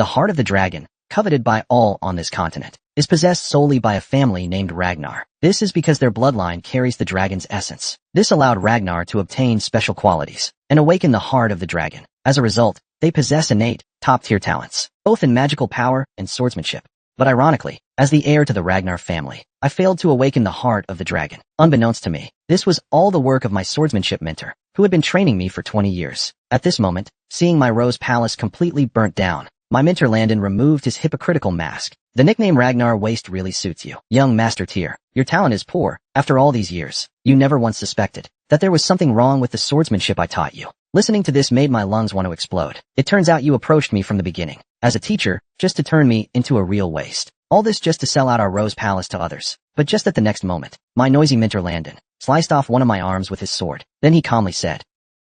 The heart of the dragon, coveted by all on this continent, is possessed solely by a family named Ragnar. This is because their bloodline carries the dragon's essence. This allowed Ragnar to obtain special qualities and awaken the heart of the dragon. As a result, they possess innate, top-tier talents, both in magical power and swordsmanship. But ironically, as the heir to the Ragnar family, I failed to awaken the heart of the dragon. Unbeknownst to me, this was all the work of my swordsmanship mentor, who had been training me for 20 years. At this moment, seeing my Rose Palace completely burnt down, my mentor Landon removed his hypocritical mask. The nickname Ragnar Waste really suits you. Young Master Tyr, your talent is poor. After all these years, you never once suspected that there was something wrong with the swordsmanship I taught you. Listening to this made my lungs want to explode. It turns out you approached me from the beginning, as a teacher, just to turn me into a real waste. All this just to sell out our Rose Palace to others. But just at the next moment, my noisy mentor Landon sliced off one of my arms with his sword. Then he calmly said,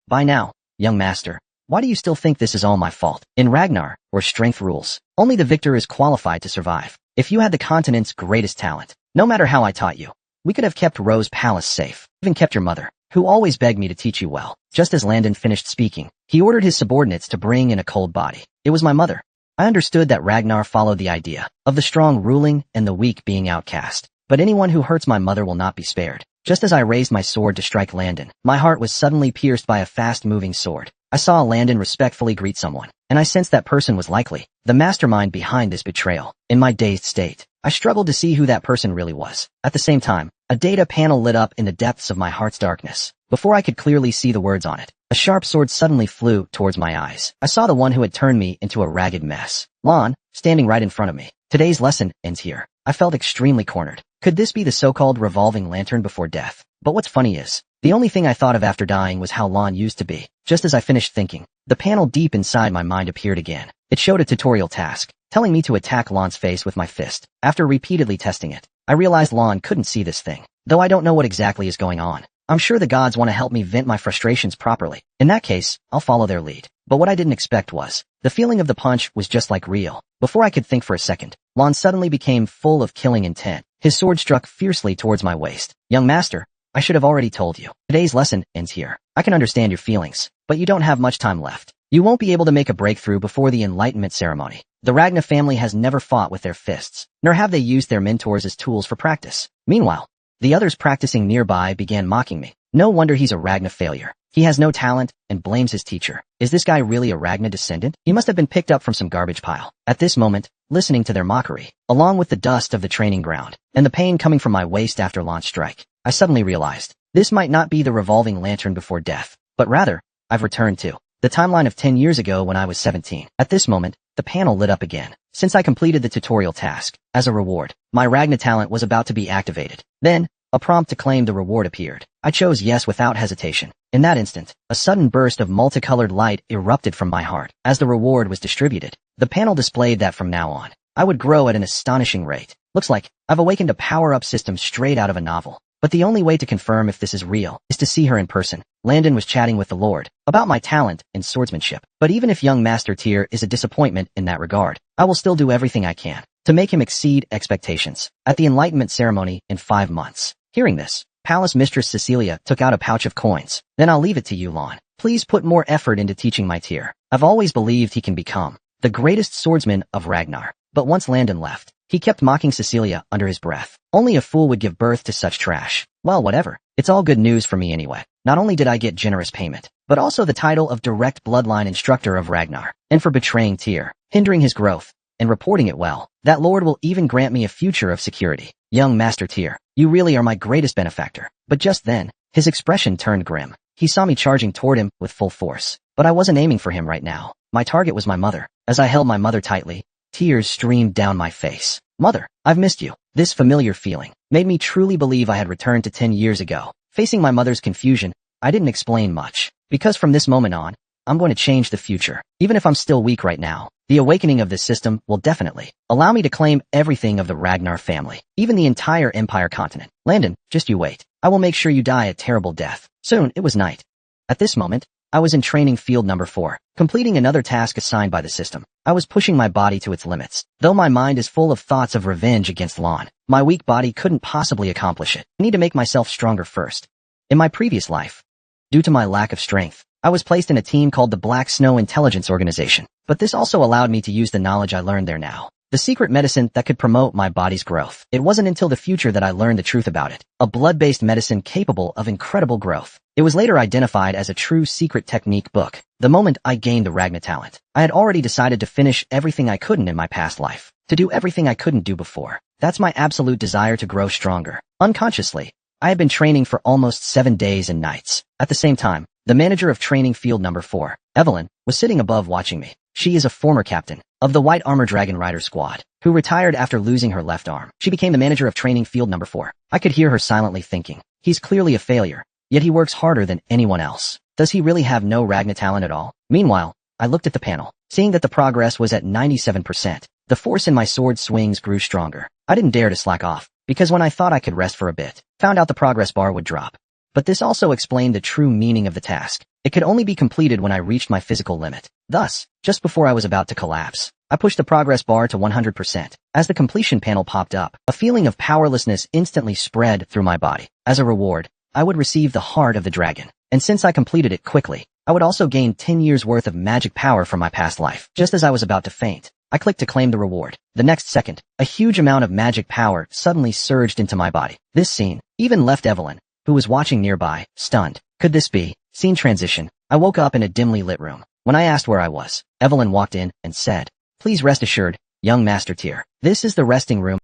"By now, young master, why do you still think this is all my fault? In Ragnar, where strength rules, only the victor is qualified to survive. If you had the continent's greatest talent, no matter how I taught you, we could have kept Rose Palace safe, even kept your mother, who always begged me to teach you well." Just as Landon finished speaking, he ordered his subordinates to bring in a cold body. It was my mother. I understood that Ragnar followed the idea of the strong ruling and the weak being outcast. But anyone who hurts my mother will not be spared. Just as I raised my sword to strike Landon, my heart was suddenly pierced by a fast-moving sword. I saw Landon respectfully greet someone, and I sensed that person was likely the mastermind behind this betrayal. In my dazed state, I struggled to see who that person really was. At the same time, a data panel lit up in the depths of my heart's darkness. Before I could clearly see the words on it, a sharp sword suddenly flew towards my eyes. I saw the one who had turned me into a ragged mess. Lon, standing right in front of me. Today's lesson ends here. I felt extremely cornered. Could this be the so-called revolving lantern before death? But what's funny is, the only thing I thought of after dying was how Lon used to be. Just as I finished thinking, the panel deep inside my mind appeared again. It showed a tutorial task, telling me to attack Lon's face with my fist. After repeatedly testing it, I realized Lon couldn't see this thing. Though I don't know what exactly is going on, I'm sure the gods want to help me vent my frustrations properly. In that case, I'll follow their lead. But what I didn't expect was, the feeling of the punch was just like real. Before I could think for a second, Lon suddenly became full of killing intent. His sword struck fiercely towards my waist. Young master, I should have already told you. Today's lesson ends here. I can understand your feelings, but you don't have much time left. You won't be able to make a breakthrough before the Enlightenment ceremony. The Ragnar family has never fought with their fists, nor have they used their mentors as tools for practice. Meanwhile, the others practicing nearby began mocking me. No wonder he's a Ragnar failure. He has no talent and blames his teacher. Is this guy really a Ragnar descendant? He must have been picked up from some garbage pile. At this moment, listening to their mockery, along with the dust of the training ground, and the pain coming from my waist after launch strike, I suddenly realized, this might not be the revolving lantern before death, but rather, I've returned to the timeline of 10 years ago when I was 17. At this moment, the panel lit up again. Since I completed the tutorial task, as a reward, my Ragnar talent was about to be activated. Then, a prompt to claim the reward appeared. I chose yes without hesitation. In that instant, a sudden burst of multicolored light erupted from my heart. As the reward was distributed, the panel displayed that from now on, I would grow at an astonishing rate. Looks like I've awakened a power-up system straight out of a novel. But the only way to confirm if this is real is to see her in person. Landon was chatting with the Lord about my talent in swordsmanship. But even if young Master Tyr is a disappointment in that regard, I will still do everything I can to make him exceed expectations at the Enlightenment ceremony in 5 months. Hearing this, Palace Mistress Cecilia took out a pouch of coins. Then I'll leave it to you, Lon. Please put more effort into teaching my Tyr. I've always believed he can become the greatest swordsman of Ragnar. But once Landon left, he kept mocking Cecilia under his breath. Only a fool would give birth to such trash. Well, whatever. It's all good news for me anyway. Not only did I get generous payment, but also the title of direct bloodline instructor of Ragnar. And for betraying Tyr, hindering his growth, and reporting it well, that Lord will even grant me a future of security. Young Master Tyr, you really are my greatest benefactor. But just then, his expression turned grim. He saw me charging toward him with full force. But I wasn't aiming for him right now. My target was my mother. As I held my mother tightly, tears streamed down my face. Mother, I've missed you. This familiar feeling made me truly believe I had returned to 10 years ago. Facing my mother's confusion, I didn't explain much. Because from this moment on, I'm going to change the future. Even if I'm still weak right now, the awakening of this system will definitely allow me to claim everything of the Ragnar family, even the entire Empire continent. Landon, just you wait. I will make sure you die a terrible death. Soon, it was night. At this moment, I was in training field number 4, completing another task assigned by the system. I was pushing my body to its limits. Though my mind is full of thoughts of revenge against Lon, my weak body couldn't possibly accomplish it. I need to make myself stronger first. In my previous life, due to my lack of strength, I was placed in a team called the Black Snow Intelligence Organization. but this also allowed me to use the knowledge I learned there now. The secret medicine that could promote my body's growth. It wasn't until the future that I learned the truth about it. A blood-based medicine capable of incredible growth. It was later identified as a true secret technique book. The moment I gained the Ragna talent, I had already decided to finish everything I couldn't in my past life. To do everything I couldn't do before. That's my absolute desire to grow stronger. Unconsciously, I had been training for almost 7 days and nights. At the same time, the manager of training field number 4, Evelyn, was sitting above watching me. She is a former captain of the White Armor Dragon Rider Squad, who retired after losing her left arm. She became the manager of training field number 4. I could hear her silently thinking, he's clearly a failure, yet he works harder than anyone else. Does he really have no Ragna talent at all? Meanwhile, I looked at the panel, seeing that the progress was at 97%. The force in my sword swings grew stronger. I didn't dare to slack off, because when I thought I could rest for a bit, found out the progress bar would drop. But this also explained the true meaning of the task. It could only be completed when I reached my physical limit. Thus, just before I was about to collapse, I pushed the progress bar to 100%. As the completion panel popped up, a feeling of powerlessness instantly spread through my body. As a reward, I would receive the Heart of the Dragon. And since I completed it quickly, I would also gain 10 years worth of magic power from my past life. Just as I was about to faint, I clicked to claim the reward. The next second, a huge amount of magic power suddenly surged into my body. This scene even left Evelyn, who was watching nearby, stunned. Could this be? Scene transition. I woke up in a dimly lit room. When I asked where I was, Evelyn walked in and said, "Please rest assured, young Master Tier. This is the resting room.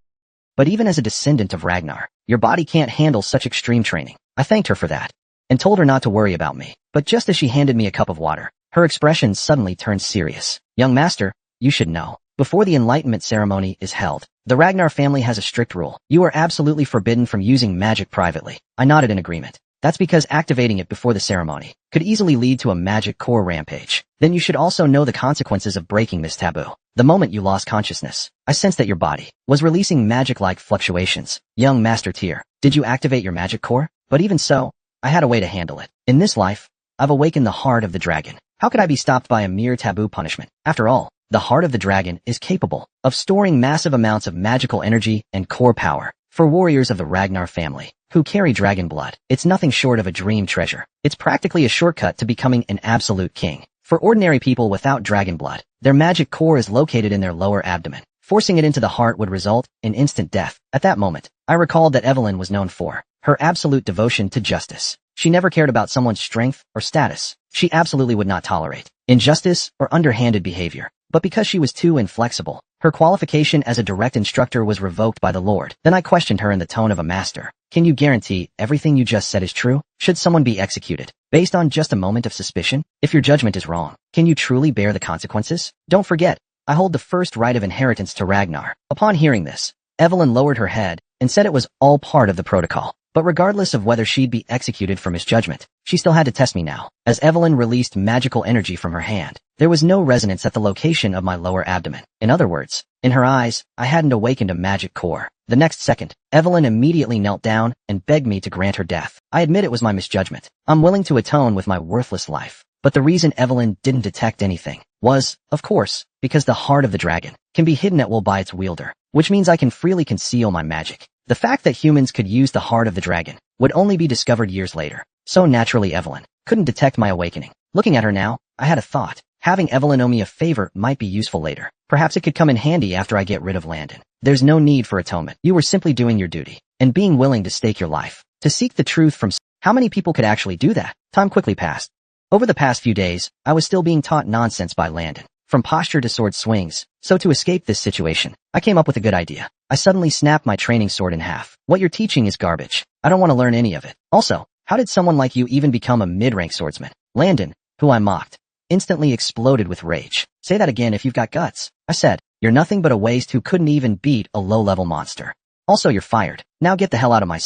But even as a descendant of Ragnar, your body can't handle such extreme training." I thanked her for that, and told her not to worry about me. But just as she handed me a cup of water, her expression suddenly turned serious. "Young Master, you should know. Before the enlightenment ceremony is held, the Ragnar family has a strict rule. You are absolutely forbidden from using magic privately." I nodded in agreement. That's because activating it before the ceremony could easily lead to a magic core rampage. Then you should also know the consequences of breaking this taboo. The moment you lost consciousness, I sensed that your body was releasing magic-like fluctuations. Young Master Tier, did you activate your magic core? But even so, I had a way to handle it. In this life, I've awakened the Heart of the Dragon. How could I be stopped by a mere taboo punishment? After all, the Heart of the Dragon is capable of storing massive amounts of magical energy and core power. For warriors of the Ragnar family, who carry dragon blood, it's nothing short of a dream treasure. It's practically a shortcut to becoming an absolute king. For ordinary people without dragon blood, their magic core is located in their lower abdomen. Forcing it into the heart would result in instant death. At that moment, I recalled that Evelyn was known for her absolute devotion to justice. She never cared about someone's strength or status. She absolutely would not tolerate injustice or underhanded behavior. But because she was too inflexible, her qualification as a direct instructor was revoked by the Lord. Then I questioned her in the tone of a master. "Can you guarantee everything you just said is true? Should someone be executed based on just a moment of suspicion? If your judgment is wrong, can you truly bear the consequences? Don't forget, I hold the first right of inheritance to Ragnar." Upon hearing this, Evelyn lowered her head and said it was all part of the protocol. But regardless of whether she'd be executed for misjudgment, she still had to test me now. As Evelyn released magical energy from her hand, there was no resonance at the location of my lower abdomen. In other words, in her eyes, I hadn't awakened a magic core. The next second, Evelyn immediately knelt down and begged me to grant her death. I admit it was my misjudgment. I'm willing to atone with my worthless life. But the reason Evelyn didn't detect anything was, of course, because the Heart of the Dragon can be hidden at will by its wielder, which means I can freely conceal my magic. The fact that humans could use the Heart of the Dragon would only be discovered years later. So naturally Evelyn couldn't detect my awakening. Looking at her now, I had a thought. Having Evelyn owe me a favor might be useful later. Perhaps it could come in handy after I get rid of Landon. There's no need for atonement. You were simply doing your duty and being willing to stake your life to seek the truth from. How many people could actually do that? Time quickly passed. Over the past few days, I was still being taught nonsense by Landon, from posture to sword swings. So to escape this situation, I came up with a good idea. I suddenly snapped my training sword in half. "What you're teaching is garbage. I don't want to learn any of it. Also, how did someone like you even become a mid-rank swordsman?" Landon, who I mocked, instantly exploded with rage. "Say that again if you've got guts," I said. "You're nothing but a waste who couldn't even beat a low-level monster. Also, you're fired. Now get the hell out of my."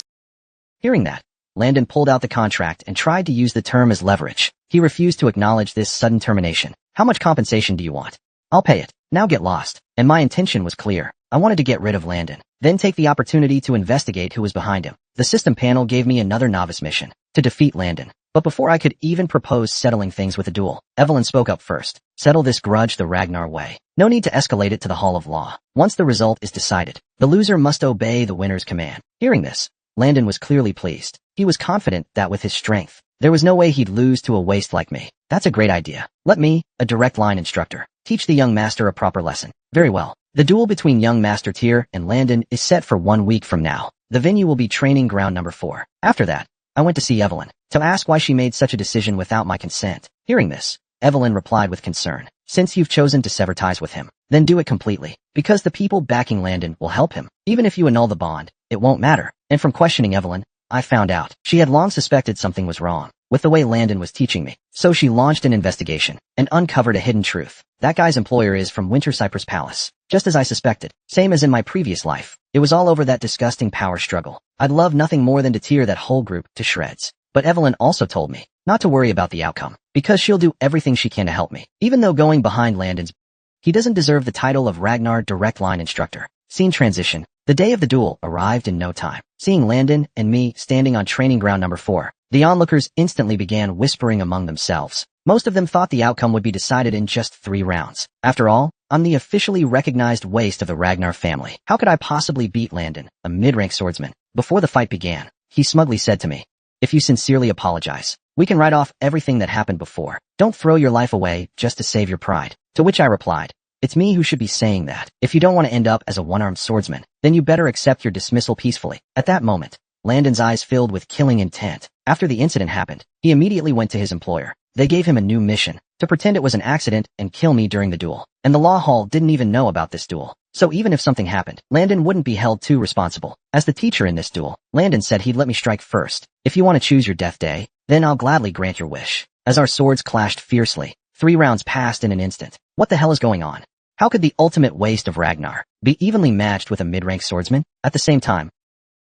Hearing that, Landon pulled out the contract and tried to use the term as leverage. He refused to acknowledge this sudden termination. "How much compensation do you want? I'll pay it. Now get lost." And my intention was clear. I wanted to get rid of Landon, then take the opportunity to investigate who was behind him. The system panel gave me another novice mission, to defeat Landon. But before I could even propose settling things with a duel, Evelyn spoke up first. "Settle this grudge the Ragnar way. No need to escalate it to the Hall of Law. Once the result is decided, the loser must obey the winner's command." Hearing this, Landon was clearly pleased. He was confident that with his strength, there was no way he'd lose to a waste like me. That's a great idea. Let me, a direct line instructor, teach the young master a proper lesson. Very well. The duel between young Master Tier and Landon is set for 1 week from now. The venue will be training ground number 4. After that, I went to see Evelyn to ask why she made such a decision without my consent. Hearing this, Evelyn replied with concern. Since you've chosen to sever ties with him, then do it completely, because the people backing Landon will help him. Even if you annul the bond, it won't matter. And from questioning Evelyn, I found out she had long suspected something was wrong with the way Landon was teaching me. So she launched an investigation and uncovered a hidden truth. That guy's employer is from Winter Cypress Palace, just as I suspected. Same as in my previous life. It was all over that disgusting power struggle. I'd love nothing more than to tear that whole group to shreds. But Evelyn also told me not to worry about the outcome, because she'll do everything she can to help me. Even though going behind Landon's, he doesn't deserve the title of Ragnar Direct Line Instructor. Scene transition. The day of the duel arrived in no time. Seeing Landon and me standing on training ground number 4, the onlookers instantly began whispering among themselves. Most of them thought the outcome would be decided in just 3 rounds. After all, I'm the officially recognized waste of the Ragnar family. How could I possibly beat Landon, a mid-rank swordsman? Before the fight began, he smugly said to me, "If you sincerely apologize, we can write off everything that happened before. Don't throw your life away just to save your pride." To which I replied, "It's me who should be saying that. If you don't want to end up as a one-armed swordsman, then you better accept your dismissal peacefully." At that moment, Landon's eyes filled with killing intent. After the incident happened, he immediately went to his employer. They gave him a new mission, to pretend it was an accident and kill me during the duel. And the law hall didn't even know about this duel. So even if something happened, Landon wouldn't be held too responsible. As the teacher in this duel, Landon said he'd let me strike first. If you want to choose your death day, then I'll gladly grant your wish. As our swords clashed fiercely, 3 rounds passed in an instant. What the hell is going on? How could the ultimate waste of Ragnar be evenly matched with a mid-rank swordsman? At the same time,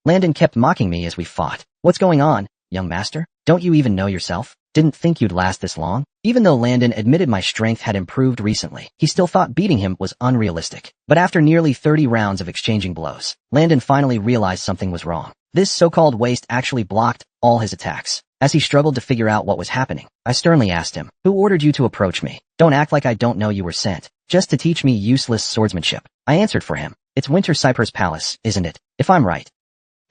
Landon kept mocking me as we fought. "What's going on, young master? Don't you even know yourself? Didn't think you'd last this long?" Even though Landon admitted my strength had improved recently, he still thought beating him was unrealistic. But after nearly 30 rounds of exchanging blows, Landon finally realized something was wrong. This so-called waste actually blocked all his attacks. As he struggled to figure out what was happening, I sternly asked him, "Who ordered you to approach me? Don't act like I don't know you were sent just to teach me useless swordsmanship." I answered for him, "It's Winter Cypress Palace, isn't it? If I'm right,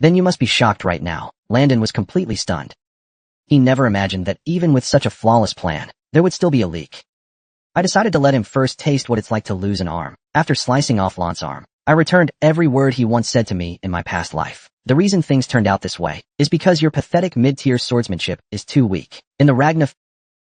then you must be shocked right now." Landon was completely stunned. He never imagined that even with such a flawless plan, there would still be a leak. I decided to let him first taste what it's like to lose an arm. After slicing off Lance's arm, I returned every word he once said to me in my past life. "The reason things turned out this way is because your pathetic mid-tier swordsmanship is too weak. In the Ragnar,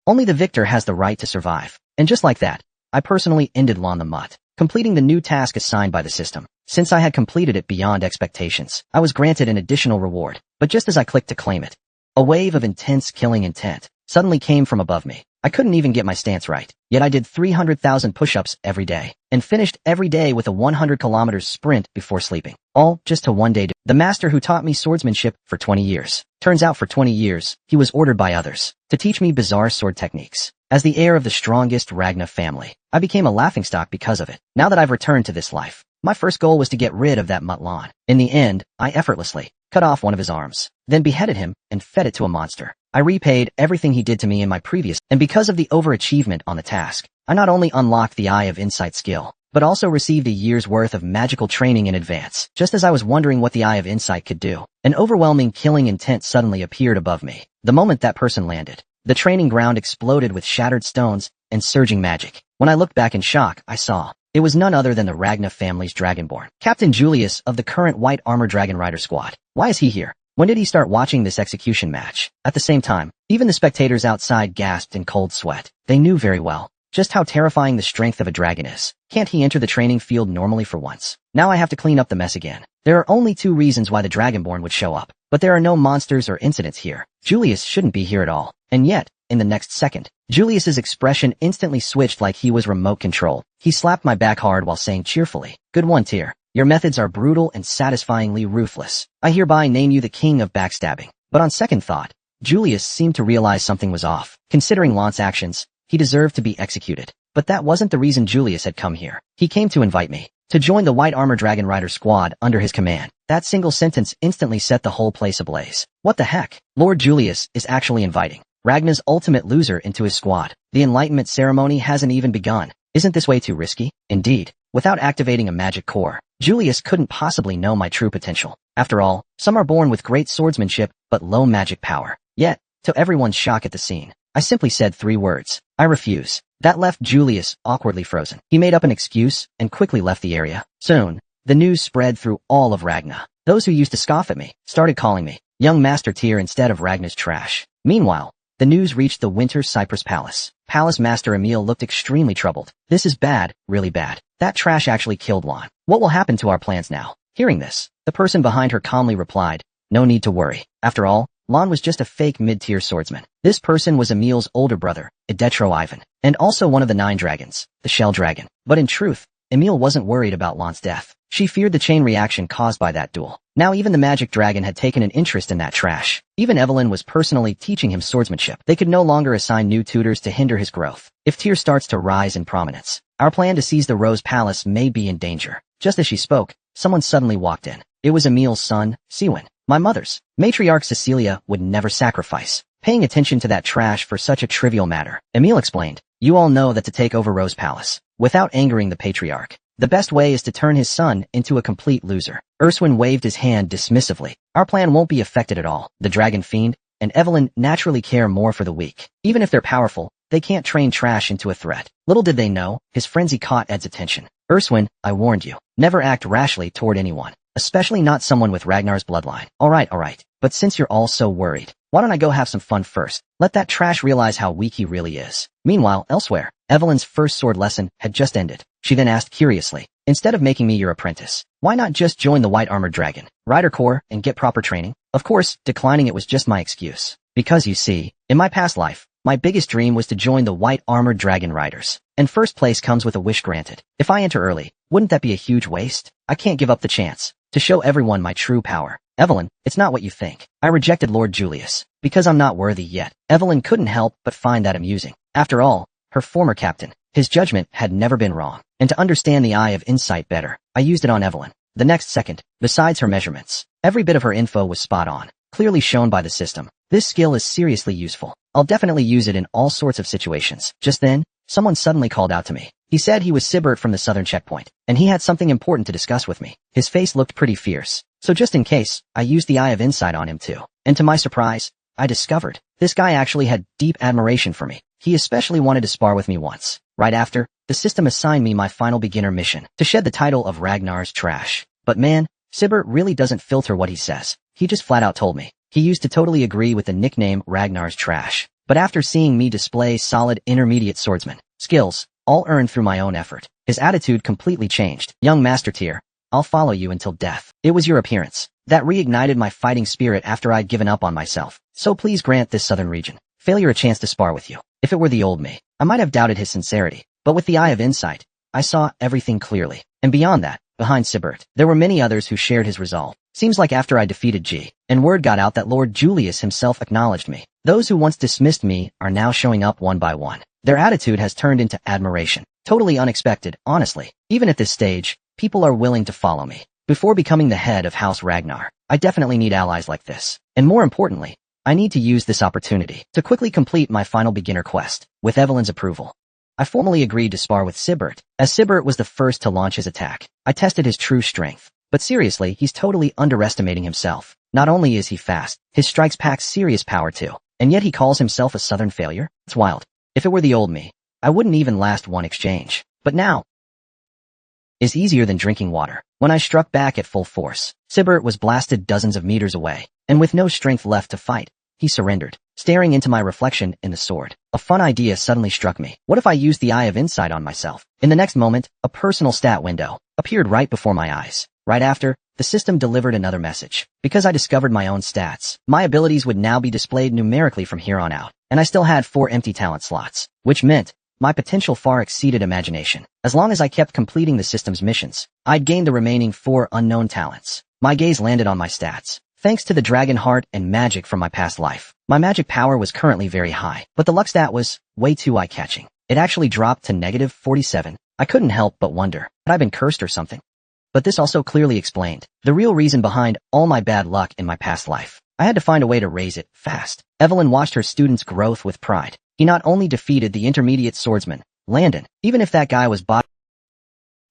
only the victor has the right to survive." And just like that, I personally ended Lon the Mutt, completing the new task assigned by the system. Since I had completed it beyond expectations, I was granted an additional reward. But just as I clicked to claim it, a wave of intense killing intent suddenly came from above me. I couldn't even get my stance right, yet I did 300,000 push-ups every day, and finished every day with a 100 kilometers sprint before sleeping. All just to one day. The master who taught me swordsmanship for 20 years. Turns out for 20 years, he was ordered by others to teach me bizarre sword techniques. As the heir of the strongest Ragnar family, I became a laughingstock because of it. Now that I've returned to this life, my first goal was to get rid of that Mutlon. In the end, I effortlessly cut off one of his arms, then beheaded him and fed it to a monster. I repaid everything he did to me in my previous, and because of the overachievement on the task, I not only unlocked the Eye of Insight skill, but also received a year's worth of magical training in advance. Just as I was wondering what the Eye of Insight could do, an overwhelming killing intent suddenly appeared above me. The moment that person landed, the training ground exploded with shattered stones and surging magic. When I looked back in shock, I saw it was none other than the Ragnar family's Dragonborn, Captain Julius of the current White Armor Dragon Rider Squad. Why is he here? When did he start watching this execution match? At the same time, even the spectators outside gasped in cold sweat. They knew very well just how terrifying the strength of a dragon is. Can't he enter the training field normally for once? Now I have to clean up the mess again. There are only 2 reasons why the Dragonborn would show up, but there are no monsters or incidents here. Julius shouldn't be here at all. And yet, in the next second, Julius's expression instantly switched like he was remote controlled. He slapped my back hard while saying cheerfully, "Good one, Tyr. Your methods are brutal and satisfyingly ruthless. I hereby name you the king of backstabbing." But on second thought, Julius seemed to realize something was off. Considering Lance's actions, he deserved to be executed. But that wasn't the reason Julius had come here. He came to invite me to join the White Armor Dragon Rider Squad under his command. That single sentence instantly set the whole place ablaze. What the heck? Lord Julius is actually inviting Ragnar's ultimate loser into his squad. The enlightenment ceremony hasn't even begun. Isn't this way too risky? Indeed. Without activating a magic core, Julius couldn't possibly know my true potential. After all, some are born with great swordsmanship but low magic power. Yet, to everyone's shock at the scene, I simply said 3 words. I refuse. That left Julius awkwardly frozen. He made up an excuse and quickly left the area. Soon, the news spread through all of Ragna. Those who used to scoff at me started calling me young master tier instead of Ragna's trash. Meanwhile, the news reached the Winter Cypress Palace. Palace Master Emil looked extremely troubled. This is bad, really bad. That trash actually killed Lon. What will happen to our plans now? Hearing this, the person behind her calmly replied, no need to worry. After all, Lon was just a fake mid-tier swordsman. This person was Emil's older brother, Idetro Ivan, and also one of the 9 dragons, the Shell Dragon. But in truth, Emil wasn't worried about Lon's death. She feared the chain reaction caused by that duel. Now even the magic dragon had taken an interest in that trash. Even Evelyn was personally teaching him swordsmanship. They could no longer assign new tutors to hinder his growth. If Tyr starts to rise in prominence, our plan to seize the Rose Palace may be in danger. Just as she spoke, someone suddenly walked in. It was Emil's son, Siwin. My mother's. Matriarch Cecilia would never sacrifice paying attention to that trash for such a trivial matter. Emil explained, you all know that to take over Rose Palace, without angering the patriarch, the best way is to turn his son into a complete loser. Erwin waved his hand dismissively. Our plan won't be affected at all. The Dragon Fiend and Evelyn naturally care more for the weak. Even if they're powerful, they can't train trash into a threat. Little did they know, his frenzy caught Ed's attention. Erwin, I warned you. Never act rashly toward anyone, especially not someone with Ragnar's bloodline. Alright. But since you're all so worried, why don't I go have some fun first? Let that trash realize how weak he really is. Meanwhile, elsewhere, Evelyn's first sword lesson had just ended. She then asked curiously, instead of making me your apprentice, why not just join the White Armored Dragon Rider Corps and get proper training? Of course, declining it was just my excuse. Because you see, in my past life, my biggest dream was to join the White Armored Dragon Riders. And first place comes with a wish granted. If I enter early, wouldn't that be a huge waste? I can't give up the chance to show everyone my true power. Evelyn, it's not what you think. I rejected Lord Julius because I'm not worthy yet. Evelyn couldn't help but find that amusing. After all, her former captain, his judgment had never been wrong. And to understand the eye of insight better, I used it on Evelyn. The next second, besides her measurements, every bit of her info was spot on, clearly shown by the system. This skill is seriously useful. I'll definitely use it in all sorts of situations. Just then, someone suddenly called out to me. He said he was Sibert from the southern checkpoint, and he had something important to discuss with me. His face looked pretty fierce, so just in case, I used the eye of insight on him too. And to my surprise, I discovered this guy actually had deep admiration for me. He especially wanted to spar with me once. Right after, the system assigned me my final beginner mission, to shed the title of Ragnar's trash. But man, Sibert really doesn't filter what he says. He just flat out told me he used to totally agree with the nickname Ragnar's trash. But after seeing me display solid intermediate swordsman skills, all earned through my own effort, his attitude completely changed. Young Master Tier, I'll follow you until death. It was your appearance that reignited my fighting spirit after I'd given up on myself. So please grant this southern region failure a chance to spar with you. If it were the old me, I might have doubted his sincerity. But with the eye of insight, I saw everything clearly. And beyond that, behind Sibert, there were many others who shared his resolve. Seems like after I defeated G, and word got out that Lord Julius himself acknowledged me. Those who once dismissed me are now showing up one by one. Their attitude has turned into admiration. Totally unexpected, honestly. Even at this stage, people are willing to follow me. Before becoming the head of House Ragnar, I definitely need allies like this. And more importantly, I need to use this opportunity to quickly complete my final beginner quest. With Evelyn's approval, I formally agreed to spar with Sibert, as Sibert was the first to launch his attack. I tested his true strength. But seriously, he's totally underestimating himself. Not only is he fast, his strikes pack serious power too. And yet he calls himself a southern failure? It's wild. If it were the old me, I wouldn't even last one exchange. But now is easier than drinking water. When I struck back at full force, Sibert was blasted dozens of meters away, and with no strength left to fight, he surrendered, staring into my reflection in the sword. A fun idea suddenly struck me. What if I used the eye of insight on myself? In the next moment, a personal stat window appeared right before my eyes. Right after, the system delivered another message. Because I discovered my own stats, my abilities would now be displayed numerically from here on out, and I still had 4 empty talent slots, which meant my potential far exceeded imagination. As long as I kept completing the system's missions, I'd gain the remaining 4 unknown talents. My gaze landed on my stats. Thanks to the dragon heart and magic from my past life, my magic power was currently very high, but the luck stat was way too eye-catching. It actually dropped to -47. I couldn't help but wonder, had I been cursed or something? But this also clearly explained the real reason behind all my bad luck in my past life. I had to find a way to raise it fast. Evelyn watched her student's growth with pride. He not only defeated the intermediate swordsman, Landon, even if that guy was bot,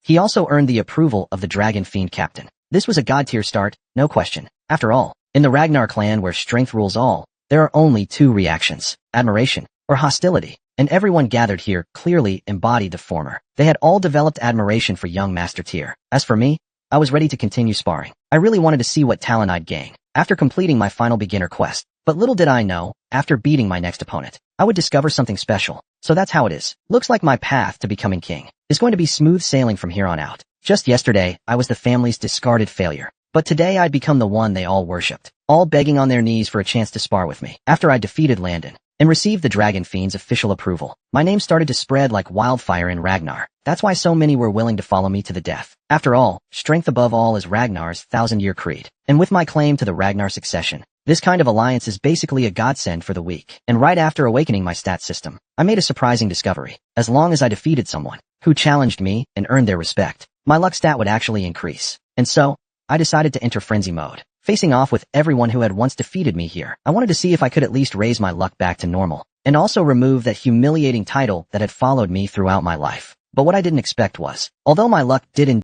He also earned the approval of the Dragon Fiend Captain. This was a god-tier start, no question. After all, in the Ragnar clan where strength rules all, there are only two reactions, admiration or hostility, and everyone gathered here clearly embodied the former. They had all developed admiration for young Master Tier. As for me, I was ready to continue sparring. I really wanted to see what talent I'd gain after completing my final beginner quest. But little did I know, after beating my next opponent, I would discover something special. So that's how it is. Looks like my path to becoming king is going to be smooth sailing from here on out. Just yesterday, I was the family's discarded failure. But today I'd become the one they all worshipped, all begging on their knees for a chance to spar with me. After I defeated Landon and received the Dragon Fiend's official approval, my name started to spread like wildfire in Ragnar. That's why so many were willing to follow me to the death. After all, strength above all is Ragnar's 1,000-year creed. And with my claim to the Ragnar succession, this kind of alliance is basically a godsend for the weak. And right after awakening my stat system, I made a surprising discovery. As long as I defeated someone who challenged me and earned their respect, my luck stat would actually increase. And so, I decided to enter frenzy mode, facing off with everyone who had once defeated me here. I wanted to see if I could at least raise my luck back to normal, and also remove that humiliating title that had followed me throughout my life. But what I didn't expect was, although my luck did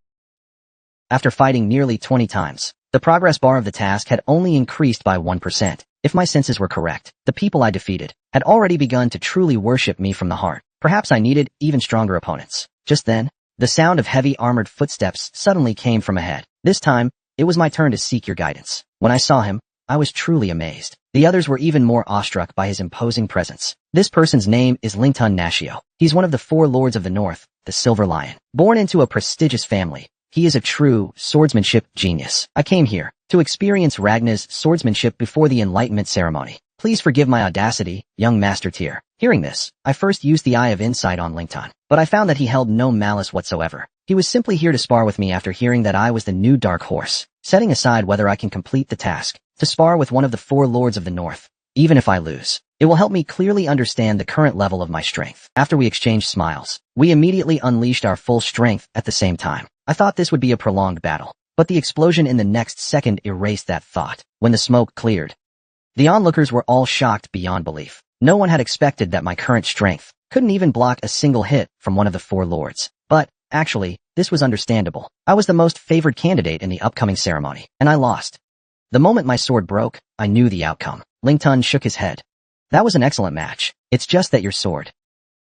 after fighting nearly 20 times, the progress bar of the task had only increased by 1%. If my senses were correct, the people I defeated had already begun to truly worship me from the heart. Perhaps I needed even stronger opponents. Just then, the sound of heavy armored footsteps suddenly came from ahead. This time, it was my turn to seek your guidance. When I saw him, I was truly amazed. The others were even more awestruck by his imposing presence. This person's name is Lingtun Nashio. He's one of the 4 lords of the north, the Silver Lion. Born into a prestigious family, he is a true swordsmanship genius. I came here to experience Ragnar's swordsmanship before the Enlightenment ceremony. Please forgive my audacity, young Master Tier. Hearing this, I first used the Eye of Insight on Lingtun, but I found that he held no malice whatsoever. He was simply here to spar with me after hearing that I was the new Dark Horse. Setting aside whether I can complete the task, to spar with one of the 4 lords of the north, even if I lose, it will help me clearly understand the current level of my strength. After we exchanged smiles, we immediately unleashed our full strength at the same time. I thought this would be a prolonged battle, but the explosion in the next second erased that thought. When the smoke cleared, the onlookers were all shocked beyond belief. No one had expected that my current strength couldn't even block a single hit from one of the 4 lords. But, actually, this was understandable. I was the most favored candidate in the upcoming ceremony, and I lost. The moment my sword broke, I knew the outcome. Lingtun shook his head. That was an excellent match. It's just that your sword.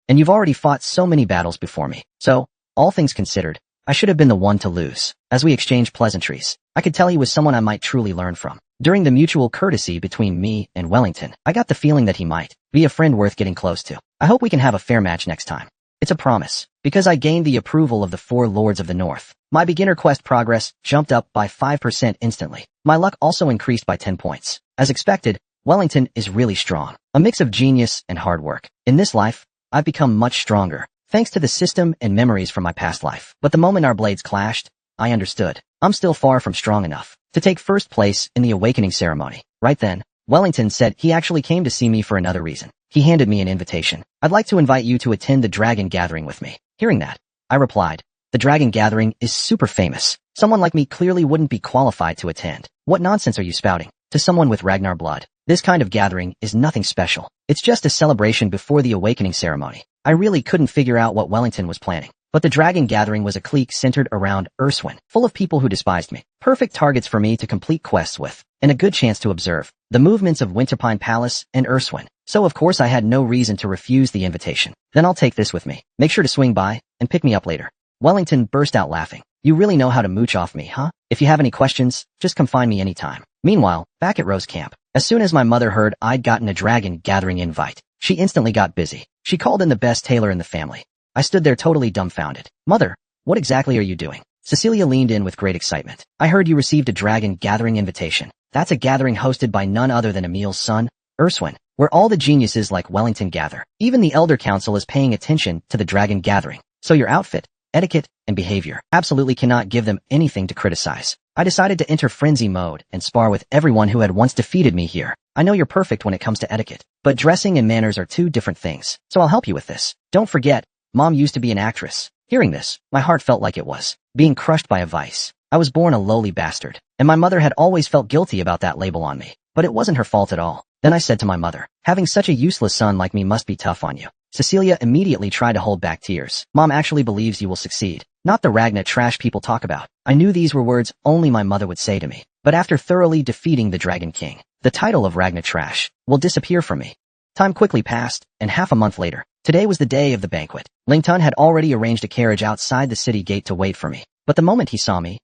And you've already fought so many battles before me. So, all things considered, I should have been the one to lose. As we exchanged pleasantries, I could tell he was someone I might truly learn from. During the mutual courtesy between me and Wellington, I got the feeling that he might be a friend worth getting close to. I hope we can have a fair match next time. It's a promise. Because I gained the approval of the 4 lords of the north, my beginner quest progress jumped up by 5% instantly. My luck also increased by 10 points. As expected, Wellington is really strong. A mix of genius and hard work. In this life, I've become much stronger, thanks to the system and memories from my past life. But the moment our blades clashed, I understood. I'm still far from strong enough to take first place in the awakening ceremony. Right then, Wellington said he actually came to see me for another reason. He handed me an invitation. I'd like to invite you to attend the Dragon Gathering with me. Hearing that, I replied, the Dragon Gathering is super famous. Someone like me clearly wouldn't be qualified to attend. What nonsense are you spouting? To someone with Ragnar blood, this kind of gathering is nothing special. It's just a celebration before the awakening ceremony. I really couldn't figure out what Wellington was planning. But the Dragon Gathering was a clique centered around Urswin, full of people who despised me. Perfect targets for me to complete quests with, and a good chance to observe the movements of Winterpine Palace and Urswin. So of course I had no reason to refuse the invitation. Then I'll take this with me. Make sure to swing by and pick me up later. Wellington burst out laughing. You really know how to mooch off me, huh? If you have any questions, just come find me anytime. Meanwhile, back at Rose Camp, as soon as my mother heard I'd gotten a Dragon Gathering invite, she instantly got busy. She called in the best tailor in the family. I stood there totally dumbfounded. Mother, what exactly are you doing? Cecilia leaned in with great excitement. I heard you received a Dragon Gathering invitation. That's a gathering hosted by none other than Emil's son, Urswin, where all the geniuses like Wellington gather. Even the Elder Council is paying attention to the Dragon Gathering. So your outfit, etiquette, and behavior absolutely cannot give them anything to criticize. I decided to enter frenzy mode and spar with everyone who had once defeated me here. I know you're perfect when it comes to etiquette, but dressing and manners are 2 different things. So I'll help you with this. Don't forget, Mom used to be an actress. Hearing this, my heart felt like it was being crushed by a vice. I was born a lowly bastard, and my mother had always felt guilty about that label on me. But it wasn't her fault at all. Then I said to my mother, having such a useless son like me must be tough on you. Cecilia immediately tried to hold back tears. Mom actually believes you will succeed. not the Ragna trash people talk about. I knew these were words only my mother would say to me. But after thoroughly defeating the Dragon King, the title of Ragna trash will disappear from me. Time quickly passed, and half a month later, today was the day of the banquet. Lingtun had already arranged a carriage outside the city gate to wait for me. But the moment he saw me,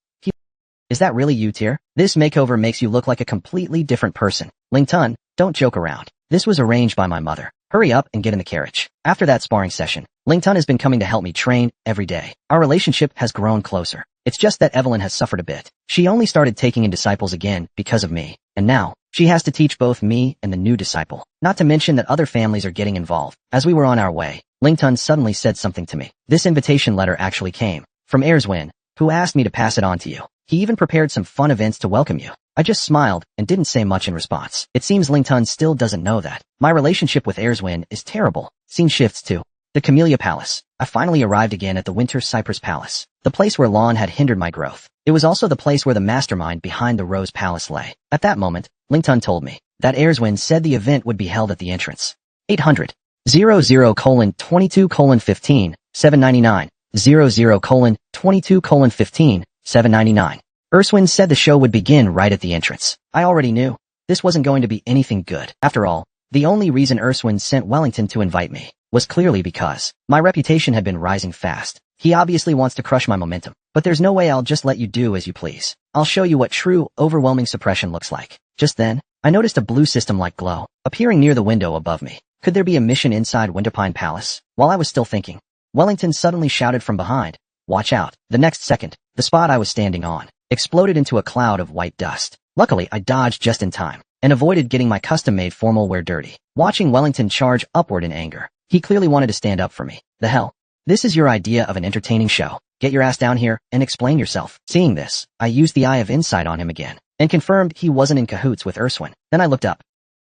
is that really you, Tyr? This makeover makes you look like a completely different person. Lingtun, don't joke around. This was arranged by my mother. Hurry up and get in the carriage. After that sparring session, Lingtun has been coming to help me train every day. Our relationship has grown closer. It's just that Evelyn has suffered a bit. She only started taking in disciples again because of me. And now, she has to teach both me and the new disciple. Not to mention that other families are getting involved. As we were on our way, Lingtun suddenly said something to me. This invitation letter actually came from Erzwin, who asked me to pass it on to you. He even prepared some fun events to welcome you. I just smiled and didn't say much in response. It seems Lingtun still doesn't know that my relationship with Erzwin is terrible. Scene shifts to the Camellia Palace. I finally arrived again at the Winter Cypress Palace, the place where Lawn had hindered my growth. It was also the place where the mastermind behind the Rose Palace lay. At that moment, Lingtun told me that Erzwin said the event would be held at the entrance. 800:00:22:15 799 00:22:15 799. Erzwin said the show would begin right at the entrance. I already knew this wasn't going to be anything good. After all, the only reason Erzwin sent Wellington to invite me was clearly because my reputation had been rising fast. He obviously wants to crush my momentum, but there's no way I'll just let you do as you please. I'll show you what true, overwhelming suppression looks like. Just then, I noticed a blue system-like glow appearing near the window above me. Could there be a mission inside Winterpine Palace? While I was still thinking, Wellington suddenly shouted from behind, "Watch out." The next second, the spot I was standing on exploded into a cloud of white dust. Luckily, I dodged just in time and avoided getting my custom-made formal wear dirty. Watching Wellington charge upward in anger, he clearly wanted to stand up for me. The hell? This is your idea of an entertaining show? Get your ass down here and explain yourself. Seeing this, I used the eye of insight on him again and confirmed he wasn't in cahoots with Erzwin. Then I looked up.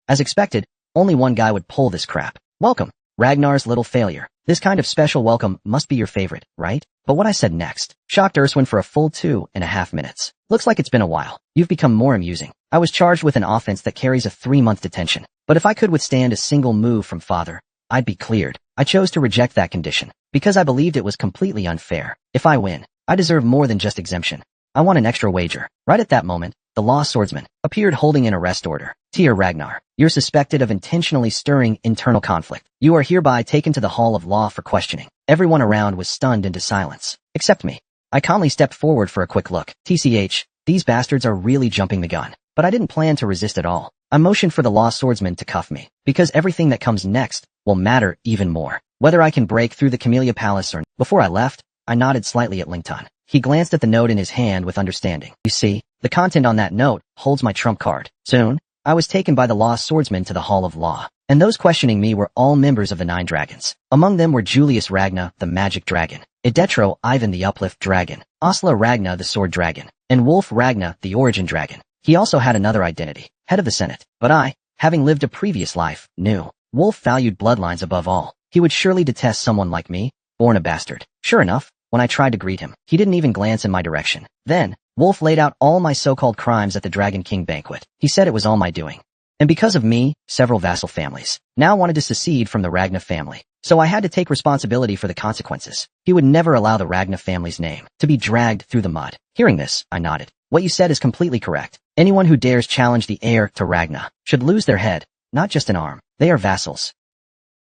As expected, only one guy would pull this crap. Welcome, Ragnar's little failure. This kind of special welcome must be your favorite, right? But what I said next shocked Erzwin for a full 2.5 minutes. Looks like it's been a while. You've become more amusing. I was charged with an offense that carries a 3-month detention. But if I could withstand a single move from father, I'd be cleared. I chose to reject that condition because I believed it was completely unfair. If I win, I deserve more than just exemption. I want an extra wager. Right at that moment, the law swordsman appeared holding an arrest order. Tyr Ragnar, you're suspected of intentionally stirring internal conflict. You are hereby taken to the Hall of Law for questioning. Everyone around was stunned into silence, except me. I calmly stepped forward for a quick look. TCH, these bastards are really jumping the gun. But I didn't plan to resist at all. I motioned for the law swordsman to cuff me, because everything that comes next will matter even more. Whether I can break through the Camellia Palace or not. Before I left, I nodded slightly at Lingtun. He glanced at the note in his hand with understanding. You see, the content on that note holds my trump card. Soon, I was taken by the law swordsman to the Hall of Law, and those questioning me were all members of the 9 dragons. Among them were Julius Ragna, the magic dragon, Idetro Ivan the uplift dragon, Osla Ragna the sword dragon, and Wolf Ragna the origin dragon. He also had another identity, head of the Senate. But I, having lived a previous life, knew Wolf valued bloodlines above all. He would surely detest someone like me, born a bastard. Sure enough, when I tried to greet him, he didn't even glance in my direction. Then, Wolf laid out all my so-called crimes at the Dragon King banquet. He said it was all my doing. And because of me, several vassal families now wanted to secede from the Ragna family. So I had to take responsibility for the consequences. He would never allow the Ragna family's name to be dragged through the mud. Hearing this, I nodded. What you said is completely correct. Anyone who dares challenge the heir to Ragna should lose their head, not just an arm. They are vassals.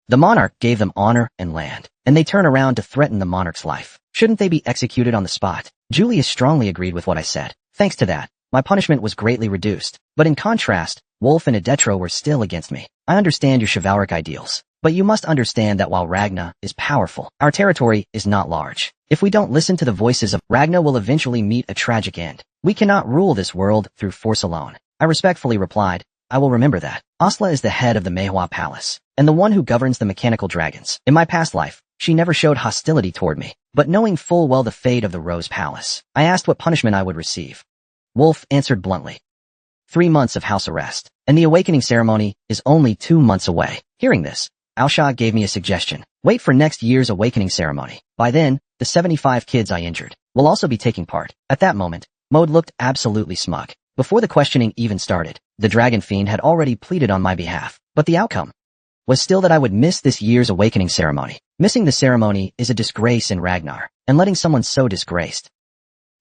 The monarch gave them honor and land, and they turn around to threaten the monarch's life. Shouldn't they be executed on the spot? Julius strongly agreed with what I said. Thanks to that, my punishment was greatly reduced. But in contrast, Wolf and Idetro were still against me. I understand your chivalric ideals, but you must understand that while Ragna is powerful, our territory is not large. If we don't listen to the voices of Ragna, will eventually meet a tragic end. We cannot rule this world through force alone. I respectfully replied, I will remember that. Osla is the head of the Manhwa Palace, and the one who governs the mechanical dragons. In my past life, she never showed hostility toward me, but knowing full well the fate of the Rose Palace, I asked what punishment I would receive. Wolf answered bluntly. 3 months of house arrest, and the awakening ceremony is only 2 months away. Hearing this, Alsha gave me a suggestion. Wait for next year's awakening ceremony. By then, the 75 kids I injured will also be taking part. At that moment, Mode looked absolutely smug. Before the questioning even started, the Dragon Fiend had already pleaded on my behalf, but the outcome was still that I would miss this year's awakening ceremony. Missing the ceremony is a disgrace in Ragnar, and letting someone so disgraced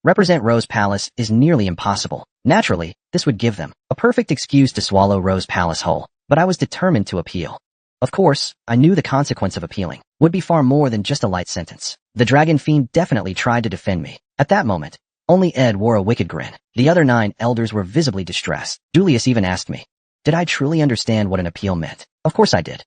represent Rose Palace is nearly impossible. Naturally, this would give them a perfect excuse to swallow Rose Palace whole, but I was determined to appeal. Of course, I knew the consequence of appealing would be far more than just a light sentence. The Dragon Fiend definitely tried to defend me. At that moment, only Ed wore a wicked grin. The other 9 elders were visibly distressed. Julius even asked me, did I truly understand what an appeal meant? Of course I did.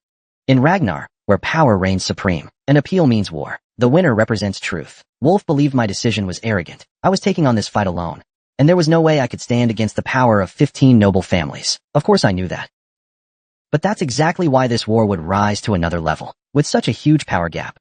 In Ragnar, where power reigns supreme, an appeal means war. The winner represents truth. Wolf believed my decision was arrogant. I was taking on this fight alone, and there was no way I could stand against the power of 15 noble families. Of course I knew that. But that's exactly why this war would rise to another level. With such a huge power gap,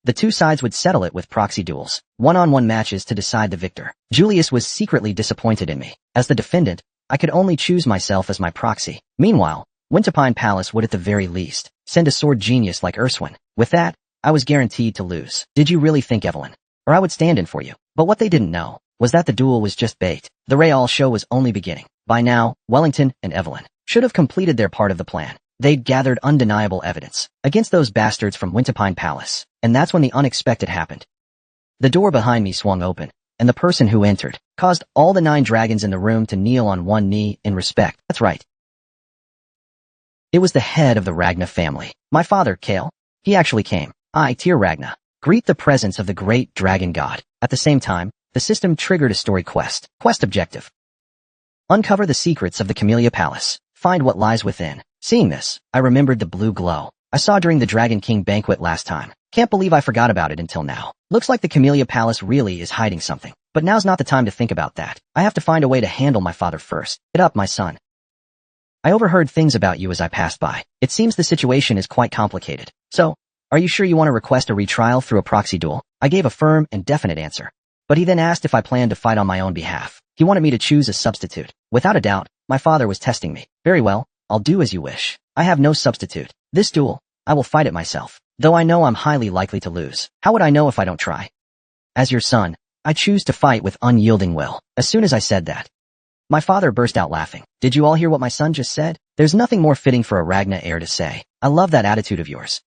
the two sides would settle it with proxy duels, one-on-one matches to decide the victor. Julius was secretly disappointed in me. As the defendant, I could only choose myself as my proxy. Meanwhile, Winterpine Palace would at the very least send a sword genius like Urswin. With that, I was guaranteed to lose. Did you really think, Evelyn? Or I would stand in for you. But what they didn't know was that the duel was just bait. The Real show was only beginning. By now, Wellington and Evelyn should have completed their part of the plan. They'd gathered undeniable evidence against those bastards from Winterpine Palace, and that's when the unexpected happened. The door behind me swung open, and the person who entered caused all the 9 dragons in the room to kneel on one knee in respect. That's right. It was the head of the Ragna family. My father, Kale. He actually came. I, Tyr Ragna, greet the presence of the great dragon god. At the same time, the system triggered a story quest. Quest objective: uncover the secrets of the Camellia Palace. Find what lies within. Seeing this, I remembered the blue glow I saw during the Dragon King banquet last time. Can't believe I forgot about it until now. Looks like the Camellia Palace really is hiding something. But now's not the time to think about that. I have to find a way to handle my father first. Get up, my son. I overheard things about you as I passed by. It seems the situation is quite complicated. So, are you sure you want to request a retrial through a proxy duel? I gave a firm and definite answer. But he then asked if I planned to fight on my own behalf. He wanted me to choose a substitute. Without a doubt, my father was testing me. Very well, I'll do as you wish. I have no substitute. This duel, I will fight it myself. Though I know I'm highly likely to lose. How would I know if I don't try? As your son, I choose to fight with unyielding will. As soon as I said that, my father burst out laughing. Did you all hear what my son just said? There's nothing more fitting for a Ragna heir to say. I love that attitude of yours.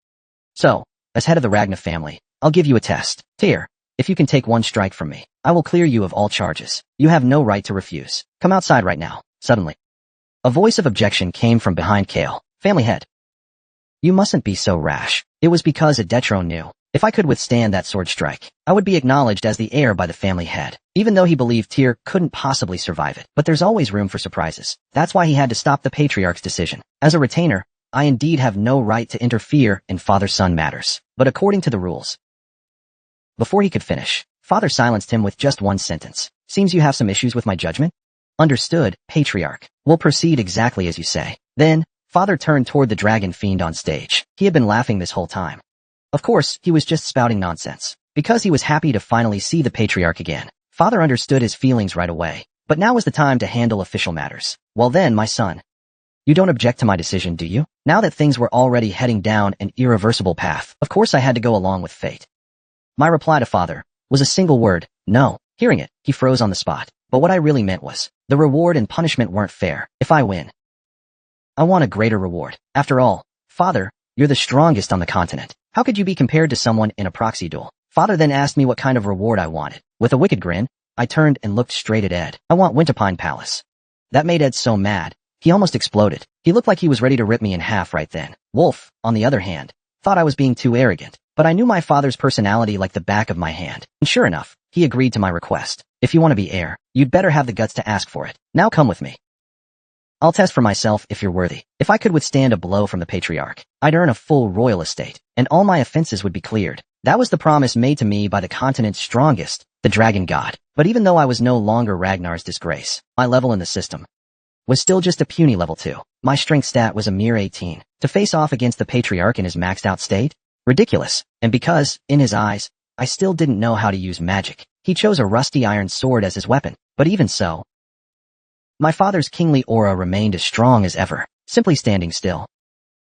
So, as head of the Ragna family, I'll give you a test. Tyr, if you can take one strike from me, I will clear you of all charges. You have no right to refuse. Come outside right now. Suddenly, a voice of objection came from behind Kale. Family head. You mustn't be so rash. It was because Adetro knew if I could withstand that sword strike, I would be acknowledged as the heir by the family head, even though he believed Tyr couldn't possibly survive it. But there's always room for surprises. That's why he had to stop the patriarch's decision. As a retainer, I indeed have no right to interfere in father-son matters. But according to the rules. Before he could finish, father silenced him with just one sentence. Seems you have some issues with my judgment? Understood, patriarch. We'll proceed exactly as you say. Then, father turned toward the dragon fiend on stage. He had been laughing this whole time. Of course, he was just spouting nonsense. Because he was happy to finally see the patriarch again. Father understood his feelings right away. But now was the time to handle official matters. Well then, my son. You don't object to my decision, do you? Now that things were already heading down an irreversible path, of course I had to go along with fate. My reply to father was a single word: no. Hearing it, he froze on the spot. But what I really meant was, the reward and punishment weren't fair. If I win, I want a greater reward. After all, father, you're the strongest on the continent. How could you be compared to someone in a proxy duel? Father then asked me what kind of reward I wanted. With a wicked grin, I turned and looked straight at Ed. I want Winterpine Palace. That made Ed so mad, he almost exploded. He looked like he was ready to rip me in half right then. Wolf, on the other hand, thought I was being too arrogant. But I knew my father's personality like the back of my hand. And sure enough, he agreed to my request. If you want to be heir, you'd better have the guts to ask for it. Now come with me. I'll test for myself if you're worthy. If I could withstand a blow from the patriarch, I'd earn a full royal estate, and all my offenses would be cleared. That was the promise made to me by the continent's strongest, the dragon god. But even though I was no longer Ragnar's disgrace, my level in the system was still just a puny level 2. My strength stat was a mere 18. To face off against the patriarch in his maxed out state? Ridiculous. And because, in his eyes, I still didn't know how to use magic, he chose a rusty iron sword as his weapon. But even so, my father's kingly aura remained as strong as ever, simply standing still.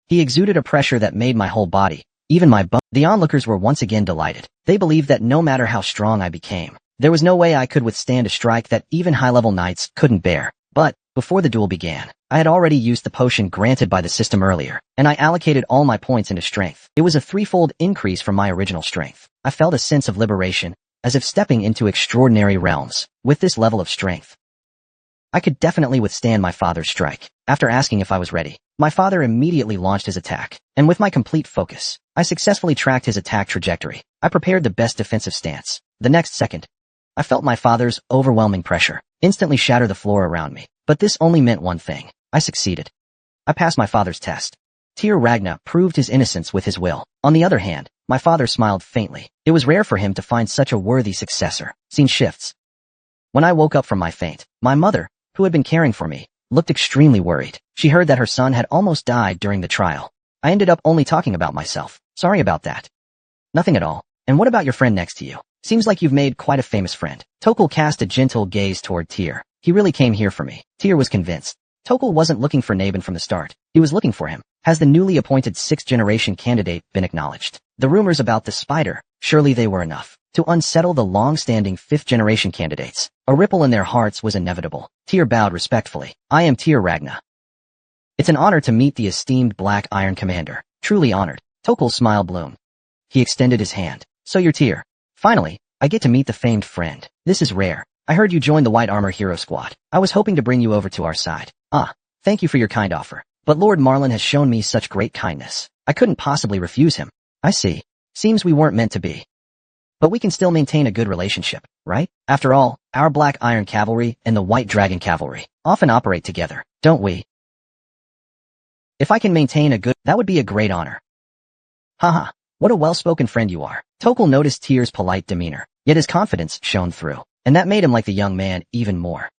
He exuded a pressure that made my whole body, even my bones. The onlookers were once again delighted. They believed that no matter how strong I became, there was no way I could withstand a strike that even high-level knights couldn't bear. But, before the duel began, I had already used the potion granted by the system earlier, and I allocated all my points into strength. It was a threefold increase from my original strength. I felt a sense of liberation, as if stepping into extraordinary realms. With this level of strength, I could definitely withstand my father's strike. After asking if I was ready, my father immediately launched his attack, and with my complete focus, I successfully tracked his attack trajectory. I prepared the best defensive stance. The next second, I felt my father's overwhelming pressure instantly shatter the floor around me. But this only meant one thing. I succeeded. I passed my father's test. Tyr Ragnar proved his innocence with his will. On the other hand, my father smiled faintly. It was rare for him to find such a worthy successor. Scene shifts. When I woke up from my faint, my mother, who had been caring for me, looked extremely worried. She heard that her son had almost died during the trial. I ended up only talking about myself. Sorry about that. Nothing at all. And what about your friend next to you? Seems like you've made quite a famous friend. Tokul cast a gentle gaze toward Tyr. He really came here for me. Tyr was convinced. Tokul wasn't looking for Nabin from the start. He was looking for him. Has the newly appointed 6th-generation candidate been acknowledged? The rumors about the spider, surely they were enough to unsettle the long-standing 5th-generation candidates. A ripple in their hearts was inevitable. Tyr bowed respectfully. I am Tyr Ragnar. It's an honor to meet the esteemed Black Iron Commander. Truly honored. Tokul's smile bloomed. He extended his hand. So you're Tyr. Finally, I get to meet the famed friend. This is rare. I heard you joined the White Armor Hero Squad. I was hoping to bring you over to our side. Thank you for your kind offer. But Lord Marlin has shown me such great kindness. I couldn't possibly refuse him. I see. Seems we weren't meant to be. But we can still maintain a good relationship, right? After all, our Black Iron Cavalry and the White Dragon Cavalry often operate together, don't we? If I can maintain that would be a great honor. Haha, what a well-spoken friend you are. Tokul noticed Tyr's polite demeanor, yet his confidence shone through, and that made him like the young man even more.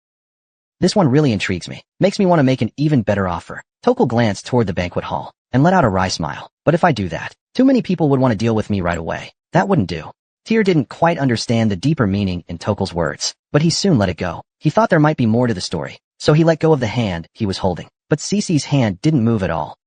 This one really intrigues me, makes me want to make an even better offer. Tokul glanced toward the banquet hall and let out a wry smile. But if I do that, too many people would want to deal with me right away. That wouldn't do. Tyr didn't quite understand the deeper meaning in Tokul's words, but he soon let it go. He thought there might be more to the story, so he let go of the hand he was holding. But Cece's hand didn't move at all.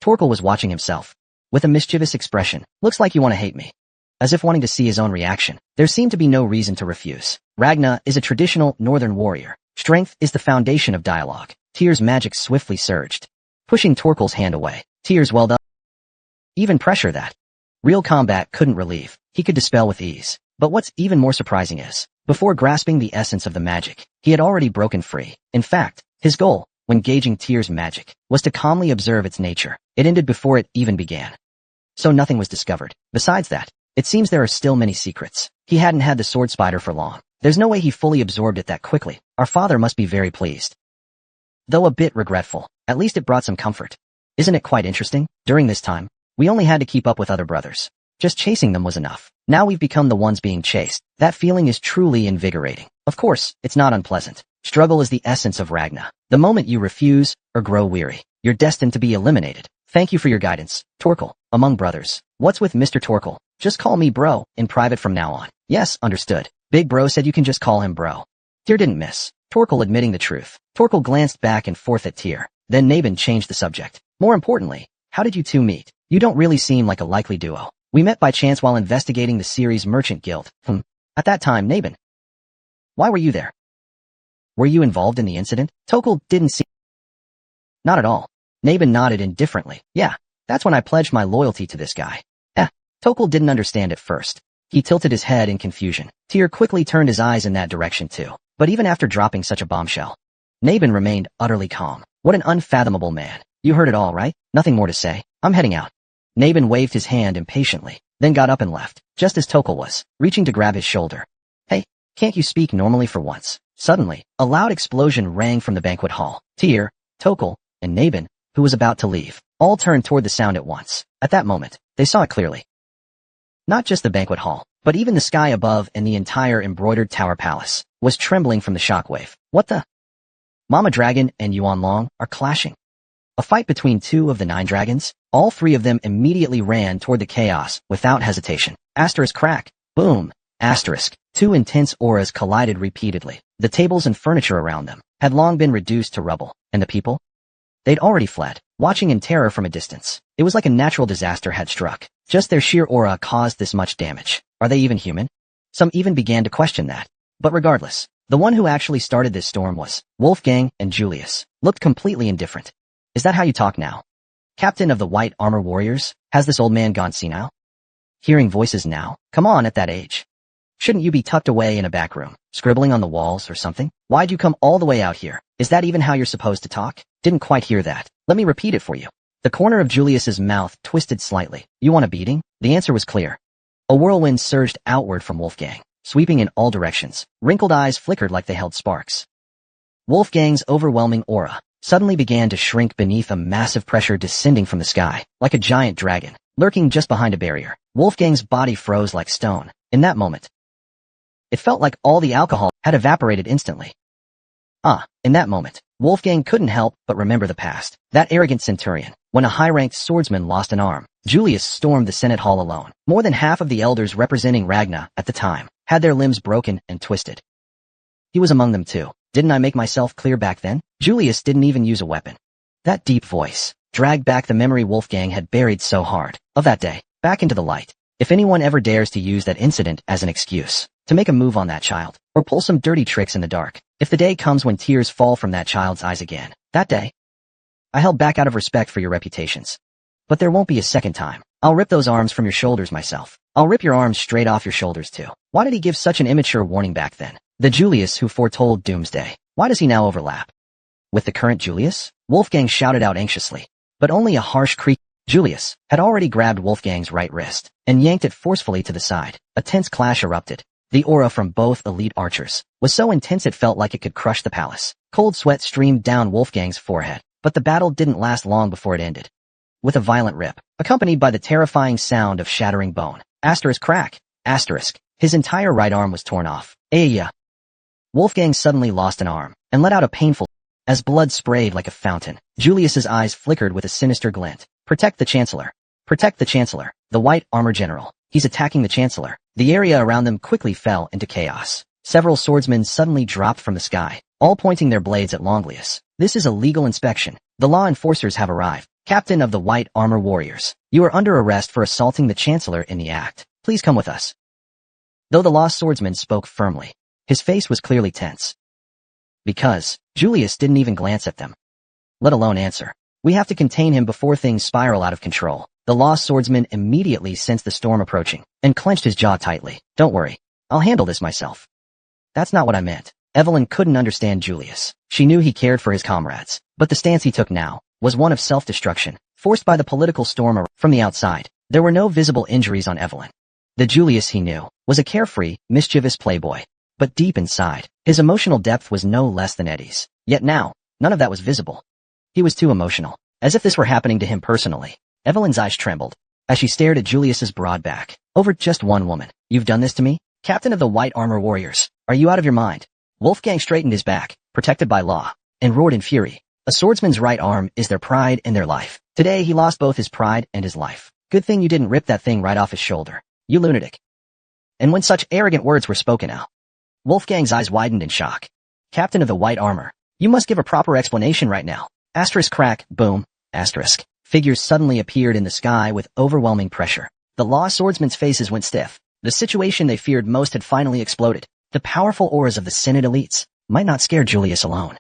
Torkel was watching himself with a mischievous expression. Looks like you want to hate me. As if wanting to see his own reaction. There seemed to be no reason to refuse. Ragnar is a traditional northern warrior. Strength is the foundation of dialogue. Tyr's magic swiftly surged, pushing Torkel's hand away. Tyr's well done. Even pressure that real combat couldn't relieve, he could dispel with ease. But what's even more surprising is, before grasping the essence of the magic, he had already broken free. In fact, his goal, when gauging Tyr's magic, was to calmly observe its nature. It ended before it even began. So nothing was discovered. Besides that, it seems there are still many secrets. He hadn't had the sword spider for long. There's no way he fully absorbed it that quickly. Our father must be very pleased. Though a bit regretful, at least it brought some comfort. Isn't it quite interesting? During this time, we only had to keep up with other brothers. Just chasing them was enough. Now we've become the ones being chased. That feeling is truly invigorating. Of course, it's not unpleasant. Struggle is the essence of Ragnar. The moment you refuse or grow weary, you're destined to be eliminated. Thank you for your guidance, Torkel. Among brothers, what's with Mr. Torkel? Just call me bro, in private from now on. Yes, understood. Big bro said you can just call him bro. Tyr didn't miss. Torkel admitting the truth. Torkel glanced back and forth at Tyr. Then Nabin changed the subject. More importantly, how did you two meet? You don't really seem like a likely duo. We met by chance while investigating the Ceres Merchant Guild. At that time, Nabin. Why were you there? Were you involved in the incident? Torkel didn't see. Not at all. Nabin nodded indifferently. Yeah, that's when I pledged my loyalty to this guy. Torkel didn't understand at first. He tilted his head in confusion. Tyr quickly turned his eyes in that direction too. But even after dropping such a bombshell, Nabin remained utterly calm. What an unfathomable man. You heard it all, right? Nothing more to say. I'm heading out. Nabin waved his hand impatiently, then got up and left, just as Torkel was, reaching to grab his shoulder. Hey, can't you speak normally for once? Suddenly, a loud explosion rang from the banquet hall. Tyr, Torkel, and Nabin, who was about to leave, all turned toward the sound at once. At that moment, they saw it clearly. Not just the banquet hall, but even the sky above and the entire embroidered tower palace was trembling from the shockwave. What the? Mama Dragon and Yuan Long are clashing. A fight between two of the 9 dragons? All 3 of them immediately ran toward the chaos without hesitation. Asterisk crack. Boom. Asterisk. 2 intense auras collided repeatedly. The tables and furniture around them had long been reduced to rubble. And the people? They'd already fled, watching in terror from a distance. It was like a natural disaster had struck. Just their sheer aura caused this much damage. Are they even human? Some even began to question that. But regardless, The one who actually started this storm was Wolfgang, and Julius looked completely indifferent. Is that how you talk now? Captain of the White Armor Warriors? Has this old man gone senile? Hearing voices now? Come on, at that age. Shouldn't you be tucked away in a back room, scribbling on the walls or something? Why'd you come all the way out here? Is that even how you're supposed to talk? Didn't quite hear that. Let me repeat it for you. The corner of Julius's mouth twisted slightly. You want a beating? The answer was clear. A whirlwind surged outward from Wolfgang, sweeping in all directions. Wrinkled eyes flickered like they held sparks. Wolfgang's overwhelming aura suddenly began to shrink beneath a massive pressure descending from the sky, like a giant dragon, lurking just behind a barrier. Wolfgang's body froze like stone. In that moment, it felt like all the alcohol had evaporated instantly. In that moment, Wolfgang couldn't help but remember the past. That arrogant centurion. When a high-ranked swordsman lost an arm, Julius stormed the Senate Hall alone. More than half of the elders representing Ragnar at the time had their limbs broken and twisted. He was among them too. Didn't I make myself clear back then? Julius didn't even use a weapon. That deep voice dragged back the memory Wolfgang had buried so hard of that day, back into the light. If anyone ever dares to use that incident as an excuse to make a move on that child, or pull some dirty tricks in the dark, if the day comes when tears fall from that child's eyes again, that day, I held back out of respect for your reputations. But there won't be a second time. I'll rip those arms from your shoulders myself. I'll rip your arms straight off your shoulders too. Why did he give such an immature warning back then? The Julius who foretold doomsday. Why does he now overlap with the current Julius? Wolfgang shouted out anxiously, but only a harsh creak. Julius had already grabbed Wolfgang's right wrist and yanked it forcefully to the side. A tense clash erupted. The aura from both elite archers was so intense it felt like it could crush the palace. Cold sweat streamed down Wolfgang's forehead, but the battle didn't last long before it ended. With a violent rip, accompanied by the terrifying sound of shattering bone. Crack. His entire right arm was torn off. Wolfgang suddenly lost an arm and let out a painful as blood sprayed like a fountain. Julius's eyes flickered with a sinister glint. Protect the Chancellor. Protect the Chancellor. The White Armor General. He's attacking the Chancellor. The area around them quickly fell into chaos. Several swordsmen suddenly dropped from the sky, all pointing their blades at Longlius. This is a legal inspection. The law enforcers have arrived. Captain of the White Armor Warriors, you are under arrest for assaulting the Chancellor in the act. Please come with us. Though the lost swordsman spoke firmly, his face was clearly tense. Because Julius didn't even glance at them, let alone answer. We have to contain him before things spiral out of control. The lost swordsman immediately sensed the storm approaching and clenched his jaw tightly. Don't worry, I'll handle this myself. That's not what I meant. Evelyn couldn't understand Julius. She knew he cared for his comrades, but the stance he took now was one of self-destruction, forced by the political storm from the outside. There were no visible injuries on Evelyn. The Julius he knew was a carefree, mischievous playboy, but deep inside, his emotional depth was no less than Eddie's. Yet now, none of that was visible. He was too emotional, as if this were happening to him personally. Evelyn's eyes trembled as she stared at Julius's broad back. Over just one woman. You've done this to me? Captain of the White Armor Warriors, are you out of your mind? Wolfgang straightened his back, protected by law, and roared in fury. A swordsman's right arm is their pride and their life. Today he lost both his pride and his life. Good thing you didn't rip that thing right off his shoulder. You lunatic. And when such arrogant words were spoken out, Wolfgang's eyes widened in shock. Captain of the White Armor, you must give a proper explanation right now. Crack, boom, Figures suddenly appeared in the sky with overwhelming pressure. The lost swordsmen's faces went stiff. The situation they feared most had finally exploded. The powerful auras of the Senate elites might not scare Julius alone,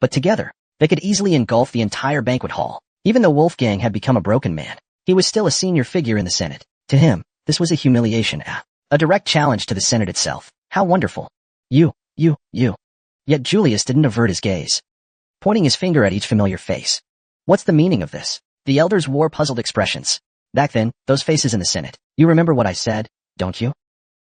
but together, they could easily engulf the entire banquet hall. Even though Wolfgang had become a broken man, he was still a senior figure in the Senate. To him, this was a humiliation, a direct challenge to the Senate itself. How wonderful. You. Yet Julius didn't avert his gaze, pointing his finger at each familiar face. What's the meaning of this? The elders wore puzzled expressions. Back then, those faces in the Senate. You remember what I said, don't you?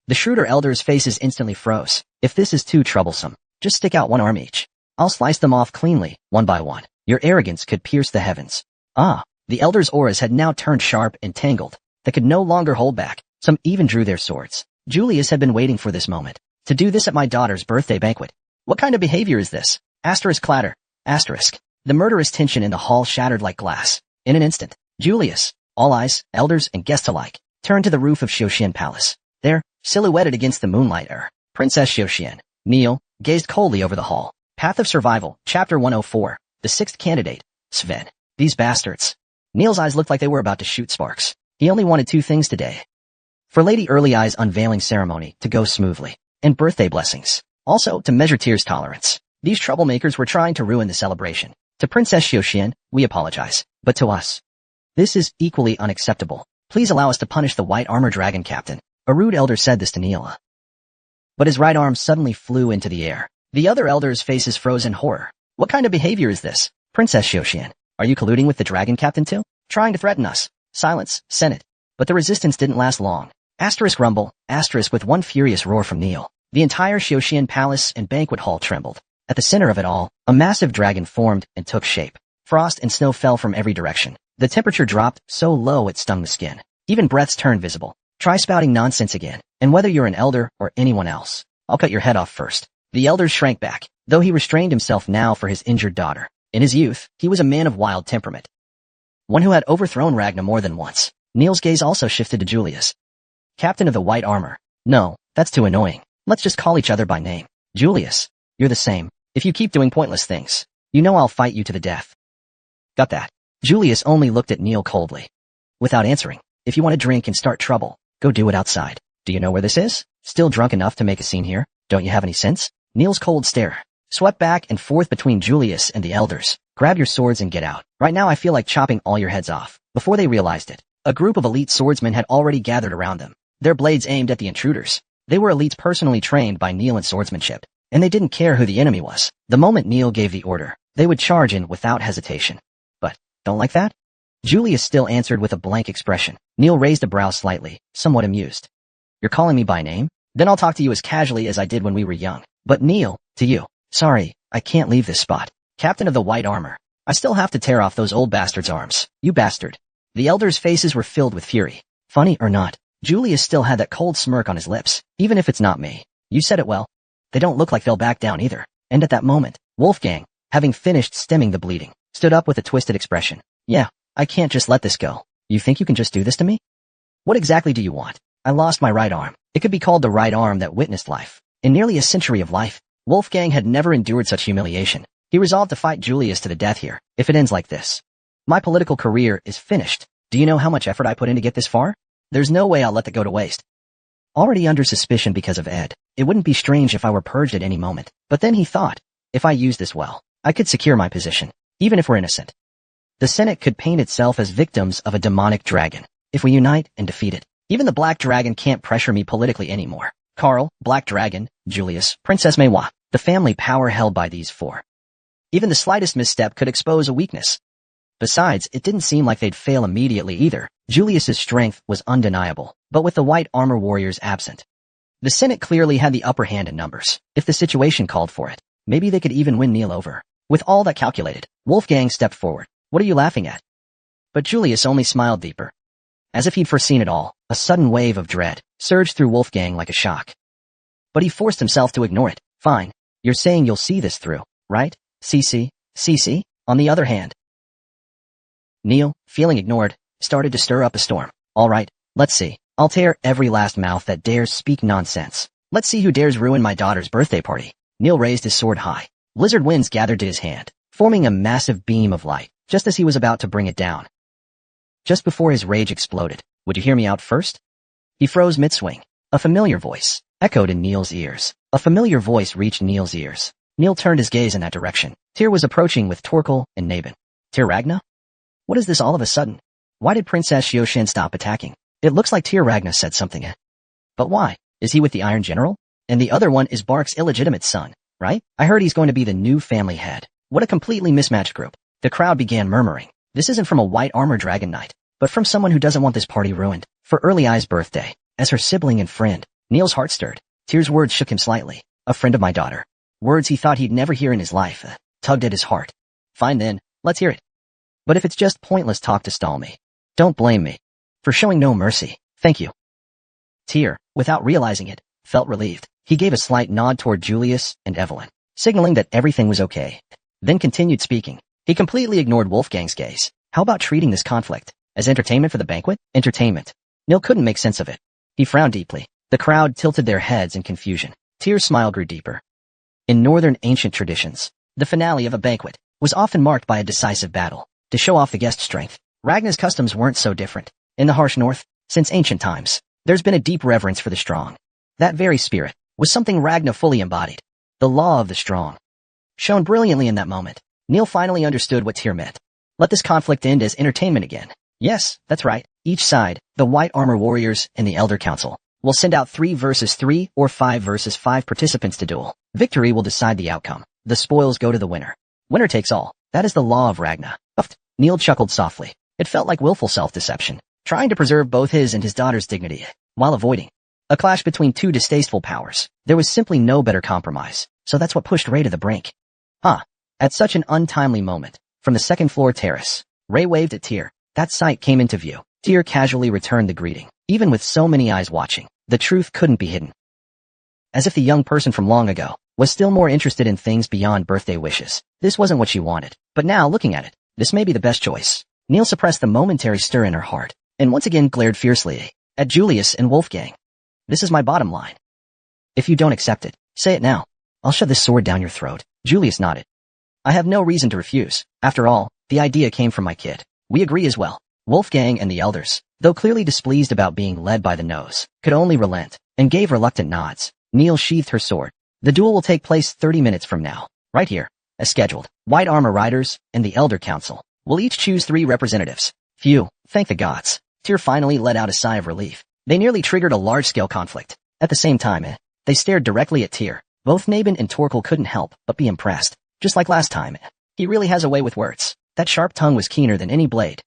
The shrewder elders' faces instantly froze. If this is too troublesome, just stick out one arm each. I'll slice them off cleanly, one by one. Your arrogance could pierce the heavens. The elders' auras had now turned sharp and tangled. They could no longer hold back. Some even drew their swords. Julius had been waiting for this moment. To do this at my daughter's birthday banquet. What kind of behavior is this? Clatter. The murderous tension in the hall shattered like glass. In an instant, Julius, all eyes, elders and guests alike, turned to the roof of Xiuxian Palace. There, silhouetted against the moonlight Princess Xiuxian, Neil, gazed coldly over the hall. Path of Survival, Chapter 104, the sixth candidate, Sven. These bastards. Neil's eyes looked like they were about to shoot sparks. He only wanted two things today. For Lady Early Eye's unveiling ceremony to go smoothly, and birthday blessings. Also, to measure Tyr's tolerance. These troublemakers were trying to ruin the celebration. To Princess Xiuxian, we apologize. But to us, this is equally unacceptable. Please allow us to punish the white armor dragon captain. A rude elder said this to Neela. But his right arm suddenly flew into the air. The other elders' faces froze in horror. What kind of behavior is this? Princess Xiuxian, are you colluding with the dragon captain too? Trying to threaten us? Silence, Senate. But the resistance didn't last long. Asterisk rumble, asterisk with one furious roar from Neil. The entire Xiuxian palace and banquet hall trembled. At the center of it all, a massive dragon formed and took shape. Frost and snow fell from every direction. The temperature dropped so low it stung the skin. Even breaths turned visible. Try spouting nonsense again, and whether you're an elder or anyone else, I'll cut your head off first. The elders shrank back, though he restrained himself now for his injured daughter. In his youth, he was a man of wild temperament. One who had overthrown Ragna more than once. Neil's gaze also shifted to Julius. Captain of the White Armor. No, that's too annoying. Let's just call each other by name. Julius, you're the same. If you keep doing pointless things, you know I'll fight you to the death. Got that? Julius only looked at Neil coldly. Without answering, if you want to drink and start trouble, go do it outside. Do you know where this is? Still drunk enough to make a scene here? Don't you have any sense? Neil's cold stare swept back and forth between Julius and the elders. Grab your swords and get out. Right now I feel like chopping all your heads off. Before they realized it, a group of elite swordsmen had already gathered around them, their blades aimed at the intruders. They were elites personally trained by Neil in swordsmanship, and they didn't care who the enemy was. The moment Neil gave the order, they would charge in without hesitation. But, don't like that? Julius still answered with a blank expression. Neil raised a brow slightly, somewhat amused. You're calling me by name? Then I'll talk to you as casually as I did when we were young. But Neil, to you. Sorry, I can't leave this spot. Captain of the White Armor. I still have to tear off those old bastards' arms. You bastard. The elders' faces were filled with fury. Funny or not, Julius still had that cold smirk on his lips. Even if it's not me. You said it well. They don't look like they'll back down either. And at that moment, Wolfgang, having finished stemming the bleeding, stood up with a twisted expression. Yeah, I can't just let this go. You think you can just do this to me? What exactly do you want? I lost my right arm. It could be called the right arm that witnessed life. In nearly a century of life, Wolfgang had never endured such humiliation. He resolved to fight Julius to the death here, if it ends like this. My political career is finished. Do you know how much effort I put in to get this far? There's no way I'll let that go to waste. Already under suspicion because of Ed, it wouldn't be strange if I were purged at any moment. But then he thought, if I use this well, I could secure my position, even if we're innocent. The Senate could paint itself as victims of a demonic dragon. If we unite and defeat it, even the Black Dragon can't pressure me politically anymore. Carl, Black Dragon, Julius, Princess Manhwa, the family power held by these four. Even the slightest misstep could expose a weakness. Besides, it didn't seem like they'd fail immediately either. Julius's strength was undeniable, but with the white armor warriors absent. The Senate clearly had the upper hand in numbers. If the situation called for it, maybe they could even win Neil over. With all that calculated, Wolfgang stepped forward. What are you laughing at? But Julius only smiled deeper. As if he'd foreseen it all, a sudden wave of dread surged through Wolfgang like a shock. But he forced himself to ignore it. Fine. You're saying you'll see this through, right? CC? On the other hand, Neil, feeling ignored, started to stir up a storm. All right, let's see. I'll tear every last mouth that dares speak nonsense. Let's see who dares ruin my daughter's birthday party. Neil raised his sword high. Blizzard winds gathered to his hand, forming a massive beam of light, just as he was about to bring it down. Just before his rage exploded, would you hear me out first? He froze mid-swing. A familiar voice echoed in Neil's ears. A familiar voice reached Neil's ears. Neil turned his gaze in that direction. Tyr was approaching with Torkel and Nabin. Tyr Ragna? What is this all of a sudden? Why did Princess Xiuxian stop attacking? It looks like Tyr Ragna said something. But why? Is he with the Iron General? And the other one is Bark's illegitimate son, right? I heard he's going to be the new family head. What a completely mismatched group. The crowd began murmuring. This isn't from a white armor dragon knight, but from someone who doesn't want this party ruined. For Early Eye's birthday, as her sibling and friend, Neil's heart stirred. Tyr's words shook him slightly. A friend of my daughter. Words he thought he'd never hear in his life, tugged at his heart. Fine then, let's hear it. But if it's just pointless talk to stall me, don't blame me for showing no mercy. Thank you. Tyr, without realizing it, felt relieved. He gave a slight nod toward Julius and Evelyn, signaling that everything was okay, then continued speaking. He completely ignored Wolfgang's gaze. How about treating this conflict as entertainment for the banquet? Entertainment. Neil couldn't make sense of it. He frowned deeply. The crowd tilted their heads in confusion. Tyr's smile grew deeper. In northern ancient traditions, the finale of a banquet was often marked by a decisive battle to show off the guest's strength. Ragna's customs weren't so different. In the harsh north, since ancient times, there's been a deep reverence for the strong. That very spirit was something Ragna fully embodied. The law of the strong. Shown brilliantly in that moment, Neil finally understood what Tyr meant. Let this conflict end as entertainment again. Yes, that's right. Each side, the White Armor Warriors and the Elder Council, will send out 3 versus 3 or 5 versus 5 participants to duel. Victory will decide the outcome. The spoils go to the winner. Winner takes all. That is the law of Ragnar. Neil chuckled softly. It felt like willful self-deception, trying to preserve both his and his daughter's dignity, while avoiding a clash between 2 distasteful powers. There was simply no better compromise, so that's what pushed Ray to the brink. At such an untimely moment, from the second-floor terrace, Ray waved at Tyr. That sight came into view. Tyr casually returned the greeting. Even with so many eyes watching, the truth couldn't be hidden. As if the young person from long ago was still more interested in things beyond birthday wishes. This wasn't what she wanted, but now, looking at it, this may be the best choice. Neil suppressed the momentary stir in her heart, and once again glared fiercely at Julius and Wolfgang. This is my bottom line. If you don't accept it, say it now. I'll shove this sword down your throat. Julius nodded. I have no reason to refuse. After all, the idea came from my kid. We agree as well. Wolfgang and the elders, though clearly displeased about being led by the nose, could only relent, and gave reluctant nods. Neil sheathed her sword. The duel will take place 30 minutes from now, right here, as scheduled. White Armor Riders and the Elder Council will each choose 3 representatives. Phew, thank the gods. Tyr finally let out a sigh of relief. They nearly triggered a large-scale conflict. At the same time, they stared directly at Tyr. Both Nabin and Torkel couldn't help but be impressed. Just like last time, he really has a way with words. That sharp tongue was keener than any blade.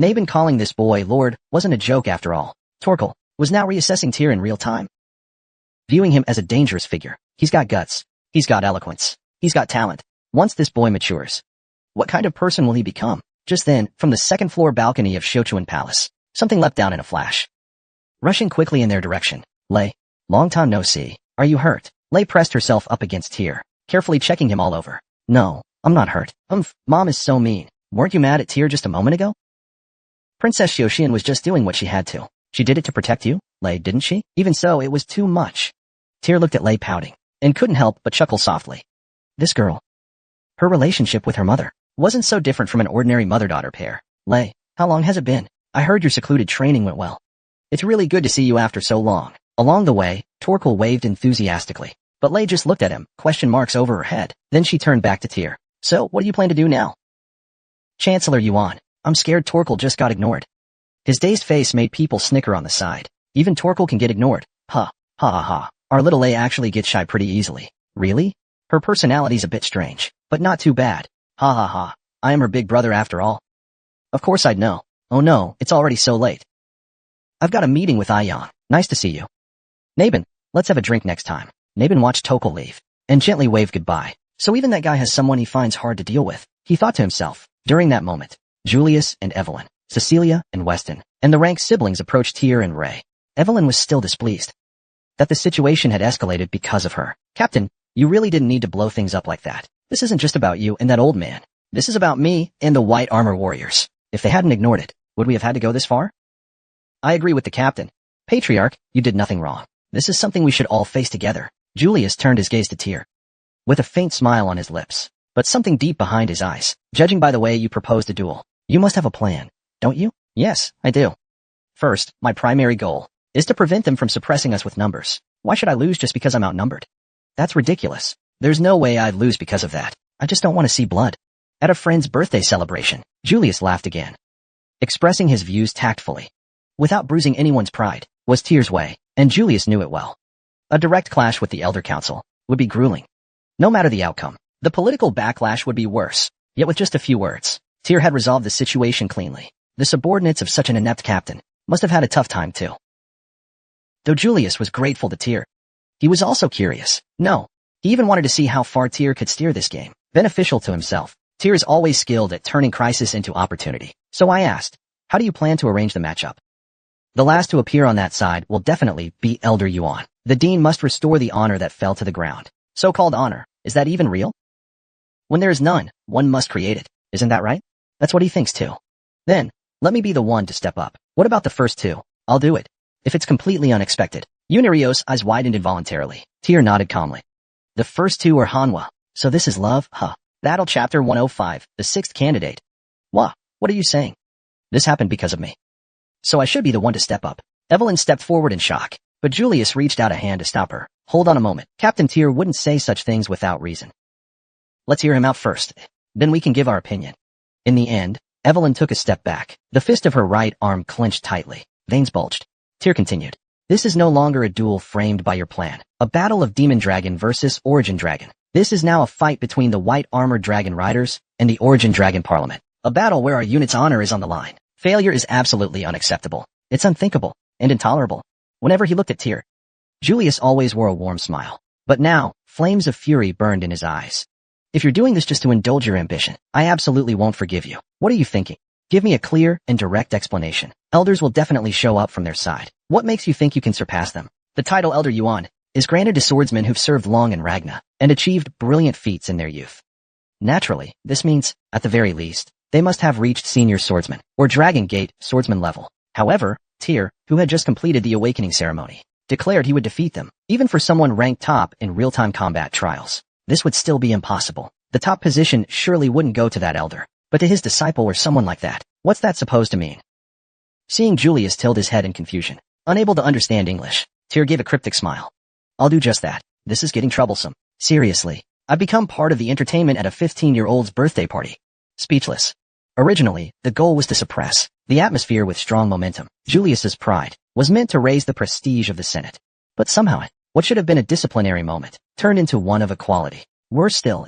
Nabin calling this boy Lord wasn't a joke after all. Torkel was now reassessing Tyr in real time, viewing him as a dangerous figure. He's got guts. He's got eloquence. He's got talent. Once this boy matures, what kind of person will he become? Just then, from the second-floor balcony of Shochuan Palace, something leapt down in a flash. Rushing quickly in their direction, Lei, long time no see. Are you hurt? Lei pressed herself up against Tyr, carefully checking him all over. No, I'm not hurt. Mom is so mean. Weren't you mad at Tyr just a moment ago? Princess Xiaoxian was just doing what she had to. She did it to protect you, Lei, didn't she? Even so, it was too much. Tyr looked at Lei pouting, and couldn't help but chuckle softly. This girl. Her relationship with her mother wasn't so different from an ordinary mother-daughter pair. Lei, how long has it been? I heard your secluded training went well. It's really good to see you after so long. Along the way, Torkel waved enthusiastically, but Lei just looked at him, question marks over her head. Then she turned back to Tyr. So, what do you plan to do now? Chancellor Yuan, I'm scared Torkel just got ignored. His dazed face made people snicker on the side. Even Torkel can get ignored. Ha ha. Our little Lei actually gets shy pretty easily. Really? Her personality's a bit strange, but not too bad. Ha ha. I am her big brother after all. Of course I'd know. Oh no, it's already so late. I've got a meeting with Ayan. Nice to see you. Nabin, let's have a drink next time. Nabin watched Torkel leave, and gently waved goodbye. So even that guy has someone he finds hard to deal with, he thought to himself. During that moment, Julius and Evelyn, Cecilia and Weston, and the rank siblings approached Tyr and Ray. Evelyn was still displeased that the situation had escalated because of her. Captain, you really didn't need to blow things up like that. This isn't just about you and that old man. This is about me and the White Armor Warriors. If they hadn't ignored it, would we have had to go this far? I agree with the captain. Patriarch, you did nothing wrong. This is something we should all face together. Julius turned his gaze to Tyr, with a faint smile on his lips, but something deep behind his eyes. Judging by the way you proposed a duel, you must have a plan, don't you? Yes, I do. First, my primary goal is to prevent them from suppressing us with numbers. Why should I lose just because I'm outnumbered? That's ridiculous. There's no way I'd lose because of that. I just don't want to see blood. At a friend's birthday celebration, Julius laughed again, expressing his views tactfully, without bruising anyone's pride, was Tyr's way, and Julius knew it well. A direct clash with the Elder Council would be grueling. No matter the outcome, the political backlash would be worse. Yet with just a few words, Tyr had resolved the situation cleanly. The subordinates of such an inept captain must have had a tough time too. Though Julius was grateful to Tyr, he was also curious. No, he even wanted to see how far Tyr could steer this game. Beneficial to himself, Tyr is always skilled at turning crisis into opportunity. So I asked, how do you plan to arrange the matchup? The last to appear on that side will definitely be Elder Yuan. The Dean must restore the honor that fell to the ground. So-called honor, is that even real? When there is none, one must create it. Isn't that right? That's what he thinks too. Then, let me be the one to step up. What about the first two? I'll do it. If it's completely unexpected. Yunario's eyes widened involuntarily. Tyr nodded calmly. The first two are Hanwha. So this is love, huh? Battle Chapter 105, the sixth candidate. What are you saying? This happened because of me. So I should be the one to step up. Evelyn stepped forward in shock. But Julius reached out a hand to stop her. Hold on a moment. Captain Tyr wouldn't say such things without reason. Let's hear him out first. Then we can give our opinion. In the end, Evelyn took a step back. The fist of her right arm clenched tightly. Veins bulged. Tyr continued. This is no longer a duel framed by your plan. A battle of Demon Dragon versus Origin Dragon. This is now a fight between the White Armored Dragon Riders and the Origin Dragon Parliament. A battle where our unit's honor is on the line. Failure is absolutely unacceptable. It's unthinkable and intolerable. Whenever he looked at Tyr, Julius always wore a warm smile. But now, flames of fury burned in his eyes. If you're doing this just to indulge your ambition, I absolutely won't forgive you. What are you thinking? Give me a clear and direct explanation. Elders will definitely show up from their side. What makes you think you can surpass them? The title Elder Yuan is granted to swordsmen who've served long in Ragna and achieved brilliant feats in their youth. Naturally, this means, at the very least, they must have reached senior swordsman or Dragon Gate swordsman level. However, Tyr, who had just completed the awakening ceremony, declared he would defeat them, even for someone ranked top in real-time combat trials. This would still be impossible. The top position surely wouldn't go to that elder, but to his disciple or someone like that. What's that supposed to mean? Seeing Julius tilt his head in confusion, unable to understand English, Tyr gave a cryptic smile. I'll do just that. This is getting troublesome. Seriously, I've become part of the entertainment at a 15-year-old's birthday party. Speechless. Originally, the goal was to suppress the atmosphere with strong momentum. Julius's pride was meant to raise the prestige of the Senate. But somehow what should have been a disciplinary moment turned into one of equality. Worse still,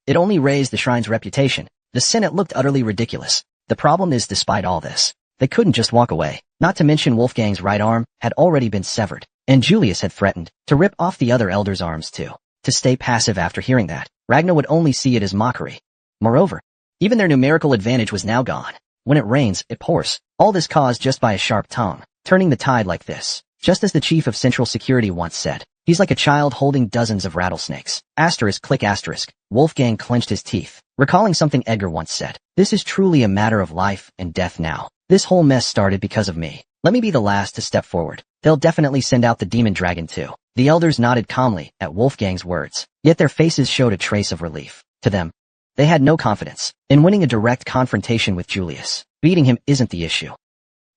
it only raised the shrine's reputation. The Senate looked utterly ridiculous. The problem is, despite all this, they couldn't just walk away. Not to mention Wolfgang's right arm had already been severed, and Julius had threatened to rip off the other elder's arms too. To stay passive after hearing that, Ragnar would only see it as mockery. Moreover, even their numerical advantage was now gone. When it rains, it pours. All this caused just by a sharp tongue, turning the tide like this. Just as the chief of Central Security once said, he's like a child holding dozens of rattlesnakes. Asterisk click asterisk. Wolfgang clenched his teeth, recalling something Edgar once said. This is truly a matter of life and death now. This whole mess started because of me. Let me be the last to step forward. They'll definitely send out the demon dragon too. The elders nodded calmly at Wolfgang's words, yet their faces showed a trace of relief. To them, they had no confidence in winning a direct confrontation with Julius. Beating him isn't the issue.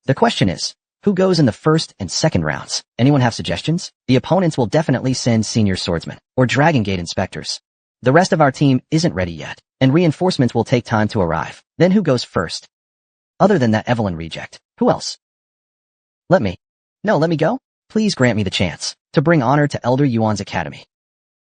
The question is, who goes in the first and second rounds? Anyone have suggestions? The opponents will definitely send senior swordsmen or Dragon Gate inspectors. The rest of our team isn't ready yet, and reinforcements will take time to arrive. Then who goes first? Other than that Evelyn reject, who else? Let me go? Please grant me the chance to bring honor to Elder Yuan's academy.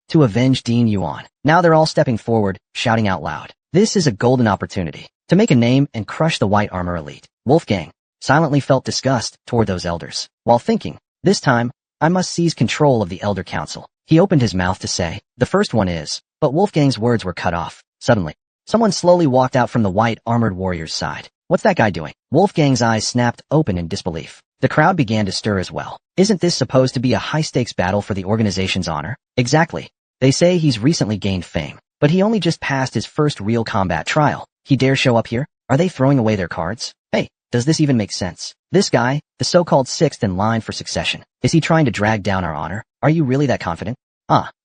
To avenge Dean Yuan. Now they're all stepping forward, shouting out loud. This is a golden opportunity to make a name and crush the white armor elite. Wolfgang silently felt disgust toward those elders, while thinking, this time, I must seize control of the Elder Council. He opened his mouth to say, the first one is, but Wolfgang's words were cut off. Suddenly, someone slowly walked out from the white armored warrior's side. What's that guy doing? Wolfgang's eyes snapped open in disbelief. The crowd began to stir as well. Isn't this supposed to be a high-stakes battle for the organization's honor? Exactly. They say he's recently gained fame, but he only just passed his first real combat trial. He dare show up here? Are they throwing away their cards? Hey, does this even make sense? This guy, the so-called sixth in line for succession, is he trying to drag down our honor? Are you really that confident?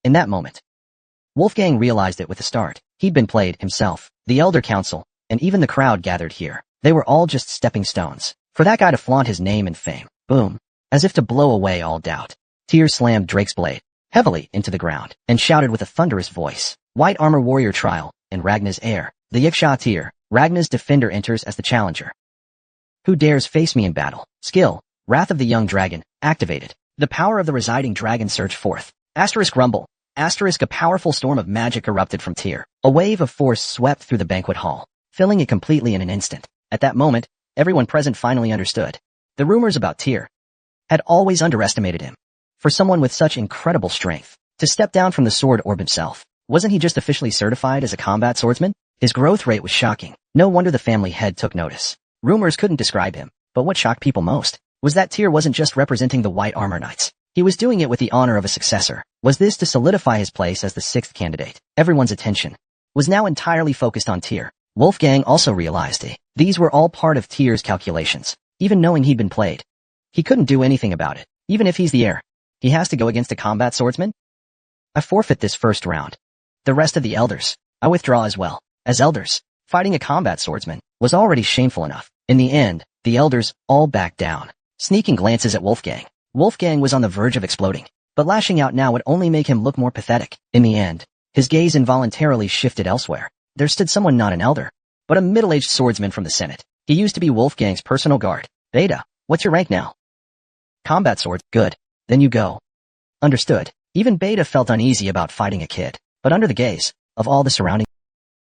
In that moment, Wolfgang realized it with a start. He'd been played himself, the Elder Council, and even the crowd gathered here. They were all just stepping stones for that guy to flaunt his name and fame. Boom. As if to blow away all doubt, Tyr slammed Drake's blade heavily into the ground and shouted with a thunderous voice, White Armor Warrior Trial, in Ragna's heir. The Yiksha Tyr, Ragna's defender, enters as the challenger. Who dares face me in battle? Skill, Wrath of the Young Dragon, activated. The power of the residing dragon surged forth. Asterisk rumble. Asterisk a powerful storm of magic erupted from Tyr. A wave of force swept through the banquet hall, filling it completely in an instant. At that moment, everyone present finally understood. The rumors about Tyr had always underestimated him. For someone with such incredible strength, to step down from the sword orb himself, wasn't he just officially certified as a combat swordsman? His growth rate was shocking. No wonder the family head took notice. Rumors couldn't describe him, but what shocked people most was that Tyr wasn't just representing the White Armor Knights. He was doing it with the honor of a successor. Was this to solidify his place as the sixth candidate? Everyone's attention was now entirely focused on Tyr. Wolfgang also realized these were all part of Tyr's calculations. Even knowing he'd been played, he couldn't do anything about it. Even if he's the heir, he has to go against a combat swordsman? I forfeit this first round. The rest of the elders, I withdraw as well. As elders, fighting a combat swordsman was already shameful enough. In the end, the elders all backed down, sneaking glances at Wolfgang. Wolfgang was on the verge of exploding, but lashing out now would only make him look more pathetic. In the end, his gaze involuntarily shifted elsewhere. There stood someone not an elder, but a middle-aged swordsman from the Senate. He used to be Wolfgang's personal guard. Beta, what's your rank now? Combat sword. Good. Then you go. Understood. Even Beta felt uneasy about fighting a kid, but under the gaze of all the surrounding,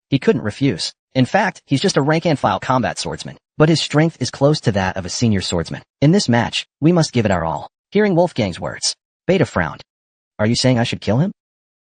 he couldn't refuse. In fact, he's just a rank-and-file combat swordsman, but his strength is close to that of a senior swordsman. In this match, we must give it our all. Hearing Wolfgang's words, Beta frowned. Are you saying I should kill him?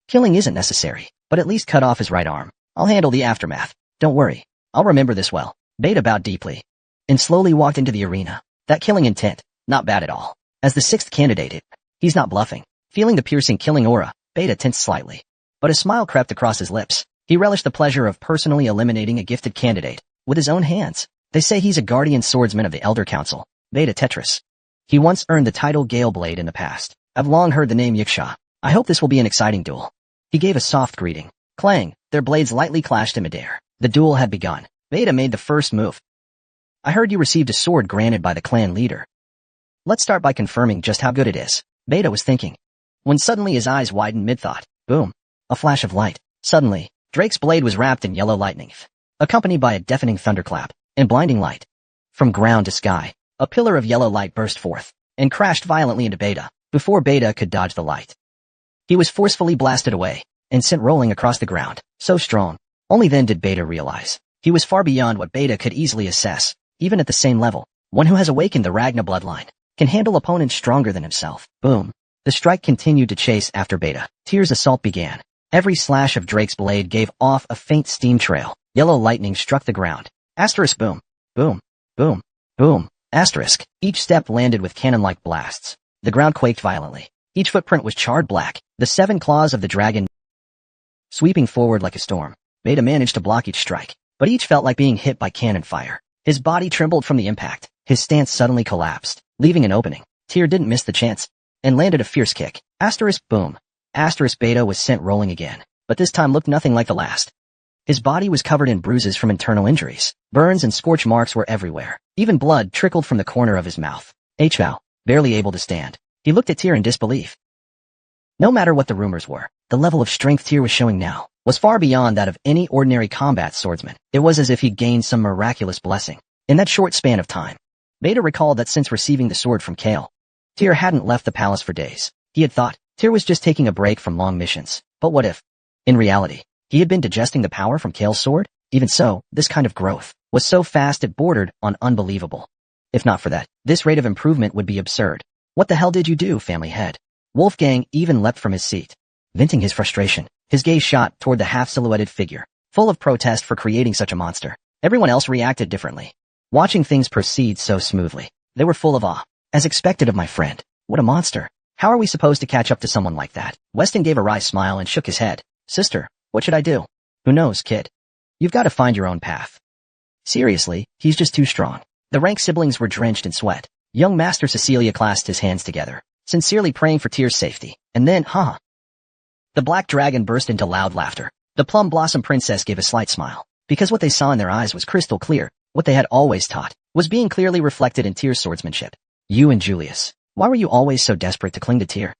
Killing isn't necessary, but at least cut off his right arm. I'll handle the aftermath. Don't worry. I'll remember this well. Beta bowed deeply and slowly walked into the arena. That killing intent, not bad at all. As the sixth candidate, he's not bluffing. Feeling the piercing killing aura, Beta tensed slightly, but a smile crept across his lips. He relished the pleasure of personally eliminating a gifted candidate with his own hands. They say he's a guardian swordsman of the Elder Council, Beta Tetris. He once earned the title Galeblade in the past. I've long heard the name Yiksha. I hope this will be an exciting duel. He gave a soft greeting. Clang, their blades lightly clashed in midair. The duel had begun. Beta made the first move. I heard you received a sword granted by the clan leader. Let's start by confirming just how good it is. Beta was thinking, when suddenly his eyes widened mid-thought. Boom. A flash of light. Suddenly, Drake's blade was wrapped in yellow lightning, accompanied by a deafening thunderclap and blinding light. From ground to sky, a pillar of yellow light burst forth and crashed violently into Beta before Beta could dodge the light. He was forcefully blasted away and sent rolling across the ground, so strong. Only then did Beta realize he was far beyond what Beta could easily assess, even at the same level. One who has awakened the Ragna bloodline can handle opponents stronger than himself. Boom. The strike continued to chase after Beta. Tyr's assault began. Every slash of Drake's blade gave off a faint steam trail. Yellow lightning struck the ground. Asterisk boom. Boom. Boom. Boom. Asterisk. Each step landed with cannon-like blasts. The ground quaked violently. Each footprint was charred black. The 7 claws of the dragon sweeping forward like a storm. Beta managed to block each strike, but each felt like being hit by cannon fire. His body trembled from the impact. His stance suddenly collapsed, leaving an opening. Tyr didn't miss the chance and landed a fierce kick. Asterisk boom. Asterisk Beta was sent rolling again, but this time looked nothing like the last. His body was covered in bruises from internal injuries. Burns and scorch marks were everywhere. Even blood trickled from the corner of his mouth. Hwow. Barely able to stand. He looked at Tyr in disbelief. No matter what the rumors were, the level of strength Tyr was showing now was far beyond that of any ordinary combat swordsman. It was as if he'd gained some miraculous blessing in that short span of time. Beta recalled that since receiving the sword from Kale, Tyr hadn't left the palace for days. He had thought Tyr was just taking a break from long missions. But what if, in reality, he had been digesting the power from Kale's sword? Even so, this kind of growth was so fast it bordered on unbelievable. If not for that, this rate of improvement would be absurd. What the hell did you do, family head? Wolfgang even leapt from his seat. Venting his frustration, his gaze shot toward the half-silhouetted figure, full of protest for creating such a monster. Everyone else reacted differently. Watching things proceed so smoothly, they were full of awe. As expected of my friend. What a monster. How are we supposed to catch up to someone like that? Weston gave a wry smile and shook his head. Sister, what should I do? Who knows, kid? You've got to find your own path. Seriously, he's just too strong. The rank siblings were drenched in sweat. Young Master Cecilia clasped his hands together, sincerely praying for Tyr's safety. And then, the black dragon burst into loud laughter. The Plum Blossom Princess gave a slight smile, because what they saw in their eyes was crystal clear. What they had always taught was being clearly reflected in Tyr's swordsmanship. You and Julius, why were you always so desperate to cling to Tyr?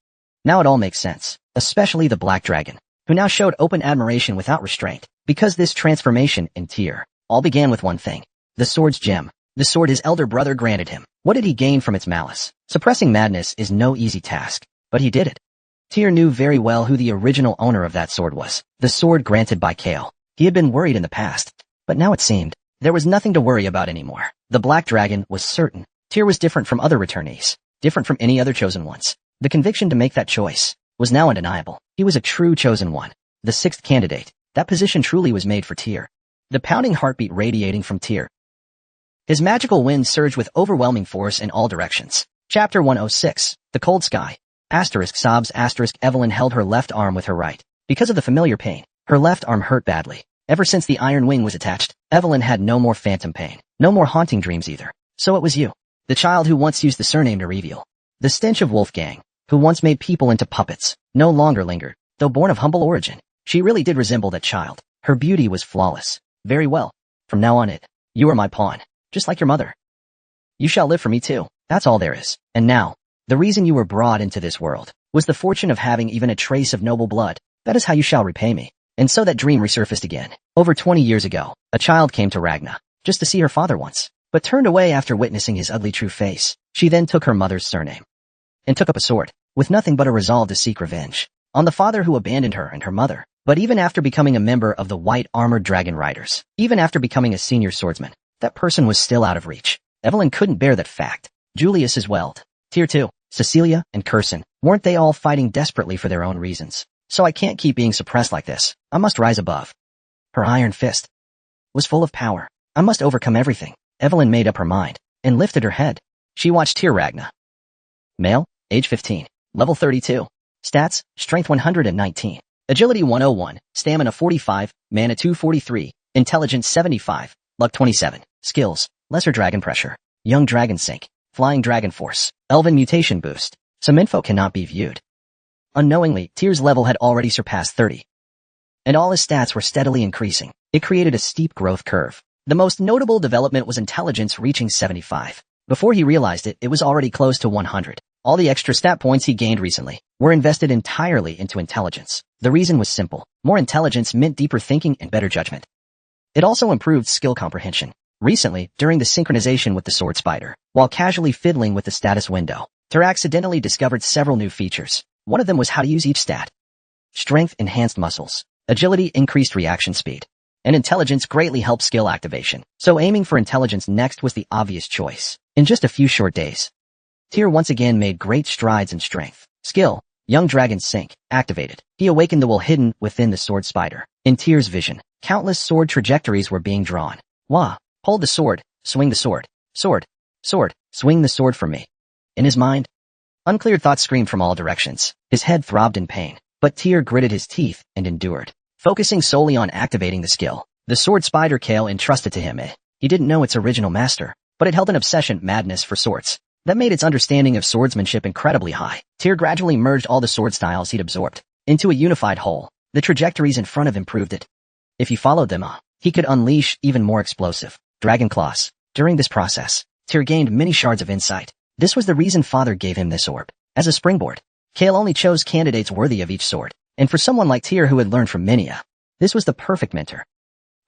Now it all makes sense, especially the black dragon, who now showed open admiration without restraint, because this transformation in Tyr all began with one thing. The sword's gem. The sword his elder brother granted him. What did he gain from its malice? Suppressing madness is no easy task, but he did it. Tyr knew very well who the original owner of that sword was. The sword granted by Kale. He had been worried in the past, but now it seemed there was nothing to worry about anymore. The black dragon was certain. Tyr was different from other returnees, different from any other chosen ones. The conviction to make that choice was now undeniable. He was a true chosen one, the 6th candidate. That position truly was made for Tyr. The pounding heartbeat radiating from Tyr. His magical wind surged with overwhelming force in all directions. Chapter 106, The Cold Sky. Asterisk sobs. Asterisk Evelyn held her left arm with her right. Because of the familiar pain, her left arm hurt badly. Ever since the iron wing was attached, Evelyn had no more phantom pain, no more haunting dreams either. So it was you, the child who once used the surname to reveal. The stench of Wolfgang, who once made people into puppets, no longer lingered. Though born of humble origin, she really did resemble that child. Her beauty was flawless. Very well. From now on you are my pawn, just like your mother. You shall live for me too. That's all there is. And now, The reason you were brought into this world was the fortune of having even a trace of noble blood. That is how you shall repay me. And so that dream resurfaced again. Over 20 years ago, a child came to Ragna, just to see her father once, but turned away after witnessing his ugly true face. She then took her mother's surname and took up a sword, with nothing but a resolve to seek revenge on the father who abandoned her and her mother. But even after becoming a member of the White Armored Dragon Riders, even after becoming a senior swordsman, that person was still out of reach. Evelyn couldn't bear that fact. Julius as well. Tier 2, Cecilia and Curson, weren't they all fighting desperately for their own reasons? So I can't keep being suppressed like this. I must rise above. Her iron fist was full of power. I must overcome everything. Evelyn made up her mind and lifted her head. She watched Tier Ragna. Male, age 15, level 32. Stats, strength 119. Agility 101, Stamina 45, Mana 243, Intelligence 75, Luck 27. Skills, Lesser Dragon Pressure, Young Dragon Sync, Flying Dragon Force, Elven Mutation Boost. Some info cannot be viewed. Unknowingly, Tier's level had already surpassed 30. And all his stats were steadily increasing. It created a steep growth curve. The most notable development was intelligence reaching 75. Before he realized it, it was already close to 100. All the extra stat points he gained recently were invested entirely into intelligence. The reason was simple. More intelligence meant deeper thinking and better judgment. It also improved skill comprehension. Recently, during the synchronization with the sword spider, while casually fiddling with the status window, Tier accidentally discovered several new features. One of them was how to use each stat. Strength enhanced muscles. Agility increased reaction speed. And intelligence greatly helped skill activation. So aiming for intelligence next was the obvious choice. In just a few short days, Tier once again made great strides in strength. Skill, Young Dragon Sync, activated. He awakened the will hidden within the sword spider. In Tier's vision, countless sword trajectories were being drawn. Wah! Hold the sword, swing the sword, sword, sword, swing the sword for me. In his mind, unclear thoughts screamed from all directions. His head throbbed in pain, but Tier gritted his teeth and endured. Focusing solely on activating the skill, the sword spider Kale entrusted to him. He didn't know its original master, but it held an obsession madness for swords that made its understanding of swordsmanship incredibly high. Tier gradually merged all the sword styles he'd absorbed into a unified whole. The trajectories in front of him proved it. If he followed them, he could unleash even more explosive dragon claws. During this process, Tier gained many shards of insight. This was the reason Father gave him this orb. As a springboard, Kale only chose candidates worthy of each sword. And for someone like Tier who had learned from Minya, this was the perfect mentor.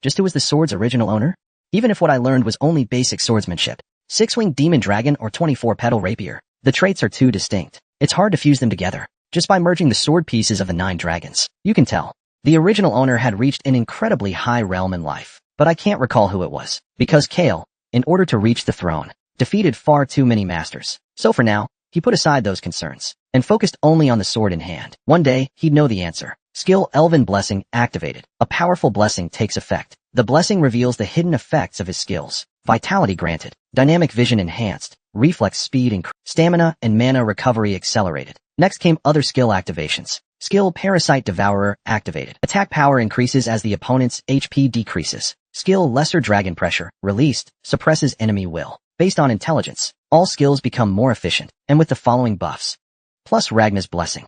Just who was the sword's original owner? Even if what I learned was only basic swordsmanship, 6-winged demon dragon or 24-petal rapier, the traits are too distinct. It's hard to fuse them together. Just by merging the sword pieces of the 9 dragons, you can tell. The original owner had reached an incredibly high realm in life, but I can't recall who it was. Because Kale, in order to reach the throne, defeated far too many masters. So for now, he put aside those concerns and focused only on the sword in hand. One day, he'd know the answer. Skill Elven Blessing activated. A powerful blessing takes effect. The blessing reveals the hidden effects of his skills. Vitality granted. Dynamic vision enhanced. Reflex speed increased. Stamina and mana recovery accelerated. Next came other skill activations. Skill Parasite Devourer activated. Attack power increases as the opponent's HP decreases. Skill Lesser Dragon Pressure released. Suppresses enemy will. Based on intelligence, all skills become more efficient, and with the following buffs. Plus Ragna's Blessing.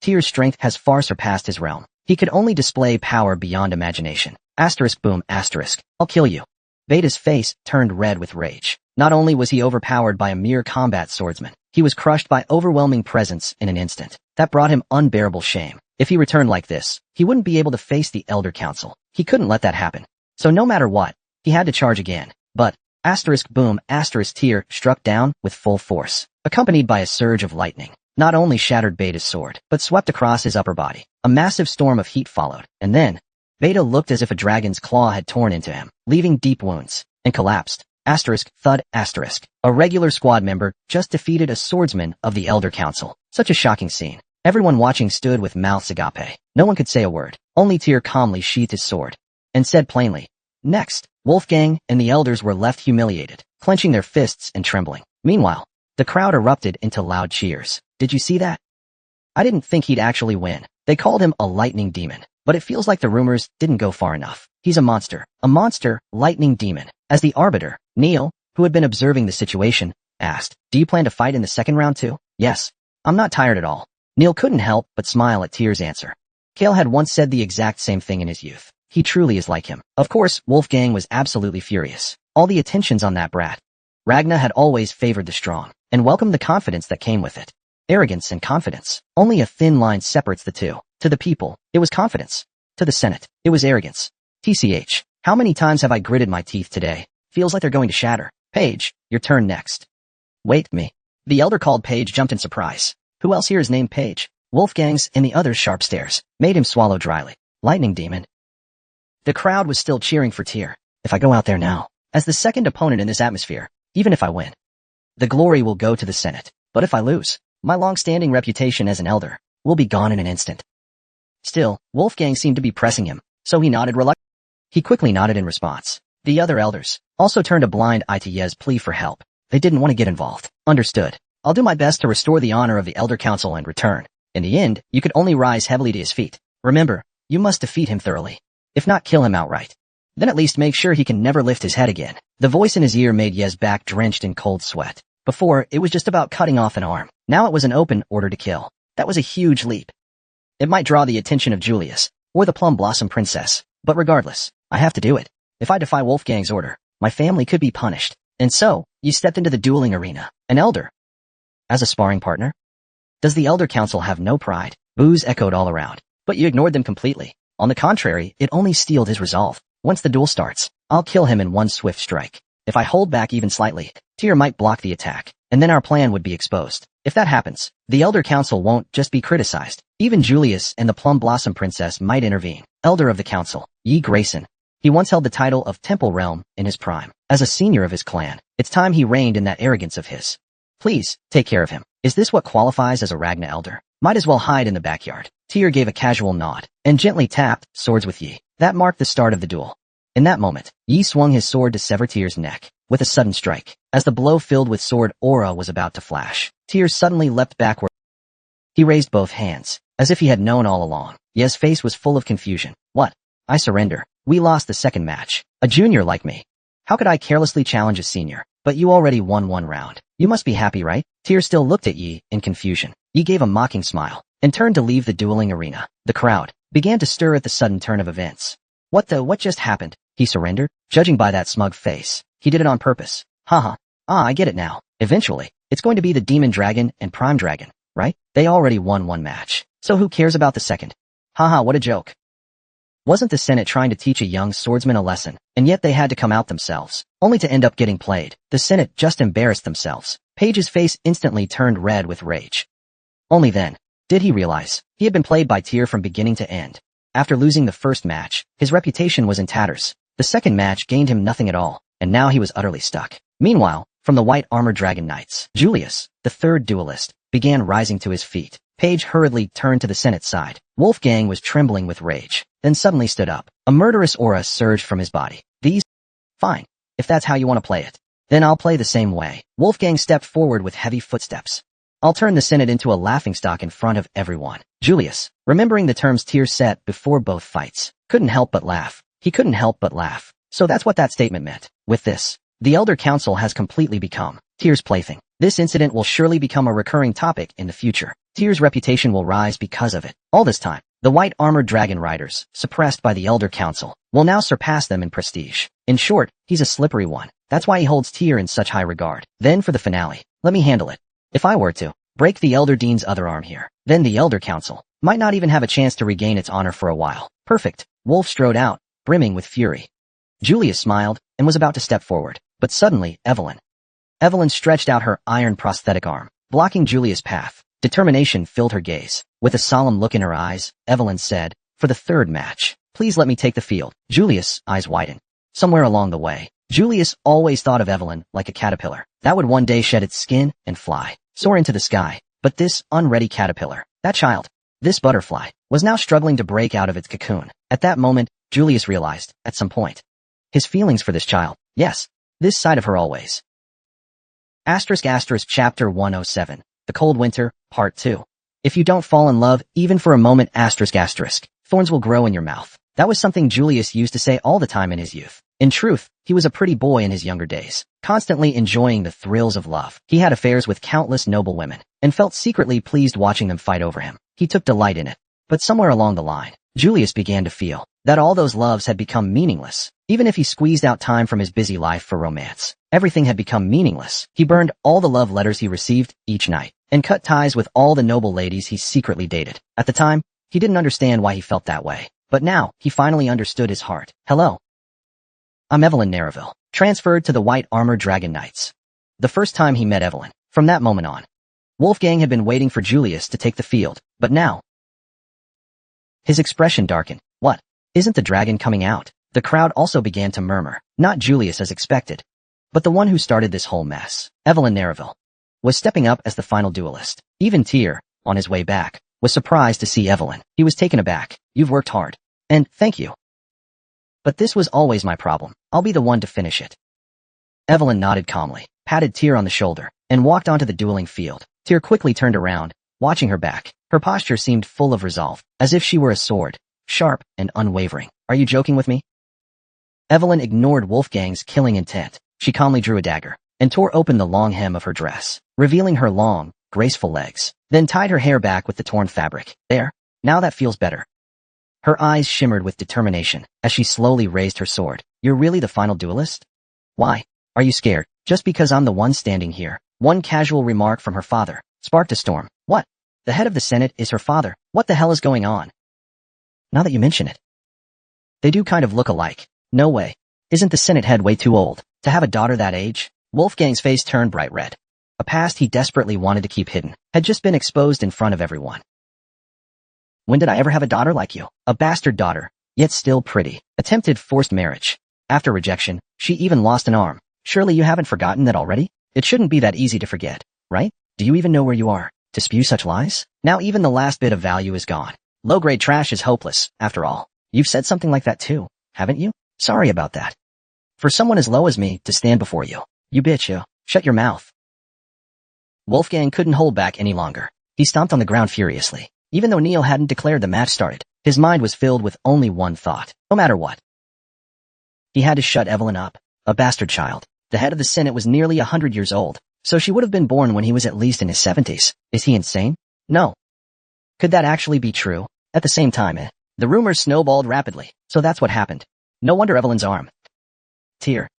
Tier's strength has far surpassed his realm. He could only display power beyond imagination. Asterisk boom asterisk. I'll kill you. Veda's face turned red with rage. Not only was he overpowered by a mere combat swordsman, he was crushed by overwhelming presence in an instant. That brought him unbearable shame. If he returned like this, he wouldn't be able to face the Elder Council. He couldn't let that happen. So no matter what, he had to charge again. But asterisk boom asterisk Tier struck down with full force, accompanied by a surge of lightning. Not only shattered Veda's sword, but swept across his upper body. A massive storm of heat followed, and then Veda looked as if a dragon's claw had torn into him, leaving deep wounds, and collapsed. Asterisk thud asterisk. A regular squad member just defeated a swordsman of the Elder Council. Such a shocking scene. Everyone watching stood with mouths agape. No one could say a word. Only Tier calmly sheathed his sword and said plainly, "Next." Wolfgang and the elders were left humiliated, clenching their fists and trembling. Meanwhile, the crowd erupted into loud cheers. Did you see that? I didn't think he'd actually win. They called him a lightning demon, but it feels like the rumors didn't go far enough. He's a monster, lightning demon. As the arbiter, Neil, who had been observing the situation, asked, "Do you plan to fight in the second round too?" "Yes. I'm not tired at all." Neil couldn't help but smile at Tier's answer. Kale had once said the exact same thing in his youth. He truly is like him. Of course, Wolfgang was absolutely furious. All the attention's on that brat. Ragnar had always favored the strong, and welcomed the confidence that came with it. Arrogance and confidence. Only a thin line separates the two. To the people, it was confidence. To the Senate, it was arrogance. TCH, how many times have I gritted my teeth today? Feels like they're going to shatter. Paige, your turn next. Wait, me. The elder called Paige jumped in surprise. Who else here is named Paige? Wolfgang's and the other's sharp stares made him swallow dryly. Lightning demon. The crowd was still cheering for Tyr. If I go out there now, as the second opponent in this atmosphere, even if I win, the glory will go to the Senate. But if I lose, my long-standing reputation as an elder will be gone in an instant. Still, Wolfgang seemed to be pressing him, so he nodded reluctantly. He quickly nodded in response. The other elders also turned a blind eye to Ye's plea for help. They didn't want to get involved. Understood. I'll do my best to restore the honor of the Elder Council and return. In the end, you could only rise heavily to his feet. Remember, you must defeat him thoroughly. If not kill him outright. Then at least make sure he can never lift his head again. The voice in his ear made Ye's back drenched in cold sweat. Before, it was just about cutting off an arm. Now it was an open order to kill. That was a huge leap. It might draw the attention of Julius, or the Plum Blossom Princess, but regardless, I have to do it. If I defy Wolfgang's order, my family could be punished. And so, you stepped into the dueling arena. An elder. As a sparring partner? Does the Elder Council have no pride? Boos echoed all around. But you ignored them completely. On the contrary, it only steeled his resolve. Once the duel starts, I'll kill him in one swift strike. If I hold back even slightly, Tyr might block the attack, and then our plan would be exposed. If that happens, the Elder Council won't just be criticized. Even Julius and the Plum Blossom Princess might intervene. Elder of the Council, Yi Grayson. He once held the title of Temple Realm in his prime. As a senior of his clan, it's time he reigned in that arrogance of his. Please, take care of him. Is this what qualifies as a Ragnar elder? Might as well hide in the backyard. Tyr gave a casual nod, and gently tapped swords with Yi. That marked the start of the duel. In that moment, Yi swung his sword to sever Tyr's neck, with a sudden strike. As the blow filled with sword aura was about to flash, Tyr suddenly leapt backward. He raised both hands, as if he had known all along. Ye's face was full of confusion. What? I surrender. We lost the second match. A junior like me. How could I carelessly challenge a senior? But you already won one round. You must be happy, right? Tyr still looked at Yi in confusion. Yi gave a mocking smile, and turned to leave the dueling arena. The crowd began to stir at the sudden turn of events. What just happened? He surrendered? Judging by that smug face, he did it on purpose. Haha. I get it now. Eventually, it's going to be the Demon Dragon and Prime Dragon, right? They already won one match. So who cares about the second? Haha, what a joke. Wasn't the Senate trying to teach a young swordsman a lesson, and yet they had to come out themselves, only to end up getting played? The Senate just embarrassed themselves. Paige's face instantly turned red with rage. Only then did he realize he had been played by Tyr from beginning to end. After losing the first match, his reputation was in tatters. The second match gained him nothing at all, and now he was utterly stuck. Meanwhile, from the White Armored Dragon Knights, Julius, the third duelist, began rising to his feet. Paige hurriedly turned to the Senate side. Wolfgang was trembling with rage, then suddenly stood up. A murderous aura surged from his body. Fine. If that's how you want to play it, then I'll play the same way. Wolfgang stepped forward with heavy footsteps. I'll turn the Senate into a laughingstock in front of everyone. Julius, remembering the terms Tyr set before both fights, couldn't help but laugh. He couldn't help but laugh. So that's what that statement meant. With this, the Elder Council has completely become Tyr's plaything. This incident will surely become a recurring topic in the future. Tyr's reputation will rise because of it. All this time, the White Armored Dragon Riders, suppressed by the Elder Council, will now surpass them in prestige. In short, he's a slippery one. That's why he holds Tyr in such high regard. Then for the finale, let me handle it. If I were to break the Elder Dean's other arm here, then the Elder Council might not even have a chance to regain its honor for a while. Perfect. Wolf strode out, brimming with fury. Julius smiled and was about to step forward, but suddenly, Evelyn stretched out her iron prosthetic arm, blocking Julius' path. Determination filled her gaze. With a solemn look in her eyes, Evelyn said, "For the third match, please let me take the field." Julius' eyes widened. Somewhere along the way, Julius always thought of Evelyn like a caterpillar that would one day shed its skin and fly, soar into the sky. But this unready caterpillar, that child, this butterfly, was now struggling to break out of its cocoon. At that moment, Julius realized, at some point, his feelings for this child. Yes, this side of her always. *** Chapter 107. The Cold Winter, Part 2. If you don't fall in love, even for a moment ***, thorns will grow in your mouth. That was something Julius used to say all the time in his youth. In truth, he was a pretty boy in his younger days, constantly enjoying the thrills of love. He had affairs with countless noble women, and felt secretly pleased watching them fight over him. He took delight in it. But somewhere along the line, Julius began to feel That all those loves had become meaningless. Even if he squeezed out time from his busy life for romance, everything had become meaningless. He burned all the love letters he received each night and cut ties with all the noble ladies he secretly dated. At the time, he didn't understand why he felt that way. But now, he finally understood his heart. Hello. I'm Evelyn Nareville, transferred to the White Armored Dragon Knights. The first time he met Evelyn, from that moment on, Wolfgang had been waiting for Julius to take the field, but now, his expression darkened. What? Isn't the dragon coming out? The crowd also began to murmur, not Julius as expected, but the one who started this whole mess. Evelyn Nareville was stepping up as the final duelist. Even Tyr, on his way back, was surprised to see Evelyn. He was taken aback. You've worked hard. And thank you. But this was always my problem. I'll be the one to finish it. Evelyn nodded calmly, patted Tyr on the shoulder, and walked onto the dueling field. Tyr quickly turned around, watching her back. Her posture seemed full of resolve, as if she were a sword, sharp and unwavering. Are you joking with me? Evelyn ignored Wolfgang's killing intent. She calmly drew a dagger and tore open the long hem of her dress, revealing her long, graceful legs, then tied her hair back with the torn fabric. There, now that feels better. Her eyes shimmered with determination as she slowly raised her sword. You're really the final duelist? Why? Are you scared? Just because I'm the one standing here. One casual remark from her father sparked a storm. What? The head of the Senate is her father. What the hell is going on? Now that you mention it, they do kind of look alike. No way. Isn't the Senate head way too old to have a daughter that age? Wolfgang's face turned bright red. A past he desperately wanted to keep hidden had just been exposed in front of everyone. When did I ever have a daughter like you? A bastard daughter, yet still pretty. Attempted forced marriage. After rejection, she even lost an arm. Surely you haven't forgotten that already? It shouldn't be that easy to forget, right? Do you even know where you are to spew such lies? Now even the last bit of value is gone. Low-grade trash is hopeless, after all. You've said something like that too, haven't you? Sorry about that. For someone as low as me to stand before you. You bitch, you. Shut your mouth. Wolfgang couldn't hold back any longer. He stomped on the ground furiously. Even though Neil hadn't declared the match started, his mind was filled with only one thought. No matter what, he had to shut Evelyn up. A bastard child. The head of the Senate was nearly 100 years old, so she would have been born when he was at least in his 70s. Is he insane? No. Could that actually be true? At the same time, the rumors snowballed rapidly, so that's what happened. No wonder Evelyn's arm. Tyr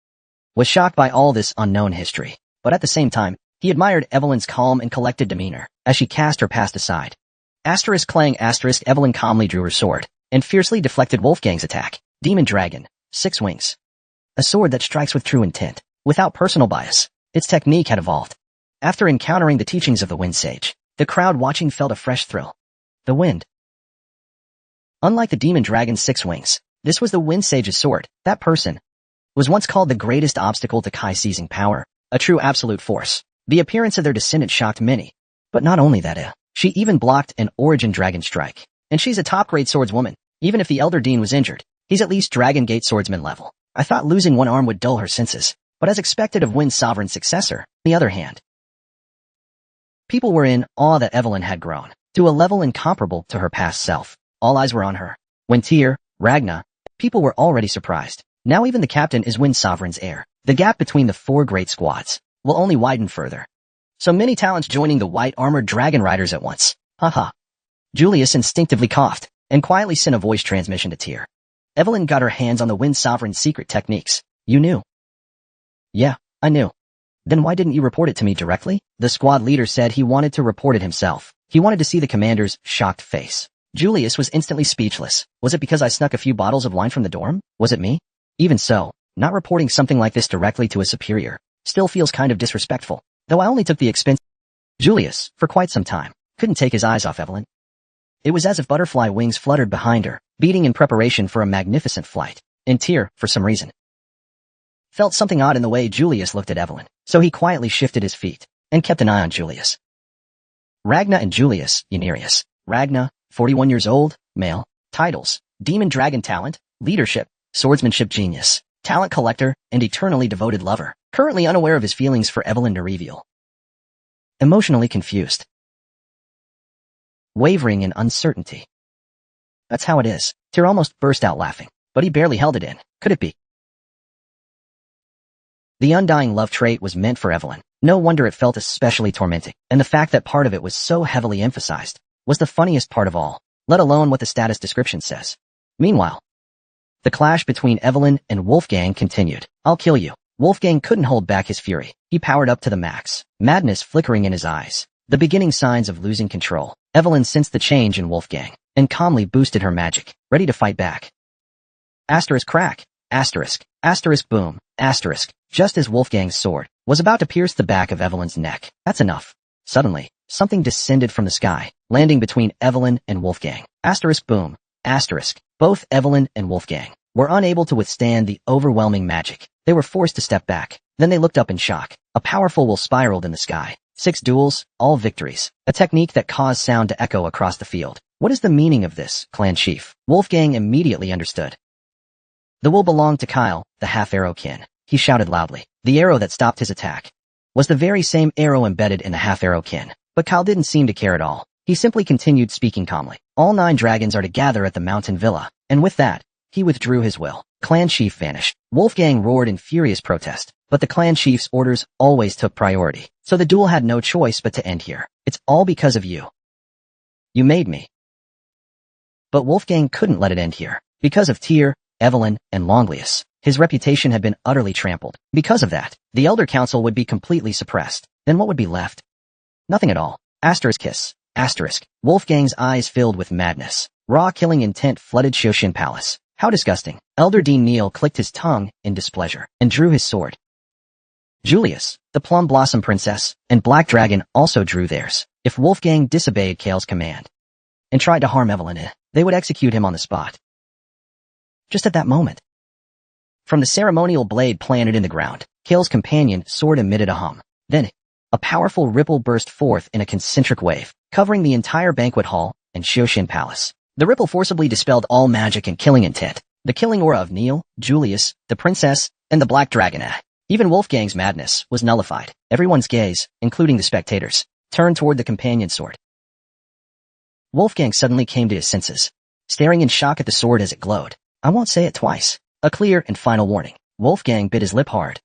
was shocked by all this unknown history, but at the same time, he admired Evelyn's calm and collected demeanor as she cast her past aside. Evelyn calmly drew her sword and fiercely deflected Wolfgang's attack. Demon Dragon, 6 wings. A sword that strikes with true intent, without personal bias. Its technique had evolved. After encountering the teachings of the Wind Sage, the crowd watching felt a fresh thrill. The wind. Unlike the Demon Dragon's 6 wings, this was the Wind Sage's sword. That person was once called the greatest obstacle to Kai seizing power, a true absolute force. The appearance of their descendant shocked many. But not only that, she even blocked an Origin Dragon strike. And she's a top-grade swordswoman. Even if the Elder Dean was injured, he's at least Dragon Gate swordsman level. I thought losing one arm would dull her senses, but as expected of Wind Sovereign's successor, on the other hand, people were in awe that Evelyn had grown to a level incomparable to her past self. All eyes were on her. When Tyr, Ragna, people were already surprised. Now even the captain is Wind Sovereign's heir. The gap between the 4 great squads will only widen further. So many talents joining the White Armored Dragon Riders at once. Haha. Julius instinctively coughed and quietly sent a voice transmission to Tyr. Evelyn got her hands on the Wind Sovereign's secret techniques. You knew? Yeah, I knew. Then why didn't you report it to me directly? The squad leader said he wanted to report it himself. He wanted to see the commander's shocked face. Julius was instantly speechless. Was it because I snuck a few bottles of wine from the dorm? Was it me? Even so, not reporting something like this directly to a superior still feels kind of disrespectful. Though I only took the expense. Julius, for quite some time, couldn't take his eyes off Evelyn. It was as if butterfly wings fluttered behind her, beating in preparation for a magnificent flight. And Tyr, for some reason, felt something odd in the way Julius looked at Evelyn, so he quietly shifted his feet and kept an eye on Julius. Ragna and Julius, Unerius. Ragna, 41 years old, male. Titles: Demon Dragon Talent, Leadership, Swordsmanship Genius, Talent Collector, and Eternally Devoted Lover. Currently unaware of his feelings for Evelyn Nareville. Emotionally confused. Wavering in uncertainty. That's how it is. Tyr almost burst out laughing, but he barely held it in. Could it be? The undying love trait was meant for Evelyn. No wonder it felt especially tormenting, and the fact that part of it was so heavily emphasized was the funniest part of all, let alone what the status description says. Meanwhile, The clash between Evelyn and Wolfgang continued. "I'll kill you." Wolfgang couldn't hold back his fury. He powered up to the max, madness flickering in his eyes. The beginning signs of losing control. Evelyn sensed the change in Wolfgang and calmly boosted her magic, ready to fight back. Asterisk crack, asterisk boom, asterisk. Just as Wolfgang's sword was about to pierce the back of Evelyn's neck. That's enough. Suddenly, something descended from the sky, landing between Evelyn and Wolfgang. Asterisk boom, asterisk. Both Evelyn and Wolfgang were unable to withstand the overwhelming magic. They were forced to step back. Then they looked up in shock. A powerful will spiraled in the sky. 6 duels, all victories. A technique that caused sound to echo across the field. What is the meaning of this, clan chief? Wolfgang immediately understood. The will belonged to Kyle, the half-arrow kin. He shouted loudly. The arrow that stopped his attack was the very same arrow embedded in the half-arrow kin. But Kyle didn't seem to care at all. He simply continued speaking calmly. All 9 dragons are to gather at the mountain villa. And with that, he withdrew his will. Clan chief vanished. Wolfgang roared in furious protest. But the clan chief's orders always took priority. So the duel had no choice but to end here. It's all because of you. You made me. But Wolfgang couldn't let it end here. Because of Tyr, Evelyn, and Longlius, his reputation had been utterly trampled. Because of that, the Elder Council would be completely suppressed. Then what would be left? Nothing at all. Asterisk kiss. Asterisk. Wolfgang's eyes filled with madness. Raw killing intent flooded Shoshin Palace. How disgusting. Elder Dean Neil clicked his tongue in displeasure and drew his sword. Julius, the Plum Blossom Princess, and Black Dragon also drew theirs. If Wolfgang disobeyed Kale's command and tried to harm Evelyn, they would execute him on the spot. Just at that moment, from the ceremonial blade planted in the ground, Kale's companion sword emitted a hum. Then, a powerful ripple burst forth in a concentric wave, covering the entire banquet hall and Shoshin Palace. The ripple forcibly dispelled all magic and killing intent. The killing aura of Neil, Julius, the princess, and the Black Dragon. Even Wolfgang's madness was nullified. Everyone's gaze, including the spectators, turned toward the companion sword. Wolfgang suddenly came to his senses, staring in shock at the sword as it glowed. I won't say it twice. A clear and final warning. Wolfgang bit his lip hard,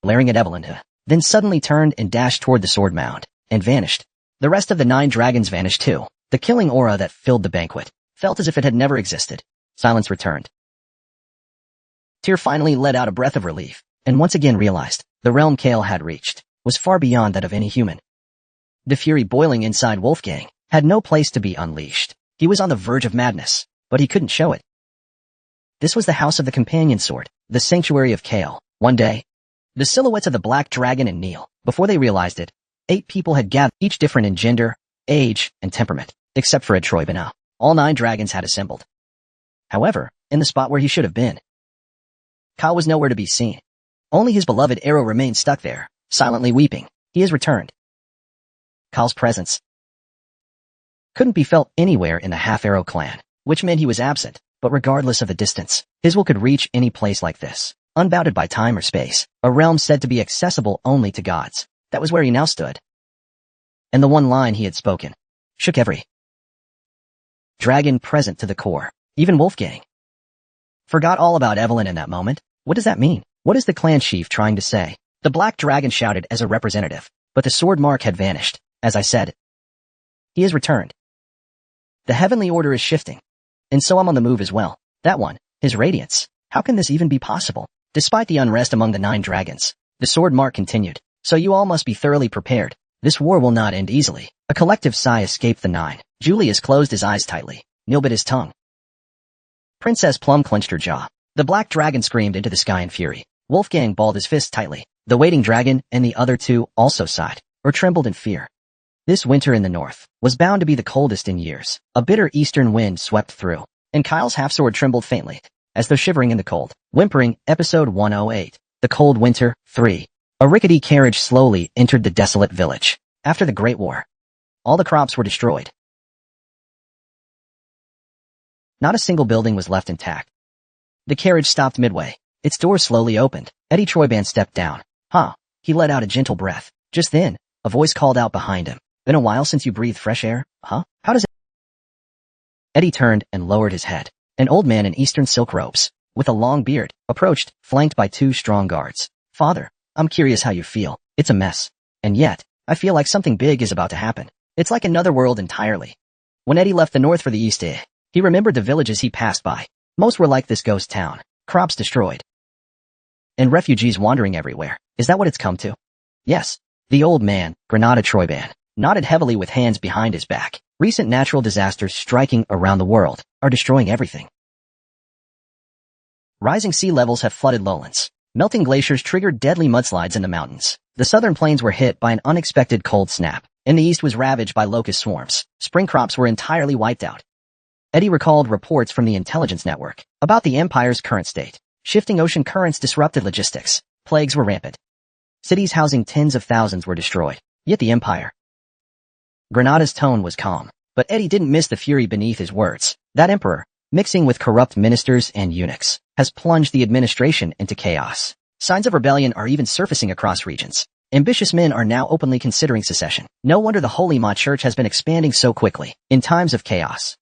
glaring at Evelyn, then suddenly turned and dashed toward the sword mound, and vanished. The rest of the 9 dragons vanished too. The killing aura that filled the banquet felt as if it had never existed. Silence returned. Tyr finally let out a breath of relief, and once again realized the realm Kale had reached was far beyond that of any human. The fury boiling inside Wolfgang had no place to be unleashed. He was on the verge of madness, but he couldn't show it. This was the house of the companion sword, the sanctuary of Kale. One day, the silhouettes of the Black Dragon and Neil, before they realized it, 8 people had gathered, each different in gender, age, and temperament, except for Ed Troybana. All 9 dragons had assembled. However, in the spot where he should have been, Kyle was nowhere to be seen. Only his beloved arrow remained stuck there, silently weeping. He has returned. Kyle's presence couldn't be felt anywhere in the Half-Arrow clan, which meant he was absent, but regardless of the distance, his will could reach any place like this, unbounded by time or space, a realm said to be accessible only to gods. That was where he now stood. And the one line he had spoken shook every dragon present to the core. Even Wolfgang forgot all about Evelyn in that moment. What does that mean? What is the clan chief trying to say? The Black Dragon shouted as a representative, but the sword mark had vanished. As I said, he has returned. The heavenly order is shifting, and so I'm on the move as well. That one, his radiance. How can this even be possible? Despite the unrest among the 9 dragons, the sword mark continued. So you all must be thoroughly prepared. This war will not end easily. A collective sigh escaped the 9. Julius closed his eyes tightly. Neil bit his tongue. Princess Plum clenched her jaw. The Black Dragon screamed into the sky in fury. Wolfgang balled his fist tightly. The waiting dragon and the other 2 also sighed, or trembled in fear. This winter in the north was bound to be the coldest in years. A bitter eastern wind swept through, and Kyle's half-sword trembled faintly, as though shivering in the cold. Whimpering, Episode 108. The Cold Winter, 3. A rickety carriage slowly entered the desolate village. After the Great War, all the crops were destroyed. Not a single building was left intact. The carriage stopped midway. Its door slowly opened. Eddie Troyban stepped down. He let out a gentle breath. Just then, a voice called out behind him. Been a while since you breathed fresh air? How does it? Eddie turned and lowered his head. An old man in eastern silk robes, with a long beard, approached, flanked by 2 strong guards. Father, I'm curious how you feel. It's a mess. And yet, I feel like something big is about to happen. It's like another world entirely. When Eddie left the north for the east, he remembered the villages he passed by. Most were like this ghost town. Crops destroyed. And refugees wandering everywhere. Is that what it's come to? Yes. The old man, Granada Troyban, nodded heavily with hands behind his back. Recent natural disasters striking around the world are destroying everything. Rising sea levels have flooded lowlands. Melting glaciers triggered deadly mudslides in the mountains. The southern plains were hit by an unexpected cold snap, and the east was ravaged by locust swarms. Spring crops were entirely wiped out. Eddie recalled reports from the intelligence network about the empire's current state. Shifting ocean currents disrupted logistics. Plagues were rampant. Cities housing tens of thousands were destroyed. Yet the empire. Granada's tone was calm, but Eddie didn't miss the fury beneath his words. That emperor, mixing with corrupt ministers and eunuchs, has plunged the administration into chaos. Signs of rebellion are even surfacing across regions. Ambitious men are now openly considering secession. No wonder the Holy Ma Church has been expanding so quickly. In times of chaos,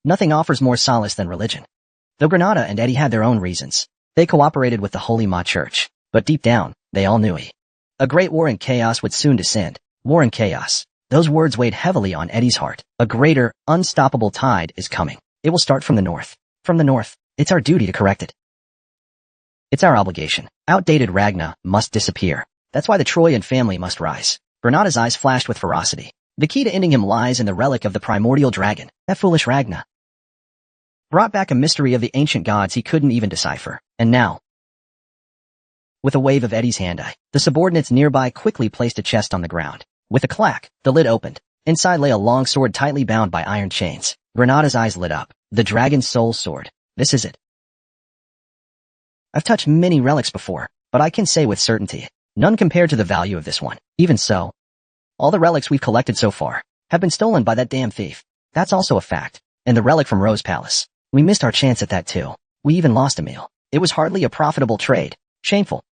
nothing offers more solace than religion. Though Granada and Eddie had their own reasons, they cooperated with the Holy Ma Church. But deep down, they all knew a great war and chaos would soon descend. War and chaos. Those words weighed heavily on Eddie's heart. A greater, unstoppable tide is coming. It will start from the north. From the north, it's our duty to correct it. It's our obligation. Outdated Ragna must disappear. That's why the Troyan family must rise. Granada's eyes flashed with ferocity. The key to ending him lies in the relic of the primordial dragon. That foolish Ragna brought back a mystery of the ancient gods he couldn't even decipher. And now, with a wave of Eddie's hand, the subordinates nearby quickly placed a chest on the ground. With a clack, the lid opened. Inside lay a long sword tightly bound by iron chains. Granada's eyes lit up. The dragon's soul sword. This is it. I've touched many relics before, but I can say with certainty, none compared to the value of this one. Even so, all the relics we've collected so far have been stolen by that damn thief. That's also a fact. And the relic from Rose Palace. We missed our chance at that too. We even lost a meal. It was hardly a profitable trade. Shameful.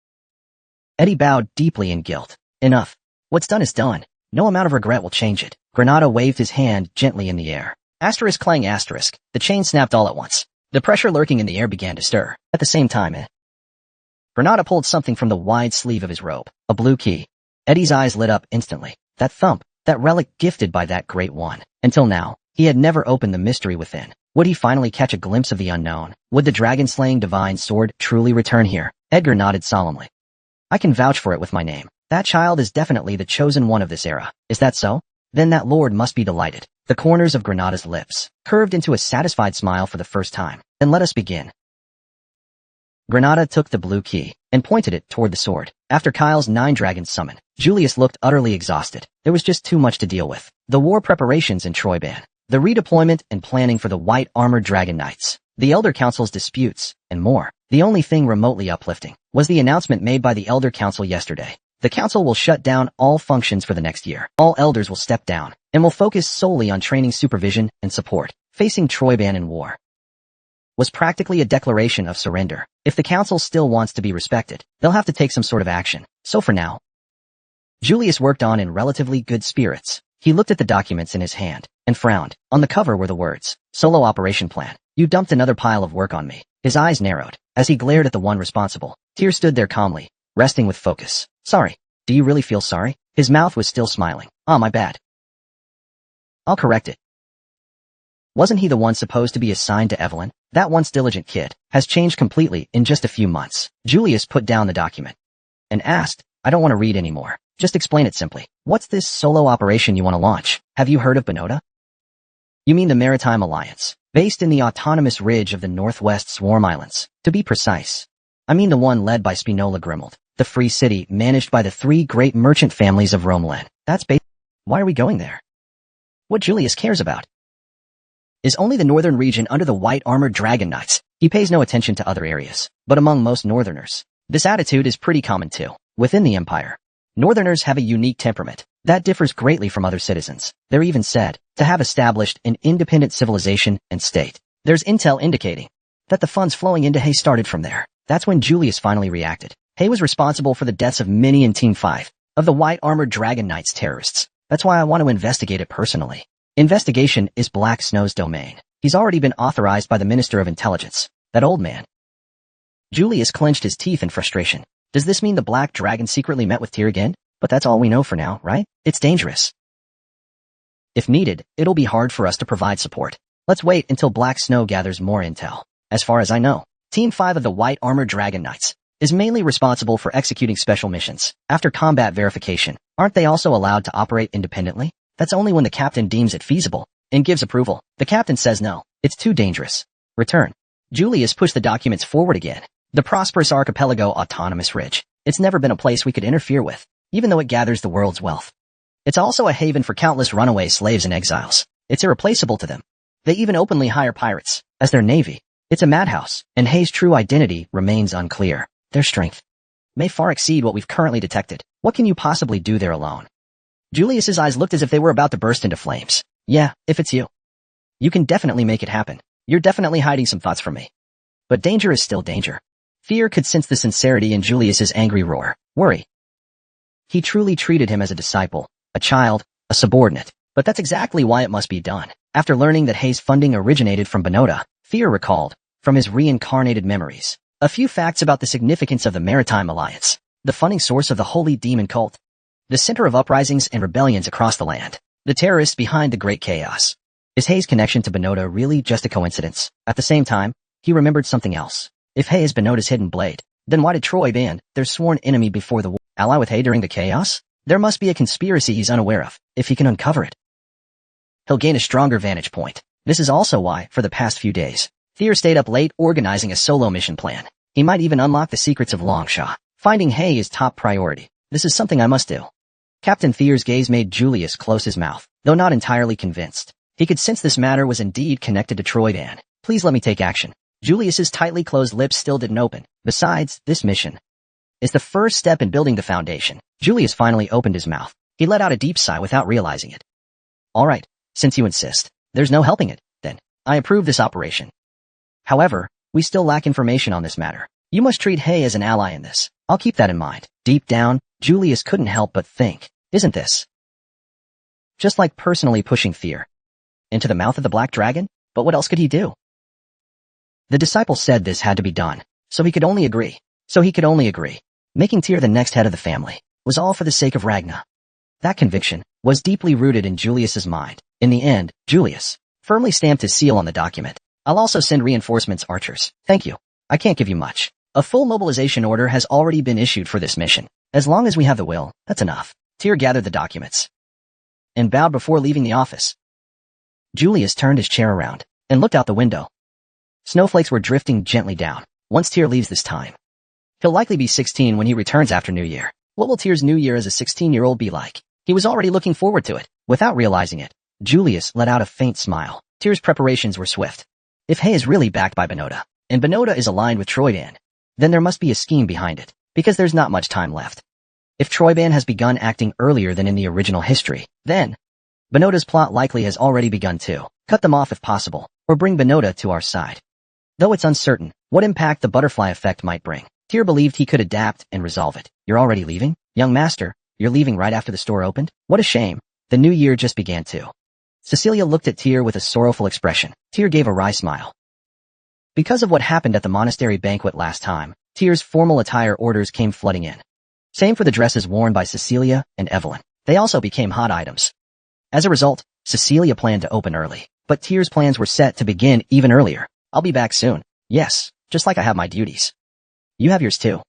Eddie bowed deeply in guilt. Enough. What's done is done. No amount of regret will change it. Granada waved his hand gently in the air. Asterisk clang asterisk. The chain snapped all at once. The pressure lurking in the air began to stir. At the same time, Granada pulled something from the wide sleeve of his robe. A blue key. Eddie's eyes lit up instantly. That thump. That relic gifted by that great one. Until now, he had never opened the mystery within. Would he finally catch a glimpse of the unknown? Would the dragon-slaying divine sword truly return here? Edgar nodded solemnly. I can vouch for it with my name. That child is definitely the chosen one of this era. Is that so? Then that lord must be delighted. The corners of Granada's lips curved into a satisfied smile for the first time. Then let us begin. Granada took the blue key and pointed it toward the sword. After Kyle's 9 dragons summon, Julius looked utterly exhausted. There was just too much to deal with. The war preparations in Troyban, the redeployment and planning for the white armored dragon knights, the Elder Council's disputes, and more. The only thing remotely uplifting was the announcement made by the Elder Council yesterday. The council will shut down all functions for the next year. All elders will step down and will focus solely on training, supervision, and support. Facing Troyban in war was practically a declaration of surrender. If the council still wants to be respected, they'll have to take some sort of action. So for now, Julius worked on in relatively good spirits. He looked at the documents in his hand and frowned. On the cover were the words, Solo Operation Plan. You dumped another pile of work on me. His eyes narrowed as he glared at the one responsible. Tears stood there calmly, resting with focus. Sorry. Do you really feel sorry? His mouth was still smiling. Ah, my bad. I'll correct it. Wasn't he the one supposed to be assigned to Evelyn? That once diligent kid has changed completely in just a few months. Julius put down the document and asked, I don't want to read anymore. Just explain it simply. What's this solo operation you want to launch? Have you heard of Bonota? You mean the Maritime Alliance, based in the autonomous ridge of the Northwest Swarm Islands. To be precise, I mean the one led by Spinola Grimald, the free city managed by the 3 great merchant families of Romeland. That's based. Why are we going there? What Julius cares about is only the northern region under the white armored dragon knights. He pays no attention to other areas. But among most northerners, this attitude is pretty common too. Within the empire, northerners have a unique temperament that differs greatly from other citizens. They're even said to have established an independent civilization and state. There's intel indicating that the funds flowing into Hay started from there. That's when Julius finally reacted. Hay was responsible for the deaths of many in Team 5 of the white armored dragon knights terrorists. That's why I want to investigate it personally. Investigation is Black Snow's domain. He's already been authorized by the Minister of Intelligence. That old man. Julius clenched his teeth in frustration. Does this mean the Black Dragon secretly met with Tyr again? But that's all we know for now, right? It's dangerous. If needed, it'll be hard for us to provide support. Let's wait until Black Snow gathers more intel. As far as I know, Team 5 of the White Armored Dragon Knights is mainly responsible for executing special missions. After combat verification, aren't they also allowed to operate independently? That's only when the captain deems it feasible and gives approval. The captain says no, it's too dangerous. Return. Julius pushed the documents forward again. The prosperous archipelago Autonomous Ridge. It's never been a place we could interfere with, even though it gathers the world's wealth. It's also a haven for countless runaway slaves and exiles. It's irreplaceable to them. They even openly hire pirates as their navy. It's a madhouse, and Hayes' true identity remains unclear. Their strength may far exceed what we've currently detected. What can you possibly do there alone? Julius's eyes looked as if they were about to burst into flames. Yeah, if it's you. You can definitely make it happen. You're definitely hiding some thoughts from me. But danger is still danger. Fear could sense the sincerity in Julius's angry roar. Worry. He truly treated him as a disciple, a child, a subordinate. But that's exactly why it must be done. After learning that Hayes' funding originated from Benota, Fear recalled, from his reincarnated memories, a few facts about the significance of the Maritime Alliance, the funding source of the Holy Demon Cult, the center of uprisings and rebellions across the land, the terrorists behind the Great Chaos. Is Hayes' connection to Benota really just a coincidence? At the same time, he remembered something else. If Hay is Benota's hidden blade, then why did Troy ban their sworn enemy before the war? Ally with Hay during the chaos? There must be a conspiracy he's unaware of. If he can uncover it, he'll gain a stronger vantage point. This is also why, for the past few days, Fear stayed up late organizing a solo mission plan. He might even unlock the secrets of Longshot. Finding Hay is top priority. This is something I must do. Captain Fear's gaze made Julius close his mouth, though not entirely convinced. He could sense this matter was indeed connected to Troydan. Please let me take action. Julius's tightly closed lips still didn't open. Besides, this mission is the first step in building the foundation. Julius finally opened his mouth. He let out a deep sigh without realizing it. All right, since you insist, there's no helping it, then. I approve this operation. However, we still lack information on this matter. You must treat Hay as an ally in this. I'll keep that in mind. Deep down, Julius couldn't help but think, isn't this just like personally pushing Fear into the mouth of the Black Dragon? But what else could he do? The disciple said this had to be done, so he could only agree. Making Tyr the next head of the family was all for the sake of Ragnar. That conviction was deeply rooted in Julius's mind. In the end, Julius firmly stamped his seal on the document. I'll also send reinforcements, archers. Thank you. I can't give you much. A full mobilization order has already been issued for this mission. As long as we have the will, that's enough. Tyr gathered the documents and bowed before leaving the office. Julius turned his chair around and looked out the window. Snowflakes were drifting gently down. Once Tyr leaves this time, he'll likely be 16 when he returns after New Year. What will Tyr's New Year as a 16-year-old be like? He was already looking forward to it. Without realizing it, Julius let out a faint smile. Tyr's preparations were swift. If Hay is really backed by Benota, and Benota is aligned with Troydan, then there must be a scheme behind it, because there's not much time left. If Troydan has begun acting earlier than in the original history, then Benota's plot likely has already begun too. Cut them off if possible, or bring Benota to our side. Though it's uncertain what impact the butterfly effect might bring, Tyr believed he could adapt and resolve it. You're already leaving? Young master, you're leaving right after the store opened? What a shame. The new year just began too. Cecilia looked at Tyr with a sorrowful expression. Tyr gave a wry smile. Because of what happened at the monastery banquet last time, Tyr's formal attire orders came flooding in. Same for the dresses worn by Cecilia and Evelyn. They also became hot items. As a result, Cecilia planned to open early, but Tyr's plans were set to begin even earlier. I'll be back soon. Yes, just like I have my duties. You have yours too.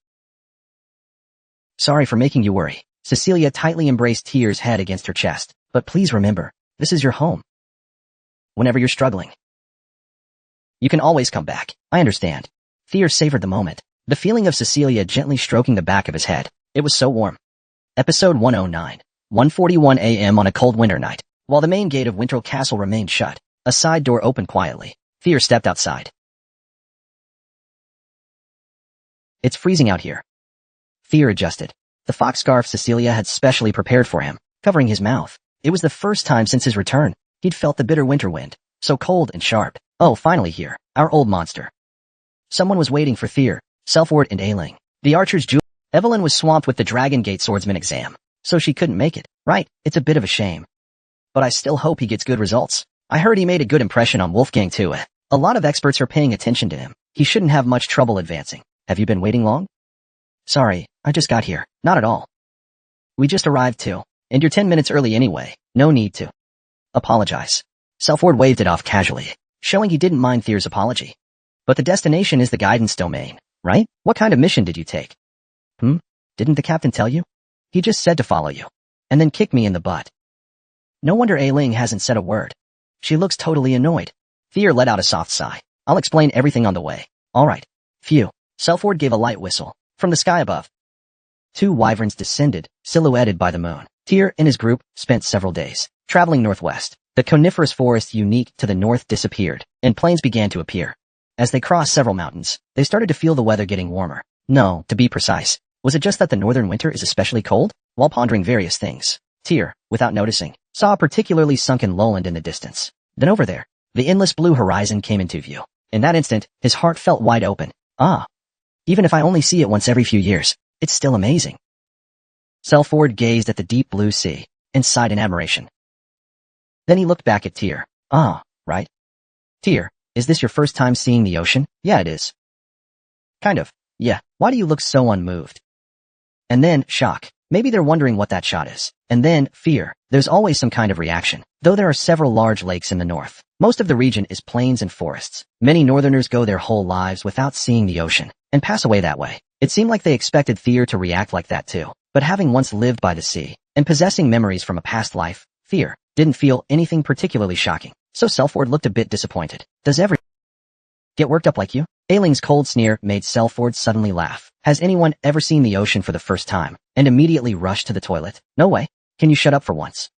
Sorry for making you worry. Cecilia tightly embraced Tyr's head against her chest. But please remember, this is your home. Whenever you're struggling, you can always come back. I understand. Tyr savored the moment. The feeling of Cecilia gently stroking the back of his head. It was so warm. Episode 109. 1:41 a.m. on a cold winter night. While the main gate of Winterl Castle remained shut, a side door opened quietly. Tyr stepped outside. It's freezing out here. Tyr adjusted the fox scarf Cecilia had specially prepared for him, covering his mouth. It was the first time since his return he'd felt the bitter winter wind, so cold and sharp. Oh, finally here, our old monster. Someone was waiting for Tyr, Selfward and Ailing. The archers Evelyn was swamped with the Dragon Gate swordsman exam, so she couldn't make it. Right, it's a bit of a shame. But I still hope he gets good results. I heard he made a good impression on Wolfgang too. A lot of experts are paying attention to him. He shouldn't have much trouble advancing. Have you been waiting long? Sorry, I just got here. Not at all. We just arrived too. And you're 10 minutes early anyway. No need to apologize. Selfward waved it off casually, showing he didn't mind Tyr's apology. But the destination is the guidance domain, right? What kind of mission did you take? Didn't the captain tell you? He just said to follow you. And then kick me in the butt. No wonder Ailing hasn't said a word. She looks totally annoyed. Fear let out a soft sigh. I'll explain everything on the way. All right. Phew. Selford gave a light whistle. From the sky above, 2 wyverns descended, silhouetted by the moon. Tyr and his group spent several days traveling northwest. The coniferous forest unique to the north disappeared, and plains began to appear. As they crossed several mountains, they started to feel the weather getting warmer. No, to be precise, was it just that the northern winter is especially cold? While pondering various things, Tyr, without noticing, saw a particularly sunken lowland in the distance. Then over there, the endless blue horizon came into view. In that instant, his heart felt wide open. Ah! Even if I only see it once every few years, it's still amazing. Selford gazed at the deep blue sea, and sighed in admiration. Then he looked back at Tyr. Ah, right? Tyr, is this your first time seeing the ocean? Yeah, it is. Kind of. Yeah, why do you look so unmoved? And then, shock. Maybe they're wondering what that shot is. And then, fear. There's always some kind of reaction. Though there are several large lakes in the north, most of the region is plains and forests. Many northerners go their whole lives without seeing the ocean, and pass away that way. It seemed like they expected Tyr to react like that too. But having once lived by the sea, and possessing memories from a past life, Tyr didn't feel anything particularly shocking. So Selford looked a bit disappointed. Does everyone get worked up like you? Ailing's cold sneer made Selford suddenly laugh. Has anyone ever seen the ocean for the first time, and immediately rushed to the toilet? No way. Can you shut up for once?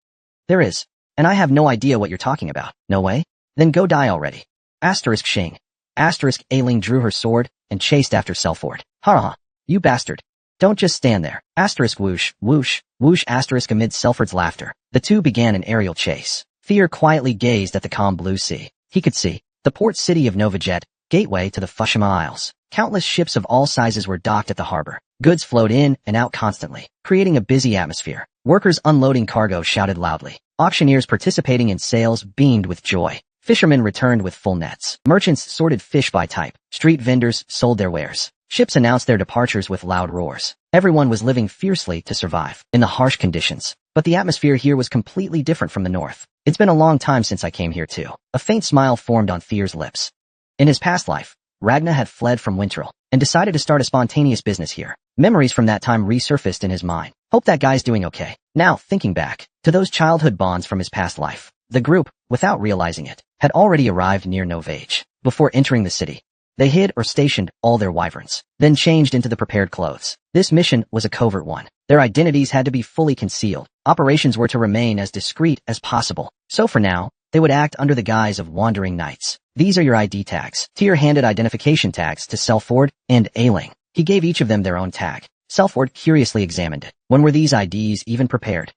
There is. And I have no idea what you're talking about. No way? Then go die already. Asterisk Shing. Asterisk Ailing drew her sword, and chased after Selford. Ha ha. You bastard. Don't just stand there. Asterisk whoosh, whoosh, whoosh asterisk amid Selford's laughter. The two began an aerial chase. Fear quietly gazed at the calm blue sea. He could see the port city of Novajet, gateway to the Fushima Isles. Countless ships of all sizes were docked at the harbor. Goods flowed in and out constantly, creating a busy atmosphere. Workers unloading cargo shouted loudly. Auctioneers participating in sales beamed with joy. Fishermen returned with full nets. Merchants sorted fish by type. Street vendors sold their wares. Ships announced their departures with loud roars. Everyone was living fiercely to survive in the harsh conditions. But the atmosphere here was completely different from the north. It's been a long time since I came here too. A faint smile formed on Tyr's lips. In his past life, Ragnar had fled from Winterl and decided to start a spontaneous business here. Memories from that time resurfaced in his mind. Hope that guy's doing okay. Now, thinking back to those childhood bonds from his past life, the group, without realizing it, had already arrived near Novage. Before entering the city, they hid or stationed all their wyverns, then changed into the prepared clothes. This mission was a covert one. Their identities had to be fully concealed. Operations were to remain as discreet as possible. So for now, they would act under the guise of wandering knights. These are your ID tags. Tyr handed identification tags to Selford and Ailing. He gave each of them their own tag. Selford curiously examined it. When were these IDs even prepared?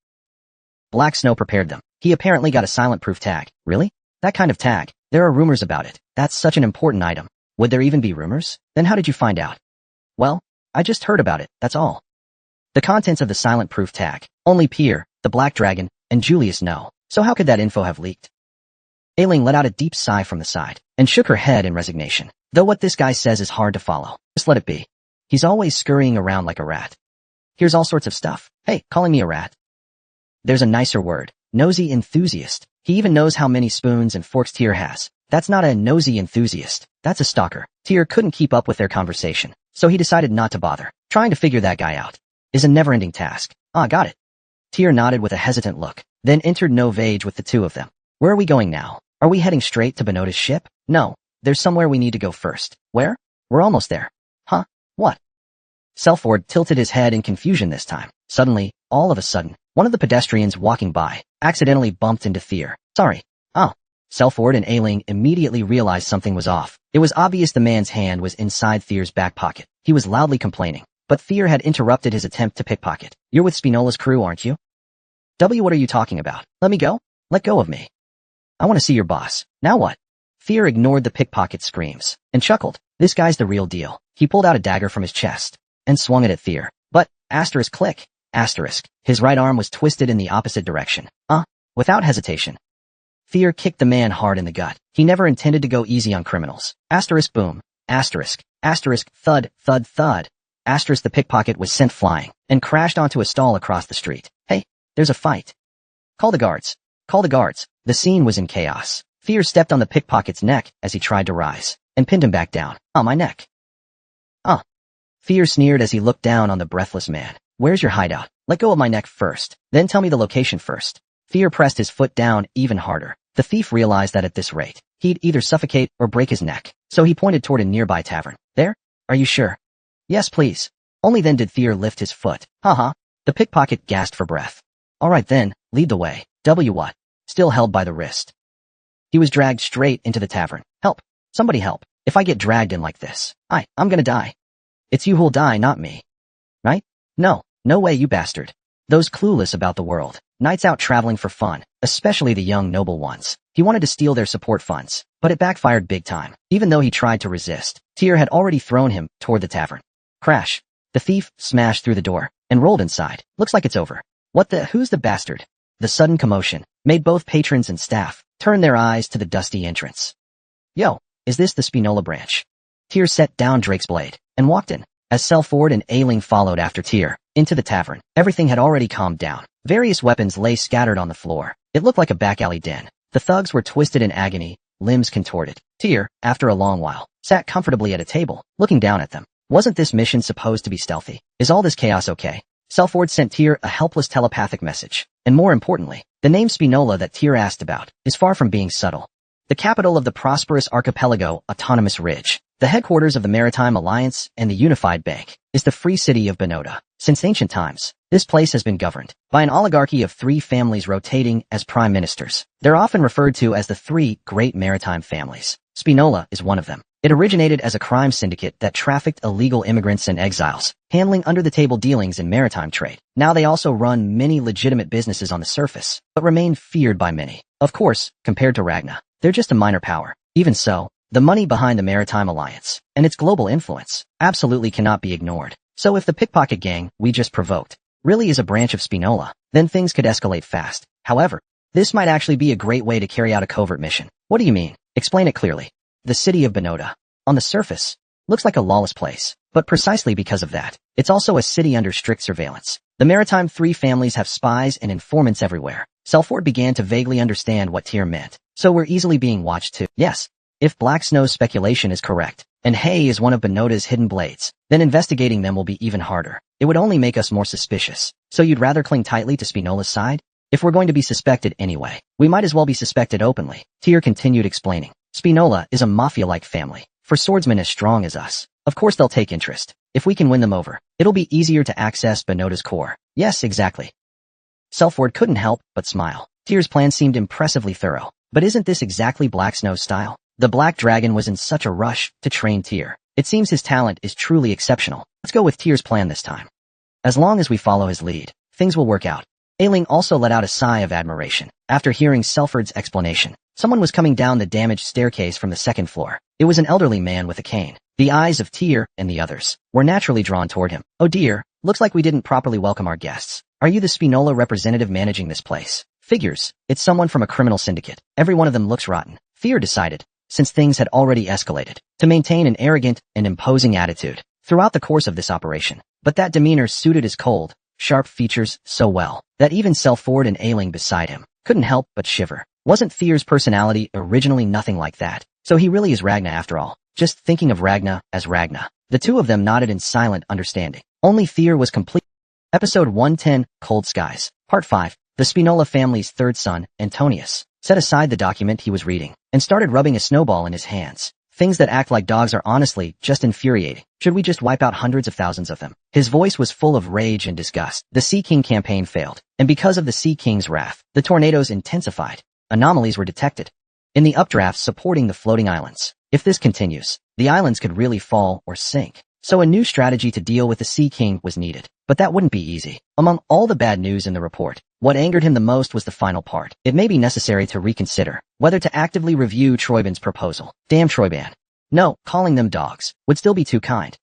Black Snow prepared them. He apparently got a silent proof tag. Really? That kind of tag. There are rumors about it. That's such an important item. Would there even be rumors? Then how did you find out? Well, I just heard about it, that's all. The contents of the silent proof tag. Only Pierre, the Black Dragon, and Julius know. So how could that info have leaked? Ailing let out a deep sigh from the side, and shook her head in resignation. Though what this guy says is hard to follow. Just let it be. He's always scurrying around like a rat. Here's all sorts of stuff. Hey, calling me a rat. There's a nicer word. Nosy enthusiast. He even knows how many spoons and forks Tyr has. That's not a nosy enthusiast. That's a stalker. Tyr couldn't keep up with their conversation, so he decided not to bother. Trying to figure that guy out is a never-ending task. Ah, got it. Tyr nodded with a hesitant look, then entered Novage with the two of them. Where are we going now? Are we heading straight to Benota's ship? No. There's somewhere we need to go first. Where? We're almost there. Huh? What? Selford tilted his head in confusion this time. Suddenly, all of a sudden, one of the pedestrians walking by accidentally bumped into Tyr. Sorry. Oh. Selford and Ailing immediately realized something was off. It was obvious the man's hand was inside Tyr's back pocket. He was loudly complaining, but Tyr had interrupted his attempt to pickpocket. You're with Spinola's crew, aren't you? What are you talking about? Let me go? Let go of me. I want to see your boss. Now what? Tyr ignored the pickpocket screams and chuckled. This guy's the real deal. He pulled out a dagger from his chest and swung it at Tyr. But, asterisk click, asterisk, his right arm was twisted in the opposite direction. Without hesitation, Tyr kicked the man hard in the gut. He never intended to go easy on criminals. Asterisk boom, asterisk, asterisk thud, thud, thud. Asterisk the pickpocket was sent flying and crashed onto a stall across the street. Hey, there's a fight. Call the guards. Call the guards. The scene was in chaos. Tyr stepped on the pickpocket's neck as he tried to rise. and pinned him back down. "Ah, my neck." "Ah." Fear sneered as he looked down on the breathless man. "Where's your hideout? Let go of my neck first, then tell me the location first." Fear pressed his foot down even harder. The thief realized that at this rate, he'd either suffocate or break his neck, so he pointed toward a nearby tavern. "There? Are you sure?" "Yes, please." Only then did Fear lift his foot. "Ha." The pickpocket gasped for breath. "All right then, lead the way." What? Still held by the wrist. He was dragged straight into the tavern. "Help! Somebody help. If I get dragged in like this, I'm gonna die." "It's you who'll die, not me. Right? No way, you bastard." Those clueless about the world, nights out traveling for fun, especially the young noble ones. He wanted to steal their support funds, but it backfired big time. Even though he tried to resist, Tyr had already thrown him toward the tavern. Crash. The thief smashed through the door and rolled inside. "Looks like it's over." Who's the bastard?" The sudden commotion made both patrons and staff turn their eyes to the dusty entrance. "Yo, is this the Spinola branch?" Tyr set down Drake's blade and walked in. As Selford and Ailing followed after Tyr into the tavern, everything had already calmed down. Various weapons lay scattered on the floor. It looked like a back alley den. The thugs were twisted in agony, limbs contorted. Tyr, after a long while, sat comfortably at a table, looking down at them. Wasn't this mission supposed to be stealthy? Is all this chaos okay? Selford sent Tyr a helpless telepathic message. And more importantly, the name Spinola that Tyr asked about is far from being subtle. The capital of the prosperous archipelago, Autonomous Ridge, the headquarters of the Maritime Alliance and the Unified Bank, is the free city of Benoda. Since ancient times, this place has been governed by an oligarchy of 3 families rotating as prime ministers. They're often referred to as the 3 great maritime families. Spinola is one of them. It originated as a crime syndicate that trafficked illegal immigrants and exiles, handling under-the-table dealings in maritime trade. Now they also run many legitimate businesses on the surface, but remain feared by many. Of course, compared to Ragna, they're just a minor power. Even so, the money behind the Maritime Alliance and its global influence absolutely cannot be ignored. So if the pickpocket gang we just provoked really is a branch of Spinola, then things could escalate fast. However, this might actually be a great way to carry out a covert mission. What do you mean? Explain it clearly. The city of Benoda, on the surface, looks like a lawless place, but precisely because of that, it's also a city under strict surveillance. The Maritime 3 families have spies and informants everywhere. Selford began to vaguely understand what Tyr meant. So we're easily being watched too. Yes. If Black Snow's speculation is correct, and Hay is one of Benoda's hidden blades, then investigating them will be even harder. It would only make us more suspicious. So you'd rather cling tightly to Spinola's side? If we're going to be suspected anyway, we might as well be suspected openly. Tyr continued explaining. Spinola is a mafia-like family. For swordsmen as strong as us, of course they'll take interest. If we can win them over, it'll be easier to access Benoda's core. Yes, exactly. Selford couldn't help but smile. Tyr's plan seemed impressively thorough. But isn't this exactly Black Snow's style? The Black Dragon was in such a rush to train Tyr. It seems his talent is truly exceptional. Let's go with Tyr's plan this time. As long as we follow his lead, things will work out. Ailing also let out a sigh of admiration after hearing Selford's explanation. Someone was coming down the damaged staircase from the 2nd floor. It was an elderly man with a cane. The eyes of Tyr and the others were naturally drawn toward him. "Oh dear, looks like we didn't properly welcome our guests. Are you the Spinola representative managing this place?" "Figures. It's someone from a criminal syndicate. Every one of them looks rotten." Tyr decided, since things had already escalated, to maintain an arrogant and imposing attitude throughout the course of this operation. But that demeanor suited his cold, sharp features so well that even Selford and Ailing beside him couldn't help but shiver. Wasn't Tyr's personality originally nothing like that? So he really is Ragna after all. Just thinking of Ragna as Ragna. The two of them nodded in silent understanding. Only Tyr was complete. Episode 110, Cold Skies. Part 5. The Spinola family's 3rd son, Antonius, set aside the document he was reading and started rubbing a snowball in his hands. Things that act like dogs are honestly just infuriating. Should we just wipe out hundreds of thousands of them? His voice was full of rage and disgust. The Sea King campaign failed, and because of the Sea King's wrath, the tornadoes intensified. Anomalies were detected in the updrafts supporting the floating islands. If this continues, the islands could really fall or sink. So a new strategy to deal with the Sea King was needed. But that wouldn't be easy. Among all the bad news in the report, what angered him the most was the final part. It may be necessary to reconsider whether to actively review Troyban's proposal. Damn Troyban. No, calling them dogs would still be too kind.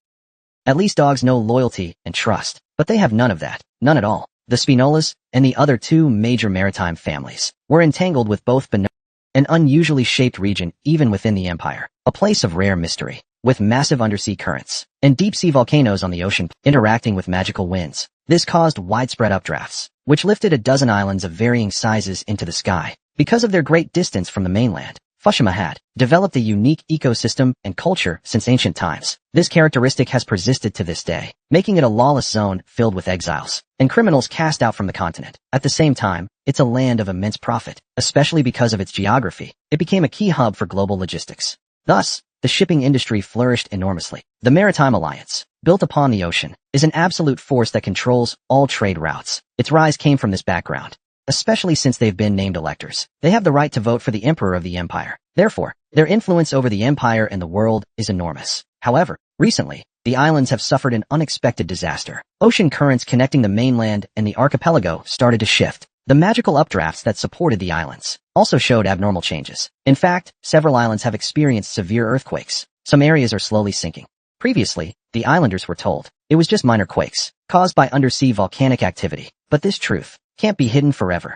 At least dogs know loyalty and trust, but they have none of that. None at all. The Spinolas and the other 2 major maritime families were entangled with both Benoda, an unusually shaped region even within the empire, a place of rare mystery, with massive undersea currents and deep-sea volcanoes on the ocean interacting with magical winds. This caused widespread updrafts, which lifted a dozen islands of varying sizes into the sky. Because of their great distance from the mainland, Fushima had developed a unique ecosystem and culture since ancient times. This characteristic has persisted to this day, making it a lawless zone filled with exiles and criminals cast out from the continent. At the same time, it's a land of immense profit, especially because of its geography. It became a key hub for global logistics. Thus, the shipping industry flourished enormously. The Maritime Alliance, built upon the ocean, is an absolute force that controls all trade routes. Its rise came from this background. Especially since they've been named electors. They have the right to vote for the emperor of the empire. Therefore, their influence over the empire and the world is enormous. However, recently, the islands have suffered an unexpected disaster. Ocean currents connecting the mainland and the archipelago started to shift. The magical updrafts that supported the islands also showed abnormal changes. In fact, several islands have experienced severe earthquakes. Some areas are slowly sinking. Previously, the islanders were told it was just minor quakes caused by undersea volcanic activity. But this truth can't be hidden forever.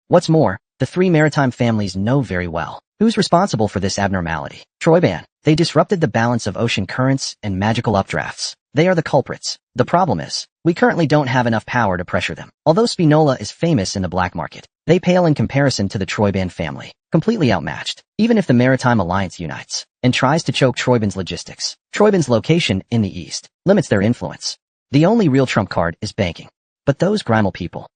What's more, the three maritime families know very well who's responsible for this abnormality. Troyban. They disrupted the balance of ocean currents and magical updrafts. They are the culprits. The problem is, we currently don't have enough power to pressure them. Although Spinola is famous in the black market, they pale in comparison to the Troyban family, completely outmatched. Even if the Maritime Alliance unites and tries to choke Troyban's logistics, Troyban's location in the east limits their influence. The only real trump card is banking. But those Grimal people,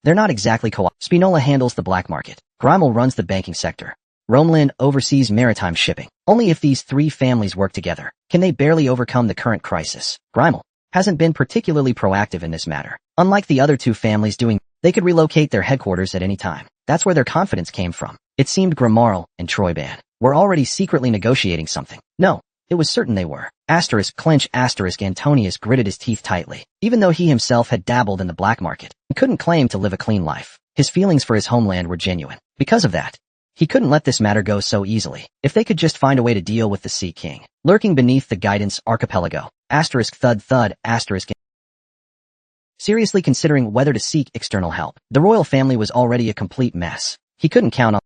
they're not exactly Spinola handles the black market. Grimal runs the banking sector. Romelin oversees maritime shipping. Only if these three families work together can they barely overcome the current crisis. Grimal hasn't been particularly proactive in this matter. Unlike the other two families they could relocate their headquarters at any time. That's where their confidence came from. It seemed Grimarl and Troyban were already secretly negotiating something. No, it was certain they were. Antonius gritted his teeth tightly. Even though he himself had dabbled in the black market and couldn't claim to live a clean life, his feelings for his homeland were genuine. Because of that, he couldn't let this matter go so easily. If they could just find a way to deal with the Sea King, lurking beneath the Guidance Archipelago. Seriously considering whether to seek external help. The royal family was already a complete mess. He couldn't count on.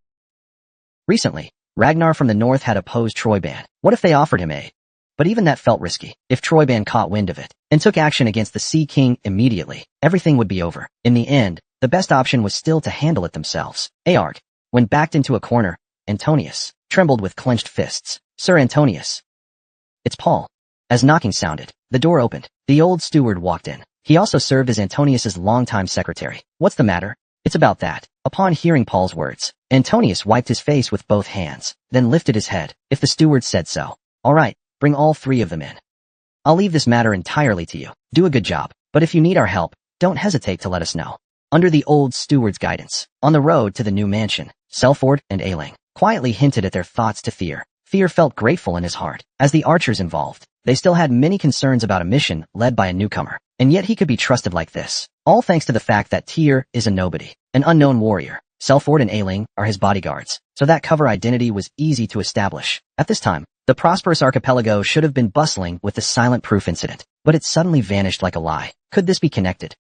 Recently, Ragnar from the north had opposed Troyban. What if they offered him aid? But even that felt risky. If Troyban caught wind of it and took action against the Sea King immediately, everything would be over. In the end, the best option was still to handle it themselves. Aarg. When backed into a corner, Antonius trembled with clenched fists. Sir Antonius. It's Paul. As knocking sounded, the door opened. The old steward walked in. He also served as Antonius's longtime secretary. What's the matter? It's about that. Upon hearing Paul's words, Antonius wiped his face with both hands, then lifted his head. If the steward said so. All right, bring all three of them in. I'll leave this matter entirely to you. Do a good job. But if you need our help, don't hesitate to let us know. Under the old steward's guidance, on the road to the new mansion, Selford and Ailing quietly hinted at their thoughts to Thier. Thier felt grateful in his heart. As the archers involved, they still had many concerns about a mission led by a newcomer. And yet he could be trusted like this. All thanks to the fact that Thier is a nobody, an unknown warrior. Selford and Ailing are his bodyguards, so that cover identity was easy to establish. At this time, the prosperous archipelago should have been bustling with the silent proof incident, but it suddenly vanished like a lie. Could this be connected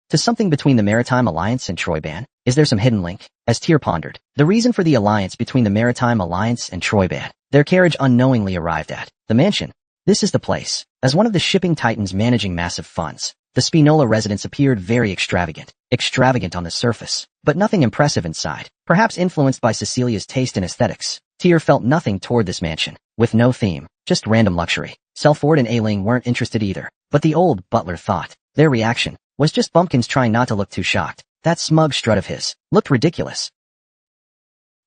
to something between the Maritime Alliance and Troyban? Is there some hidden link? As Thier pondered, the reason for the alliance between the Maritime Alliance and Troyban, their carriage unknowingly arrived at the mansion. This is the place. As one of the shipping titans managing massive funds, the Spinola residence appeared very extravagant. Extravagant on the surface, but nothing impressive inside. Perhaps influenced by Cecilia's taste in aesthetics, Thier felt nothing toward this mansion. With no theme, just random luxury. Selford and Ailing weren't interested either, but the old butler thought their reaction was just bumpkins trying not to look too shocked. That smug strut of his looked ridiculous.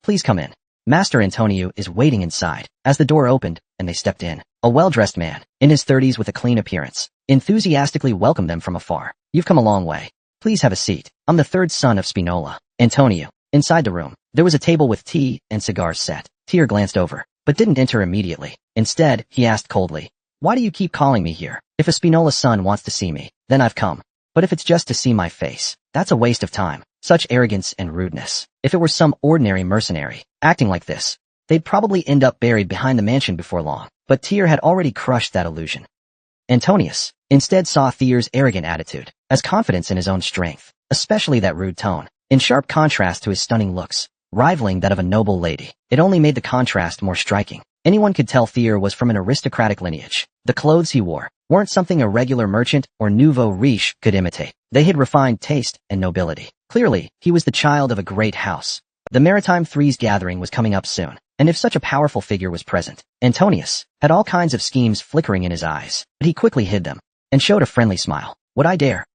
Please come in. Master Antonio is waiting inside. As the door opened, and they stepped in, a well-dressed man, in his 30s with a clean appearance, enthusiastically welcomed them from afar. You've come a long way. Please have a seat. I'm the third son of Spinola. Antonio. Inside the room, there was a table with tea and cigars set. Thier glanced over, but didn't enter immediately. Instead, he asked coldly, why do you keep calling me here? If a Spinola son wants to see me, then I've come. But if it's just to see my face, that's a waste of time. Such arrogance and rudeness. If it were some ordinary mercenary acting like this, they'd probably end up buried behind the mansion before long. But Thier had already crushed that illusion. Antonius instead saw Thier's arrogant attitude as confidence in his own strength, especially that rude tone, in sharp contrast to his stunning looks, rivaling that of a noble lady. It only made the contrast more striking. Anyone could tell Thier was from an aristocratic lineage. The clothes he wore weren't something a regular merchant or nouveau riche could imitate. They had refined taste and nobility. Clearly, he was the child of a great house. The Maritime Three's gathering was coming up soon. And if such a powerful figure was present, Antonius had all kinds of schemes flickering in his eyes, but he quickly hid them and showed a friendly smile. Would I dare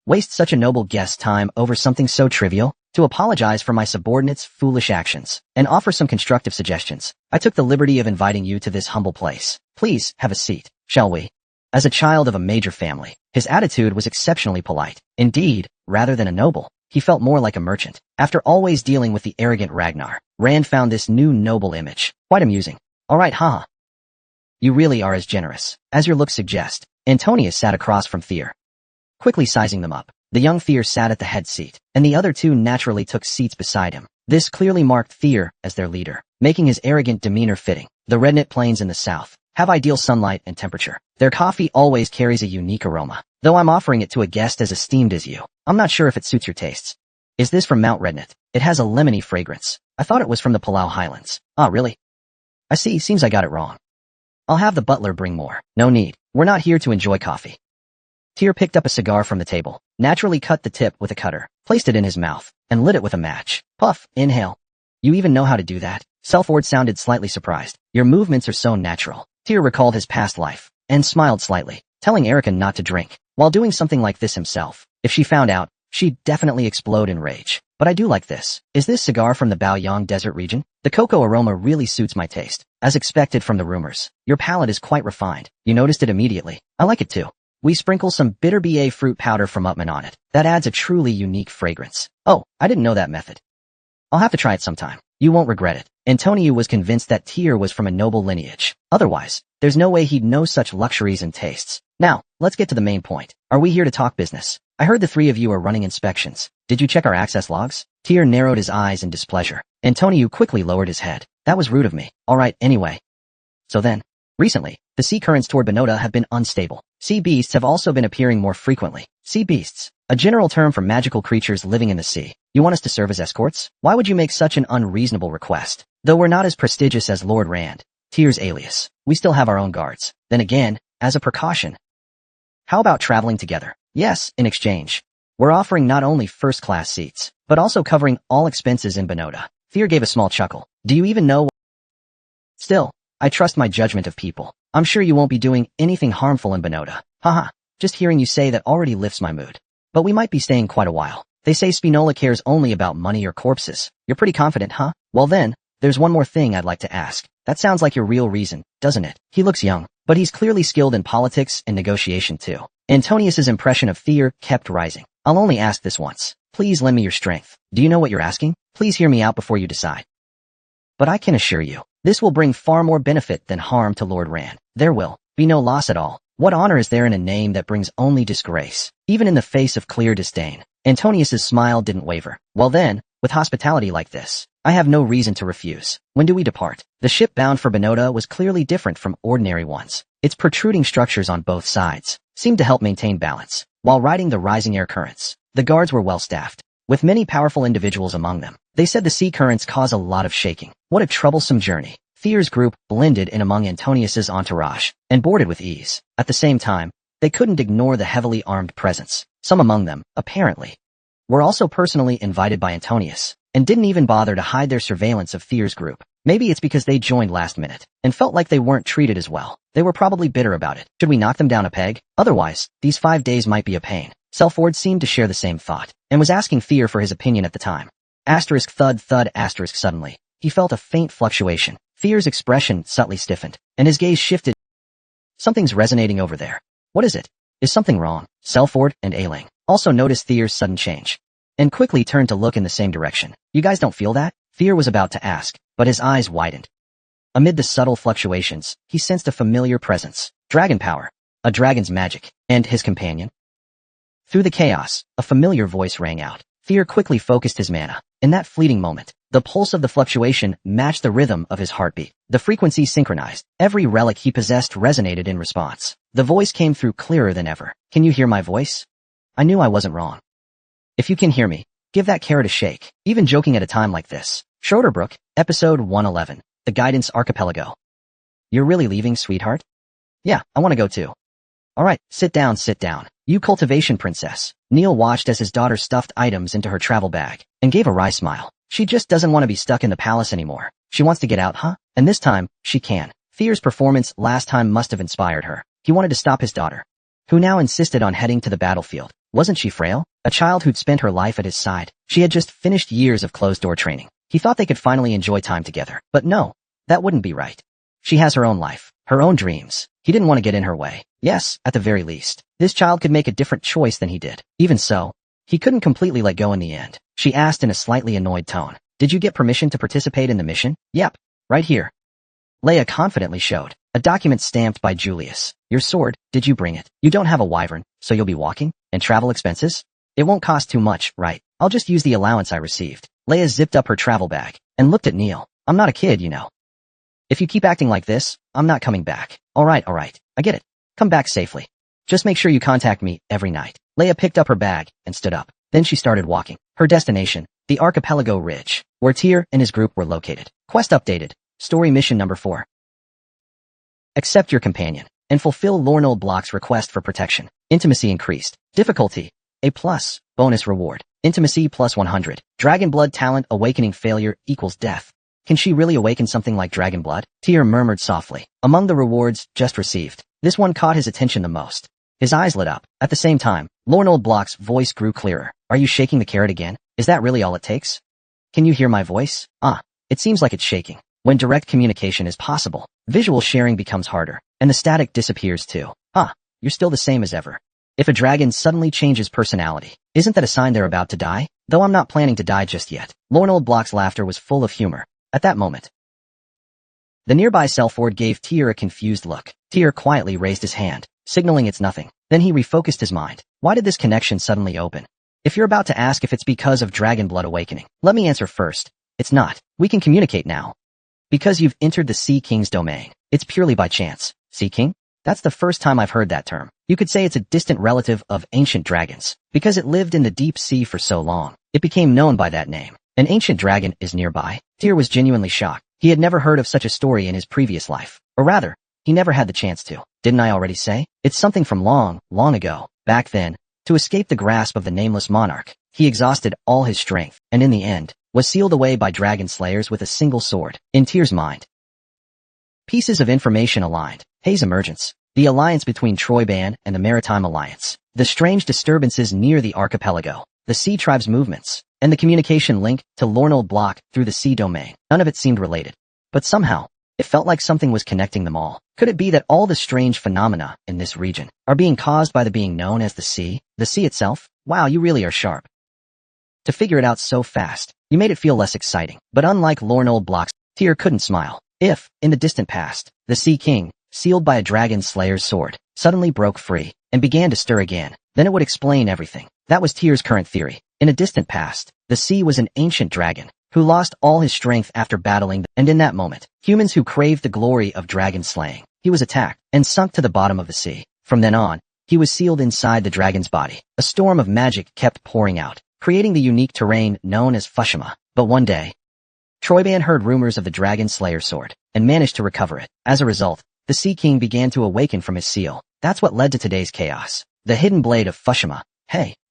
waste such a noble guest's time over something so trivial? To apologize for my subordinate's foolish actions and offer some constructive suggestions, I took the liberty of inviting you to this humble place. Please have a seat, shall we? As a child of a major family, his attitude was exceptionally polite. Indeed, rather than a noble, he felt more like a merchant. After always dealing with the arrogant Ragnar, Rand found this new noble image quite amusing. All right, haha. You really are as generous as your looks suggest. Antonius sat across from Thier. Quickly sizing them up, the young Thier sat at the head seat, and the other two naturally took seats beside him. This clearly marked Thier as their leader, making his arrogant demeanor fitting. The redknit plains in the south have ideal sunlight and temperature. Their coffee always carries a unique aroma. Though I'm offering it to a guest as esteemed as you, I'm not sure if it suits your tastes. Is this from Mount Redknit? It has a lemony fragrance. I thought it was from the Palau Highlands. Ah, really? I see, seems I got it wrong. I'll have the butler bring more. No need. We're not here to enjoy coffee. Tyr picked up a cigar from the table, naturally cut the tip with a cutter, placed it in his mouth, and lit it with a match. Puff, inhale. You even know how to do that? Selford sounded slightly surprised. Your movements are so natural. Tyr recalled his past life, and smiled slightly, telling Erica not to drink. While doing something like this himself, if she found out, she'd definitely explode in rage. But I do like this. Is this cigar from the Baoyang Desert region? The cocoa aroma really suits my taste. As expected from the rumors, your palate is quite refined. You noticed it immediately. I like it too. We sprinkle some bitter BA fruit powder from Upman on it. That adds a truly unique fragrance. Oh, I didn't know that method. I'll have to try it sometime. You won't regret it. Antonio was convinced that Tyr was from a noble lineage. Otherwise, there's no way he'd know such luxuries and tastes. Now, let's get to the main point. Are we here to talk business? I heard the three of you are running inspections. Did you check our access logs? Tyr narrowed his eyes in displeasure. Antonio quickly lowered his head. That was rude of me. All right, anyway. So then, recently, the sea currents toward Benota have been unstable. Sea beasts have also been appearing more frequently. Sea beasts, a general term for magical creatures living in the sea. You want us to serve as escorts? Why would you make such an unreasonable request? Though we're not as prestigious as Lord Rand, Tyr's alias, we still have our own guards. Then again, as a precaution. How about traveling together? Yes, in exchange. We're offering not only first-class seats, but also covering all expenses in Benota. Tyr gave a small chuckle. Do you even know? Still, I trust my judgment of people. I'm sure you won't be doing anything harmful in Benota. Haha, just hearing you say that already lifts my mood. But we might be staying quite a while. They say Spinola cares only about money or corpses. You're pretty confident, huh? Well then, there's one more thing I'd like to ask. That sounds like your real reason, doesn't it? He looks young, but he's clearly skilled in politics and negotiation too. Antonius's impression of Tyr kept rising. I'll only ask this once. Please lend me your strength. Do you know what you're asking? Please hear me out before you decide. But I can assure you, this will bring far more benefit than harm to Lord Rand. There will be no loss at all. What honor is there in a name that brings only disgrace, even in the face of clear disdain? Antonius's smile didn't waver. Well then, with hospitality like this, I have no reason to refuse. When do we depart? The ship bound for Benota was clearly different from ordinary ones. Its protruding structures on both sides seemed to help maintain balance. While riding the rising air currents, the guards were well staffed, with many powerful individuals among them. They said the sea currents cause a lot of shaking. What a troublesome journey. Tyr's group blended in among Antonius's entourage and boarded with ease. At the same time, they couldn't ignore the heavily armed presence. Some among them, apparently, were also personally invited by Antonius, and didn't even bother to hide their surveillance of Tyr's group. Maybe it's because they joined last minute, and felt like they weren't treated as well. They were probably bitter about it. Should we knock them down a peg? Otherwise, these 5 days might be a pain. Selford seemed to share the same thought, and was asking Tyr for his opinion at the time. Asterisk thud thud asterisk suddenly. He felt a faint fluctuation. Tyr's expression subtly stiffened, and his gaze shifted. Something's resonating over there. What is it? Is something wrong? Selford and Ailing also noticed Tyr's sudden change, and quickly turned to look in the same direction. You guys don't feel that? Tyr was about to ask, but his eyes widened. Amid the subtle fluctuations, he sensed a familiar presence. Dragon power, a dragon's magic, and his companion. Through the chaos, a familiar voice rang out. Tyr quickly focused his mana. In that fleeting moment, the pulse of the fluctuation matched the rhythm of his heartbeat. The frequency synchronized. Every relic he possessed resonated in response. The voice came through clearer than ever. Can you hear my voice? I knew I wasn't wrong. If you can hear me, give that carrot a shake. Even joking at a time like this. Schroederbrook, episode 111, The Guidance Archipelago. You're really leaving, sweetheart? Yeah, I want to go too. Alright, sit down, You cultivation princess. Neil watched as his daughter stuffed items into her travel bag, and gave a wry smile. She just doesn't want to be stuck in the palace anymore. She wants to get out, huh? And this time, she can. Thea's performance last time must have inspired her. He wanted to stop his daughter, who now insisted on heading to the battlefield. Wasn't she frail? A child who'd spent her life at his side. She had just finished years of closed-door training. He thought they could finally enjoy time together. But no, that wouldn't be right. She has her own life, her own dreams. He didn't want to get in her way. Yes, at the very least, this child could make a different choice than he did. Even so, he couldn't completely let go in the end. She asked in a slightly annoyed tone, "Did you get permission to participate in the mission?" "Yep, right here." Leia confidently showed a document stamped by Julius. "Your sword, did you bring it? You don't have a wyvern, so you'll be walking? And travel expenses? It won't cost too much, right? I'll just use the allowance I received." Leia zipped up her travel bag and looked at Neil. "I'm not a kid, you know. If you keep acting like this, I'm not coming back." All right, I get it. Come back safely. Just make sure you contact me every night." Leia picked up her bag and stood up. Then she started walking. Her destination, the Archipelago Ridge, where Tyr and his group were located. Quest updated. Story mission number 4. Accept your companion and fulfill Lornold Block's request for protection. Intimacy increased. Difficulty, A+. Bonus reward, intimacy plus 100. Dragon blood talent awakening failure equals death. Can she really awaken something like dragon blood? Tyr murmured softly. Among the rewards just received, this one caught his attention the most. His eyes lit up. At the same time, Lornold Block's voice grew clearer. "Are you shaking the carrot again? Is that really all it takes? Can you hear my voice?" It seems like it's shaking. When direct communication is possible, visual sharing becomes harder, and the static disappears too. You're still the same as ever. If a dragon suddenly changes personality, isn't that a sign they're about to die? Though I'm not planning to die just yet. Lornold Block's laughter was full of humor. At that moment, the nearby Selford gave Tyr a confused look. Tyr quietly raised his hand, signaling it's nothing. Then he refocused his mind. Why did this connection suddenly open? If you're about to ask if it's because of dragon blood awakening, let me answer first. It's not. We can communicate now. Because you've entered the Sea King's domain. It's purely by chance. Sea King? That's the first time I've heard that term. You could say it's a distant relative of ancient dragons. Because it lived in the deep sea for so long, it became known by that name. An ancient dragon is nearby. Tyr was genuinely shocked. He had never heard of such a story in his previous life. Or rather, he never had the chance to. Didn't I already say? It's something from long, long ago. Back then, to escape the grasp of the nameless monarch, he exhausted all his strength, and in the end, was sealed away by dragon slayers with a single sword. In Tyr's mind, pieces of information aligned. Hayes emergence. The alliance between Troyban and the Maritime Alliance. The strange disturbances near the archipelago. The Sea Tribe's movements. And the communication link to Lornold Block through the sea domain. None of it seemed related. But somehow, it felt like something was connecting them all. Could it be that all the strange phenomena in this region are being caused by the being known as the sea? The sea itself? Wow, you really are sharp. To figure it out so fast, you made it feel less exciting. But unlike Lornold Block's, Tyr couldn't smile. If, in the distant past, the Sea King, sealed by a dragon slayer's sword, suddenly broke free and began to stir again, then it would explain everything. That was Tyr's current theory. In a distant past, the sea was an ancient dragon who lost all his strength after battling, and in that moment, humans who craved the glory of dragon slaying. He was attacked and sunk to the bottom of the sea. From then on, he was sealed inside the dragon's body. A storm of magic kept pouring out, creating the unique terrain known as Fushima. But one day, Troyban heard rumors of the dragon slayer sword and managed to recover it. As a result, the Sea King began to awaken from his seal. That's what led to today's chaos. The hidden blade of Fushima,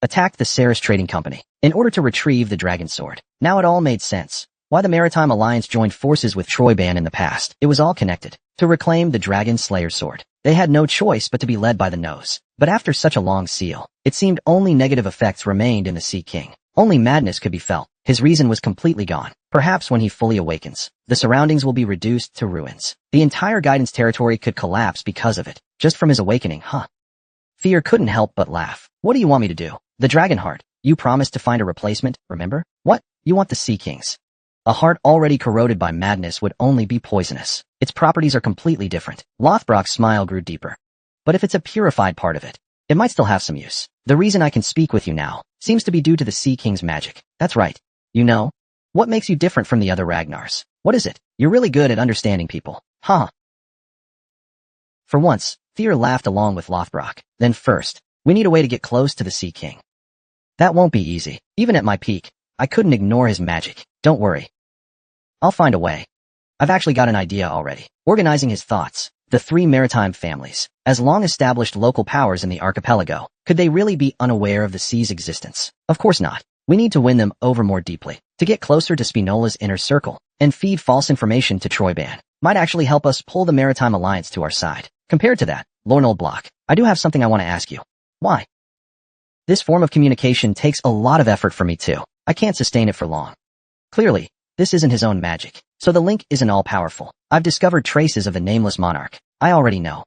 attacked the Ceres Trading Company in order to retrieve the dragon sword. Now it all made sense. Why the Maritime Alliance joined forces with Troyban in the past. It was all connected. To reclaim the dragon slayer sword, they had no choice but to be led by the nose. But after such a long seal, it seemed only negative effects remained in the Sea King. Only madness could be felt. His reason was completely gone. Perhaps when he fully awakens, the surroundings will be reduced to ruins. The entire guidance territory could collapse because of it. Just from his awakening, Tyr couldn't help but laugh. What do you want me to do? The dragon heart. You promised to find a replacement, remember? What? You want the Sea King's? A heart already corroded by madness would only be poisonous. Its properties are completely different. Lothbrok's smile grew deeper. But if it's a purified part of it, it might still have some use. The reason I can speak with you now seems to be due to the Sea King's magic. That's right. You know, what makes you different from the other Ragnars? What is it? You're really good at understanding people. For once, Tyr laughed along with Lothbrok. Then first, we need a way to get close to the Sea King. That won't be easy. Even at my peak, I couldn't ignore his magic. Don't worry. I'll find a way. I've actually got an idea already. Organizing his thoughts. The three maritime families, as long-established local powers in the archipelago, could they really be unaware of the sea's existence? Of course not. We need to win them over more deeply, to get closer to Spinola's inner circle, and feed false information to Troyban. Might actually help us pull the Maritime Alliance to our side. Compared to that, Lornold Block, I do have something I want to ask you. Why? This form of communication takes a lot of effort for me too. I can't sustain it for long. Clearly, this isn't his own magic, so the link isn't all-powerful. I've discovered traces of the nameless monarch. I already know.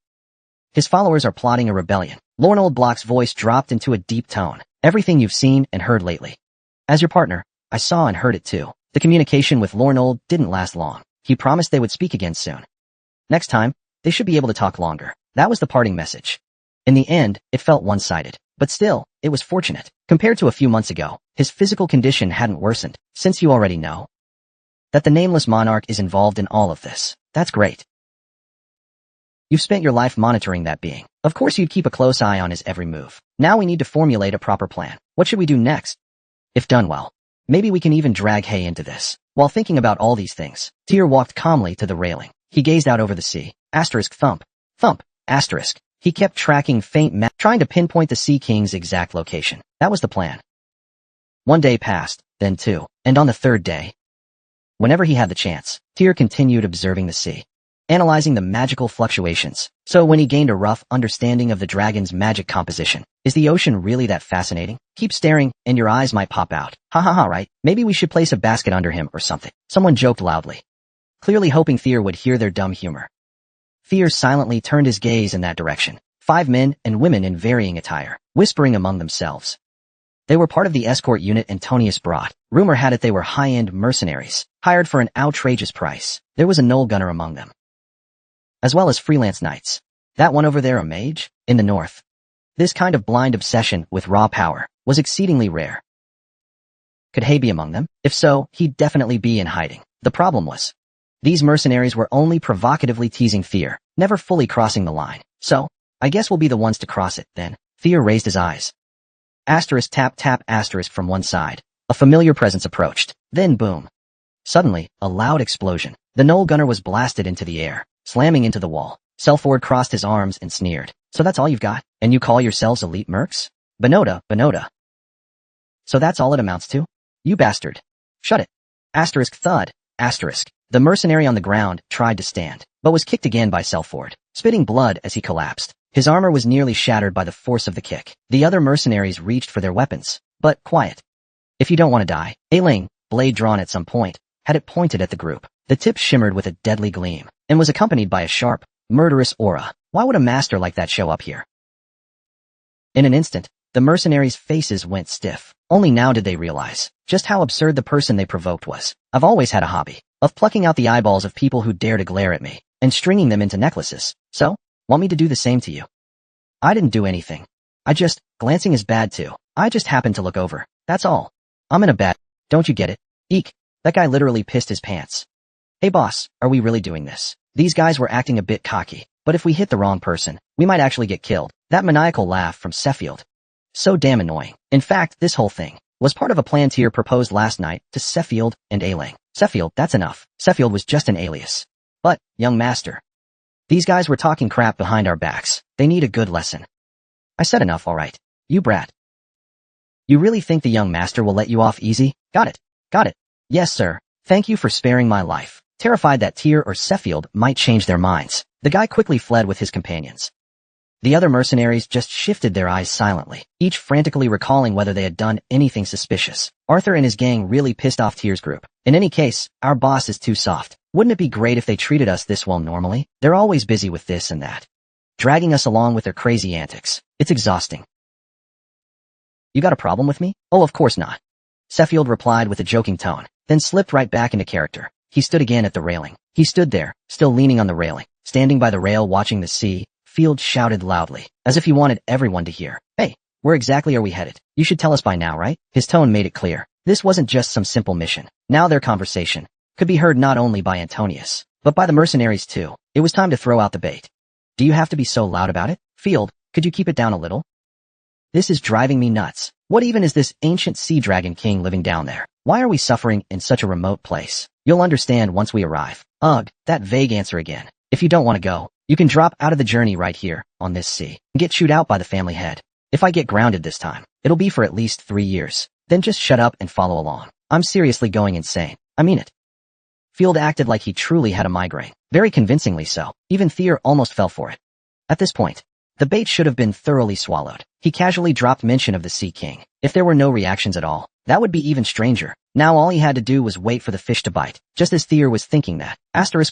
His followers are plotting a rebellion. Lornold Block's voice dropped into a deep tone. Everything you've seen and heard lately. As your partner, I saw and heard it too. The communication with Lornold didn't last long. He promised they would speak again soon. Next time, they should be able to talk longer. That was the parting message. In the end, it felt one-sided. But still, it was fortunate. Compared to a few months ago, his physical condition hadn't worsened, since you already know that the nameless monarch is involved in all of this. That's great. You've spent your life monitoring that being. Of course you'd keep a close eye on his every move. Now we need to formulate a proper plan. What should we do next? If done well, maybe we can even drag Hay into this. While thinking about all these things, Tyr walked calmly to the railing. He gazed out over the sea. Asterisk thump. Thump. Asterisk. He kept tracking faint trying to pinpoint the Sea King's exact location. That was the plan. One day passed, then two, and on the third day, whenever he had the chance, Tyr continued observing the sea, analyzing the magical fluctuations. So when he gained a rough understanding of the dragon's magic composition, is the ocean really that fascinating? Keep staring, and your eyes might pop out. Ha ha ha, right? Maybe we should place a basket under him or something. Someone joked loudly, clearly hoping Tyr would hear their dumb humor. Tyr silently turned his gaze in that direction. 5 men and women in varying attire, whispering among themselves. They were part of the escort unit Antonius brought. Rumor had it they were high-end mercenaries, hired for an outrageous price. There was a knoll gunner among them, as well as freelance knights. That one over there a mage? In the north. This kind of blind obsession with raw power was exceedingly rare. Could Hay be among them? If so, he'd definitely be in hiding. The problem was, these mercenaries were only provocatively teasing Tyr, never fully crossing the line. So, I guess we'll be the ones to cross it, then. Tyr raised his eyes. Asterisk tap tap asterisk from one side. A familiar presence approached. Then boom. Suddenly, a loud explosion. The knoll gunner was blasted into the air, slamming into the wall. Selford crossed his arms and sneered. So that's all you've got? And you call yourselves elite mercs? Benota. So that's all it amounts to? You bastard. Shut it. Asterisk thud. Asterisk. The mercenary on the ground tried to stand, but was kicked again by Selford, spitting blood as he collapsed. His armor was nearly shattered by the force of the kick. The other mercenaries reached for their weapons, but quiet. If you don't want to die, Ailing, blade drawn at some point, had it pointed at the group. The tip shimmered with a deadly gleam, and was accompanied by a sharp, murderous aura. Why would a master like that show up here? In an instant, the mercenaries' faces went stiff. Only now did they realize just how absurd the person they provoked was. I've always had a hobby of plucking out the eyeballs of people who dare to glare at me, and stringing them into necklaces. So, want me to do the same to you? I didn't do anything. Glancing is bad too. I just happened to look over. That's all. I'm in a bad, don't you get it? Eek. That guy literally pissed his pants. Hey boss, are we really doing this? These guys were acting a bit cocky, but if we hit the wrong person, we might actually get killed. That maniacal laugh from Sheffield. So damn annoying. In fact, this whole thing was part of a plan Tyr proposed last night to Sheffield and Ailing. Sheffield, that's enough. Sheffield was just an alias. But, young master, these guys were talking crap behind our backs. They need a good lesson. I said enough, all right. You brat. You really think the young master will let you off easy? Got it. Yes, sir. Thank you for sparing my life. Terrified that Tyr or Sheffield might change their minds, the guy quickly fled with his companions. The other mercenaries just shifted their eyes silently, each frantically recalling whether they had done anything suspicious. Arthur and his gang really pissed off Tyr's group. In any case, our boss is too soft. Wouldn't it be great if they treated us this well normally? They're always busy with this and that, dragging us along with their crazy antics. It's exhausting. You got a problem with me? Oh, of course not. Sheffield replied with a joking tone, then slipped right back into character. He stood again at the railing. He stood there, still leaning on the railing, standing by the rail watching the sea. Field shouted loudly, as if he wanted everyone to hear. Hey, where exactly are we headed? You should tell us by now, right? His tone made it clear. This wasn't just some simple mission. Now their conversation could be heard not only by Antonius, but by the mercenaries too. It was time to throw out the bait. Do you have to be so loud about it? Field, could you keep it down a little? This is driving me nuts. What even is this ancient sea dragon king living down there? Why are we suffering in such a remote place? You'll understand once we arrive. Ugh, that vague answer again. If you don't want to go, you can drop out of the journey right here, on this sea, and get chewed out by the family head. If I get grounded this time, it'll be for at least 3 years. Then just shut up and follow along. I'm seriously going insane. I mean it. Field acted like he truly had a migraine. Very convincingly so. Even Thier almost fell for it. At this point, the bait should have been thoroughly swallowed. He casually dropped mention of the Sea King. If there were no reactions at all, that would be even stranger. Now all he had to do was wait for the fish to bite. Just as Thier was thinking that,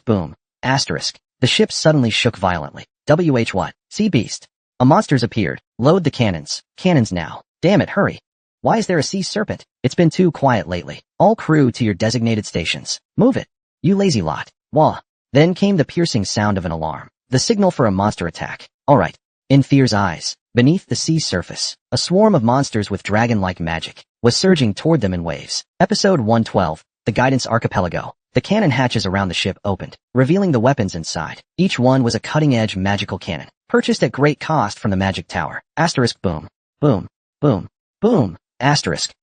boom, the ship suddenly shook violently. What? Sea beast. A monster's appeared. Load the cannons. Cannons now. Damn it, hurry. Why is there a sea serpent? It's been too quiet lately. All crew to your designated stations. Move it. You lazy lot. Wah. Then came the piercing sound of an alarm. The signal for a monster attack. Alright. In Thier's eyes, beneath the sea's surface, a swarm of monsters with dragon-like magic was surging toward them in waves. Episode 112, The Guidance Archipelago. The cannon hatches around the ship opened, revealing the weapons inside. Each one was a cutting-edge magical cannon, purchased at great cost from the magic tower. Boom. Boom. Boom. Boom.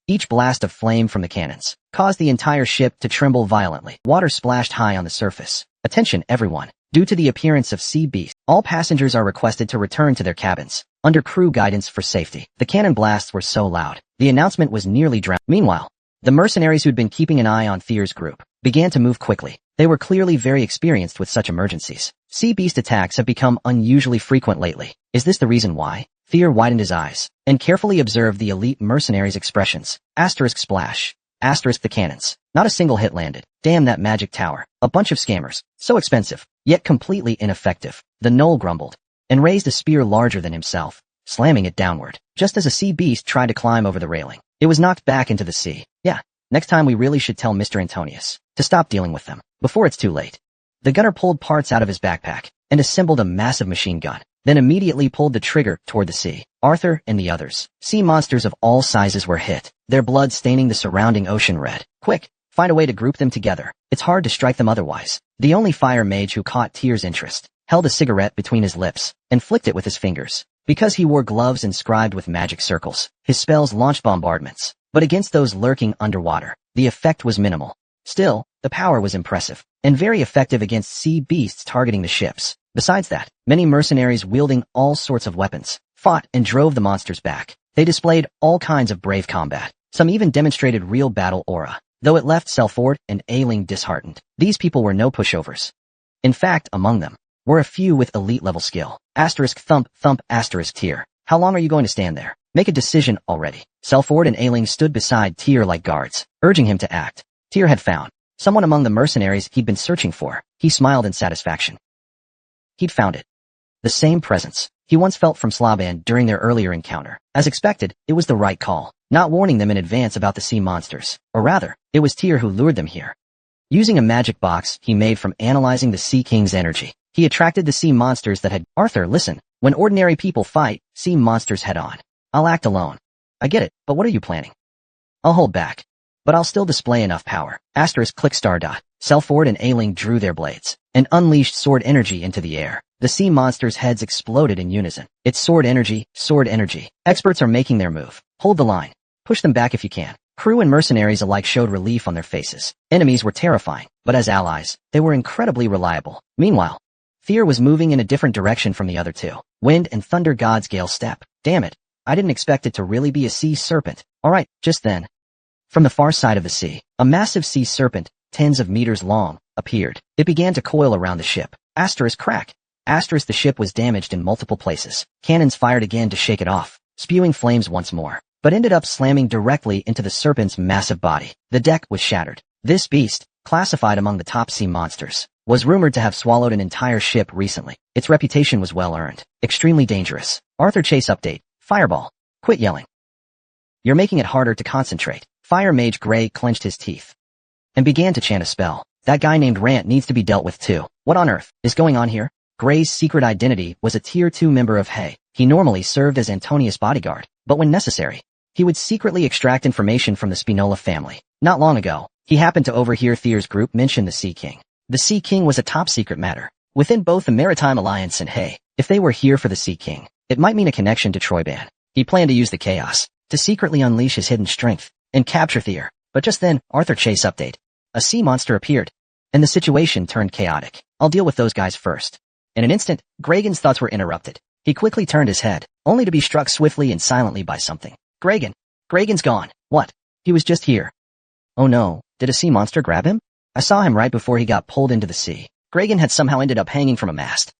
Each blast of flame from the cannons caused the entire ship to tremble violently. Water splashed high on the surface. Attention, everyone. Due to the appearance of sea beasts, all passengers are requested to return to their cabins, under crew guidance for safety. The cannon blasts were so loud, the announcement was nearly drowned. Meanwhile, the mercenaries who'd been keeping an eye on Thier's group began to move quickly. They were clearly very experienced with such emergencies. Sea beast attacks have become unusually frequent lately. Is this the reason why? Thier widened his eyes and carefully observed the elite mercenaries' expressions. Splash. The cannons. Not a single hit landed. Damn that magic tower. A bunch of scammers. So expensive, yet completely ineffective. The gnoll grumbled and raised a spear larger than himself, slamming it downward. Just as a sea beast tried to climb over the railing, it was knocked back into the sea. Yeah, next time we really should tell Mr. Antonius to stop dealing with them before it's too late. The gunner pulled parts out of his backpack and assembled a massive machine gun, then immediately pulled the trigger toward the sea. Arthur and the others, sea monsters of all sizes, were hit, their blood staining the surrounding ocean red. Quick, find a way to group them together. It's hard to strike them otherwise. The only fire mage who caught Thier's interest held a cigarette between his lips and flicked it with his fingers. Because he wore gloves inscribed with magic circles, his spells launched bombardments. But against those lurking underwater, the effect was minimal. Still, the power was impressive, and very effective against sea beasts targeting the ships. Besides that, many mercenaries wielding all sorts of weapons fought and drove the monsters back. They displayed all kinds of brave combat. Some even demonstrated real battle aura, though it left Selford and Ailing disheartened. These people were no pushovers. In fact, among them were a few with elite-level skill. Thump, Thier. How long are you going to stand there? Make a decision already. Selford and Ailing stood beside Thier like guards, urging him to act. Thier had found someone among the mercenaries he'd been searching for. He smiled in satisfaction. He'd found it. The same presence he once felt from Slaban during their earlier encounter. As expected, it was the right call, not warning them in advance about the sea monsters. Or rather, it was Thier who lured them here. Using a magic box he made from analyzing the Sea King's energy, he attracted the sea monsters that had— Arthur, listen. When ordinary people fight, sea monsters head on. I'll act alone. I get it, but what are you planning? I'll hold back, but I'll still display enough power. Click star dot. Selford and Ailing drew their blades and unleashed sword energy into the air. The sea monsters' heads exploded in unison. It's sword energy, sword energy. Experts are making their move. Hold the line. Push them back if you can. Crew and mercenaries alike showed relief on their faces. Enemies were terrifying, but as allies, they were incredibly reliable. Meanwhile, Thier was moving in a different direction from the other two. Wind and thunder gods gale step. Damn it. I didn't expect it to really be a sea serpent. Alright, just then. From the far side of the sea, a massive sea serpent, tens of meters long, appeared. It began to coil around the ship. Crack. The ship was damaged in multiple places. Cannons fired again to shake it off, spewing flames once more, but ended up slamming directly into the serpent's massive body. The deck was shattered. This beast, classified among the top sea monsters, was rumored to have swallowed an entire ship recently. Its reputation was well earned. Extremely dangerous. Arthur Chase update. Fireball. Quit yelling. You're making it harder to concentrate. Fire Mage Gray clenched his teeth and began to chant a spell. That guy named Rant needs to be dealt with too. What on earth is going on here? Gray's secret identity was a Tier 2 member of Hay. He normally served as Antonius' bodyguard, but when necessary, he would secretly extract information from the Spinola family. Not long ago, he happened to overhear Thier's group mention the Sea King. The Sea King was a top-secret matter within both the Maritime Alliance and Hay. If they were here for the Sea King, it might mean a connection to Troyban. He planned to use the chaos to secretly unleash his hidden strength and capture Thier. But just then, Arthur Chase update. A sea monster appeared, and the situation turned chaotic. I'll deal with those guys first. In an instant, Gragan's thoughts were interrupted. He quickly turned his head, only to be struck swiftly and silently by something. Gragan's gone. What? He was just here. Oh no, did a sea monster grab him? I saw him right before he got pulled into the sea. Gregan had somehow ended up hanging from a mast.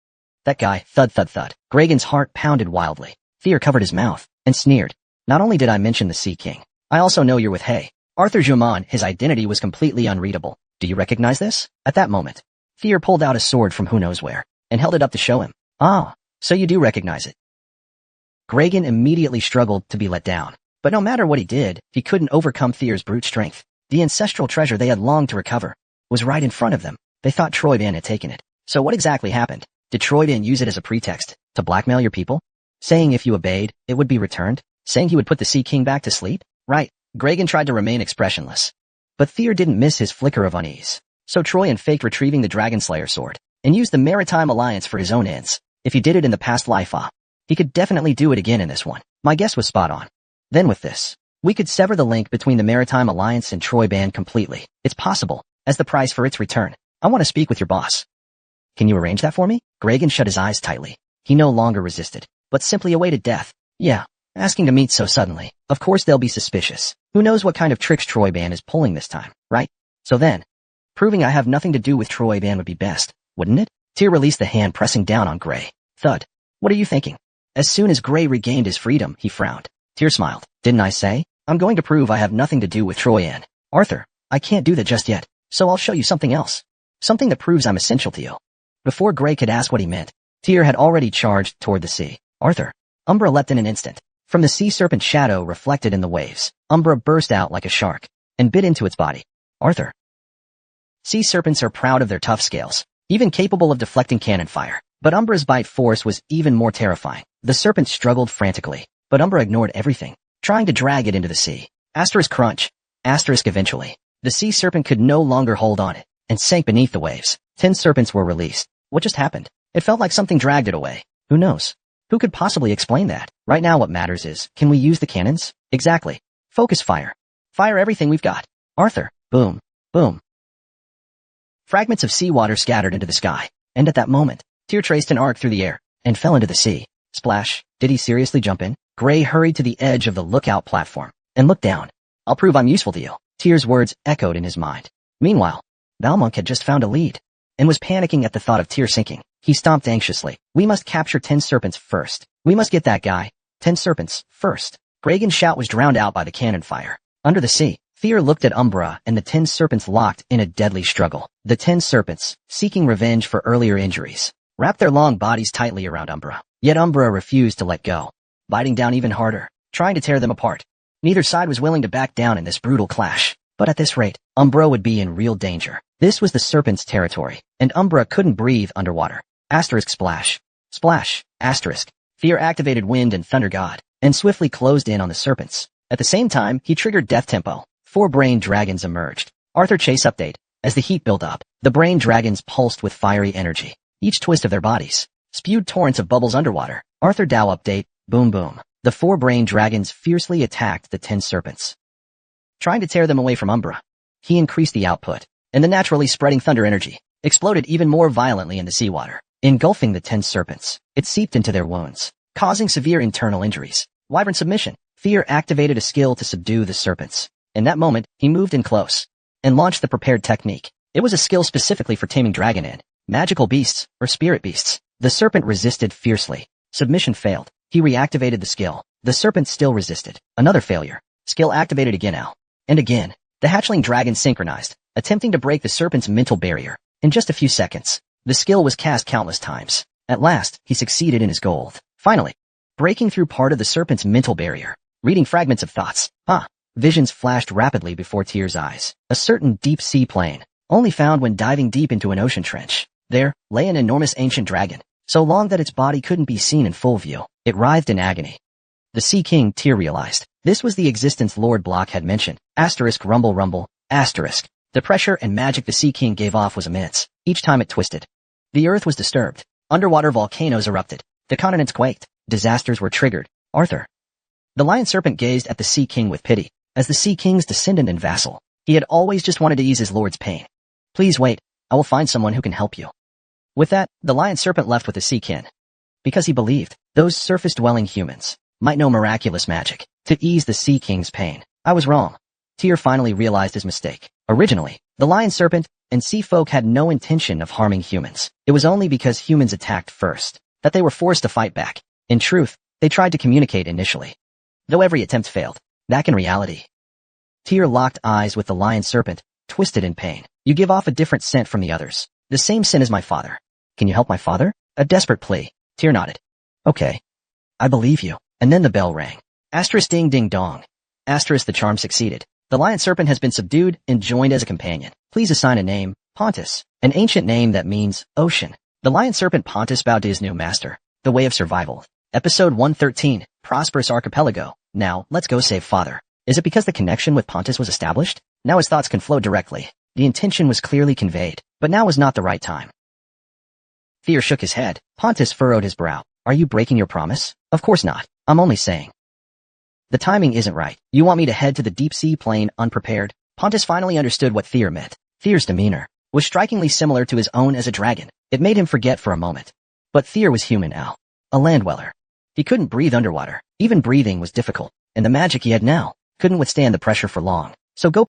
That guy, thud thud thud. Gregan's heart pounded wildly. Fear covered his mouth, and sneered. Not only did I mention the Sea King, I also know you're with Hay. Arthur Juman. His identity was completely unreadable. Do you recognize this? At that moment, Fear pulled out a sword from who knows where, and held it up to show him. Ah, so you do recognize it. Gregan immediately struggled to be let down. But no matter what he did, he couldn't overcome Fear's brute strength. The ancestral treasure they had longed to recover was right in front of them. They thought Troyban had taken it. So what exactly happened? Did Troyban use it as a pretext to blackmail your people? Saying if you obeyed, it would be returned? Saying he would put the Sea King back to sleep? Right. Gregan tried to remain expressionless. But Fear didn't miss his flicker of unease. So Troyan faked retrieving the Dragonslayer sword and used the Maritime Alliance for his own ends. If he did it in the past life, he could definitely do it again in this one. My guess was spot on. Then with this, we could sever the link between the Maritime Alliance and Troyban completely. It's possible. As the price for its return, I want to speak with your boss. Can you arrange that for me? Gregan shut his eyes tightly. He no longer resisted, but simply awaited death. Yeah, asking to meet so suddenly. Of course they'll be suspicious. Who knows what kind of tricks Troyban is pulling this time, right? So then, proving I have nothing to do with Troyban would be best, wouldn't it? Tyr released the hand pressing down on Gray. Thud. What are you thinking? As soon as Gray regained his freedom, he frowned. Tyr smiled. Didn't I say? I'm going to prove I have nothing to do with Troyan. Arthur, I can't do that just yet, so I'll show you something else. Something that proves I'm essential to you. Before Gray could ask what he meant, Tyr had already charged toward the sea. Arthur. Umbra leapt in an instant. From the sea serpent's shadow reflected in the waves, Umbra burst out like a shark and bit into its body. Arthur. Sea serpents are proud of their tough scales, even capable of deflecting cannon fire. But Umbra's bite force was even more terrifying. The serpent struggled frantically, but Umbra ignored everything, trying to drag it into the sea. Asterisk crunch. Asterisk eventually. The sea serpent could no longer hold on it, and sank beneath the waves. 10 serpents were released. What just happened? It felt like something dragged it away. Who knows? Who could possibly explain that? Right now what matters is, can we use the cannons? Exactly. Focus fire. Fire everything we've got. Arthur. Boom. Boom. Fragments of seawater scattered into the sky, and at that moment, Tyr traced an arc through the air, and fell into the sea. Splash. Did he seriously jump in? Gray hurried to the edge of the lookout platform, and looked down. I'll prove I'm useful to you. Tyr's words echoed in his mind. Meanwhile, Balmonk had just found a lead, and was panicking at the thought of Tyr sinking. He stomped anxiously. We must capture 10 serpents first. We must get that guy. 10 serpents, first. Gregan's shout was drowned out by the cannon fire. Under the sea, Fear looked at Umbra and the 10 serpents locked in a deadly struggle. The 10 serpents, seeking revenge for earlier injuries, wrapped their long bodies tightly around Umbra. Yet Umbra refused to let go, biting down even harder, trying to tear them apart. Neither side was willing to back down in this brutal clash. But at this rate, Umbra would be in real danger. This was the serpent's territory, and Umbra couldn't breathe underwater. Asterisk splash. Splash. Asterisk. Fear activated Wind and Thunder God, and swiftly closed in on the serpents. At the same time, he triggered Death Tempo. 4 brain dragons emerged. Arthur Chase update. As the heat built up, the brain dragons pulsed with fiery energy. Each twist of their bodies spewed torrents of bubbles underwater. Arthur Dow update. Boom boom. The 4 brain dragons fiercely attacked the 10 serpents, trying to tear them away from Umbra. He increased the output, and the naturally spreading thunder energy exploded even more violently in the seawater, engulfing the 10 serpents. It seeped into their wounds, causing severe internal injuries. Wyvern submission. Fear activated a skill to subdue the serpents. In that moment, he moved in close and launched the prepared technique. It was a skill specifically for taming dragon and magical beasts or spirit beasts. The serpent resisted fiercely. Submission failed. He reactivated the skill. The serpent still resisted. Another failure. Skill activated again now. And again. The hatchling dragon synchronized, attempting to break the serpent's mental barrier. In just a few seconds, the skill was cast countless times. At last, he succeeded in his goal. Finally, breaking through part of the serpent's mental barrier. Reading fragments of thoughts. Visions flashed rapidly before Tyr's eyes. A certain deep sea plane, only found when diving deep into an ocean trench. There lay an enormous ancient dragon, so long that its body couldn't be seen in full view. It writhed in agony. The Sea King, Tyr realized. This was the existence Lord Block had mentioned. Asterisk rumble rumble. Asterisk. The pressure and magic the Sea King gave off was immense. Each time it twisted, the earth was disturbed. Underwater volcanoes erupted. The continents quaked. Disasters were triggered. Arthur. The lion serpent gazed at the Sea King with pity. As the Sea King's descendant and vassal, he had always just wanted to ease his lord's pain. Please wait. I will find someone who can help you. With that, the lion serpent left with the Sea King, because he believed those surface-dwelling humans might know miraculous magic to ease the Sea King's pain. I was wrong. Tyr finally realized his mistake. Originally, the lion serpent and sea folk had no intention of harming humans. It was only because humans attacked first that they were forced to fight back. In truth, they tried to communicate initially, though every attempt failed. Back in reality, Tyr locked eyes with the lion serpent, twisted in pain. You give off a different scent from the others. The same scent as my father. Can you help my father? A desperate plea. Tyr nodded. Okay. I believe you. And then the bell rang. Asterisk ding ding dong. Asterisk the charm succeeded. The lion serpent has been subdued and joined as a companion. Please assign a name, Pontus, an ancient name that means ocean. The lion serpent Pontus bowed to his new master. The Way of Survival. Episode 113, Prosperous Archipelago. Now, let's go save father. Is it because the connection with Pontus was established? Now his thoughts can flow directly. The intention was clearly conveyed, but now was not the right time. Tyr shook his head. Pontus furrowed his brow. Are you breaking your promise? Of course not. I'm only saying. The timing isn't right. You want me to head to the deep sea plane unprepared? Pontus finally understood what Tyr meant. Tyr's demeanor was strikingly similar to his own as a dragon. It made him forget for a moment. But Tyr was human now. A land dweller. He couldn't breathe underwater. Even breathing was difficult. And the magic he had now couldn't withstand the pressure for long. So go.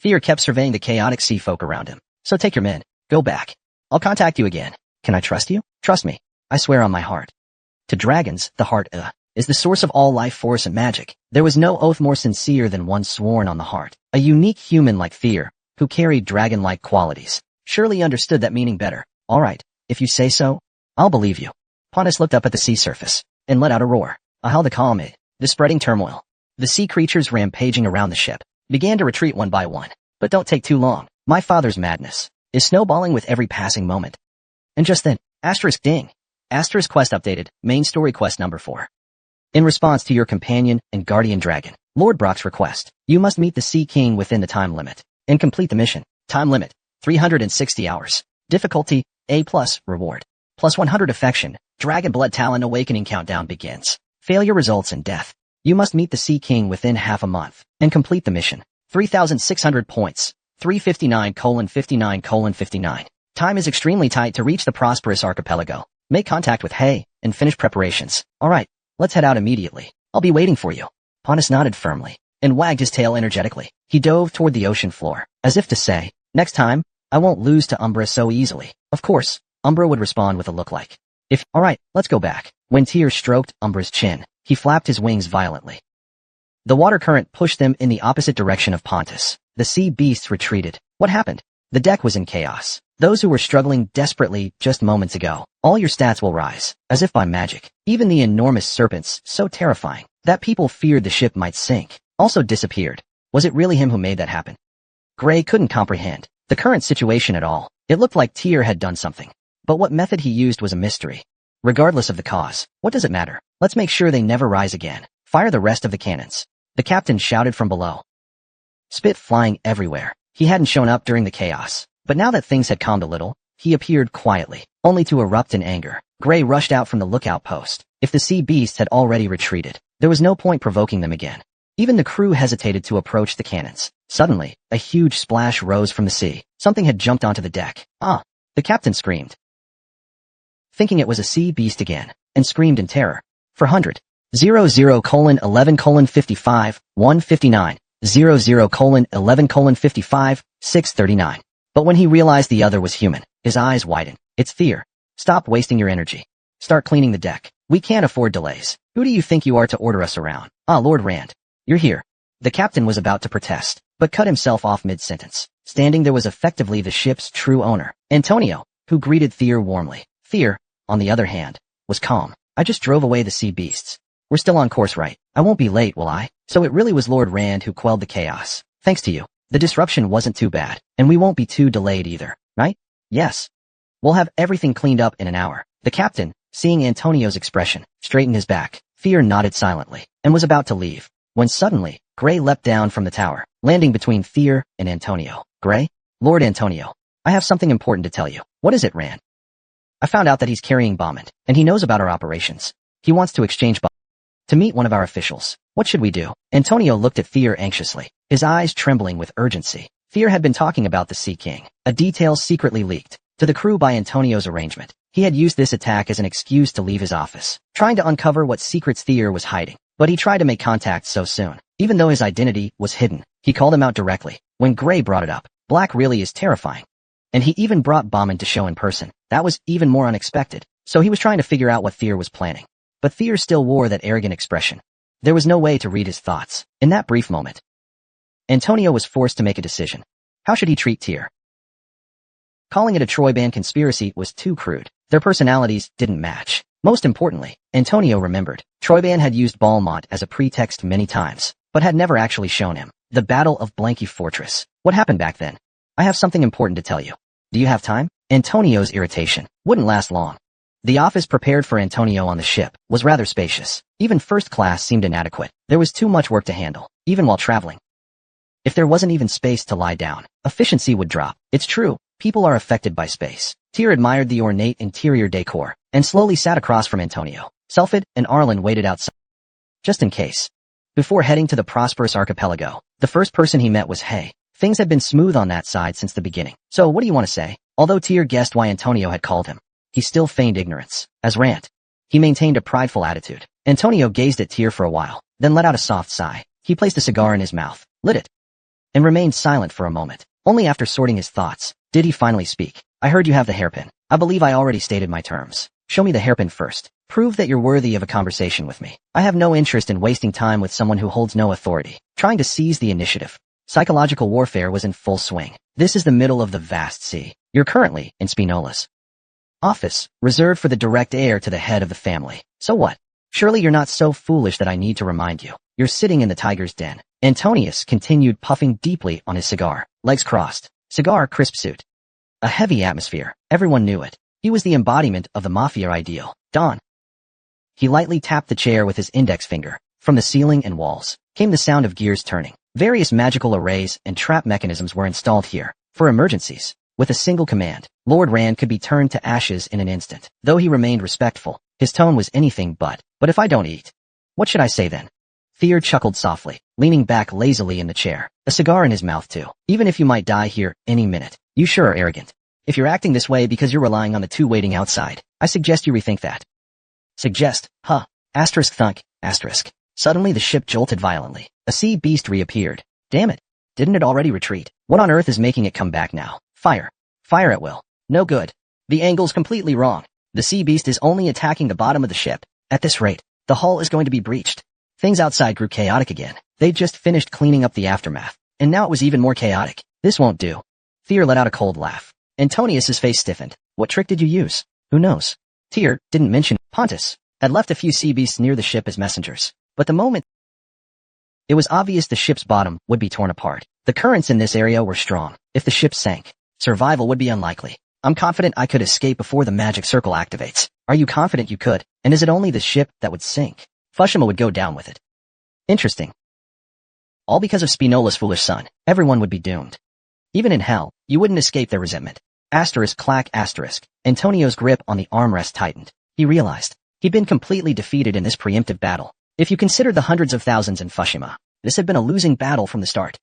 Tyr kept surveying the chaotic sea folk around him. So take your men. Go back. I'll contact you again. Can I trust you? Trust me. I swear on my heart. To dragons, the heart, is the source of all life force and magic. There was no oath more sincere than one sworn on the heart. A unique human like Tyr, who carried dragon-like qualities, surely understood that meaning better. All right, if you say so, I'll believe you. Pontus looked up at the sea surface and let out a roar. How the calm it, the spreading turmoil. The sea creatures rampaging around the ship began to retreat one by one. But don't take too long. My father's madness is snowballing with every passing moment. And just then, asterisk ding. Asterisk quest updated, main story quest number 4. In response to your companion and guardian dragon, Lord Brock's request, you must meet the Sea King within the time limit and complete the mission. Time limit, 360 hours. Difficulty, A+, reward. Plus 100 affection, Dragon Blood Talon Awakening countdown begins. Failure results in death. You must meet the Sea King within half a month and complete the mission. 3,600 points. 359:59:59. Time is extremely tight to reach the prosperous archipelago. Make contact with Hay and finish preparations. All right, let's head out immediately. I'll be waiting for you. Pontus nodded firmly and wagged his tail energetically. He dove toward the ocean floor, as if to say, next time, I won't lose to Umbra so easily. Of course, Umbra would respond with a look like, all right, let's go back. When Tyr stroked Umbra's chin, he flapped his wings violently. The water current pushed them in the opposite direction of Pontus. The sea beasts retreated. What happened? The deck was in chaos. Those who were struggling desperately just moments ago. All your stats will rise, as if by magic. Even the enormous serpents, so terrifying that people feared the ship might sink, also disappeared. Was it really him who made that happen? Gray couldn't comprehend the current situation at all. It looked like Tyr had done something. But what method he used was a mystery. Regardless of the cause, what does it matter? Let's make sure they never rise again. Fire the rest of the cannons. The captain shouted from below. Spit flying everywhere. He hadn't shown up during the chaos. But now that things had calmed a little, he appeared quietly, only to erupt in anger. Gray rushed out from the lookout post. If the sea beasts had already retreated, there was no point provoking them again. Even the crew hesitated to approach the cannons. Suddenly, a huge splash rose from the sea. Something had jumped onto the deck. Ah! The captain screamed, thinking it was a sea beast again, and screamed in terror. 400. 00:11:55, 159. 00:11:55, 639. But when he realized the other was human, his eyes widened. It's Tyr. Stop wasting your energy. Start cleaning the deck. We can't afford delays. Who do you think you are to order us around? Lord Rand. You're here. The captain was about to protest, but cut himself off mid-sentence. Standing there was effectively the ship's true owner, Antonio, who greeted Tyr warmly. Tyr, on the other hand, was calm. I just drove away the sea beasts. We're still on course, right? I won't be late, will I? So it really was Lord Rand who quelled the chaos. Thanks to you. The disruption wasn't too bad, and we won't be too delayed either, right? Yes. We'll have everything cleaned up in an hour. The captain, seeing Antonio's expression, straightened his back. Tyr nodded silently, and was about to leave, when suddenly, Gray leapt down from the tower, landing between Tyr and Antonio. Gray? Lord Antonio. I have something important to tell you. What is it, Rand? I found out that he's carrying bombment, and he knows about our operations. He wants to exchange to meet one of our officials. What should we do? Antonio looked at Tyr anxiously, his eyes trembling with urgency. Tyr had been talking about the Sea King, a detail secretly leaked to the crew by Antonio's arrangement. He had used this attack as an excuse to leave his office, trying to uncover what secrets Tyr was hiding. But he tried to make contact so soon. Even though his identity was hidden, he called him out directly. When Gray brought it up, Black really is terrifying. And he even brought Bauman to show in person. That was even more unexpected. So he was trying to figure out what Thier was planning. But Thier still wore that arrogant expression. There was no way to read his thoughts. In that brief moment, Antonio was forced to make a decision. How should he treat Thier? Calling it a Troy Band conspiracy was too crude. Their personalities didn't match. Most importantly, Antonio remembered, Troy Band had used Balmont as a pretext many times, but had never actually shown him. The Battle of Blanky Fortress. What happened back then? I have something important to tell you. Do you have time? Antonio's irritation wouldn't last long. The office prepared for Antonio on the ship was rather spacious. Even first class seemed inadequate. There was too much work to handle, even while traveling. If there wasn't even space to lie down, efficiency would drop. It's true, people are affected by space. Thier admired the ornate interior decor, and slowly sat across from Antonio. Selfid and Arlen waited outside, just in case. Before heading to the prosperous archipelago, the first person he met was Hay. Things had been smooth on that side since the beginning. So what do you want to say? Although Thier guessed why Antonio had called him, he still feigned ignorance. As Rant, he maintained a prideful attitude. Antonio gazed at Thier for a while, then let out a soft sigh. He placed a cigar in his mouth, lit it, and remained silent for a moment. Only after sorting his thoughts, did he finally speak. I heard you have the hairpin. I believe I already stated my terms. Show me the hairpin first. Prove that you're worthy of a conversation with me. I have no interest in wasting time with someone who holds no authority, trying to seize the initiative. Psychological warfare was in full swing. This is the middle of the vast sea. You're currently in Spinola's office, reserved for the direct heir to the head of the family. So what? Surely you're not so foolish that I need to remind you. You're sitting in the tiger's den. Antonius continued puffing deeply on his cigar, legs crossed, cigar crisp suit. A heavy atmosphere. Everyone knew it. He was the embodiment of the mafia ideal. Don. He lightly tapped the chair with his index finger. From the ceiling and walls came the sound of gears turning. Various magical arrays and trap mechanisms were installed here for emergencies. With a single command, Lord Rand could be turned to ashes in an instant. Though he remained respectful, his tone was anything but. But if I don't eat, what should I say then? Thier chuckled softly, leaning back lazily in the chair, a cigar in his mouth too. Even if you might die here any minute, you sure are arrogant. If you're acting this way because you're relying on the two waiting outside, I suggest you rethink that. Suggest, huh? Asterisk thunk, asterisk. Suddenly the ship jolted violently. A sea beast reappeared. Damn it. Didn't it already retreat? What on earth is making it come back now? Fire. Fire at will. No good. The angle's completely wrong. The sea beast is only attacking the bottom of the ship. At this rate, the hull is going to be breached. Things outside grew chaotic again. They'd just finished cleaning up the aftermath, and now it was even more chaotic. This won't do. Thier let out a cold laugh. Antonius's face stiffened. What trick did you use? Who knows? Thier didn't mention Pontus had left a few sea beasts near the ship as messengers. But the moment it was obvious the ship's bottom would be torn apart. The currents in this area were strong. If the ship sank, survival would be unlikely. I'm confident I could escape before the magic circle activates. Are you confident you could? And is it only the ship that would sink? Fushima would go down with it. Interesting. All because of Spinola's foolish son. Everyone would be doomed. Even in hell, you wouldn't escape their resentment. Asterisk clack asterisk. Antonio's grip on the armrest tightened. He realized he'd been completely defeated in this preemptive battle. If you consider the hundreds of thousands in Fushima, this had been a losing battle from the start.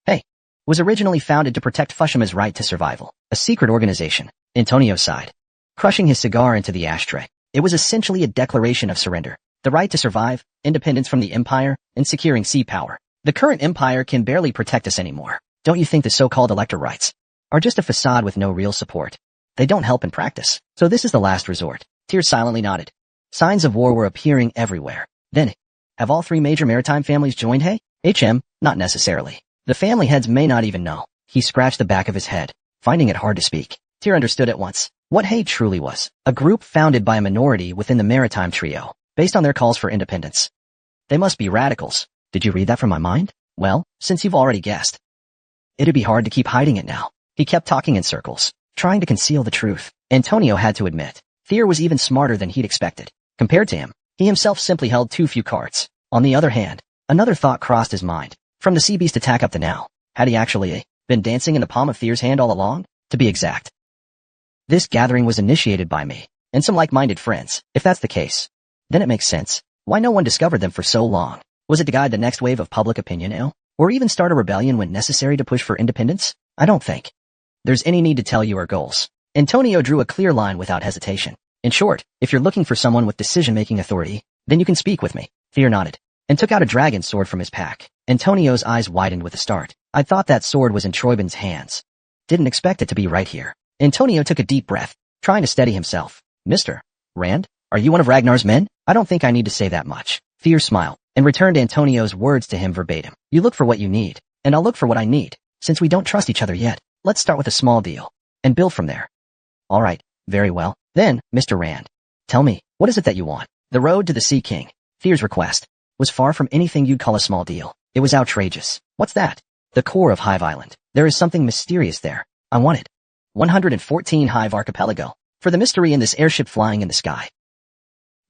Hey, was originally founded to protect Fushima's right to survival, a secret organization. Antonio sighed, crushing his cigar into the ashtray. It was essentially a declaration of surrender, the right to survive, independence from the Empire, and securing sea power. The current Empire can barely protect us anymore. Don't you think the so-called elector rights are just a facade with no real support? They don't help in practice. So this is the last resort. Thier silently nodded. Signs of war were appearing everywhere. Then, have all three major maritime families joined Hay? Not necessarily. The family heads may not even know. He scratched the back of his head, finding it hard to speak. Thier understood at once what Hay truly was. A group founded by a minority within the maritime trio, based on their calls for independence. They must be radicals. Did you read that from my mind? Well, since you've already guessed, it'd be hard to keep hiding it now. He kept talking in circles, trying to conceal the truth. Antonio had to admit, Thier was even smarter than he'd expected. Compared to him, he himself simply held too few cards. On the other hand, another thought crossed his mind. From the sea beast attack up to now, had he actually been dancing in the palm of Thier's hand all along? To be exact, this gathering was initiated by me, and some like-minded friends. If that's the case, then it makes sense why no one discovered them for so long. Was it to guide the next wave of public opinion, or even start a rebellion when necessary to push for independence? I don't think there's any need to tell you our goals. Antonio drew a clear line without hesitation. In short, if you're looking for someone with decision-making authority, then you can speak with me. Thier nodded. and took out a dragon sword from his pack. Antonio's eyes widened with a start. I thought that sword was in Troyben's hands. Didn't expect it to be right here. Antonio took a deep breath, trying to steady himself. Mr. Rand, are you one of Ragnar's men? I don't think I need to say that much. Fear smiled, and returned Antonio's words to him verbatim. You look for what you need, and I'll look for what I need. Since we don't trust each other yet, let's start with a small deal, and build from there. All right, very well. Then, Mr. Rand, tell me, what is it that you want? The road to the Sea King, Fear's request, was far from anything you'd call a small deal. It was outrageous. What's that? The core of Hive Island. There is something mysterious there. I want it. 114 Hive Archipelago. For the mystery in this airship flying in the sky.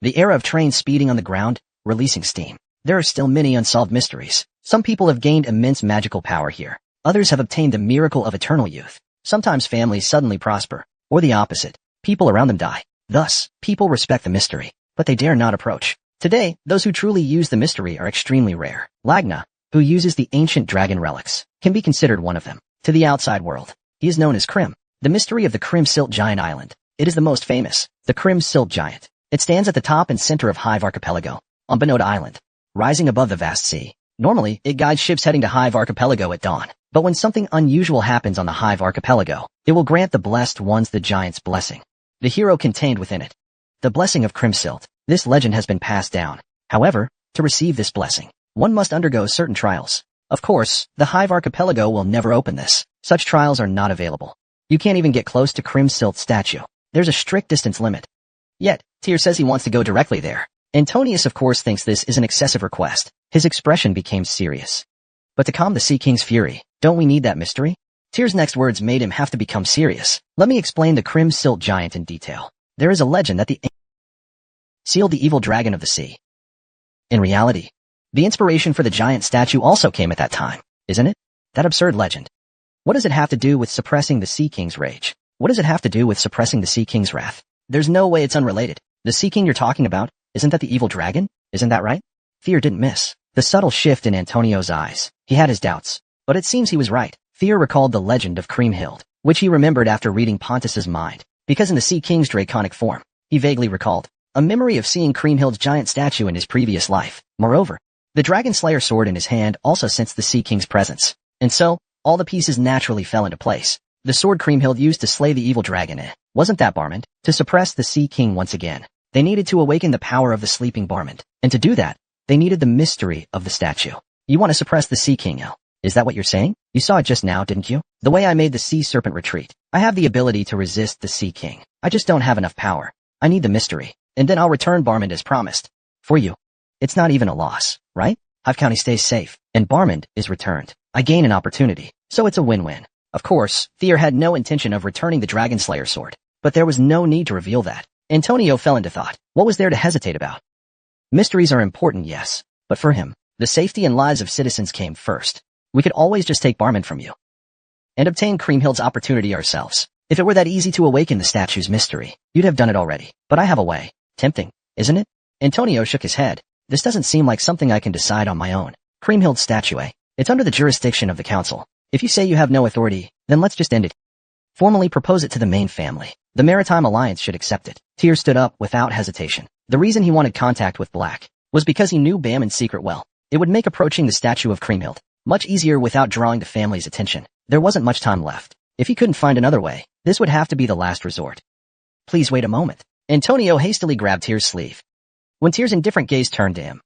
The era of trains speeding on the ground, releasing steam. There are still many unsolved mysteries. Some people have gained immense magical power here. Others have obtained the miracle of eternal youth. Sometimes families suddenly prosper, or the opposite. People around them die. Thus, people respect the mystery, but they dare not approach. Today, those who truly use the mystery are extremely rare. Lagna, who uses the ancient dragon relics, can be considered one of them. To the outside world, he is known as Krim, the mystery of the Krim Silt Giant Island. It is the most famous, the Krim Silt Giant. It stands at the top and center of Hive Archipelago, on Benoda Island, rising above the vast sea. Normally, it guides ships heading to Hive Archipelago at dawn. But when something unusual happens on the Hive Archipelago, it will grant the blessed ones the giant's blessing. The hero contained within it. The blessing of Crimsilt. This legend has been passed down. However, to receive this blessing, one must undergo certain trials. Of course, the Hive Archipelago will never open this. Such trials are not available. You can't even get close to Crimsilt's statue. There's a strict distance limit. Yet, Tyr says he wants to go directly there. Antonius of course thinks this is an excessive request. His expression became serious. But to calm the Sea King's fury, don't we need that mystery? Tyr's next words made him have to become serious. Let me explain the Krim Silt Giant in detail. There is a legend that the sealed the evil dragon of the sea. In reality, the inspiration for the giant statue also came at that time, isn't it? That absurd legend. What does it have to do with suppressing the Sea King's rage? What does it have to do with suppressing the Sea King's wrath? There's no way it's unrelated. The Sea King you're talking about, isn't that the evil dragon? Isn't that right? Fear didn't miss the subtle shift in Antonio's eyes. He had his doubts, but it seems he was right. Fear recalled the legend of Kriemhild, which he remembered after reading Pontus's mind, because in the Sea King's draconic form, he vaguely recalled a memory of seeing Kriemhild's giant statue in his previous life. Moreover, the Dragon Slayer sword in his hand also sensed the Sea King's presence, and so, all the pieces naturally fell into place. The sword Kriemhild used to slay the evil dragon, wasn't that Barmond? To suppress the Sea King once again, they needed to awaken the power of the sleeping Barmond, and to do that, they needed the mystery of the statue. You want to suppress the Sea King, Is that what you're saying? You saw it just now, didn't you? The way I made the Sea Serpent retreat. I have the ability to resist the Sea King. I just don't have enough power. I need the mystery, and then I'll return Barmond as promised. For you. It's not even a loss, right? Hive County stays safe, and Barmond is returned. I gain an opportunity, so it's a win-win. Of course, Fear had no intention of returning the Dragon Slayer sword, but there was no need to reveal that. Antonio fell into thought. What was there to hesitate about? Mysteries are important, yes, but for him, the safety and lives of citizens came first. We could always just take Barmond from you and obtain Kriemhild's opportunity ourselves. If it were that easy to awaken the statue's mystery, you'd have done it already. But I have a way. Tempting, isn't it? Antonio shook his head. This doesn't seem like something I can decide on my own. Kriemhild's statue, It's under the jurisdiction of the council. If you say you have no authority, then let's just end it. Formally propose it to the main family. The Maritime Alliance should accept it. Tyr stood up without hesitation. The reason he wanted contact with Black was because he knew Bammon's secret well. It would make approaching the statue of Kriemhild much easier without drawing the family's attention. There wasn't much time left. If he couldn't find another way, this would have to be the last resort. Please wait a moment. Antonio hastily grabbed Tyr's sleeve. When Tyr's indifferent gaze turned to him,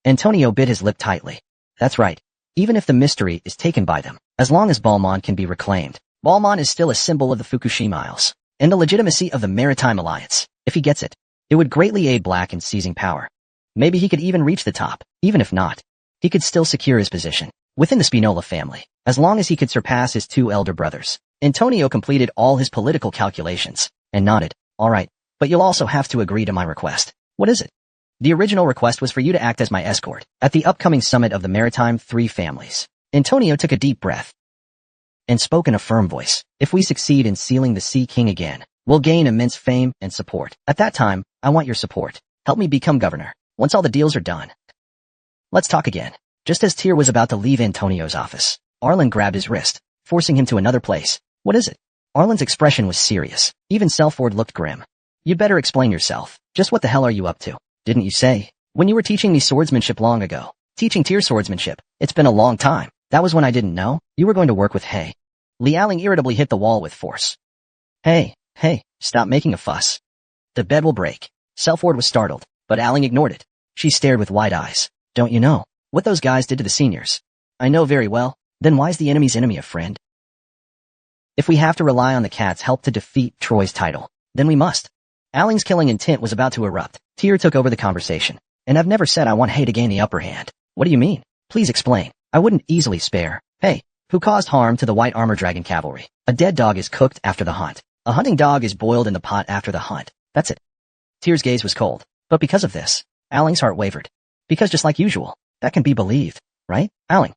Antonio bit his lip tightly. That's right. Even if the mystery is taken by them, as long as Balmon can be reclaimed, Balmon is still a symbol of the Fukushima Isles and the legitimacy of the Maritime Alliance. If he gets it, it would greatly aid Black in seizing power. Maybe he could even reach the top. Even if not, he could still secure his position within the Spinola family, as long as he could surpass his two elder brothers. Antonio completed all his political calculations and nodded. All right, but you'll also have to agree to my request. What is it? The original request was for you to act as my escort at the upcoming summit of the Maritime Three Families. Antonio took a deep breath and spoke in a firm voice. If we succeed in sealing the Sea King again, we'll gain immense fame and support. At that time, I want your support. Help me become governor. Once all the deals are done, let's talk again. Just as Tyr was about to leave Antonio's office, Arlen grabbed his wrist, forcing him to another place. What is it? Arlen's expression was serious. Even Selford looked grim. You'd better explain yourself. Just what the hell are you up to? Didn't you say, when you were teaching me swordsmanship long ago, teaching Tyr swordsmanship. It's been a long time. That was when I didn't know. You were going to work with Hay. Liaoling irritably hit the wall with force. Hey, stop making a fuss. The bed will break. Selford was startled, but Aling ignored it. She stared with wide eyes. Don't you know what those guys did to the seniors? I know very well. Then why's the enemy's enemy a friend? If we have to rely on the cat's help to defeat Troy's title, then we must. Aling's killing intent was about to erupt. Tyr took over the conversation. And I've never said I want Hay to gain the upper hand. What do you mean? Please explain. I wouldn't easily spare. Hey, who caused harm to the white armor dragon cavalry? A dead dog is cooked after the hunt. A hunting dog is boiled in the pot after the hunt. That's it. Tyr's gaze was cold. But because of this, Aling's heart wavered. Because just like usual, that can be believed, right? Aling,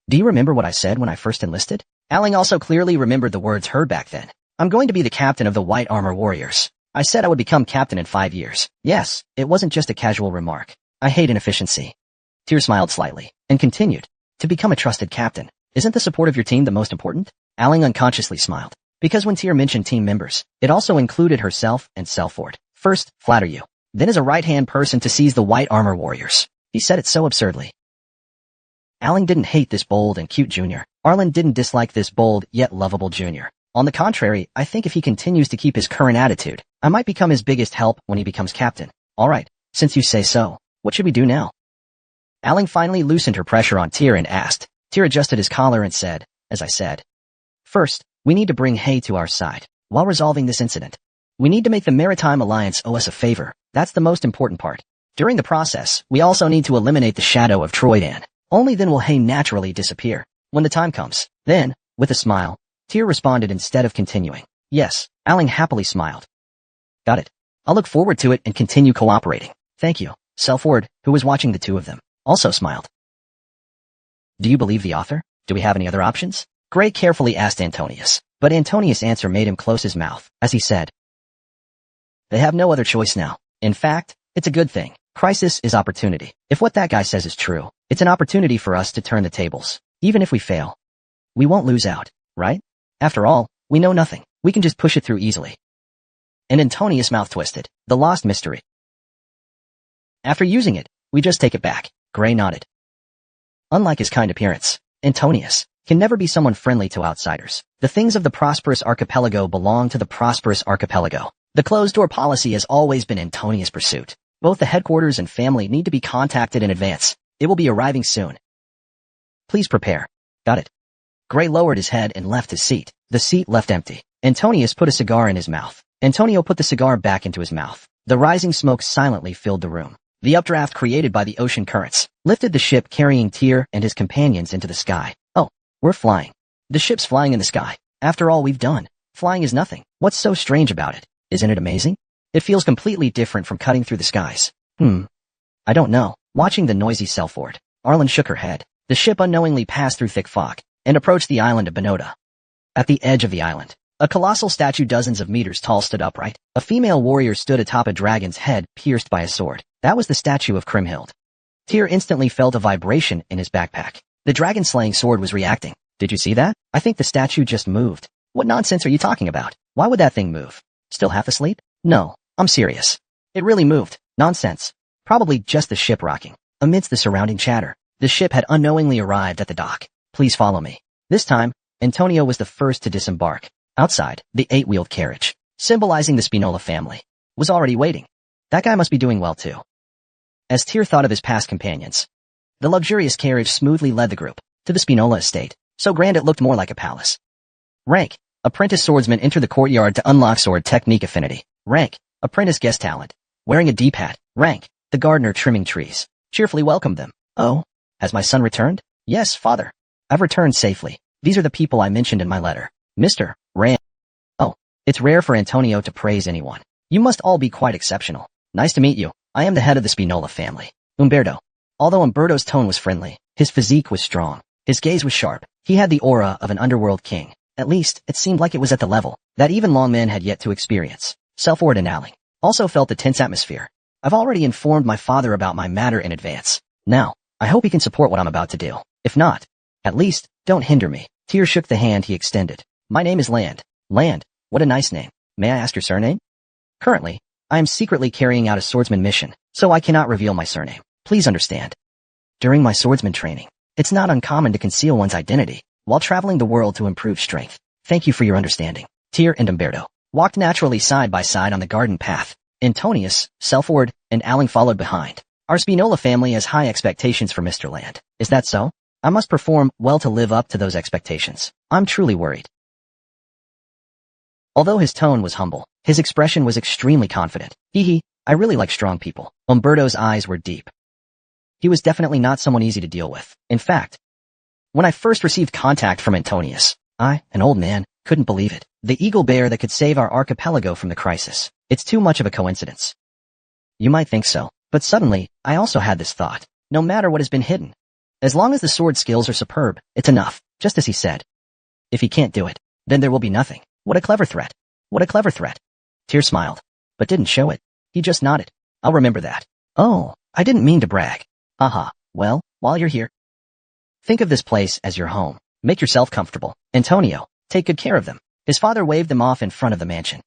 do you remember what I said when I first enlisted? Aling also clearly remembered the words heard back then. I'm going to be the captain of the White Armor Warriors. I said I would become captain in 5 years. Yes, it wasn't just a casual remark. I hate inefficiency. Tyr smiled slightly, and continued. To become a trusted captain, isn't the support of your team the most important? Aling unconsciously smiled. Because when Tyr mentioned team members, it also included herself and Selford. First, flatter you. Then as a right-hand person to seize the White Armor Warriors. He said it so absurdly. Aling didn't hate this bold and cute junior. Arlen didn't dislike this bold yet lovable junior. On the contrary, I think if he continues to keep his current attitude, I might become his biggest help when he becomes captain. Alright, since you say so, what should we do now? Aling finally loosened her pressure on Tyr and asked. Tyr adjusted his collar and said, as I said. First, we need to bring Hay to our side. While resolving this incident, we need to make the Maritime Alliance owe us a favor. That's the most important part. During the process, we also need to eliminate the shadow of Troydan. Only then will Hay naturally disappear. When the time comes, then, with a smile, Tyr responded instead of continuing. Yes, Aling happily smiled. Got it. I'll look forward to it and continue cooperating. Thank you. Selford, who was watching the two of them, also smiled. Do you believe the author? Do we have any other options? Gray carefully asked Antonius, but Antonius' answer made him close his mouth, as he said. They have no other choice now. In fact, it's a good thing. Crisis is opportunity. If what that guy says is true, it's an opportunity for us to turn the tables. Even if we fail, we won't lose out, right? After all, we know nothing. We can just push it through easily. And Antonius' mouth twisted. The lost mystery. After using it, we just take it back. Gray nodded. Unlike his kind appearance, Antonius can never be someone friendly to outsiders. The things of the prosperous archipelago belong to the prosperous archipelago. The closed-door policy has always been Antonius' pursuit. Both the headquarters and family need to be contacted in advance. It will be arriving soon. Please prepare. Got it. Gray lowered his head and left his seat. The seat left empty. Antonius put a cigar in his mouth. Antonio put the cigar back into his mouth. The rising smoke silently filled the room. The updraft created by the ocean currents lifted the ship carrying Tyr and his companions into the sky. Oh, we're flying. The ship's flying in the sky. After all we've done, flying is nothing. What's so strange about it? Isn't it amazing? It feels completely different from cutting through the skies. I don't know. Watching the noisy Selford, Arlen shook her head. The ship unknowingly passed through thick fog and approached the island of Benota. At the edge of the island, a colossal statue dozens of meters tall stood upright. A female warrior stood atop a dragon's head pierced by a sword. That was the statue of Kriemhild. Tyr instantly felt a vibration in his backpack. The dragon-slaying sword was reacting. Did you see that? I think the statue just moved. What nonsense are you talking about? Why would that thing move? Still half asleep? No, I'm serious. It really moved. Nonsense. Probably just the ship rocking. Amidst the surrounding chatter, the ship had unknowingly arrived at the dock. Please follow me. This time, Antonio was the first to disembark. Outside, the 8-wheeled carriage, symbolizing the Spinola family, was already waiting. That guy must be doing well too. As Tyr thought of his past companions, the luxurious carriage smoothly led the group to the Spinola estate, so grand it looked more like a palace. Rank, apprentice swordsman entered the courtyard to unlock sword technique affinity. Rank, apprentice guest talent, wearing a deep hat. Rank, the gardener trimming trees, cheerfully welcomed them. Oh, has my son returned? Yes, father. I've returned safely. These are the people I mentioned in my letter. Mr. Rand. Oh, it's rare for Antonio to praise anyone. You must all be quite exceptional. Nice to meet you. I am the head of the Spinola family. Umberto. Although Umberto's tone was friendly, his physique was strong. His gaze was sharp. He had the aura of an underworld king. At least, it seemed like it was at the level that even long men had yet to experience. Selford and Aling also felt the tense atmosphere. I've already informed my father about my matter in advance. Now, I hope he can support what I'm about to do. If not, at least, don't hinder me. Tyr shook the hand he extended. My name is Land. Land, what a nice name. May I ask your surname? Currently, I am secretly carrying out a swordsman mission, so I cannot reveal my surname. Please understand. during my swordsman training. It's not uncommon to conceal one's identity while traveling the world to improve strength. Thank you for your understanding. Tyr and Umberto walked naturally side by side on the garden path. Antonius, Selford, and Aling followed behind. Our Spinola family has high expectations for Mr. Land. Is that so? I must perform well to live up to those expectations. I'm truly worried. Although his tone was humble, his expression was extremely confident. I really like strong people. Umberto's eyes were deep. He was definitely not someone easy to deal with. In fact, when I first received contact from Antonius, I, an old man, couldn't believe it. The eagle bear that could save our archipelago from the crisis. It's too much of a coincidence. You might think so, but suddenly, I also had this thought. No matter what has been hidden, as long as the sword skills are superb, it's enough, just as he said. If he can't do it, then there will be nothing. What a clever threat. What a clever threat. Tyr smiled, but didn't show it. He just nodded. I'll remember that. Oh, I didn't mean to brag. Haha, well, while you're here, think of this place as your home. Make yourself comfortable. Antonio, take good care of them. His father waved them off in front of the mansion.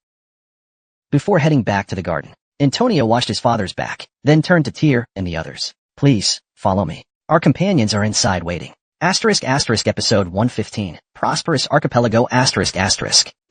Before heading back to the garden, Antonio washed his father's back, then turned to Tyr and the others. Please, follow me. Our companions are inside waiting. Episode 115. Prosperous Archipelago ***.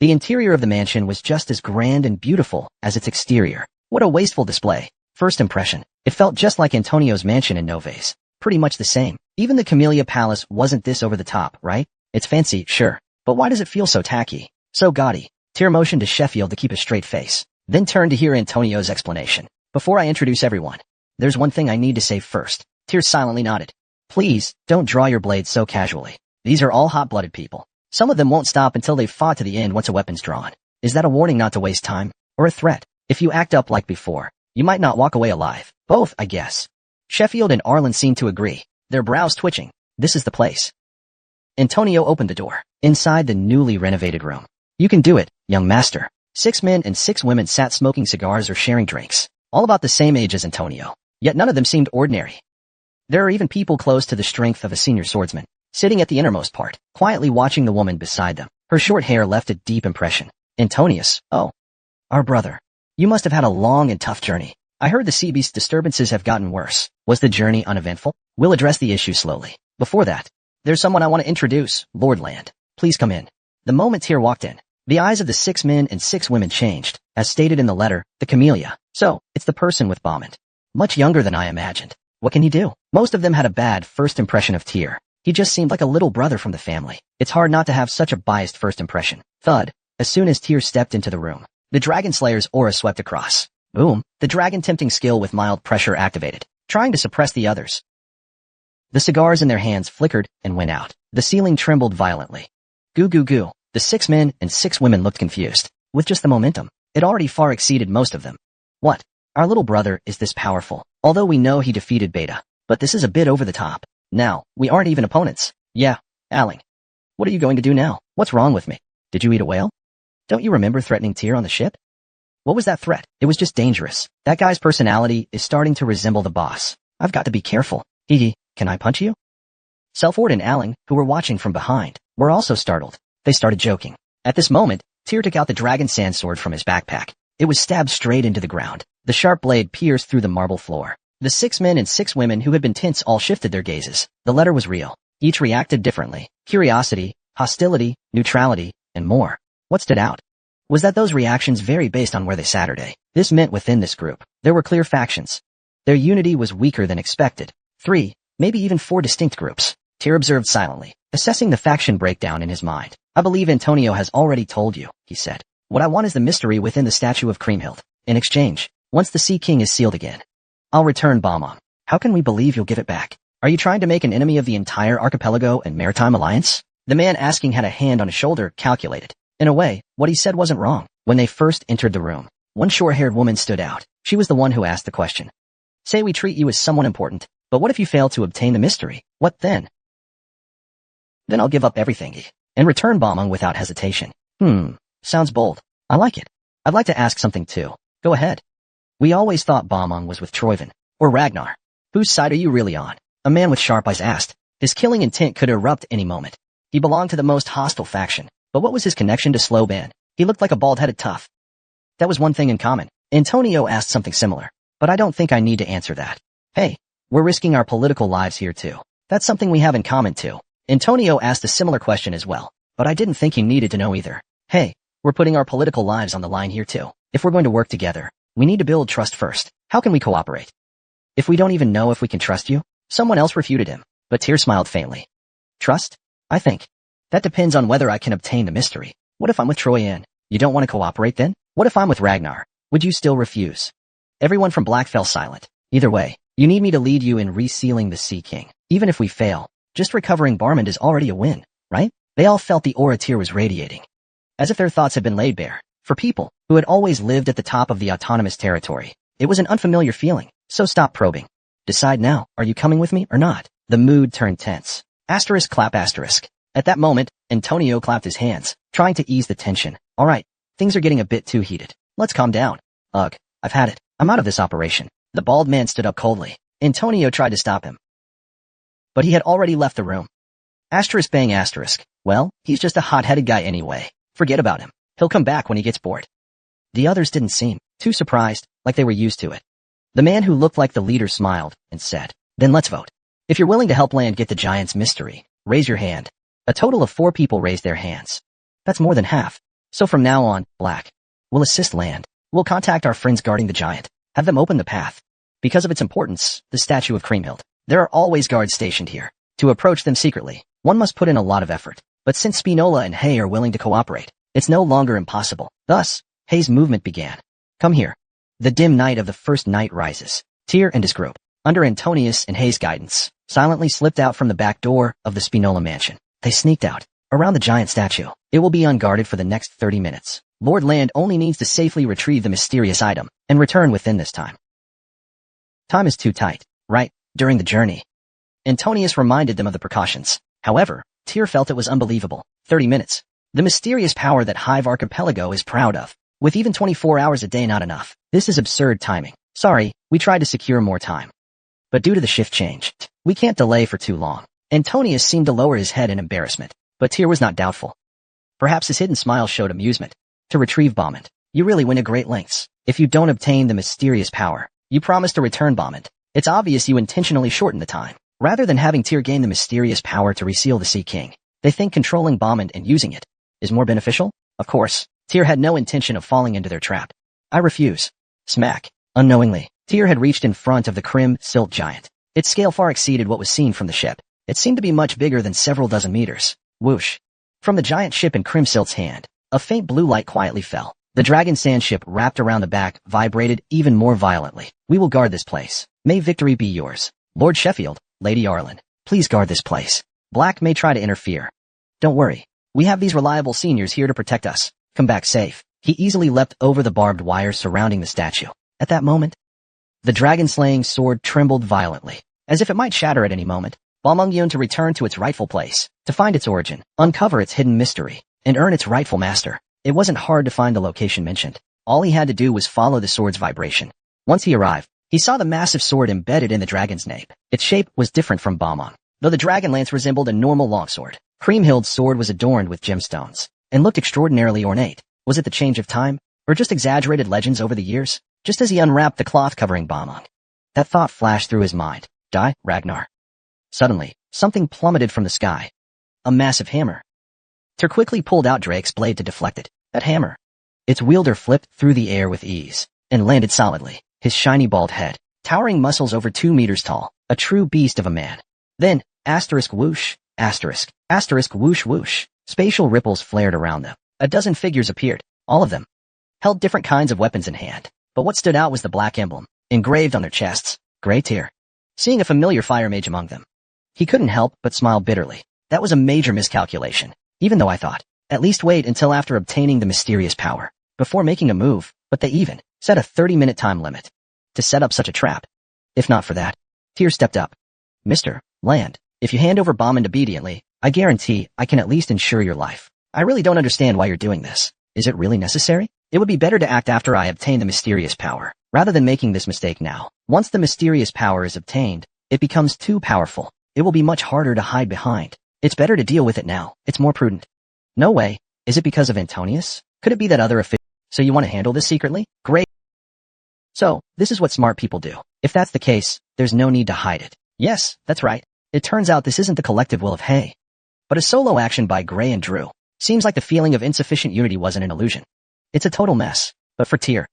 The interior of the mansion was just as grand and beautiful as its exterior. What a wasteful display. First impression. It felt just like Antonio's mansion in Noves. Pretty much the same. Even the Camellia Palace wasn't this over the top, right? It's fancy, sure. But why does it feel so tacky? So gaudy? Tyr motioned to Sheffield to keep a straight face, then turned to hear Antonio's explanation. Before I introduce everyone, there's one thing I need to say first. Tyr silently nodded. Please, don't draw your blade so casually. These are all hot-blooded people. Some of them won't stop until they've fought to the end once a weapon's drawn. Is that a warning not to waste time? Or a threat? If you act up like before, you might not walk away alive. Both, I guess. Sheffield and Arlen seemed to agree, their brows twitching. This is the place. Antonio opened the door. Inside the newly renovated room. You can do it, young master. 6 men and 6 women sat smoking cigars or sharing drinks, all about the same age as Antonio. Yet none of them seemed ordinary. There are even people close to the strength of a senior swordsman, sitting at the innermost part, quietly watching the woman beside them. Her short hair left a deep impression. Antonius, oh, our brother. You must have had a long and tough journey. I heard the sea beast disturbances have gotten worse. Was the journey uneventful? We'll address the issue slowly. Before that, there's someone I want to introduce, Lord Land. Please come in. The moment Tyr walked in, the eyes of the 6 men and 6 women changed, as stated in the letter, the Camellia. So, it's the person with Bombant. Much younger than I imagined. What can he do? Most of them had a bad first impression of Tyr. He just seemed like a little brother from the family. It's hard not to have such a biased first impression. Thud. As soon as Tyr stepped into the room, the Dragon Slayer's aura swept across. Boom. The dragon tempting skill with mild pressure activated, trying to suppress the others. The cigars in their hands flickered and went out. The ceiling trembled violently. Goo goo goo. The 6 men and 6 women looked confused. With just the momentum, it already far exceeded most of them. What? Our little brother is this powerful. Although we know he defeated Beta. But this is a bit over the top. Now, we aren't even opponents. Yeah, Aling. What are you going to do now? What's wrong with me? Did you eat a whale? Don't you remember threatening Tyr on the ship? What was that threat? It was just dangerous. That guy's personality is starting to resemble the boss. I've got to be careful. Can I punch you? Selford and Aling, who were watching from behind, were also startled. They started joking. At this moment, Tyr took out the dragon sand sword from his backpack. It was stabbed straight into the ground. The sharp blade pierced through the marble floor. The 6 men and 6 women who had been tense all shifted their gazes. The letter was real. Each reacted differently. Curiosity, hostility, neutrality, and more. What stood out was that those reactions vary based on where they Saturday. This meant within this group, there were clear factions. Their unity was weaker than expected. 3, maybe even 4 distinct groups. Tyr observed silently, assessing the faction breakdown in his mind. I believe Antonio has already told you, he said. What I want is the mystery within the statue of Kriemhild. In exchange, once the Sea King is sealed again, I'll return Bombon. How can we believe you'll give it back? Are you trying to make an enemy of the entire archipelago and maritime alliance? The man asking had a hand on his shoulder, calculated. In a way, what he said wasn't wrong. When they first entered the room, one short-haired woman stood out. She was the one who asked the question. Say we treat you as someone important, but what if you fail to obtain the mystery? What then? Then I'll give up everything and return Bombon without hesitation. Sounds bold. I like it. I'd like to ask something too. Go ahead. We always thought Bombon was with Troyvin, or Ragnar. Whose side are you really on? A man with sharp eyes asked. His killing intent could erupt any moment. He belonged to the most hostile faction. But what was his connection to Sloban? He looked like a bald-headed tough. That was one thing in common. Antonio asked something similar, but I don't think I need to answer that. Hey, We're risking our political lives here too. That's something we have in common too. Antonio asked a similar question as well, but I didn't think he needed to know either. Hey, we're putting our political lives on the line here too. If we're going to work together, we need to build trust first. How can we cooperate if we don't even know if we can trust you? Someone else refuted him, but Tyr smiled faintly. Trust? I think. That depends on whether I can obtain the mystery. What if I'm with Troyan? You don't want to cooperate then? What if I'm with Ragnar? Would you still refuse? Everyone from Black fell silent. Either way, you need me to lead you in resealing the Sea King. Even if we fail, just recovering Barmond is already a win, right? They all felt the aura Tyr was radiating, as if their thoughts had been laid bare. For people who had always lived at the top of the autonomous territory, it was an unfamiliar feeling, so stop probing. Decide now, are you coming with me or not? The mood turned tense. Asterisk clap asterisk. At that moment, Antonio clapped his hands, trying to ease the tension. All right, things are getting a bit too heated. Let's calm down. Ugh, I've had it. I'm out of this operation. The bald man stood up coldly. Antonio tried to stop him, but he had already left the room. Asterisk bang asterisk. Well, he's just a hot-headed guy anyway. Forget about him. He'll come back when he gets bored. The others didn't seem too surprised, like they were used to it. The man who looked like the leader smiled and said, then let's vote. If you're willing to help Land get the giant's mystery, raise your hand. A total of 4 people raised their hands. That's more than half. So from now on, Black will assist Land. We'll contact our friends guarding the giant. Have them open the path. Because of its importance, the statue of Kriemhild. There are always guards stationed here. To approach them secretly, one must put in a lot of effort. But since Spinola and Hay are willing to cooperate, it's no longer impossible. Thus, Hay's movement began. Come here. The dim night of the first night rises. Tyr and his group, under Antonius and Hay's guidance, silently slipped out from the back door of the Spinola mansion. They sneaked out, around the giant statue. It will be unguarded for the next 30 minutes. Lord Land only needs to safely retrieve the mysterious item, and return within this time. Time is too tight, right? During the journey, Antonius reminded them of the precautions. However, Tyr felt it was unbelievable. 30 minutes. The mysterious power that Hive Archipelago is proud of. With even 24 hours a day not enough. This is absurd timing. Sorry, we tried to secure more time, but due to the shift change, we can't delay for too long. Antonius seemed to lower his head in embarrassment, but Tyr was not doubtful. Perhaps his hidden smile showed amusement. To retrieve Bommond, you really went to great lengths. If you don't obtain the mysterious power, you promise to return Bommond. It's obvious you intentionally shortened the time. Rather than having Tyr gain the mysterious power to reseal the Sea King, they think controlling Bommond and using it is more beneficial? Of course, Tyr had no intention of falling into their trap. I refuse. Smack. Unknowingly, Tyr had reached in front of the Krim silt giant. Its scale far exceeded what was seen from the ship. It seemed to be much bigger than several dozen meters. Whoosh. From the giant ship in Krimsilt's hand, a faint blue light quietly fell. The dragon sand ship wrapped around the back vibrated even more violently. We will guard this place. May victory be yours. Lord Sheffield, Lady Arlen, please guard this place. Black may try to interfere. Don't worry. We have these reliable seniors here to protect us. Come back safe. He easily leapt over the barbed wire surrounding the statue. At that moment, the dragon-slaying sword trembled violently, as if it might shatter at any moment. Balmungyun to return to its rightful place, to find its origin, uncover its hidden mystery, and earn its rightful master. It wasn't hard to find the location mentioned. All he had to do was follow the sword's vibration. Once he arrived, he saw the massive sword embedded in the dragon's nape. Its shape was different from Balmung, though the dragon lance resembled a normal longsword. Kriemhild's sword was adorned with gemstones, and looked extraordinarily ornate. Was it the change of time, or just exaggerated legends over the years? Just as he unwrapped the cloth covering Balmung, that thought flashed through his mind. Die, Ragnar. Suddenly, something plummeted from the sky. A massive hammer. Tyr quickly pulled out Drake's blade to deflect it. That hammer. Its wielder flipped through the air with ease, and landed solidly, his shiny bald head, towering muscles over 2 meters tall, a true beast of a man. Then, asterisk whoosh, asterisk whoosh whoosh, spatial ripples flared around them. A dozen figures appeared, all of them held different kinds of weapons in hand, but what stood out was the black emblem, engraved on their chests. Grey Tyr. Seeing a familiar fire mage among them, he couldn't help but smile bitterly. That was a major miscalculation, even though I thought, at least wait until after obtaining the mysterious power, before making a move, but they even set a 30-minute time limit to set up such a trap. If not for that, Tyr stepped up. Mr. Land, if you hand over Bommond obediently, I guarantee I can at least ensure your life. I really don't understand why you're doing this. Is it really necessary? It would be better to act after I obtain the mysterious power, rather than making this mistake now. Once the mysterious power is obtained, it becomes too powerful. It will be much harder to hide behind. It's better to deal with it now. It's more prudent. No way. Is it because of Antonius? Could it be that other official? So you want to handle this secretly? Great. So, this is what smart people do. If that's the case, there's no need to hide it. Yes, that's right. It turns out this isn't the collective will of Hay, but a solo action by Gray and Drew. Seems like the feeling of insufficient unity wasn't an illusion. It's a total mess. But for Tyr,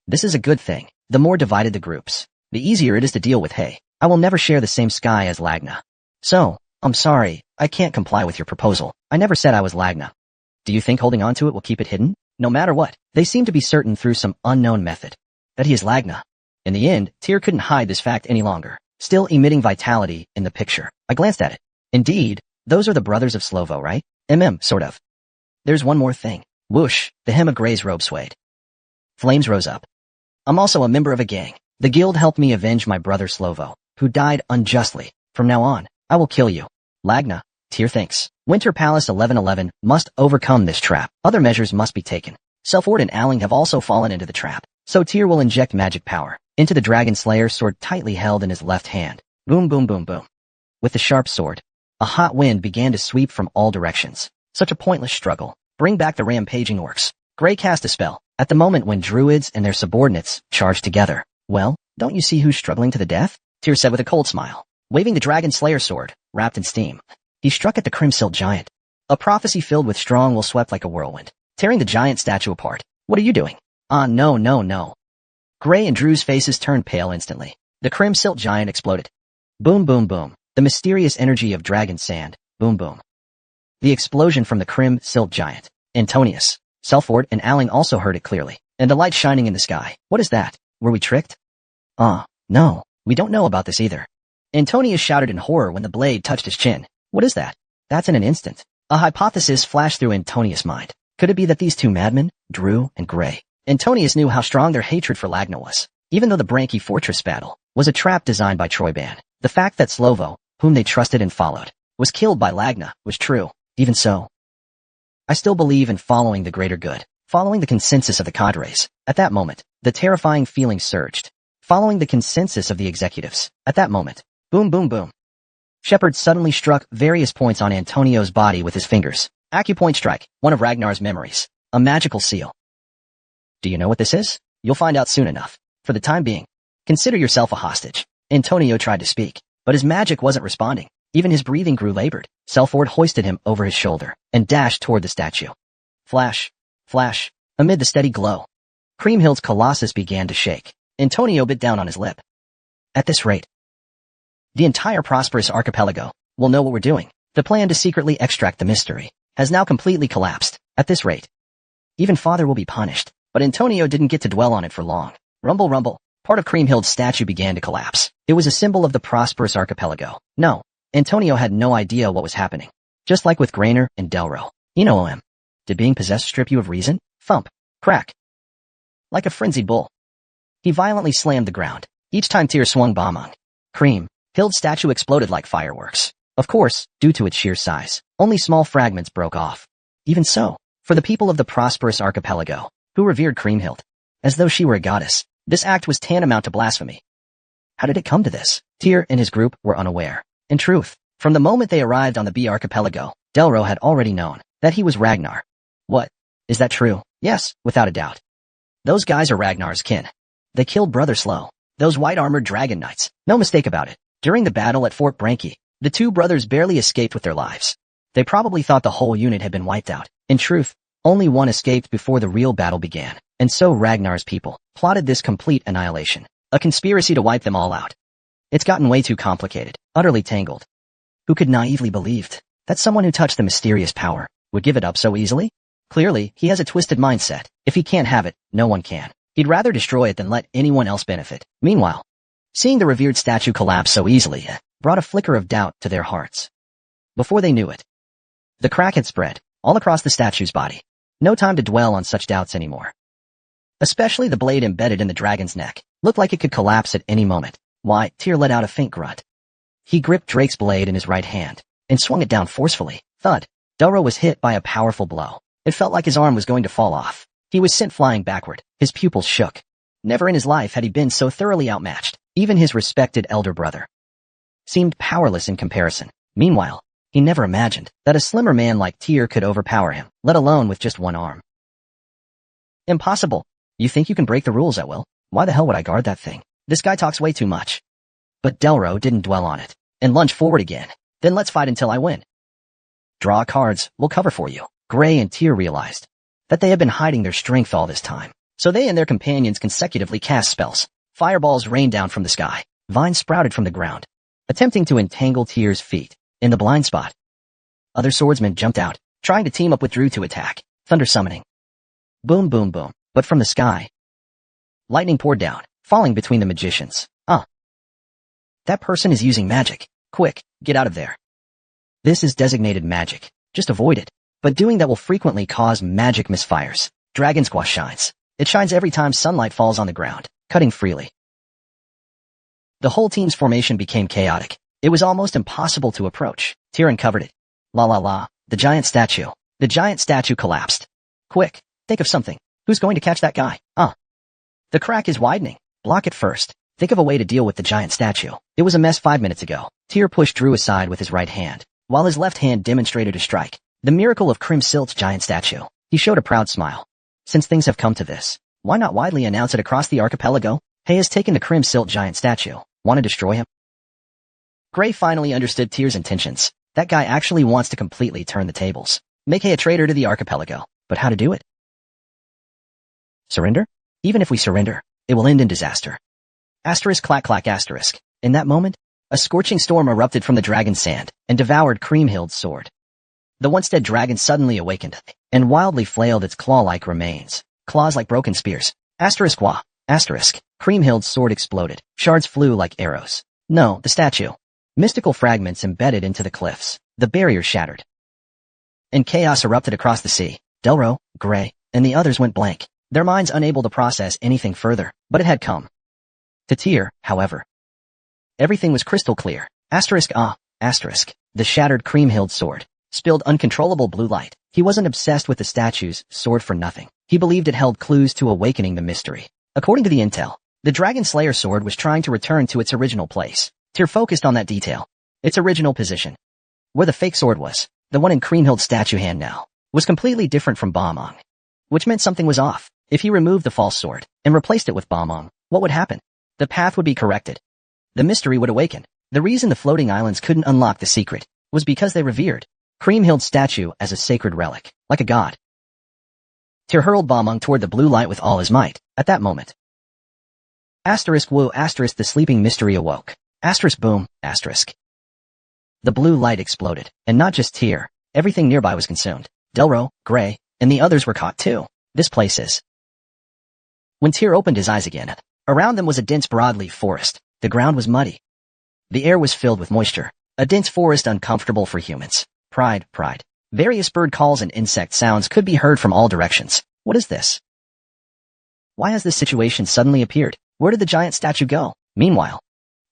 this is a good thing. The more divided the groups, the easier it is to deal with Hay. I will never share the same sky as Lagna. So, I'm sorry, I can't comply with your proposal. I never said I was Lagna. Do you think holding on to it will keep it hidden? No matter what, they seem to be certain through some unknown method that he is Lagna. In the end, Tyr couldn't hide this fact any longer, still emitting vitality in the picture. I glanced at it. Indeed, those are the brothers of Slovo, right? Sort of. There's one more thing. Whoosh, the hem of Gray's robe swayed. Flames rose up. I'm also a member of a gang. The guild helped me avenge my brother Slovo, who died unjustly. From now on, I will kill you. Lagna, Tyr thinks. Winter Palace 1111 must overcome this trap. Other measures must be taken. Selford and Alling have also fallen into the trap. So Tyr will inject magic power into the Dragon Slayer's sword tightly held in his left hand. Boom, boom, boom, boom. With the sharp sword, a hot wind began to sweep from all directions. Such a pointless struggle. Bring back the rampaging orcs. Gray cast a spell at the moment when druids and their subordinates charged together. Well, don't you see who's struggling to the death? Tyr said with a cold smile, waving the Dragon Slayer sword, wrapped in steam. He struck at the Crimsilt giant. A prophecy filled with strong will swept like a whirlwind, tearing the giant statue apart. What are you doing? No, no, no. Gray and Drew's faces turned pale instantly. The Crimsilt giant exploded. Boom, boom, boom. The mysterious energy of dragon sand. Boom, boom. The explosion from the Crimsilt giant. Antonius, Selford, and Alling also heard it clearly, and a light shining in the sky. What is that? Were we tricked? No. We don't know about this either. Antonius shouted in horror when the blade touched his chin. What is that? That's in an instant. A hypothesis flashed through Antonius' mind. Could it be that these two madmen, Drew and Gray? Antonius knew how strong their hatred for Lagna was. Even though the Branky Fortress battle was a trap designed by Troyban, the fact that Slovo, whom they trusted and followed, was killed by Lagna was true. Even so, I still believe in following the greater good, following the consensus of the cadres. At that moment, the terrifying feeling surged. Following the consensus of the executives. At that moment, boom, boom, boom. Shepard suddenly struck various points on Antonio's body with his fingers. Acupoint strike, one of Ragnar's memories. A magical seal. Do you know what this is? You'll find out soon enough. For the time being, consider yourself a hostage. Antonio tried to speak, but his magic wasn't responding. Even his breathing grew labored. Selford hoisted him over his shoulder and dashed toward the statue. Flash, flash, amid the steady glow. Creamhill's colossus began to shake. Antonio bit down on his lip. At this rate, the entire prosperous archipelago will know what we're doing. The plan to secretly extract the mystery has now completely collapsed. At this rate, even Father will be punished. But Antonio didn't get to dwell on it for long. Rumble, rumble. Part of Creamhill's statue began to collapse. It was a symbol of the prosperous archipelago. No, Antonio had no idea what was happening. Just like with Grainer and Delro. Did being possessed strip you of reason? Thump. Crack. Like a frenzied bull, he violently slammed the ground. Each time Tyr swung Bombong, Creamhill's statue exploded like fireworks. Of course, due to its sheer size, only small fragments broke off. Even so, for the people of the prosperous archipelago, who revered Creamhill as though she were a goddess, this act was tantamount to blasphemy. How did it come to this? Tyr and his group were unaware. In truth, from the moment they arrived on the B archipelago, Delro had already known that he was Ragnar. What? Is that true? Yes, without a doubt. Those guys are Ragnar's kin. They killed Brother Slow. Those white-armored dragon knights. No mistake about it. During the battle at Fort Branky, the two brothers barely escaped with their lives. They probably thought the whole unit had been wiped out. In truth, only one escaped before the real battle began, and so Ragnar's people plotted this complete annihilation. A conspiracy to wipe them all out. It's gotten way too complicated, utterly tangled. Who could naively believed that someone who touched the mysterious power would give it up so easily? Clearly, he has a twisted mindset. If he can't have it, no one can. He'd rather destroy it than let anyone else benefit. Meanwhile, seeing the revered statue collapse so easily brought a flicker of doubt to their hearts. Before they knew it, the crack had spread all across the statue's body. No time to dwell on such doubts anymore. Especially the blade embedded in the dragon's neck looked like it could collapse at any moment. Why, Tyr let out a faint grunt. He gripped Drake's blade in his right hand and swung it down forcefully. Thud. Delro was hit by a powerful blow. It felt like his arm was going to fall off. He was sent flying backward. His pupils shook. Never in his life had he been so thoroughly outmatched. Even his respected elder brother seemed powerless in comparison. Meanwhile, he never imagined that a slimmer man like Tyr could overpower him, let alone with just one arm. Impossible. You think you can break the rules at will? Why the hell would I guard that thing? This guy talks way too much. But Delro didn't dwell on it, and lunged forward again. Then let's fight until I win. Draw cards, we'll cover for you. Gray and Tyr realized that they had been hiding their strength all this time. So they and their companions consecutively cast spells. Fireballs rained down from the sky. Vines sprouted from the ground, attempting to entangle Tyr's feet in the blind spot. Other swordsmen jumped out, trying to team up with Drew to attack. Thunder summoning. Boom, boom, boom. But from the sky, lightning poured down, falling between the magicians. That person is using magic. Quick, get out of there. This is designated magic. Just avoid it. But doing that will frequently cause magic misfires. Dragon Squash shines. It shines every time sunlight falls on the ground, cutting freely. The whole team's formation became chaotic. It was almost impossible to approach. Tyr uncovered it. La la la, the giant statue. The giant statue collapsed. Quick, think of something. Who's going to catch that guy? The crack is widening. Block it first. Think of a way to deal with the giant statue. It was a mess 5 minutes ago. Tyr pushed Drew aside with his right hand, while his left hand demonstrated a strike. The miracle of Crim Silt's giant statue. He showed a proud smile. Since things have come to this, why not widely announce it across the archipelago? Hay has taken the Crim Silt giant statue. Want to destroy him? Gray finally understood Tyr's intentions. That guy actually wants to completely turn the tables. Make Hay a traitor to the archipelago. But how to do it? Surrender? Even if we surrender, it will end in disaster. Asterisk clack clack asterisk. In that moment, a scorching storm erupted from the dragon's sand and devoured Kriemhild's sword. The once dead dragon suddenly awakened and wildly flailed its claw-like remains. Claws like broken spears. Asterisk wah. Asterisk. Kriemhild's sword exploded. Shards flew like arrows. No, the statue. Mystical fragments embedded into the cliffs. The barrier shattered. And chaos erupted across the sea. Delro, Gray, and the others went blank. Their minds unable to process anything further, but it had come. To Tyr, however, everything was crystal clear. Asterisk asterisk. The shattered Kriemhild sword spilled uncontrollable blue light. He wasn't obsessed with the statue's sword for nothing. He believed it held clues to awakening the mystery. According to the intel, the Dragon Slayer sword was trying to return to its original place. Tyr focused on that detail. Its original position. Where the fake sword was, the one in Kriemhild's statue hand now, was completely different from Balmung, which meant something was off. If he removed the false sword and replaced it with Balmung, what would happen? The path would be corrected. The mystery would awaken. The reason the floating islands couldn't unlock the secret was because they revered Kriemhild's statue as a sacred relic, like a god. Tyr hurled Balmung toward the blue light with all his might. At that moment, asterisk woo asterisk the sleeping mystery awoke. Asterisk boom, asterisk. The blue light exploded, and not just Tyr. Everything nearby was consumed. Delro, Gray, and the others were caught too. This place is. When Tyr opened his eyes again, around them was a dense broadleaf forest. The ground was muddy. The air was filled with moisture. A dense forest uncomfortable for humans. Pride. Various bird calls and insect sounds could be heard from all directions. What is this? Why has this situation suddenly appeared? Where did the giant statue go? Meanwhile,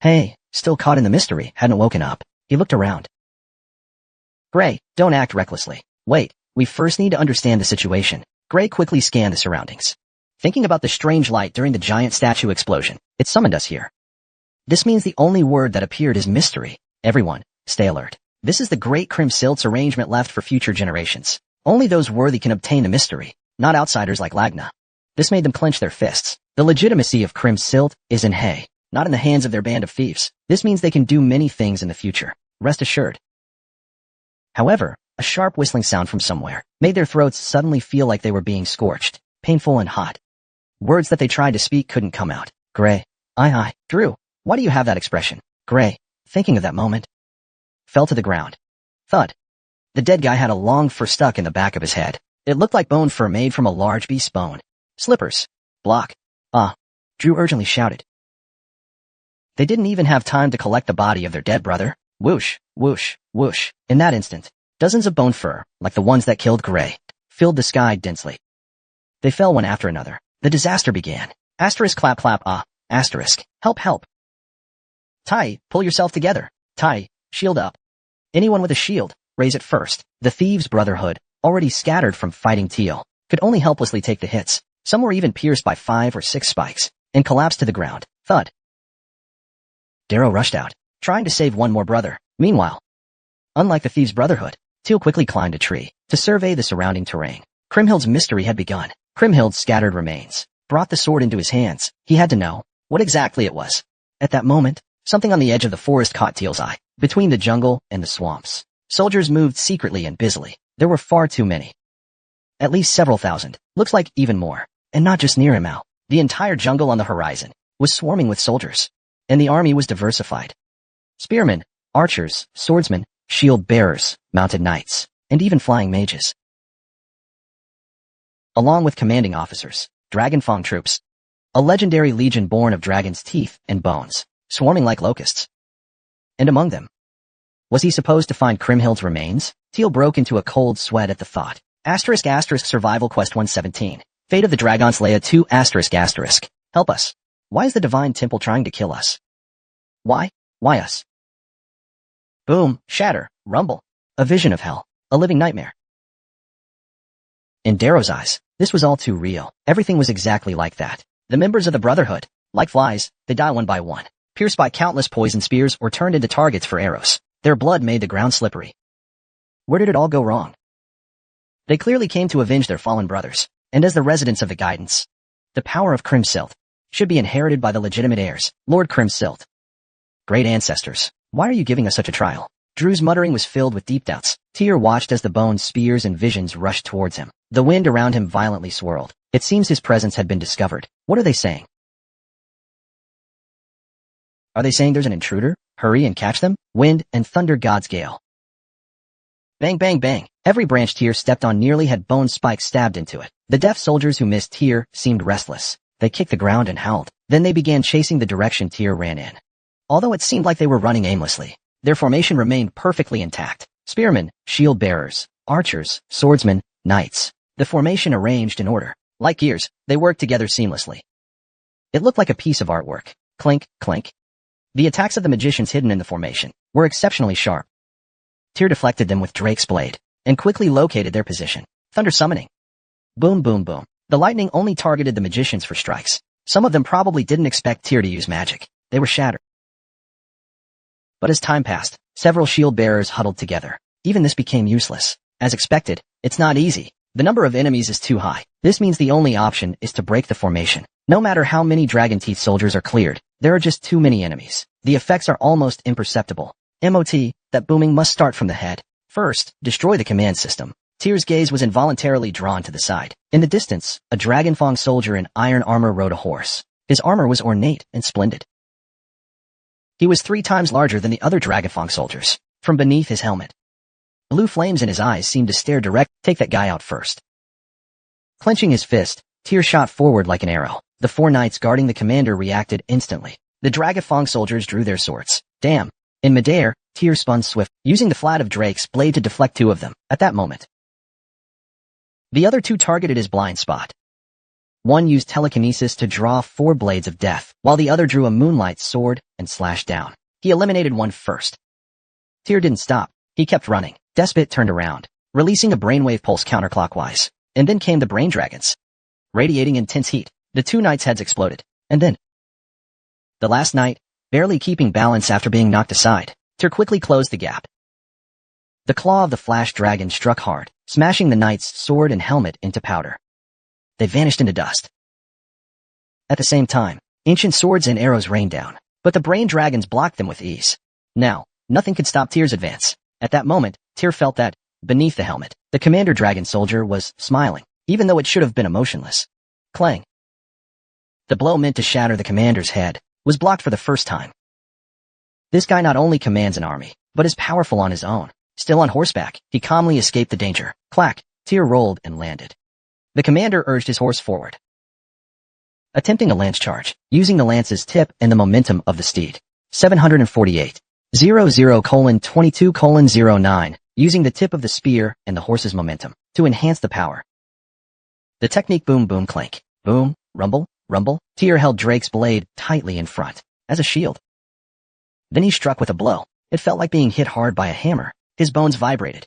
Hay, still caught in the mystery, hadn't woken up. He looked around. Gray, don't act recklessly. Wait, we first need to understand the situation. Gray quickly scanned the surroundings. Thinking about the strange light during the giant statue explosion, it summoned us here. This means the only word that appeared is mystery. Everyone, stay alert. This is the great Crim Silt's arrangement left for future generations. Only those worthy can obtain the mystery, not outsiders like Lagna. This made them clench their fists. The legitimacy of Crim Silt is in Hay, not in the hands of their band of thieves. This means they can do many things in the future. Rest assured. However, a sharp whistling sound from somewhere made their throats suddenly feel like they were being scorched, painful and hot. Words that they tried to speak couldn't come out. Gray. Aye. Drew, why do you have that expression? Gray, thinking of that moment, fell to the ground. Thud. The dead guy had a long fur stuck in the back of his head. It looked like bone fur made from a large beast's bone. Slippers. Block. Drew urgently shouted. They didn't even have time to collect the body of their dead brother. Whoosh, whoosh, whoosh. In that instant, dozens of bone fur, like the ones that killed Gray, filled the sky densely. They fell one after another. The disaster began. Asterisk clap. Asterisk. Help. Tai, pull yourself together. Tai, shield up. Anyone with a shield, raise it first. The Thieves' Brotherhood, already scattered from fighting Teal, could only helplessly take the hits. Some were even pierced by 5 or 6 spikes, and collapsed to the ground. Thud. Darrow rushed out, trying to save one more brother. Meanwhile, unlike the Thieves' Brotherhood, Teal quickly climbed a tree to survey the surrounding terrain. Kriemhild's mystery had begun. Kriemhild's scattered remains brought the sword into his hands. He had to know what exactly it was. At that moment, something on the edge of the forest caught Teal's eye. Between the jungle and the swamps, soldiers moved secretly and busily. There were far too many. At least several thousand, looks like even more. And not just near him out. The entire jungle on the horizon was swarming with soldiers. And the army was diversified. Spearmen, archers, swordsmen, shield bearers, mounted knights, and even flying mages. Along with commanding officers, Dragonfang troops. A legendary legion born of dragon's teeth and bones, swarming like locusts. And among them, was he supposed to find Kriemhild's remains? Teal broke into a cold sweat at the thought. Survival Quest 117. Fate of the Dragon Slayer 2 ***. Help us. Why is the Divine Temple trying to kill us? Why? Why us? Boom, shatter, rumble. A vision of hell. A living nightmare. In Darrow's eyes, this was all too real. Everything was exactly like that. The members of the Brotherhood, like flies, they die one by one, pierced by countless poison spears or turned into targets for arrows. Their blood made the ground slippery. Where did it all go wrong? They clearly came to avenge their fallen brothers, and as the residents of the Guidance, the power of Kriemhild should be inherited by the legitimate heirs, Lord Kriemhild. Great ancestors, why are you giving us such a trial? Drew's muttering was filled with deep doubts. Tyr watched as the bones, spears, and visions rushed towards him. The wind around him violently swirled. It seems his presence had been discovered. What are they saying? Are they saying there's an intruder? Hurry and catch them? Wind and thunder god's gale. Bang, bang, bang. Every branch Tyr stepped on nearly had bone spikes stabbed into it. The deaf soldiers who missed Tyr seemed restless. They kicked the ground and howled. Then they began chasing the direction Tyr ran in. Although it seemed like they were running aimlessly, their formation remained perfectly intact. Spearmen, shield bearers, archers, swordsmen, knights. The formation arranged in order. Like gears, they worked together seamlessly. It looked like a piece of artwork. Clink, clink. The attacks of the magicians hidden in the formation were exceptionally sharp. Tyr deflected them with Drake's blade, and quickly located their position. Thunder summoning. Boom, boom, boom. The lightning only targeted the magicians for strikes. Some of them probably didn't expect Tyr to use magic. They were shattered. But as time passed, several shield bearers huddled together. Even this became useless. As expected, it's not easy. The number of enemies is too high. This means the only option is to break the formation. No matter how many Dragon Teeth soldiers are cleared, there are just too many enemies. The effects are almost imperceptible. MOT, that booming must start from the head. First, destroy the command system. Tyr's gaze was involuntarily drawn to the side. In the distance, a Dragonfang soldier in iron armor rode a horse. His armor was ornate and splendid. He was 3 times larger than the other Dragonfang soldiers. From beneath his helmet, blue flames in his eyes seemed to stare direct. Take that guy out first. Clenching his fist, Tyr shot forward like an arrow. The 4 knights guarding the commander reacted instantly. The Dragonfang soldiers drew their swords. Damn. In midair, Tyr spun swift, using the flat of Drake's blade to deflect 2 of them. At that moment, the other 2 targeted his blind spot. One used telekinesis to draw 4 blades of death, while the other drew a moonlight sword and slashed down. He eliminated one first. Tyr didn't stop. He kept running. Despot turned around, releasing a brainwave pulse counterclockwise. And then came the brain dragons. Radiating intense heat, the 2 knights' heads exploded. And then, the last knight, barely keeping balance after being knocked aside, Tyr quickly closed the gap. The claw of the flash dragon struck hard, smashing the knight's sword and helmet into powder. They vanished into dust. At the same time, ancient swords and arrows rained down, but the brain dragons blocked them with ease. Now, nothing could stop Tyr's advance. At that moment, Tyr felt that, beneath the helmet, the commander dragon soldier was smiling, even though it should have been emotionless. Clang. The blow meant to shatter the commander's head was blocked for the first time. This guy not only commands an army, but is powerful on his own. Still on horseback, he calmly escaped the danger. Clack. Tyr rolled and landed. The commander urged his horse forward, attempting a lance charge, using the lance's tip and the momentum of the steed. 748. 00:22:09, using the tip of the spear and the horse's momentum to enhance the power. The technique boom boom clank, boom, rumble, rumble. Tyr held Drake's blade tightly in front, as a shield. Then he struck with a blow. It felt like being hit hard by a hammer. His bones vibrated.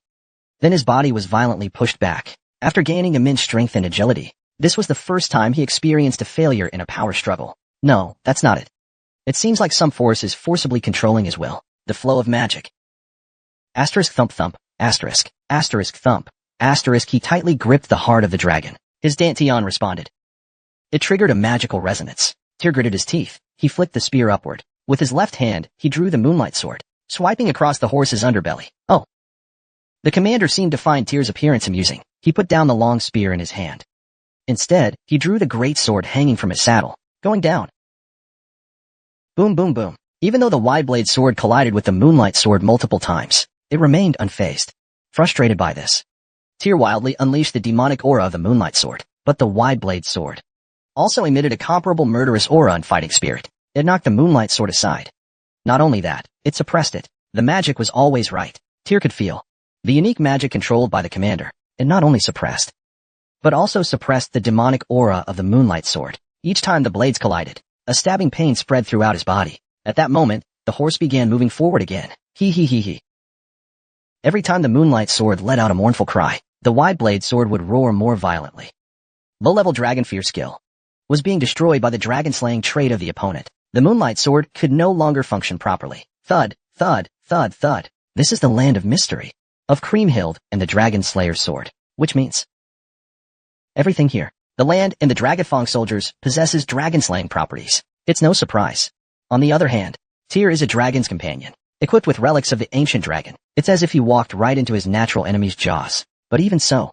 Then his body was violently pushed back. After gaining immense strength and agility, this was the first time he experienced a failure in a power struggle. No, that's not it. It seems like some force is forcibly controlling his will. The flow of magic. Asterisk thump thump, asterisk, asterisk thump, asterisk. He tightly gripped the heart of the dragon. His dantian responded. It triggered a magical resonance. Tyr gritted his teeth. he flicked the spear upward. With his left hand, he drew the moonlight sword, swiping across the horse's underbelly. Oh! The commander seemed to find Tyr's appearance amusing. He put down the long spear in his hand. Instead, he drew the great sword hanging from his saddle, going down. Boom boom boom. Even though the wide-blade sword collided with the moonlight sword multiple times, it remained unfazed. Frustrated by this, Tyr wildly unleashed the demonic aura of the moonlight sword, but the wide-blade sword also emitted a comparable murderous aura and fighting spirit. It knocked the moonlight sword aside. Not only that, it suppressed it. The magic was always right. Tyr could feel the unique magic controlled by the commander. It not only suppressed, but also suppressed the demonic aura of the moonlight sword. Each time the blades collided, a stabbing pain spread throughout his body. At that moment, the horse began moving forward again. He. Every time the moonlight sword let out a mournful cry, the wide-blade sword would roar more violently. Low-level dragon fear skill was being destroyed by the dragon-slaying trait of the opponent. The moonlight sword could no longer function properly. Thud, thud, thud, thud. This is the land of mystery, of Kriemhild and the Dragon Slayer's sword, which means everything here. The land and the Dragafang soldiers possesses dragon-slaying properties. It's no surprise. On the other hand, Tyr is a dragon's companion, equipped with relics of the ancient dragon. It's as if he walked right into his natural enemy's jaws. But even so,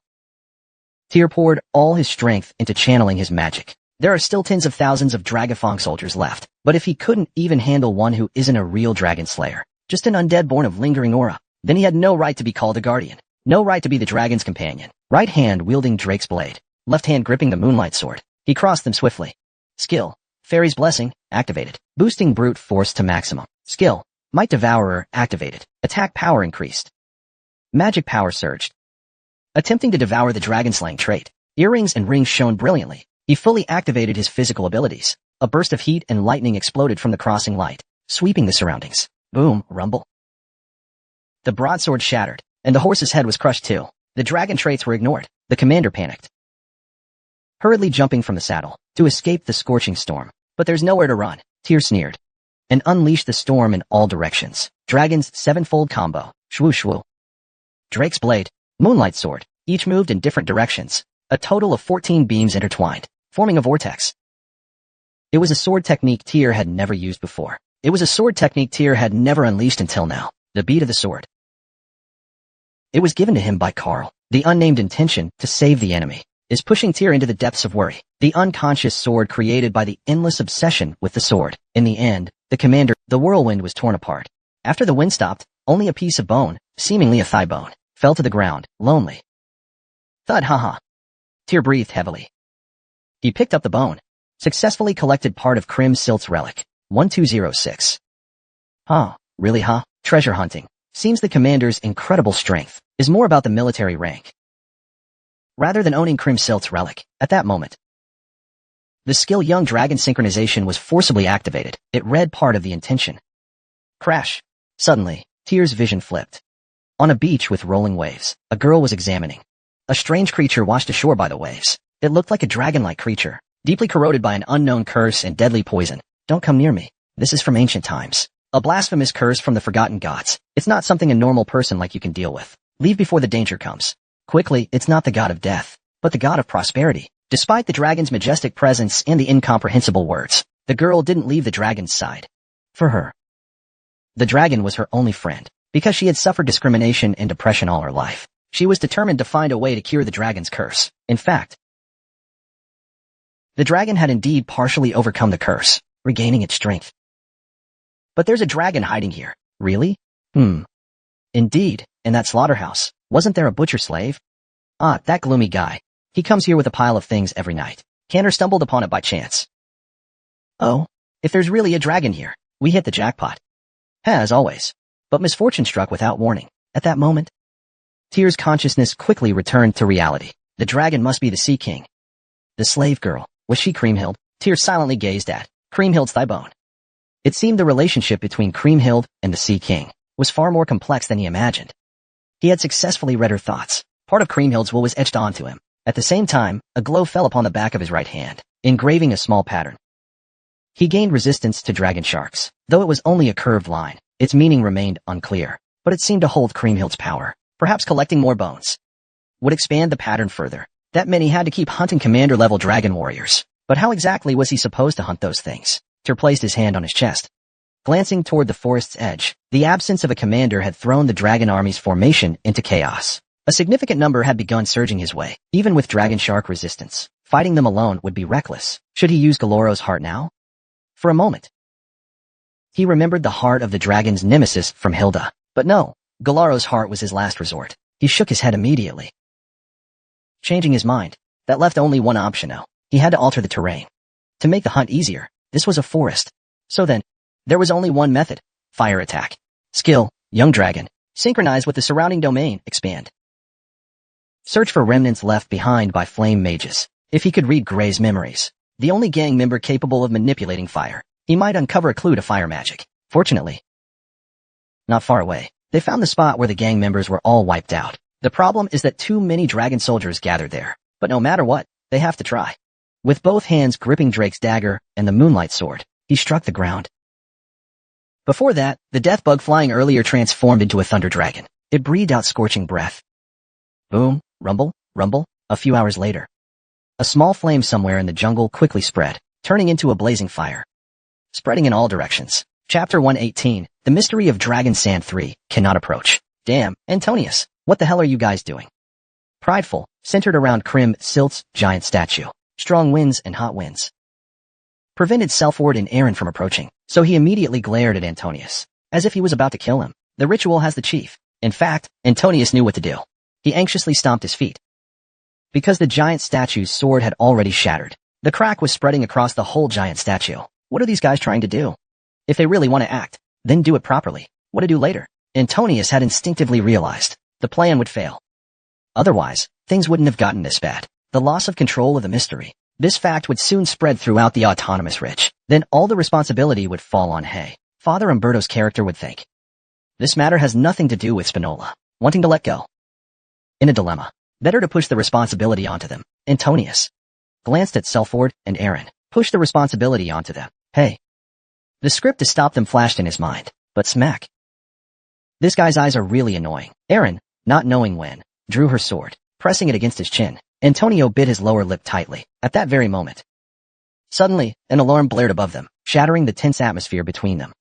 Tyr poured all his strength into channeling his magic. There are still tens of thousands of Dragafang soldiers left, but if he couldn't even handle one who isn't a real dragon slayer, just an undead born of lingering aura, then he had no right to be called a guardian, no right to be the dragon's companion. Right hand wielding Drake's blade, left hand gripping the moonlight sword, he crossed them swiftly. Skill, Fairy's Blessing, activated. Boosting brute force to maximum. Skill, Might Devourer, activated. Attack power increased. Magic power surged. Attempting to devour the dragon-slaying trait, earrings and rings shone brilliantly. He fully activated his physical abilities. A burst of heat and lightning exploded from the crossing light, sweeping the surroundings. Boom, rumble. The broadsword shattered, and the horse's head was crushed too. The dragon traits were ignored. The commander panicked, hurriedly jumping from the saddle to escape the scorching storm. But there's nowhere to run. Tyr sneered and unleashed the storm in all directions. Dragon's sevenfold combo. Shwoo shwoo. Drake's blade, moonlight sword, each moved in different directions. A total of 14 beams intertwined, forming a vortex. It was a sword technique Tyr had never used before. It was a sword technique Tyr had never unleashed until now. The beat of the sword. It was given to him by Karl. The unnamed intention to save the enemy is pushing Tyr into the depths of worry. The unconscious sword created by the endless obsession with the sword. In the end, the whirlwind was torn apart. After the wind stopped, only a piece of bone, seemingly a thigh bone, fell to the ground, lonely. Thud haha. Tyr breathed heavily. He picked up the bone, successfully collected part of Krim Silt's relic. 1206. Huh, really huh? Treasure hunting. Seems the commander's incredible strength is more about the military rank, rather than owning Krim Silt's relic. At that moment, the skill Young Dragon Synchronization was forcibly activated. It read part of the intention. Crash. Suddenly, Tyr's vision flipped. On a beach with rolling waves, a girl was examining a strange creature washed ashore by the waves. It looked like a dragon-like creature, deeply corroded by an unknown curse and deadly poison. Don't come near me. This is from ancient times. A blasphemous curse from the forgotten gods. It's not something a normal person like you can deal with. Leave before the danger comes. Quickly, it's not the god of death, but the god of prosperity. Despite the dragon's majestic presence and the incomprehensible words, the girl didn't leave the dragon's side. For her, the dragon was her only friend. Because she had suffered discrimination and depression all her life, she was determined to find a way to cure the dragon's curse. In fact, the dragon had indeed partially overcome the curse, regaining its strength. But there's a dragon hiding here. Really? Indeed, in that slaughterhouse, wasn't there a butcher slave? Ah, that gloomy guy. He comes here with a pile of things every night. Cantor stumbled upon it by chance. Oh, if there's really a dragon here, we hit the jackpot. As always. But misfortune struck without warning. At that moment, Tyr's consciousness quickly returned to reality. The dragon must be the Sea King. The slave girl, was she Kriemhild? Tyr silently gazed at Kriemhild's thigh bone. It seemed the relationship between Kriemhild and the Sea King was far more complex than he imagined. He had successfully read her thoughts. Part of Kriemhild's will was etched onto him. At the same time, a glow fell upon the back of his right hand, engraving a small pattern. He gained resistance to dragon sharks. Though it was only a curved line, its meaning remained unclear, but it seemed to hold Kriemhild's power. Perhaps collecting more bones would expand the pattern further. That meant he had to keep hunting commander-level dragon warriors. But how exactly was he supposed to hunt those things? Ter placed his hand on his chest. Glancing toward the forest's edge, the absence of a commander had thrown the dragon army's formation into chaos. A significant number had begun surging his way, even with dragon shark resistance. Fighting them alone would be reckless. Should he use Galoro's heart now? For a moment, he remembered the heart of the dragon's nemesis from Hilda. But no, Galoro's heart was his last resort. He shook his head immediately. Changing his mind, that left only one option now. He had to alter the terrain. To make the hunt easier, this was a forest. So then, there was only one method. Fire attack. Skill, young dragon. Synchronize with the surrounding domain, expand. Search for remnants left behind by flame mages. If he could read Gray's memories, the only gang member capable of manipulating fire, he might uncover a clue to fire magic. Fortunately, not far away, they found the spot where the gang members were all wiped out. The problem is that too many dragon soldiers gathered there. But no matter what, they have to try. With both hands gripping Drake's dagger and the moonlight sword, he struck the ground. Before that, the death bug flying earlier transformed into a thunder dragon. It breathed out scorching breath. Boom, rumble, rumble. A few hours later, a small flame somewhere in the jungle quickly spread, turning into a blazing fire. Spreading in all directions. Chapter 118, The Mystery of Dragon Sand 3, Cannot Approach. Damn, Antonius, what the hell are you guys doing? Prideful, centered around Krim Silt's giant statue. Strong winds and hot winds prevented Selfward and Aaron from approaching, so he immediately glared at Antonius, as if he was about to kill him. The ritual has the chief. In fact, Antonius knew what to do. He anxiously stomped his feet. Because the giant statue's sword had already shattered, the crack was spreading across the whole giant statue. What are these guys trying to do? If they really want to act, then do it properly. What to do later? Antonius had instinctively realized the plan would fail. Otherwise, things wouldn't have gotten this bad. The loss of control of the mystery. This fact would soon spread throughout the autonomous ridge. Then all the responsibility would fall on Hay. Father Umberto's character would think. This matter has nothing to do with Spinola wanting to let go. In a dilemma, better to push the responsibility onto them. Antonius glanced at Selfward and Aaron. Push the responsibility onto them. Hey. The script to stop them flashed in his mind, but smack. This guy's eyes are really annoying. Aaron, not knowing when, drew her sword, pressing it against his chin. Antonio bit his lower lip tightly. At that very moment, suddenly, an alarm blared above them, shattering the tense atmosphere between them.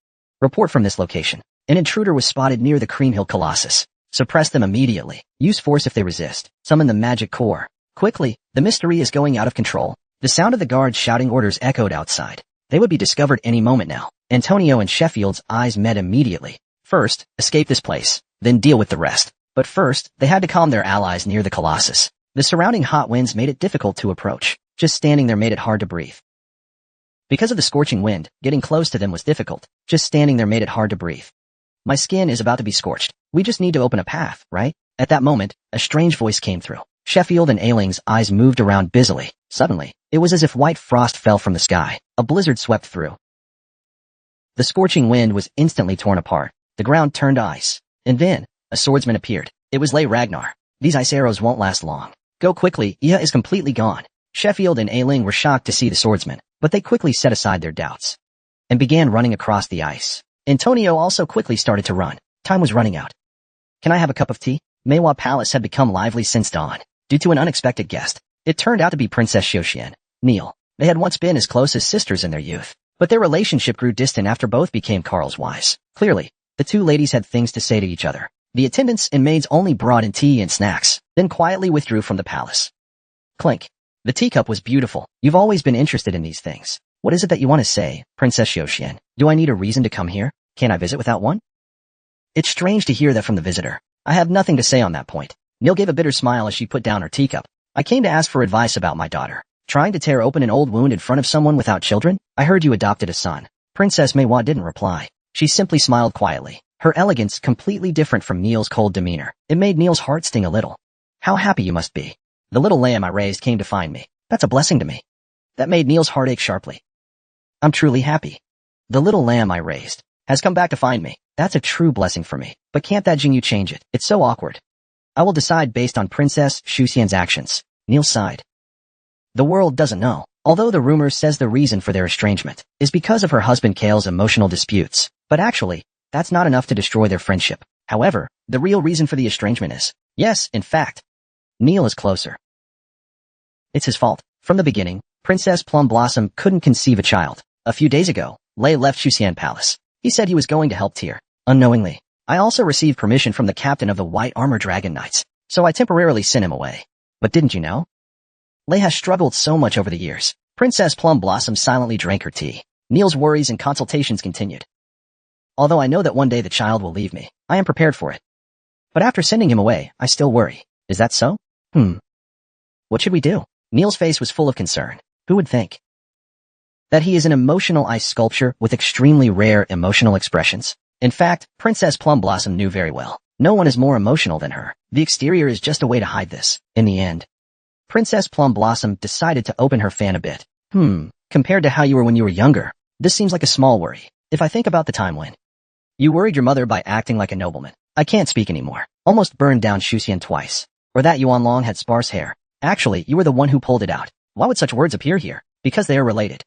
Report from this location. An intruder was spotted near the Cream Hill Colossus. Suppress them immediately. Use force if they resist. Summon the magic core. Quickly, the mystery is going out of control. The sound of the guards shouting orders echoed outside. They would be discovered any moment now. Antonio and Sheffield's eyes met immediately. First, escape this place, then deal with the rest. But first, they had to calm their allies near the Colossus. The surrounding hot winds made it difficult to approach. Just standing there made it hard to breathe. Because of the scorching wind, getting close to them was difficult. Just standing there made it hard to breathe. My skin is about to be scorched. We just need to open a path, right? At that moment, a strange voice came through. Sheffield and Ailing's eyes moved around busily. Suddenly, it was as if white frost fell from the sky. A blizzard swept through. The scorching wind was instantly torn apart. The ground turned ice. And then, a swordsman appeared. It was Lay Ragnar. These ice arrows won't last long. Go quickly, Iha is completely gone. Sheffield and Ailing were shocked to see the swordsman, but they quickly set aside their doubts and began running across the ice. Antonio also quickly started to run. Time was running out. Can I have a cup of tea? Manhwa Palace had become lively since dawn, due to an unexpected guest. It turned out to be Princess Xiuxian, Neil. They had once been as close as sisters in their youth, but their relationship grew distant after both became Carl's wives. Clearly, the two ladies had things to say to each other. The attendants and maids only brought in tea and snacks, then quietly withdrew from the palace. Clink. The teacup was beautiful. You've always been interested in these things. What is it that you want to say, Princess Xiuxian? Do I need a reason to come here? Can't I visit without one? It's strange to hear that from the visitor. I have nothing to say on that point. Neil gave a bitter smile as she put down her teacup. I came to ask for advice about my daughter. Trying to tear open an old wound in front of someone without children? I heard you adopted a son. Princess Manhwa didn't reply. She simply smiled quietly. Her elegance completely different from Neil's cold demeanor. It made Neil's heart sting a little. How happy you must be. The little lamb I raised came to find me. That's a blessing to me. That made Neil's heart ache sharply. I'm truly happy. The little lamb I raised has come back to find me. That's a true blessing for me. But can't that Jingyu change it? It's so awkward. I will decide based on Princess Xiuxian's actions. Neil sighed. The world doesn't know. Although the rumor says the reason for their estrangement is because of her husband Kale's emotional disputes. But actually, that's not enough to destroy their friendship. However, the real reason for the estrangement is, yes, in fact, Neil is closer. It's his fault. From the beginning, Princess Plum Blossom couldn't conceive a child. A few days ago, Lei left Xuxian Palace. He said he was going to help Tyr. Unknowingly, I also received permission from the captain of the White Armor Dragon Knights, so I temporarily sent him away. But didn't you know? Lei has struggled so much over the years. Princess Plum Blossom silently drank her tea. Neil's worries and consultations continued. Although I know that one day the child will leave me, I am prepared for it. But after sending him away, I still worry. Is that so? What should we do? Neil's face was full of concern. Who would think that he is an emotional ice sculpture with extremely rare emotional expressions? In fact, Princess Plum Blossom knew very well. No one is more emotional than her. The exterior is just a way to hide this. In the end, Princess Plum Blossom decided to open her fan a bit. Compared to how you were when you were younger, this seems like a small worry. If I think about the time when you worried your mother by acting like a nobleman. I can't speak anymore. Almost burned down Xuxian twice. Or that Yuan Long had sparse hair. Actually, you were the one who pulled it out. Why would such words appear here? Because they are related.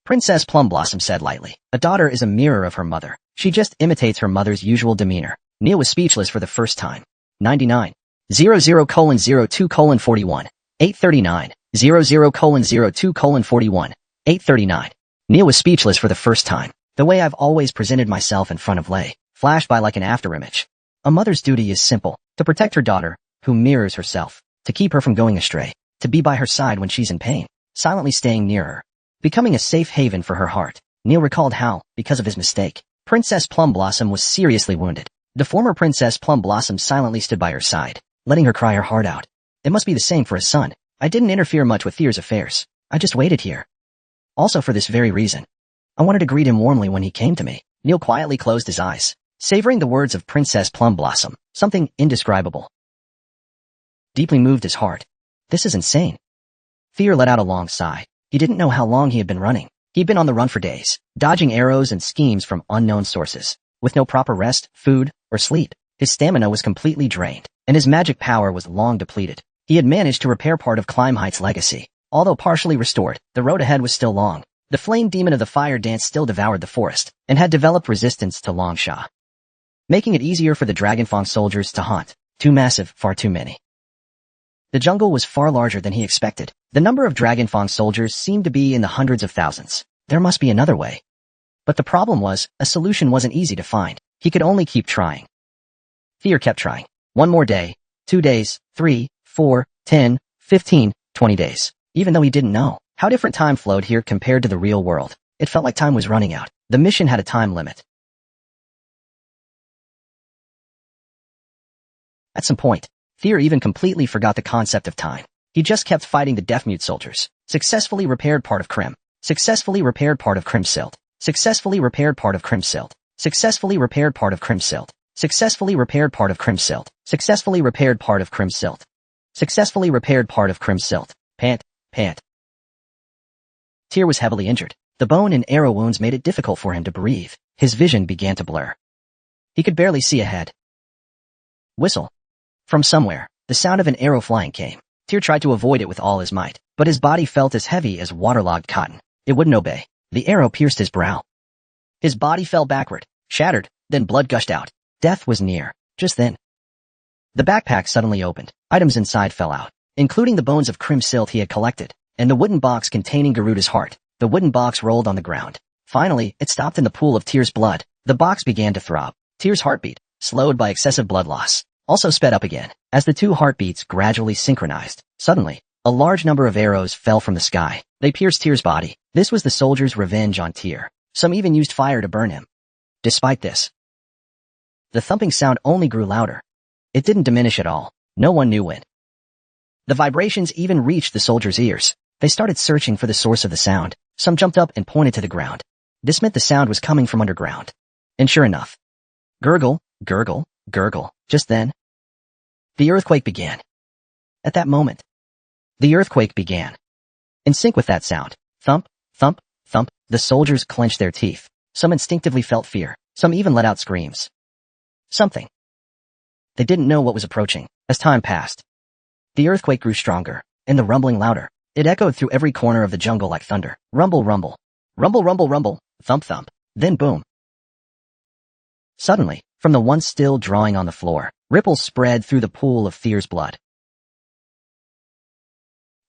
Princess Plum Blossom said lightly. A daughter is a mirror of her mother. She just imitates her mother's usual demeanor. Neil was speechless for the first time. 99. 00:02:41. 839. 00:02:41. 839. Neil was speechless for the first time. The way I've always presented myself in front of Lei flashed by like an afterimage. A mother's duty is simple. To protect her daughter, who mirrors herself. To keep her from going astray. To be by her side when she's in pain. Silently staying near her. Becoming a safe haven for her heart. Neil recalled how, because of his mistake, Princess Plum Blossom was seriously wounded. The former Princess Plum Blossom silently stood by her side, letting her cry her heart out. It must be the same for his son. I didn't interfere much with Tyr's affairs. I just waited here. Also for this very reason. I wanted to greet him warmly when he came to me. Neil quietly closed his eyes, savoring the words of Princess Plum Blossom. Something indescribable deeply moved his heart. This is insane. Tyr let out a long sigh. He didn't know how long he had been running. He'd been on the run for days, dodging arrows and schemes from unknown sources. With no proper rest, food, or sleep, his stamina was completely drained, and his magic power was long depleted. He had managed to repair part of Climb Height's legacy. Although partially restored, the road ahead was still long. The flame demon of the fire dance still devoured the forest, and had developed resistance to Longsha, making it easier for the Dragonfang soldiers to hunt. Too massive, far too many. The jungle was far larger than he expected. The number of Dragonfang soldiers seemed to be in the hundreds of thousands. There must be another way. But the problem was, a solution wasn't easy to find. He could only keep trying. Tyr kept trying. 1 more day, 2 days, 3, 4, 10, 15, 20 days. Even though he didn't know how different time flowed here compared to the real world, it felt like time was running out. The mission had a time limit. At some point, Tyr even completely forgot the concept of time. He just kept fighting the deaf-mute soldiers. Successfully repaired part of Krim. Successfully repaired part of Crimsilt. Successfully repaired part of Crimsilt. Successfully repaired part of Crimsilt. Successfully repaired part of Crimsilt. Successfully repaired part of Crimsilt. Successfully repaired part of Crimsilt. Pant. Tyr was heavily injured. The bone and arrow wounds made it difficult for him to breathe. His vision began to blur. He could barely see ahead. Whistle. From somewhere, the sound of an arrow flying came. Tyr tried to avoid it with all his might, but his body felt as heavy as waterlogged cotton. It wouldn't obey. The arrow pierced his brow. His body fell backward, shattered, then blood gushed out. Death was near. Just then, the backpack suddenly opened. Items inside fell out, including the bones of Crimsilt he had collected, and the wooden box containing Garuda's heart. The wooden box rolled on the ground. Finally, it stopped in the pool of Tyr's blood. The box began to throb. Tyr's heartbeat, slowed by excessive blood loss, also sped up again. As the two heartbeats gradually synchronized, suddenly, a large number of arrows fell from the sky. They pierced Tyr's body. This was the soldiers' revenge on Tyr. Some even used fire to burn him. Despite this, the thumping sound only grew louder. It didn't diminish at all. No one knew when. The vibrations even reached the soldiers' ears. They started searching for the source of the sound. Some jumped up and pointed to the ground. This meant the sound was coming from underground. And sure enough, gurgle, gurgle, gurgle. Just then, the earthquake began. At that moment, the earthquake began. In sync with that sound, thump, thump, thump, the soldiers clenched their teeth. Some instinctively felt fear. Some even let out screams. Something. They didn't know what was approaching. As time passed, the earthquake grew stronger, and the rumbling louder. It echoed through every corner of the jungle like thunder. Rumble, rumble. Rumble, rumble, rumble. Thump, thump. Then boom. Suddenly, from the once still drawing on the floor, ripples spread through the pool of Tyr's blood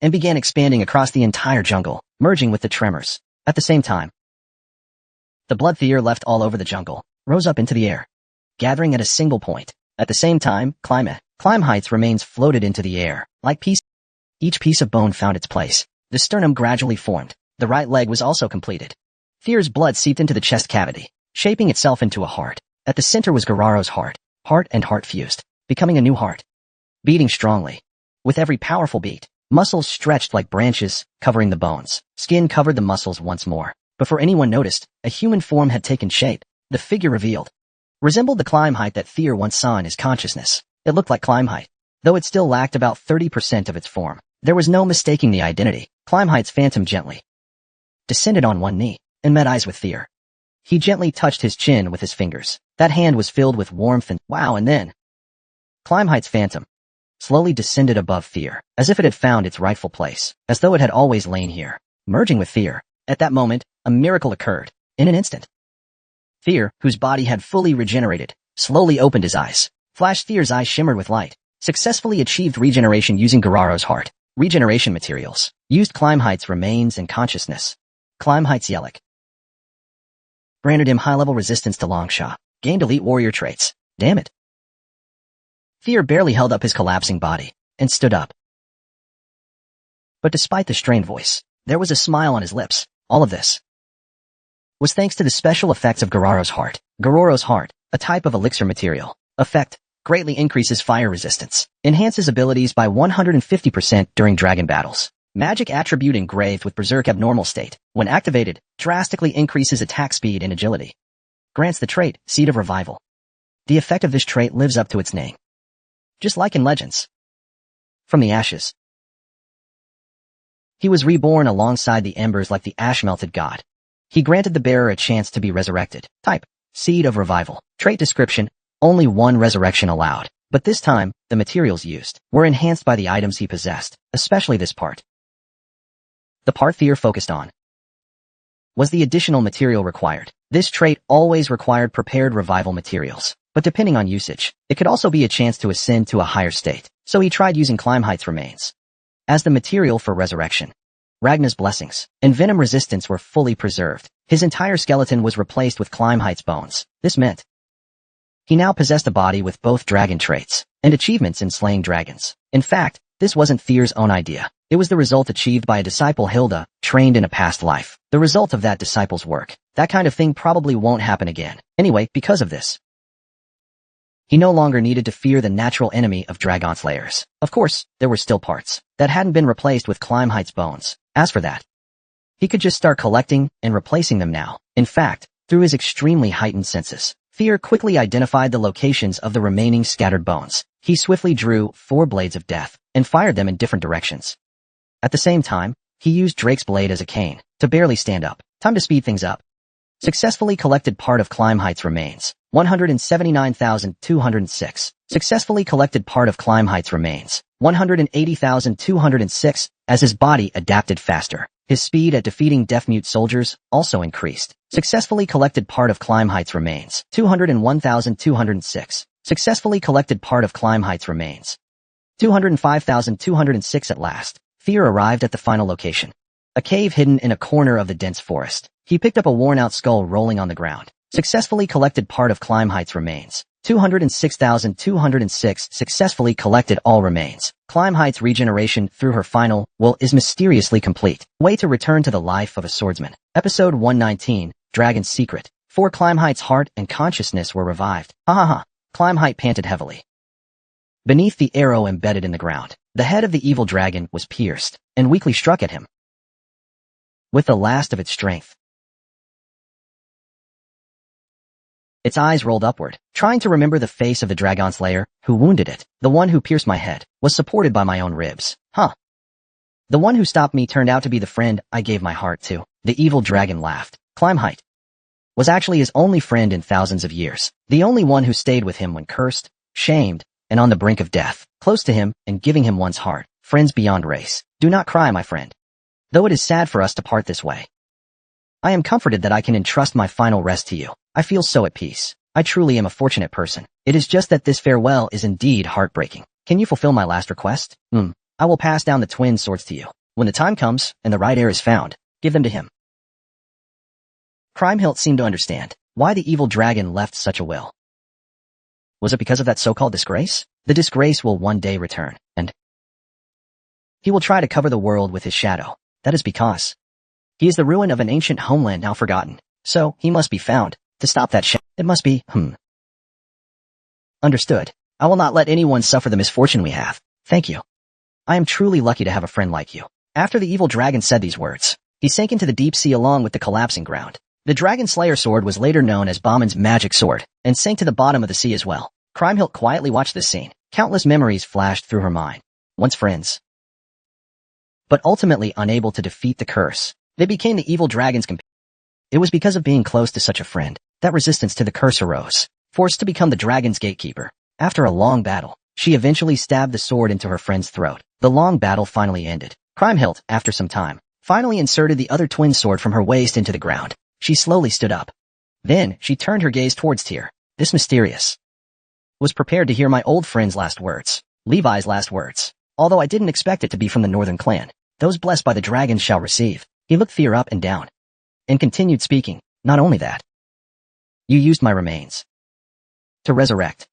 and began expanding across the entire jungle, merging with the tremors. At the same time, The blood fear left all over the jungle, rose up into the air, gathering at a single point. At the same time, climb heights remains floated into the air, like each piece of bone found its place. The sternum gradually formed. The right leg was also completed. Fear's blood seeped into the chest cavity, shaping itself into a heart. At the center was Gararo's heart. Heart and heart fused, becoming a new heart, beating strongly. With every powerful beat, muscles stretched like branches, covering the bones. Skin covered the muscles once more. Before anyone noticed, a human form had taken shape. The figure revealed resembled the climb height that Fear once saw in his consciousness. It looked like climb height, though it still lacked about 30% of its form. There was no mistaking the identity. Climb height's phantom gently descended on one knee and met eyes with Fear. He gently touched his chin with his fingers. That hand was filled with warmth and wow, and then climb height's phantom slowly descended above Fear, as if it had found its rightful place, as though it had always lain here, merging with Fear. At that moment, a miracle occurred. In an instant, Fear, whose body had fully regenerated, slowly opened his eyes. Fear's eyes shimmered with light. Successfully achieved regeneration using Gararo's heart. Regeneration materials. Used climb height's remains and consciousness. Climb height's Yellow granted him high-level resistance to Longshot. Gained elite warrior traits. Damn it. Fear barely held up his collapsing body and stood up. But despite the strained voice, there was a smile on his lips. All of this was thanks to the special effects of Gararo's heart. Gararo's heart, a type of elixir material. Effect greatly increases fire resistance. Enhances abilities by 150% during dragon battles. Magic attribute engraved with Berserk abnormal state. When activated, drastically increases attack speed and agility. Grants the trait, Seed of Revival. The effect of this trait lives up to its name. Just like in Legends. From the ashes, he was reborn alongside the embers like the ash-melted god. He granted the bearer a chance to be resurrected. Type, Seed of Revival. Trait description, only one resurrection allowed. But this time, the materials used were enhanced by the items he possessed, especially this part. The part Fear focused on was the additional material required. This trait always required prepared revival materials, but depending on usage, it could also be a chance to ascend to a higher state. So he tried using climb height's remains as the material for resurrection. Ragnar's blessings and venom resistance were fully preserved. His entire skeleton was replaced with climb height's bones. This meant he now possessed a body with both dragon traits and achievements in slaying dragons. In fact, this wasn't Fear's own idea. It was the result achieved by a disciple Hilda, trained in a past life. The result of that disciple's work. That kind of thing probably won't happen again. Anyway, because of this, he no longer needed to fear the natural enemy of dragon slayers. Of course, there were still parts that hadn't been replaced with climb height's bones. As for that, he could just start collecting and replacing them now. In fact, through his extremely heightened senses, Fear quickly identified the locations of the remaining scattered bones. He swiftly drew 4 blades of death and fired them in different directions. At the same time, he used Drake's blade as a cane to barely stand up. Time to speed things up. Successfully collected part of climb height's remains. 179,206. Successfully collected part of climb height's remains. 180,206. As his body adapted faster, his speed at defeating deaf-mute soldiers also increased. Successfully collected part of climb height's remains. 201,206. Successfully collected part of climb height's remains. 205,206. At last, Fear arrived at the final location. A cave hidden in a corner of the dense forest. He picked up a worn-out skull rolling on the ground. Successfully collected part of climb height's remains. 206,206. Successfully collected all remains. Climb height's regeneration through her final will is mysteriously complete. Way to return to the life of a swordsman. Episode 119, Dragon's Secret. 4 Climb height's heart and consciousness were revived. Ha ha ha. Climb height panted heavily beneath the arrow embedded in the ground. The head of the evil dragon was pierced and weakly struck at him with the last of its strength. Its eyes rolled upward, trying to remember the face of the dragon slayer who wounded it. The one who pierced my head was supported by my own ribs. Huh. The one who stopped me turned out to be the friend I gave my heart to. The evil dragon laughed. Climb height was actually his only friend in thousands of years. The only one who stayed with him when cursed, shamed, and on the brink of death. Close to him and giving him one's heart. Friends beyond race. Do not cry, my friend. Though it is sad for us to part this way, I am comforted that I can entrust my final rest to you. I feel so at peace. I truly am a fortunate person. It is just that this farewell is indeed heartbreaking. Can you fulfill my last request? I will pass down the twin swords to you. When the time comes and the right heir is found, give them to him. Crimehilt seemed to understand why the evil dragon left such a will. Was it because of that so-called disgrace? The disgrace will one day return, and he will try to cover the world with his shadow. That is because he is the ruin of an ancient homeland now forgotten. So, he must be found. To stop that it must be, Understood. I will not let anyone suffer the misfortune we have. Thank you. I am truly lucky to have a friend like you. After the evil dragon said these words, he sank into the deep sea along with the collapsing ground. The Dragon Slayer sword was later known as Bauman's magic sword, and sank to the bottom of the sea as well. Crimehilt quietly watched this scene. Countless memories flashed through her mind. Once friends, but ultimately unable to defeat the curse, they became the evil dragon's companions. It was because of being close to such a friend that resistance to the curse arose. Forced to become the dragon's gatekeeper, after a long battle, she eventually stabbed the sword into her friend's throat. The long battle finally ended. Crimehilt, after some time, finally inserted the other twin sword from her waist into the ground. She slowly stood up. Then, she turned her gaze towards Tyr. This mysterious was prepared to hear my old friend's last words. Levi's last words. Although I didn't expect it to be from the northern clan. Those blessed by the dragons shall receive. He looked Tyr up and down, and continued speaking. Not only that, you used my remains to resurrect,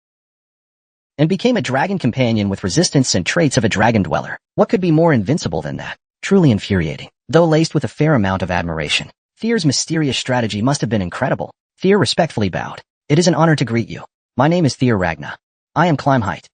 and became a dragon companion with resistance and traits of a dragon dweller. What could be more invincible than that? Truly infuriating, though laced with a fair amount of admiration. Tyr's mysterious strategy must have been incredible. Tyr respectfully bowed. It is an honor to greet you. My name is Tyr Ragna. I am Climehight.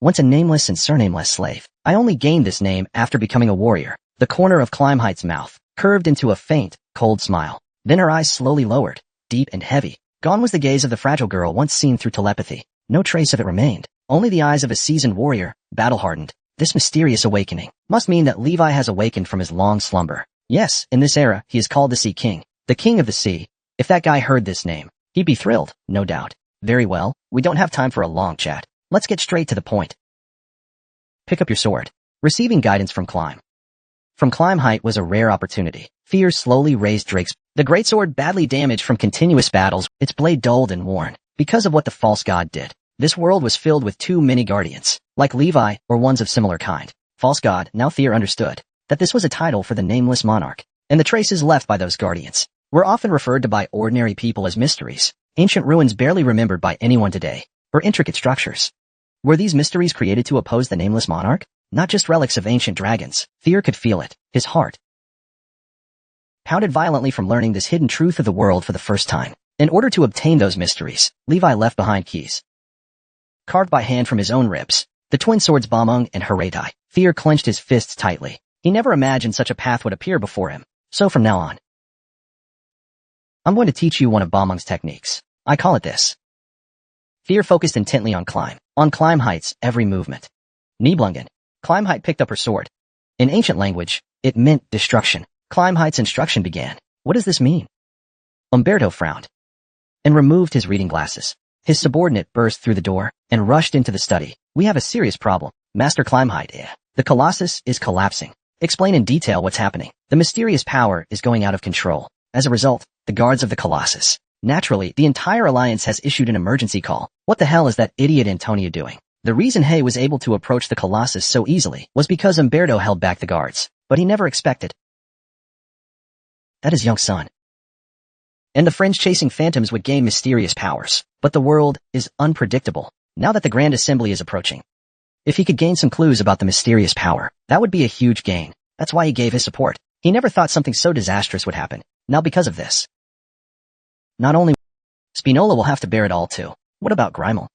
Once a nameless and surnameless slave, I only gained this name after becoming a warrior. The corner of Climehight's mouth curved into a faint, cold smile. Then her eyes slowly lowered, deep and heavy. Gone was the gaze of the fragile girl once seen through telepathy. No trace of it remained. Only the eyes of a seasoned warrior, battle-hardened. This mysterious awakening must mean that Levi has awakened from his long slumber. Yes, in this era, he is called the Sea King, the King of the Sea. If that guy heard this name, he'd be thrilled, no doubt. Very well, we don't have time for a long chat. Let's get straight to the point. Pick up your sword. Receiving guidance from Climehight was a rare opportunity. Fear slowly raised Drake's. The greatsword badly damaged from continuous battles, its blade dulled and worn, because of what the false god did. This world was filled with too many guardians, like Levi, or ones of similar kind. False god, now Tyr understood that this was a title for the nameless monarch, and the traces left by those guardians were often referred to by ordinary people as mysteries. Ancient ruins barely remembered by anyone today, or intricate structures. Were these mysteries created to oppose the nameless monarch? Not just relics of ancient dragons. Tyr could feel it. His heart pounded violently from learning this hidden truth of the world for the first time. In order to obtain those mysteries, Levi left behind keys carved by hand from his own ribs. The twin swords Bamung and Haradai. Tyr clenched his fists tightly. He never imagined such a path would appear before him. So from now on, I'm going to teach you one of Bamung's techniques. I call it this. Tyr focused intently on Climehight's every movement. Nibelungen. Climehight picked up her sword. In ancient language, it meant destruction. Climehight's instruction began. What does this mean? Umberto frowned and removed his reading glasses. His subordinate burst through the door and rushed into the study. We have a serious problem. Master Climehight, the Colossus is collapsing. Explain in detail what's happening. The mysterious power is going out of control. As a result, the guards of the Colossus. Naturally, the entire alliance has issued an emergency call. What the hell is that idiot Antonia doing? The reason Hay was able to approach the Colossus so easily was because Umberto held back the guards, but he never expected that his young son and the friends chasing phantoms would gain mysterious powers. But the world is unpredictable. Now that the Grand Assembly is approaching, if he could gain some clues about the mysterious power, that would be a huge gain. That's why he gave his support. He never thought something so disastrous would happen. Now because of this, not only Spinola will have to bear it all too. What about Grimel?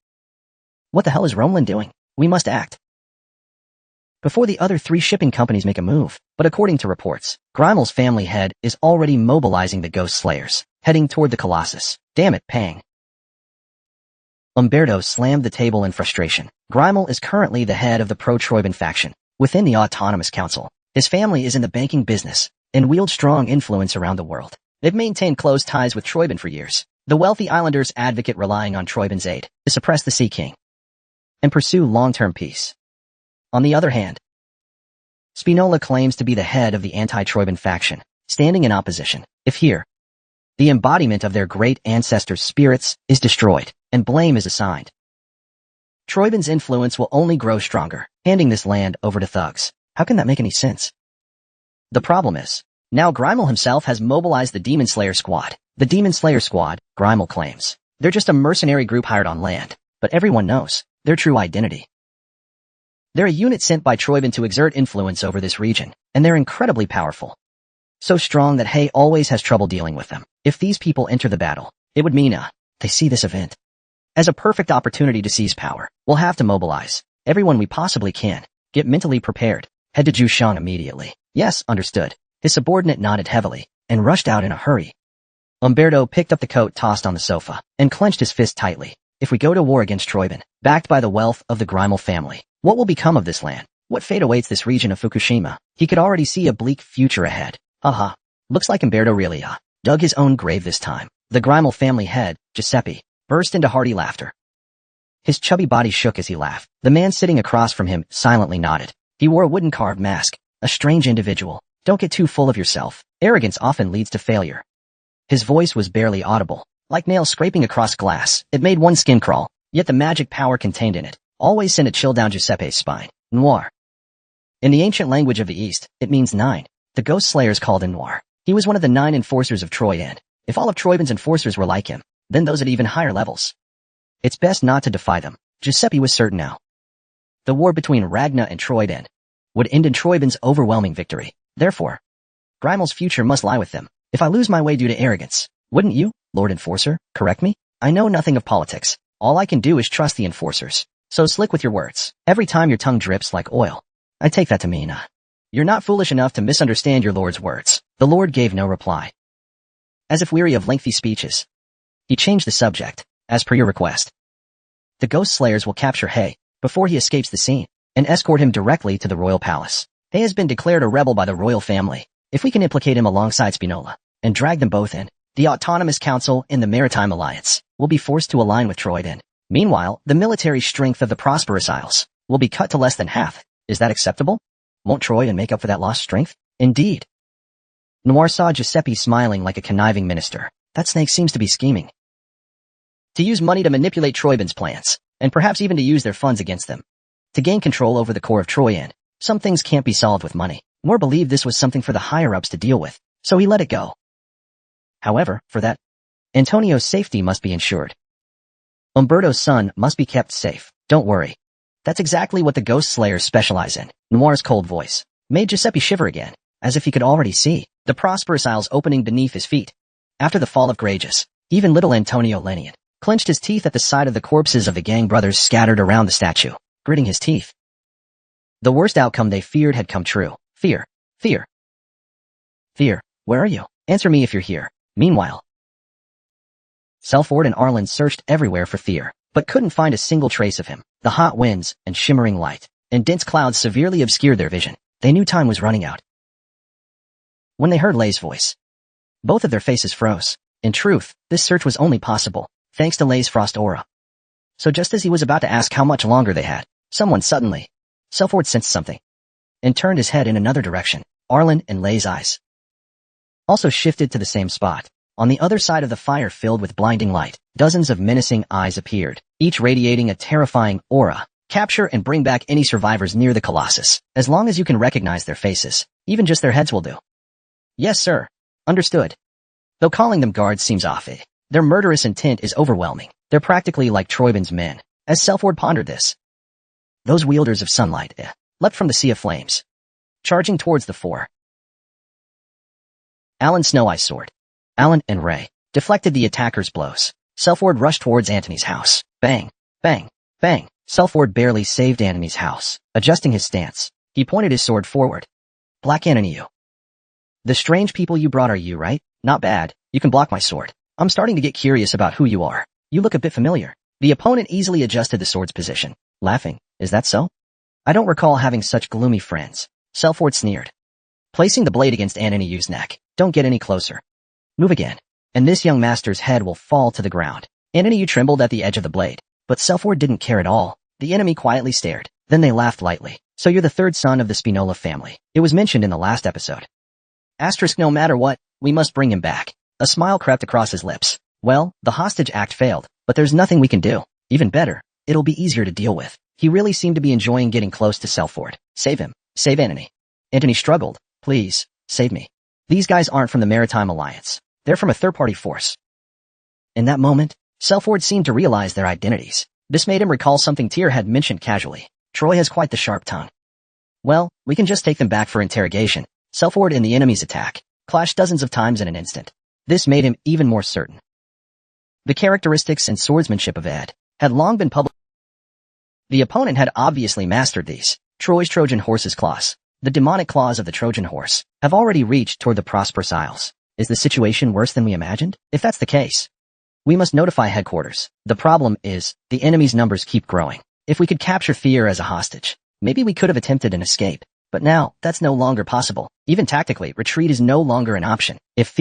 What the hell is Romelin doing? We must act before the other 3 shipping companies make a move. But according to reports, Grimel's family head is already mobilizing the Ghost Slayers, heading toward the Colossus. Damn it, Pang. Umberto slammed the table in frustration. Grimel is currently the head of the pro-Troiban faction within the Autonomous Council. His family is in the banking business and wields strong influence around the world. They've maintained close ties with Troiban for years. The wealthy islanders advocate relying on Troiban's aid to suppress the Sea King and pursue long-term peace. On the other hand, Spinola claims to be the head of the anti-Troiban faction, standing in opposition. If here, the embodiment of their great ancestors' spirits is destroyed, and blame is assigned, Troiban's influence will only grow stronger, handing this land over to thugs. How can that make any sense? The problem is, Now Grimel himself has mobilized the Demon Slayer squad. The Demon Slayer squad, Grimel claims. They're just a mercenary group hired on land, but everyone knows their true identity. They're a unit sent by Troyben to exert influence over this region, and they're incredibly powerful. So strong that Hay always has trouble dealing with them. If these people enter the battle, it would mean they see this event as a perfect opportunity to seize power. We'll have to mobilize everyone we possibly can. Get mentally prepared. Head to Jushang immediately. Yes, understood. His subordinate nodded heavily and rushed out in a hurry. Umberto picked up the coat tossed on the sofa and clenched his fist tightly. If we go to war against Troyben, backed by the wealth of the Grimel family, what will become of this land? What fate awaits this region of Fukushima? He could already see a bleak future ahead. Haha. Looks like Umberto really dug his own grave this time. The Grimel family head, Giuseppe, burst into hearty laughter. His chubby body shook as he laughed. The man sitting across from him silently nodded. He wore a wooden carved mask. A strange individual. Don't get too full of yourself. Arrogance often leads to failure. His voice was barely audible. Like nails scraping across glass, it made one's skin crawl, yet the magic power contained in it always sent a chill down Giuseppe's spine. Noir. In the ancient language of the East, it means 9. The Ghost Slayers called him Noir. He was one of the 9 enforcers of Troy, and if all of Troyben's enforcers were like him, then those at even higher levels. It's best not to defy them. Giuseppe was certain now. The war between Ragna and Troyben would end in Troyben's overwhelming victory. Therefore, Grimel's future must lie with them. If I lose my way due to arrogance, wouldn't you, Lord Enforcer, correct me? I know nothing of politics. All I can do is trust the enforcers. So slick with your words. Every time your tongue drips like oil. I take that to mean, you're not foolish enough to misunderstand your Lord's words. The Lord gave no reply. As if weary of lengthy speeches, he changed the subject, as per your request. The Ghost Slayers will capture Hay before he escapes the scene and escort him directly to the royal palace. Hay has been declared a rebel by the royal family. If we can implicate him alongside Spinola and drag them both in, the Autonomous Council and the Maritime Alliance will be forced to align with Troyben. Meanwhile, the military strength of the Prosperous Isles will be cut to less than half. Is that acceptable? Won't Troyben make up for that lost strength? Indeed. Noir saw Giuseppe smiling like a conniving minister. That snake seems to be scheming to use money to manipulate Troyben's plans, and perhaps even to use their funds against them, to gain control over the core of Troy. Some things can't be solved with money. Noir believed this was something for the higher-ups to deal with, so he let it go. However, for that, Antonio's safety must be ensured. Umberto's son must be kept safe. Don't worry. That's exactly what the Ghost Slayers specialize in. Noir's cold voice made Giuseppe shiver again, as if he could already see the Prosperous Isles opening beneath his feet. After the fall of Grages, even little Antonio Lenian clenched his teeth at the sight of the corpses of the gang brothers scattered around the statue, gritting his teeth. The worst outcome they feared had come true. Fear. Fear. Fear, where are you? Answer me if you're here. Meanwhile, Selford and Arlen searched everywhere for Fear, but couldn't find a single trace of him. The hot winds and shimmering light and dense clouds severely obscured their vision. They knew time was running out. When they heard Lei's voice, both of their faces froze. In truth, this search was only possible thanks to Lei's frost aura. So just as he was about to ask how much longer they had, someone suddenly, Selford sensed something and turned his head in another direction. Arlen and Lei's eyes also shifted to the same spot. On the other side of the fire filled with blinding light, dozens of menacing eyes appeared, each radiating a terrifying aura. Capture and bring back any survivors near the Colossus. As long as you can recognize their faces, even just their heads will do. Yes, sir. Understood. Though calling them guards seems off, their murderous intent is overwhelming. They're practically like Troyben's men. As Selford pondered this, those wielders of sunlight leapt from the sea of flames, charging towards the four. Alan Snow Eye's sword. Alan and Ray deflected the attacker's blows. Selford rushed towards Antony's house. Bang, bang, bang. Selford barely saved Antony's house. Adjusting his stance, he pointed his sword forward. Black Antony, you. The strange people you brought are you, right? Not bad. You can block my sword. I'm starting to get curious about who you are. You look a bit familiar. The opponent easily adjusted the sword's position, laughing. Is that so? I don't recall having such gloomy friends. Selford sneered, placing the blade against Antony Yu's neck. Don't get any closer. Move again, and this young master's head will fall to the ground. Antony Yu trembled at the edge of the blade, but Selford didn't care at all. The enemy quietly stared. Then they laughed lightly. So you're the third son of the Spinola family. It was mentioned in the last episode. Asterisk, no matter what, we must bring him back. A smile crept across his lips. Well, the hostage act failed, but there's nothing we can do. Even better, it'll be easier to deal with. He really seemed to be enjoying getting close to Selford. Save him. Save Antony. Antony struggled. Please, save me. These guys aren't from the Maritime Alliance. They're from a third-party force. In that moment, Selford seemed to realize their identities. This made him recall something Tyr had mentioned casually. Troy has quite the sharp tongue. Well, we can just take them back for interrogation. Selford and the enemy's attack clashed dozens of times in an instant. This made him even more certain. The characteristics and swordsmanship of Ed had long been public. The opponent had obviously mastered these. Troy's Trojan horse's claws, the demonic claws of the Trojan horse, have already reached toward the Prosperous Isles. Is the situation worse than we imagined? If that's the case, we must notify headquarters. The problem is, the enemy's numbers keep growing. If we could capture Fear as a hostage, maybe we could have attempted an escape. But now, that's no longer possible. Even tactically, retreat is no longer an option. If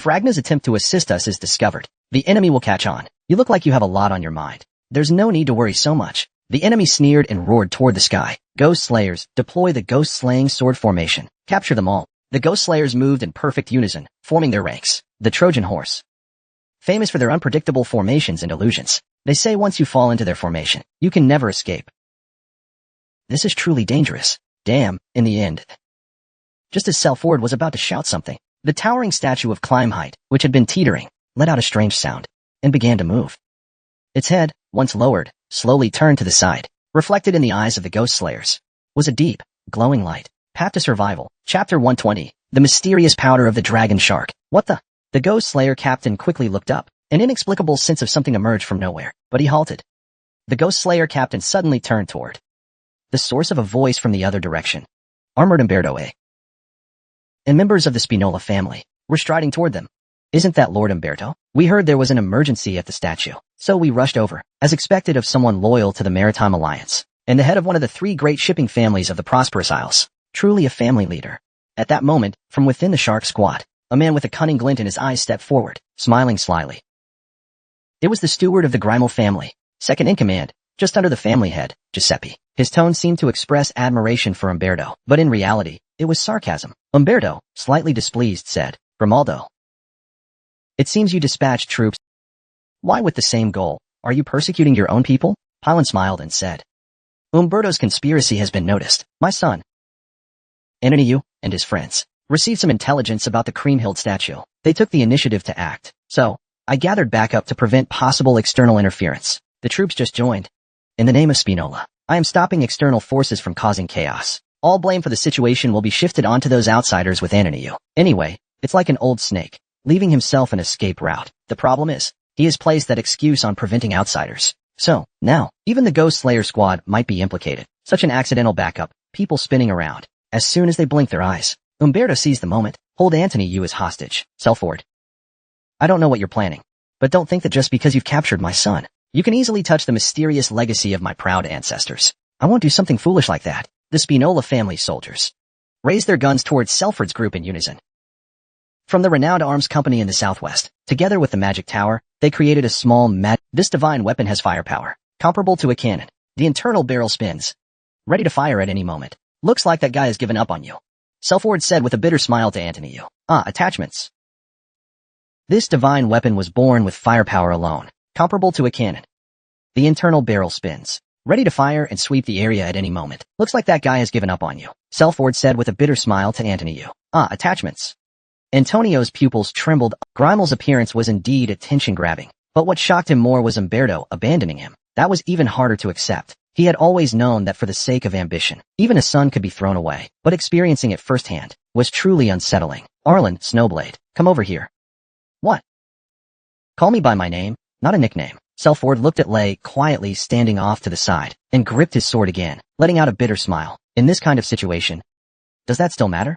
Ragnar's attempt to assist us is discovered, the enemy will catch on. You look like you have a lot on your mind. There's no need to worry so much. The enemy sneered and roared toward the sky. Ghost Slayers, deploy the ghost-slaying sword formation. Capture them all. The Ghost Slayers moved in perfect unison, forming their ranks. The Trojan horse, famous for their unpredictable formations and illusions. They say once you fall into their formation, you can never escape. This is truly dangerous. Damn, in the end. Just as Selford was about to shout something, the towering statue of climb height, which had been teetering, let out a strange sound and began to move. Its head, once lowered, slowly turned to the side. Reflected in the eyes of the Ghost Slayers was a deep, glowing light. Path to Survival, Chapter 120, The Mysterious Powder of the Dragon Shark. What the? The Ghost Slayer captain quickly looked up. An inexplicable sense of something emerged from nowhere, but he halted. The Ghost Slayer captain suddenly turned toward the source of a voice from the other direction. Armored Umberto A. and members of the Spinola family were striding toward them. Isn't that Lord Umberto? We heard there was an emergency at the statue, so we rushed over, as expected of someone loyal to the Maritime Alliance, and the head of one of the 3 great shipping families of the Prosperous Isles. Truly a family leader. At that moment, from within the shark squad, a man with a cunning glint in his eyes stepped forward, smiling slyly. It was the steward of the Grimal family, second in command, just under the family head, Giuseppe. His tone seemed to express admiration for Umberto, but in reality, it was sarcasm. Umberto, slightly displeased, said, Grimaldo, it seems you dispatched troops. Why with the same goal? Are you persecuting your own people? Pilon smiled and said, Umberto's conspiracy has been noticed. My son, Ananiu, and his friends received some intelligence about the Creamhild statue. They took the initiative to act. So, I gathered backup to prevent possible external interference. The troops just joined. In the name of Spinola, I am stopping external forces from causing chaos. All blame for the situation will be shifted onto those outsiders with Ananiu. Anyway, it's like an old snake, leaving himself an escape route. The problem is, he has placed that excuse on preventing outsiders. So, now, even the Ghost Slayer squad might be implicated. Such an accidental backup, people spinning around. As soon as they blink their eyes, Umberto seized the moment. Hold Anthony as hostage. Selford, I don't know what you're planning, but don't think that just because you've captured my son, you can easily touch the mysterious legacy of my proud ancestors. I won't do something foolish like that. The Spinola family soldiers raised their guns towards Selford's group in unison. From the renowned arms company in the southwest, together with the magic tower, they created a small This divine weapon has firepower, comparable to a cannon. The internal barrel spins, ready to fire at any moment. Looks like that guy has given up on you, Selford said with a bitter smile to Anthony. Attachments. This divine weapon was born with firepower alone, comparable to a cannon. The internal barrel spins, ready to fire and sweep the area at any moment. Looks like that guy has given up on you, Selford said with a bitter smile to Anthony. Attachments. Antonio's pupils trembled. Grimal's appearance was indeed attention-grabbing, but what shocked him more was Umberto abandoning him. That was even harder to accept. He had always known that for the sake of ambition, even a son could be thrown away, but experiencing it firsthand was truly unsettling. Arlen, Snowblade, come over here. What? Call me by my name, not a nickname. Selford looked at Lay quietly standing off to the side and gripped his sword again, letting out a bitter smile. In this kind of situation, does that still matter?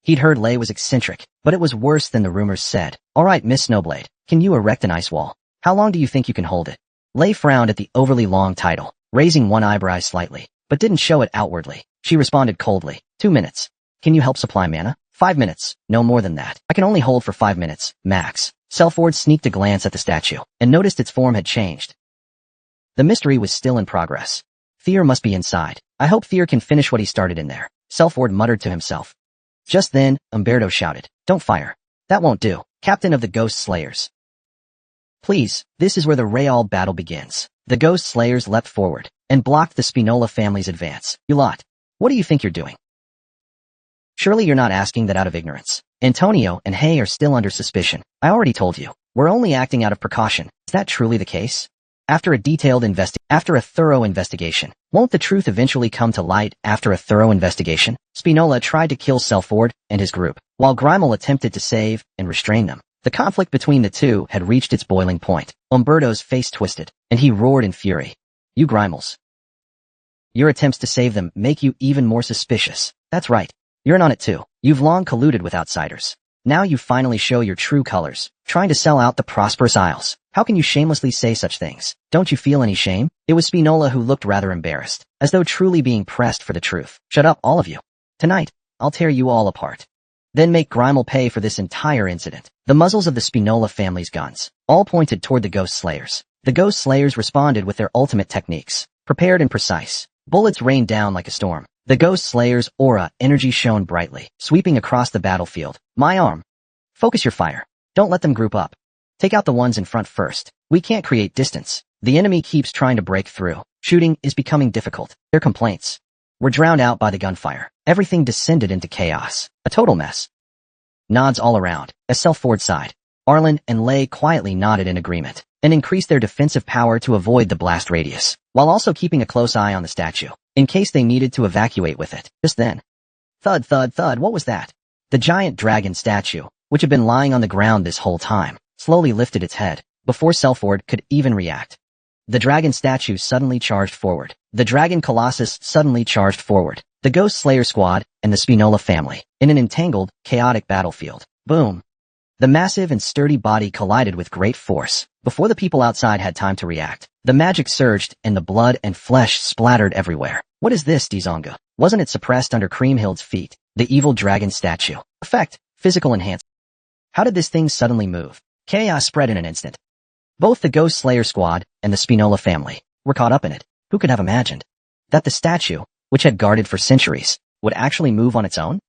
He'd heard Lay was eccentric, but it was worse than the rumors said. All right, Miss Snowblade, can you erect an ice wall? How long do you think you can hold it? Lay frowned at the overly long title, raising one eyebrow slightly, but didn't show it outwardly. She responded coldly, 2 minutes. Can you help supply mana? 5 minutes, no more than that. I can only hold for 5 minutes, max. Selford sneaked a glance at the statue, and noticed its form had changed. The mystery was still in progress. Fear must be inside. I hope Fear can finish what he started in there, Selford muttered to himself. Just then, Umberto shouted, don't fire. That won't do, Captain of the Ghost Slayers. Please, this is where the real battle begins. The Ghost Slayers leapt forward, and blocked the Spinola family's advance. You lot, what do you think you're doing? Surely you're not asking that out of ignorance. Antonio and Hay are still under suspicion. I already told you. We're only acting out of precaution. Is that truly the case? After a thorough investigation, won't the truth eventually come to light after a thorough investigation? Spinola tried to kill Selford and his group, while Grimel attempted to save and restrain them. The conflict between the two had reached its boiling point. Umberto's face twisted, and he roared in fury. You Grimels. Your attempts to save them make you even more suspicious. That's right. You're in on it too. You've long colluded with outsiders. Now you finally show your true colors, trying to sell out the prosperous Isles. How can you shamelessly say such things? Don't you feel any shame? It was Spinola who looked rather embarrassed, as though truly being pressed for the truth. Shut up, all of you. Tonight, I'll tear you all apart. Then make Grimel pay for this entire incident. The muzzles of the Spinola family's guns all pointed toward the Ghost Slayers. The Ghost Slayers responded with their ultimate techniques, prepared and precise. Bullets rained down like a storm. The Ghost Slayer's aura energy shone brightly, sweeping across the battlefield. My arm. Focus your fire. Don't let them group up. Take out the ones in front first. We can't create distance. The enemy keeps trying to break through. Shooting is becoming difficult. Their complaints were drowned out by the gunfire. Everything descended into chaos. A total mess. Nods all around. As Selford sighed, Arlen and Lay quietly nodded in agreement and increased their defensive power to avoid the blast radius, while also keeping a close eye on the statue, in case they needed to evacuate with it. Just then, thud, thud, thud, what was that? The giant dragon statue, which had been lying on the ground this whole time, slowly lifted its head, before Selford could even react. The dragon statue suddenly charged forward. The dragon colossus suddenly charged forward. The Ghost Slayer squad and the Spinola family, in an entangled, chaotic battlefield. Boom. The massive and sturdy body collided with great force. Before the people outside had time to react, the magic surged and the blood and flesh splattered everywhere. What is this, Dizonga? Wasn't it suppressed under Kriemhild's feet? The evil dragon statue. Effect. Physical enhancement. How did this thing suddenly move? Chaos spread in an instant. Both the Ghost Slayer squad and the Spinola family were caught up in it. Who could have imagined that the statue, which had guarded for centuries, would actually move on its own?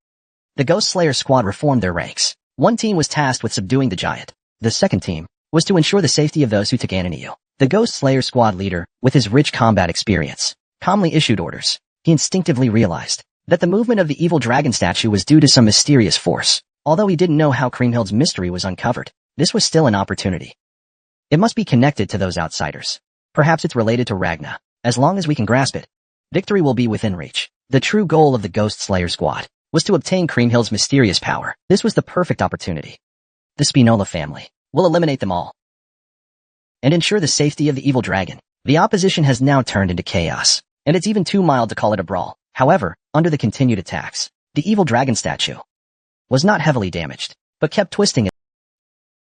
The Ghost Slayer squad reformed their ranks. One team was tasked with subduing the giant. The second team was to ensure the safety of those who took Ananiel. The Ghost Slayer squad leader, with his rich combat experience, calmly issued orders. He instinctively realized that the movement of the evil dragon statue was due to some mysterious force. Although he didn't know how Kriemhild's mystery was uncovered, this was still an opportunity. It must be connected to those outsiders. Perhaps it's related to Ragna. As long as we can grasp it, victory will be within reach. The true goal of the Ghost Slayer squad was to obtain Kriemhild's mysterious power. This was the perfect opportunity. The Spinola family will eliminate them all and ensure the safety of the evil dragon. The opposition has now turned into chaos, and it's even too mild to call it a brawl. However, under the continued attacks, the evil dragon statue was not heavily damaged, but kept twisting it.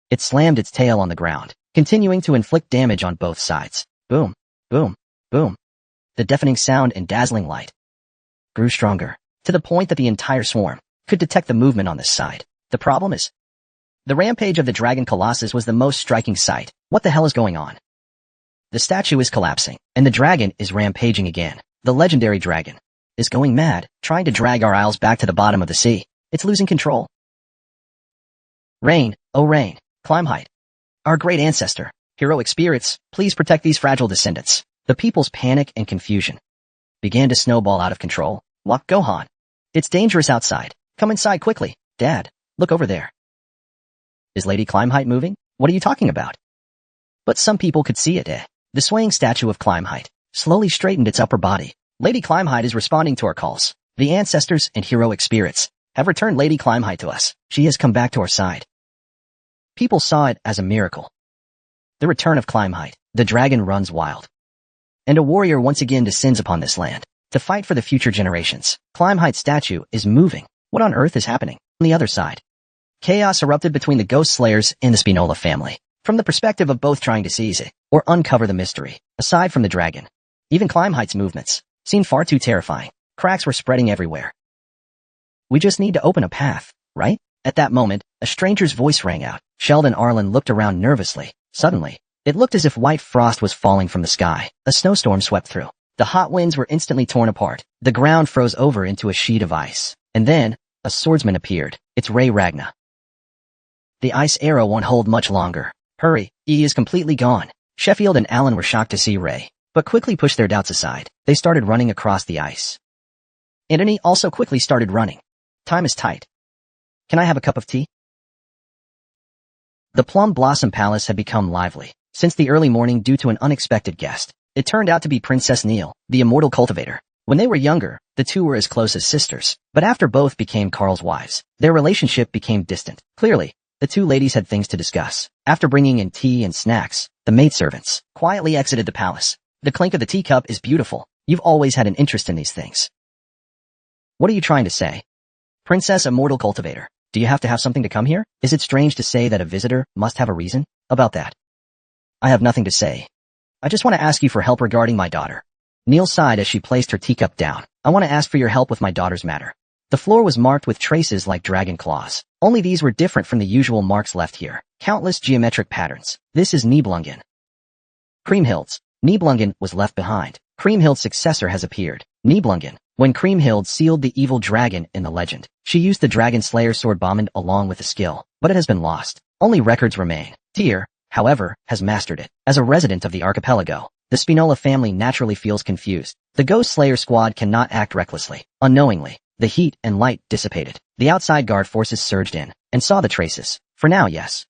It slammed its tail on the ground, continuing to inflict damage on both sides. Boom, boom, boom. The deafening sound and dazzling light grew stronger, to the point that the entire swarm could detect the movement on this side. The problem is, the rampage of the dragon colossus was the most striking sight. What the hell is going on? The statue is collapsing, and the dragon is rampaging again. The legendary dragon is going mad, trying to drag our isles back to the bottom of the sea. It's losing control. Rain, oh rain, climb height. Our great ancestor, heroic spirits, please protect these fragile descendants. The people's panic and confusion began to snowball out of control. Walk Gohan. It's dangerous outside. Come inside quickly. Dad, look over there. Is Lady Climheight moving? What are you talking about? But some people could see it, The swaying statue of Climheight slowly straightened its upper body. Lady Climheight is responding to our calls. The ancestors and heroic spirits have returned Lady Climheight to us. She has come back to our side. People saw it as a miracle. The return of Climheight. The dragon runs wild, and a warrior once again descends upon this land to fight for the future generations. Climheight's statue is moving. What on earth is happening? On the other side, chaos erupted between the Ghost Slayers and the Spinola family, from the perspective of both trying to seize it or uncover the mystery. Aside from the dragon, even Climheight's movements seemed far too terrifying. Cracks were spreading everywhere. We just need to open a path, right? At that moment, a stranger's voice rang out. Sheldon Arlen looked around nervously. Suddenly, it looked as if white frost was falling from the sky. A snowstorm swept through. The hot winds were instantly torn apart. The ground froze over into a sheet of ice. And then, a swordsman appeared. It's Ray Ragna. The ice arrow won't hold much longer. Hurry, he is completely gone. Sheffield and Alan were shocked to see Ray, but quickly pushed their doubts aside. They started running across the ice. Antony also quickly started running. Time is tight. Can I have a cup of tea? The Plum Blossom Palace had become lively since the early morning due to an unexpected guest. It turned out to be Princess Neil, the immortal cultivator. When they were younger, the two were as close as sisters, but after both became Carl's wives, their relationship became distant. Clearly, the two ladies had things to discuss. After bringing in tea and snacks, the maidservants quietly exited the palace. The clink of the teacup is beautiful. You've always had an interest in these things. What are you trying to say? Princess Immortal Cultivator, do you have to have something to come here? Is it strange to say that a visitor must have a reason? About that, I have nothing to say. I just want to ask you for help regarding my daughter. Neil sighed as she placed her teacup down. I want to ask for your help with my daughter's matter. The floor was marked with traces like dragon claws. Only these were different from the usual marks left here. Countless geometric patterns. This is Nibelungen. Kriemhild's. Nibelungen was left behind. Kriemhild's successor has appeared. Nibelungen. When Kriemhild sealed the evil dragon in the legend, she used the dragon slayer sword Bomband along with the skill, but it has been lost. Only records remain. Tyr, however, has mastered it. As a resident of the archipelago, the Spinola family naturally feels confused. The Ghost Slayer squad cannot act recklessly. Unknowingly, the heat and light dissipated. The outside guard forces surged in and saw the traces. For now, yes.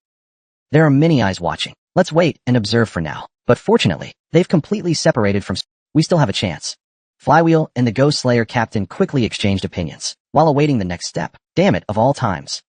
There are many eyes watching. Let's wait and observe for now. But fortunately, they've completely separated from... We still have a chance. Flywheel and the Ghost Slayer captain quickly exchanged opinions while awaiting the next step. Damn it, of all times.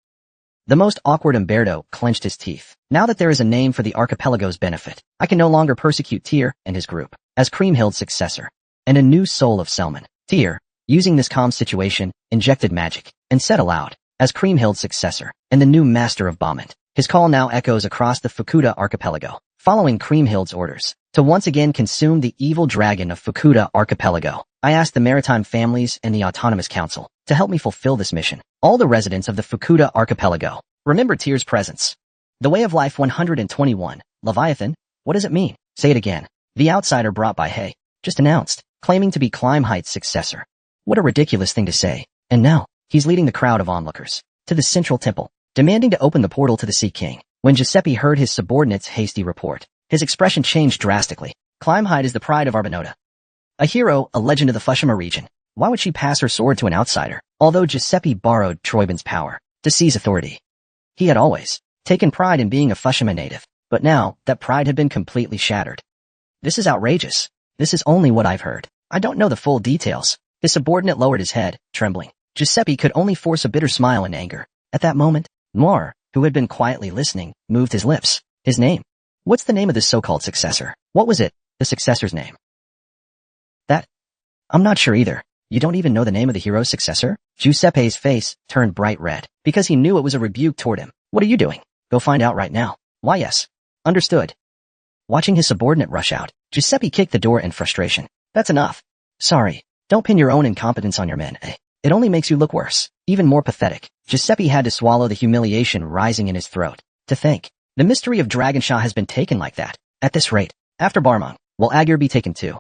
The most awkward Umberto clenched his teeth. Now that there is a name for the archipelago's benefit, I can no longer persecute Tyr and his group as Kriemhild's successor and a new soul of Selman. Tyr, using this calm situation, injected magic and said aloud, as Kriemhild's successor and the new master of Bomband. His call now echoes across the Fukuda archipelago, following Kriemhild's orders to once again consume the evil dragon of Fukuda archipelago. I asked the maritime families and the autonomous council to help me fulfill this mission. All the residents of the Fukuda archipelago, remember Tyr's presence. The Way of Life 121, Leviathan, what does it mean? Say it again. The outsider brought by Hay, just announced, claiming to be Climeheight's successor. What a ridiculous thing to say. And now, he's leading the crowd of onlookers to the central temple, demanding to open the portal to the Sea King. When Giuseppe heard his subordinate's hasty report, his expression changed drastically. Climeheight is the pride of Arbonota. A hero, a legend of the Fushima region. Why would she pass her sword to an outsider? Although Giuseppe borrowed Troiban's power to seize authority, he had always taken pride in being a Fushima native. But now, that pride had been completely shattered. This is outrageous. This is only what I've heard. I don't know the full details. His subordinate lowered his head, trembling. Giuseppe could only force a bitter smile in anger. At that moment, Noir, who had been quietly listening, moved his lips. His name. What's the name of this so-called successor? What was it, the successor's name? That? I'm not sure either. You don't even know the name of the hero's successor? Giuseppe's face turned bright red, because he knew it was a rebuke toward him. What are you doing? Go find out right now. Why yes. Understood. Watching his subordinate rush out, Giuseppe kicked the door in frustration. That's enough. Sorry. Don't pin your own incompetence on your men, eh? It only makes you look worse. Even more pathetic. Giuseppe had to swallow the humiliation rising in his throat. To think, the mystery of Dragonshaw has been taken like that. At this rate, after Barmong, will Agur be taken too?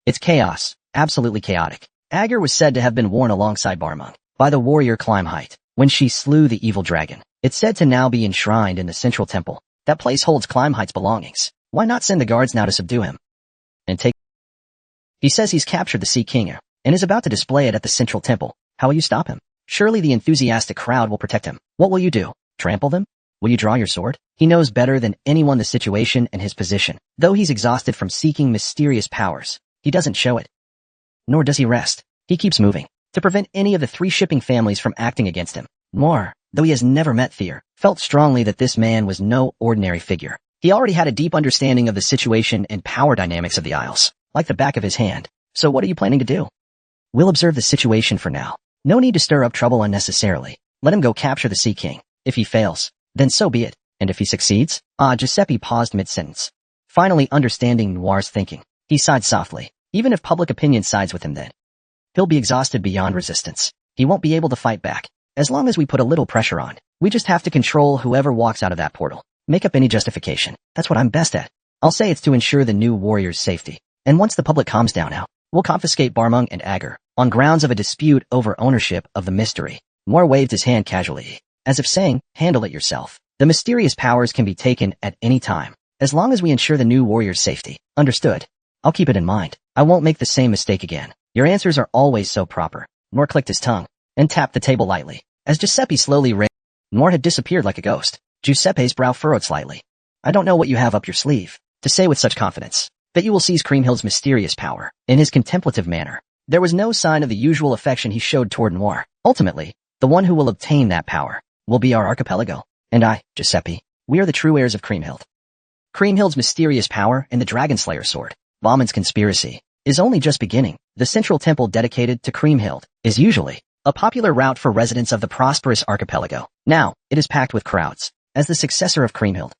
It's chaos. Absolutely chaotic. Agur was said to have been worn alongside Barmong by the warrior Climeheit when she slew the evil dragon. It's said to now be enshrined in the central temple. That place holds Climeheight's belongings. Why not send the guards now to subdue him? And take... He says he's captured the Sea King and is about to display it at the central temple. How will you stop him? Surely the enthusiastic crowd will protect him. What will you do? Trample them? Will you draw your sword? He knows better than anyone the situation and his position. Though he's exhausted from seeking mysterious powers, he doesn't show it. Nor does he rest. He keeps moving to prevent any of the three shipping families from acting against him. Moore, though he has never met Tyr, felt strongly that this man was no ordinary figure. He already had a deep understanding of the situation and power dynamics of the Isles, like the back of his hand. So what are you planning to do? We'll observe the situation for now. No need to stir up trouble unnecessarily. Let him go capture the Sea King. If he fails, then so be it. And if he succeeds? Giuseppe paused mid-sentence. Finally understanding Noir's thinking, he sighed softly. Even if public opinion sides with him then, he'll be exhausted beyond resistance. He won't be able to fight back. As long as we put a little pressure on, we just have to control whoever walks out of that portal. Make up any justification. That's what I'm best at. I'll say it's to ensure the new warrior's safety. And once the public calms down now, we'll confiscate Barmung and Agur on grounds of a dispute over ownership of the mystery. Moore waved his hand casually, as if saying, handle it yourself. The mysterious powers can be taken at any time, as long as we ensure the new warrior's safety. Understood. I'll keep it in mind. I won't make the same mistake again. Your answers are always so proper. Moore clicked his tongue and tapped the table lightly. As Giuseppe slowly raised, Nor had disappeared like a ghost. Giuseppe's brow furrowed slightly. I don't know what you have up your sleeve to say with such confidence that you will seize Creamhill's mysterious power. In his contemplative manner, there was no sign of the usual affection he showed toward Noir. Ultimately, the one who will obtain that power will be our archipelago. And I, Giuseppe, we are the true heirs of Creamhill. Creamhill's mysterious power and the Dragonslayer sword, Bauman's conspiracy, is only just beginning. The central temple dedicated to Creamhill is usually a popular route for residents of the prosperous archipelago. Now, it is packed with crowds. As the successor of Creamhill,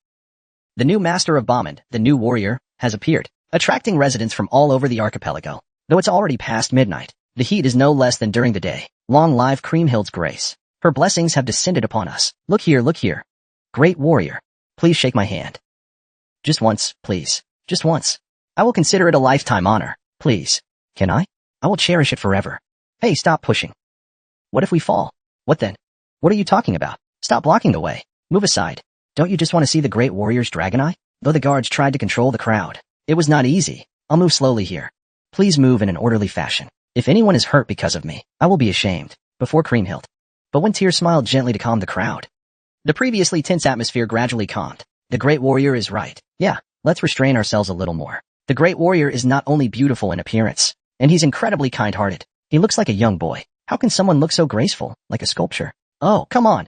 the new master of Bauman, the new warrior, has appeared, attracting residents from all over the archipelago. Though it's already past midnight, the heat is no less than during the day. Long live Creamhill's grace. Her blessings have descended upon us. Look here, look here. Great warrior, please shake my hand. Just once, please. Just once. I will consider it a lifetime honor. Please. Can I? I will cherish it forever. Hey, stop pushing. What if we fall? What then? What are you talking about? Stop blocking the way. Move aside. Don't you just want to see the great warrior's dragon eye? Though the guards tried to control the crowd, it was not easy. I'll move slowly here. Please move in an orderly fashion. If anyone is hurt because of me, I will be ashamed. Before Creamhill. But when Tyr smiled gently to calm the crowd, the previously tense atmosphere gradually calmed. The great warrior is right. Yeah, let's restrain ourselves a little more. The great warrior is not only beautiful in appearance, and he's incredibly kind-hearted. He looks like a young boy. How can someone look so graceful, like a sculpture? Oh, come on.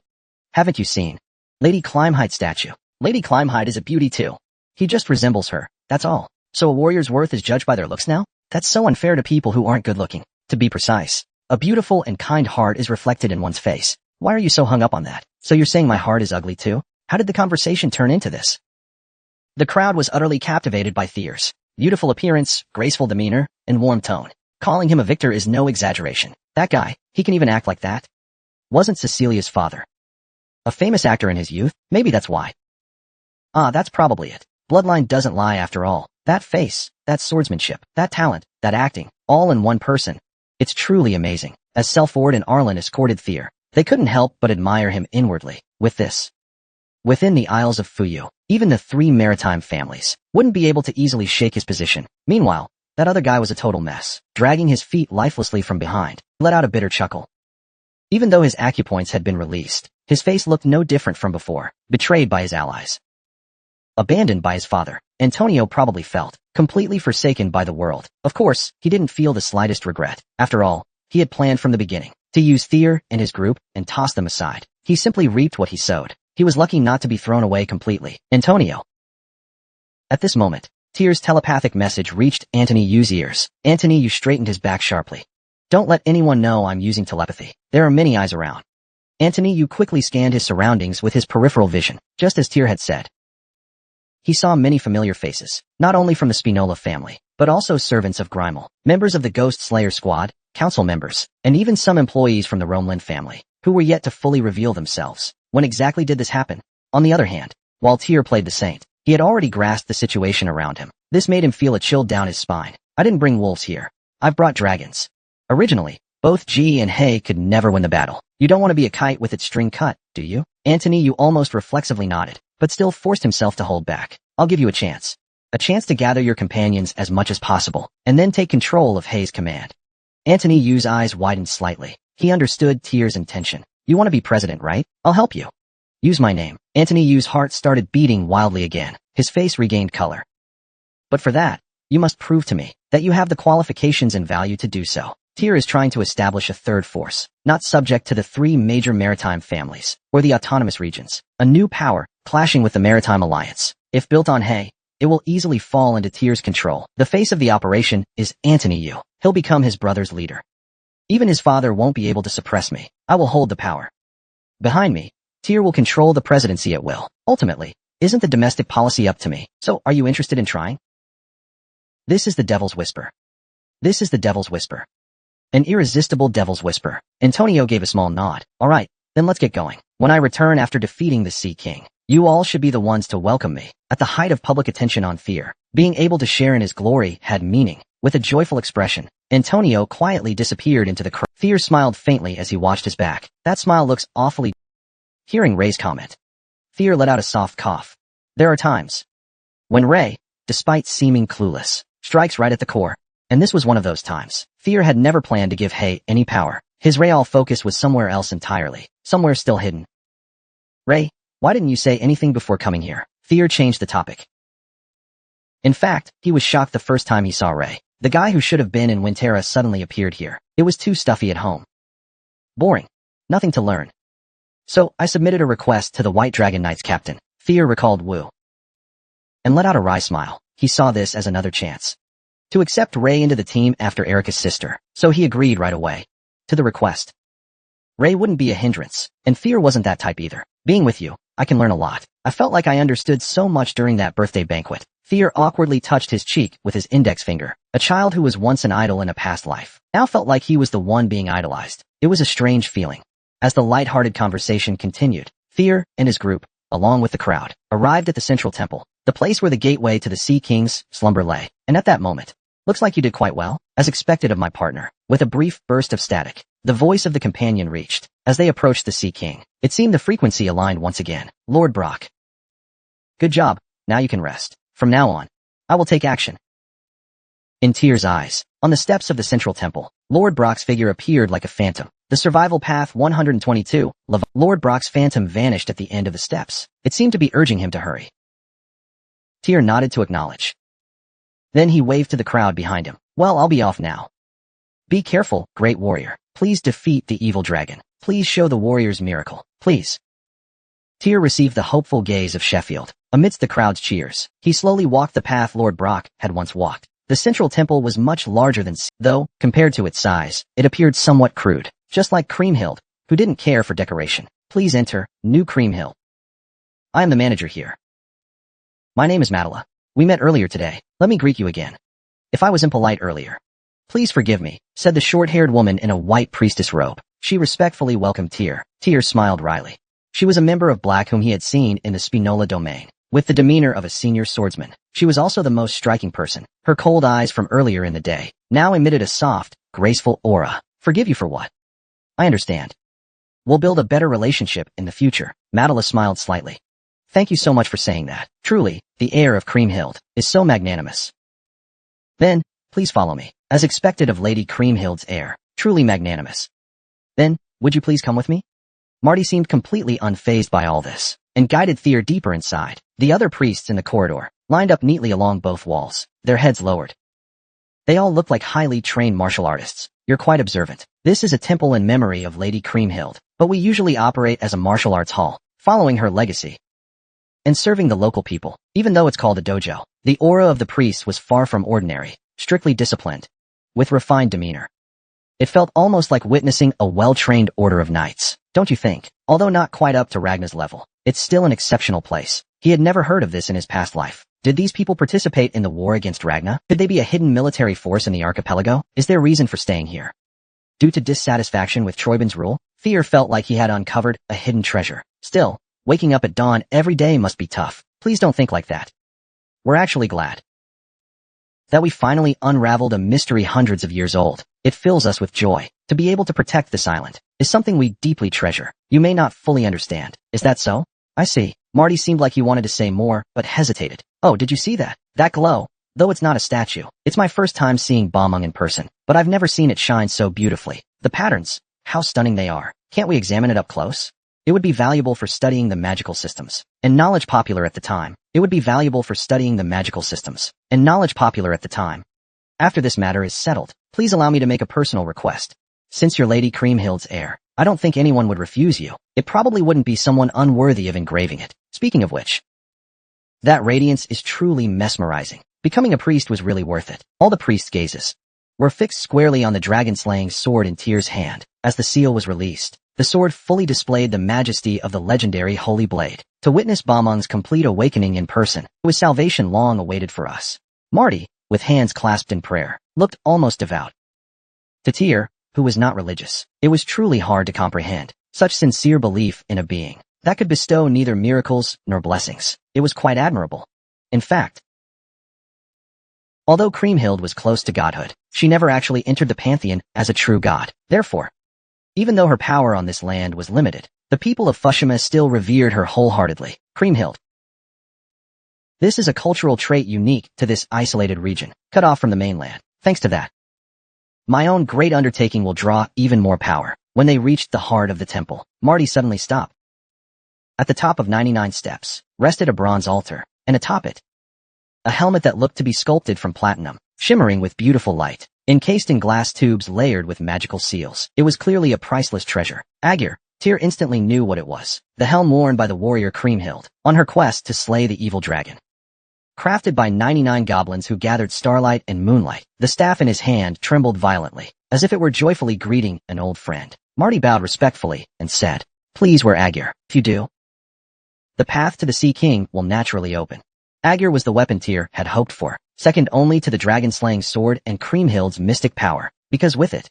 Haven't you seen Lady Climehide's statue? Lady Climehide is a beauty too. He just resembles her, that's all. So a warrior's worth is judged by their looks now? That's so unfair to people who aren't good-looking. To be precise, a beautiful and kind heart is reflected in one's face. Why are you so hung up on that? So you're saying my heart is ugly too? How did the conversation turn into this? The crowd was utterly captivated by Tyr's beautiful appearance, graceful demeanor, and warm tone. Calling him a victor is no exaggeration. That guy, he can even act like that? Wasn't Cecilia's father a famous actor in his youth? Maybe that's why. Ah, that's probably it. Bloodline doesn't lie after all. That face, that swordsmanship, that talent, that acting, all in one person. It's truly amazing. As Selford and Arlen escorted Tyr, they couldn't help but admire him inwardly. With this, within the Isles of Fuyu, even the three maritime families wouldn't be able to easily shake his position. Meanwhile, that other guy was a total mess, dragging his feet lifelessly from behind. He let out a bitter chuckle. Even though his acupoints had been released, his face looked no different from before, betrayed by his allies. Abandoned by his father, Antonio probably felt completely forsaken by the world. Of course, he didn't feel the slightest regret. After all, he had planned from the beginning to use Tyr and his group and toss them aside. He simply reaped what he sowed. He was lucky not to be thrown away completely. Antonio. At this moment, Tyr's telepathic message reached Anthony Yu's ears. Anthony Yu straightened his back sharply. Don't let anyone know I'm using telepathy. There are many eyes around. Anthony Yu quickly scanned his surroundings with his peripheral vision, just as Tyr had said. He saw many familiar faces, not only from the Spinola family, but also servants of Grimel, members of the Ghost Slayer squad, council members, and even some employees from the Romeland family, who were yet to fully reveal themselves. When exactly did this happen? On the other hand, while Tyr played the saint, he had already grasped the situation around him. This made him feel a chill down his spine. I didn't bring wolves here. I've brought dragons. Originally, both G and Hay could never win the battle. You don't want to be a kite with its string cut, do you? Anthony Yu almost reflexively nodded, but still forced himself to hold back. I'll give you a chance. A chance to gather your companions as much as possible, and then take control of Hay's command. Anthony Yu's eyes widened slightly. He understood Tyr's intention. You want to be president, right? I'll help you. Use my name. Anthony Yu's heart started beating wildly again. His face regained color. But for that, you must prove to me that you have the qualifications and value to do so. Tyr is trying to establish a third force, not subject to the three major maritime families, or the autonomous regions. A new power, clashing with the Maritime Alliance. If built on Hay, it will easily fall into Tyr's control. The face of the operation is Anthony Yu. He'll become his brother's leader. Even his father won't be able to suppress me. I will hold the power. Behind me, Tyr will control the presidency at will. Ultimately, isn't the domestic policy up to me? So, are you interested in trying? This is the Devil's Whisper. This is the Devil's Whisper. An irresistible Devil's Whisper. Antonio gave a small nod. All right, then let's get going. When I return after defeating the Sea King, you all should be the ones to welcome me. At the height of public attention on Fear, being able to share in his glory had meaning. With a joyful expression, Antonio quietly disappeared into the crowd. Fear smiled faintly as he watched his back. That smile looks awfully... Hearing Ray's comment, Fear let out a soft cough. There are times when Ray, despite seeming clueless, strikes right at the core. And this was one of those times. Fear had never planned to give Hay any power. His real focus was somewhere else entirely, somewhere still hidden. Ray, why didn't you say anything before coming here? Fear changed the topic. In fact, he was shocked the first time he saw Ray. The guy who should have been in Winterra suddenly appeared here. It was too stuffy at home. Boring. Nothing to learn. So, I submitted a request to the White Dragon Knight's captain. Fear recalled Wu. And let out a wry smile. He saw this as another chance to accept Ray into the team after Erika's sister, so he agreed right away to the request. Ray wouldn't be a hindrance, and Fear wasn't that type either. Being with you, I can learn a lot. I felt like I understood so much during that birthday banquet. Fear awkwardly touched his cheek with his index finger. A child who was once an idol in a past life now felt like he was the one being idolized. It was a strange feeling. As the light-hearted conversation continued, Fear and his group, along with the crowd, arrived at the central temple, the place where the gateway to the Sea King's slumber lay. And at that moment, looks like you did quite well, as expected of my partner. With a brief burst of static, the voice of the companion reached. As they approached the Sea King, it seemed the frequency aligned once again. Lord Brock. Good job, now you can rest. From now on, I will take action. In Tyr's eyes, on the steps of the central temple, Lord Brock's figure appeared like a phantom. The survival path 122, Lord Brock's phantom vanished at the end of the steps. It seemed to be urging him to hurry. Tyr nodded to acknowledge. Then he waved to the crowd behind him. Well, I'll be off now. Be careful, great warrior. Please defeat the evil dragon. Please show the warrior's miracle. Please. Tyr received the hopeful gaze of Sheffield. Amidst the crowd's cheers, he slowly walked the path Lord Brock had once walked. The central temple was much larger than though, compared to its size, it appeared somewhat crude, just like Creamhill, who didn't care for decoration. Please enter, New Creamhill. I am the manager here. My name is Madela. We met earlier today. Let me greet you again. If I was impolite earlier, please forgive me, said the short-haired woman in a white priestess robe. She respectfully welcomed Tyr. Tyr smiled wryly. She was a member of Black whom he had seen in the Spinola domain. With the demeanor of a senior swordsman, she was also the most striking person. Her cold eyes from earlier in the day now emitted a soft, graceful aura. Forgive you for what? I understand. We'll build a better relationship in the future. Madela smiled slightly. Thank you so much for saying that. Truly, the air of Creamhild is so magnanimous. Then, please follow me. As expected of Lady Creamhild's air, truly magnanimous. Then, would you please come with me? Marty seemed completely unfazed by all this, and guided Tyr deeper inside. The other priests in the corridor lined up neatly along both walls, their heads lowered. They all looked like highly trained martial artists. You're quite observant. This is a temple in memory of Lady Creamhild, but we usually operate as a martial arts hall, following her legacy and serving the local people. Even though it's called a dojo, the aura of the priests was far from ordinary, strictly disciplined, with refined demeanor. It felt almost like witnessing a well-trained order of knights, don't you think? Although not quite up to Ragnar's level, it's still an exceptional place. He had never heard of this in his past life. Did these people participate in the war against Ragnar? Could they be a hidden military force in the archipelago? Is there reason for staying here? Due to dissatisfaction with Troyben's rule, Fear felt like he had uncovered a hidden treasure. Still, waking up at dawn every day must be tough. Please don't think like that. We're actually glad that we finally unraveled a mystery hundreds of years old. It fills us with joy. To be able to protect this island is something we deeply treasure. You may not fully understand. Is that so? I see. Marty seemed like he wanted to say more, but hesitated. Oh, did you see that? That glow? Though it's not a statue. It's my first time seeing Balmung in person, but I've never seen it shine so beautifully. The patterns, how stunning they are. Can't we examine it up close? It would be valuable for studying the magical systems and knowledge popular at the time. It would be valuable for studying the magical systems and knowledge popular at the time. After this matter is settled, please allow me to make a personal request. Since you're Lady Creamhild's heir, I don't think anyone would refuse you. It probably wouldn't be someone unworthy of engraving it. Speaking of which, that radiance is truly mesmerizing. Becoming a priest was really worth it. All the priest's gazes were fixed squarely on the dragon-slaying sword in Tyr's hand. As the seal was released, the sword fully displayed the majesty of the legendary Holy Blade. To witness Balmung's complete awakening in person, it was salvation long awaited for us. Marty, with hands clasped in prayer, looked almost devout. To Tyr, who was not religious, it was truly hard to comprehend such sincere belief in a being that could bestow neither miracles nor blessings. It was quite admirable. In fact, although Creamhild was close to godhood, she never actually entered the pantheon as a true god. Therefore, even though her power on this land was limited, the people of Fushima still revered her wholeheartedly. Creamhild. This is a cultural trait unique to this isolated region, cut off from the mainland. Thanks to that, My own great undertaking will draw even more power. When they reached the heart of the temple, Marty suddenly stopped. At the top of 99 steps, rested a bronze altar, and atop it, a helmet that looked to be sculpted from platinum, shimmering with beautiful light, encased in glass tubes layered with magical seals. It was clearly a priceless treasure. Aegir, Tyr instantly knew what it was. The helm worn by the warrior Kriemhild, on her quest to slay the evil dragon. Crafted by 99 goblins who gathered starlight and moonlight, the staff in his hand trembled violently, as if it were joyfully greeting an old friend. Marty bowed respectfully and said, "Please wear Aegir. If you do, the path to the Sea King will naturally open." Aegir was the weapon Tyr had hoped for, second only to the dragon-slaying sword and Kriemhild's mystic power, because with it,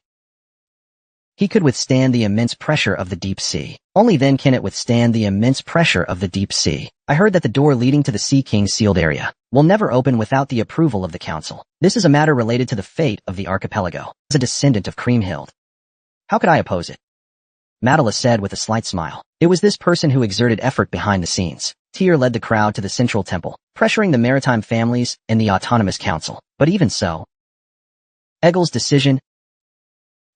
he could withstand the immense pressure of the deep sea. Only then can it withstand the immense pressure of the deep sea. I heard that the door leading to the Sea King's sealed area will never open without the approval of the council. This is a matter related to the fate of the archipelago. As a descendant of Kriemhild, how could I oppose it? Mattila said with a slight smile. It was this person who exerted effort behind the scenes. Tyr led the crowd to the central temple, pressuring the maritime families and the autonomous council. But even so, Egil's decision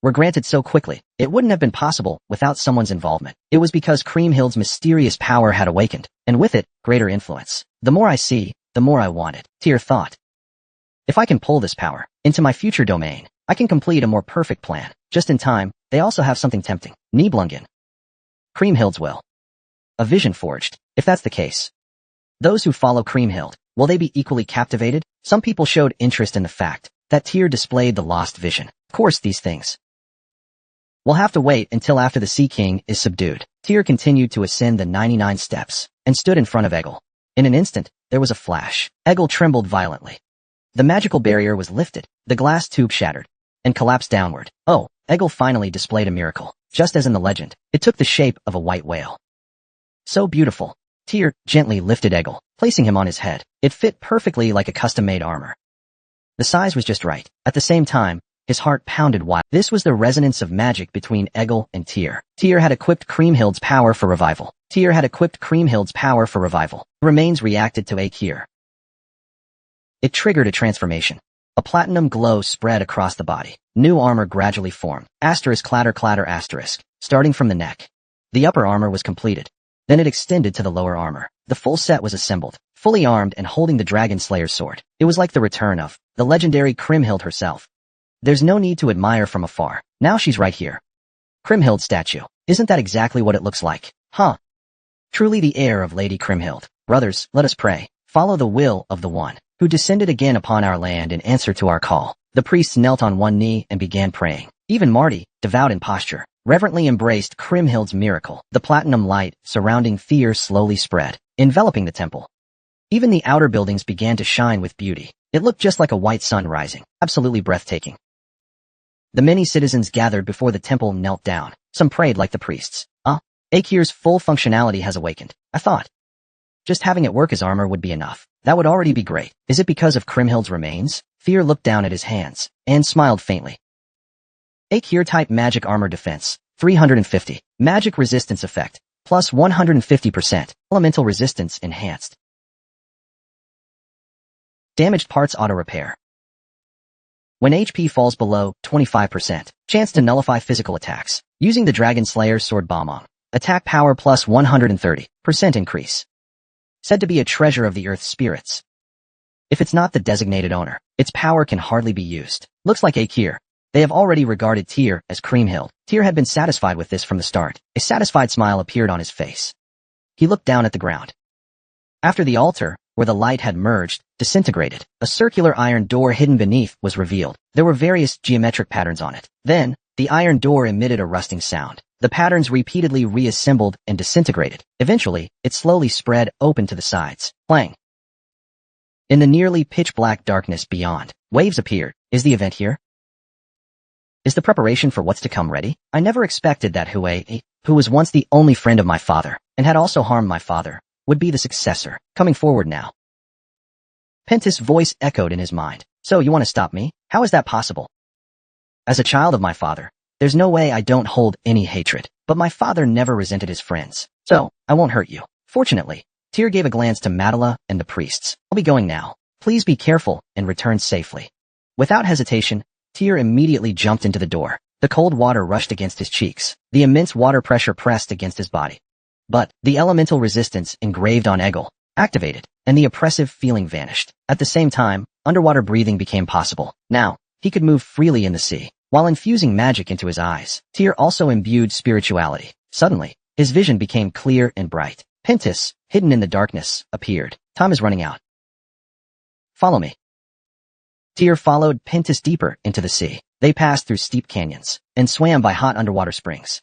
were granted so quickly, it wouldn't have been possible without someone's involvement. It was because Kriemhild's mysterious power had awakened, and with it, greater influence. The more I see, the more I want it, Tyr thought. If I can pull this power into my future domain, I can complete a more perfect plan. Just in time, they also have something tempting. Nibelungen. Kriemhild's will. A vision forged. If that's the case, those who follow Kriemhild, will they be equally captivated? Some people showed interest in the fact that Tyr displayed the lost vision. Of course, these things we'll have to wait until after the Sea King is subdued. Tyr continued to ascend the 99 steps and stood in front of Egil. In an instant, there was a flash. Egil trembled violently. The magical barrier was lifted, the glass tube shattered, and collapsed downward. Oh, Egil finally displayed a miracle. Just as in the legend, it took the shape of a white whale. So beautiful. Tyr gently lifted Egil, placing him on his head. It fit perfectly like a custom-made armor. The size was just right. At the same time, his heart pounded wild. This was the resonance of magic between Egil and Tyr. Tyr had equipped Kriemhild's power for revival. Remains reacted to Aegir. It triggered a transformation. A platinum glow spread across the body. New armor gradually formed. Asterisk clatter clatter asterisk. Starting from the neck. The upper armor was completed. Then it extended to the lower armor. The full set was assembled, fully armed and holding the Dragon Slayer's sword. It was like the return of the legendary Kriemhild herself. There's no need to admire from afar. Now she's right here. Kriemhild's statue. Isn't that exactly what it looks like? Huh? Truly the heir of Lady Kriemhild. Brothers, let us pray. Follow the will of the one who descended again upon our land in answer to our call. The priests knelt on one knee and began praying. Even Marty, devout in posture, reverently embraced Kriemhild's miracle. The platinum light surrounding Tyr slowly spread, enveloping the temple. Even the outer buildings began to shine with beauty. It looked just like a white sun rising, absolutely breathtaking. The many citizens gathered before the temple knelt down. Some prayed like the priests. Aegir's full functionality has awakened. I thought just having it work as armor would be enough. That would already be great. Is it because of Kriemhild's remains? Tyr looked down at his hands and smiled faintly. Aegir-type magic armor defense, 350. Magic resistance effect, plus 150%. Elemental resistance enhanced. Damaged parts auto-repair. When HP falls below 25%, chance to nullify physical attacks. Using the Dragon Slayer's sword Bombong. Attack power plus 130% increase. Said to be a treasure of the Earth's spirits. If it's not the designated owner, its power can hardly be used. Looks like Aegir. They have already regarded Tyr as Kriemhild. Tyr had been satisfied with this from the start. A satisfied smile appeared on his face. He looked down at the ground. After the altar, where the light had merged, disintegrated, a circular iron door hidden beneath was revealed. There were various geometric patterns on it. Then, the iron door emitted a rusting sound. The patterns repeatedly reassembled and disintegrated. Eventually, it slowly spread open to the sides. Clang. In the nearly pitch-black darkness beyond, waves appeared. Is the event here? Is the preparation for what's to come ready? I never expected that Hui, who was once the only friend of my father, and had also harmed my father, would be the successor, coming forward now. Pentis' voice echoed in his mind. So you want to stop me? How is that possible? As a child of my father, there's no way I don't hold any hatred, but my father never resented his friends, so I won't hurt you. Fortunately, Tyr gave a glance to Mattila and the priests. I'll be going now. Please be careful and return safely. Without hesitation, Tyr immediately jumped into the door. The cold water rushed against his cheeks. The immense water pressure pressed against his body. But the elemental resistance engraved on Egil activated, and the oppressive feeling vanished. At the same time, underwater breathing became possible. Now, he could move freely in the sea, while infusing magic into his eyes. Tyr also imbued spirituality. Suddenly, his vision became clear and bright. Pentis, hidden in the darkness, appeared. Time is running out. Follow me. Tyr followed Pentis deeper into the sea. They passed through steep canyons and swam by hot underwater springs.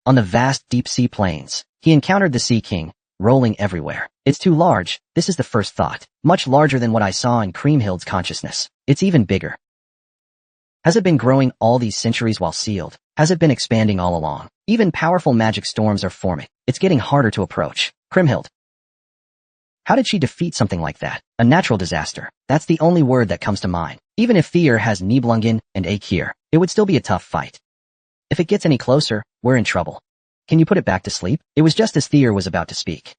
On the vast deep-sea plains, he encountered the Sea King, rolling everywhere. It's too large, this is the first thought. Much larger than what I saw in Kriemhild's consciousness. It's even bigger. Has it been growing all these centuries while sealed? Has it been expanding all along? Even powerful magic storms are forming. It's getting harder to approach. Kriemhild. How did she defeat something like that? A natural disaster. That's the only word that comes to mind. Even if Tyr has Nibelungen and Akir, it would still be a tough fight. If it gets any closer, we're in trouble. Can you put it back to sleep? It was just as Tyr was about to speak.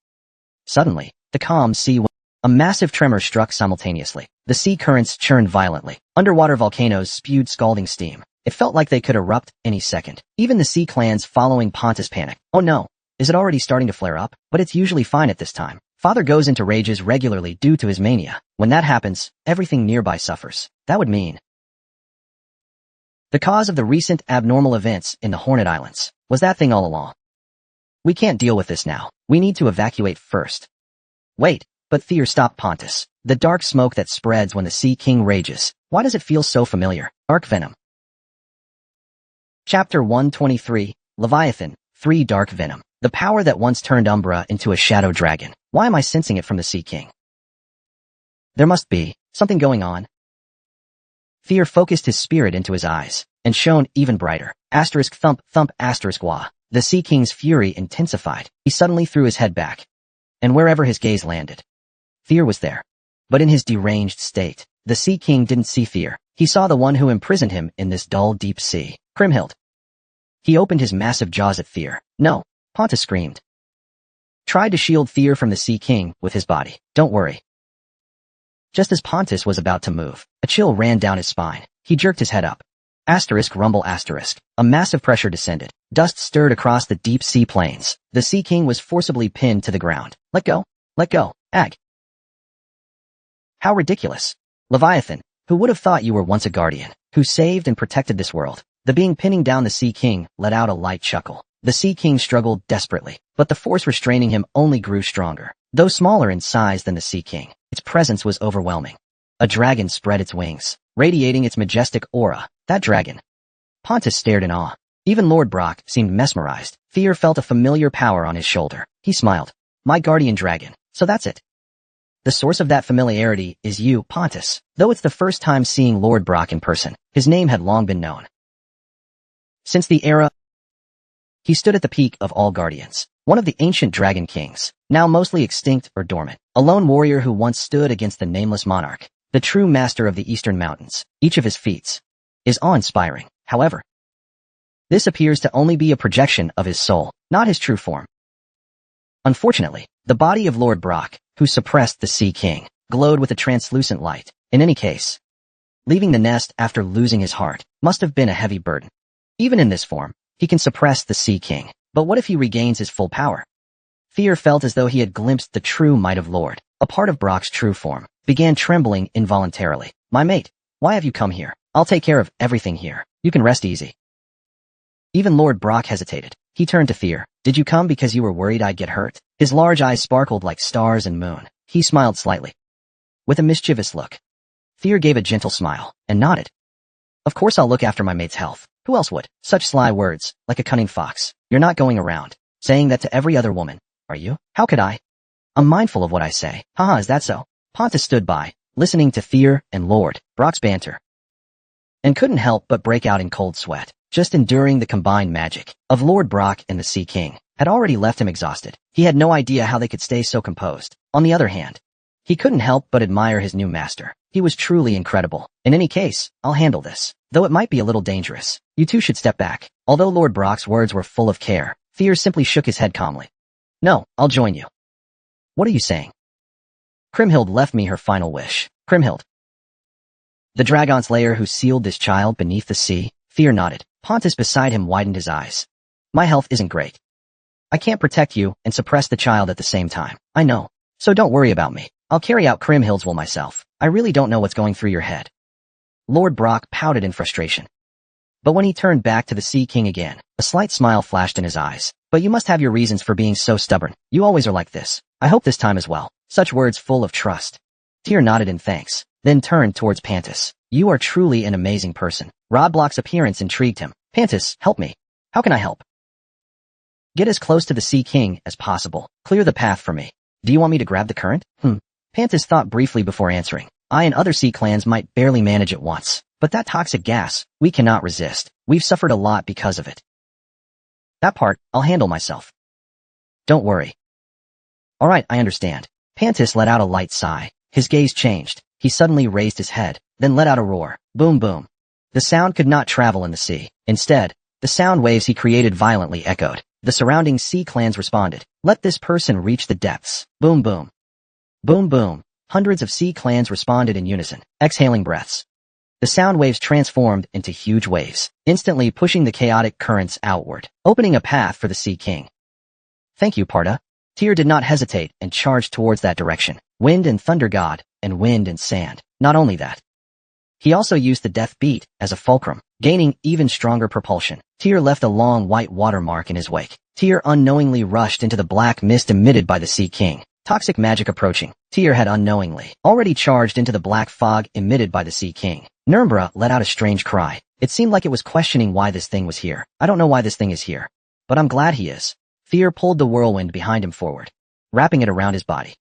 Suddenly, the calm sea a massive tremor struck simultaneously. The sea currents churned violently. Underwater volcanoes spewed scalding steam. It felt like they could erupt any second. Even the sea clans following Pontus panicked. Oh no, is it already starting to flare up? But it's usually fine at this time. Father goes into rages regularly due to his mania. When that happens, everything nearby suffers. That would mean the cause of the recent abnormal events in the Hornet Islands was that thing all along. We can't deal with this now. We need to evacuate first. Wait, but Tyr stopped Pontus. The dark smoke that spreads when the Sea King rages. Why does it feel so familiar? Arc Venom. Chapter 123, Leviathan, 3 Dark Venom. The power that once turned Umbra into a shadow dragon. Why am I sensing it from the Sea King? There must be something going on. Tyr focused his spirit into his eyes, and shone even brighter. Asterisk thump thump asterisk wah. The Sea King's fury intensified. He suddenly threw his head back. And wherever his gaze landed, Tyr was there. But in his deranged state, the Sea King didn't see Tyr. He saw the one who imprisoned him in this dull deep sea. Kriemhild. He opened his massive jaws at Tyr. No, Pontus screamed. Tried to shield Tyr from the Sea King with his body. Don't worry. Just as Pontus was about to move, a chill ran down his spine. He jerked his head up. Asterisk rumble asterisk. A massive pressure descended. Dust stirred across the deep sea plains. The Sea King was forcibly pinned to the ground. Let go. Let go. Ag. How ridiculous. Leviathan, who would have thought you were once a guardian, who saved and protected this world? The being pinning down the Sea King let out a light chuckle. The Sea King struggled desperately, but the force restraining him only grew stronger. Though smaller in size than the Sea King, its presence was overwhelming. A dragon spread its wings, radiating its majestic aura. That dragon. Pontus stared in awe. Even Lord Brock seemed mesmerized. Tyr felt a familiar power on his shoulder. He smiled. My guardian dragon. So that's it. The source of that familiarity is you, Pontus. Though it's the first time seeing Lord Brock in person, his name had long been known. Since the era, he stood at the peak of all guardians. One of the ancient dragon kings, now mostly extinct or dormant. A lone warrior who once stood against the nameless monarch. The true master of the eastern mountains. Each of his feats is awe-inspiring. However, this appears to only be a projection of his soul, not his true form. Unfortunately, the body of Lord Brock, who suppressed the Sea King, glowed with a translucent light. In any case, leaving the nest after losing his heart must have been a heavy burden. Even in this form, he can suppress the Sea King. But what if he regains his full power? Tyr felt as though he had glimpsed the true might of Lord. A part of Brock's true form began trembling involuntarily. My mate, why have you come here? I'll take care of everything here. You can rest easy. Even Lord Brock hesitated. He turned to Tyr. Did you come because you were worried I'd get hurt? His large eyes sparkled like stars and moon. He smiled slightly, with a mischievous look. Tyr gave a gentle smile, and nodded. Of course I'll look after my mate's health. Who else would? Such sly words, like a cunning fox. You're not going around saying that to every other woman, are you? How could I? I'm mindful of what I say. Haha, is that so? Pontus stood by, listening to Tyr and Lord Brock's banter, and couldn't help but break out in cold sweat. Just enduring the combined magic of Lord Brock and the Sea King had already left him exhausted. He had no idea how they could stay so composed. On the other hand, he couldn't help but admire his new master. He was truly incredible. In any case, I'll handle this. Though it might be a little dangerous. You two should step back. Although Lord Brock's words were full of care, Tyr simply shook his head calmly. No, I'll join you. What are you saying? Kriemhild left me her final wish. Kriemhild. The dragon slayer who sealed this child beneath the sea? Fear nodded. Pontus beside him widened his eyes. My health isn't great. I can't protect you and suppress the child at the same time. I know. So don't worry about me. I'll carry out Kriemhild's will myself. I really don't know what's going through your head. Lord Brock pouted in frustration. But when he turned back to the Sea King again, a slight smile flashed in his eyes. But you must have your reasons for being so stubborn. You always are like this. I hope this time as well. Such words full of trust. Tyr nodded in thanks, then turned towards Pontus. You are truly an amazing person. Rodblock's appearance intrigued him. Pontus, help me. How can I help? Get as close to the Sea King as possible. Clear the path for me. Do you want me to grab the current? Pontus thought briefly before answering. I and other sea clans might barely manage it once. But that toxic gas, we cannot resist. We've suffered a lot because of it. That part, I'll handle myself. Don't worry. Alright, I understand. Pontus let out a light sigh. His gaze changed. He suddenly raised his head, then let out a roar. Boom boom. The sound could not travel in the sea. Instead, the sound waves he created violently echoed. The surrounding sea clans responded. Let this person reach the depths. Boom boom. Boom boom. Hundreds of sea clans responded in unison, exhaling breaths. The sound waves transformed into huge waves, instantly pushing the chaotic currents outward, opening a path for the Sea King. Thank you, Parta. Tyr did not hesitate and charged towards that direction. Wind and thunder god, and wind and sand. Not only that, he also used the death beat as a fulcrum, gaining even stronger propulsion. Tyr left a long white watermark in his wake. Tyr unknowingly rushed into the black mist emitted by the Sea King. Toxic magic approaching. Tyr had unknowingly already charged into the black fog emitted by the Sea King. Nirmbra let out a strange cry. It seemed like it was questioning why this thing was here. I don't know why this thing is here, but I'm glad he is. Fear pulled the whirlwind behind him forward, wrapping it around his body.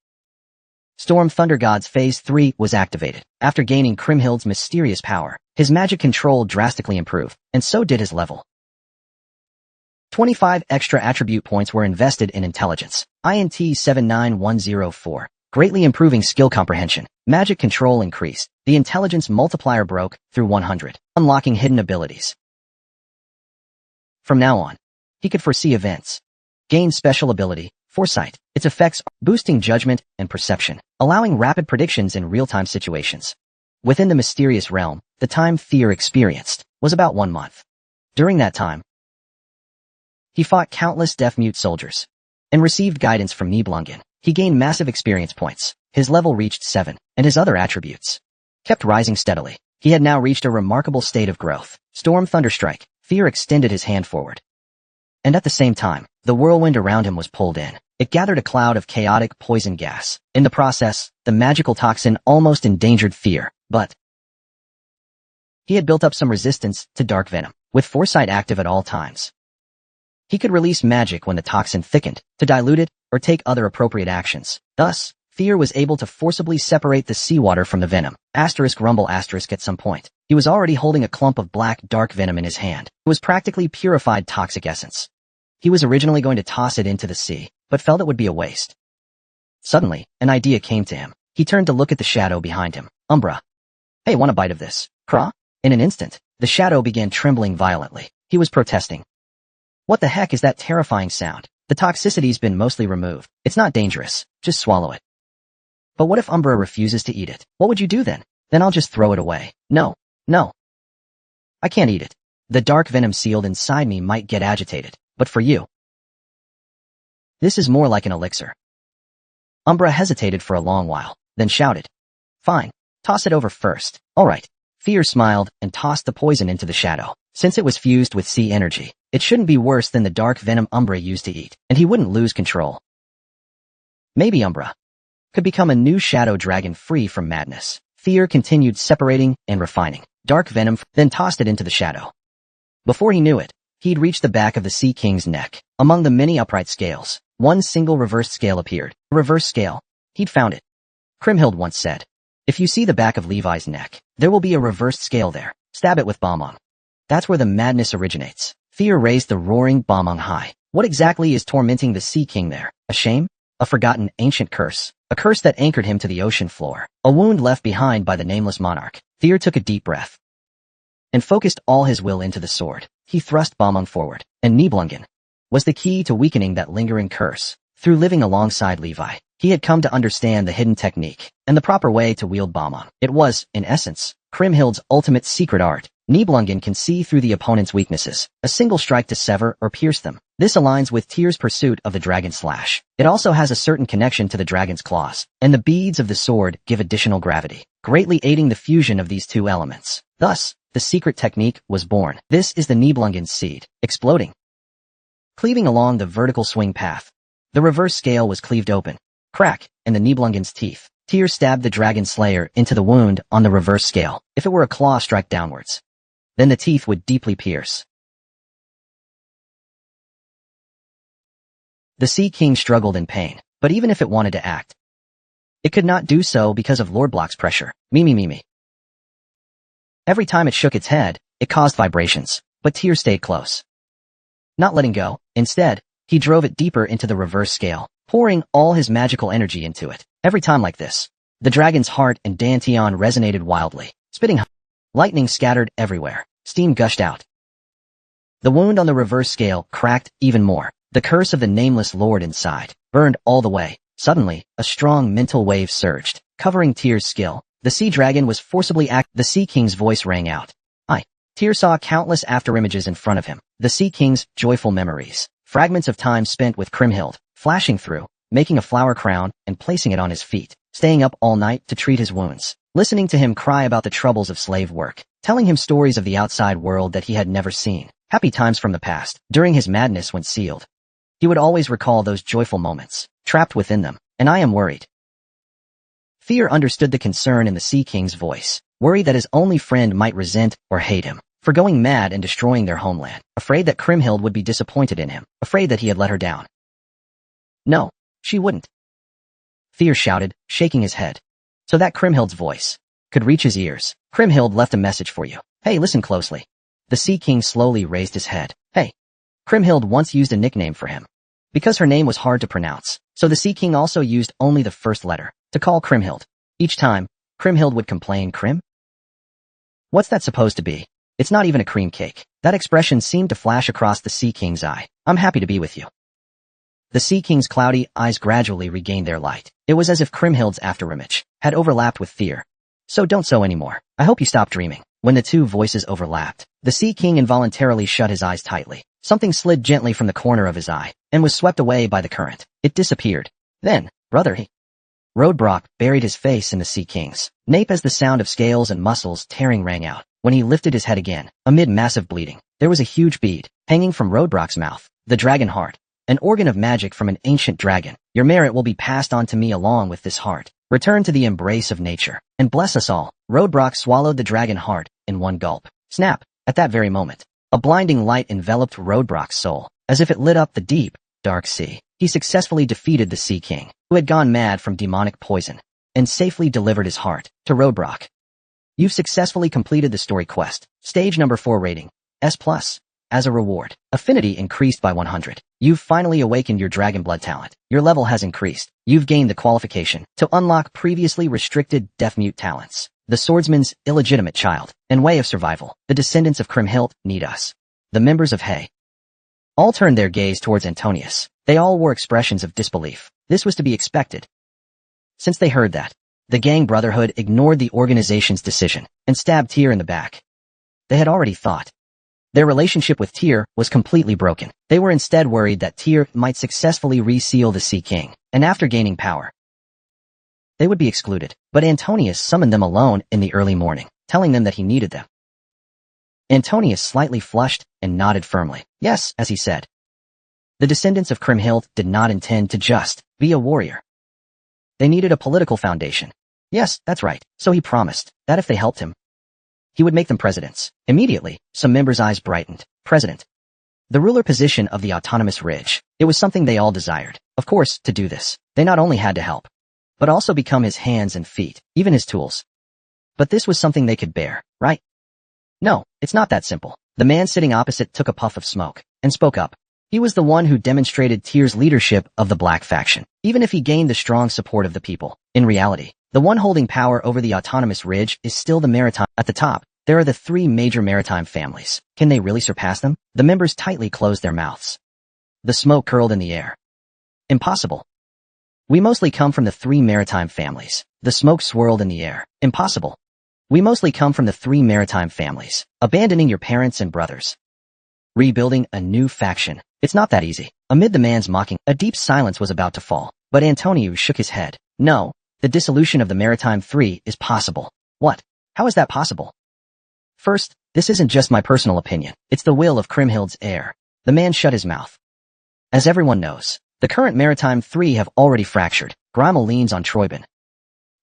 Storm Thunder God's Phase 3 was activated. After gaining Kriemhild's mysterious power, his magic control drastically improved, and so did his level. 25 extra attribute points were invested in intelligence. INT 79104. Greatly improving skill comprehension. Magic control increased. The intelligence multiplier broke through 100, unlocking hidden abilities. From now on, he could foresee events. Gain special ability, Foresight. Its effects boosting judgment and perception, allowing rapid predictions in real-time situations. Within the mysterious realm, the time Fear experienced was about 1 month. During that time, he fought countless deaf-mute soldiers and received guidance from Nibelungen. He gained massive experience points. His level reached 7, and his other attributes kept rising steadily. He had now reached a remarkable state of growth. Storm Thunderstrike. Fear extended his hand forward. And at the same time, the whirlwind around him was pulled in. It gathered a cloud of chaotic poison gas. In the process, the magical toxin almost endangered Fear, but he had built up some resistance to dark venom, with Foresight active at all times. He could release magic when the toxin thickened, to dilute it, or take other appropriate actions. Thus, Fear was able to forcibly separate the seawater from the venom. *rumble** at some point. He was already holding a clump of black dark venom in his hand. It was practically purified toxic essence. He was originally going to toss it into the sea, but felt it would be a waste. Suddenly, an idea came to him. He turned to look at the shadow behind him. Umbra. Hey, want a bite of this? Craw? In an instant, the shadow began trembling violently. He was protesting. What the heck is that terrifying sound? The toxicity's been mostly removed. It's not dangerous. Just swallow it. But what if Umbra refuses to eat it? What would you do then? Then I'll just throw it away. No. I can't eat it. The dark venom sealed inside me might get agitated. But for you, this is more like an elixir. Umbra hesitated for a long while, then shouted. Fine. Toss it over first. Alright. Fear smiled and tossed the poison into the shadow. Since it was fused with sea energy, it shouldn't be worse than the dark venom Umbra used to eat, and he wouldn't lose control. Maybe Umbra could become a new shadow dragon free from madness. Fear continued separating and refining dark venom, then tossed it into the shadow. Before he knew it, he'd reached the back of the Sea King's neck. Among the many upright scales, one single reversed scale appeared. A reverse scale. He'd found it. Kriemhild once said, if you see the back of Levi's neck, there will be a reversed scale there. Stab it with Bombong. That's where the madness originates. Fear raised the roaring Bombong high. What exactly is tormenting the Sea King there? A shame? A forgotten ancient curse? A curse that anchored him to the ocean floor? A wound left behind by the nameless monarch? Fear took a deep breath and focused all his will into the sword. He thrust Bombong forward, and Nibelungen was the key to weakening that lingering curse. Through living alongside Levi, He had come to understand the hidden technique and the proper way to wield Bamon. It was, in essence, Kriemhild's ultimate secret art. Nibelungen can see through the opponent's weaknesses, a single strike to sever or pierce them. This aligns with Tyr's pursuit of the dragon slash. It also has a certain connection to the dragon's claws, and the beads of the sword give additional gravity, greatly aiding the fusion of these two elements. Thus, the secret technique was born. This is the Nibelungen's seed, exploding, cleaving along the vertical swing path. The reverse scale was cleaved open, crack, and the Nibelungen's teeth. Tyr stabbed the dragon slayer into the wound on the reverse scale. If it were a claw strike downwards, then the teeth would deeply pierce. The Sea King struggled in pain, but even if it wanted to act, it could not do so because of Lord Block's pressure. Me. Every time it shook its head, it caused vibrations, but Tyr stayed close, not letting go. Instead, he drove it deeper into the reverse scale, pouring all his magical energy into it. Every time like this, the dragon's heart and Dantian resonated wildly, spitting. Lightning scattered everywhere. Steam gushed out. The wound on the reverse scale cracked even more. The curse of the nameless lord inside burned all the way. Suddenly, a strong mental wave surged, covering Tyr's skill. The sea dragon was forcibly The Sea King's voice rang out. Tyr saw countless afterimages in front of him. The Sea King's joyful memories. Fragments of time spent with Kriemhild, flashing through, making a flower crown, and placing it on his feet. Staying up all night to treat his wounds. Listening to him cry about the troubles of slave work, telling him stories of the outside world that he had never seen, happy times from the past. During his madness when sealed, he would always recall those joyful moments, trapped within them. And I am worried. Fear understood the concern in the Sea King's voice, worried that his only friend might resent or hate him for going mad and destroying their homeland, afraid that Kriemhild would be disappointed in him, afraid that he had let her down. No, she wouldn't. Fear shouted, shaking his head, so that Kriemhild's voice could reach his ears. Kriemhild left a message for you. Hey, listen closely. The Sea King slowly raised his head. Hey. Kriemhild once used a nickname for him, because her name was hard to pronounce, so the Sea King also used only the first letter to call Kriemhild. Each time, Kriemhild would complain, Krim? What's that supposed to be? It's not even a cream cake. That expression seemed to flash across the Sea King's eye. I'm happy to be with you. The Sea King's cloudy eyes gradually regained their light. It was as if Kriemhild's afterimage had overlapped with fear. So don't so anymore. I hope you stop dreaming. When the two voices overlapped, the Sea King involuntarily shut his eyes tightly. Something slid gently from the corner of his eye, and was swept away by the current. It disappeared. Then, brother, Rodbrok buried his face in the Sea King's nape as the sound of scales and muscles tearing rang out. When he lifted his head again, amid massive bleeding, there was a huge bead, hanging from Rodbrok's mouth. The dragon heart, an organ of magic from an ancient dragon. Your merit will be passed on to me along with this heart. Return to the embrace of nature, and bless us all. Rodbrok swallowed the dragon heart in one gulp. Snap! At that very moment, a blinding light enveloped Rodbrok's soul, as if it lit up the deep, dark sea. He successfully defeated the Sea King, who had gone mad from demonic poison, and safely delivered his heart to Rodbrok. You've successfully completed the story quest. Stage number 4 rating, S+. As a reward, affinity increased by 100. You've finally awakened your dragon blood talent. Your level has increased. You've gained the qualification to unlock previously restricted deaf-mute talents. The swordsman's illegitimate child and way of survival. The descendants of Kriemhild need us. The members of Hay all turned their gaze towards Antonius. They all wore expressions of disbelief. This was to be expected. Since they heard that, the gang brotherhood ignored the organization's decision and stabbed Tyr in the back. They had already thought their relationship with Tyr was completely broken. They were instead worried that Tyr might successfully reseal the Sea King, and after gaining power, they would be excluded. But Antonius summoned them alone in the early morning, telling them that he needed them. Antonius slightly flushed and nodded firmly. Yes, as he said. The descendants of Kriemhild did not intend to just be a warrior. They needed a political foundation. Yes, that's right. So he promised that if they helped him, he would make them presidents. Immediately, some members' eyes brightened. President. The ruler position of the autonomous ridge. It was something they all desired. Of course, to do this, they not only had to help, but also become his hands and feet, even his tools. But this was something they could bear, right? No, it's not that simple. The man sitting opposite took a puff of smoke and spoke up. He was the one who demonstrated Tyr's leadership of the Black faction, even if he gained the strong support of the people. In reality, the one holding power over the autonomous ridge is still the maritime. At the top, there are the 3 major maritime families. Can they really surpass them? The members tightly closed their mouths. The smoke curled in the air. Impossible. We mostly come from the three maritime families. The smoke swirled in the air. Impossible. We mostly come from the three maritime families. Abandoning your parents and brothers. Rebuilding a new faction. It's not that easy. Amid the man's mocking, a deep silence was about to fall. But Antonio shook his head. No, the dissolution of the Maritime Three is possible. What? How is that possible? First, this isn't just my personal opinion. It's the will of Kriemhild's heir. The man shut his mouth. As everyone knows, the current Maritime Three have already fractured. Grimal leans on Treuben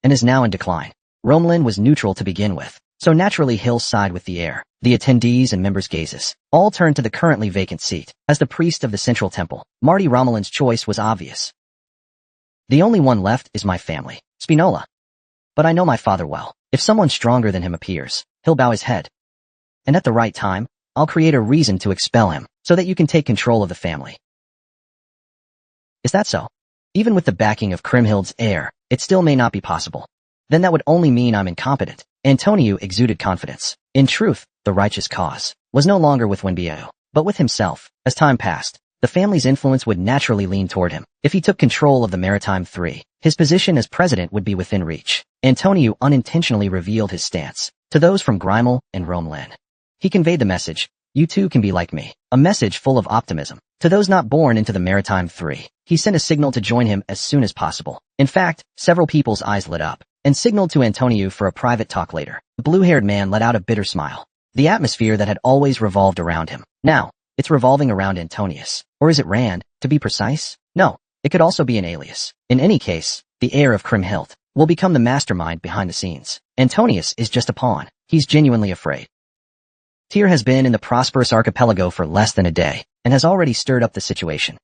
and is now in decline. Romelin was neutral to begin with, so naturally he'll side with the heir. The attendees and members' gazes all turned to the currently vacant seat. As the priest of the Central Temple, Marty Romelin's choice was obvious. The only one left is my family, Spinola. But I know my father well. If someone stronger than him appears, he'll bow his head. And at the right time, I'll create a reason to expel him, so that you can take control of the family. Is that so? Even with the backing of Kriemhild's heir, it still may not be possible. Then that would only mean I'm incompetent. Antonio exuded confidence. In truth, the righteous cause was no longer with Wenbio, but with himself. As time passed, the family's influence would naturally lean toward him. If he took control of the Maritime Three, his position as president would be within reach. Antonio unintentionally revealed his stance to those from Grimal and Romelin. He conveyed the message, you too can be like me, a message full of optimism. To those not born into the Maritime Three, he sent a signal to join him as soon as possible. In fact, several people's eyes lit up and signaled to Antonio for a private talk later. The blue-haired man let out a bitter smile. The atmosphere that had always revolved around him. Now, it's revolving around Antonius. Or is it Rand, to be precise? No, it could also be an alias. In any case, the heir of Kriemhild will become the mastermind behind the scenes. Antonius is just a pawn. He's genuinely afraid. Tyr has been in the prosperous archipelago for less than a day, and has already stirred up the situation.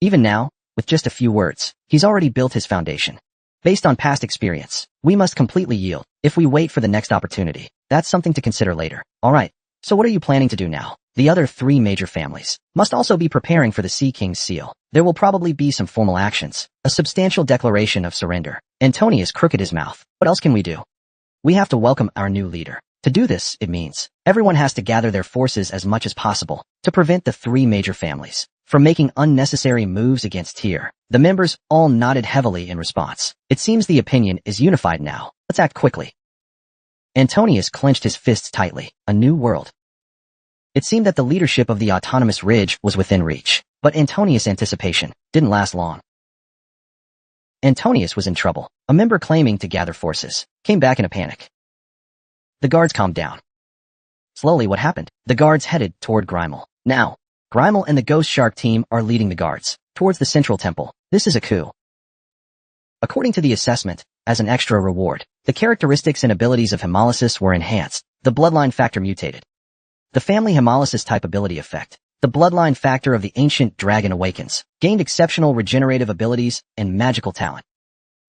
Even now, with just a few words, he's already built his foundation. Based on past experience, we must completely yield. If we wait for the next opportunity, that's something to consider later. Alright, so what are you planning to do now? The other three major families must also be preparing for the Sea King's seal. There will probably be some formal actions, a substantial declaration of surrender. Antonius crooked his mouth. What else can we do? We have to welcome our new leader. To do this, it means everyone has to gather their forces as much as possible to prevent the three major families from making unnecessary moves against Tyr. The members all nodded heavily in response. It seems the opinion is unified now. Let's act quickly. Antonius clenched his fists tightly. A new world. It seemed that the leadership of the autonomous ridge was within reach, but Antonius' anticipation didn't last long. Antonius was in trouble. A member claiming to gather forces came back in a panic. The guards calmed down. Slowly, what happened? The guards headed toward Grimal. Now, Grimal and the Ghost Shark team are leading the guards towards the Central Temple. This is a coup. According to the assessment, as an extra reward, the characteristics and abilities of hemolysis were enhanced. The bloodline factor mutated. The family hemolysis type ability effect. The bloodline factor of the ancient dragon Awakens gained exceptional regenerative abilities and magical talent.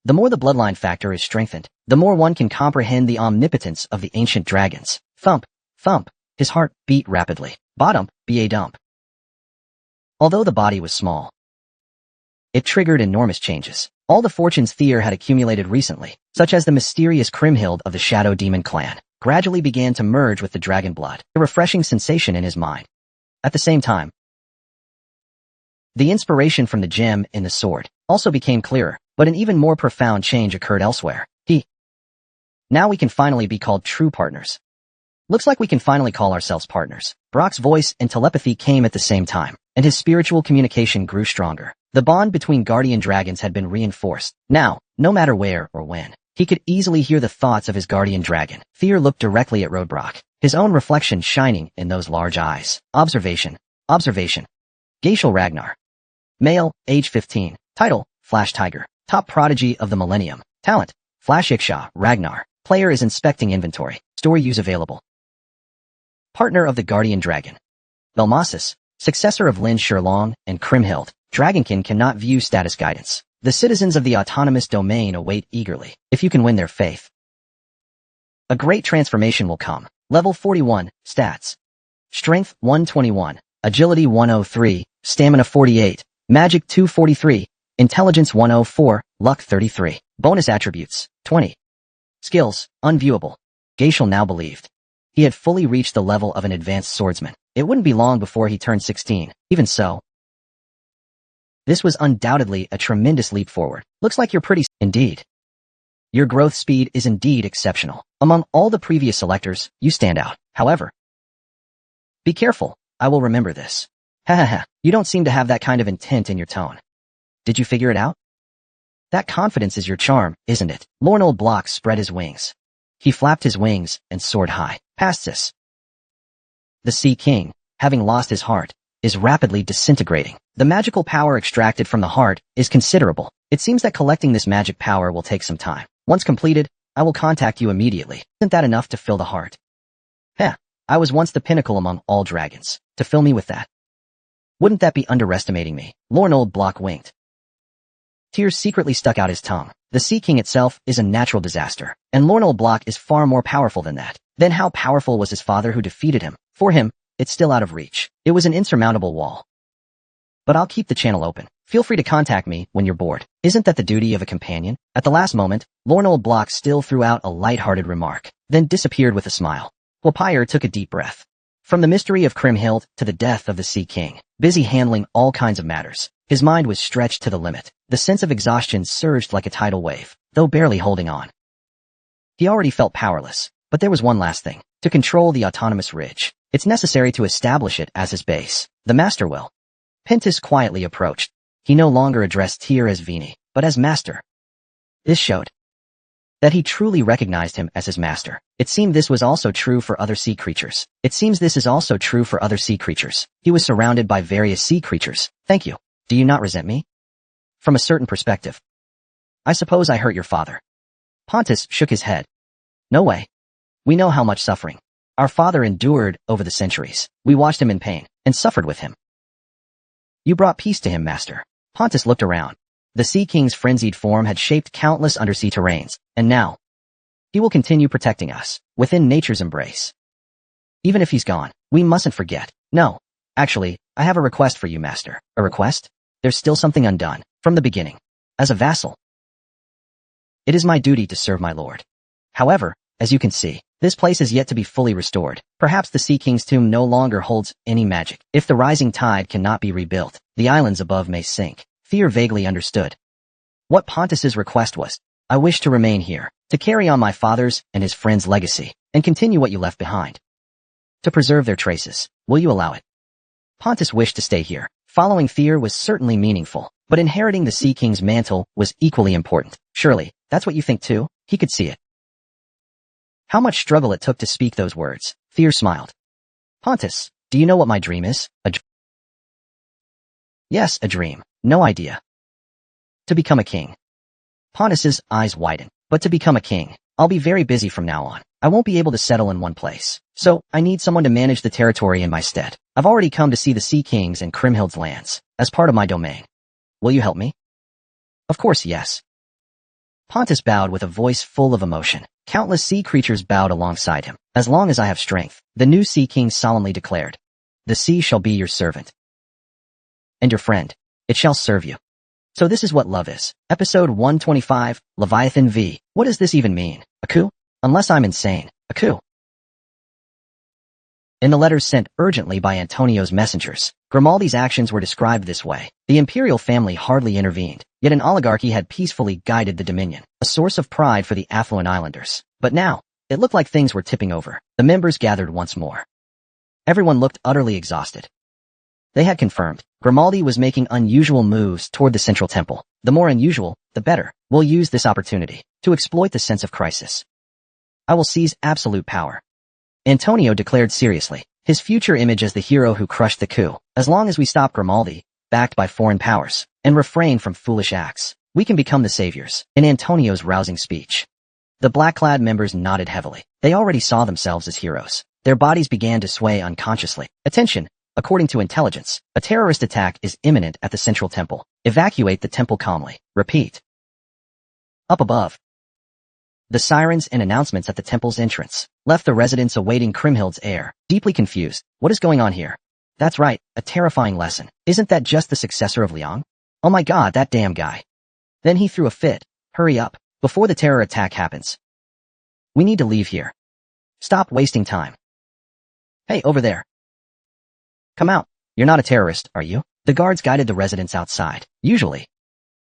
The more the bloodline factor is strengthened, the more one can comprehend the omnipotence of the ancient dragons. Thump, thump, his heart beat rapidly. Bottom, ba dump. Although the body was small, it triggered enormous changes. All the fortunes Tyr had accumulated recently, such as the mysterious Kriemhild of the Shadow Demon clan, gradually began to merge with the dragon blood, a refreshing sensation in his mind. At the same time, the inspiration from the gem in the sword also became clearer, but an even more profound change occurred elsewhere. Now we can finally be called true partners. Looks like we can finally call ourselves partners. Brock's voice and telepathy came at the same time, and his spiritual communication grew stronger. The bond between guardian dragons had been reinforced. Now, no matter where or when, he could easily hear the thoughts of his guardian dragon. Tyr looked directly at Roadbrock, his own reflection shining in those large eyes. Observation. Observation. Gaishal Ragnar. Male, age 15. Title, Flash Tiger. Top prodigy of the millennium. Talent, Flash Iksha, Ragnar. Player is inspecting inventory. Story use available. Partner of the guardian dragon. Belmasis, successor of Lin Sherlong and Kriemhild. Dragonkin cannot view status guidance. The citizens of the autonomous domain await eagerly. If you can win their faith, a great transformation will come. Level 41, stats. Strength 121, Agility 103, Stamina 48, Magic 243, Intelligence 104, Luck 33. Bonus attributes, 20. Skills, unviewable. Gaishal now believed he had fully reached the level of an advanced swordsman. It wouldn't be long before he turned 16. Even so, This was undoubtedly a tremendous leap forward. Looks like you're pretty... Indeed. Your growth speed is indeed exceptional. Among all the previous selectors, you stand out. However, be careful. I will remember this. Ha ha ha. You don't seem to have that kind of intent in your tone. Did you figure it out? That confidence is your charm, isn't it? Lornold Block spread his wings. He flapped his wings and soared high. Past this. The Sea King, having lost his heart, is rapidly disintegrating. The magical power extracted from the heart is considerable. It seems that collecting this magic power will take some time. Once completed, I will contact you immediately. Isn't that enough to fill the heart? Heh, I was once the pinnacle among all dragons. To fill me with that? Wouldn't that be underestimating me? Lornold Block winked. Tears secretly stuck out his tongue. The Sea King itself is a natural disaster, and Lornold Block is far more powerful than that. Then how powerful was his father who defeated him? For him, it's still out of reach. It was an insurmountable wall. But I'll keep the channel open. Feel free to contact me when you're bored. Isn't that the duty of a companion? At the last moment, Lornold Block still threw out a light-hearted remark, then disappeared with a smile. Wapire took a deep breath. From the mystery of Kriemhild to the death of the Sea King, busy handling all kinds of matters, his mind was stretched to the limit. The sense of exhaustion surged like a tidal wave, though barely holding on. He already felt powerless, but there was one last thing. To control the autonomous ridge, it's necessary to establish it as his base. The master will. Pentis quietly approached. He no longer addressed Tyr as Vini, but as master. This showed that he truly recognized him as his master. It seemed this was also true for other sea creatures. He was surrounded by various sea creatures. Thank you. Do you not resent me? From a certain perspective. I suppose I hurt your father. Pontus shook his head. No way. We know how much suffering our father endured over the centuries. We watched him in pain and suffered with him. You brought peace to him, master. Pontus looked around. The Sea King's frenzied form had shaped countless undersea terrains, and now he will continue protecting us within nature's embrace. Even if he's gone, we mustn't forget. No, actually, I have a request for you, master. A request? There's still something undone from the beginning. As a vassal, it is my duty to serve my lord. However, as you can see, this place is yet to be fully restored. Perhaps the Sea King's tomb no longer holds any magic. If the rising tide cannot be rebuilt, the islands above may sink. Fear vaguely understood what Pontus's request was. I wish to remain here, to carry on my father's and his friend's legacy, and continue what you left behind. To preserve their traces, will you allow it? Pontus wished to stay here. Following Fear was certainly meaningful, but inheriting the Sea King's mantle was equally important. Surely, that's what you think too? He could see it. How much struggle it took to speak those words. Fear smiled. Pontus, do you know what my dream is? Yes, a dream. No idea. To become a king. Pontus's eyes widened. But to become a king, I'll be very busy from now on. I won't be able to settle in one place. So, I need someone to manage the territory in my stead. I've already come to see the Sea King's and Kriemhild's lands, as part of my domain. Will you help me? Of course, yes. Pontus bowed with a voice full of emotion. Countless sea creatures bowed alongside him. As long as I have strength, the new Sea King solemnly declared. The sea shall be your servant. And your friend. It shall serve you. So this is what love is. Episode 125, Leviathan v. What does this even mean? A coup? Unless I'm insane. A coup. In the letters sent urgently by Antonio's messengers, Grimaldi's actions were described this way. The imperial family hardly intervened, yet an oligarchy had peacefully guided the dominion, a source of pride for the affluent islanders. But now, it looked like things were tipping over. The members gathered once more. Everyone looked utterly exhausted. They had confirmed Grimaldi was making unusual moves toward the central temple. The more unusual, the better. We'll use this opportunity to exploit the sense of crisis. I will seize absolute power. Antonio declared seriously, his future image as the hero who crushed the coup. As long as we stop Grimaldi, backed by foreign powers, and refrain from foolish acts, we can become the saviors. In Antonio's rousing speech, the black-clad members nodded heavily. They already saw themselves as heroes. Their bodies began to sway unconsciously. Attention! According to intelligence, a terrorist attack is imminent at the central temple. Evacuate the temple calmly. Repeat. Up above, the sirens and announcements at the temple's entrance left the residents awaiting Kriemhild's heir, deeply confused. What is going on here? That's right, a terrifying lesson. Isn't that just the successor of Liang? Oh my god, that damn guy. Then he threw a fit. Hurry up, before the terror attack happens. We need to leave here. Stop wasting time. Hey, over there. Come out. You're not a terrorist, are you? The guards guided the residents outside. Usually,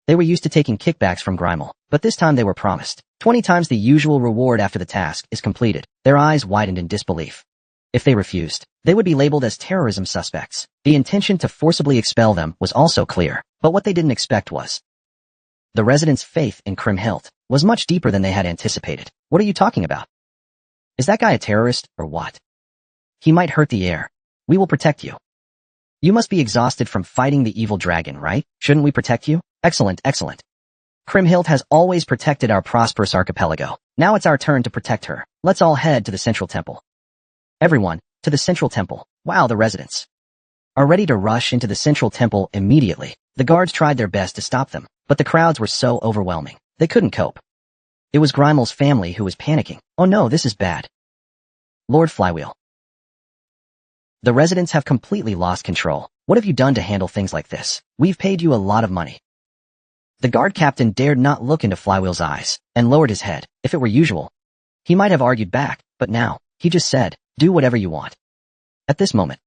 they were used to taking kickbacks from Grimel, but this time they were promised 20 times the usual reward after the task is completed. Their eyes widened in disbelief. If they refused, they would be labeled as terrorism suspects. The intention to forcibly expel them was also clear, but what they didn't expect was the residents' faith in Kriemhild was much deeper than they had anticipated. What are you talking about? Is that guy a terrorist, or what? He might hurt the heir. We will protect you. You must be exhausted from fighting the evil dragon, right? Shouldn't we protect you? Excellent, excellent. Kriemhild has always protected our prosperous archipelago. Now it's our turn to protect her. Let's all head to the central temple. Everyone, to the central temple. Wow, the residents are ready to rush into the central temple immediately. The guards tried their best to stop them, but the crowds were so overwhelming. They couldn't cope. It was Grimel's family who was panicking. Oh no, this is bad. Lord Flywheel. The residents have completely lost control. What have you done to handle things like this? We've paid you a lot of money. The guard captain dared not look into Flywheel's eyes, and lowered his head. If it were usual, he might have argued back, but now, he just said, do whatever you want. At this moment,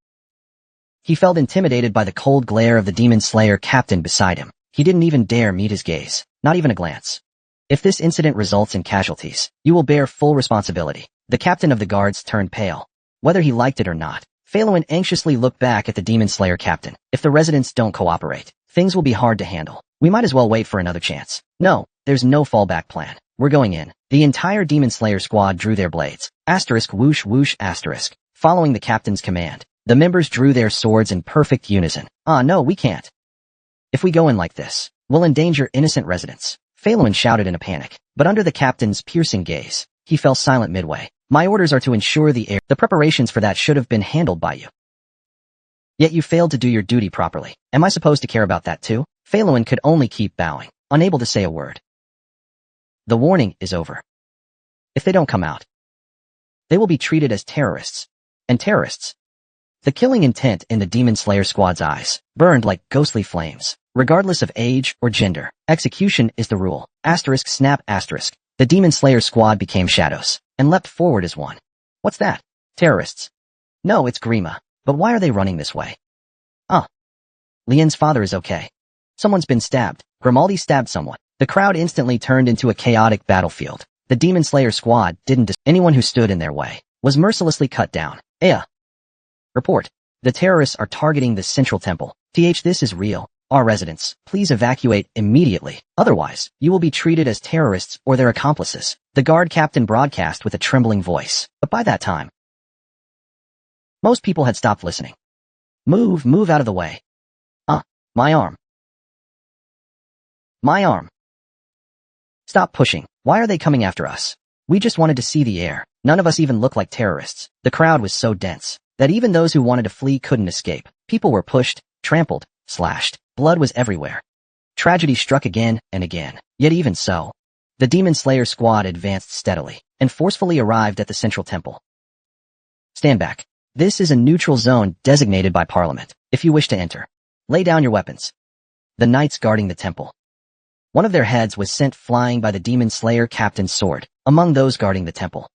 he felt intimidated by the cold glare of the demon slayer captain beside him. He didn't even dare meet his gaze, not even a glance. If this incident results in casualties, you will bear full responsibility. The captain of the guards turned pale. Whether he liked it or not, Phelan anxiously looked back at the demon slayer captain. If the residents don't cooperate, things will be hard to handle. We might as well wait for another chance. No, there's no fallback plan. We're going in. The entire demon slayer squad drew their blades. Asterisk whoosh whoosh asterisk. Following the captain's command, the members drew their swords in perfect unison. No, we can't. If we go in like this, we'll endanger innocent residents. Phelan shouted in a panic, but under the captain's piercing gaze, he fell silent midway. My orders are to ensure the preparations for that should have been handled by you. Yet you failed to do your duty properly. Am I supposed to care about that too? Phelan could only keep bowing, unable to say a word. The warning is over. If they don't come out, they will be treated as terrorists. And terrorists. The killing intent in the Demon Slayer squad's eyes burned like ghostly flames. Regardless of age or gender, execution is the rule. Asterisk snap asterisk. The Demon Slayer squad became shadows and leapt forward as one. What's that? Terrorists. No, it's Grima. But why are they running this way? Lian's father is okay. Someone's been stabbed. Grimaldi stabbed someone. The crowd instantly turned into a chaotic battlefield. The Demon Slayer squad didn't anyone who stood in their way was mercilessly cut down. Report. The terrorists are targeting the central temple. This is real. Our residents, please evacuate immediately. Otherwise, you will be treated as terrorists or their accomplices. The guard captain broadcast with a trembling voice. But by that time, most people had stopped listening. Move out of the way. My arm. My arm. Stop pushing. Why are they coming after us? We just wanted to see the air. None of us even look like terrorists. The crowd was so dense that even those who wanted to flee couldn't escape. People were pushed, trampled, slashed. Blood was everywhere. Tragedy struck again and again. Yet even so, the Demon Slayer squad advanced steadily and forcefully arrived at the central temple. Stand back. This is a neutral zone designated by Parliament. If you wish to enter, lay down your weapons. The knights guarding the temple. One of their heads was sent flying by the Demon Slayer captain's sword. Among those guarding the temple,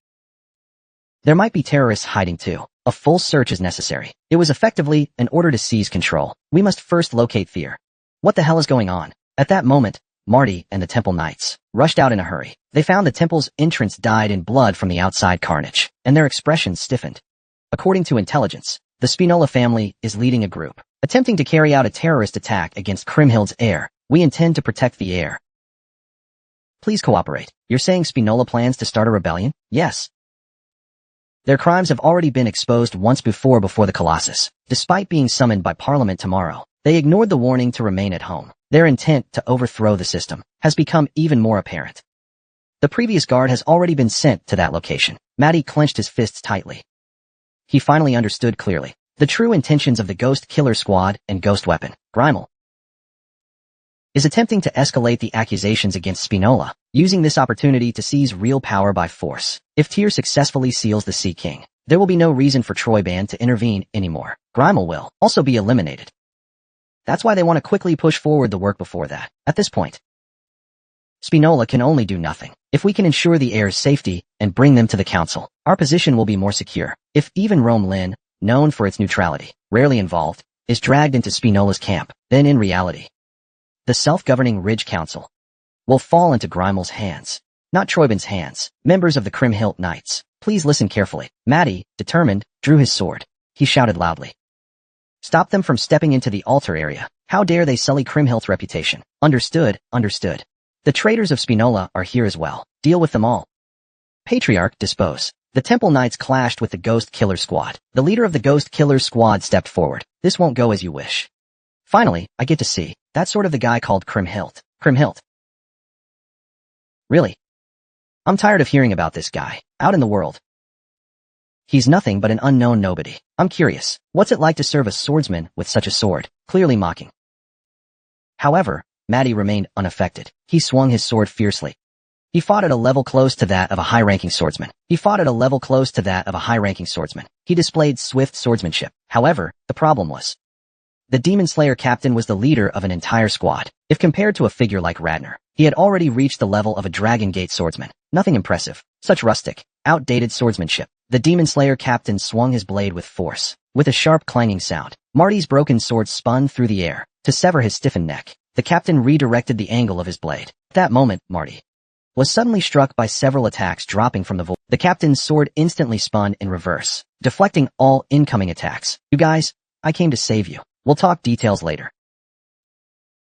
there might be terrorists hiding too. A full search is necessary. It was effectively an order to seize control. We must first locate Fear. What the hell is going on? At that moment, Marty and the temple knights rushed out in a hurry. They found the temple's entrance dyed in blood from the outside carnage, and their expressions stiffened. According to intelligence, the Spinola family is leading a group, attempting to carry out a terrorist attack against Kriemhild's heir. We intend to protect the heir. Please cooperate. You're saying Spinola plans to start a rebellion? Yes. Their crimes have already been exposed once before the Colossus. Despite being summoned by Parliament tomorrow, they ignored the warning to remain at home. Their intent to overthrow the system has become even more apparent. The previous guard has already been sent to that location. Matty clenched his fists tightly. He finally understood clearly the true intentions of the Ghost Killer Squad and Ghost Weapon. Grimel is attempting to escalate the accusations against Spinola, using this opportunity to seize real power by force. If Tyr successfully seals the Sea King, there will be no reason for Troyban to intervene anymore. Grimel will also be eliminated. That's why they want to quickly push forward the work before that. At this point, Spinola can only do nothing. If we can ensure the heir's safety and bring them to the council, our position will be more secure. If even Rome Lin, known for its neutrality, rarely involved, is dragged into Spinola's camp. Then in reality, the self-governing Ridge Council will fall into Grimel's hands, not Troyben's hands. Members of the Kriemhild Knights, please listen carefully. Matty, determined, drew his sword. He shouted loudly. Stop them from stepping into the altar area. How dare they sully Kriemhild's reputation? Understood, understood. The traitors of Spinola are here as well. Deal with them all. Patriarch, dispose. The Temple Knights clashed with the Ghost Killer Squad. The leader of the Ghost Killer Squad stepped forward. This won't go as you wish. Finally, I get to see. That's sort of the guy called Kriemhild. Kriemhild. Really? I'm tired of hearing about this guy. Out in the world, he's nothing but an unknown nobody. I'm curious. What's it like to serve a swordsman with such a sword? Clearly mocking. However, Matty remained unaffected. He swung his sword fiercely. He fought at a level close to that of a high-ranking swordsman. He displayed swift swordsmanship. However, the problem was, the Demon Slayer captain was the leader of an entire squad. If compared to a figure like Ragnar, he had already reached the level of a Dragon Gate swordsman. Nothing impressive. Such rustic, outdated swordsmanship. The Demon Slayer captain swung his blade with force. With a sharp clanging sound, Marty's broken sword spun through the air. To sever his stiffened neck, the captain redirected the angle of his blade. At that moment, Marty was suddenly struck by several attacks dropping from the void. The captain's sword instantly spun in reverse, deflecting all incoming attacks. You guys, I came to save you. We'll talk details later.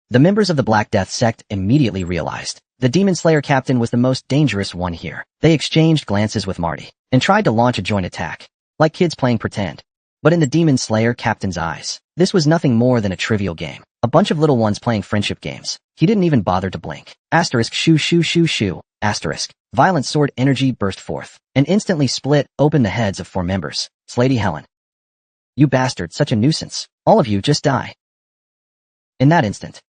The members of the Black Death sect immediately realized the Demon Slayer captain was the most dangerous one here. They exchanged glances with Marty and tried to launch a joint attack, like kids playing pretend. But in the Demon Slayer captain's eyes, this was nothing more than a trivial game. A bunch of little ones playing friendship games. He didn't even bother to blink. Asterisk shoo shoo shoo shoo. Asterisk. Violent sword energy burst forth and instantly split open the heads of 4 members. Slady Helen. You bastard, such a nuisance. All of you just die. In that instant,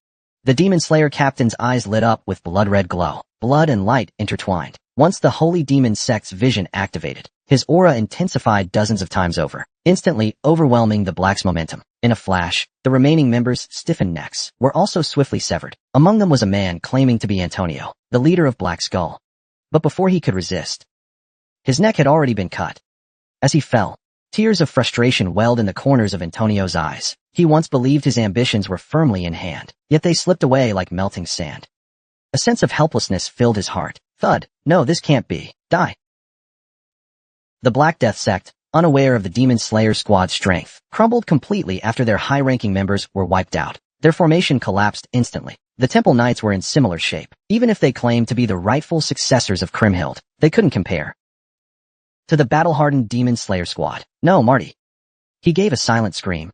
the Demon Slayer captain's eyes lit up with blood-red glow. Blood and light intertwined. Once the Holy Demon sect's vision activated, his aura intensified dozens of times over, instantly overwhelming the Black's momentum. In a flash, the remaining members' stiffened necks were also swiftly severed. Among them was a man claiming to be Antonio, the leader of Black Skull. But before he could resist, his neck had already been cut. As he fell, tears of frustration welled in the corners of Antonio's eyes. He once believed his ambitions were firmly in hand, yet they slipped away like melting sand. A sense of helplessness filled his heart. Thud. No, this can't be. Die. The Black Death sect, unaware of the Demon Slayer squad's strength, crumbled completely after their high-ranking members were wiped out. Their formation collapsed instantly. The Temple Knights were in similar shape. Even if they claimed to be the rightful successors of Kriemhild, they couldn't compare to the battle-hardened Demon Slayer squad. No, Marty. He gave a silent scream.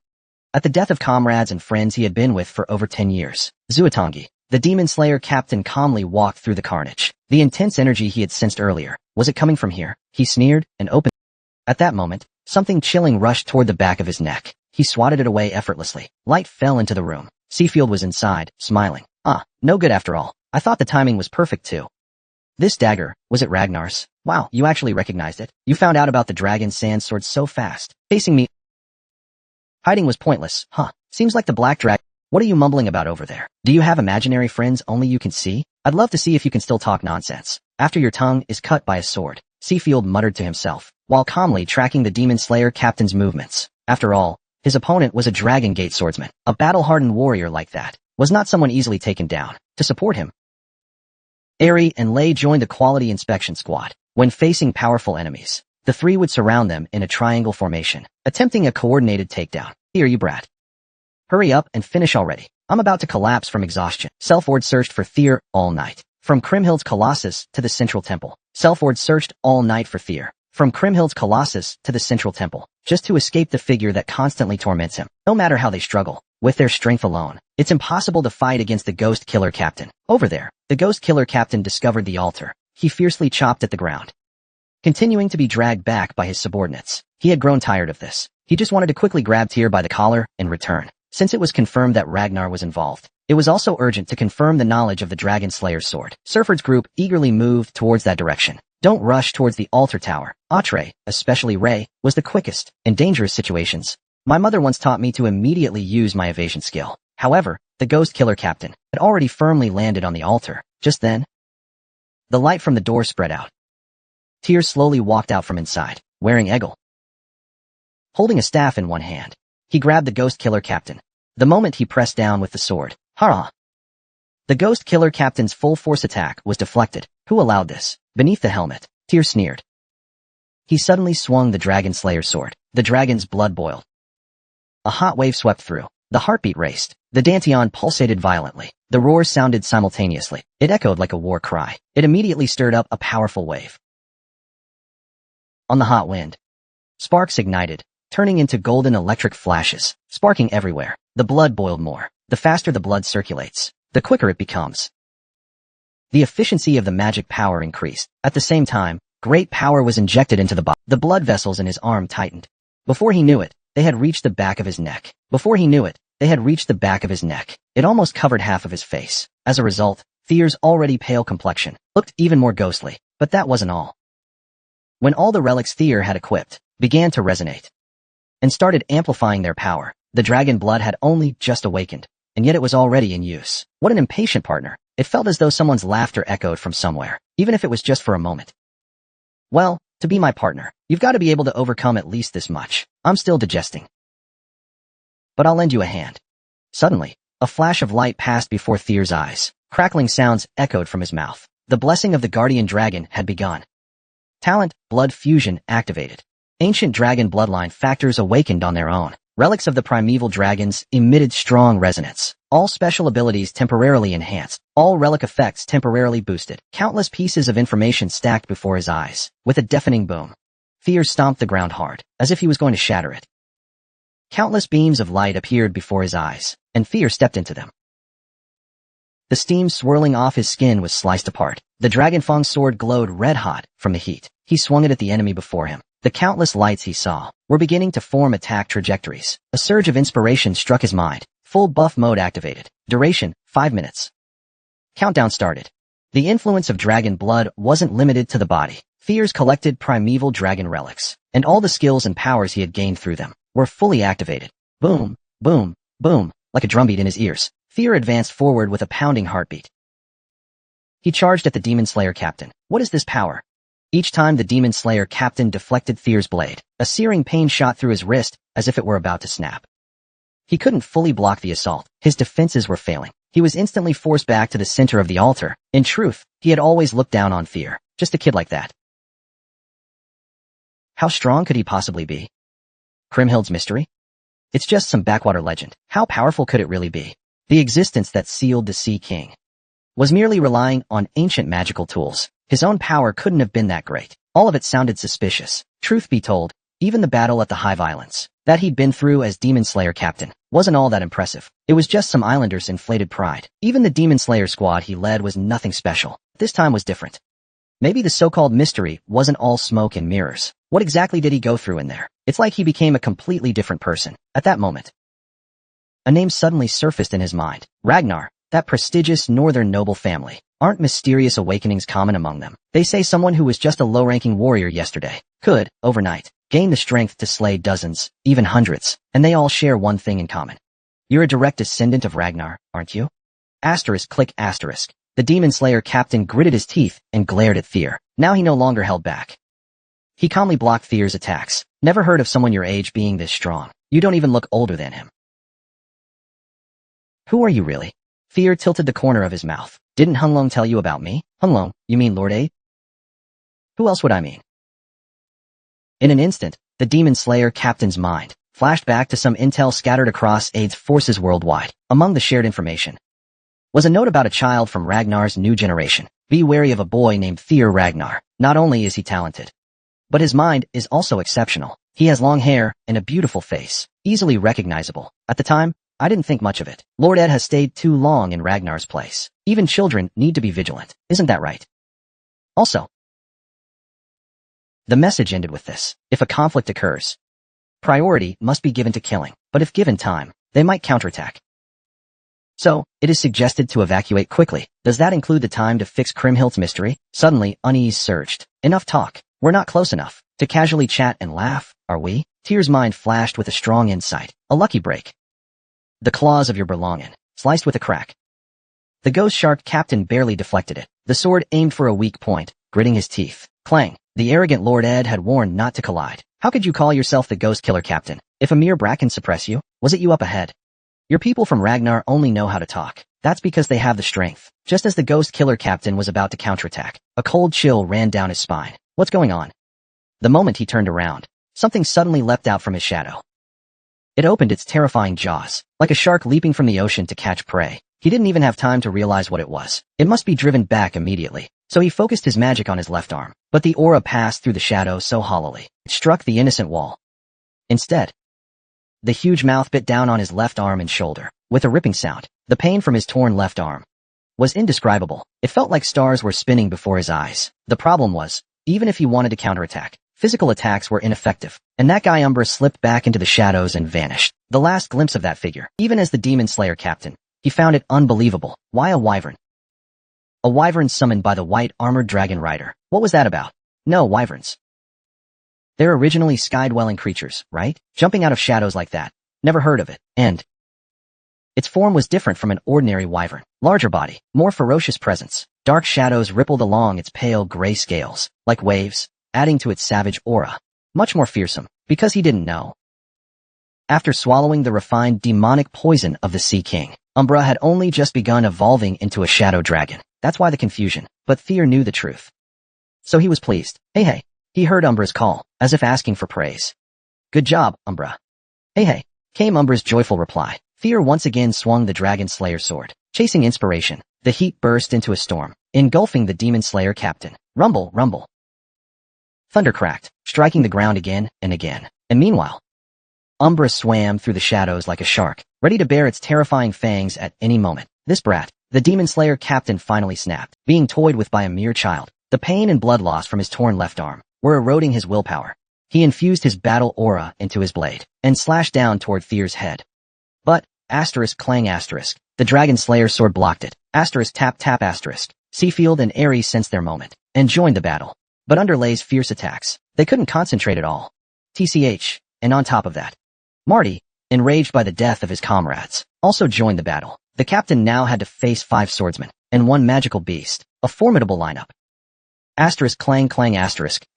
At the death of comrades and friends he had been with for over 10 years, Zuatangi, the Demon Slayer captain, calmly walked through the carnage. The intense energy he had sensed earlier, was it coming from here? He sneered and opened. At that moment, something chilling rushed toward the back of his neck. He swatted it away effortlessly. Light fell into the room. Seafield was inside, smiling. Ah, no good after all. I thought the timing was perfect too. This dagger, was it Ragnar's? Wow, you actually recognized it. You found out about the dragon sand sword so fast. Facing me. Hiding was pointless, huh? Seems like the black dragon. What are you mumbling about over there? Do you have imaginary friends only you can see? I'd love to see if you can still talk nonsense after your tongue is cut by a sword. Seafield muttered to himself, while calmly tracking the Demon Slayer captain's movements. After all, his opponent was a Dragon Gate swordsman. A battle-hardened warrior like that was not someone easily taken down. To support him, Eri and Lei joined the Quality Inspection Squad. When facing powerful enemies, the three would surround them in a triangle formation, attempting a coordinated takedown. Here, you brat. Hurry up and finish already. I'm about to collapse from exhaustion. Selford searched for Thier all night. From Kriemhild's Colossus to the Central Temple. Selford searched all night for Thier. From Kriemhild's Colossus to the Central Temple, just to escape the figure that constantly torments him. No matter how they struggle, with their strength alone, it's impossible to fight against the Ghost Killer Captain. Over there, the Ghost Killer Captain discovered the altar. He fiercely chopped at the ground, continuing to be dragged back by his subordinates. He had grown tired of this. He just wanted to quickly grab Tyr by the collar and return. Since it was confirmed that Ragnar was involved, it was also urgent to confirm the knowledge of the Dragon Slayer's sword. Surford's group eagerly moved towards that direction. Don't rush towards the altar tower. Atre, especially Ray, was the quickest. In dangerous situations, my mother once taught me to immediately use my evasion skill. However, the Ghost Killer Captain had already firmly landed on the altar. Just then, the light from the door spread out. Tyr slowly walked out from inside, wearing Egil, holding a staff in one hand. He grabbed the Ghost Killer Captain. The moment he pressed down with the sword, hurrah! The Ghost Killer Captain's full-force attack was deflected. Who allowed this? Beneath the helmet, Tyr sneered. He suddenly swung the Dragon Slayer's sword. The dragon's blood boiled. A hot wave swept through. The heartbeat raced. The Danteon pulsated violently. The roars sounded simultaneously. It echoed like a war cry. It immediately stirred up a powerful wave. On the hot wind, sparks ignited, turning into golden electric flashes, sparking everywhere. The blood boiled more. The faster the blood circulates, the quicker it becomes. The efficiency of the magic power increased. At the same time, great power was injected into the body. The blood vessels in his arm tightened. Before he knew it, they had reached the back of his neck. It almost covered half of his face. As a result, Tyr's already pale complexion looked even more ghostly. But that wasn't all. When all the relics Tyr had equipped began to resonate and started amplifying their power, the dragon blood had only just awakened, and yet it was already in use. What an impatient partner. It felt as though someone's laughter echoed from somewhere, even if it was just for a moment. Well, to be my partner, you've got to be able to overcome at least this much. I'm still digesting. But I'll lend you a hand. Suddenly, a flash of light passed before Tyr's eyes. Crackling sounds echoed from his mouth. The blessing of the guardian dragon had begun. Talent, blood fusion activated. Ancient dragon bloodline factors awakened on their own. Relics of the primeval dragons emitted strong resonance. All special abilities temporarily enhanced. All relic effects temporarily boosted. Countless pieces of information stacked before his eyes. With a deafening boom, Tyr stomped the ground hard, as if he was going to shatter it. Countless beams of light appeared before his eyes, and Tyr stepped into them. The steam swirling off his skin was sliced apart. The Dragonfang's sword glowed red-hot from the heat. He swung it at the enemy before him. The countless lights he saw were beginning to form attack trajectories. A surge of inspiration struck his mind. Full buff mode activated. Duration, 5 minutes. Countdown started. The influence of dragon blood wasn't limited to the body. Tyr's collected primeval dragon relics, and all the skills and powers he had gained through them, were fully activated. Boom, boom, boom, like a drumbeat in his ears. Tyr advanced forward with a pounding heartbeat. He charged at the Demon Slayer Captain. What is this power? Each time the Demon Slayer Captain deflected Tyr's blade, a searing pain shot through his wrist as if it were about to snap. He couldn't fully block the assault. His defenses were failing. He was instantly forced back to the center of the altar. In truth, he had always looked down on Tyr. Just a kid like that. How strong could he possibly be? Kriemhild's mystery? It's just some backwater legend. How powerful could it really be? The existence that sealed the Sea King was merely relying on ancient magical tools. His own power couldn't have been that great. All of it sounded suspicious. Truth be told, even the battle at the High Violence that he'd been through as Demon Slayer Captain wasn't all that impressive. It was just some islanders' inflated pride. Even the Demon Slayer squad he led was nothing special. This time was different. Maybe the so-called mystery wasn't all smoke and mirrors. What exactly did he go through in there? It's like he became a completely different person. At that moment, a name suddenly surfaced in his mind. Ragnar, that prestigious northern noble family. Aren't mysterious awakenings common among them? They say someone who was just a low-ranking warrior yesterday could, overnight, gain the strength to slay dozens, even hundreds, and they all share one thing in common. You're a direct descendant of Ragnar, aren't you? Asterisk click asterisk. The Demon Slayer Captain gritted his teeth and glared at Tyr. Now he no longer held back. He calmly blocked Tyr's attacks. Never heard of someone your age being this strong. You don't even look older than him. Who are you really? Tyr tilted the corner of his mouth. Didn't Hunlong tell you about me? Hunlong, you mean Lord A? Who else would I mean? In an instant, the Demon Slayer Captain's mind flashed back to some intel scattered across Aid's forces worldwide. Among the shared information was a note about a child from Ragnar's new generation. Be wary of a boy named Tyr Ragnar. Not only is he talented, but his mind is also exceptional. He has long hair and a beautiful face, easily recognizable. At the time, I didn't think much of it. Lord Ed has stayed too long in Ragnar's place. Even children need to be vigilant. Isn't that right? Also, the message ended with this. If a conflict occurs, priority must be given to killing. But if given time, they might counterattack. So, it is suggested to evacuate quickly. Does that include the time to fix Kriemhild's mystery? Suddenly, unease surged. Enough talk. We're not close enough to casually chat and laugh, are we? Tyr's mind flashed with a strong insight. A lucky break. The claws of your belonging, sliced with a crack. The ghost shark captain barely deflected it. The sword aimed for a weak point, gritting his teeth. Clang. The arrogant Lord Ed had warned not to collide. How could you call yourself the Ghost Killer Captain? If a mere brat can suppress you, was it you up ahead? Your people from Ragnar only know how to talk. That's because they have the strength. Just as the Ghost Killer Captain was about to counterattack, a cold chill ran down his spine. What's going on? The moment he turned around, something suddenly leapt out from his shadow. It opened its terrifying jaws, like a shark leaping from the ocean to catch prey. He didn't even have time to realize what it was. It must be driven back immediately. So he focused his magic on his left arm, but the aura passed through the shadow so hollowly, it struck the innocent wall. Instead, the huge mouth bit down on his left arm and shoulder, with a ripping sound. The pain from his torn left arm was indescribable. It felt like stars were spinning before his eyes. The problem was, even if he wanted to counterattack, physical attacks were ineffective, and that guy Umbra slipped back into the shadows and vanished. The last glimpse of that figure, even as the Demon Slayer captain, he found it unbelievable. Why a wyvern? A wyvern summoned by the white armored dragon rider. What was that about? No, wyverns. They're originally sky-dwelling creatures, right? Jumping out of shadows like that. Never heard of it. And its form was different from an ordinary wyvern. Larger body, more ferocious presence. Dark shadows rippled along its pale gray scales, like waves, adding to its savage aura. Much more fearsome, because he didn't know. After swallowing the refined demonic poison of the Sea King, Umbra had only just begun evolving into a shadow dragon. That's why the confusion. But Tyr knew the truth. So he was pleased. Hey. He heard Umbra's call, as if asking for praise. Good job, Umbra. Hey, came Umbra's joyful reply. Tyr once again swung the Dragon Slayer sword. Chasing inspiration, the heat burst into a storm, engulfing the Demon Slayer captain. Rumble, rumble. Thunder cracked, striking the ground again and again. And meanwhile, Umbra swam through the shadows like a shark, ready to bare its terrifying fangs at any moment. This brat, the Demon Slayer captain, finally snapped, being toyed with by a mere child. The pain and blood loss from his torn left arm were eroding his willpower. He infused his battle aura into his blade and slashed down toward Tyr's head. But, clang, the Dragon Slayer sword blocked it. Tap, Seafield and Ares sensed their moment and joined the battle. But under Lay's fierce attacks, they couldn't concentrate at all. And on top of that, Marty, enraged by the death of his comrades, also joined the battle. The captain now had to face 5 swordsmen and 1 magical beast, a formidable lineup. Clang,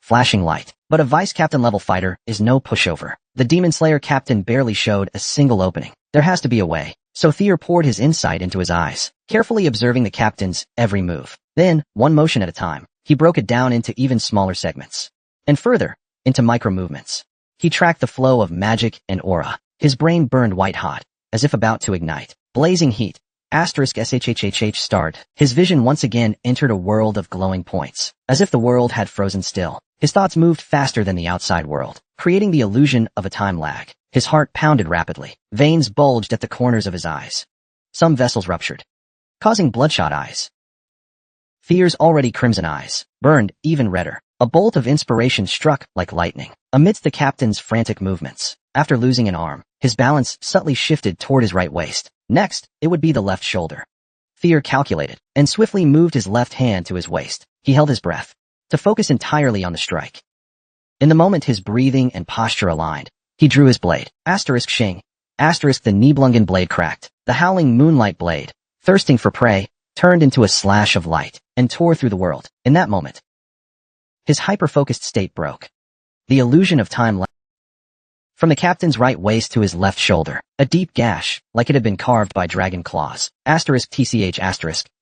flashing light. But a vice-captain level fighter is no pushover. The Demon Slayer captain barely showed a single opening. There has to be a way. So Tyr poured his insight into his eyes, carefully observing the captain's every move. Then, one motion at a time, he broke it down into even smaller segments. And further, into micro-movements. He tracked the flow of magic and aura. His brain burned white-hot, as if about to ignite. Blazing heat. Start. His vision once again entered a world of glowing points, as if the world had frozen still. His thoughts moved faster than the outside world, creating the illusion of a time lag. His heart pounded rapidly. Veins bulged at the corners of his eyes. Some vessels ruptured, causing bloodshot eyes. Tyr's already crimson eyes burned even redder. A bolt of inspiration struck like lightning. Amidst the captain's frantic movements, after losing an arm, his balance subtly shifted toward his right waist. Next, it would be the left shoulder. Tyr calculated, and swiftly moved his left hand to his waist. He held his breath, to focus entirely on the strike. In the moment his breathing and posture aligned, he drew his blade. Shing. The Nibelungen blade cracked. The howling moonlight blade, thirsting for prey, turned into a slash of light, and tore through the world. In that moment, his hyper-focused state broke. The illusion of time from the captain's right waist to his left shoulder, a deep gash, like it had been carved by dragon claws.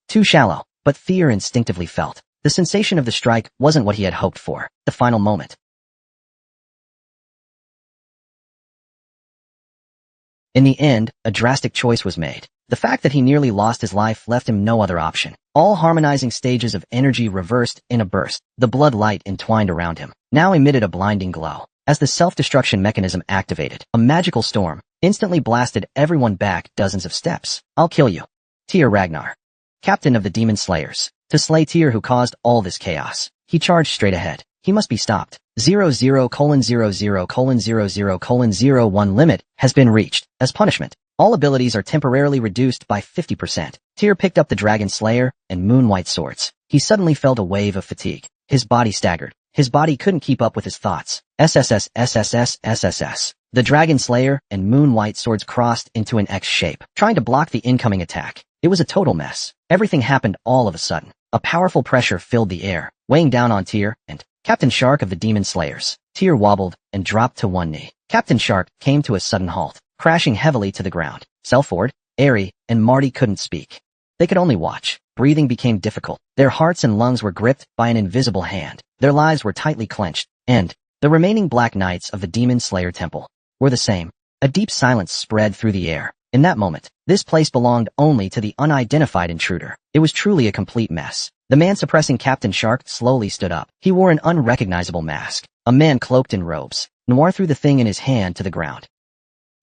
Too shallow, but Tyr instinctively felt. The sensation of the strike wasn't what he had hoped for. The final moment. In the end, a drastic choice was made. The fact that he nearly lost his life left him no other option. All harmonizing stages of energy reversed in a burst. The blood light entwined around him now emitted a blinding glow. As the self-destruction mechanism activated, a magical storm instantly blasted everyone back dozens of steps. I'll kill you. Tyr Ragnar, captain of the Demon Slayers. To slay Tyr who caused all this chaos, he charged straight ahead. He must be stopped. 00:00:00:01 limit has been reached. As punishment, all abilities are temporarily reduced by 50%. Tyr picked up the Dragon Slayer and Moonwhite swords. He suddenly felt a wave of fatigue. His body staggered. His body couldn't keep up with his thoughts. SSS. The Dragon Slayer and Moonwhite swords crossed into an X shape, trying to block the incoming attack. It was a total mess. Everything happened all of a sudden. A powerful pressure filled the air, weighing down on Tyr and Captain Shark of the Demon Slayers. Tyr wobbled and dropped to one knee. Captain Shark came to a sudden halt, crashing heavily to the ground. Selford, Airy, and Marty couldn't speak. They could only watch. Breathing became difficult. Their hearts and lungs were gripped by an invisible hand. Their lives were tightly clenched, and the remaining Black Knights of the Demon Slayer Temple were the same. A deep silence spread through the air. In that moment, this place belonged only to the unidentified intruder. It was truly a complete mess. The man suppressing Captain Shark slowly stood up. He wore an unrecognizable mask. A man cloaked in robes. Noir threw the thing in his hand to the ground.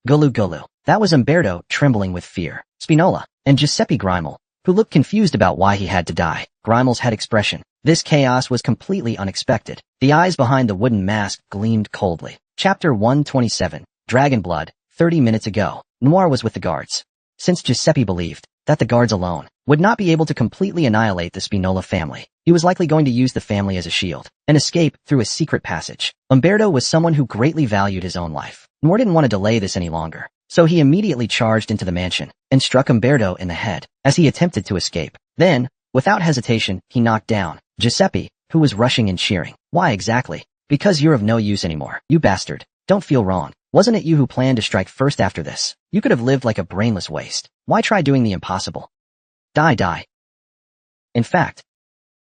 Gulu Gulu. That was Umberto, trembling with fear. Spinola, and Giuseppe Grimel, who looked confused about why he had to die. Grimel's head expression. This chaos was completely unexpected. The eyes behind the wooden mask gleamed coldly. Chapter 127. Dragon Blood. 30 minutes ago, Noir was with the guards. Since Giuseppe believed that the guards alone would not be able to completely annihilate the Spinola family, he was likely going to use the family as a shield and escape through a secret passage. Umberto was someone who greatly valued his own life. Noir didn't want to delay this any longer, so he immediately charged into the mansion and struck Umberto in the head as he attempted to escape. Then, without hesitation, he knocked down Giuseppe, who was rushing and cheering. Why exactly? Because you're of no use anymore, you bastard. Don't feel wrong. Wasn't it you who planned to strike first after this? You could have lived like a brainless waste. Why try doing the impossible? Die. In fact,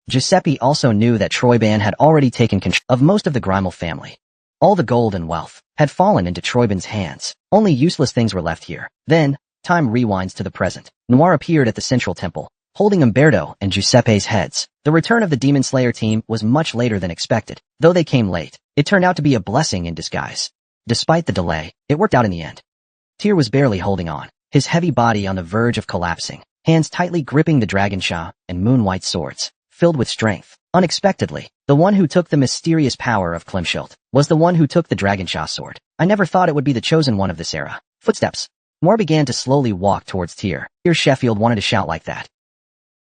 Giuseppe also knew that Troyban had already taken control of most of the Grimel family. All the gold and wealth had fallen into Troyban's hands. Only useless things were left here. Then, time rewinds to the present. Noir appeared at the central temple, holding Umberto and Giuseppe's heads. The return of the Demon Slayer team was much later than expected. Though they came late, it turned out to be a blessing in disguise. Despite the delay, it worked out in the end. Tyr was barely holding on, his heavy body on the verge of collapsing, hands tightly gripping the dragon sha and moon-white swords, filled with strength. Unexpectedly, the one who took the mysterious power of Klimschild was the one who took the dragon sha sword. I never thought it would be the chosen one of this era. Footsteps. Noir began to slowly walk towards Tyr. Tyr Sheffield wanted to shout like that.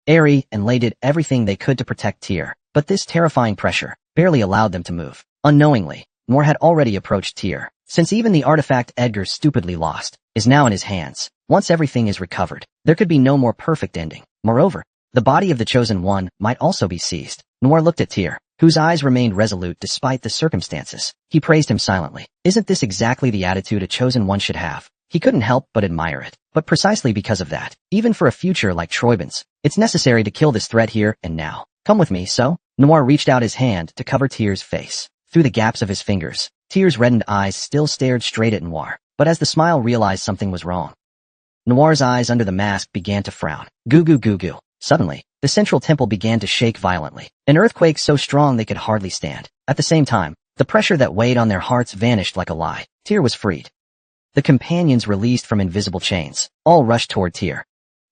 Airy and Lay did everything they could to protect Tyr, but this terrifying pressure barely allowed them to move. Unknowingly, Noir had already approached Tyr, since even the artifact Edgar stupidly lost is now in his hands. Once everything is recovered, there could be no more perfect ending. Moreover, the body of the Chosen One might also be seized. Noir looked at Tyr, whose eyes remained resolute despite the circumstances. He praised him silently. Isn't this exactly the attitude a Chosen One should have? He couldn't help but admire it. But precisely because of that, even for a future like Troyban's, it's necessary to kill this threat here and now. Come with me, so? Noir reached out his hand to cover Tyr's face. Through the gaps of his fingers, Tyr's reddened eyes still stared straight at Noir, but as the smile realized something was wrong. Noir's eyes under the mask began to frown. Goo goo goo goo. Suddenly, the central temple began to shake violently, an earthquake so strong they could hardly stand. At the same time, the pressure that weighed on their hearts vanished like a lie. Tyr was freed. The companions released from invisible chains, all rushed toward Tyr.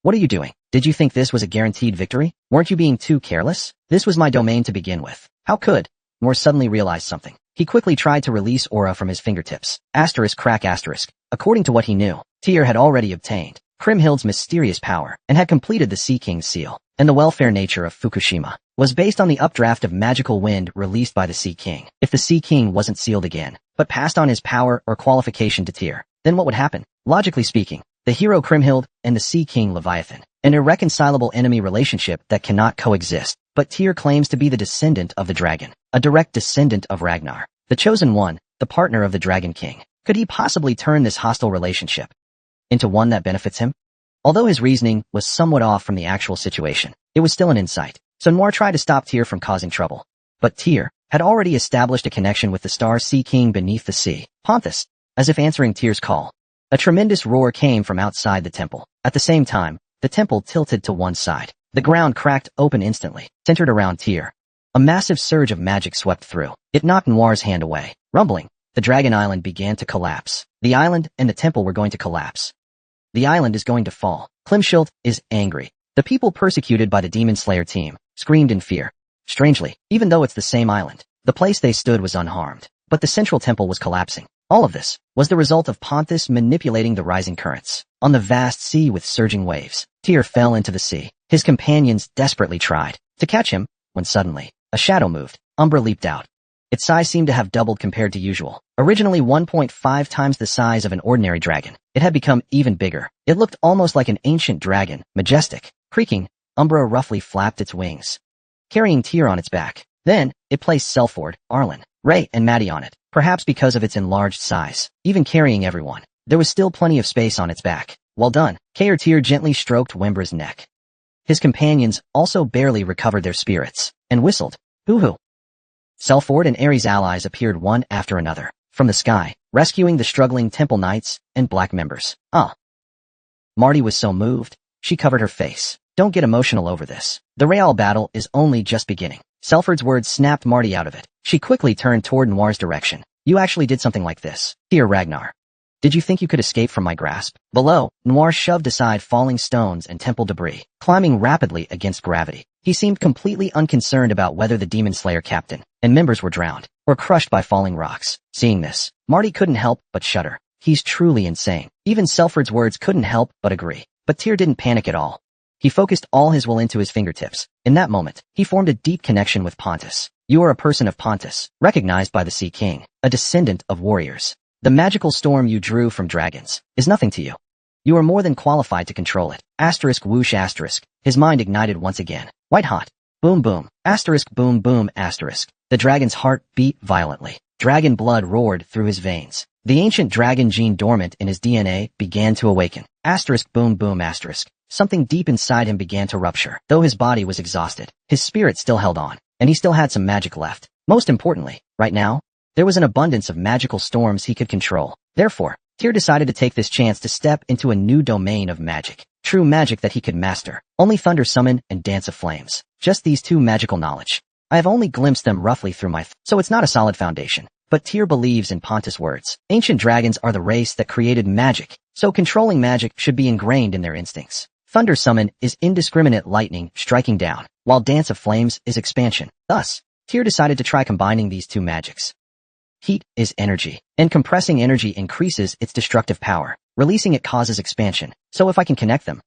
What are you doing? Did you think this was a guaranteed victory? Weren't you being too careless? This was my domain to begin with. How could? Noir suddenly realized something. He quickly tried to release aura from his fingertips. Asterisk crack asterisk. According to what he knew, Tyr had already obtained Kriemhild's mysterious power and had completed the Sea King's seal. And the welfare nature of Fukushima was based on the updraft of magical wind released by the Sea King. If the Sea King wasn't sealed again, but passed on his power or qualification to Tyr, then what would happen? Logically speaking, the hero Kriemhild and the Sea King Leviathan, an irreconcilable enemy relationship that cannot coexist. But Tyr claims to be the descendant of the dragon, a direct descendant of Ragnar, the chosen one, the partner of the Dragon King. Could he possibly turn this hostile relationship into one that benefits him? Although his reasoning was somewhat off from the actual situation, it was still an insight. So Noir tried to stop Tyr from causing trouble. But Tyr had already established a connection with the star Sea King beneath the sea, Ponthus. As if answering Tyr's call, a tremendous roar came from outside the temple. At the same time, the temple tilted to one side. The ground cracked open instantly, centered around Tyr. A massive surge of magic swept through. It knocked Noir's hand away. Rumbling, the Dragon Island began to collapse. The island and the temple were going to collapse. The island is going to fall. Klimschild is angry. The people persecuted by the Demon Slayer team screamed in fear. Strangely, even though it's the same island, the place they stood was unharmed. But the central temple was collapsing. All of this was the result of Ponthus manipulating the rising currents. On the vast sea with surging waves, Tyr fell into the sea. His companions desperately tried to catch him, when suddenly, a shadow moved. Umbra leaped out. Its size seemed to have doubled compared to usual. Originally 1.5 times the size of an ordinary dragon, it had become even bigger. It looked almost like an ancient dragon, majestic. Creaking, Umbra roughly flapped its wings, carrying Tyr on its back. Then, it placed Selford, Arlen, Ray, and Maddie on it, perhaps because of its enlarged size, even carrying everyone. There was still plenty of space on its back. Well done. Tyr gently stroked Wembra's neck. His companions also barely recovered their spirits, and whistled. Hoo-hoo. Selford and Ares' allies appeared one after another, from the sky, rescuing the struggling Temple Knights and Black members. Marty was so moved, she covered her face. Don't get emotional over this. The Real battle is only just beginning. Selford's words snapped Marty out of it. She quickly turned toward Noir's direction. You actually did something like this. Dear Ragnar. Did you think you could escape from my grasp? Below, Noir shoved aside falling stones and temple debris, climbing rapidly against gravity. He seemed completely unconcerned about whether the Demon Slayer captain and members were drowned or crushed by falling rocks. Seeing this, Marty couldn't help but shudder. He's truly insane. Even Selford's words couldn't help but agree. But Tyr didn't panic at all. He focused all his will into his fingertips. In that moment, he formed a deep connection with Pontus. You are a person of Pontus, recognized by the Sea King, a descendant of warriors. The magical storm you drew from dragons is nothing to you. You are more than qualified to control it. Asterisk whoosh asterisk. His mind ignited once again. White hot. Boom boom. Asterisk boom boom asterisk. The dragon's heart beat violently. Dragon blood roared through his veins. The ancient dragon gene dormant in his DNA began to awaken. Asterisk boom boom asterisk. Something deep inside him began to rupture. Though his body was exhausted, his spirit still held on, and he still had some magic left. Most importantly, right now, there was an abundance of magical storms he could control. Therefore, Tyr decided to take this chance to step into a new domain of magic. True magic that he could master. Only Thunder Summon and Dance of Flames. Just these two magical knowledge. I have only glimpsed them roughly through so it's not a solid foundation. But Tyr believes in Pontus' words. Ancient dragons are the race that created magic, so controlling magic should be ingrained in their instincts. Thunder Summon is indiscriminate lightning striking down, while Dance of Flames is expansion. Thus, Tyr decided to try combining these two magics. Heat is energy, and compressing energy increases its destructive power. Releasing it causes expansion, so if I can connect them,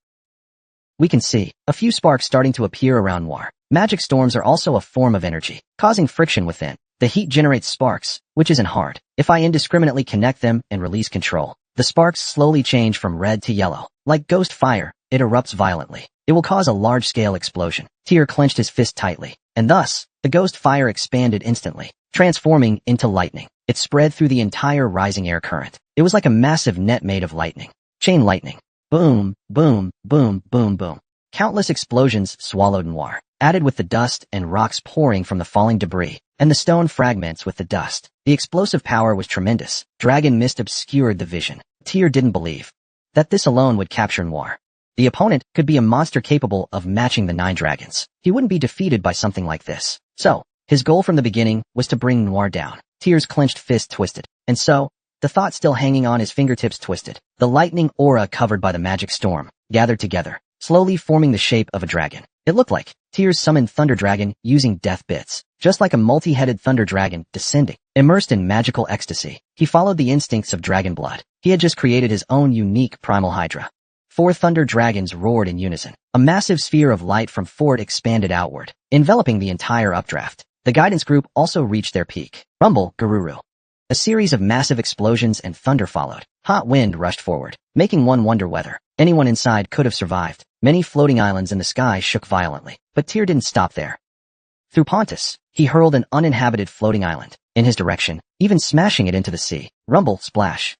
we can see a few sparks starting to appear around Noir. Magic storms are also a form of energy, causing friction within. The heat generates sparks, which isn't hard. If I indiscriminately connect them and release control, the sparks slowly change from red to yellow. Like ghost fire, it erupts violently. It will cause a large-scale explosion. Tyr clenched his fist tightly, and thus, the ghost fire expanded instantly, transforming into lightning. It spread through the entire rising air current. It was like a massive net made of lightning. Chain lightning. Boom, boom, boom, boom, boom. Countless explosions swallowed Noir, added with the dust and rocks pouring from the falling debris, and the stone fragments with the dust. The explosive power was tremendous. Dragon mist obscured the vision. Tyr didn't believe that this alone would capture Noir. The opponent could be a monster capable of matching the 9 dragons. He wouldn't be defeated by something like this. So, his goal from the beginning was to bring Noir down. Tyr's clenched fist twisted, and so, the thought still hanging on his fingertips twisted. The lightning aura covered by the magic storm gathered together, slowly forming the shape of a dragon. It looked like Tyr's summoned Thunder Dragon using death bits, just like a multi-headed thunder dragon descending. Immersed in magical ecstasy, he followed the instincts of dragon blood. He had just created his own unique primal hydra. 4 thunder dragons roared in unison. A massive sphere of light from Ford expanded outward, enveloping the entire updraft. The guidance group also reached their peak. Rumble, Garuru. A series of massive explosions and thunder followed. Hot wind rushed forward, making one wonder whether anyone inside could have survived. Many floating islands in the sky shook violently, but Tyr didn't stop there. Through Pontus, he hurled an uninhabited floating island in his direction, even smashing it into the sea. Rumble, splash.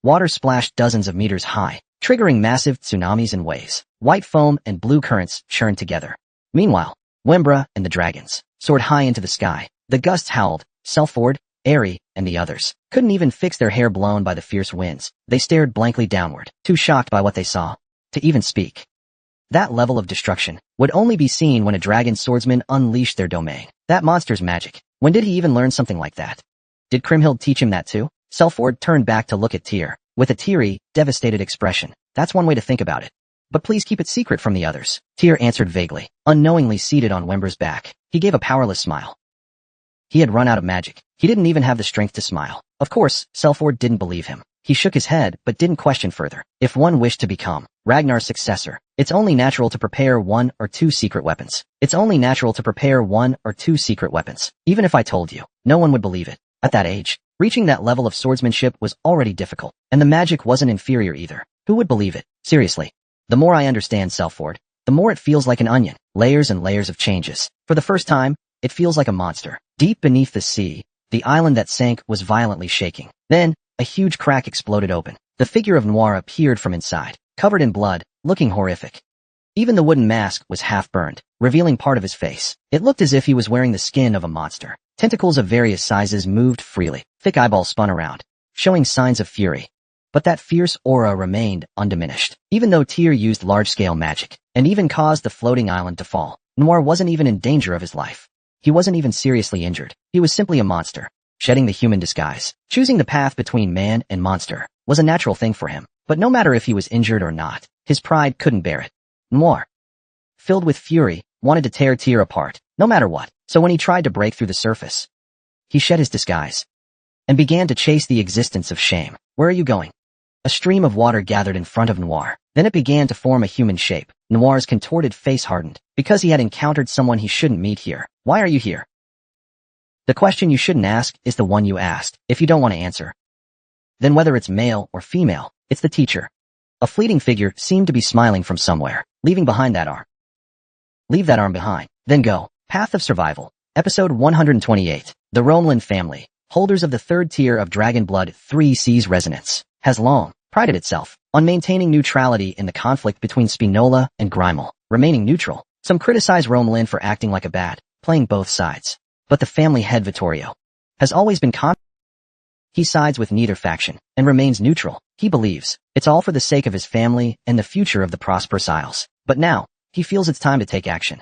Water splashed dozens of meters high, triggering massive tsunamis and waves. White foam and blue currents churned together. Meanwhile, Wembra and the dragons soared high into the sky. The gusts howled. Selford, Airy, and the others couldn't even fix their hair blown by the fierce winds. They stared blankly downward, too shocked by what they saw to even speak. That level of destruction would only be seen when a dragon swordsman unleashed their domain. That monster's magic. When did he even learn something like that? Did Kriemhild teach him that too? Selford turned back to look at Tyr, with a teary, devastated expression. That's one way to think about it. But please keep it secret from the others. Tyr answered vaguely, unknowingly seated on Wembra's back. He gave a powerless smile. He had run out of magic. He didn't even have the strength to smile. Of course, Selford didn't believe him. He shook his head, but didn't question further. If one wished to become Ragnar's successor, it's only natural to prepare 1 or 2 secret weapons. It's only natural to prepare 1 or 2 secret weapons. Even if I told you, no one would believe it. At that age, reaching that level of swordsmanship was already difficult, and the magic wasn't inferior either. Who would believe it? Seriously. The more I understand Selford, the more it feels like an onion. Layers and layers of changes. For the first time, it feels like a monster. Deep beneath the sea, the island that sank was violently shaking. Then, a huge crack exploded open. The figure of Noir appeared from inside, covered in blood, looking horrific. Even the wooden mask was half burned, revealing part of his face. It looked as if he was wearing the skin of a monster. Tentacles of various sizes moved freely. Thick eyeballs spun around, showing signs of fury. But that fierce aura remained undiminished. Even though Tyr used large-scale magic, and even caused the floating island to fall, Noir wasn't even in danger of his life. He wasn't even seriously injured. He was simply a monster, shedding the human disguise. Choosing the path between man and monster was a natural thing for him. But no matter if he was injured or not, his pride couldn't bear it. Noir, filled with fury, wanted to tear Tyr apart, no matter what. So when he tried to break through the surface, he shed his disguise and began to chase the existence of shame. Where are you going? A stream of water gathered in front of Noir. Then it began to form a human shape. Noir's contorted face hardened, because he had encountered someone he shouldn't meet here. Why are you here? The question you shouldn't ask is the one you asked. If you don't want to answer, then whether it's male or female, it's the teacher. A fleeting figure seemed to be smiling from somewhere, leaving behind that arm. Leave that arm behind, then go. Path of Survival. Episode 128. The Romelin family, holders of the third tier of Dragon Blood 3 C's resonance, has long prided itself on maintaining neutrality in the conflict between Spinola and Grimel, remaining neutral. Some criticize Romelin for acting like a bat, playing both sides. But the family head Vittorio has always been he sides with neither faction and remains neutral. He believes it's all for the sake of his family and the future of the prosperous Isles. But now, he feels it's time to take action.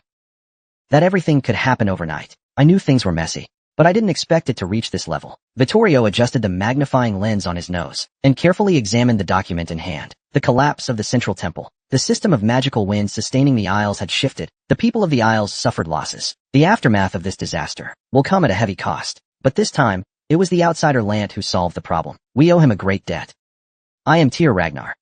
That everything could happen overnight. I knew things were messy, but I didn't expect it to reach this level. Vittorio adjusted the magnifying lens on his nose and carefully examined the document in hand. The collapse of the central temple. The system of magical winds sustaining the Isles had shifted. The people of the Isles suffered losses. The aftermath of this disaster will come at a heavy cost. But this time, it was the outsider Lant who solved the problem. We owe him a great debt. I am Tyr Ragnar.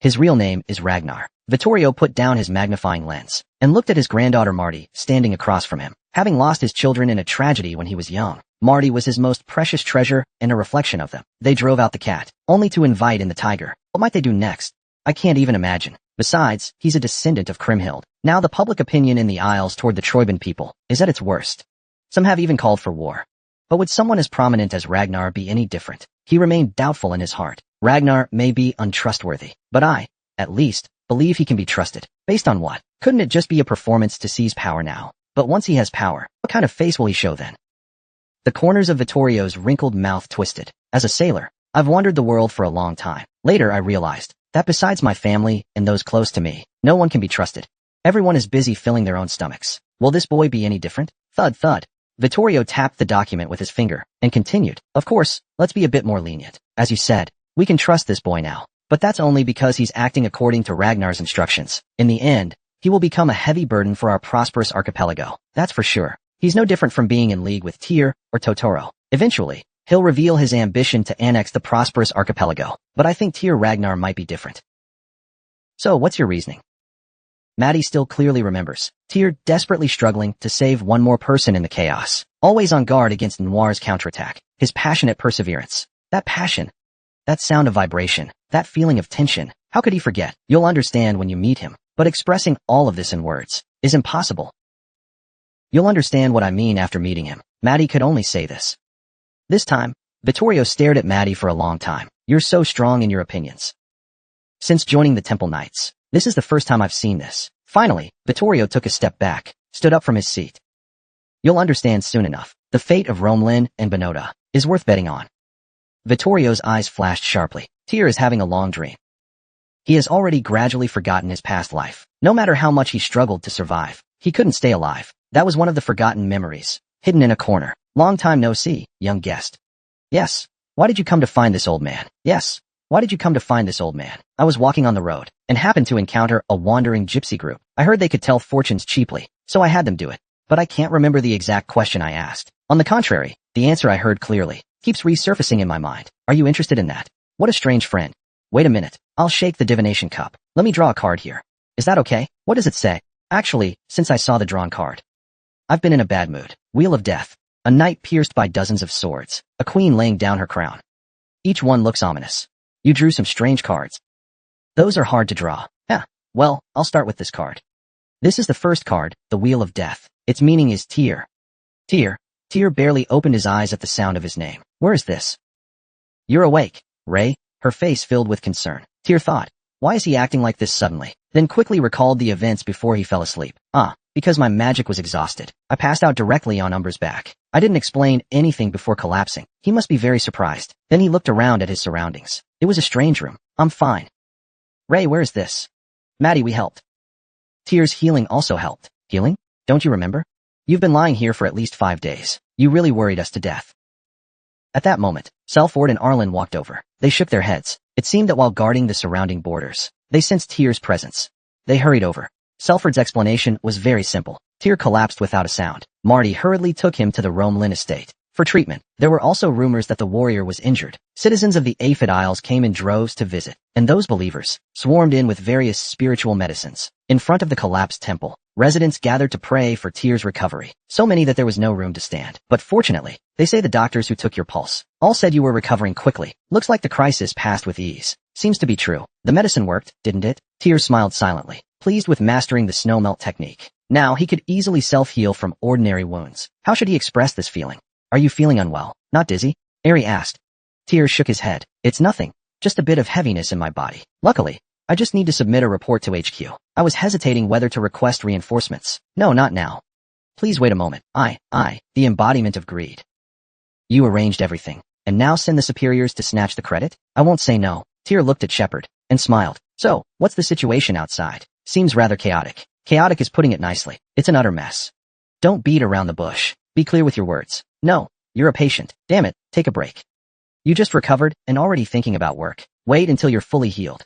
His real name is Ragnar. Vittorio put down his magnifying lens and looked at his granddaughter Marty standing across from him. Having lost his children in a tragedy when he was young, Marty was his most precious treasure and a reflection of them. They drove out the cat, only to invite in the tiger. What might they do next? I can't even imagine. Besides, he's a descendant of Kriemhild. Now the public opinion in the Isles toward the Troiban people is at its worst. Some have even called for war. But would someone as prominent as Ragnar be any different? He remained doubtful in his heart. Ragnar may be untrustworthy, but I, at least, believe he can be trusted. Based on what? Couldn't it just be a performance to seize power now? But once he has power, what kind of face will he show then? The corners of Vittorio's wrinkled mouth twisted. As a sailor, I've wandered the world for a long time. Later I realized that besides my family and those close to me, no one can be trusted. Everyone is busy filling their own stomachs. Will this boy be any different? Thud thud. Vittorio tapped the document with his finger and continued. Of course, let's be a bit more lenient. As you said, we can trust this boy now. But that's only because he's acting according to Ragnar's instructions. In the end, he will become a heavy burden for our prosperous archipelago. That's for sure. He's no different from being in league with Tyr or Totoro. Eventually, he'll reveal his ambition to annex the prosperous archipelago. But I think Tyr Ragnar might be different. So what's your reasoning? Maddie still clearly remembers Tyr desperately struggling to save one more person in the chaos, always on guard against Noir's counterattack. His passionate perseverance. That passion. That sound of vibration. That feeling of tension. How could he forget? You'll understand when you meet him. But expressing all of this in words is impossible. You'll understand what I mean after meeting him. Maddie could only say this. This time, Vittorio stared at Maddie for a long time. You're so strong in your opinions. Since joining the Temple Knights, this is the first time I've seen this. Finally, Vittorio took a step back, stood up from his seat. You'll understand soon enough. The fate of Romelin and Benota is worth betting on. Vittorio's eyes flashed sharply. Tyr is having a long dream. He has already gradually forgotten his past life. No matter how much he struggled to survive, he couldn't stay alive. That was one of the forgotten memories, hidden in a corner. Long time no see, young guest. Yes. Why did you come to find this old man? Yes. Why did you come to find this old man? I was walking on the road and happened to encounter a wandering gypsy group. I heard they could tell fortunes cheaply, so I had them do it. But I can't remember the exact question I asked. On the contrary, the answer I heard clearly keeps resurfacing in my mind. Are you interested in that? What a strange friend. Wait a minute. I'll shake the divination cup. Let me draw a card here. Is that okay? What does it say? Actually, since I saw the drawn card, I've been in a bad mood. Wheel of Death. A knight pierced by dozens of swords. A queen laying down her crown. Each one looks ominous. You drew some strange cards. Those are hard to draw. Well, I'll start with this card. This is the first card, the Wheel of Death. Its meaning is Tyr. Tyr. Tyr barely opened his eyes at the sound of his name. Where is this? You're awake, Ray? Her face filled with concern. Tyr thought, why is he acting like this suddenly? Then quickly recalled the events before he fell asleep. Because my magic was exhausted. I passed out directly on Umber's back. I didn't explain anything before collapsing. He must be very surprised. Then he looked around at his surroundings. It was a strange room. I'm fine. Ray, where is this? Maddie, we helped. Tyr's healing also helped. Healing? Don't you remember? You've been lying here for at least 5 days. You really worried us to death. At that moment, Selford and Arlen walked over. They shook their heads. It seemed that while guarding the surrounding borders, they sensed Tyr's presence. They hurried over. Selford's explanation was very simple. Tyr collapsed without a sound. Marty hurriedly took him to the Romelin estate for treatment. There were also rumors that the warrior was injured. Citizens of the Aphid Isles came in droves to visit, and those believers swarmed in with various spiritual medicines. In front of the collapsed temple, residents gathered to pray for Tyr's recovery. So many that there was no room to stand. But fortunately, they say the doctors who took your pulse all said you were recovering quickly. Looks like the crisis passed with ease. Seems to be true. The medicine worked, didn't it? Tyr smiled silently, pleased with mastering the snow melt technique. Now he could easily self-heal from ordinary wounds. How should he express this feeling? Are you feeling unwell? Not dizzy? Ari asked. Tyr shook his head. It's nothing. Just a bit of heaviness in my body. Luckily, I just need to submit a report to HQ. I was hesitating whether to request reinforcements. No, not now. Please wait a moment. The embodiment of greed. You arranged everything, and now send the superiors to snatch the credit? I won't say no. Tyr looked at Shepard and smiled. So, what's the situation outside? Seems rather chaotic. Chaotic is putting it nicely. It's an utter mess. Don't beat around the bush. Be clear with your words. No, you're a patient. Damn it, take a break. You just recovered and already thinking about work. Wait until you're fully healed.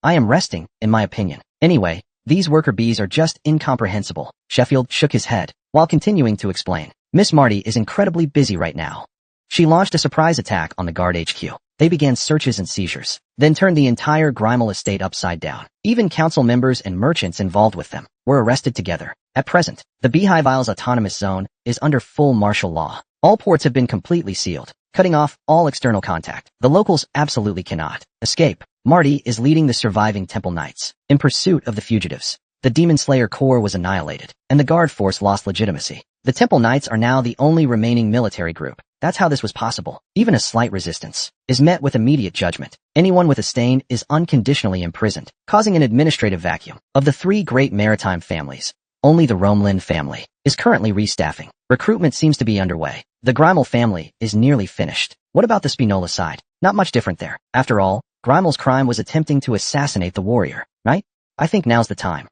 I am resting, in my opinion. Anyway, these worker bees are just incomprehensible. Sheffield shook his head, while continuing to explain. Miss Marty is incredibly busy right now. She launched a surprise attack on the guard HQ. They began searches and seizures, then turned the entire Grimel estate upside down. Even council members and merchants involved with them were arrested together. At present, the Beehive Isles Autonomous Zone is under full martial law. All ports have been completely sealed, cutting off all external contact. The locals absolutely cannot escape. Marty is leading the surviving Temple Knights in pursuit of the fugitives. The Demon Slayer Corps was annihilated, and the guard force lost legitimacy. The Temple Knights are now the only remaining military group. That's how this was possible. Even a slight resistance is met with immediate judgment. Anyone with a stain is unconditionally imprisoned, causing an administrative vacuum. Of the 3 great maritime families, only the Romelin family is currently restaffing. Recruitment seems to be underway. The Grimel family is nearly finished. What about the Spinola side? Not much different there. After all, Grimel's crime was attempting to assassinate the warrior, right? I think now's the time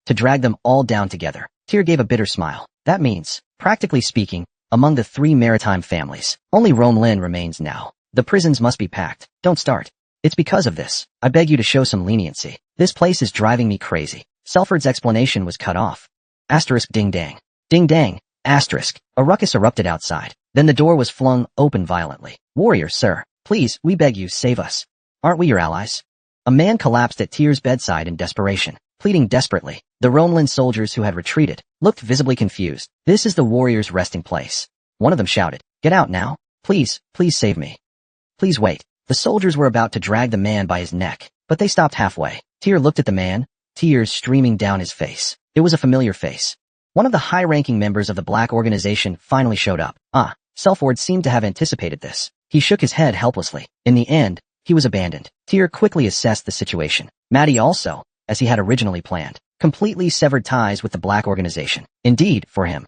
to drag them all down together. Tyr gave a bitter smile. That means, practically speaking, among the 3 maritime families, only Romelin remains now. The prisons must be packed. Don't start. It's because of this. I beg you to show some leniency. This place is driving me crazy. Selford's explanation was cut off. Asterisk ding dang. Ding dang. Asterisk. A ruckus erupted outside. Then the door was flung open violently. Warrior, sir. Please, we beg you, save us. Aren't we your allies? A man collapsed at Tyr's bedside in desperation, pleading desperately. The Romelin soldiers who had retreated looked visibly confused. This is the warrior's resting place. One of them shouted, Get out now. Please, please save me. Please wait. The soldiers were about to drag the man by his neck, but they stopped halfway. Tyr looked at the man, tears streaming down his face. It was a familiar face. One of the high-ranking members of the Black Organization finally showed up. Selford seemed to have anticipated this. He shook his head helplessly. In the end, he was abandoned. Tyr quickly assessed the situation. Maddie also, as he had originally planned, completely severed ties with the Black Organization. Indeed, for him,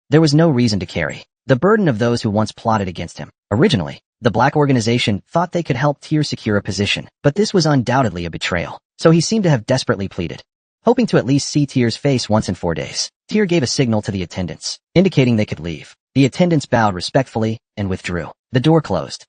there was no reason to carry the burden of those who once plotted against him. Originally, the Black Organization thought they could help Tyr secure a position, but this was undoubtedly a betrayal. So he seemed to have desperately pleaded, hoping to at least see Tyr's face once in 4 days. Tyr gave a signal to the attendants, indicating they could leave. The attendants bowed respectfully and withdrew. The door closed.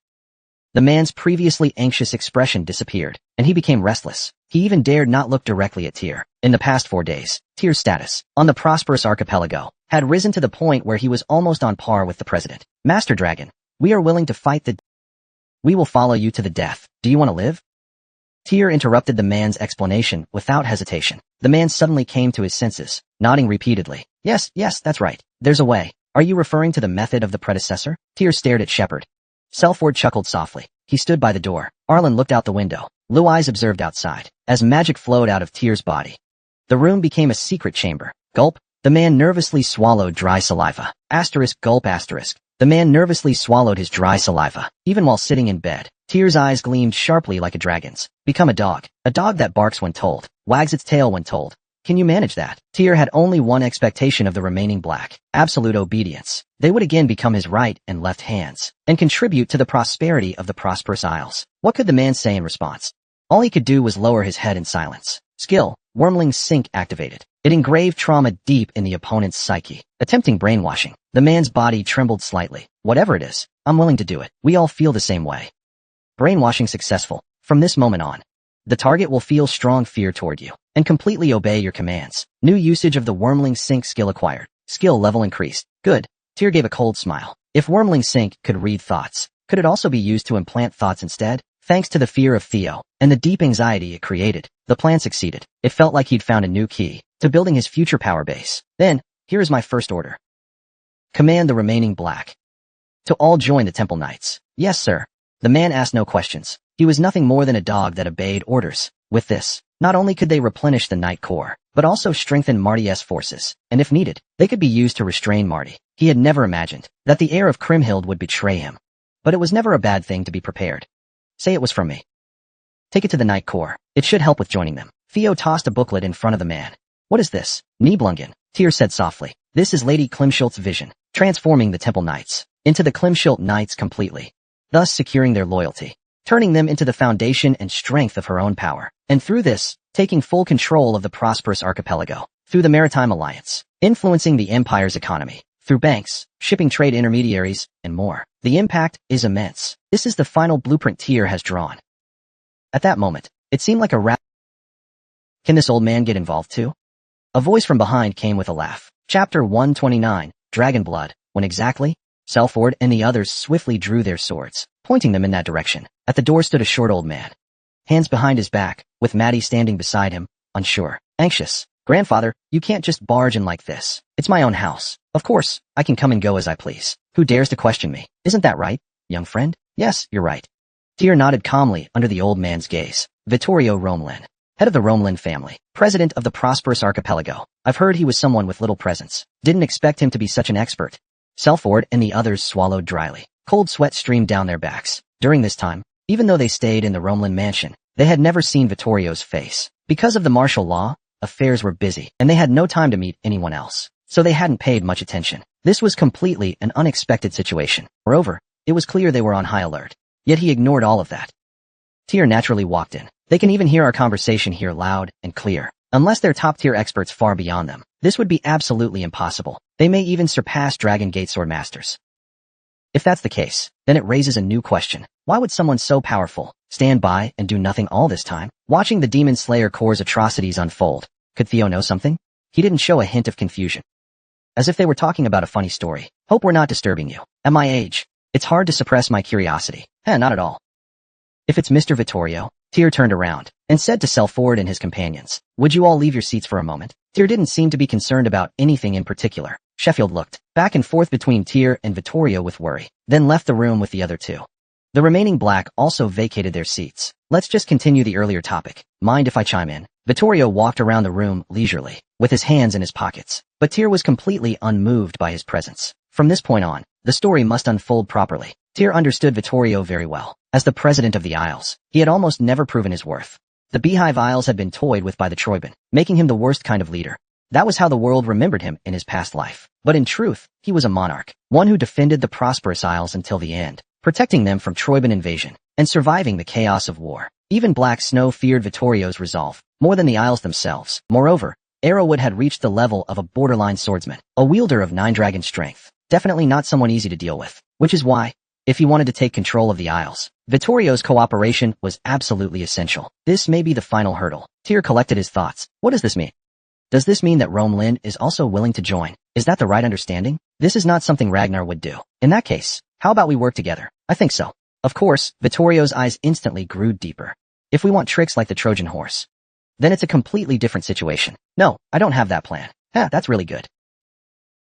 The man's previously anxious expression disappeared, and he became restless. He even dared not look directly at Tyr. In the past 4 days, Tyr's status on the prosperous archipelago had risen to the point where he was almost on par with the president. Master Dragon, we are willing to fight We will follow you to the death. Do you want to live? Tyr interrupted the man's explanation without hesitation. The man suddenly came to his senses, nodding repeatedly. Yes, that's right. There's a way. Are you referring to the method of the predecessor? Tyr stared at Shepard. Selford chuckled softly. He stood by the door. Arlen looked out the window. Blue eyes observed outside, as magic flowed out of Tyr's body. The room became a secret chamber. Gulp. The man nervously swallowed dry saliva. Asterisk gulp asterisk. The man nervously swallowed his dry saliva, even while sitting in bed. Tyr's eyes gleamed sharply like a dragon's. Become a dog. A dog that barks when told, wags its tail when told. Can you manage that? Tyr had only one expectation of the remaining black: absolute obedience. They would again become his right and left hands, and contribute to the prosperity of the prosperous isles. What could the man say in response? All he could do was lower his head in silence. Skill, Wormling Sync activated. It engraved trauma deep in the opponent's psyche. Attempting brainwashing. The man's body trembled slightly. Whatever it is, I'm willing to do it. We all feel the same way. Brainwashing successful. From this moment on, the target will feel strong fear toward you and completely obey your commands. New usage of the Wormling Sync skill acquired. Skill level increased. Good. Tyr gave a cold smile. If Wormling Sync could read thoughts, could it also be used to implant thoughts instead? Thanks to the fear of Theo and the deep anxiety it created, the plan succeeded. It felt like he'd found a new key to building his future power base. Then, here is my first order. Command the remaining black to all join the Temple Knights. Yes, sir. The man asked no questions. He was nothing more than a dog that obeyed orders. With this, not only could they replenish the Knight Corps, but also strengthen Marty's forces, and if needed, they could be used to restrain Marty. He had never imagined that the heir of Kriemhild would betray him. But it was never a bad thing to be prepared. Say it was from me. Take it to the Knight Corps. It should help with joining them. Theo tossed a booklet in front of the man. What is this? Nibelungen, Tyr said softly. This is Lady Klimschildt's vision, transforming the Temple Knights into the Klimschildt Knights completely, thus securing their loyalty, turning them into the foundation and strength of her own power, and through this, taking full control of the prosperous archipelago, through the Maritime Alliance, influencing the Empire's economy, through banks, shipping trade intermediaries, and more. The impact is immense. This is the final blueprint Tyr has drawn. At that moment, it seemed like a rap. Can this old man get involved too? A voice from behind came with a laugh. Chapter 129, Dragon Blood. When exactly? Selford and the others swiftly drew their swords, pointing them in that direction. At the door stood a short old man, hands behind his back, with Maddie standing beside him, unsure, anxious. Grandfather, you can't just barge in like this. It's my own house. Of course, I can come and go as I please. Who dares to question me? Isn't that right, young friend? Yes, you're right. Tyr nodded calmly under the old man's gaze. Vittorio Romelin, head of the Romelin family, president of the prosperous archipelago. I've heard he was someone with little presence. Didn't expect him to be such an expert. Selford and the others swallowed dryly. Cold sweat streamed down their backs. During this time, even though they stayed in the Romelin mansion, they had never seen Vittorio's face. Because of the martial law, affairs were busy, and they had no time to meet anyone else, so they hadn't paid much attention. This was completely an unexpected situation. Moreover, it was clear they were on high alert. Yet he ignored all of that. Tyr naturally walked in. They can even hear our conversation here loud and clear. Unless they're top-tier experts far beyond them, this would be absolutely impossible. They may even surpass Dragon Gate Sword Masters. If that's the case, then it raises a new question. Why would someone so powerful stand by and do nothing all this time, watching the Demon Slayer Corps' atrocities unfold? Could Theo know something? He didn't show a hint of confusion. As if they were talking about a funny story. Hope we're not disturbing you. At my age, it's hard to suppress my curiosity. Not at all. If it's Mr. Vittorio, Tyr turned around and said to Selford and his companions, would you all leave your seats for a moment? Tyr didn't seem to be concerned about anything in particular. Sheffield looked back and forth between Tyr and Vittorio with worry, then left the room with the other two. The remaining black also vacated their seats. Let's just continue the earlier topic. Mind if I chime in? Vittorio walked around the room leisurely, with his hands in his pockets, but Tyr was completely unmoved by his presence. From this point on, the story must unfold properly. Tyr understood Vittorio very well. As the president of the Isles, he had almost never proven his worth. The Beehive Isles had been toyed with by the Troiban, making him the worst kind of leader. That was how the world remembered him in his past life. But in truth, he was a monarch, one who defended the prosperous Isles until the end, protecting them from Troiban invasion, and surviving the chaos of war. Even Black Snow feared Vittorio's resolve, more than the Isles themselves. Moreover, Arrowwood had reached the level of a borderline swordsman, a wielder of 9 dragon strength. Definitely not someone easy to deal with. Which is why, if he wanted to take control of the Isles, Vittorio's cooperation was absolutely essential. This may be the final hurdle. Tyr collected his thoughts. What does this mean? Does this mean that Romelin is also willing to join? Is that the right understanding? This is not something Ragnar would do. In that case, how about we work together? I think so. Of course, Vittorio's eyes instantly grew deeper. If we want tricks like the Trojan horse, then it's a completely different situation. No, I don't have that plan. That's really good.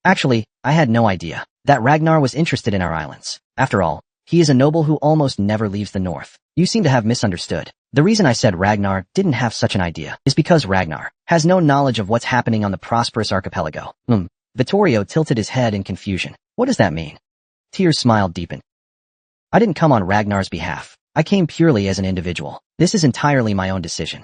Actually, I had no idea that Ragnar was interested in our islands. After all, He is a noble who almost never leaves the north. You seem to have misunderstood. The reason I said Ragnar didn't have such an idea is because Ragnar has no knowledge of what's happening on the prosperous archipelago. Vittorio tilted his head in confusion. What does that mean? Tyr's smile deepened. I didn't come on Ragnar's behalf. I came purely as an individual. This is entirely my own decision.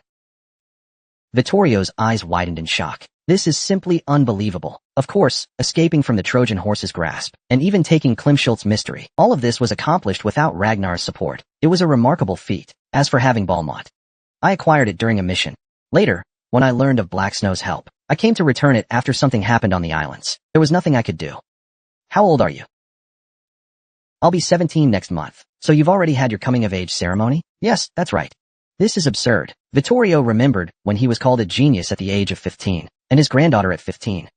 Vittorio's eyes widened in shock. This is simply unbelievable. Of course, escaping from the Trojan horse's grasp, and even taking Klimschult's mystery, all of this was accomplished without Ragnar's support. It was a remarkable feat. As for having Balmont, I acquired it during a mission. Later, when I learned of Black Snow's help, I came to return it after something happened on the islands. There was nothing I could do. How old are you? I'll be 17 next month. So you've already had your coming-of-age ceremony? Yes, that's right. This is absurd. Vittorio remembered when he was called a genius at the age of 15, and his granddaughter at 15.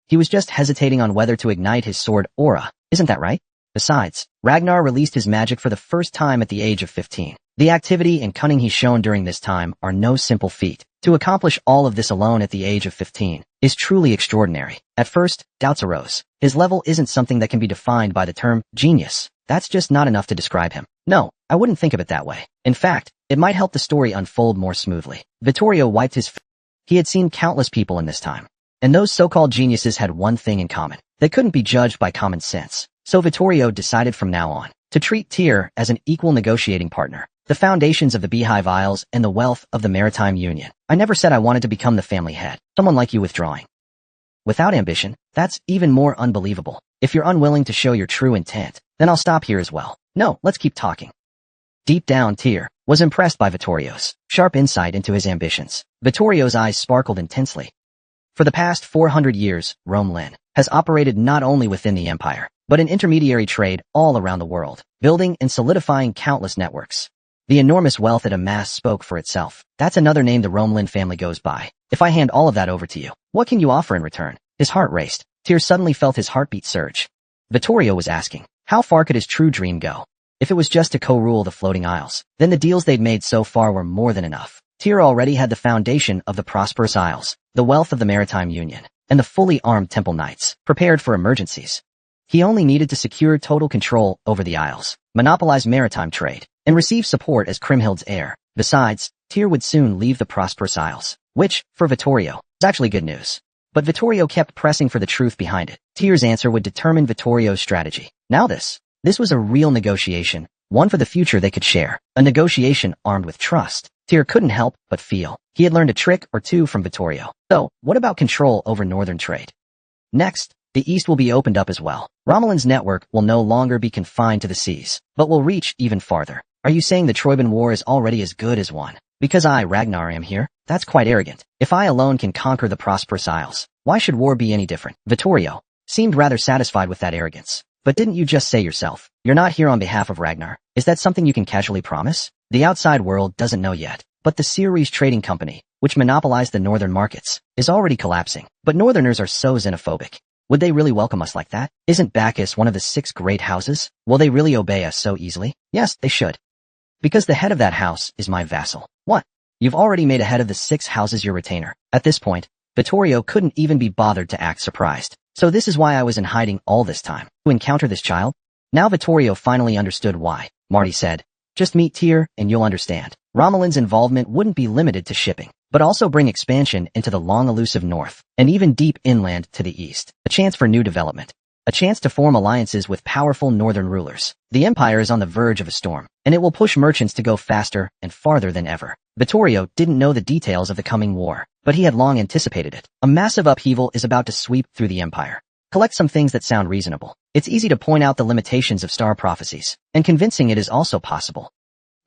He was just hesitating on whether to ignite his sword aura, isn't that right? Besides, Ragnar released his magic for the first time at the age of 15. The activity and cunning he's shown during this time are no simple feat. To accomplish all of this alone at the age of 15 is truly extraordinary. At first, doubts arose. His level isn't something that can be defined by the term genius. That's just not enough to describe him. No, I wouldn't think of it that way. In fact, it might help the story unfold more smoothly. Vittorio wiped his face. He had seen countless people in this time, and those so-called geniuses had one thing in common. They couldn't be judged by common sense. So Vittorio decided from now on to treat Tyr as an equal negotiating partner. The foundations of the Beehive Isles and the wealth of the Maritime Union. I never said I wanted to become the family head. Someone like you withdrawing without ambition, that's even more unbelievable. If you're unwilling to show your true intent, then I'll stop here as well. No, let's keep talking. Deep down, Tyr was impressed by Vittorio's sharp insight into his ambitions. Vittorio's eyes sparkled intensely. For the past 400 years, Rome has operated not only within the empire, but in intermediary trade all around the world, building and solidifying countless networks. The enormous wealth it amassed spoke for itself. That's another name the Romelin family goes by. If I hand all of that over to you, what can you offer in return? His heart raced. Tyr suddenly felt his heartbeat surge. Vittorio was asking, how far could his true dream go? If it was just to co-rule the floating isles, then the deals they'd made so far were more than enough. Tyr already had the foundation of the prosperous isles, the wealth of the Maritime Union, and the fully armed temple knights, prepared for emergencies. He only needed to secure total control over the isles, monopolize maritime trade, and receive support as Kriemhild's heir. Besides, Tyr would soon leave the prosperous isles, which, for Vittorio, was actually good news. But Vittorio kept pressing for the truth behind it. Tyr's answer would determine Vittorio's strategy. Now this was a real negotiation, one for the future they could share, a negotiation armed with trust. Tyr couldn't help but feel he had learned a trick or two from Vittorio. So, what about control over northern trade? Next, the east will be opened up as well. Romulan's network will no longer be confined to the seas, but will reach even farther. Are you saying the Trojan War is already as good as won? Because I, Ragnar, am here? That's quite arrogant. If I alone can conquer the prosperous isles, why should war be any different? Vittorio seemed rather satisfied with that arrogance. But didn't you just say yourself, you're not here on behalf of Ragnar? Is that something you can casually promise? The outside world doesn't know yet, but the Ceres Trading Company, which monopolized the northern markets, is already collapsing. But northerners are so xenophobic. Would they really welcome us like that? Isn't Bacchus one of the 6 great houses? Will they really obey us so easily? Yes, they should. Because the head of that house is my vassal. What? You've already made a head of the 6 houses your retainer. At this point, Vittorio couldn't even be bothered to act surprised. So this is why I was in hiding all this time, to encounter this child? Now Vittorio finally understood why. Marty said, just meet Tyr and you'll understand. Romulan's involvement wouldn't be limited to shipping, but also bring expansion into the long elusive north, and even deep inland to the east. A chance for new development. A chance to form alliances with powerful northern rulers. The empire is on the verge of a storm, and it will push merchants to go faster and farther than ever. Vittorio didn't know the details of the coming war, but he had long anticipated it. A massive upheaval is about to sweep through the empire. Collect some things that sound reasonable. It's easy to point out the limitations of star prophecies, and convincing it is also possible.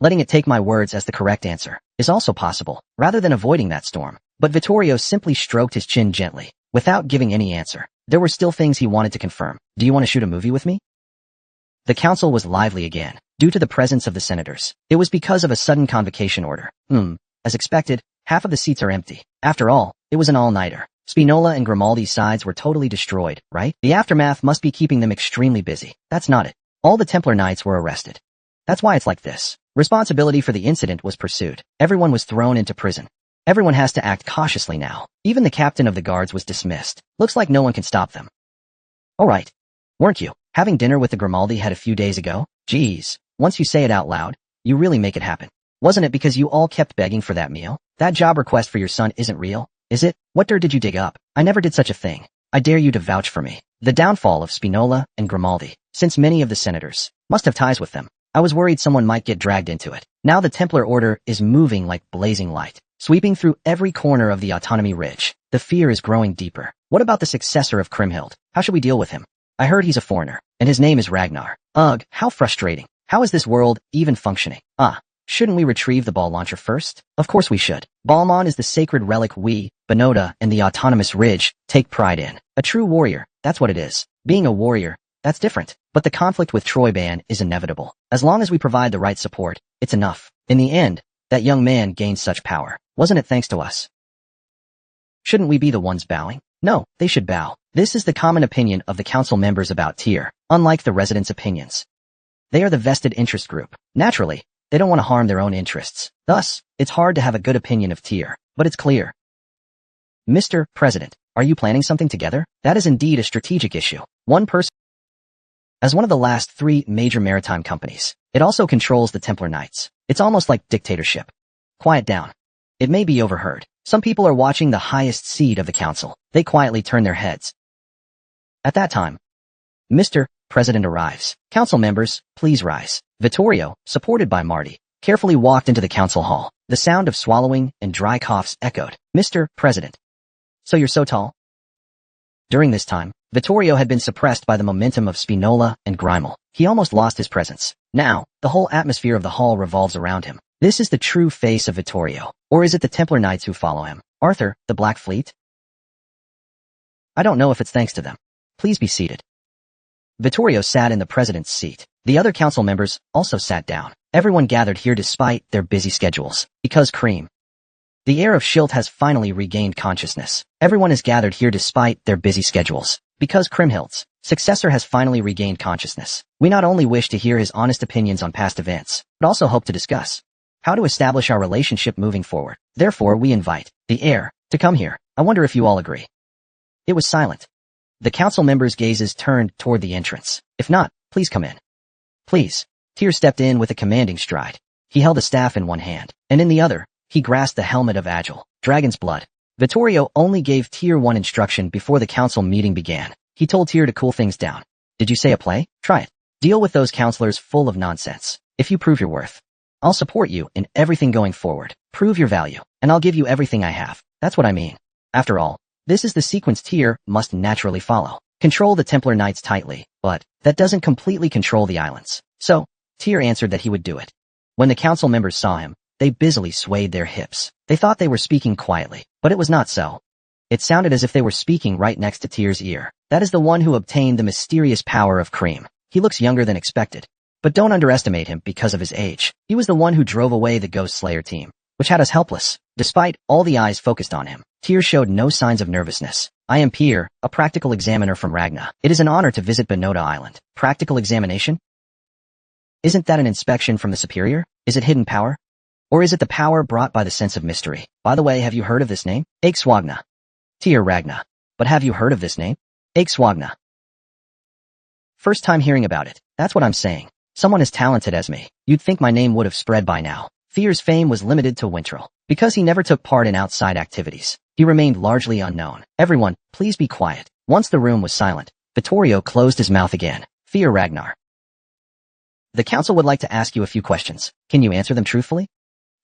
Letting it take my words as the correct answer is also possible, rather than avoiding that storm. But Vittorio simply stroked his chin gently, without giving any answer. There were still things he wanted to confirm. Do you want to shoot a movie with me? The council was lively again, due to the presence of the senators. It was because of a sudden convocation order. As expected, half of the seats are empty. After all, it was an all-nighter. Spinola and Grimaldi's sides were totally destroyed, right? The aftermath must be keeping them extremely busy. That's not it. All the Templar Knights were arrested. That's why it's like this. Responsibility for the incident was pursued. Everyone was thrown into prison. Everyone has to act cautiously now. Even the captain of the guards was dismissed. Looks like no one can stop them. All right. Weren't you having dinner with the Grimaldi head a few days ago? Geez, once you say it out loud, you really make it happen. Wasn't it because you all kept begging for that meal? That job request for your son isn't real, is it? What dirt did you dig up? I never did such a thing. I dare you to vouch for me. The downfall of Spinola and Grimaldi, since many of the senators must have ties with them. I was worried someone might get dragged into it. Now the Templar Order is moving like blazing light, sweeping through every corner of the Autonomy Ridge. The fear is growing deeper. What about the successor of Kriemhild? How should we deal with him? I heard he's a foreigner, and his name is Ragnar. Ugh, how frustrating. How is this world even functioning? Shouldn't we retrieve the ball launcher first? Of course we should. Balmon is the sacred relic we, Benoda, and the Autonomous Ridge, take pride in. A true warrior, that's what it is. Being a warrior, that's different. But the conflict with Troyban is inevitable. As long as we provide the right support, it's enough. In the end, that young man gained such power. Wasn't it thanks to us? Shouldn't we be the ones bowing? No, they should bow. This is the common opinion of the council members about Tyr, unlike the residents' opinions. They are the vested interest group. Naturally, they don't want to harm their own interests. Thus, it's hard to have a good opinion of Tyr, but it's clear. Mr. President, are you planning something together? That is indeed a strategic issue. One person. As one of the last 3 major maritime companies, it also controls the Templar Knights. It's almost like dictatorship. Quiet down. It may be overheard. Some people are watching the highest seat of the council. They quietly turn their heads. At that time, Mr. President arrives. Council members, please rise. Vittorio, supported by Marty, carefully walked into the council hall. The sound of swallowing and dry coughs echoed. Mr. President. So you're so tall? During this time, Vittorio had been suppressed by the momentum of Spinola and Grimal. He almost lost his presence. Now, the whole atmosphere of the hall revolves around him. This is the true face of Vittorio. Or is it the Templar Knights who follow him? Arthur, the Black Fleet? I don't know if it's thanks to them. Please be seated. Vittorio sat in the president's seat. The other council members also sat down. Everyone gathered here despite their busy schedules. Because Cream. The heir of Schilt has finally regained consciousness. Everyone is gathered here despite their busy schedules. Because Kriemhild's successor has finally regained consciousness. We not only wish to hear his honest opinions on past events, but also hope to discuss how to establish our relationship moving forward. Therefore, we invite the heir to come here. I wonder if you all agree. It was silent. The council members' gazes turned toward the entrance. If not, please come in. Please. Tyr stepped in with a commanding stride. He held a staff in one hand, and in the other, he grasped the helmet of Agile, Dragon's Blood. Vittorio only gave Tyr one instruction before the council meeting began. He told Tyr to cool things down. Did you say a play? Try it. Deal with those counselors full of nonsense. If you prove your worth, I'll support you in everything going forward. Prove your value, and I'll give you everything I have. That's what I mean. After all, this is the sequence Tyr must naturally follow. Control the Templar Knights tightly, but that doesn't completely control the islands. So, Tyr answered that he would do it. When the council members saw him, they busily swayed their hips. They thought they were speaking quietly, but it was not so. It sounded as if they were speaking right next to Tyr's ear. That is the one who obtained the mysterious power of Cream. He looks younger than expected. But don't underestimate him because of his age. He was the one who drove away the Ghost Slayer team, which had us helpless. Despite all the eyes focused on him, Tyr showed no signs of nervousness. I am Pyr, a practical examiner from Ragna. It is an honor to visit Benoda Island. Practical examination? Isn't that an inspection from the superior? Is it hidden power? Or is it the power brought by the sense of mystery? By the way, have you heard of this name? Aikswagna. Tyr Ragna. But have you heard of this name? Aikswagna. First time hearing about it. That's what I'm saying. Someone as talented as me. You'd think my name would have spread by now. Tyr's fame was limited to Winterl. Because he never took part in outside activities, he remained largely unknown. Everyone, please be quiet. Once the room was silent, Vittorio closed his mouth again. Tyr Ragnar. The council would like to ask you a few questions. Can you answer them truthfully?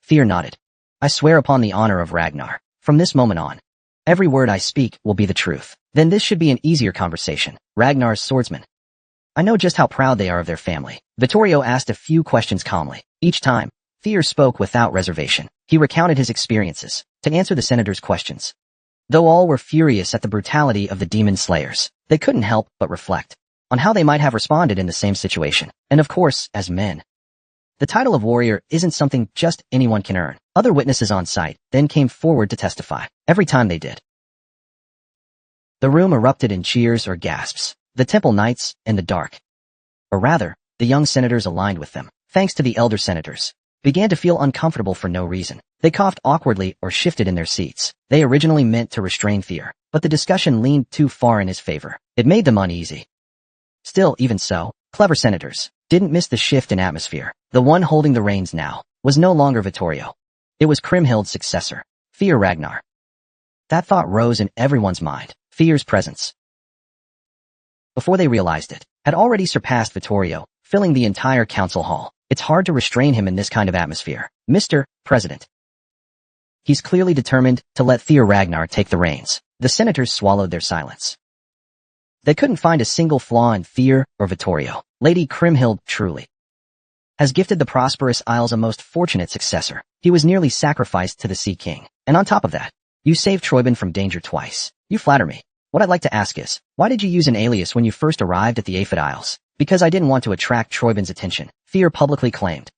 Tyr nodded. I swear upon the honor of Ragnar. From this moment on, every word I speak will be the truth. Then this should be an easier conversation. Ragnar's swordsman. I know just how proud they are of their family. Vittorio asked a few questions calmly. Each time, Tyr spoke without reservation. He recounted his experiences to answer the senator's questions. Though all were furious at the brutality of the demon slayers, they couldn't help but reflect on how they might have responded in the same situation. And of course, as men. The title of warrior isn't something just anyone can earn. Other witnesses on site then came forward to testify. Every time they did, the room erupted in cheers or gasps. The Temple Knights and the dark, or rather, the young senators aligned with them, thanks to the elder senators, began to feel uncomfortable for no reason. They coughed awkwardly or shifted in their seats. They originally meant to restrain Tyr, but the discussion leaned too far in his favor. It made them uneasy. Still, even so, clever senators didn't miss the shift in atmosphere. The one holding the reins now was no longer Vittorio. It was Kriemhild's successor, Fear Ragnar. That thought rose in everyone's mind. Fear's presence, before they realized it, had already surpassed Vittorio, filling the entire council hall. It's hard to restrain him in this kind of atmosphere. Mr. President. He's clearly determined to let Fear Ragnar take the reins. The senators swallowed their silence. They couldn't find a single flaw in Fear or Vittorio. Lady Kriemhild truly has gifted the prosperous Isles a most fortunate successor. He was nearly sacrificed to the Sea King. And on top of that, you saved Treuben from danger twice. You flatter me. What I'd like to ask is, why did you use an alias when you first arrived at the Aphid Isles? Because I didn't want to attract Treuben's attention. Fear publicly claimed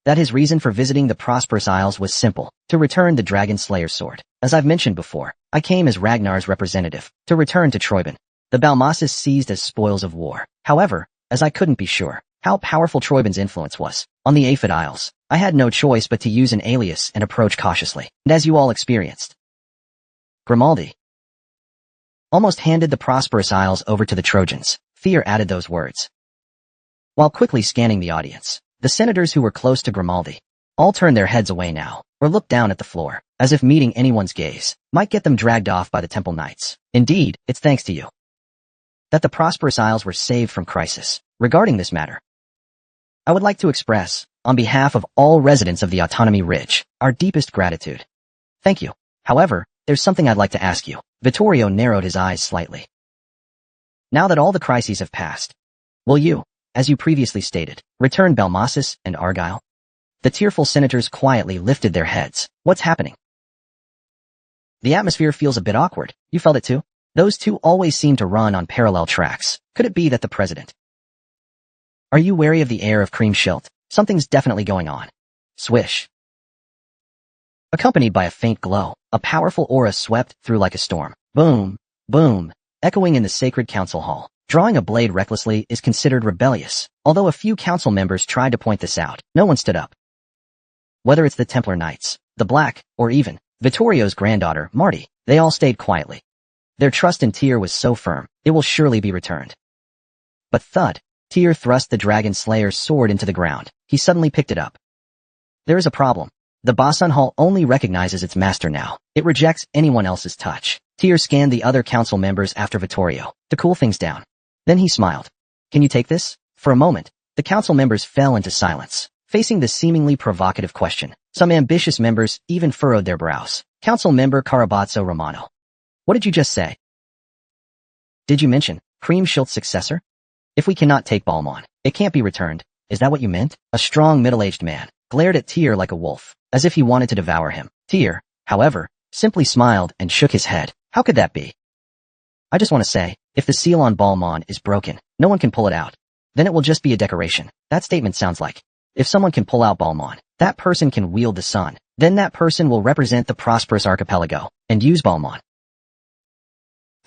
that his reason for visiting the prosperous Isles was simple, to return the Dragon Slayer's sword. As I've mentioned before, I came as Ragnar's representative, to return to Treuben the Balmasis seized as spoils of war. However, as I couldn't be sure how powerful Treuben's influence was on the Aphid Isles, I had no choice but to use an alias and approach cautiously. And as you all experienced, Grimaldi almost handed the prosperous Isles over to the Trojans. Fear added those words, while quickly scanning the audience. The senators who were close to Grimaldi all turned their heads away now, or looked down at the floor, as if meeting anyone's gaze might get them dragged off by the Temple Knights. Indeed, it's thanks to you that the prosperous Isles were saved from crisis. Regarding this matter, I would like to express, on behalf of all residents of the Autonomy Ridge, our deepest gratitude. Thank you. However, there's something I'd like to ask you. Vittorio narrowed his eyes slightly. Now that all the crises have passed, will you, as you previously stated, return Balmasis and Argyle? The tearful senators quietly lifted their heads. What's happening? The atmosphere feels a bit awkward. You felt it too? Those two always seem to run on parallel tracks. Could it be that the president? Are you wary of the air of Kriemhild? Something's definitely going on. Swish. Accompanied by a faint glow, a powerful aura swept through like a storm. Boom, boom, echoing in the sacred council hall. Drawing a blade recklessly is considered rebellious. Although a few council members tried to point this out, no one stood up. Whether it's the Templar Knights, the Black, or even Vittorio's granddaughter, Marty, they all stayed quietly. Their trust in Tyr was so firm, it will surely be returned. But thud, Tyr thrust the Dragon Slayer's sword into the ground. He suddenly picked it up. There is a problem. The Basan Hall only recognizes its master now. It rejects anyone else's touch. Tyr scanned the other council members after Vittorio, to cool things down. Then he smiled. Can you take this? For a moment, the council members fell into silence, facing the seemingly provocative question. Some ambitious members even furrowed their brows. Council member Carabazzo Romano. What did you just say? Did you mention Kriemhild's successor? If we cannot take Balmon, it can't be returned. Is that what you meant? A strong middle-aged man glared at Tyr like a wolf, as if he wanted to devour him. Tyr, however, simply smiled and shook his head. How could that be? I just want to say, if the seal on Balmon is broken, no one can pull it out. Then it will just be a decoration. That statement sounds like, if someone can pull out Balmon, that person can wield the sun. Then that person will represent the prosperous archipelago, and use Balmon.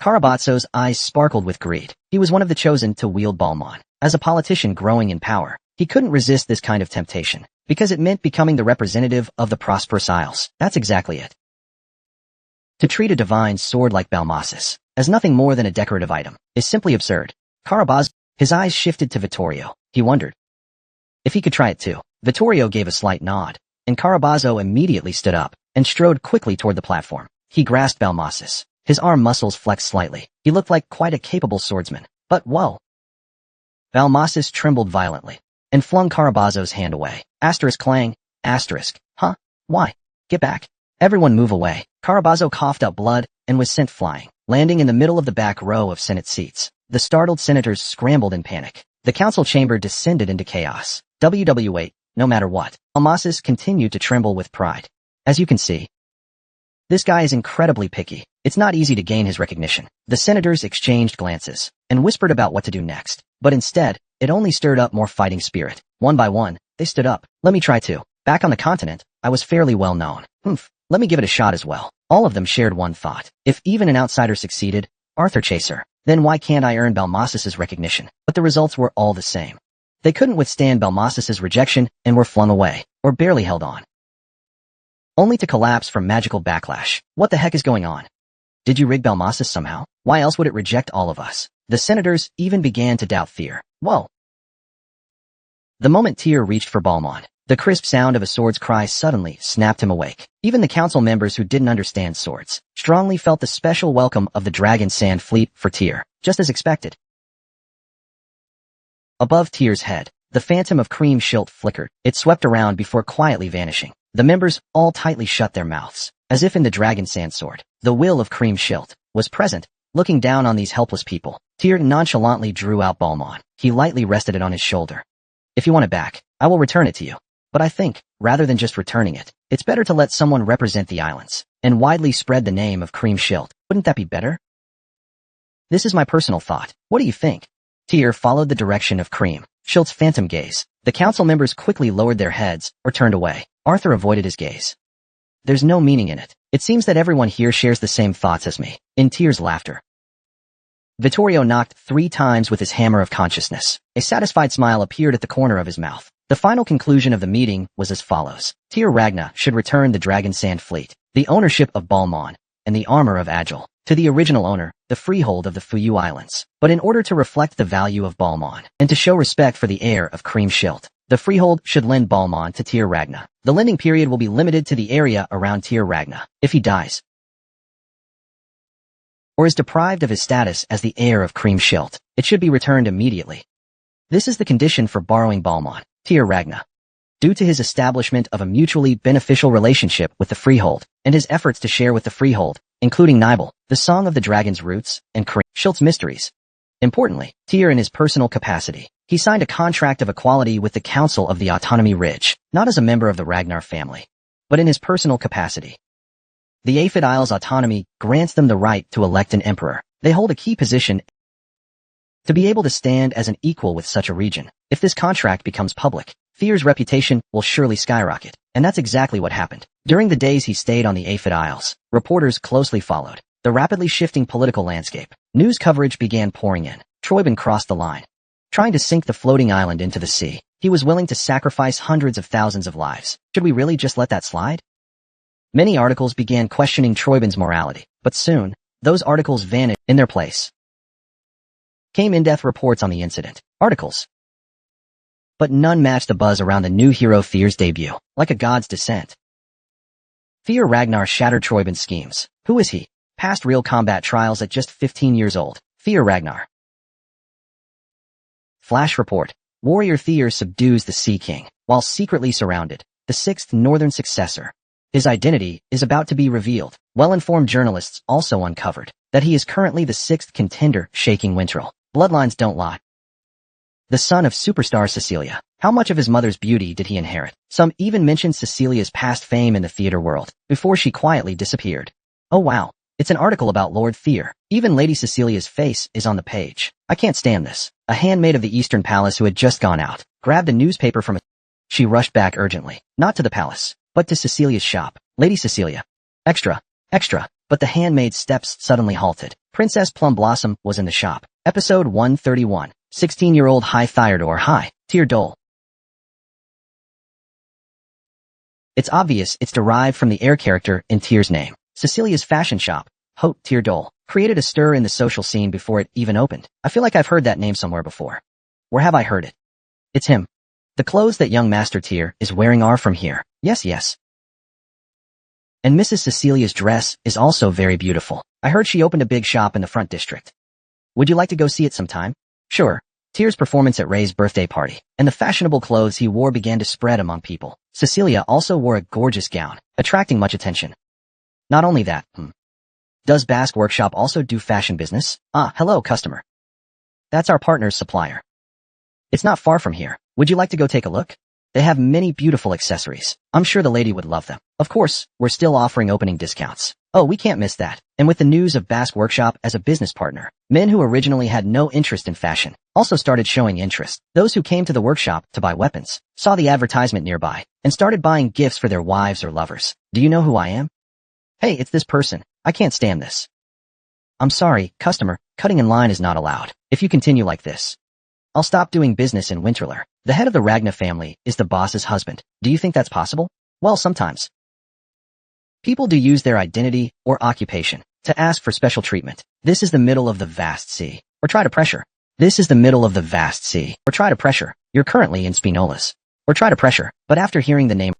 Carabazzo's eyes sparkled with greed. He was one of the chosen to wield Balmon. As a politician growing in power, he couldn't resist this kind of temptation, because it meant becoming the representative of the prosperous Isles. That's exactly it. To treat a divine sword like Balmasis as nothing more than a decorative item is simply absurd. Carabazzo, his eyes shifted to Vittorio. He wondered if he could try it too. Vittorio gave a slight nod, and Carabazzo immediately stood up and strode quickly toward the platform. He grasped Balmasis. His arm muscles flexed slightly. He looked like quite a capable swordsman. But whoa! Balmasis trembled violently and flung Carabazzo's hand away. Asterisk clang. Asterisk. Huh? Why? Get back. Everyone move away. Carabazzo coughed up blood and was sent flying, landing in the middle of the back row of Senate seats. The startled senators scrambled in panic. The council chamber descended into chaos. WW8, no matter what. Balmasis continued to tremble with pride. As you can see, this guy is incredibly picky. It's not easy to gain his recognition. The senators exchanged glances and whispered about what to do next. But instead, it only stirred up more fighting spirit. One by one, they stood up. Let me try too. Back on the continent, I was fairly well known. Let me give it a shot as well. All of them shared one thought. If even an outsider succeeded, Arthur Chaser, then why can't I earn Balmasis's recognition? But the results were all the same. They couldn't withstand Balmasis's rejection and were flung away, or barely held on, only to collapse from magical backlash. What the heck is going on? Did you rig Balmasis somehow? Why else would it reject all of us? The senators even began to doubt Fear. Whoa! The moment Tyr reached for Balmond, the crisp sound of a sword's cry suddenly snapped him awake. Even the council members who didn't understand swords strongly felt the special welcome of the Dragon Sand Fleet for Tyr, just as expected. Above Tyr's head, the phantom of Cream Schilt flickered. It swept around before quietly vanishing. The members all tightly shut their mouths, as if in the Dragon Sand Sword. The will of Cream Schilt was present, looking down on these helpless people. Tyr nonchalantly drew out Balmond. He lightly rested it on his shoulder. If you want it back, I will return it to you. But I think, rather than just returning it, it's better to let someone represent the islands, and widely spread the name of Cream Schilt. Wouldn't that be better? This is my personal thought. What do you think? Tyr followed the direction of Cream Schilt's phantom gaze. The council members quickly lowered their heads, or turned away. Arthur avoided his gaze. There's no meaning in it. It seems that everyone here shares the same thoughts as me. In Tyr's laughter, Vittorio knocked 3 times with his hammer of consciousness. A satisfied smile appeared at the corner of his mouth. The final conclusion of the meeting was as follows. Tyr Ragna should return the Dragon Sand Fleet, the ownership of Balmond, and the armor of Agile, to the original owner, the freehold of the Fuyu Islands. But in order to reflect the value of Balmond, and to show respect for the heir of Cream Schilt, the freehold should lend Balmond to Tyr Ragna. The lending period will be limited to the area around Tyr Ragna. If he dies, or is deprived of his status as the heir of Cream Schilt, it should be returned immediately. This is the condition for borrowing Balmond. Tyr Ragna, due to his establishment of a mutually beneficial relationship with the freehold, and his efforts to share with the freehold, including Nibel, the Song of the Dragon's roots, and Cream Schilt's mysteries. Importantly, Tyr in his personal capacity, he signed a contract of equality with the Council of the Autonomy Ridge, not as a member of the Ragnar family, but in his personal capacity. The Aphid Isles' autonomy grants them the right to elect an emperor. They hold a key position to be able to stand as an equal with such a region. If this contract becomes public, Tyr's reputation will surely skyrocket, and that's exactly what happened. During the days he stayed on the Aphid Isles, reporters closely followed the rapidly shifting political landscape. News coverage began pouring in. Treuben crossed the line, trying to sink the floating island into the sea. He was willing to sacrifice hundreds of thousands of lives. Should we really just let that slide? Many articles began questioning Treuben's morality, but soon, those articles vanished. In their place came in-depth reports on the incident. Articles, but none matched the buzz around the new hero Tyr's debut. Like a god's descent, Tyr Ragnar shattered Treuben's schemes. Who is he? Passed real combat trials at just 15 years old. Tyr Ragnar. Flash report. Warrior Tyr subdues the Sea King, while secretly surrounded. The 6th northern successor. His identity is about to be revealed. Well-informed journalists also uncovered that he is currently the 6th contender shaking Winterl. Bloodlines don't lie. The son of superstar Cecilia. How much of his mother's beauty did he inherit? Some even mentioned Cecilia's past fame in the theater world, before she quietly disappeared. Oh wow, it's an article about Lord Tyr. Even Lady Cecilia's face is on the page. I can't stand this. A handmaid of the Eastern Palace who had just gone out, grabbed a newspaper from She rushed back urgently, not to the palace, but to Cecilia's shop. Lady Cecilia. Extra, extra. But the handmaid's steps suddenly halted. Princess Plum Blossom was in the shop. Episode 131. 16-year-old High Theodore High. Tyr Dole. It's obvious it's derived from the heir character in Tyr's name. Cecilia's fashion shop, Haute Tyr Dole, created a stir in the social scene before it even opened. I feel like I've heard that name somewhere before. Where have I heard it? It's him. The clothes that young Master Tyr is wearing are from here. Yes, yes. And Mrs. Cecilia's dress is also very beautiful. I heard she opened a big shop in the front district. Would you like to go see it sometime? Sure. Tyr's performance at Ray's birthday party, and the fashionable clothes he wore began to spread among people. Cecilia also wore a gorgeous gown, attracting much attention. Not only that, Does Basque Workshop also do fashion business? Ah, hello, customer. That's our partner's supplier. It's not far from here. Would you like to go take a look? They have many beautiful accessories. I'm sure the lady would love them. Of course, we're still offering opening discounts. Oh, we can't miss that. And with the news of Basque Workshop as a business partner, men who originally had no interest in fashion also started showing interest. Those who came to the workshop to buy weapons saw the advertisement nearby and started buying gifts for their wives or lovers. Do you know who I am? Hey, it's this person. I can't stand this. I'm sorry, customer, cutting in line is not allowed. If you continue like this, I'll stop doing business in Winterler. The head of the Ragna family is the boss's husband. Do you think that's possible? Well, sometimes. People do use their identity or occupation to ask for special treatment. This is the middle of the vast sea. Or try to pressure This is the middle of the vast sea. Or try to pressure. You're currently in Spinolas. Or try to pressure. But after hearing the name,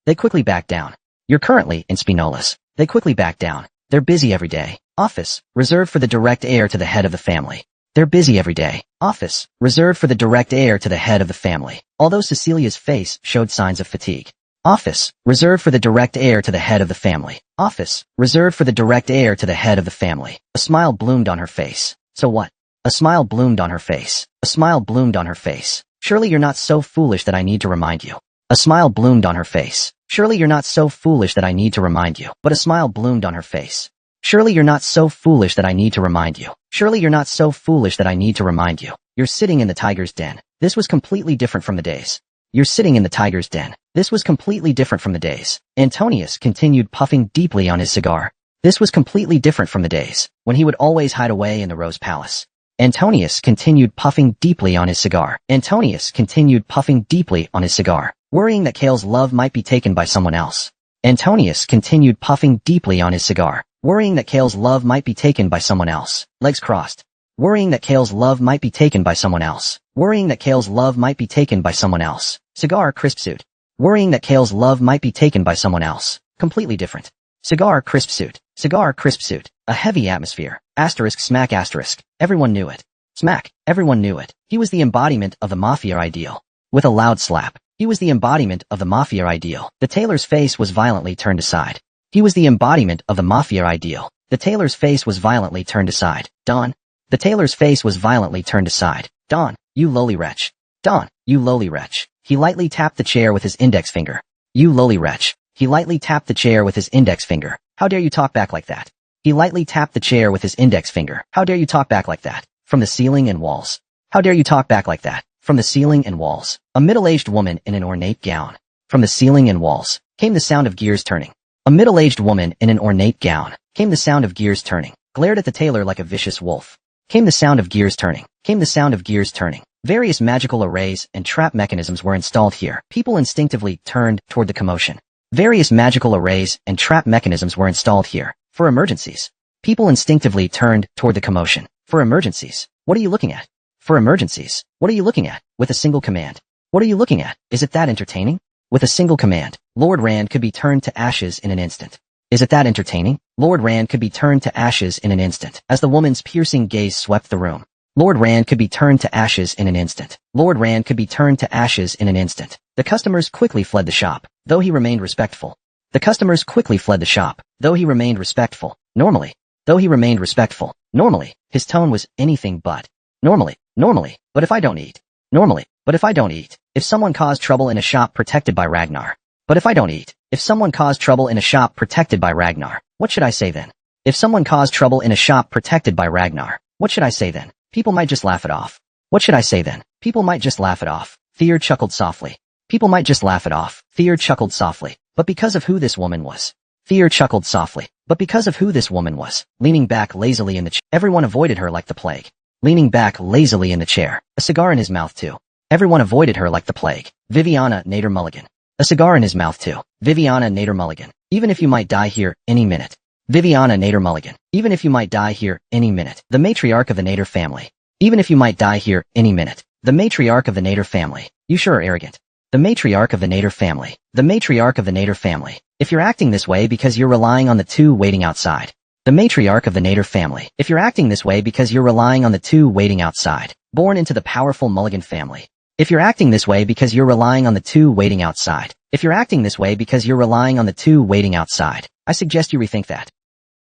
they quickly back down. You're currently in Spinolas. They quickly back down. They're busy every day. Office, reserved for the direct heir to the head of the family. They're busy every day. Office, reserved for the direct heir to the head of the family. Although Cecilia's face showed signs of fatigue. Office, reserved for the direct heir to the head of the family. Office, reserved for the direct heir to the head of the family. A smile bloomed on her face. So what? A smile bloomed on her face. A smile bloomed on her face. Surely you're not so foolish that I need to remind you. A smile bloomed on her face. Surely you're not so foolish that I need to remind you. But a smile bloomed on her face. Surely you're not so foolish that I need to remind you. Surely you're not so foolish that I need to remind you. You're sitting in the tiger's den. This was completely different from the days. You're sitting in the tiger's den. This was completely different from the days. Antonius continued puffing deeply on his cigar. This was completely different from the days when he would always hide away in the Rose Palace. Antonius continued puffing deeply on his cigar. Antonius continued puffing deeply on his cigar, worrying that Kale's love might be taken by someone else. Antonius continued puffing deeply on his cigar, worrying that Kale's love might be taken by someone else. Legs crossed. Worrying that Kale's love might be taken by someone else. Worrying that Kale's love might be taken by someone else. Cigar crisp suit. Worrying that Kale's love might be taken by someone else. Completely different. Cigar crisp suit. Cigar crisp suit. A heavy atmosphere. Asterisk smack asterisk. Everyone knew it. Smack. Everyone knew it. He was the embodiment of the mafia ideal. With a loud slap. He was the embodiment of the mafia ideal. The tailor's face was violently turned aside. He was the embodiment of the mafia ideal. The tailor's face was violently turned aside. Don. The tailor's face was violently turned aside. Don, you lowly wretch. Don, you lowly wretch. He lightly tapped the chair with his index finger. You lowly wretch. He lightly tapped the chair with his index finger. How dare you talk back like that? He lightly tapped the chair with his index finger. How dare you talk back like that? From the ceiling and walls. How dare you talk back like that? From the ceiling and walls. A middle-aged woman in an ornate gown. From the ceiling and walls came the sound of gears turning. A middle-aged woman in an ornate gown. Came the sound of gears turning. Glared at the tailor like a vicious wolf. Came the sound of gears turning. Came the sound of gears turning. Various magical arrays and trap mechanisms were installed here. People instinctively turned toward the commotion. Various magical arrays and trap mechanisms were installed here. For emergencies. People instinctively turned toward the commotion. For emergencies. What are you looking at? For emergencies. What are you looking at? With a single command. What are you looking at? Is it that entertaining? With a single command, Lord Rand could be turned to ashes in an instant. Is it that entertaining? Lord Rand could be turned to ashes in an instant. As the woman's piercing gaze swept the room. Lord Rand could be turned to ashes in an instant. Lord Rand could be turned to ashes in an instant. The customers quickly fled the shop, though he remained respectful. The customers quickly fled the shop, though he remained respectful. Normally. Though he remained respectful. Normally. His tone was anything but. Normally. Normally. But if I don't eat. Normally. But if I don't eat. If someone caused trouble in a shop protected by Ragnar. But if I don't eat. If someone caused trouble in a shop protected by Ragnar. What should I say then? If someone caused trouble in a shop protected by Ragnar. What should I say then? People might just laugh it off. What should I say then? People might just laugh it off. Theo chuckled softly. People might just laugh it off. Theo chuckled softly. But because of who this woman was. Theo chuckled softly. But because of who this woman was. Leaning back lazily in the chair. Everyone avoided her like the plague. Leaning back lazily in the chair. A cigar in his mouth too. Everyone avoided her like the plague. Viviana Nader Mulligan. A cigar in his mouth too. Viviana Nader Mulligan. Even if you might die here any minute. Viviana Nader Mulligan. Even if you might die here any minute. The matriarch of the Nader family. Even if you might die here any minute. The matriarch of the Nader family. You sure are arrogant. The matriarch of the Nader family. The matriarch of the Nader family. If you're acting this way because you're relying on the two waiting outside. The matriarch of the Nader family. If you're acting this way because you're relying on the two waiting outside. Born into the powerful Mulligan family. If you're acting this way because you're relying on the two waiting outside. If you're acting this way because you're relying on the two waiting outside. I suggest you rethink that.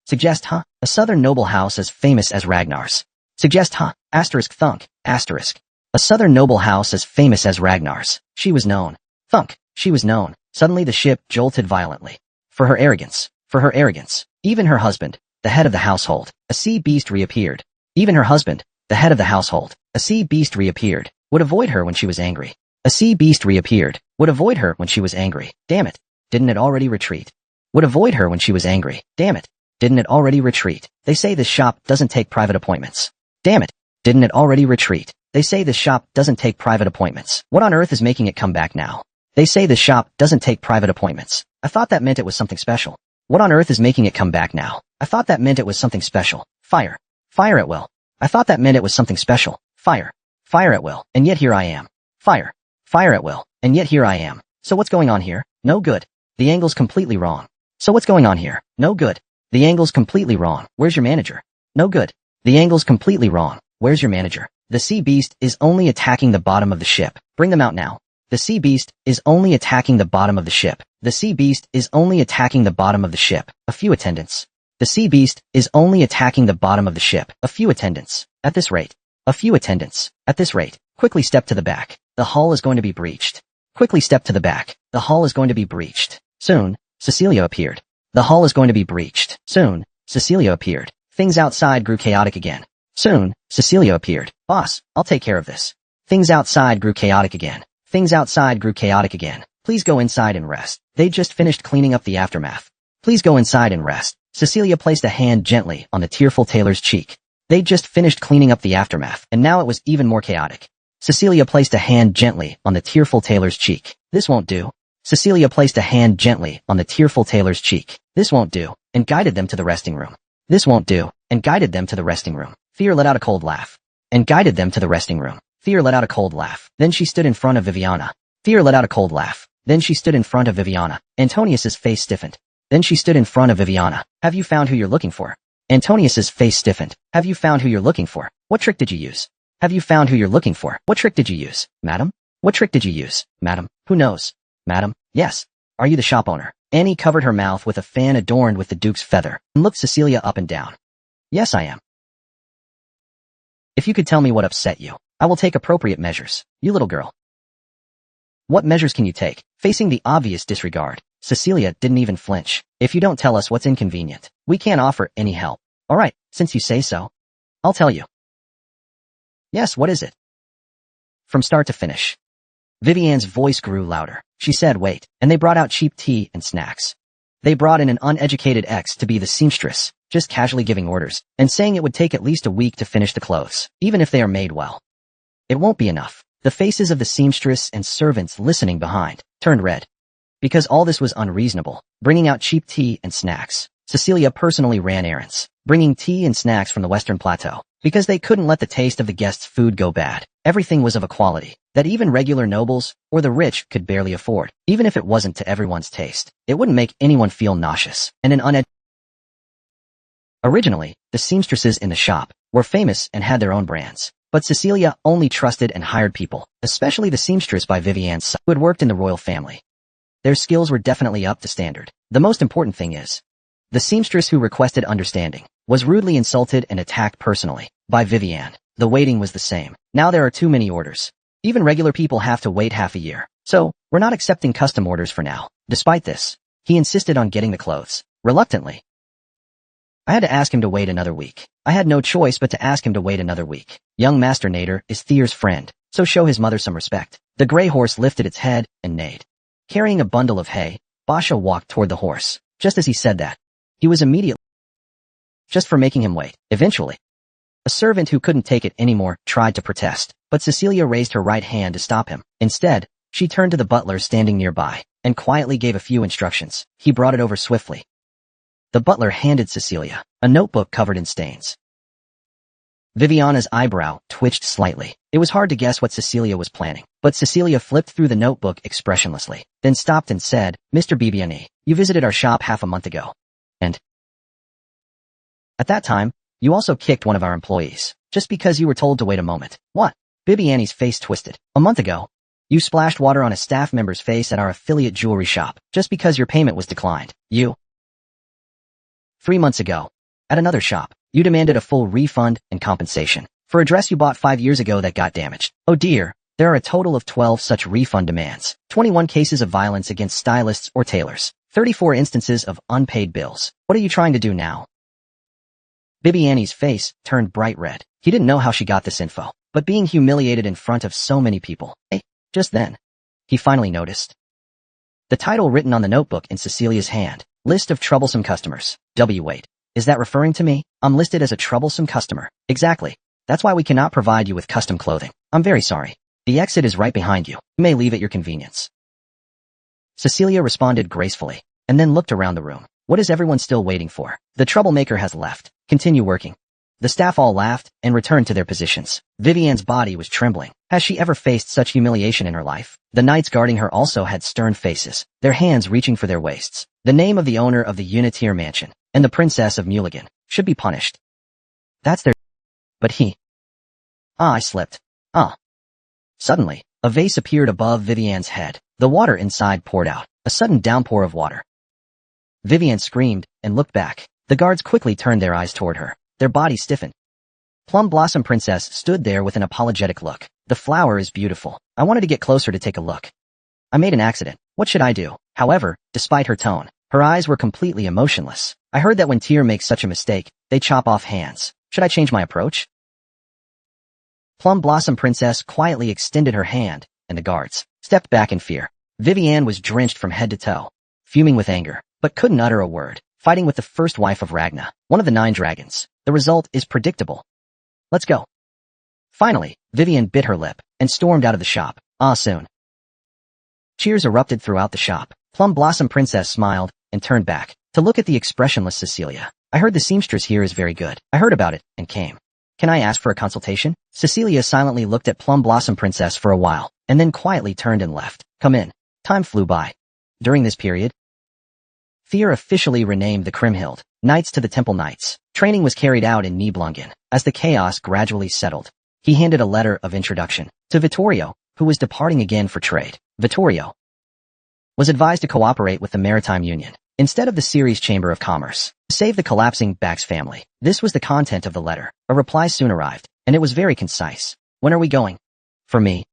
Suggest, huh? A southern noble house as famous as Ragnar's. Suggest, huh? Asterisk thunk. Asterisk. A southern noble house as famous as Ragnar's. She was known. Thunk. She was known. Suddenly the ship jolted violently. For her arrogance. For her arrogance. Even her husband, the head of the household, a sea beast reappeared. Even her husband, the head of the household, a sea beast reappeared, would avoid her when she was angry. A sea beast reappeared, would avoid her when she was angry. Damn it. Didn't it already retreat? Would avoid her when she was angry. Damn it. Didn't it already retreat? They say this shop doesn't take private appointments. Damn it. Didn't it already retreat? They say this shop doesn't take private appointments. What on earth is making it come back now? They say this shop doesn't take private appointments. I thought that meant it was something special. What on earth is making it come back now? I thought that meant it was something special. Fire. Fire at will. I thought that meant it was something special. Fire. Fire at will, and yet here I am. Fire. Fire at will, and yet here I am. So what's going on here? No good. The angle's completely wrong. So what's going on here? No good. The angle's completely wrong. Where's your manager? No good. The angle's completely wrong. Where's your manager? The sea beast is only attacking the bottom of the ship. Bring them out now. The sea beast is only attacking the bottom of the ship. The sea beast is only attacking the bottom of the ship. A few attendants. The sea beast is only attacking the bottom of the ship. A few attendants. At this rate. A few attendants. At this rate. Quickly step to the back. The hull is going to be breached. Quickly step to the back. The hull is going to be breached. Soon, Cecilia appeared. The hull is going to be breached. Soon, Cecilia appeared. Things outside grew chaotic again. Soon, Cecilia appeared. Boss, I'll take care of this. Things outside grew chaotic again. Things outside grew chaotic again. Please go inside and rest. They just finished cleaning up the aftermath. Please go inside and rest. Cecilia placed a hand gently on the tearful Taylor's cheek. They just finished cleaning up the aftermath, and now it was even more chaotic. Cecilia placed a hand gently on the tearful Taylor's cheek. This won't do. Cecilia placed a hand gently on the tearful Taylor's cheek. This won't do, and guided them to the resting room. This won't do, and guided them to the resting room. Fear let out a cold laugh. And guided them to the resting room. Fear let out a cold laugh. Then she stood in front of Viviana. Fear let out a cold laugh. Then she stood in front of Viviana. Antonius's face stiffened. Then she stood in front of Viviana. Have you found who you're looking for? Antonius's face stiffened. Have you found who you're looking for? What trick did you use? Have you found who you're looking for? What trick did you use, madam? What trick did you use, madam? Who knows? Madam? Yes. Are you the shop owner? Annie covered her mouth with a fan adorned with the Duke's feather and looked Cecilia up and down. Yes, I am. If you could tell me what upset you, I will take appropriate measures. You little girl. What measures can you take? Facing the obvious disregard, Cecilia didn't even flinch. If you don't tell us what's inconvenient, we can't offer any help. All right, since you say so, I'll tell you. Yes, what is it? From start to finish. Vivian's voice grew louder. She said wait, and they brought out cheap tea and snacks. They brought in an uneducated ex to be the seamstress, just casually giving orders, and saying it would take at least a week to finish the clothes, even if they are made well. It won't be enough. The faces of the seamstress and servants listening behind turned red. Because all this was unreasonable, bringing out cheap tea and snacks. Cecilia personally ran errands, bringing tea and snacks from the Western Plateau, because they couldn't let the taste of the guests' food go bad. Everything was of a quality that even regular nobles or the rich could barely afford. Even if it wasn't to everyone's taste, it wouldn't make anyone feel nauseous and Originally, the seamstresses in the shop were famous and had their own brands. But Cecilia only trusted and hired people, especially the seamstress by Vivian's side, who had worked in the royal family. Their skills were definitely up to standard. The most important thing is, the seamstress who requested understanding was rudely insulted and attacked personally by Vivian. The waiting was the same. Now there are too many orders. Even regular people have to wait half a year. So, we're not accepting custom orders for now. Despite this, he insisted on getting the clothes, reluctantly. I had to ask him to wait another week. I had no choice but to ask him to wait another week. Young Master Nader is Thier's friend, so show his mother some respect. The gray horse lifted its head and neighed. Carrying a bundle of hay, Basha walked toward the horse. Just as he said that, he was immediately just for making him wait. Eventually, a servant who couldn't take it anymore tried to protest, but Cecilia raised her right hand to stop him. Instead, she turned to the butler standing nearby and quietly gave a few instructions. He brought it over swiftly. The butler handed Cecilia a notebook covered in stains. Viviana's eyebrow twitched slightly. It was hard to guess what Cecilia was planning, but Cecilia flipped through the notebook expressionlessly, then stopped and said, Mr. Bibiani, you visited our shop half a month ago. And at that time, you also kicked one of our employees, just because you were told to wait a moment. What? Bibiani's face twisted. A month ago, you splashed water on a staff member's face at our affiliate jewelry shop, just because your payment was declined. 3 months ago, at another shop, you demanded a full refund and compensation for a dress you bought 5 years ago that got damaged. Oh dear, there are a total of 12 such refund demands, 21 cases of violence against stylists or tailors, 34 instances of unpaid bills. What are you trying to do now? Bibiani's face turned bright red. He didn't know how she got this info, but being humiliated in front of so many people. Just then, he finally noticed the title written on the notebook in Cecilia's hand. List of troublesome customers. Wait, is that referring to me? I'm listed as a troublesome customer. Exactly. That's why we cannot provide you with custom clothing. I'm very sorry. The exit is right behind you. You may leave at your convenience. Cecilia responded gracefully, and then looked around the room. What is everyone still waiting for? The troublemaker has left. Continue working. The staff all laughed and returned to their positions. Vivian's body was trembling. Has she ever faced such humiliation in her life? The knights guarding her also had stern faces, their hands reaching for their waists. The name of the owner of the Unitier mansion and the Princess of Mulligan should be punished. That's their... But he... I slipped. Suddenly, a vase appeared above Vivian's head. The water inside poured out, a sudden downpour of water. Vivian screamed and looked back. The guards quickly turned their eyes toward her. Their bodies stiffened. Plum Blossom Princess stood there with an apologetic look. The flower is beautiful. I wanted to get closer to take a look. I made an accident. What should I do? However, despite her tone, her eyes were completely emotionless. I heard that when Tyr makes such a mistake, they chop off hands. Should I change my approach? Plum Blossom Princess quietly extended her hand, and the guards stepped back in fear. Vivian was drenched from head to toe, fuming with anger, but couldn't utter a word. Fighting with the first wife of Ragnar, one of the 9 dragons. The result is predictable. Let's go. Finally, Vivian bit her lip and stormed out of the shop. Soon. Cheers erupted throughout the shop. Plum Blossom Princess smiled and turned back to look at the expressionless Cecilia. I heard the seamstress here is very good. I heard about it and came. Can I ask for a consultation? Cecilia silently looked at Plum Blossom Princess for a while and then quietly turned and left. Come in. Time flew by. During this period, Tyr officially renamed the Kriemhild Knights to the Temple Knights. Training was carried out in Nibelungen. As the chaos gradually settled, he handed a letter of introduction to Vittorio, who was departing again for trade. Vittorio was advised to cooperate with the Maritime Union instead of the Ceres Chamber of Commerce to save the collapsing Bax family. This was the content of the letter. A reply soon arrived, and it was very concise. When are we going? For me,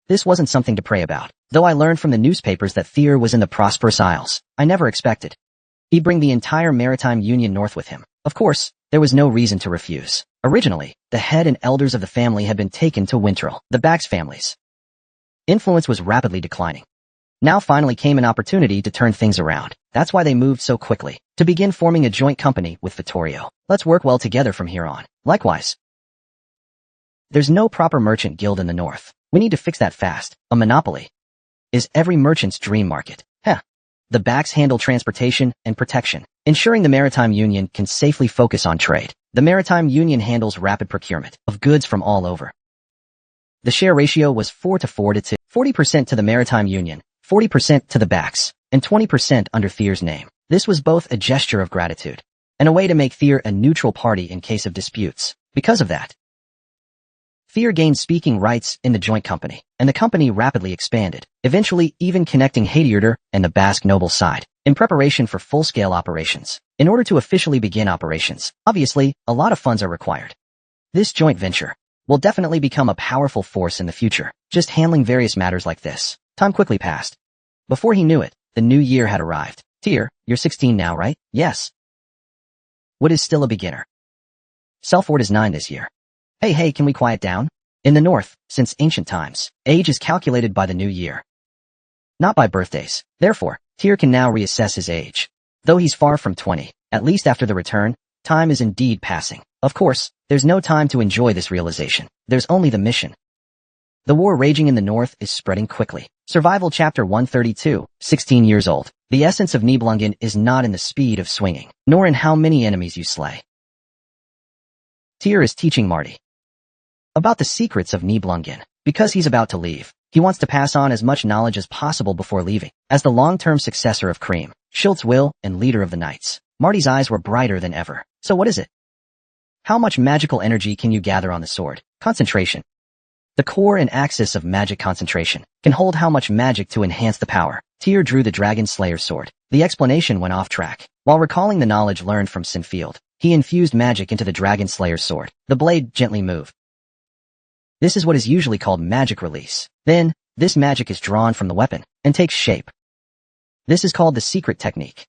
this wasn't something to pray about. Though I learned from the newspapers that Tyr was in the Prosperous Isles, I never expected he'd bring the entire Maritime Union north with him. Of course, there was no reason to refuse. Originally, the head and elders of the family had been taken to Winterl. The Bax family's influence was rapidly declining. Now finally came an opportunity to turn things around. That's why they moved so quickly, to begin forming a joint company with Vittorio. Let's work well together from here on. Likewise, there's no proper merchant guild in the north. We need to fix that fast. A monopoly is every merchant's dream market. The Bax handle transportation and protection, ensuring the Maritime Union can safely focus on trade. The Maritime Union handles rapid procurement of goods from all over. The share ratio was 4 to 4 to 2. 40% to the Maritime Union, 40% to the Bax, and 20% under Tyr's name. This was both a gesture of gratitude and a way to make Tyr a neutral party in case of disputes. Because of that, Tyr gained speaking rights in the joint company, and the company rapidly expanded, eventually even connecting Hadiurder and the Basque noble side, in preparation for full-scale operations. In order to officially begin operations, obviously, a lot of funds are required. This joint venture will definitely become a powerful force in the future, just handling various matters like this. Time quickly passed. Before he knew it, the new year had arrived. Tyr, you're 16 now, right? Yes. Wood is still a beginner. Selford is 9 this year. Hey, can we quiet down? In the north, since ancient times, age is calculated by the new year, not by birthdays. Therefore, Tyr can now reassess his age. Though he's far from 20, at least after the return, time is indeed passing. Of course, there's no time to enjoy this realization. There's only the mission. The war raging in the north is spreading quickly. Survival Chapter 132, 16 years old. The essence of Nibelungen is not in the speed of swinging, nor in how many enemies you slay. Tyr is teaching Marty about the secrets of Nibelungen. Because he's about to leave, he wants to pass on as much knowledge as possible before leaving. As the long-term successor of Cream, Schultz Will, and leader of the Knights, Marty's eyes were brighter than ever. So what is it? How much magical energy can you gather on the sword? Concentration. The core and axis of magic concentration can hold how much magic to enhance the power. Tyr drew the Dragon Slayer's sword. The explanation went off track. While recalling the knowledge learned from Sinfield, he infused magic into the Dragon Slayer's sword. The blade gently moved. This is what is usually called magic release. Then, this magic is drawn from the weapon and takes shape. This is called the secret technique.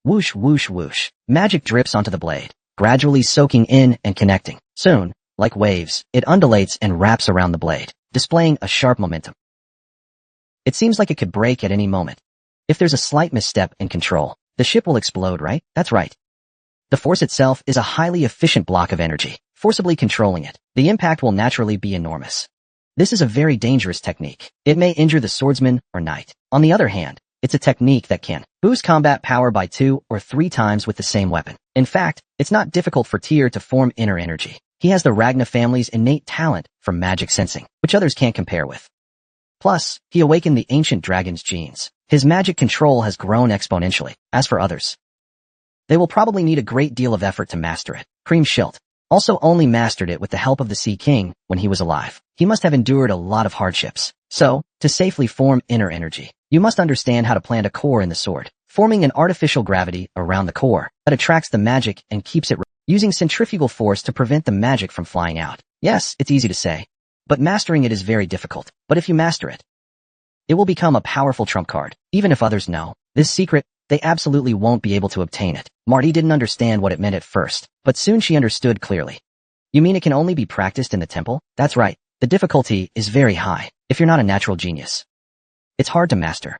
Whoosh, whoosh, whoosh. Magic drips onto the blade, gradually soaking in and connecting. Soon, like waves, it undulates and wraps around the blade, displaying a sharp momentum. It seems like it could break at any moment. If there's a slight misstep in control, the ship will explode, right? That's right. The force itself is a highly efficient block of energy. Forcibly controlling it, the impact will naturally be enormous. This is a very dangerous technique. It may injure the swordsman or knight. On the other hand, It's a technique that can boost combat power by 2 or 3 times with the same weapon. In fact, it's not difficult for Tyr to form inner energy. He has the Ragna family's innate talent for magic sensing, which others can't compare with. Plus, he awakened the ancient dragon's genes. His magic control has grown exponentially. As for others, they will probably need a great deal of effort to master it. Cream Schilt also only mastered it with the help of the Sea King when he was alive. He must have endured a lot of hardships. So, to safely form inner energy, you must understand how to plant a core in the sword, forming an artificial gravity around the core that attracts the magic and keeps it using centrifugal force to prevent the magic from flying out. Yes, it's easy to say, but mastering it is very difficult. But if you master it, it will become a powerful trump card. Even if others know this secret, they absolutely won't be able to obtain it. Marty didn't understand what it meant at first, but soon she understood clearly. You mean it can only be practiced in the temple? That's right. The difficulty is very high if you're not a natural genius. It's hard to master.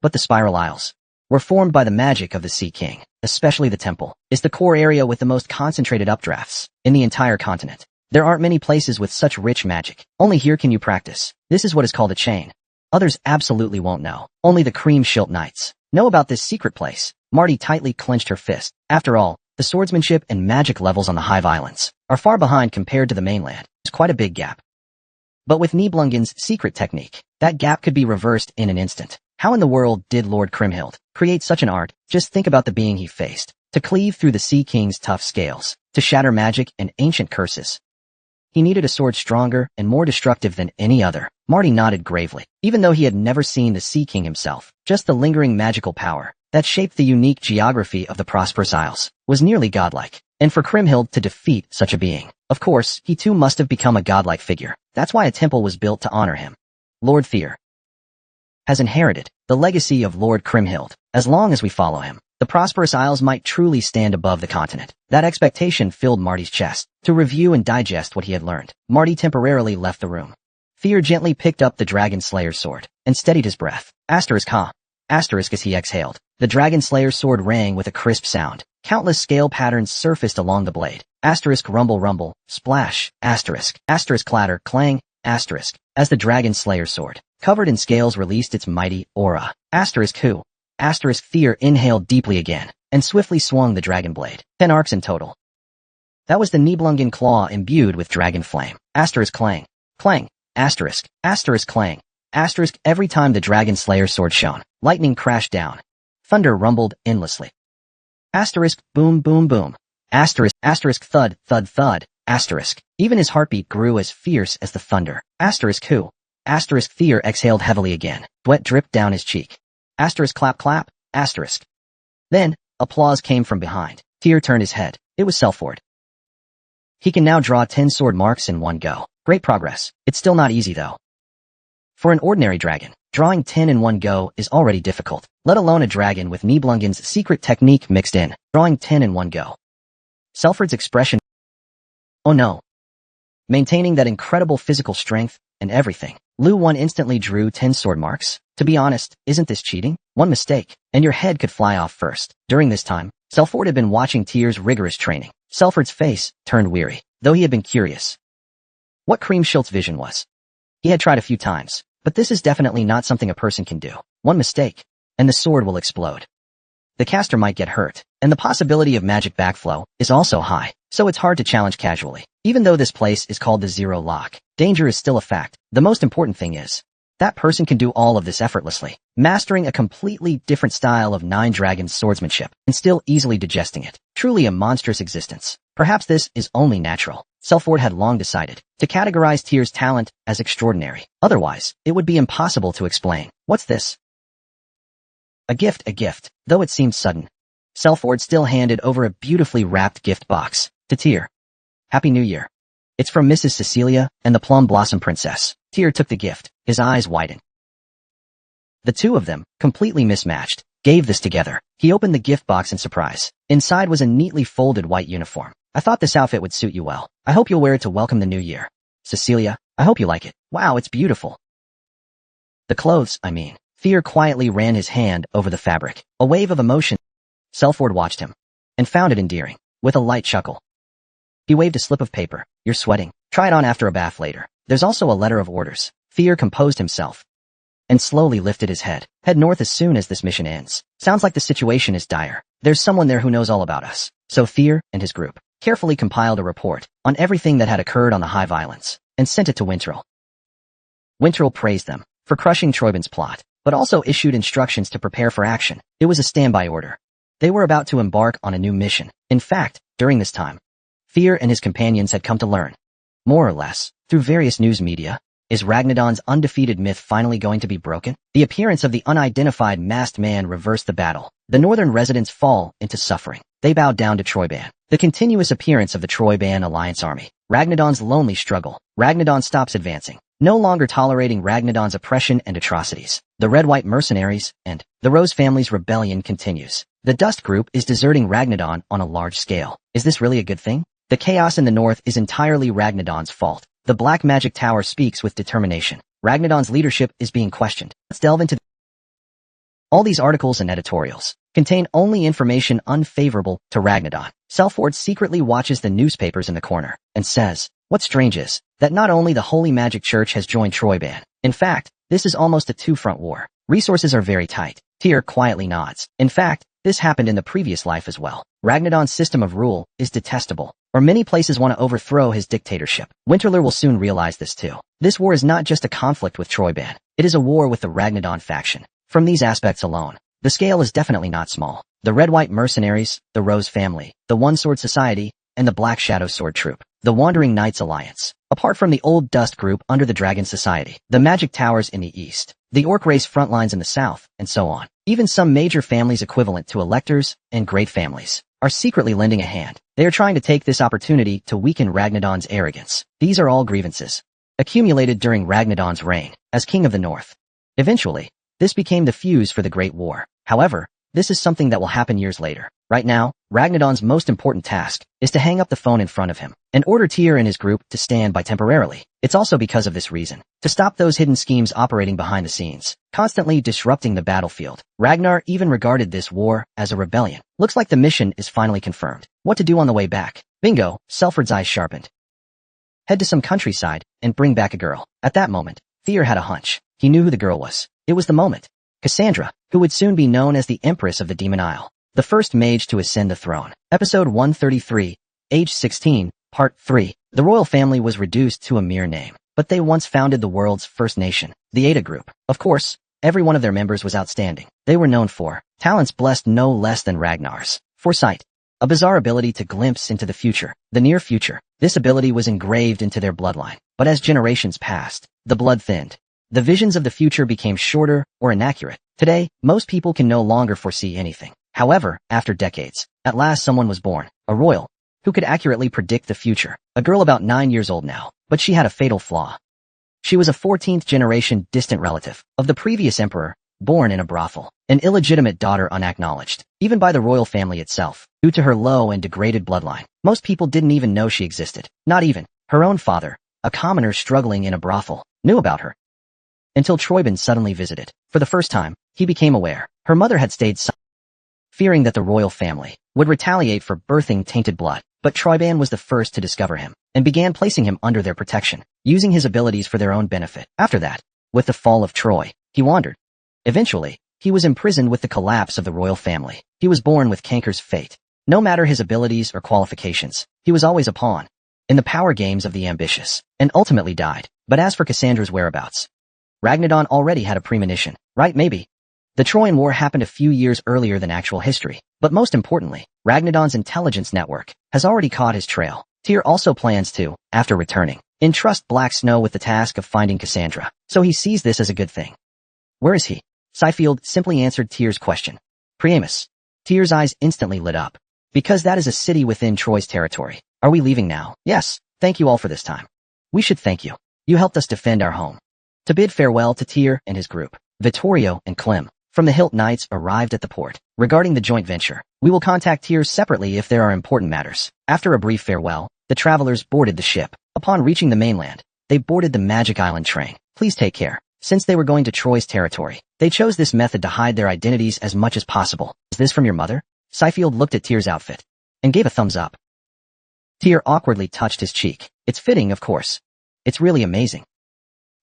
But the Spiral Isles were formed by the magic of the Sea King. Especially the temple is the core area with the most concentrated updrafts in the entire continent. There aren't many places with such rich magic. Only here can you practice. This is what is called a chain. Others absolutely won't know. Only the Cream Schilt Knights know about this secret place. Marty tightly clenched her fist. After all, the swordsmanship and magic levels on the Hive Islands are far behind compared to the mainland. It's quite a big gap. But with Nibelungen's secret technique, that gap could be reversed in an instant. How in the world did Lord Kriemhild create such an art? Just think about the being he faced. To cleave through the Sea King's tough scales, to shatter magic and ancient curses. He needed a sword stronger and more destructive than any other. Marty nodded gravely, even though he had never seen the Sea King himself. Just the lingering magical power that shaped the unique geography of the Prosperous Isles was nearly godlike. And for Kriemhild to defeat such a being, of course, he too must have become a godlike figure. That's why a temple was built to honor him. Lord Tyr has inherited the legacy of Lord Kriemhild. As long as we follow him, the Prosperous Isles might truly stand above the continent. That expectation filled Marty's chest. To review and digest what he had learned, Marty temporarily left the room. Tyr gently picked up the Dragon Slayer's sword and steadied his breath. Asterisk ha. Asterisk as he exhaled. The Dragon Slayer's sword rang with a crisp sound. Countless scale patterns surfaced along the blade. Asterisk rumble rumble, splash, asterisk, asterisk clatter, clang, asterisk, as the Dragon Slayer's sword, covered in scales, released its mighty aura. Asterisk who? Asterisk Tyr inhaled deeply again, and swiftly swung the dragon blade. 10 arcs in total. That was the Nibelungen claw imbued with dragon flame. Asterisk clang, clang, asterisk, asterisk clang, asterisk every time the Dragon Slayer's sword shone. Lightning crashed down. Thunder rumbled endlessly. Asterisk boom boom boom. Asterisk, asterisk thud, thud, thud, asterisk. Even his heartbeat grew as fierce as the thunder. Asterisk who? Asterisk Tyr exhaled heavily again. Sweat dripped down his cheek. Asterisk clap clap, asterisk. Then, applause came from behind. Tyr turned his head. It was Selford. He can now draw 10 sword marks in one go. Great progress. It's still not easy though. For an ordinary dragon, drawing 10 in one go is already difficult, let alone a dragon with Nibelungen's secret technique mixed in. Drawing 10 in one go. Selford's expression. Oh no. Maintaining that incredible physical strength and everything, Lu Wan instantly drew 10 sword marks. To be honest, isn't this cheating? One mistake, and your head could fly off first. During this time, Selford had been watching Tyr's rigorous training. Selford's face turned weary, though he had been curious what Cream Schilt's vision was. He had tried a few times, but this is definitely not something a person can do. One mistake, and the sword will explode. The caster might get hurt, and the possibility of magic backflow is also high, so it's hard to challenge casually. Even though this place is called the Zero Lock, danger is still a fact. The most important thing is that person can do all of this effortlessly, mastering a completely different style of Nine Dragons swordsmanship and still easily digesting it. Truly a monstrous existence. Perhaps this is only natural. Selford had long decided to categorize Tyr's talent as extraordinary. Otherwise, it would be impossible to explain. What's this? A gift, though it seemed sudden. Selford still handed over a beautifully wrapped gift box to Tyr. Happy New Year. It's from Mrs. Cecilia and the Plum Blossom Princess. Tyr took the gift, his eyes widened. The two of them, completely mismatched, gave this together. He opened the gift box in surprise. Inside was a neatly folded white uniform. I thought this outfit would suit you well. I hope you'll wear it to welcome the new year. Cecilia, I hope you like it. Wow, it's beautiful. The clothes, I mean. Tyr quietly ran his hand over the fabric. A wave of emotion. Selford watched him and found it endearing. With a light chuckle, he waved a slip of paper. You're sweating. Try it on after a bath later. There's also a letter of orders. Tyr composed himself and slowly lifted his head. Head north as soon as this mission ends. Sounds like the situation is dire. There's someone there who knows all about us. So Thier and his group carefully compiled a report on everything that had occurred on the High Violence and sent it to Winterl. Winterl praised them for crushing Troiben's plot, but also issued instructions to prepare for action. It was a standby order. They were about to embark on a new mission. In fact, during this time, Thier and his companions had come to learn, more or less, through various news media, is Ragnadon's undefeated myth finally going to be broken? The appearance of the unidentified masked man reversed the battle. The northern residents fall into suffering. They bowed down to Troiban. The continuous appearance of the Troiban alliance army. Ragnadon's lonely struggle. Ragnadon stops advancing, no longer tolerating Ragnadon's oppression and atrocities. The red-white mercenaries and the Rose family's rebellion continues. The Dust Group is deserting Ragnadon on a large scale. Is this really a good thing? The chaos in the north is entirely Ragnadon's fault. The Black Magic Tower speaks with determination. Ragnadon's leadership is being questioned. Let's delve into all these articles and editorials contain only information unfavorable to Ragnadon. Selfward secretly watches the newspapers in the corner and says, what's strange is that not only the Holy Magic Church has joined Troiban. In fact, this is almost a two-front war. Resources are very tight. Tyr quietly nods. In fact, this happened in the previous life as well. Ragnadon's system of rule is detestable, or many places want to overthrow his dictatorship. Winterler will soon realize this too. This war is not just a conflict with Troiban. It is a war with the Ragnadon faction. From these aspects alone, the scale is definitely not small. The Red-White Mercenaries, the Rose family, the One Sword Society, and the Black Shadow Sword Troop. The Wandering Knights Alliance. Apart from the Old Dust Group under the Dragon Society. The Magic Towers in the east. The Orc Race frontlines in the south, and so on. Even some major families equivalent to electors and great families are secretly lending a hand. They are trying to take this opportunity to weaken Ragnadon's arrogance. These are all grievances accumulated during Ragnadon's reign as King of the North. Eventually, this became the fuse for the Great War. However, this is something that will happen years later. Right now, Ragnadon's most important task is to hang up the phone in front of him and order Tyr and his group to stand by temporarily. It's also because of this reason, to stop those hidden schemes operating behind the scenes, constantly disrupting the battlefield. Ragnar even regarded this war as a rebellion. Looks like the mission is finally confirmed. What to do on the way back? Bingo, Selford's eyes sharpened. Head to some countryside and bring back a girl. At that moment, Tyr had a hunch. He knew who the girl was. It was the moment. Cassandra, who would soon be known as the Empress of the Demon Isle. The first mage to ascend the throne. Episode 133, Age 16, Part 3. The royal family was reduced to a mere name, but they once founded the world's first nation, the Ada Group. Of course, every one of their members was outstanding. They were known for talents blessed no less than Ragnar's foresight, a bizarre ability to glimpse into the future, the near future. This ability was engraved into their bloodline, but as generations passed, the blood thinned. The visions of the future became shorter or inaccurate. Today, most people can no longer foresee anything. However, after decades, at last someone was born, a royal, who could accurately predict the future. A girl about 9 years old now, but she had a fatal flaw. She was a 14th generation distant relative of the previous emperor, born in a brothel, an illegitimate daughter unacknowledged, even by the royal family itself, due to her low and degraded bloodline. Most people didn't even know she existed. Not even her own father, a commoner struggling in a brothel, knew about her. Until Troiben suddenly visited. For the first time, he became aware. Her mother had stayed silent, fearing that the royal family would retaliate for birthing tainted blood. But Troiben was the first to discover him, and began placing him under their protection, using his abilities for their own benefit. After that, with the fall of Troy, he wandered. Eventually, he was imprisoned with the collapse of the royal family. He was born with Kanker's fate. No matter his abilities or qualifications, he was always a pawn in the power games of the ambitious, and ultimately died. But as for Cassandra's whereabouts, Ragnadon already had a premonition, right? Maybe. The Trojan War happened a few years earlier than actual history, but most importantly, Ragnadon's intelligence network has already caught his trail. Tyr also plans to, after returning, entrust Black Snow with the task of finding Cassandra, so he sees this as a good thing. Where is he? Seifield simply answered Tyr's question. Priamus. Tyr's eyes instantly lit up. Because that is a city within Troy's territory. Are we leaving now? Yes, thank you all for this time. We should thank you. You helped us defend our home. To bid farewell to Tyr and his group, Vittorio and Clem from the Hilt Knights arrived at the port. Regarding the joint venture, we will contact Tyr separately if there are important matters. After a brief farewell, the travelers boarded the ship. Upon reaching the mainland, they boarded the Magic Island train. Please take care. Since they were going to Troy's territory, they chose this method to hide their identities as much as possible. Is this from your mother? Seifield looked at Tyr's outfit and gave a thumbs up. Tyr awkwardly touched his cheek. It's fitting, of course. It's really amazing.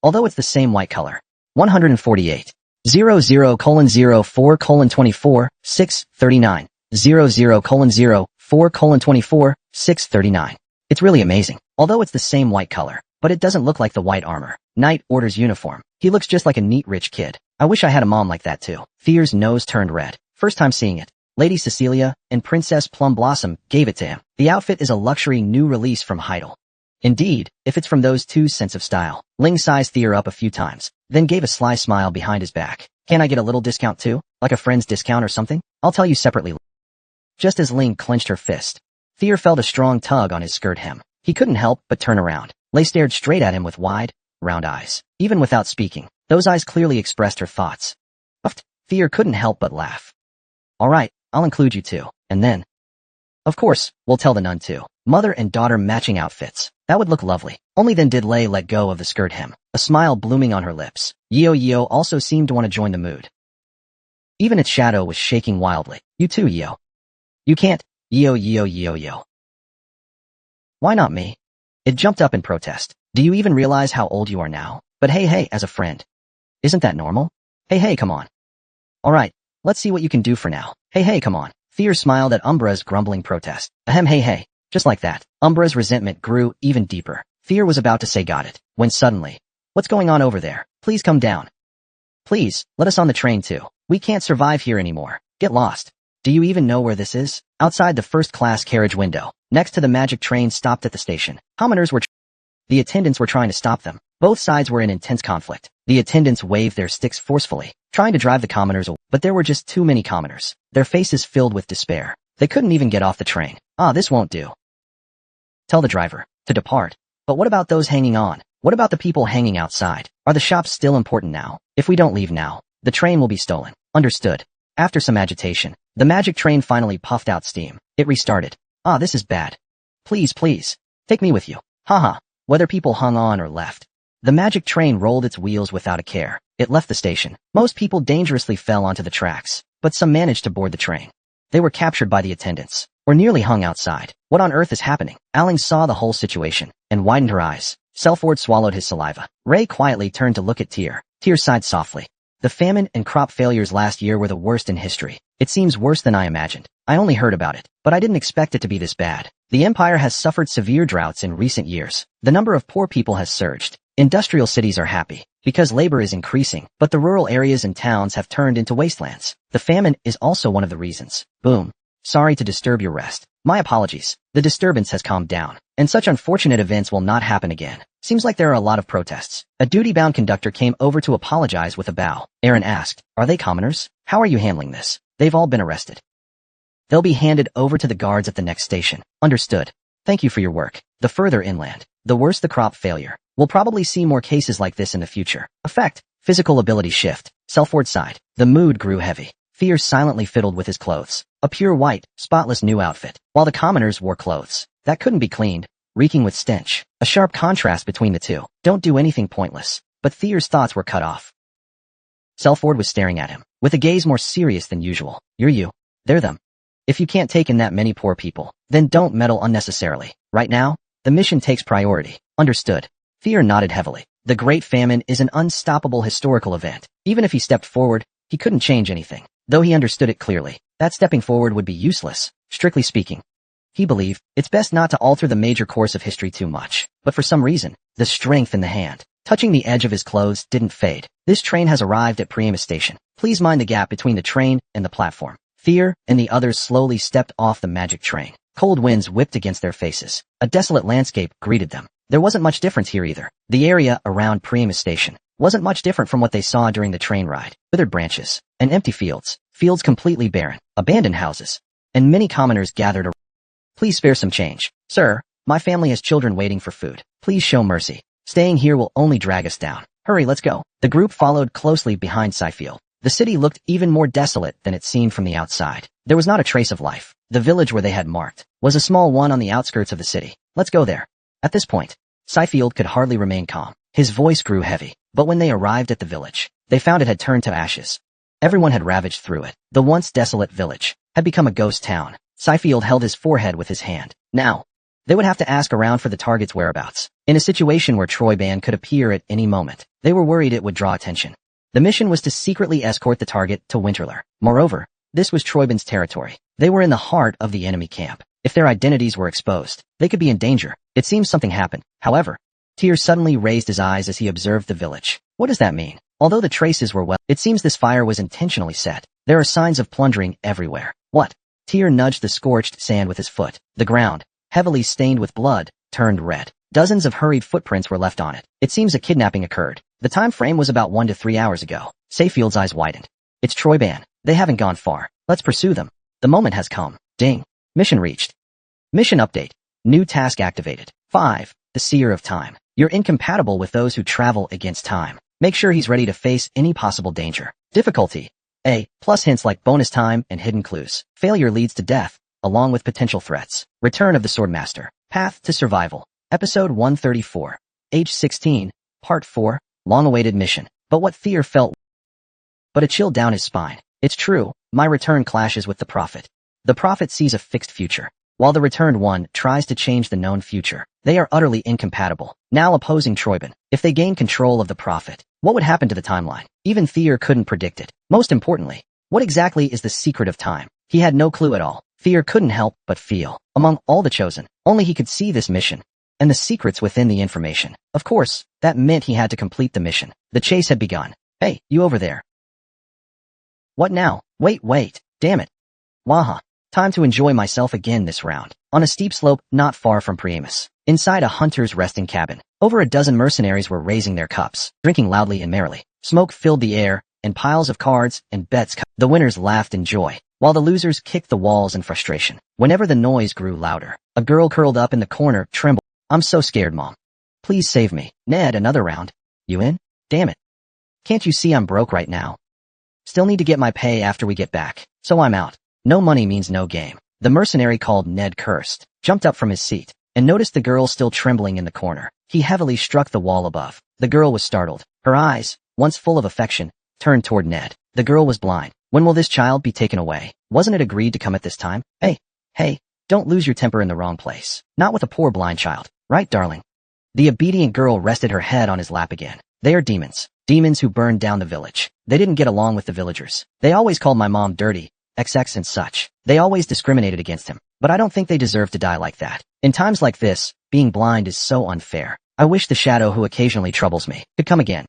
Although it's the same white color, 148. 00:04:24, 6:39. 00:04:24, 6:39. It's really amazing. Although it's the same white color, but it doesn't look like the white armor. Knight Order's uniform. He looks just like a neat rich kid. I wish I had a mom like that too. Fear's nose turned red. First time seeing it. Lady Cecilia and Princess Plum Blossom gave it to him. The outfit is a luxury new release from Heidel. Indeed, if it's from those two's sense of style. Ling sized Fear up a few times, then gave a sly smile behind his back. Can I get a little discount too? Like a friend's discount or something? I'll tell you separately. Just as Ling clenched her fist, Fear felt a strong tug on his skirt hem. He couldn't help but turn around. Lei stared straight at him with wide, round eyes. Even without speaking, those eyes clearly expressed her thoughts. Puffed. Fear couldn't help but laugh. Alright, I'll include you too. And then, of course, we'll tell the nun too. Mother and daughter matching outfits. That would look lovely. Only then did Lei let go of the skirt hem, a smile blooming on her lips. Yeo also seemed to want to join the mood. Even its shadow was shaking wildly. You too, Yeo. You can't. Yeo. Why not me? It jumped up in protest. Do you even realize how old you are now? But hey, as a friend. Isn't that normal? Hey, come on. Alright, let's see what you can do for now. Hey, come on. Fear smiled at Umbra's grumbling protest. Ahem, hey. Just like that, Umbra's resentment grew even deeper. Fear was about to say got it, when suddenly, what's going on over there? Please come down. Please, let us on the train too. We can't survive here anymore. Get lost. Do you even know where this is? Outside the first-class carriage window, next to the magic train stopped at the station. The attendants were trying to stop them. Both sides were in intense conflict. The attendants waved their sticks forcefully, trying to drive the commoners away. But there were just too many commoners, their faces filled with despair. They couldn't even get off the train. This won't do. Tell the driver to depart. But what about those hanging on? What about the people hanging outside? Are the shops still important now? If we don't leave now, the train will be stolen. Understood. After some agitation, the magic train finally puffed out steam. It restarted. This is bad. Please, take me with you. Haha. Whether people hung on or left, the magic train rolled its wheels without a care. It left the station. Most people dangerously fell onto the tracks, but some managed to board the train. They were captured by the attendants, or nearly hung outside. What on earth is happening? Aling saw the whole situation, and widened her eyes. Selfward swallowed his saliva. Ray quietly turned to look at Tyr. Tyr sighed softly. The famine and crop failures last year were the worst in history. It seems worse than I imagined. I only heard about it, but I didn't expect it to be this bad. The empire has suffered severe droughts in recent years. The number of poor people has surged. Industrial cities are happy, because labor is increasing, but the rural areas and towns have turned into wastelands. The famine is also one of the reasons. Boom. Sorry to disturb your rest. My apologies. The disturbance has calmed down, and such unfortunate events will not happen again. Seems like there are a lot of protests. A duty-bound conductor came over to apologize with a bow. Aaron asked, are they commoners? How are you handling this? They've all been arrested. They'll be handed over to the guards at the next station. Understood. Thank you for your work. The further inland, the worse the crop failure. We'll probably see more cases like this in the future. Effect. Physical ability shift. Selfward side. The mood grew heavy. Fear silently fiddled with his clothes. A pure white, spotless new outfit, while the commoners wore clothes that couldn't be cleaned, reeking with stench. A sharp contrast between the two. Don't do anything pointless. But Fear's thoughts were cut off. Selfward was staring at him, with a gaze more serious than usual. You're you. They're them. If you can't take in that many poor people, then don't meddle unnecessarily. Right now, the mission takes priority. Understood. Fear nodded heavily. The Great Famine is an unstoppable historical event. Even if he stepped forward, he couldn't change anything. Though he understood it clearly, that stepping forward would be useless, strictly speaking. He believed it's best not to alter the major course of history too much. But for some reason, the strength in the hand, touching the edge of his clothes, didn't fade. This train has arrived at Priamus Station. Please mind the gap between the train and the platform. Fear and the others slowly stepped off the magic train. Cold winds whipped against their faces. A desolate landscape greeted them. There wasn't much difference here either. The area around Priamus Station wasn't much different from what they saw during the train ride. Withered branches and empty fields completely barren, abandoned houses, and many commoners gathered around. Please spare some change. Sir, my family has children waiting for food. Please show mercy. Staying here will only drag us down. Hurry, let's go. The group followed closely behind Seifield. The city looked even more desolate than it seemed from the outside. There was not a trace of life. The village where they had marked was a small one on the outskirts of the city. Let's go there. At this point, Seifield could hardly remain calm. His voice grew heavy, but when they arrived at the village, they found it had turned to ashes. Everyone had ravaged through it. The once desolate village had become a ghost town. Seifield held his forehead with his hand. Now, they would have to ask around for the target's whereabouts. In a situation where Troy Ban could appear at any moment, they were worried it would draw attention. The mission was to secretly escort the target to Winterler. Moreover, this was Troibin's territory. They were in the heart of the enemy camp. If their identities were exposed, they could be in danger. It seems something happened. However, Tyr suddenly raised his eyes as he observed the village. What does that mean? Although the traces were it seems this fire was intentionally set. There are signs of plundering everywhere. What? Tyr nudged the scorched sand with his foot. The ground, heavily stained with blood, turned red. Dozens of hurried footprints were left on it. It seems a kidnapping occurred. The time frame was about 1 to 3 hours ago. Sayfield's eyes widened. It's Troiban. They haven't gone far. Let's pursue them. The moment has come. Ding. Mission reached. Mission update. New task activated. 5. The Seer of Time. You're incompatible with those who travel against time. Make sure he's ready to face any possible danger. Difficulty. A. Plus hints like bonus time and hidden clues. Failure leads to death, along with potential threats. Return of the Swordmaster. Path to Survival. Episode 134. Age 16. Part 4. Long-awaited mission. But what Tyr felt but a chill down his spine. It's true, my return clashes with the Prophet. The Prophet sees a fixed future, while the returned one tries to change the known future. They are utterly incompatible. Now opposing Troibin. If they gain control of the Prophet, what would happen to the timeline? Even Tyr couldn't predict it. Most importantly, what exactly is the secret of time? He had no clue at all. Tyr couldn't help but feel. Among all the chosen, only he could see this mission and the secrets within the information. Of course, that meant he had to complete the mission. The chase had begun. Hey, you over there. What now? Wait, damn it. Waha. Time to enjoy myself again this round. On a steep slope not far from Priamus, inside a hunter's resting cabin, over a dozen mercenaries were raising their cups, drinking loudly and merrily. Smoke filled the air, and piles of cards and bets. The winners laughed in joy, while the losers kicked the walls in frustration. Whenever the noise grew louder, a girl curled up in the corner trembled. I'm so scared, Mom. Please save me. Ned, another round. You in? Damn it. Can't you see I'm broke right now? Still need to get my pay after we get back, so I'm out. No money means no game. The mercenary called Ned cursed, jumped up from his seat, and noticed the girl still trembling in the corner. He heavily struck the wall above. The girl was startled. Her eyes, once full of affection, turned toward Ned. The girl was blind. When will this child be taken away? Wasn't it agreed to come at this time? Hey, don't lose your temper in the wrong place. Not with a poor blind child. Right, darling? The obedient girl rested her head on his lap again. They are demons. Demons who burned down the village. They didn't get along with the villagers. They always called my mom dirty, XX and such. They always discriminated against him. But I don't think they deserve to die like that. In times like this, being blind is so unfair. I wish the shadow who occasionally troubles me could come again.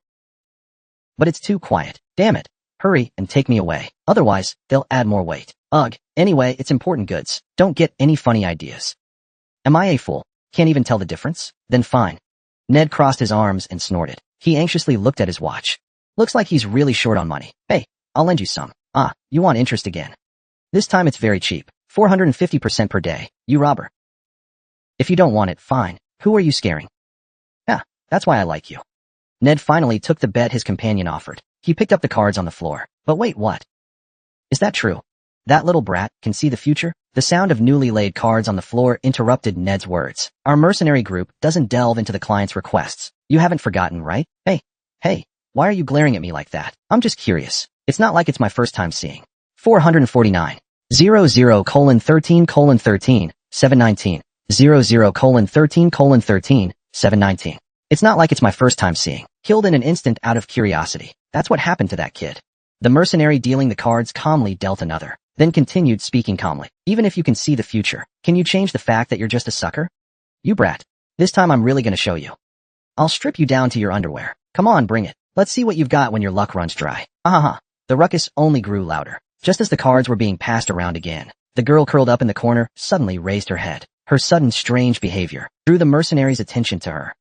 But it's too quiet. Damn it. Hurry and take me away. Otherwise, they'll add more weight. Ugh. Anyway, it's important goods. Don't get any funny ideas. Am I a fool? Can't even tell the difference? Then fine. Ned crossed his arms and snorted. He anxiously looked at his watch. Looks like he's really short on money. Hey, I'll lend you some. Ah, you want interest again. This time it's very cheap. 450% per day. You robber. If you don't want it, fine. Who are you scaring? Ah, that's why I like you. Ned finally took the bet his companion offered. He picked up the cards on the floor. But wait, what? Is that true? That little brat can see the future? The sound of newly laid cards on the floor interrupted Ned's words. Our mercenary group doesn't delve into the client's requests. You haven't forgotten, right? Hey, why are you glaring at me like that? I'm just curious. It's not like it's my first time seeing. 449. 00:13:13, 719. 00:13:13, 719. It's not like it's my first time seeing. Killed in an instant out of curiosity. That's what happened to that kid. The mercenary dealing the cards calmly dealt another, then continued speaking calmly. Even if you can see the future, can you change the fact that you're just a sucker? You brat. This time I'm really gonna show you. I'll strip you down to your underwear. Come on, bring it. Let's see what you've got when your luck runs dry. Ha. The ruckus only grew louder. Just as the cards were being passed around again, the girl curled up in the corner suddenly raised her head. Her sudden strange behavior drew the mercenary's attention to her.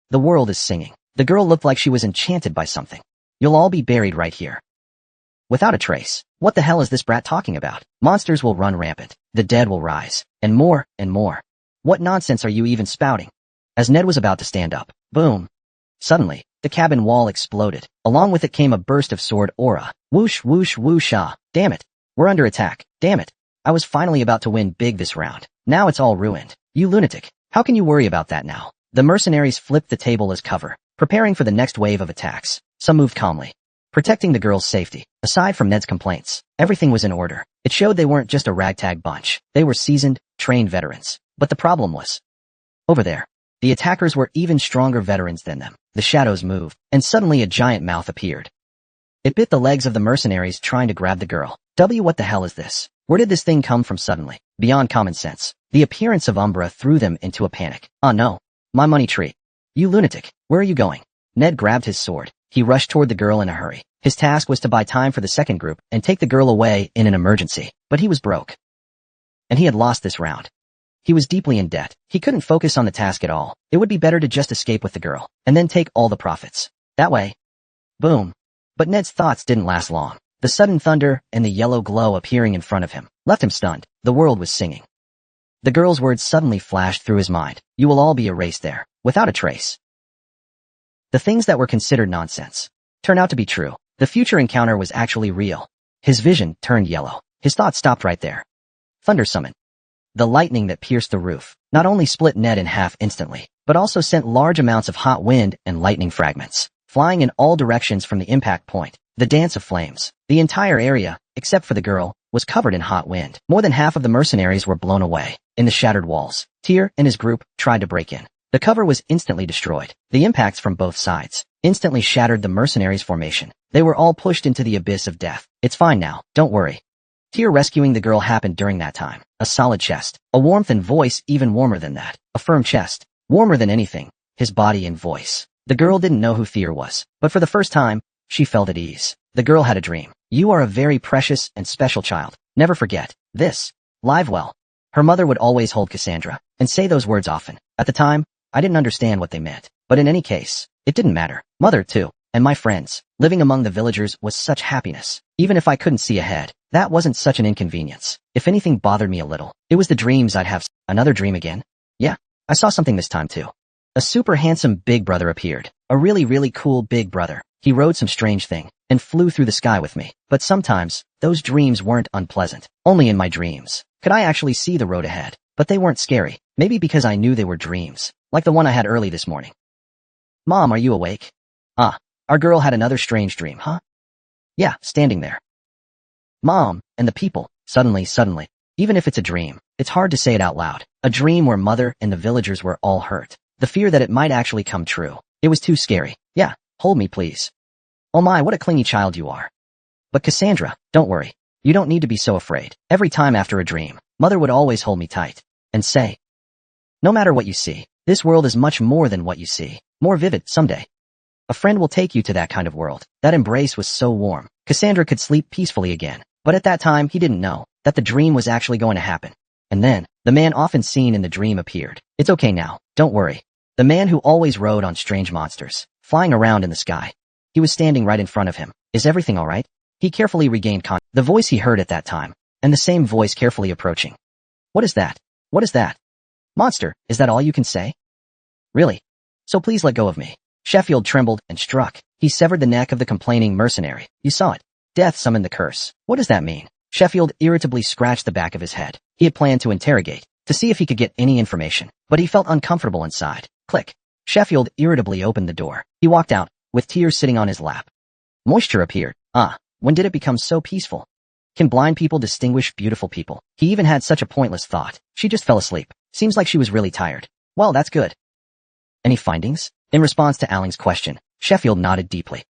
The world is singing. The girl looked like she was enchanted by something. You'll all be buried right here. Without a trace. What the hell is this brat talking about? Monsters will run rampant. The dead will rise. And more, and more. What nonsense are you even spouting? As Ned was about to stand up, boom. Suddenly, the cabin wall exploded. Along with it came a burst of sword aura. Whoosh, whoosh, whoosh-ah. Damn it. We're under attack. Damn it. I was finally about to win big this round. Now it's all ruined. You lunatic. How can you worry about that now? The mercenaries flipped the table as cover, preparing for the next wave of attacks. Some moved calmly, protecting the girl's safety. Aside from Ned's complaints, everything was in order. It showed they weren't just a ragtag bunch. They were seasoned, trained veterans. But the problem was, over there, the attackers were even stronger veterans than them. The shadows moved, and suddenly a giant mouth appeared. It bit the legs of the mercenaries trying to grab the girl. What the hell is this? Where did this thing come from suddenly? Beyond common sense. The appearance of Umbra threw them into a panic. Oh no. My money tree. You lunatic. Where are you going? Ned grabbed his sword. He rushed toward the girl in a hurry. His task was to buy time for the second group and take the girl away in an emergency. But he was broke. And he had lost this round. He was deeply in debt. He couldn't focus on the task at all. It would be better to just escape with the girl, and then take all the profits. That way. Boom. But Ned's thoughts didn't last long. The sudden thunder and the yellow glow appearing in front of him left him stunned. The world was singing. The girl's words suddenly flashed through his mind. You will all be erased there, without a trace. The things that were considered nonsense turned out to be true. The future encounter was actually real. His vision turned yellow. His thoughts stopped right there. Thunder summoned. The lightning that pierced the roof not only split Ned in half instantly, but also sent large amounts of hot wind and lightning fragments flying in all directions from the impact point. The dance of flames. The entire area, except for the girl, was covered in hot wind. More than half of the mercenaries were blown away. In the shattered walls, Tyr and his group tried to break in. The cover was instantly destroyed. The impacts from both sides instantly shattered the mercenaries' formation. They were all pushed into the abyss of death. It's fine now, don't worry. Tyr rescuing the girl happened during that time. A solid chest, a warmth and voice even warmer than that. A firm chest, warmer than anything, his body and voice. The girl didn't know who Tyr was, but for the first time, she felt at ease. The girl had a dream. You are a very precious and special child. Never forget this. Live well. Her mother would always hold Cassandra and say those words often. At the time, I didn't understand what they meant, but in any case, it didn't matter. Mother, too, and my friends, living among the villagers was such happiness. Even if I couldn't see ahead, that wasn't such an inconvenience. If anything bothered me a little, it was the dreams I'd have. Another dream again? Yeah, I saw something this time too. A super handsome big brother appeared. A really cool big brother. He rode some strange thing and flew through the sky with me. But sometimes, those dreams weren't unpleasant. Only in my dreams could I actually see the road ahead. But they weren't scary. Maybe because I knew they were dreams. Like the one I had early this morning. Mom, are you awake? Ah, our girl had another strange dream, huh? Yeah, standing there. Mom, and the people, suddenly, even if it's a dream, it's hard to say it out loud. A dream where mother and the villagers were all hurt. The fear that it might actually come true. It was too scary. Yeah, hold me please. Oh my, what a clingy child you are. But Cassandra, don't worry. You don't need to be so afraid. Every time after a dream, mother would always hold me tight and say, no matter what you see, this world is much more than what you see. More vivid someday. A friend will take you to that kind of world. That embrace was so warm. Cassandra could sleep peacefully again. But at that time, he didn't know that the dream was actually going to happen. And then, the man often seen in the dream appeared. It's okay now, don't worry. The man who always rode on strange monsters, flying around in the sky. He was standing right in front of him. Is everything alright? He carefully regained the voice he heard at that time, and the same voice carefully approaching. What is that? What is that? Monster, is that all you can say? Really? So please let go of me. Sheffield trembled and struck. He severed the neck of the complaining mercenary. You saw it. Death summoned the curse. What does that mean? Sheffield irritably scratched the back of his head. He had planned to interrogate, to see if he could get any information, but he felt uncomfortable inside. Click. Sheffield irritably opened the door. He walked out, with tears sitting on his lap. Moisture appeared. Ah, when did it become so peaceful? Can blind people distinguish beautiful people? He even had such a pointless thought. She just fell asleep. Seems like she was really tired. Well, that's good. Any findings? In response to Alling's question, Sheffield nodded deeply.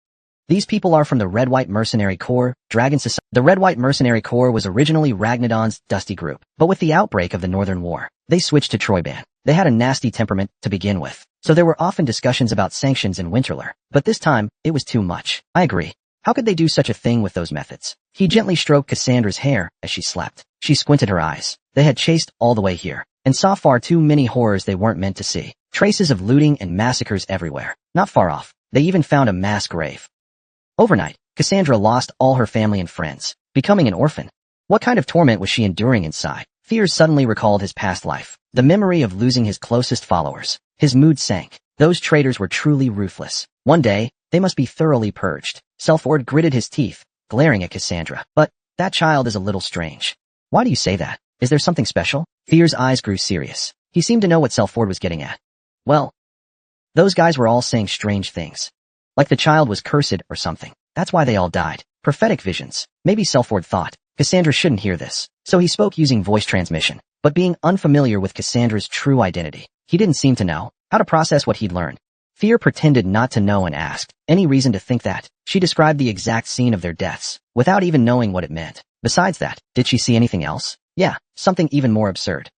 These people are from the Red-White Mercenary Corps, Dragon Society. The Red-White Mercenary Corps was originally Ragnadon's dusty group, but with the outbreak of the Northern War, they switched to Troyban. They had a nasty temperament to begin with, so there were often discussions about sanctions in Winterler, but this time, it was too much. I agree. How could they do such a thing with those methods? He gently stroked Cassandra's hair as she slept. She squinted her eyes. They had chased all the way here, and saw far too many horrors they weren't meant to see. Traces of looting and massacres everywhere. Not far off, they even found a mass grave. Overnight, Cassandra lost all her family and friends, becoming an orphan. What kind of torment was she enduring inside? Fears suddenly recalled his past life. The memory of losing his closest followers. His mood sank. Those traitors were truly ruthless. One day, they must be thoroughly purged. Selford gritted his teeth, glaring at Cassandra. But, that child is a little strange. Why do you say that? Is there something special? Fear's eyes grew serious. He seemed to know what Selford was getting at. Well, those guys were all saying strange things. Like the child was cursed or something. That's why they all died. Prophetic visions. Maybe Selford thought Cassandra shouldn't hear this. So he spoke using voice transmission. But being unfamiliar with Cassandra's true identity, he didn't seem to know how to process what he'd learned. Thea pretended not to know and asked, any reason to think that? She described the exact scene of their deaths, without even knowing what it meant. Besides that, did she see anything else? Yeah, something even more absurd.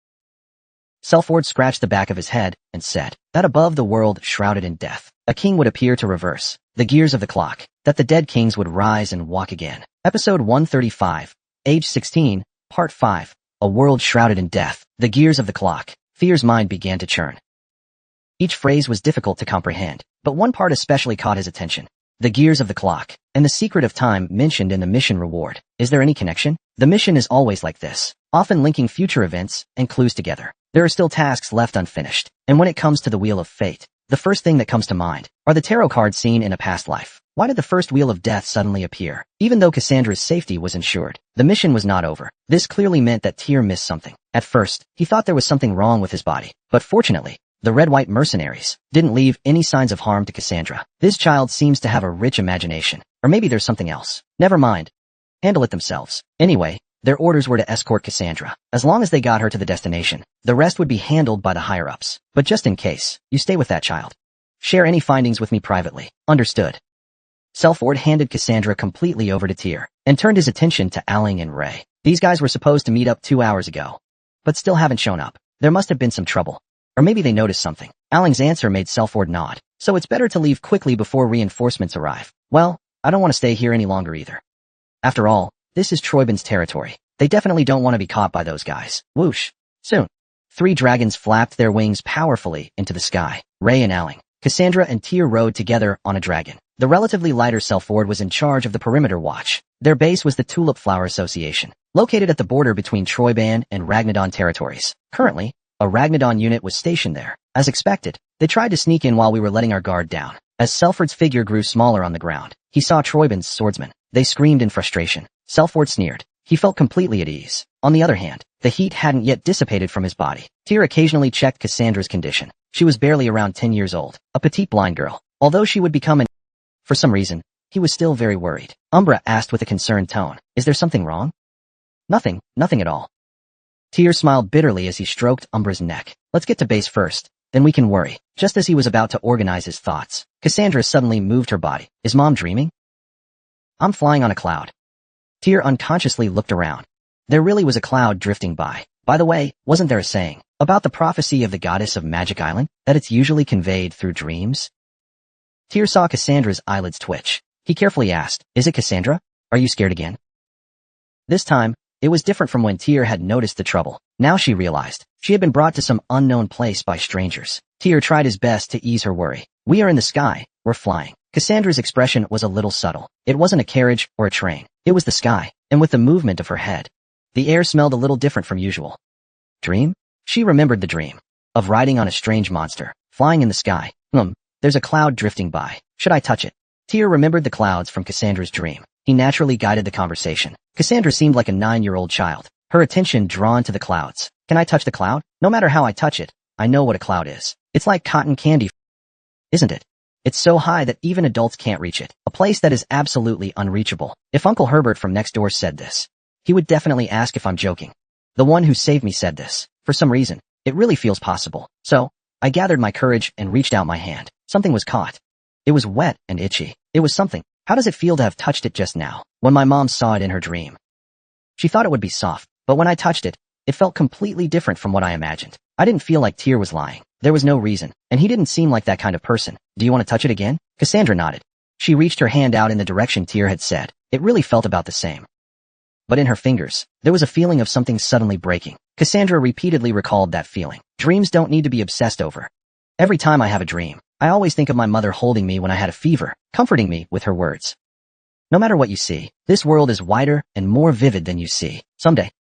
Selford scratched the back of his head and said that above the world shrouded in death, a king would appear to reverse the gears of the clock, that the dead kings would rise and walk again. Episode 135, Age 16, Part 5, A World Shrouded in Death, the Gears of the Clock. Thea's mind began to churn. Each phrase was difficult to comprehend, but one part especially caught his attention. The gears of the clock, and the secret of time mentioned in the mission reward. Is there any connection? The mission is always like this, often linking future events and clues together. There are still tasks left unfinished, and when it comes to the Wheel of Fate, the first thing that comes to mind are the tarot cards seen in a past life. Why did the first Wheel of Death suddenly appear? Even though Cassandra's safety was ensured, the mission was not over. This clearly meant that Tyr missed something. At first, he thought there was something wrong with his body, but fortunately, the red-white mercenaries didn't leave any signs of harm to Cassandra. This child seems to have a rich imagination, or maybe there's something else. Never mind. Handle it themselves. Anyway, their orders were to escort Cassandra. As long as they got her to the destination, the rest would be handled by the higher-ups. But just in case, you stay with that child. Share any findings with me privately. Understood. Selford handed Cassandra completely over to Tyr, and turned his attention to Aling and Ray. These guys were supposed to meet up 2 hours ago, but still haven't shown up. There must have been some trouble. Or maybe they noticed something. Aling's answer made Selford nod. So it's better to leave quickly before reinforcements arrive. Well, I don't want to stay here any longer either. After all, this is Troybin's territory. They definitely don't want to be caught by those guys. Whoosh. Soon. 3 dragons flapped their wings powerfully into the sky. Ray and Aling, Cassandra and Tyr rode together on a dragon. The relatively lighter Selford was in charge of the perimeter watch. Their base was the Tulip Flower Association, located at the border between Troyban and Ragnadon territories. Currently, a Ragnadon unit was stationed there. As expected, they tried to sneak in while we were letting our guard down. As Selford's figure grew smaller on the ground, he saw Troyban's swordsmen. They screamed in frustration. Selford sneered. He felt completely at ease. On the other hand, the heat hadn't yet dissipated from his body. Tyr occasionally checked Cassandra's condition. She was barely around 10 years old, a petite blind girl. Although she would become an... For some reason, he was still very worried. Umbra asked with a concerned tone, "Is there something wrong?" Nothing at all. Tyr smiled bitterly as he stroked Umbra's neck. Let's get to base first, then we can worry. Just as he was about to organize his thoughts, Cassandra suddenly moved her body. Is Mom dreaming? I'm flying on a cloud. Tyr unconsciously looked around. There really was a cloud drifting by. By the way, wasn't there a saying about the prophecy of the goddess of Magic Island, that it's usually conveyed through dreams? Tyr saw Cassandra's eyelids twitch. He carefully asked, "Is it Cassandra? Are you scared again?" This time, it was different from when Tyr had noticed the trouble. Now she realized she had been brought to some unknown place by strangers. Tyr tried his best to ease her worry. We are in the sky. We're flying. Cassandra's expression was a little subtle. It wasn't a carriage or a train. It was the sky, and with the movement of her head, the air smelled a little different from usual. Dream? She remembered the dream of riding on a strange monster, flying in the sky. There's a cloud drifting by. Should I touch it? Tyr remembered the clouds from Cassandra's dream. He naturally guided the conversation. Cassandra seemed like a 9-year-old child, her attention drawn to the clouds. Can I touch the cloud? No matter how I touch it, I know what a cloud is. It's like cotton candy, isn't it? It's so high that even adults can't reach it, a place that is absolutely unreachable. If Uncle Herbert from next door said this, he would definitely ask if I'm joking. The one who saved me said this. For some reason, it really feels possible. So, I gathered my courage and reached out my hand. Something was caught. It was wet and itchy. It was something. How does it feel to have touched it just now, when my mom saw it in her dream? She thought it would be soft, but when I touched it, it felt completely different from what I imagined. I didn't feel like Tyr was lying. There was no reason, and he didn't seem like that kind of person. Do you want to touch it again? Cassandra nodded. She reached her hand out in the direction Tyr had said. It really felt about the same. But in her fingers, there was a feeling of something suddenly breaking. Cassandra repeatedly recalled that feeling. Dreams don't need to be obsessed over. Every time I have a dream, I always think of my mother holding me when I had a fever, comforting me with her words. No matter what you see, this world is wider and more vivid than you see. Someday,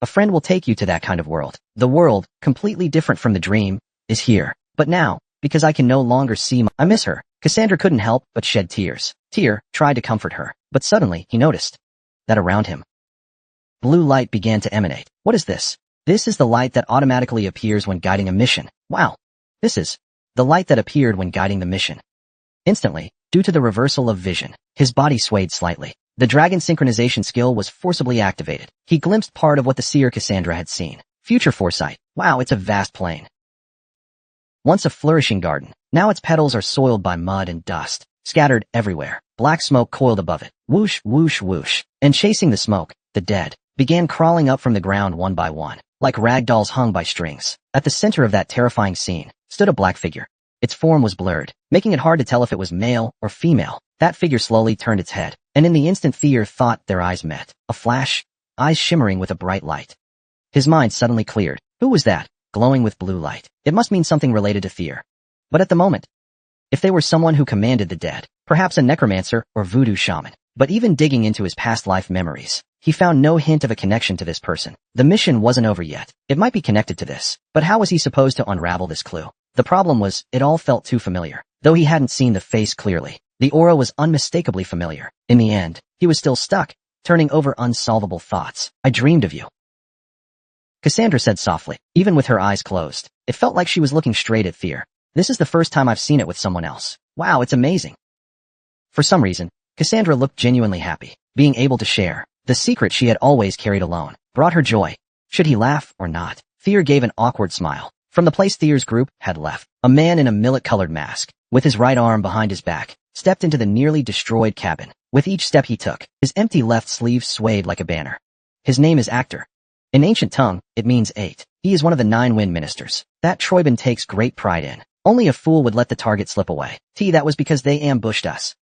a friend will take you to that kind of world. The world, completely different from the dream, is here. But now, because I can no longer see I miss her. Cassandra couldn't help but shed tears. Tyr tried to comfort her, but suddenly he noticed that around him, blue light began to emanate. What is this? This is the light that automatically appears when guiding a mission. Wow. This is the light that appeared when guiding the mission. Instantly, due to the reversal of vision, his body swayed slightly. The dragon synchronization skill was forcibly activated. He glimpsed part of what the seer Cassandra had seen. Future foresight. Wow, it's a vast plane. Once a flourishing garden, now its petals are soiled by mud and dust, scattered everywhere. Black smoke coiled above it. Whoosh, whoosh, whoosh. And chasing the smoke, the dead began crawling up from the ground one by one, like rag dolls hung by strings. At the center of that terrifying scene stood a black figure. Its form was blurred, making it hard to tell if it was male or female. That figure slowly turned its head, and in the instant Thier thought their eyes met. A flash, eyes shimmering with a bright light. His mind suddenly cleared. Who was that, glowing with blue light? It must mean something related to Thier. But at the moment, if they were someone who commanded the dead, perhaps a necromancer or voodoo shaman. But even digging into his past life memories, he found no hint of a connection to this person. The mission wasn't over yet. It might be connected to this, but how was he supposed to unravel this clue? The problem was, it all felt too familiar. Though he hadn't seen the face clearly, the aura was unmistakably familiar. In the end, he was still stuck, turning over unsolvable thoughts. I dreamed of you, Cassandra said softly, even with her eyes closed. It felt like she was looking straight at Thier. This is the first time I've seen it with someone else. Wow, it's amazing. For some reason, Cassandra looked genuinely happy. Being able to share the secret she had always carried alone brought her joy. Should he laugh or not? Thier gave an awkward smile. From the place Thier's group had left, a man in a millet-colored mask, with his right arm behind his back, stepped into the nearly destroyed cabin. With each step he took, his empty left sleeve swayed like a banner. His name is Actor. In ancient tongue, it means 8. He is one of the 9 wind ministers that Troiben takes great pride in. Only a fool would let the target slip away. That was because they ambushed us.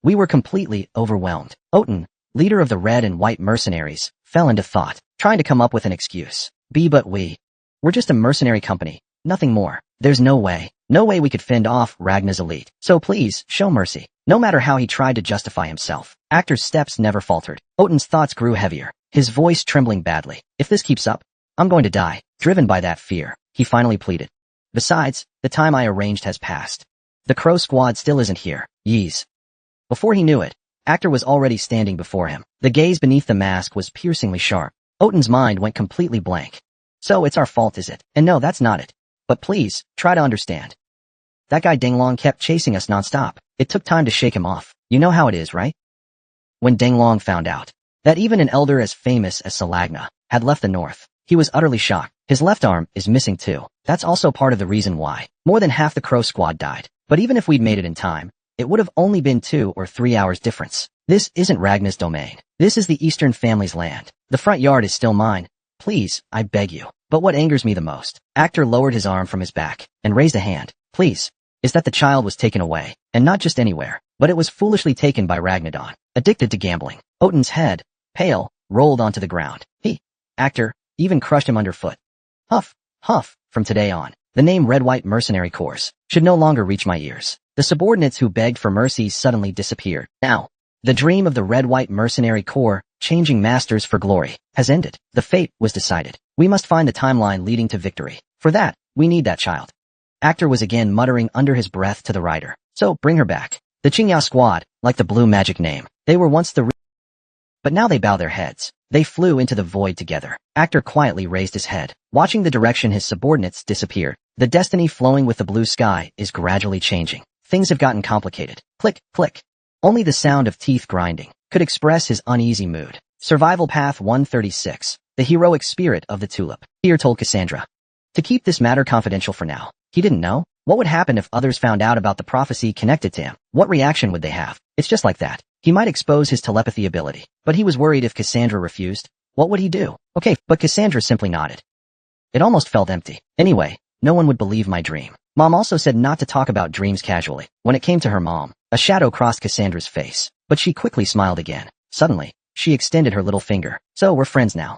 We were completely overwhelmed. Oten, leader of the red and white mercenaries, fell into thought, trying to come up with an excuse. But we're just a mercenary company, nothing more. There's no way we could fend off Ragnar's elite. So please, show mercy. No matter how he tried to justify himself, Actor's steps never faltered. Oten's thoughts grew heavier, his voice trembling badly. If this keeps up, I'm going to die. Driven by that fear, he finally pleaded. Besides, the time I arranged has passed. The Crow Squad still isn't here. Yeez. Before he knew it, Actor was already standing before him. The gaze beneath the mask was piercingly sharp. Oten's mind went completely blank. So it's our fault, is it? And no, that's not it. But please, try to understand. That guy Denglong kept chasing us nonstop. It took time to shake him off. You know how it is, right? When Denglong found out that even an elder as famous as Salagna had left the north, he was utterly shocked. His left arm is missing too. That's also part of the reason why more than half the Crow Squad died. But even if we'd made it in time, it would have only been 2 or 3 hours difference. This isn't Ragnar's domain. This is the Eastern family's land. The front yard is still mine. Please, I beg you. But what angers me the most, Actor lowered his arm from his back and raised a hand, please, is that the child was taken away, and not just anywhere, but it was foolishly taken by Ragnadon, addicted to gambling. Oten's head, pale, rolled onto the ground. Actor, even crushed him underfoot. Huff, huff, from today on, the name Red-White Mercenary Corps should no longer reach my ears. The subordinates who begged for mercy suddenly disappeared. Now, the dream of the Red-White Mercenary Corps, changing masters for glory, has ended. The fate was decided. We must find the timeline leading to victory. For that, we need that child. Actor was again muttering under his breath to the rider. So, bring her back. The Qingya squad, like the blue magic name, they were once but now they bow their heads. They flew into the void together. Actor quietly raised his head, watching the direction his subordinates disappeared. The destiny flowing with the blue sky is gradually changing. Things have gotten complicated. Click, click. Only the sound of teeth grinding could express his uneasy mood. Survival Path 136. The heroic spirit of the tulip. Thier told Cassandra to keep this matter confidential for now. He didn't know what would happen if others found out about the prophecy connected to him. What reaction would they have? It's just like that. He might expose his telepathy ability, but he was worried if Cassandra refused. What would he do? Okay, but Cassandra simply nodded. It almost felt empty. Anyway, no one would believe my dream. Mom also said not to talk about dreams casually. When it came to her mom, a shadow crossed Cassandra's face, but she quickly smiled again. Suddenly, she extended her little finger. So we're friends now.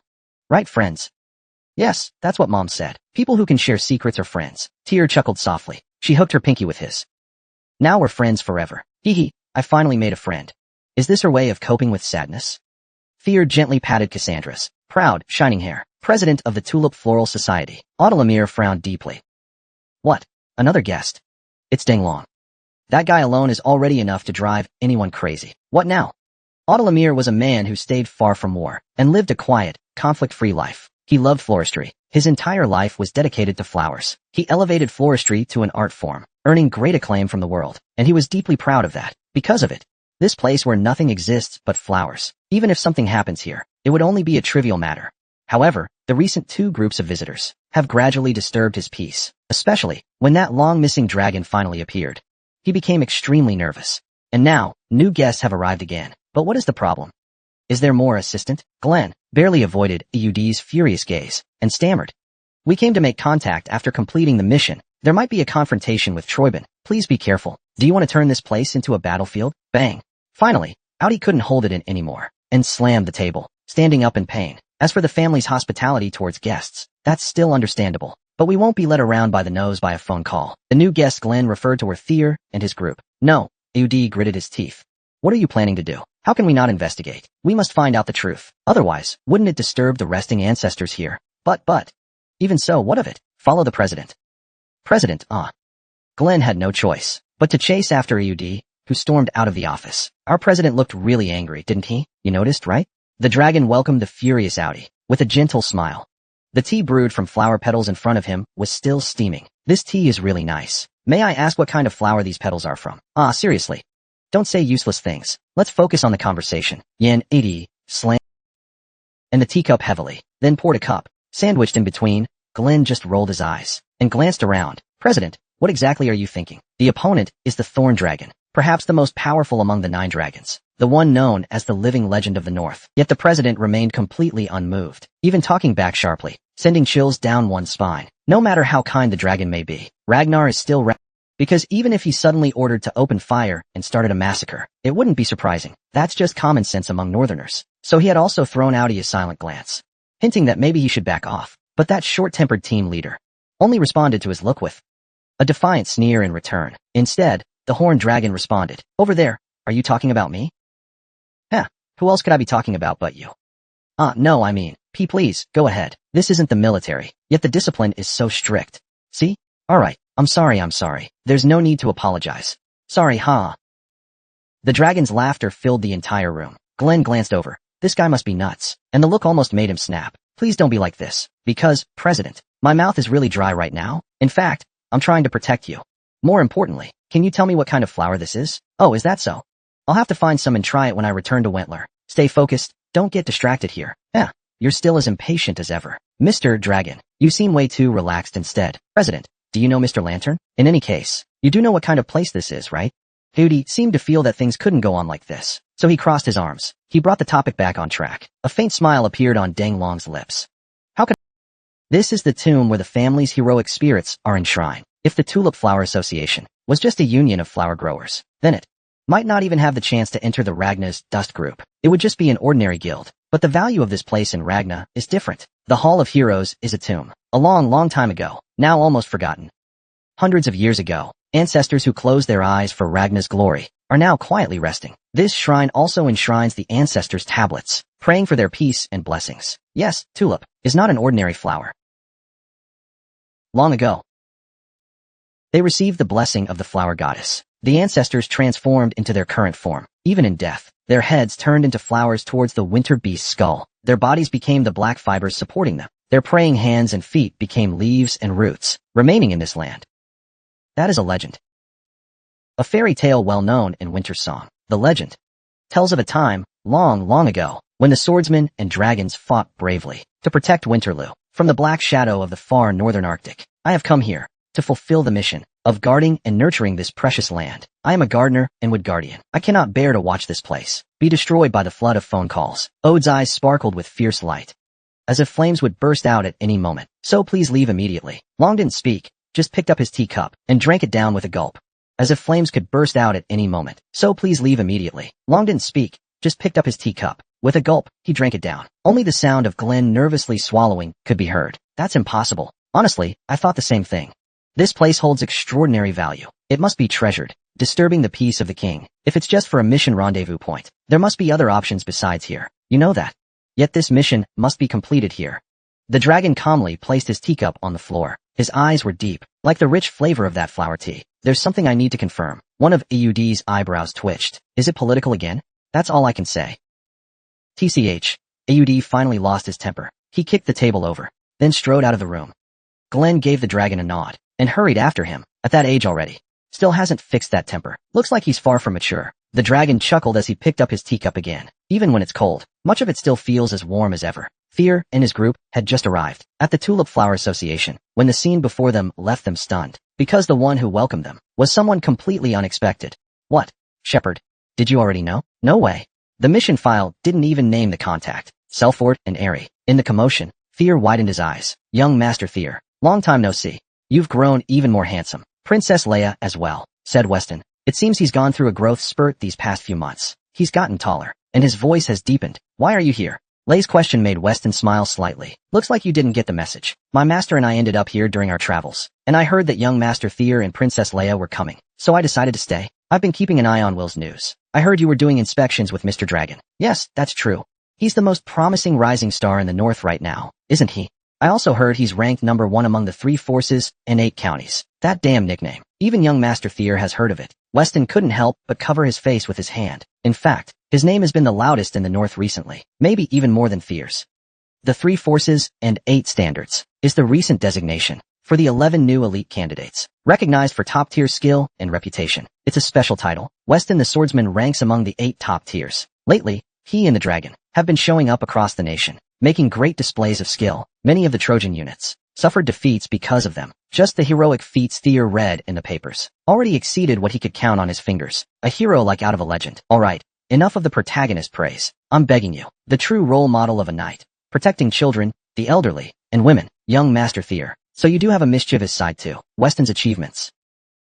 Right, friends? Yes, that's what Mom said. People who can share secrets are friends. Thier chuckled softly. She hooked her pinky with his. Now we're friends forever. Hee, I finally made a friend. Is this her way of coping with sadness? Thier gently patted Cassandra's proud, shining hair. President of the Tulip Floral Society. Odolamir frowned deeply. What? Another guest? It's Denglong. That guy alone is already enough to drive anyone crazy. What now? Odolamir was a man who stayed far from war and lived a quiet, conflict-free life. He loved floristry. His entire life was dedicated to flowers. He elevated floristry to an art form, earning great acclaim from the world, and he was deeply proud of that. Because of it, this place where nothing exists but flowers. Even if something happens here, it would only be a trivial matter. However, the recent two groups of visitors have gradually disturbed his peace, especially when that long-missing dragon finally appeared. He became extremely nervous. And now, new guests have arrived again. But what is the problem? Is there more assistant? Glenn barely avoided Eud's furious gaze and stammered. We came to make contact after completing the mission. There might be a confrontation with Troyban. Please be careful. Do you want to turn this place into a battlefield? Bang. Finally, Audi couldn't hold it in anymore and slammed the table, standing up in pain. As for the family's hospitality towards guests, that's still understandable. But we won't be led around by the nose by a phone call. The new guest Glenn referred to were Thier and his group. No, Eud gritted his teeth. What are you planning to do? How can we not investigate? We must find out the truth. Otherwise, wouldn't it disturb the resting ancestors here? But. Even so, what of it? Follow the president. President, Glenn had no choice but to chase after Eud, who stormed out of the office. Our president looked really angry, didn't he? You noticed, right? The dragon welcomed the furious Audi with a gentle smile. The tea brewed from flower petals in front of him was still steaming. This tea is really nice. May I ask what kind of flower these petals are from? Seriously. Don't say useless things. Let's focus on the conversation. Yan, Ad, slammed and the teacup heavily, then poured a cup. Sandwiched in between, Glenn just rolled his eyes and glanced around. President, what exactly are you thinking? The opponent is the Thorn Dragon, perhaps the most powerful among the 9 dragons, the one known as the living legend of the North. Yet the president remained completely unmoved, even talking back sharply, sending chills down one's spine. No matter how kind the dragon may be, Ragnar is still because even if he suddenly ordered to open fire and started a massacre, it wouldn't be surprising. That's just common sense among Northerners. So he had also thrown Audi a silent glance, hinting that maybe he should back off. But that short-tempered team leader only responded to his look with a defiant sneer in return. Instead, the Horned Dragon responded, "Over there, are you talking about me?" Who else could I be talking about but you? No, I mean, please, go ahead. This isn't the military, yet the discipline is so strict. See? Alright, I'm sorry. There's no need to apologize. Sorry, The dragon's laughter filled the entire room. Glenn glanced over. This guy must be nuts. And the look almost made him snap. Please don't be like this. Because, President, my mouth is really dry right now. In fact, I'm trying to protect you. More importantly, can you tell me what kind of flower this is? Oh, is that so? I'll have to find some and try it when I return to Wentler. Stay focused. Don't get distracted here. You're still as impatient as ever. Mr. Dragon, you seem way too relaxed instead. President, do you know Mr. Lantern? In any case, you do know what kind of place this is, right? Duty seemed to feel that things couldn't go on like this, so he crossed his arms. He brought the topic back on track. A faint smile appeared on Deng Long's lips. How could This is the tomb where the family's heroic spirits are enshrined. If the Tulip Flower Association was just a union of flower growers, then it might not even have the chance to enter the Ragna's dust group. It would just be an ordinary guild. But the value of this place in Ragna is different. The Hall of Heroes is a tomb. A long time ago, now almost forgotten. Hundreds of years ago, ancestors who closed their eyes for Ragna's glory are now quietly resting. This shrine also enshrines the ancestors' tablets, praying for their peace and blessings. Yes, tulip is not an ordinary flower. Long ago, they received the blessing of the flower goddess. The ancestors transformed into their current form. Even in death, their heads turned into flowers towards the winter beast's skull. Their bodies became the black fibers supporting them. Their praying hands and feet became leaves and roots, remaining in this land. That is a legend. A fairy tale well known in Winter Song. The legend tells of a time, long ago, when the swordsmen and dragons fought bravely to protect Winterloo from the black shadow of the far northern Arctic. I have come here to fulfill the mission of guarding and nurturing this precious land. I am a gardener and wood guardian. I cannot bear to watch this place be destroyed by the flood of phone calls. Ode's eyes sparkled with fierce light, as if flames would burst out at any moment. So please leave immediately. Long didn't speak, just picked up his teacup and drank it down with a gulp. As if flames could burst out at any moment. So please leave immediately. Long didn't speak, just picked up his teacup. With a gulp, he drank it down. Only the sound of Glenn nervously swallowing could be heard. That's impossible. Honestly, I thought the same thing. This place holds extraordinary value. It must be treasured. Disturbing the peace of the king. If it's just for a mission rendezvous point, there must be other options besides here. You know that. Yet this mission must be completed here. The dragon calmly placed his teacup on the floor. His eyes were deep, like the rich flavor of that flower tea. There's something I need to confirm. One of Eud's eyebrows twitched. Is it political again? That's all I can say. TCH. Eud finally lost his temper. He kicked the table over, then strode out of the room. Glenn gave the dragon a nod and hurried after him. At that age already. Still hasn't fixed that temper. Looks like he's far from mature. The dragon chuckled as he picked up his teacup again. Even when it's cold, much of it still feels as warm as ever. Fear and his group had just arrived at the Tulip Flower Association when the scene before them left them stunned, because the one who welcomed them was someone completely unexpected. What? Shepard? Did you already know? No way. The mission file didn't even name the contact. Selford and Aerie. In the commotion, Fear widened his eyes. Young Master Fear. Long time no see. You've grown even more handsome. Princess Leia as well, said Weston. It seems he's gone through a growth spurt these past few months. He's gotten taller, and his voice has deepened. Why are you here? Leia's question made Weston smile slightly. Looks like you didn't get the message. My master and I ended up here during our travels, and I heard that young Master Fear and Princess Leia were coming, so I decided to stay. I've been keeping an eye on Will's news. I heard you were doing inspections with Mr. Dragon. Yes, that's true. He's the most promising rising star in the North right now, isn't he? I also heard he's ranked #1 among the 3 forces and 8 counties. That damn nickname. Even young Master Fear has heard of it. Weston couldn't help but cover his face with his hand. In fact, his name has been the loudest in the North recently, maybe even more than Fear's. The 3 forces and 8 standards is the recent designation for the 11 new elite candidates, recognized for top-tier skill and reputation. It's a special title. Weston the swordsman ranks among the 8 top tiers. Lately, he and the dragon have been showing up across the nation, making great displays of skill. Many of the Trojan units suffered defeats because of them. Just the heroic feats Fear read in the papers already exceeded what he could count on his fingers. A hero like out of a legend. All right, enough of the protagonist praise. I'm begging you. The true role model of a knight, protecting children, the elderly, and women. Young Master Fear. So you do have a mischievous side too. Weston's achievements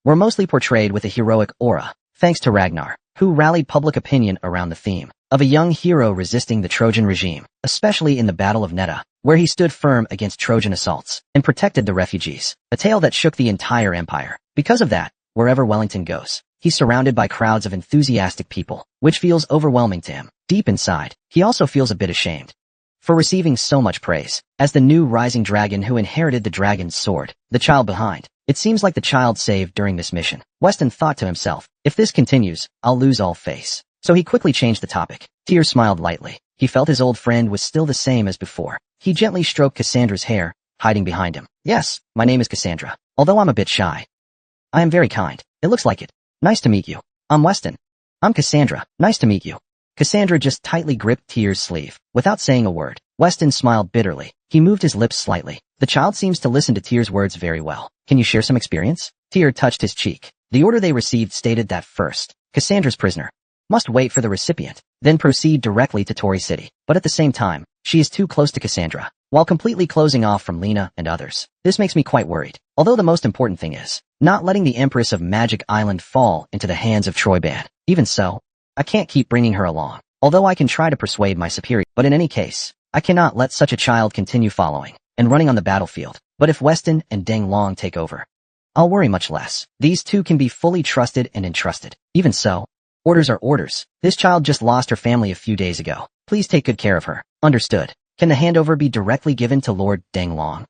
were mostly portrayed with a heroic aura, thanks to Ragnar, who rallied public opinion around the theme of a young hero resisting the Trojan regime, especially in the Battle of Netta, where he stood firm against Trojan assaults and protected the refugees, a tale that shook the entire empire. Because of that, wherever Wellington goes, he's surrounded by crowds of enthusiastic people, which feels overwhelming to him. Deep inside, he also feels a bit ashamed for receiving so much praise. As the new rising dragon who inherited the dragon's sword, the child behind, it seems like the child saved during this mission. Weston thought to himself, if this continues, I'll lose all face. So he quickly changed the topic. Tyr smiled lightly. He felt his old friend was still the same as before. He gently stroked Cassandra's hair, hiding behind him. Yes, my name is Cassandra, although I'm a bit shy. I am very kind. It looks like it. Nice to meet you. I'm Weston. I'm Cassandra. Nice to meet you. Cassandra just tightly gripped Tyr's sleeve. Without saying a word, Weston smiled bitterly. He moved his lips slightly. The child seems to listen to Tyr's words very well. Can you share some experience? Tyr touched his cheek. The order they received stated that first, Cassandra's prisoner must wait for the recipient, then proceed directly to Tory City. But at the same time, she is too close to Cassandra, while completely closing off from Lena and others. This makes me quite worried. Although the most important thing is not letting the Empress of Magic Island fall into the hands of Troyban. Even so, I can't keep bringing her along. Although I can try to persuade my superior, but in any case, I cannot let such a child continue following and running on the battlefield. But if Weston and Deng Long take over, I'll worry much less. These two can be fully trusted and entrusted. Even so, orders are orders. This child just lost her family a few days ago. Please take good care of her. Understood. Can the handover be directly given to Lord Deng Long?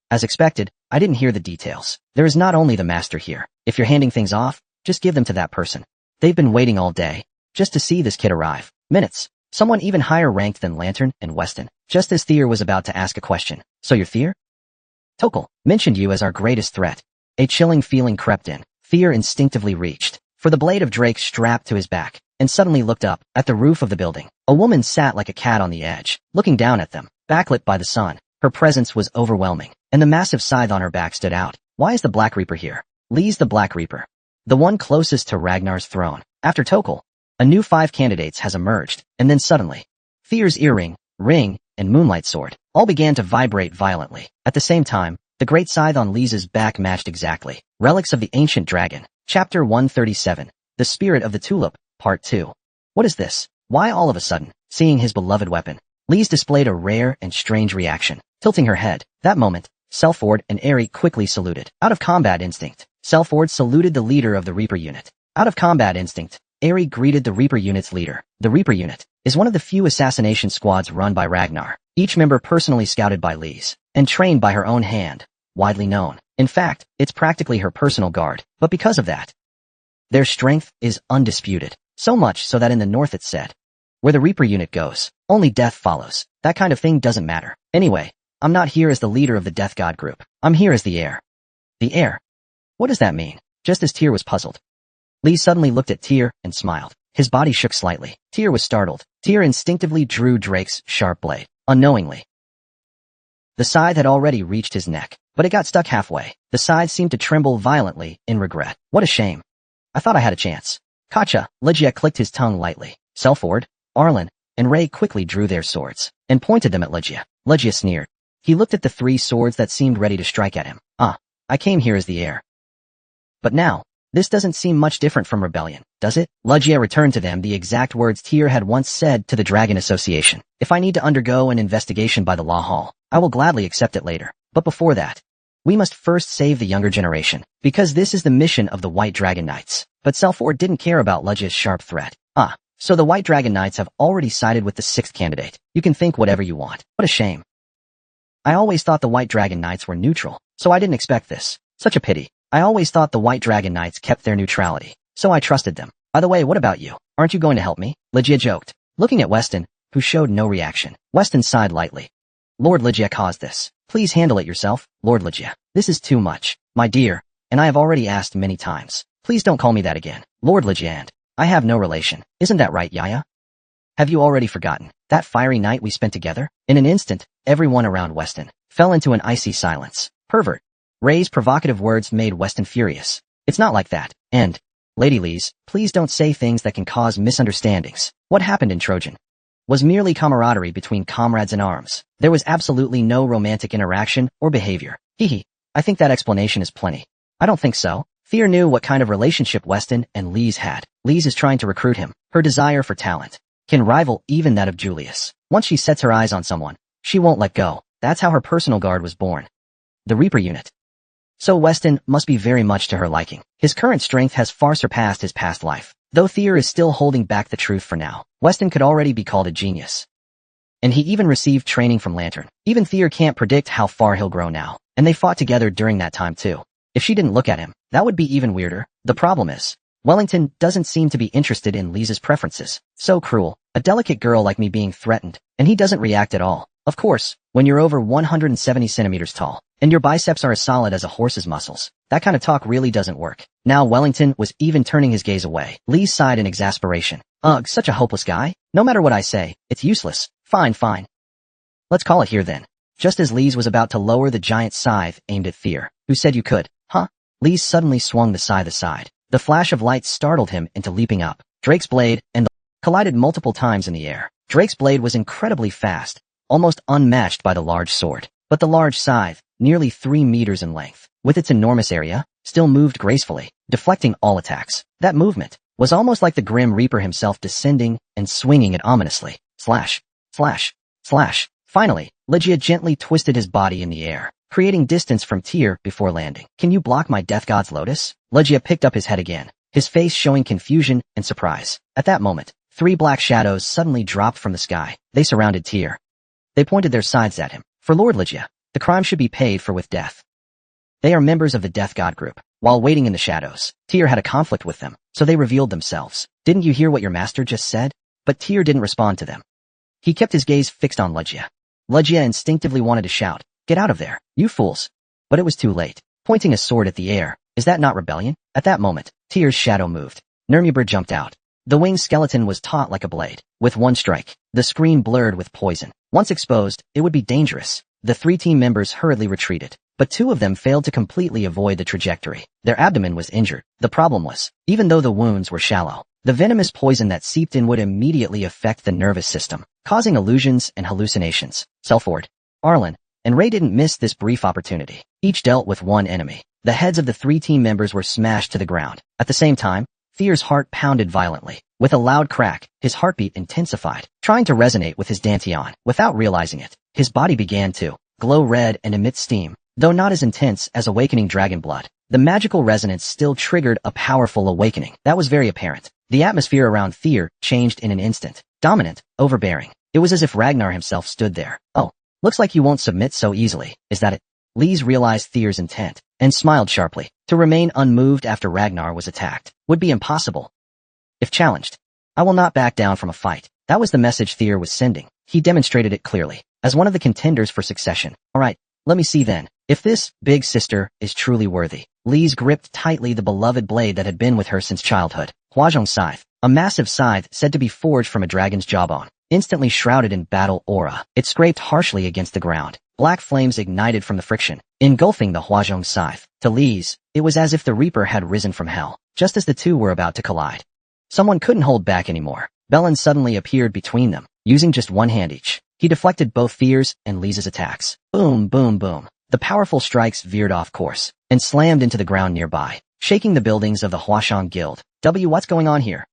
As expected, I didn't hear the details. There is not only the master here. If you're handing things off, just give them to that person. They've been waiting all day, just to see this kid arrive. Minutes. Someone even higher ranked than Lantern and Weston. Just as Tyr was about to ask a question. So you're Tyr? Tokal mentioned you as our greatest threat. A chilling feeling crept in. Tyr instinctively reached for the blade of Drake strapped to his back, and suddenly looked up at the roof of the building. A woman sat like a cat on the edge, looking down at them, backlit by the sun. Her presence was overwhelming, and the massive scythe on her back stood out. Why is the Black Reaper here? Lee's the Black Reaper, the one closest to Ragnar's throne. After Tokal, a new 5 candidates has emerged, and then suddenly, Tyr's earring, ring, and moonlight sword all began to vibrate violently. At the same time, the great scythe on Lee's back matched exactly. Relics of the Ancient Dragon. Chapter 137. The Spirit of the Tulip, Part 2. What is this? Why all of a sudden, seeing his beloved weapon, Lee's displayed a rare and strange reaction, tilting her head. That moment, Selford and Aerie quickly saluted. Out of combat instinct, Selford saluted the leader of the Reaper unit. Out of combat instinct, Aerie greeted the Reaper unit's leader. The Reaper unit is one of the few assassination squads run by Ragnar, each member personally scouted by Lee's and trained by her own hand, widely known. In fact, it's practically her personal guard. But because of that, their strength is undisputed. So much so that in the North it's said, where the Reaper unit goes, only death follows. That kind of thing doesn't matter. Anyway, I'm not here as the leader of the Death God group. I'm here as the heir. The heir? What does that mean? Just as Tyr was puzzled, Lee suddenly looked at Tyr and smiled. His body shook slightly. Tyr was startled. Tyr instinctively drew Drake's sharp blade. Unknowingly, The scythe had already reached his neck, but it got stuck halfway. The scythe seemed to tremble violently in regret. What a shame. I thought I had a chance. Gotcha. Legia clicked his tongue lightly. Selford, Arlen, and Ray quickly drew their swords and pointed them at Legia. Legia sneered. He looked at the 3 swords that seemed ready to strike at him. I came here as the heir. But now, this doesn't seem much different from rebellion, does it? Legia returned to them the exact words Tyr had once said to the Dragon Association. If I need to undergo an investigation by the Law Hall, I will gladly accept it later. But before that, we must first save the younger generation, because this is the mission of the White Dragon Knights. But Selford didn't care about Legia's sharp threat. So the White Dragon Knights have already sided with the 6th candidate. You can think whatever you want. What a shame. I always thought the White Dragon Knights were neutral, so I didn't expect this. Such a pity. I always thought the White Dragon Knights kept their neutrality, so I trusted them. By the way, what about you? Aren't you going to help me? Legia joked, looking at Weston, who showed no reaction. Weston sighed lightly. Lord Legia caused this. Please handle it yourself, Lord Legia. This is too much, my dear, and I have already asked many times. Please don't call me that again. Lord Legia, and I have no relation. Isn't that right, Yaya? Have you already forgotten that fiery night we spent together? In an instant, everyone around Weston fell into an icy silence. Pervert. Ray's provocative words made Weston furious. It's not like that. And, Lady Lees, please don't say things that can cause misunderstandings. What happened in Trojan was merely camaraderie between comrades in arms. There was absolutely no romantic interaction or behavior. Hehe. I think that explanation is plenty. I don't think so. Tyr knew what kind of relationship Weston and Lees had. Lees is trying to recruit him. Her desire for talent can rival even that of Julius. Once she sets her eyes on someone, she won't let go. That's how her personal guard was born. The Reaper unit. So Weston must be very much to her liking. His current strength has far surpassed his past life. Though Tyr is still holding back the truth for now, Weston could already be called a genius. And he even received training from Lantern. Even Tyr can't predict how far he'll grow now. And they fought together during that time too. If she didn't look at him, that would be even weirder. The problem is, Wellington doesn't seem to be interested in Lisa's preferences. So cruel. A delicate girl like me being threatened, and he doesn't react at all. Of course, when you're over 170 centimeters tall, and your biceps are as solid as a horse's muscles, that kind of talk really doesn't work. Now Wellington was even turning his gaze away. Lee sighed in exasperation. Ugh, such a hopeless guy. No matter what I say, it's useless. Fine. Let's call it here then. Just as Lees was about to lower the giant scythe aimed at Tyr, who said you could, huh? Lees suddenly swung the scythe aside. The flash of light startled him into leaping up. Drake's blade and the collided multiple times in the air. Drake's blade was incredibly fast, almost unmatched by the large sword. But the large scythe, nearly 3 meters in length, with its enormous area, still moved gracefully, deflecting all attacks. That movement was almost like the Grim Reaper himself descending and swinging it ominously. Slash. Finally, Legia gently twisted his body in the air, creating distance from Tyr before landing. Can you block my Death God's Lotus? Legia picked up his head again, his face showing confusion and surprise. At that moment, 3 black shadows suddenly dropped from the sky. They surrounded Tyr. They pointed their scythes at him. For Lord Legia, the crime should be paid for with death. They are members of the Death God group. While waiting in the shadows, Tyr had a conflict with them, so they revealed themselves. Didn't you hear what your master just said? But Tyr didn't respond to them. He kept his gaze fixed on Legia. Legia instinctively wanted to shout, "Get out of there, you fools!" But it was too late. Pointing a sword at the air, is that not rebellion? At that moment, Tyr's shadow moved. Nermubir jumped out. The winged skeleton was taut like a blade. With one strike, the screen blurred with poison. Once exposed, it would be dangerous. The 3 team members hurriedly retreated, but 2 of them failed to completely avoid the trajectory. Their abdomen was injured. The problem was, even though the wounds were shallow, the venomous poison that seeped in would immediately affect the nervous system, causing illusions and hallucinations. Selford, Arlen, and Ray didn't miss this brief opportunity. Each dealt with one enemy. The heads of the 3 team members were smashed to the ground. At the same time, Tyr's heart pounded violently. With a loud crack, his heartbeat intensified, trying to resonate with his dantian. Without realizing it, his body began to glow red and emit steam, though not as intense as awakening dragon blood. The magical resonance still triggered a powerful awakening. That was very apparent. The atmosphere around Tyr changed in an instant. Dominant, overbearing. It was as if Ragnar himself stood there. Oh, looks like you won't submit so easily. Is that it? Lees realized Tyr's intent, and smiled sharply. To remain unmoved after Ragnar was attacked would be impossible. If challenged, I will not back down from a fight. That was the message Tyr was sending. He demonstrated it clearly, as one of the contenders for succession. Alright, let me see then. If this big sister is truly worthy. Lees gripped tightly the beloved blade that had been with her since childhood. Huazhong's scythe, a massive scythe said to be forged from a dragon's jawbone, instantly shrouded in battle aura. It scraped harshly against the ground. Black flames ignited from the friction, engulfing the Huazhong scythe. To Li's, it was as if the Reaper had risen from hell, just as the two were about to collide. Someone couldn't hold back anymore. Bellin suddenly appeared between them, using just one hand each. He deflected both Fear's and Li's attacks. Boom, boom, boom. The powerful strikes veered off course and slammed into the ground nearby, shaking the buildings of the Huashang Guild. What's going on here?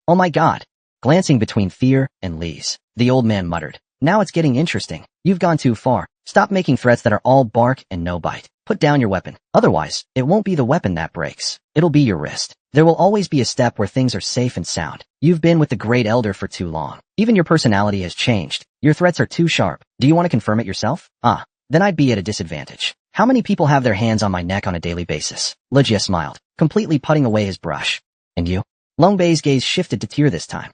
Oh my god. Glancing between Fear and Li's, the old man muttered. Now it's getting interesting. You've gone too far. Stop making threats that are all bark and no bite. Put down your weapon. Otherwise, it won't be the weapon that breaks. It'll be your wrist. There will always be a step where things are safe and sound. You've been with the Great Elder for too long. Even your personality has changed. Your threats are too sharp. Do you want to confirm it yourself? Then I'd be at a disadvantage. How many people have their hands on my neck on a daily basis? Lejia smiled, completely putting away his brush. And you? Long Bei's gaze shifted to Tyr this time.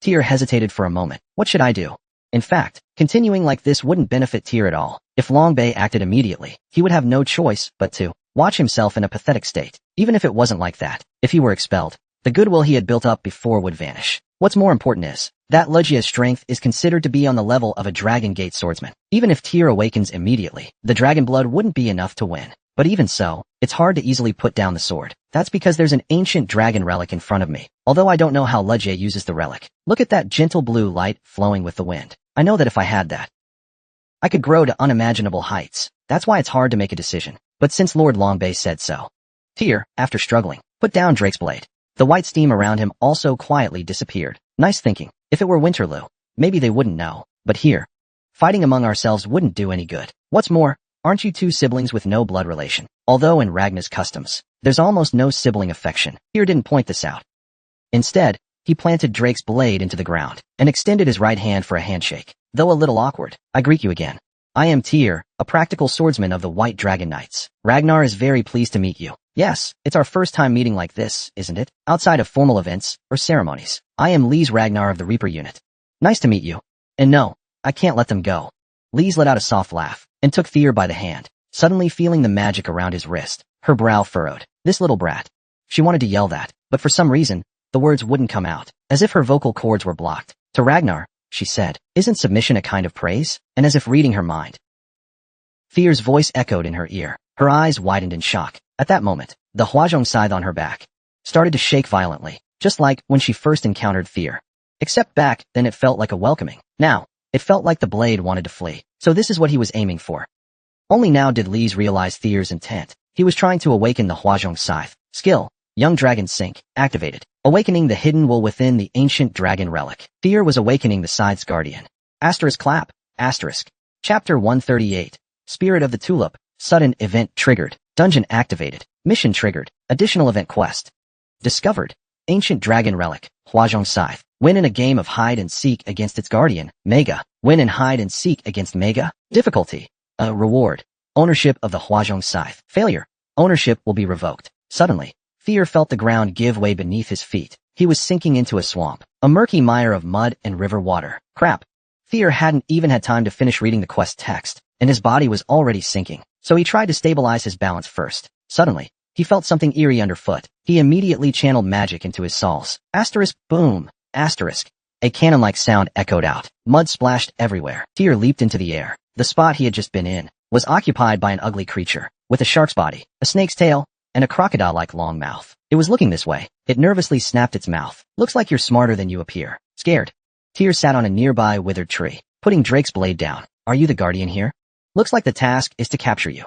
Tyr hesitated for a moment. What should I do? In fact, continuing like this wouldn't benefit Tyr at all. If Long Bei acted immediately, he would have no choice but to watch himself in a pathetic state. Even if it wasn't like that, if he were expelled, the goodwill he had built up before would vanish. What's more important is that Legia's strength is considered to be on the level of a Dragon Gate swordsman. Even if Tyr awakens immediately, the dragon blood wouldn't be enough to win. But even so, it's hard to easily put down the sword. That's because there's an ancient dragon relic in front of me. Although I don't know how Legia uses the relic. Look at that gentle blue light flowing with the wind. I know that if I had that, I could grow to unimaginable heights. That's why it's hard to make a decision. But since Lord Longbei said so, Tyr, after struggling, put down Drake's blade. The white steam around him also quietly disappeared. Nice thinking. If it were Winterloo, maybe they wouldn't know. But here, fighting among ourselves wouldn't do any good. What's more, aren't you two siblings with no blood relation? Although in Ragnar's customs, there's almost no sibling affection. Tyr didn't point this out. Instead, he planted Drake's blade into the ground and extended his right hand for a handshake. Though a little awkward, I greet you again. I am Tyr, a practical swordsman of the White Dragon Knights. Ragnar is very pleased to meet you. Yes, it's our first time meeting like this, isn't it? Outside of formal events or ceremonies. I am Li's Ragnar of the Reaper unit. Nice to meet you. And no, I can't let them go. Li's let out a soft laugh and took Tyr by the hand, suddenly feeling the magic around his wrist. Her brow furrowed. This little brat. She wanted to yell that, but for some reason, the words wouldn't come out, as if her vocal cords were blocked. To Ragnar, she said, isn't submission a kind of praise? And as if reading her mind, Tyr's voice echoed in her ear. Her eyes widened in shock. At that moment, the Huazhong scythe on her back started to shake violently, just like when she first encountered Tyr. Except back then it felt like a welcoming. Now, it felt like the blade wanted to flee. So this is what he was aiming for. Only now did Li's realize Tyr's intent. He was trying to awaken the Huazhong scythe. Skill, Young Dragon Sync, activated. Awakening the hidden will within the ancient dragon relic. Tyr was awakening the scythe's guardian. Asterisk clap. Asterisk. Chapter 138. Spirit of the Tulip. Sudden event triggered. Dungeon activated. Mission triggered. Additional event quest. Discovered. Ancient dragon relic. Huazhong scythe. Win in a game of hide and seek against its guardian. Mega. Win in hide and seek against Mega. Difficulty. Reward. Ownership of the Huazhong scythe. Failure. Ownership will be revoked. Suddenly, Tyr felt the ground give way beneath his feet. He was sinking into a swamp, a murky mire of mud and river water. Crap. Tyr hadn't even had time to finish reading the quest text, and his body was already sinking. So he tried to stabilize his balance first. Suddenly, he felt something eerie underfoot. He immediately channeled magic into his souls. Asterisk, boom, asterisk. A cannon-like sound echoed out. Mud splashed everywhere. Tyr leaped into the air. The spot he had just been in was occupied by an ugly creature, with a shark's body, a snake's tail, and a crocodile-like long mouth. It was looking this way. It nervously snapped its mouth. Looks like you're smarter than you appear. Scared. Tyr sat on a nearby withered tree, putting Drake's blade down. Are you the guardian here? Looks like the task is to capture you.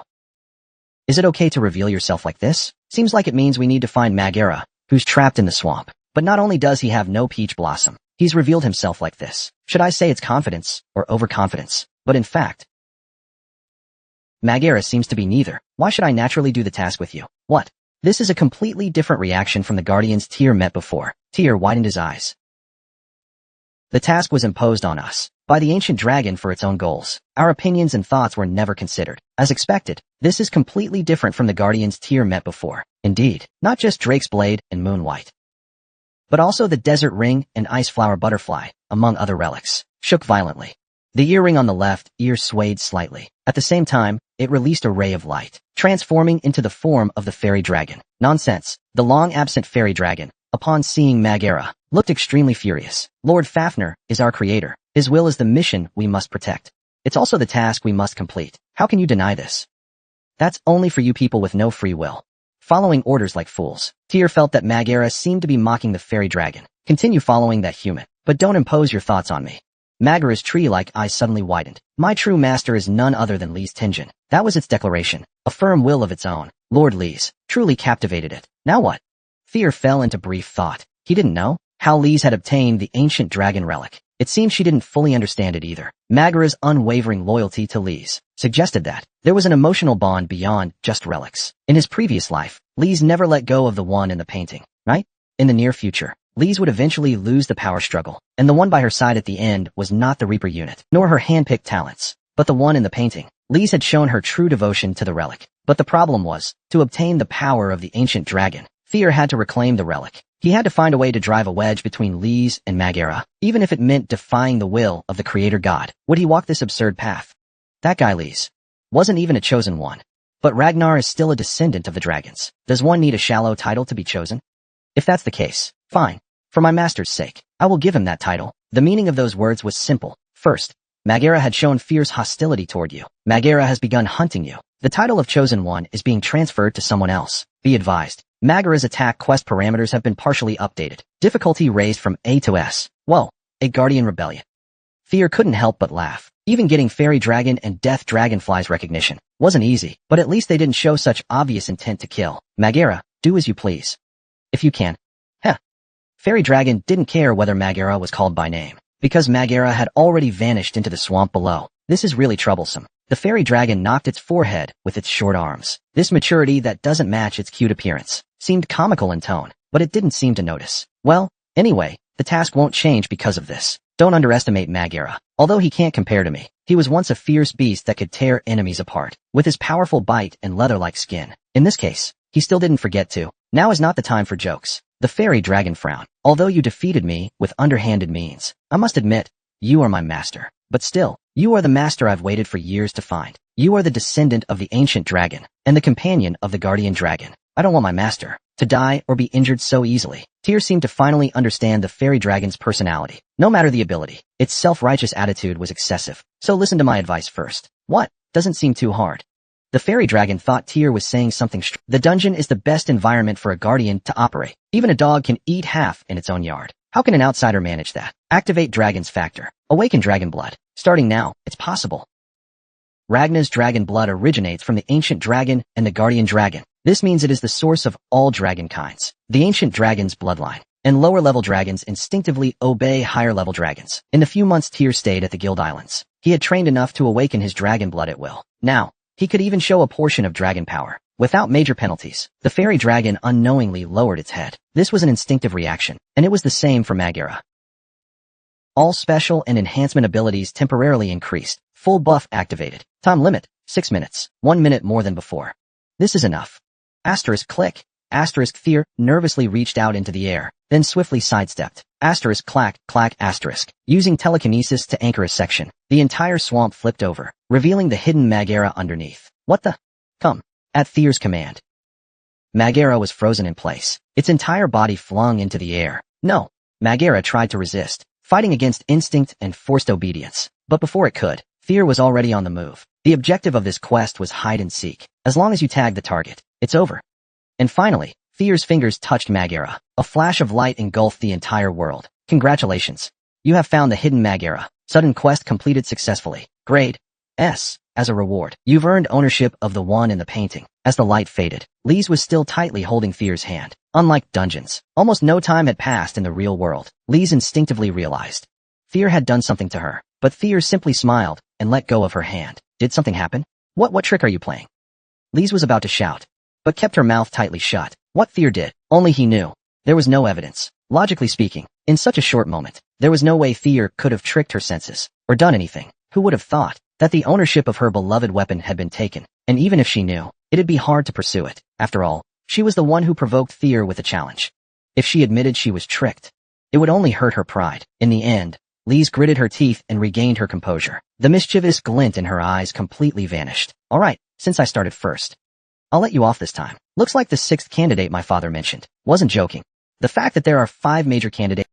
Is it okay to reveal yourself like this? Seems like it means we need to find Magera, who's trapped in the swamp. But not only does he have no peach blossom, he's revealed himself like this. Should I say it's confidence or overconfidence? But in fact, Magera seems to be neither. Why should I naturally do the task with you? What? This is a completely different reaction from the guardians Tyr met before. Tyr widened his eyes. The task was imposed on us by the ancient dragon for its own goals. Our opinions and thoughts were never considered. As expected, this is completely different from the guardians Tyr met before. Indeed, not just Drake's blade and Moonwhite, but also the desert ring and ice flower butterfly, among other relics, shook violently. The earring on the left ear swayed slightly. At the same time, it released a ray of light, transforming into the form of the fairy dragon. Nonsense. The long-absent fairy dragon, upon seeing Magera, looked extremely furious. Lord Fafnir is our creator. His will is the mission we must protect. It's also the task we must complete. How can you deny this? That's only for you people with no free will. Following orders like fools. Tyr felt that Magera seemed to be mocking the fairy dragon. Continue following that human, but don't impose your thoughts on me. Magera's tree-like eyes suddenly widened. My true master is none other than Li's Tinjin. That was its declaration, a firm will of its own. Lord Li's truly captivated it. Now what? Tyr fell into brief thought. He didn't know how Li's had obtained the ancient dragon relic. It seemed she didn't fully understand it either. Magera's unwavering loyalty to Li's suggested that there was an emotional bond beyond just relics. In his previous life, Li's never let go of the one in the painting, right? In the near future, Li's would eventually lose the power struggle, and the one by her side at the end was not the Reaper unit, nor her hand-picked talents, but the one in the painting. Li's had shown her true devotion to the relic, but the problem was, to obtain the power of the ancient dragon, Tyr had to reclaim the relic. He had to find a way to drive a wedge between Li's and Magera, even if it meant defying the will of the creator god. Would he walk this absurd path? That guy Li's wasn't even a chosen one. But Ragnar is still a descendant of the dragons. Does one need a shallow title to be chosen? If that's the case, fine. For my master's sake, I will give him that title. The meaning of those words was simple. First, Magera had shown fierce hostility toward you. Magera has begun hunting you. The title of Chosen One is being transferred to someone else. Be advised, Magera's attack quest parameters have been partially updated. Difficulty raised from A to S. Whoa, a Guardian Rebellion. Tyr couldn't help but laugh. Even getting Fairy Dragon and Death Dragonfly's recognition wasn't easy, but at least they didn't show such obvious intent to kill. Magera, do as you please. If you can. Heh. Fairy Dragon didn't care whether Magera was called by name, because Magera had already vanished into the swamp below. This is really troublesome. The fairy dragon knocked its forehead with its short arms. This maturity that doesn't match its cute appearance seemed comical in tone, but it didn't seem to notice. Well, anyway, the task won't change because of this. Don't underestimate Magera. Although he can't compare to me, he was once a fierce beast that could tear enemies apart with his powerful bite and leather-like skin. In this case, he still didn't forget to. Now is not the time for jokes. The fairy dragon frowned. Although you defeated me with underhanded means, I must admit, you are my master. But still, you are the master I've waited for years to find. You are the descendant of the ancient dragon, and the companion of the guardian dragon. I don't want my master to die or be injured so easily. Tyr seemed to finally understand the fairy dragon's personality. No matter the ability, its self-righteous attitude was excessive. So listen to my advice first. What? Doesn't seem too hard. The fairy dragon thought Tyr was saying something The dungeon is the best environment for a guardian to operate. Even a dog can eat half in its own yard. How can an outsider manage that? Activate Dragon's Factor. Awaken Dragon Blood. Starting now, it's possible. Ragnar's dragon blood originates from the ancient dragon and the guardian dragon. This means it is the source of all dragon kinds. The ancient dragon's bloodline and lower-level dragons instinctively obey higher-level dragons. In the few months Tyr stayed at the Guild Islands, he had trained enough to awaken his dragon blood at will. Now, he could even show a portion of dragon power. Without major penalties, the fairy dragon unknowingly lowered its head. This was an instinctive reaction, and it was the same for Magera. All special and enhancement abilities temporarily increased. Full buff activated. Time limit, 6 minutes. 1 minute more than before. This is enough. Asterisk click. Asterisk Tyr nervously reached out into the air, then swiftly sidestepped. Asterisk clack, clack asterisk. Using telekinesis to anchor a section, the entire swamp flipped over, revealing the hidden Magera underneath. What the? Come. At Tyr's command, Magera was frozen in place, its entire body flung into the air. No. Magera tried to resist, fighting against instinct and forced obedience. But before it could, Tyr was already on the move. The objective of this quest was hide and seek. As long as you tag the target, it's over. And finally, Tyr's fingers touched Magera. A flash of light engulfed the entire world. Congratulations. You have found the hidden Magera. Sudden quest completed successfully. Grade S. As a reward, you've earned ownership of the one in the painting. As the light faded, Li's was still tightly holding Tyr's hand. Unlike dungeons, almost no time had passed in the real world. Li's instinctively realized Tyr had done something to her, but Tyr simply smiled and let go of her hand. Did something happen? What trick are you playing? Li's was about to shout, but kept her mouth tightly shut. What Tyr did, only he knew. There was no evidence. Logically speaking, in such a short moment, there was no way Tyr could have tricked her senses, or done anything. Who would have thought that the ownership of her beloved weapon had been taken, and even if she knew, it'd be hard to pursue it. After all, she was the one who provoked Tyr with a challenge. If she admitted she was tricked, it would only hurt her pride. In the end, Li's gritted her teeth and regained her composure. The mischievous glint in her eyes completely vanished. All right, since I started first, I'll let you off this time. Looks like the 6th candidate my father mentioned wasn't joking. The fact that there are 5 major candidates,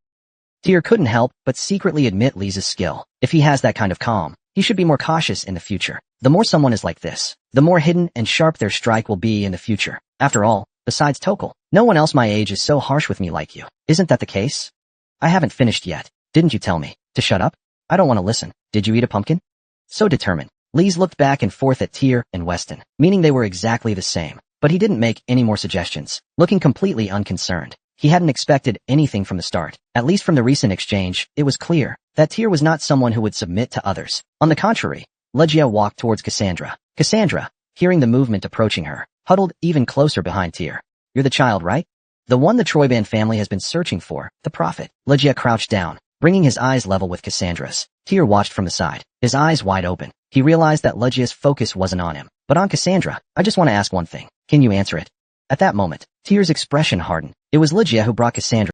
Tyr couldn't help but secretly admit Li's skill. If he has that kind of calm, He should be more cautious in the future. The more someone is like this, the more hidden and sharp their strike will be in the future. After all, besides Tokal, no one else my age is so harsh with me like you. Isn't that the case? I haven't finished yet. Didn't you tell me to shut up? I don't want to listen. Did you eat a pumpkin? So determined. Lise looked back and forth at Tyr and Weston, meaning they were exactly the same. But he didn't make any more suggestions, looking completely unconcerned. He hadn't expected anything from the start. At least from the recent exchange, it was clear that Tyr was not someone who would submit to others. On the contrary, Legia walked towards Cassandra. Cassandra, hearing the movement approaching her, huddled even closer behind Tyr. You're the child, right? The one the Troyban family has been searching for, the prophet. Legia crouched down, bringing his eyes level with Cassandra's. Tyr watched from the side, his eyes wide open. He realized that Legia's focus wasn't on him, but on Cassandra. I just want to ask one thing. Can you answer it? At that moment, Tyr's expression hardened. It was Legia who brought Cassandra.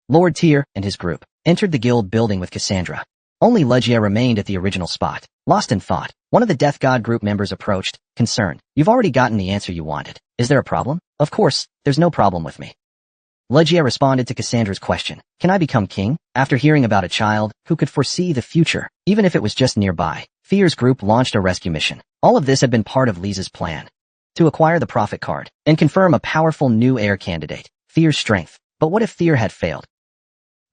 Lord Tyr and his group entered the guild building with Cassandra. Only Legia remained at the original spot, lost in thought. One of the Death God group members approached, concerned. You've already gotten the answer you wanted. Is there a problem? Of course, there's no problem with me. Legia responded to Cassandra's question. Can I become king? After hearing about a child who could foresee the future, even if it was just nearby, Tyr's group launched a rescue mission. All of this had been part of Lisa's plan. To acquire the prophet card and confirm a powerful new heir candidate, Tyr's strength. But what if Tyr had failed?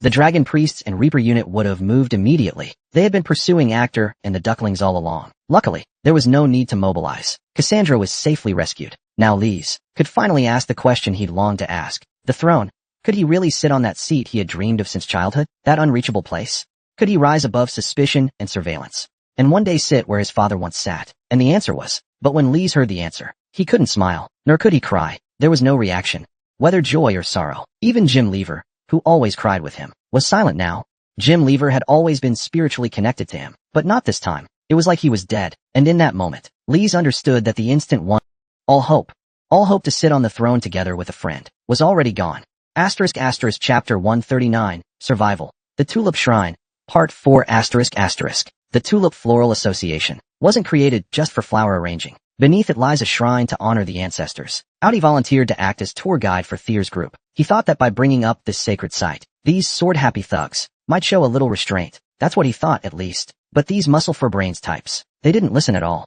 The Dragon Priests and Reaper unit would have moved immediately. They had been pursuing Actor and the Ducklings all along. Luckily, there was no need to mobilize. Cassandra was safely rescued. Now Lise could finally ask the question he'd longed to ask. The throne. Could he really sit on that seat he had dreamed of since childhood? That unreachable place? Could he rise above suspicion and surveillance, and one day sit where his father once sat? And the answer was, but when Lise heard the answer, he couldn't smile, nor could he cry. There was no reaction, whether joy or sorrow. Even Jim Lever, who always cried with him, was silent now. Jim Lever had always been spiritually connected to him, but not this time. It was like he was dead, and in that moment, Lise understood that the instant one, all hope to sit on the throne together with a friend, was already gone. Chapter 139, Survival. The Tulip Shrine, Part 4 The Tulip Floral Association wasn't created just for flower arranging. Beneath it lies a shrine to honor the ancestors. Audi volunteered to act as tour guide for Tyr's group. He thought that by bringing up this sacred site, these sword-happy thugs might show a little restraint. That's what he thought, at least. But these muscle-for-brains types, they didn't listen at all.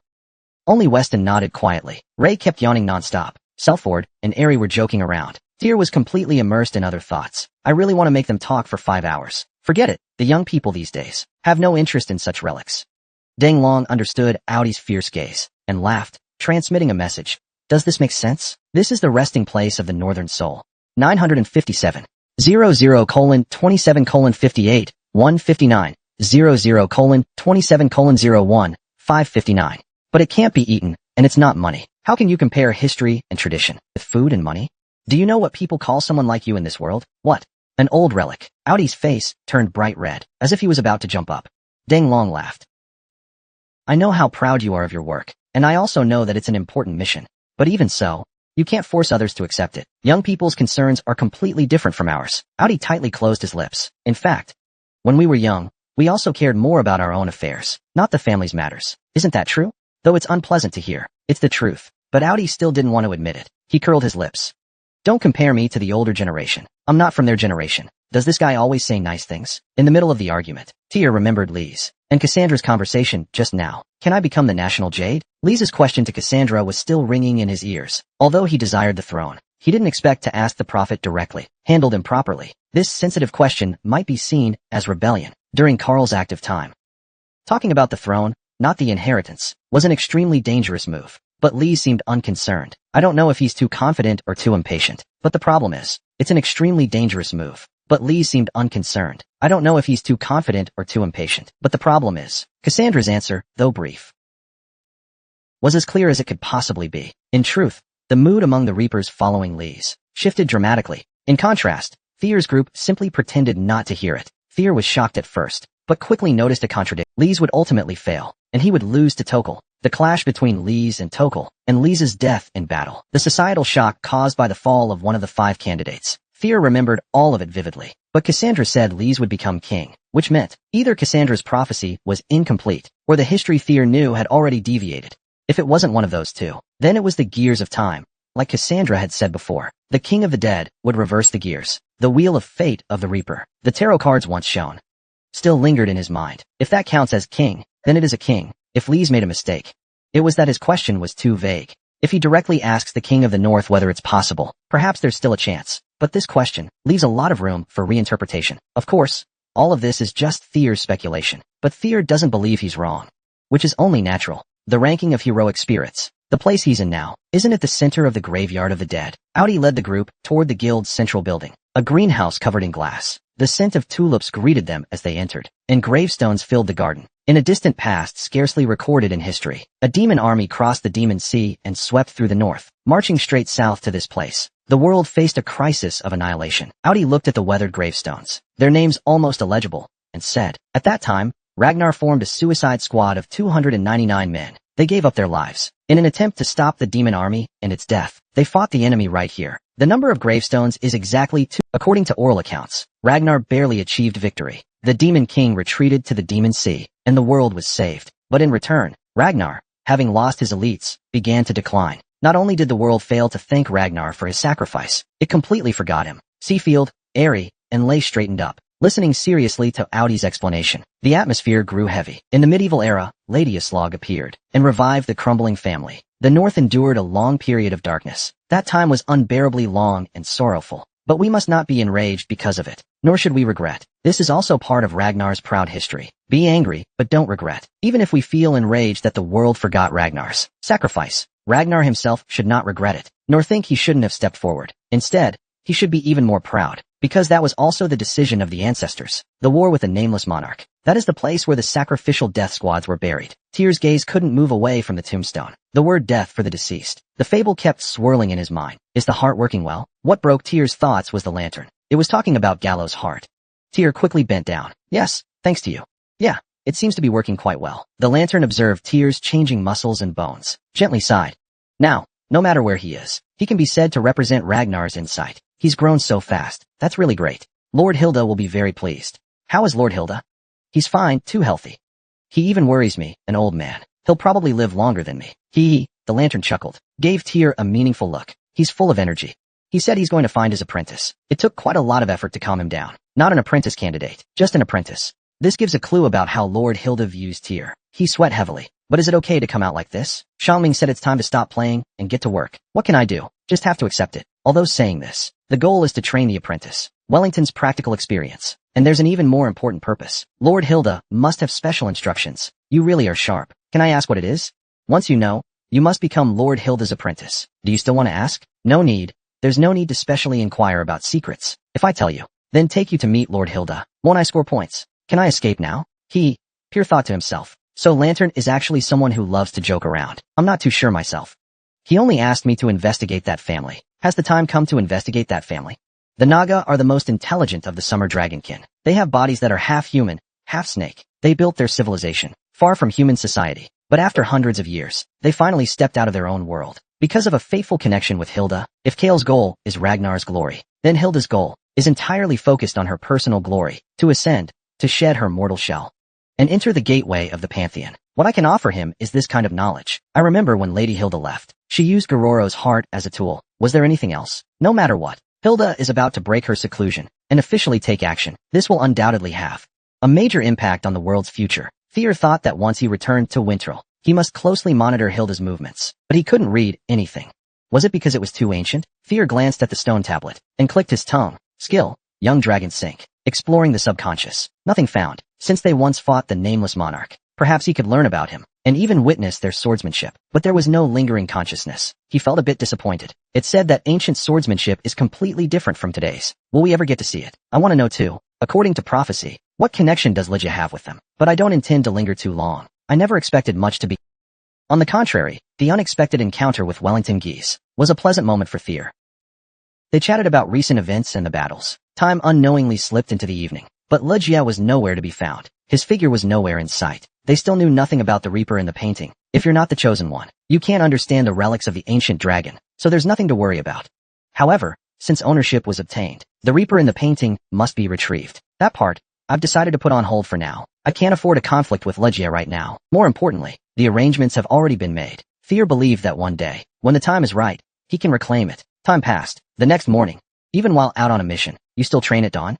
Only Weston nodded quietly. Ray kept yawning nonstop. Selford and Airy were joking around. Tyr was completely immersed in other thoughts. I really want to make them talk for 5 hours. Forget it. The young people these days have no interest in such relics. Deng Long understood Audi's fierce gaze and laughed, transmitting a message. Does this make sense? This is the resting place of the Northern Soul. 957. 00:27:58, 159. 00:27:01, 559. But it can't be eaten, and it's not money. How can you compare history and tradition with food and money? Do you know what people call someone like you in this world? What? An old relic. Audi's face turned bright red, as if he was about to jump up. Deng Long laughed. I know how proud you are of your work, and I also know that it's an important mission. But even so, you can't force others to accept it. Young people's concerns are completely different from ours. Audi tightly closed his lips. In fact, when we were young, we also cared more about our own affairs, not the family's matters. Isn't that true? Though it's unpleasant to hear, it's the truth. But Audi still didn't want to admit it. He curled his lips. Don't compare me to the older generation. I'm not from their generation. Does this guy always say nice things? In the middle of the argument, Tyr remembered Lise and Cassandra's conversation just now. Can I become the National Jade? Lise's question to Cassandra was still ringing in his ears. Although he desired the throne, he didn't expect to ask the prophet directly. Handled improperly, this sensitive question might be seen as rebellion during Karl's active time. Talking about the throne, not the inheritance, was an extremely dangerous move. But Lise seemed unconcerned. I don't know if he's too confident or too impatient, but the problem is, it's an extremely dangerous move. But Lise seemed unconcerned. I don't know if he's too confident or too impatient, but the problem is, Cassandra's answer, though brief, was as clear as it could possibly be. In truth, the mood among the Reapers following Lise shifted dramatically. In contrast, Tyr's group simply pretended not to hear it. Tyr was shocked at first, but quickly noticed a contradiction. Lise would ultimately fail, and he would lose to Tokal. The clash between Lise and Tokal, and Lise's death in battle. The societal shock caused by the fall of one of the 5 candidates. Tyr remembered all of it vividly. But Cassandra said Lise would become king, which meant either Cassandra's prophecy was incomplete, or the history Tyr knew had already deviated. If it wasn't one of those two, then it was the gears of time. Like Cassandra had said before, the king of the dead would reverse the gears. The wheel of fate of the Reaper, the tarot cards once shown, still lingered in his mind. If that counts as king, Then it is a king. If Lee's made a mistake. It was that his question was too vague. If he directly asks the king of the north whether it's possible, perhaps there's still a chance. But this question leaves a lot of room for reinterpretation. Of course, all of this is just Thier's speculation. But Thier doesn't believe he's wrong. Which is only natural. The ranking of heroic spirits. The place he's in now, isn't it the center of the graveyard of the dead? Audi led the group toward the guild's central building. A greenhouse covered in glass. The scent of tulips greeted them as they entered, and gravestones filled the garden. In a distant past scarcely recorded in history, a demon army crossed the demon sea and swept through the north, marching straight south to this place. The world faced a crisis of annihilation. Audi looked at the weathered gravestones, their names almost illegible, and said, "At that time, Ragnar formed a suicide squad of 299 men. They gave up their lives in an attempt to stop the demon army and its death. They fought the enemy right here. The number of gravestones is exactly 2. According to oral accounts, Ragnar barely achieved victory. The demon king retreated to the demon sea, and the world was saved. But in return, Ragnar, having lost his elites, began to decline. Not only did the world fail to thank Ragnar for his sacrifice, it completely forgot him." Seafield, Airy, and Lay straightened up, listening seriously to Audi's explanation. The atmosphere grew heavy. In the medieval era, Lady Aslog appeared and revived the crumbling family. The North endured a long period of darkness. That time was unbearably long and sorrowful. But we must not be enraged because of it, nor should we regret. This is also part of Ragnar's proud history. Be angry, but don't regret. Even if we feel enraged that the world forgot Ragnar's sacrifice, Ragnar himself should not regret it, nor think he shouldn't have stepped forward. Instead, he should be even more proud, because that was also the decision of the ancestors. The war with the nameless monarch. That is the place where the sacrificial death squads were buried. Tyr's gaze couldn't move away from the tombstone. The word death for the deceased. The fable kept swirling in his mind. Is the heart working well? What broke Tyr's thoughts was the lantern. It was talking about Gallo's heart. Tyr quickly bent down. Yes, thanks to you. Yeah, it seems to be working quite well. The lantern observed Tyr's changing muscles and bones. Gently sighed. Now, no matter where he is, he can be said to represent Ragnar's insight. He's grown so fast. That's really great. Lord Hilda will be very pleased. How is Lord Hilda? He's fine, too healthy. He even worries me, an old man. He'll probably live longer than me. The lantern chuckled, gave Tyr a meaningful look. He's full of energy. He said he's going to find his apprentice. It took quite a lot of effort to calm him down. Not an apprentice candidate, just an apprentice. This gives a clue about how Lord Hilda views Tyr. He sweat heavily. But is it okay to come out like this? Xiaoming said it's time to stop playing and get to work. What can I do? Just have to accept it. Although saying this, the goal is to train the apprentice. Wellington's practical experience. And there's an even more important purpose. Lord Hilda must have special instructions. You really are sharp. Can I ask what it is? Once you know, you must become Lord Hilda's apprentice. Do you still want to ask? No need. There's no need to specially inquire about secrets. If I tell you, then take you to meet Lord Hilda. Won't I score points? Can I escape now? Pierre thought to himself. So Lantern is actually someone who loves to joke around. I'm not too sure myself. He only asked me to investigate that family. Has the time come to investigate that family? The Naga are the most intelligent of the summer dragonkin. They have bodies that are half human, half snake. They built their civilization far from human society. But after hundreds of years, they finally stepped out of their own world. Because of a fateful connection with Hilda, if Kale's goal is Ragnar's glory, then Hilda's goal is entirely focused on her personal glory, to ascend, to shed her mortal shell, and enter the gateway of the Pantheon. What I can offer him is this kind of knowledge. I remember when Lady Hilda left, she used Gororo's heart as a tool. Was there anything else? No matter what, Hilda is about to break her seclusion and officially take action. This will undoubtedly have a major impact on the world's future. Thier thought that once he returned to Winterl, he must closely monitor Hilda's movements, but he couldn't read anything. Was it because it was too ancient? Thier glanced at the stone tablet and clicked his tongue. Skill, young dragon sink, exploring the subconscious. Nothing found. Since they once fought the nameless monarch, perhaps he could learn about him and even witness their swordsmanship. But there was no lingering consciousness. He felt a bit disappointed. It said that ancient swordsmanship is completely different from today's. Will we ever get to see it? I want to know too. According to prophecy, what connection does Lygia have with them? But I don't intend to linger too long. I never expected much to be. On the contrary, the unexpected encounter with Wellington Geese was a pleasant moment for Thier. They chatted about recent events and the battles. Time unknowingly slipped into the evening, but Lygia was nowhere to be found. His figure was nowhere in sight. They still knew nothing about the Reaper in the painting. If you're not the chosen one, you can't understand the relics of the ancient dragon, so there's nothing to worry about. However, since ownership was obtained, the Reaper in the painting must be retrieved. That part, I've decided to put on hold for now. I can't afford a conflict with Lygia right now. More importantly, the arrangements have already been made. Thier believed that one day, when the time is right, he can reclaim it. Time passed. The next morning, even while out on a mission, you still train at dawn?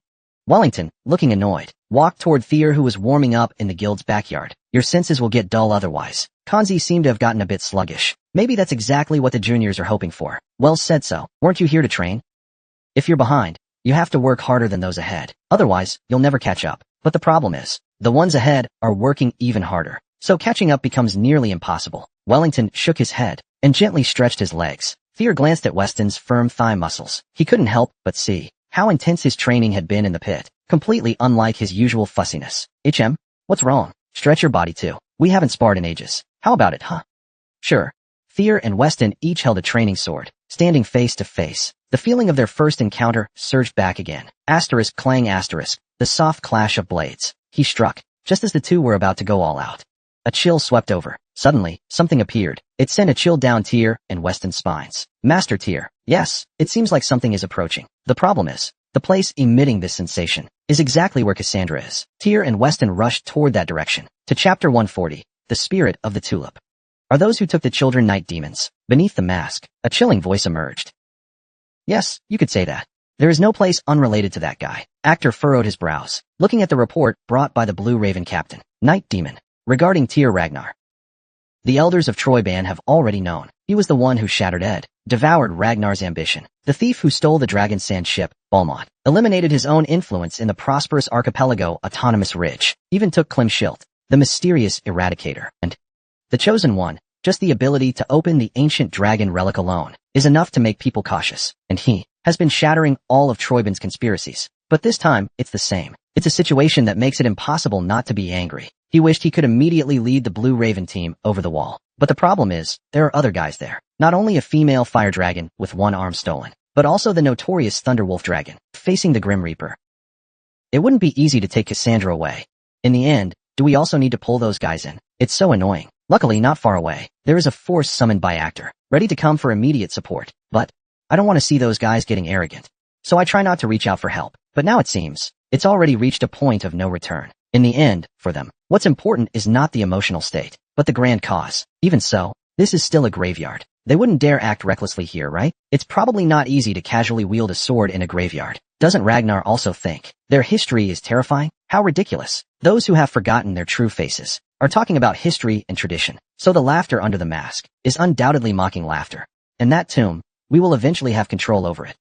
Wellington, looking annoyed, walked toward Thier who was warming up in the guild's backyard. Your senses will get dull otherwise. Kanzi seemed to have gotten a bit sluggish. Maybe that's exactly what the juniors are hoping for. Well said so. Weren't you here to train? If you're behind, you have to work harder than those ahead. Otherwise, you'll never catch up. But the problem is, the ones ahead are working even harder. So catching up becomes nearly impossible. Wellington shook his head and gently stretched his legs. Fear glanced at Weston's firm thigh muscles. He couldn't help but see how intense his training had been in the pit, completely unlike his usual fussiness. HM? What's wrong? Stretch your body too. We haven't sparred in ages. How about it, huh? Sure. Fear and Weston each held a training sword, standing face to face. The feeling of their first encounter surged back again. Asterisk clang asterisk, the soft clash of blades. He struck, just as the two were about to go all out. A chill swept over. Suddenly, something appeared. It sent a chill down Tyr and Weston's spines. Master Tyr. Yes, it seems like something is approaching. The problem is, the place emitting this sensation is exactly where Cassandra is. Tyr and Weston rushed toward that direction. To chapter 140, the spirit of the tulip. Are those who took the children night demons? Beneath the mask, a chilling voice emerged. Yes, you could say that. There is no place unrelated to that guy. Actor furrowed his brows, looking at the report brought by the Blue Raven captain. Night demon. Regarding Tyr Ragnar. The elders of Troyban have already known. He was the one who shattered Ed, devoured Ragnar's ambition. The thief who stole the Dragon Sand ship, Balmont, eliminated his own influence in the prosperous archipelago Autonomous Ridge, even took Clem Schilt, the mysterious eradicator, and the chosen one. Just the ability to open the ancient dragon relic alone is enough to make people cautious, and he has been shattering all of Troyban's conspiracies. But this time, it's the same. It's a situation that makes it impossible not to be angry. He wished he could immediately lead the Blue Raven team over the wall. But the problem is, there are other guys there. Not only a female fire dragon with one arm stolen, but also the notorious Thunderwolf dragon, facing the Grim Reaper. It wouldn't be easy to take Cassandra away. In the end, do we also need to pull those guys in? It's so annoying. Luckily, not far away, there is a force summoned by Actor, ready to come for immediate support. But I don't want to see those guys getting arrogant. So I try not to reach out for help. But now it seems, it's already reached a point of no return. In the end, for them, what's important is not the emotional state, but the grand cause. Even so, this is still a graveyard. They wouldn't dare act recklessly here, right? It's probably not easy to casually wield a sword in a graveyard. Doesn't Ragnar also think their history is terrifying? How ridiculous. Those who have forgotten their true faces are talking about history and tradition. So the laughter under the mask is undoubtedly mocking laughter. And that tomb, we will eventually have control over it.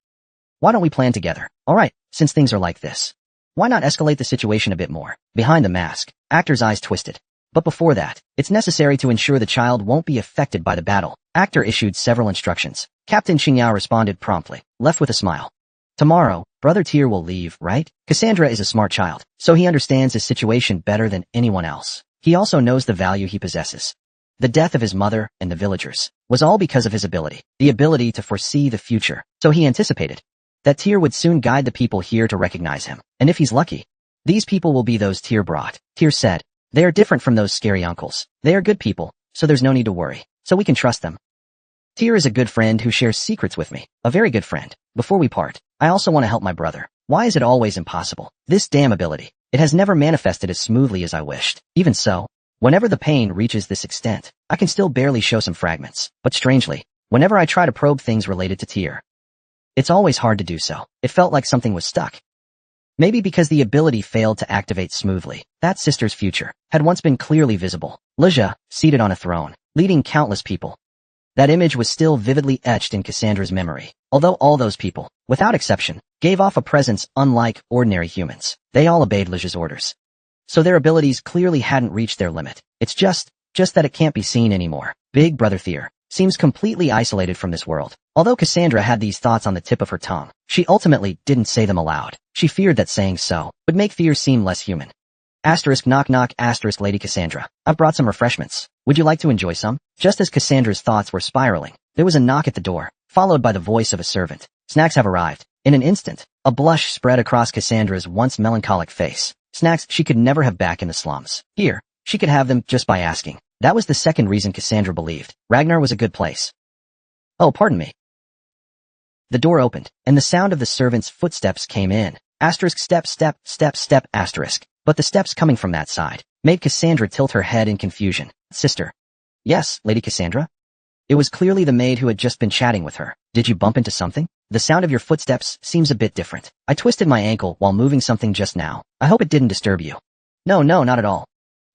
Why don't we plan together? Alright, since things are like this, why not escalate the situation a bit more? Behind the mask, Actor's eyes twisted. But before that, it's necessary to ensure the child won't be affected by the battle. Actor issued several instructions. Captain Qingyao responded promptly, left with a smile. Tomorrow, Brother Tyr will leave, right? Cassandra is a smart child, so he understands his situation better than anyone else. He also knows the value he possesses. The death of his mother and the villagers was all because of his ability, the ability to foresee the future. So he anticipated that Tyr would soon guide the people here to recognize him. And if he's lucky, these people will be those Tyr brought. Tyr said, they are different from those scary uncles. They are good people, so there's no need to worry. So we can trust them. Tyr is a good friend who shares secrets with me. A very good friend. Before we part, I also want to help my brother. Why is it always impossible? This damn ability. It has never manifested as smoothly as I wished. Even so, whenever the pain reaches this extent, I can still barely show some fragments. But strangely, whenever I try to probe things related to Tyr, it's always hard to do so. It felt like something was stuck. Maybe because the ability failed to activate smoothly. That sister's future had once been clearly visible. Lizha, seated on a throne, leading countless people. That image was still vividly etched in Cassandra's memory. Although all those people, without exception, gave off a presence unlike ordinary humans. They all obeyed Lizha's orders. So their abilities clearly hadn't reached their limit. It's just that it can't be seen anymore. Big Brother Tyr seems completely isolated from this world. Although Cassandra had these thoughts on the tip of her tongue, she ultimately didn't say them aloud. She feared that saying so would make Tyr seem less human. Asterisk knock knock asterisk Lady Cassandra. I've brought some refreshments. Would you like to enjoy some? Just as Cassandra's thoughts were spiraling, there was a knock at the door, followed by the voice of a servant. Snacks have arrived. In an instant, a blush spread across Cassandra's once melancholic face. Snacks she could never have back in the slums. Here, she could have them just by asking. That was the second reason Cassandra believed Ragnar was a good place. Oh, pardon me. The door opened, and the sound of the servant's footsteps came in. Asterisk step step step step asterisk. But the steps coming from that side made Cassandra tilt her head in confusion. Sister. Yes, Lady Cassandra? It was clearly the maid who had just been chatting with her. Did you bump into something? The sound of your footsteps seems a bit different. I twisted my ankle while moving something just now. I hope it didn't disturb you. No, not at all.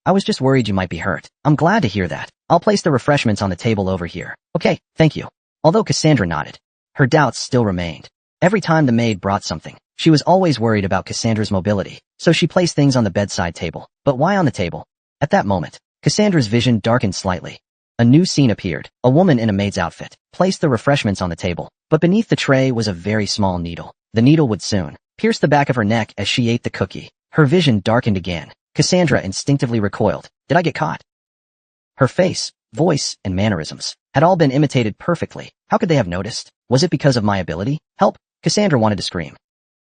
I was just worried you might be hurt. I'm glad to hear that. I'll place the refreshments on the table over here. Okay, thank you. Although Cassandra nodded, her doubts still remained. Every time the maid brought something, she was always worried about Cassandra's mobility, so she placed things on the bedside table. But why on the table? At that moment, Cassandra's vision darkened slightly. A new scene appeared. A woman in a maid's outfit placed the refreshments on the table, but beneath the tray was a very small needle. The needle would soon pierce the back of her neck as she ate the cookie. Her vision darkened again. Cassandra instinctively recoiled. Did I get caught? Her face, voice, and mannerisms had all been imitated perfectly. How could they have noticed? Was it because of my ability? Help! Cassandra wanted to scream.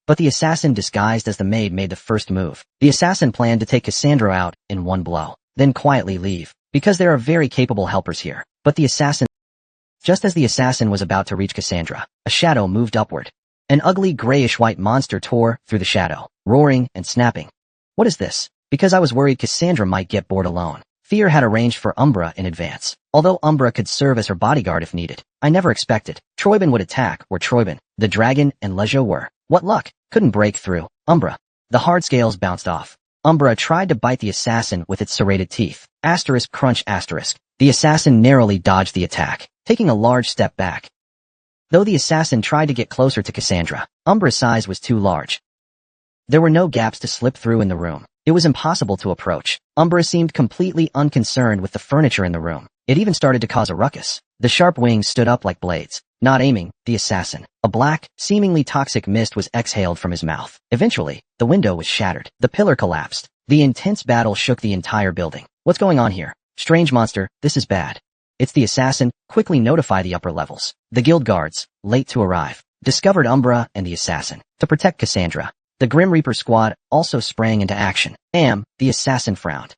But the assassin disguised as the maid made the first move. The assassin planned to take Cassandra out in one blow, then quietly leave, because there are very capable helpers here. But just as the assassin was about to reach Cassandra, a shadow moved upward. An ugly grayish-white monster tore through the shadow, roaring and snapping. What is this? Because I was worried Cassandra might get bored alone. Fear had arranged for Umbra in advance. Although Umbra could serve as her bodyguard if needed, I never expected Troyben would attack where Troyben, the dragon, and Lejo were. What luck! Couldn't break through. Umbra. The hard scales bounced off. Umbra tried to bite the assassin with its serrated teeth. Asterisk crunch asterisk. The assassin narrowly dodged the attack, taking a large step back. Though the assassin tried to get closer to Cassandra, Umbra's size was too large. There were no gaps to slip through in the room. It was impossible to approach. Umbra seemed completely unconcerned with the furniture in the room. It even started to cause a ruckus. The sharp wings stood up like blades. Not aiming, the assassin. A black, seemingly toxic mist was exhaled from his mouth. Eventually, the window was shattered. The pillar collapsed. The intense battle shook the entire building. What's going on here? Strange monster, this is bad. It's the assassin. Quickly notify the upper levels. The guild guards, late to arrive, discovered Umbra and the assassin. To protect Cassandra, the Grim Reaper squad also sprang into action. The assassin frowned.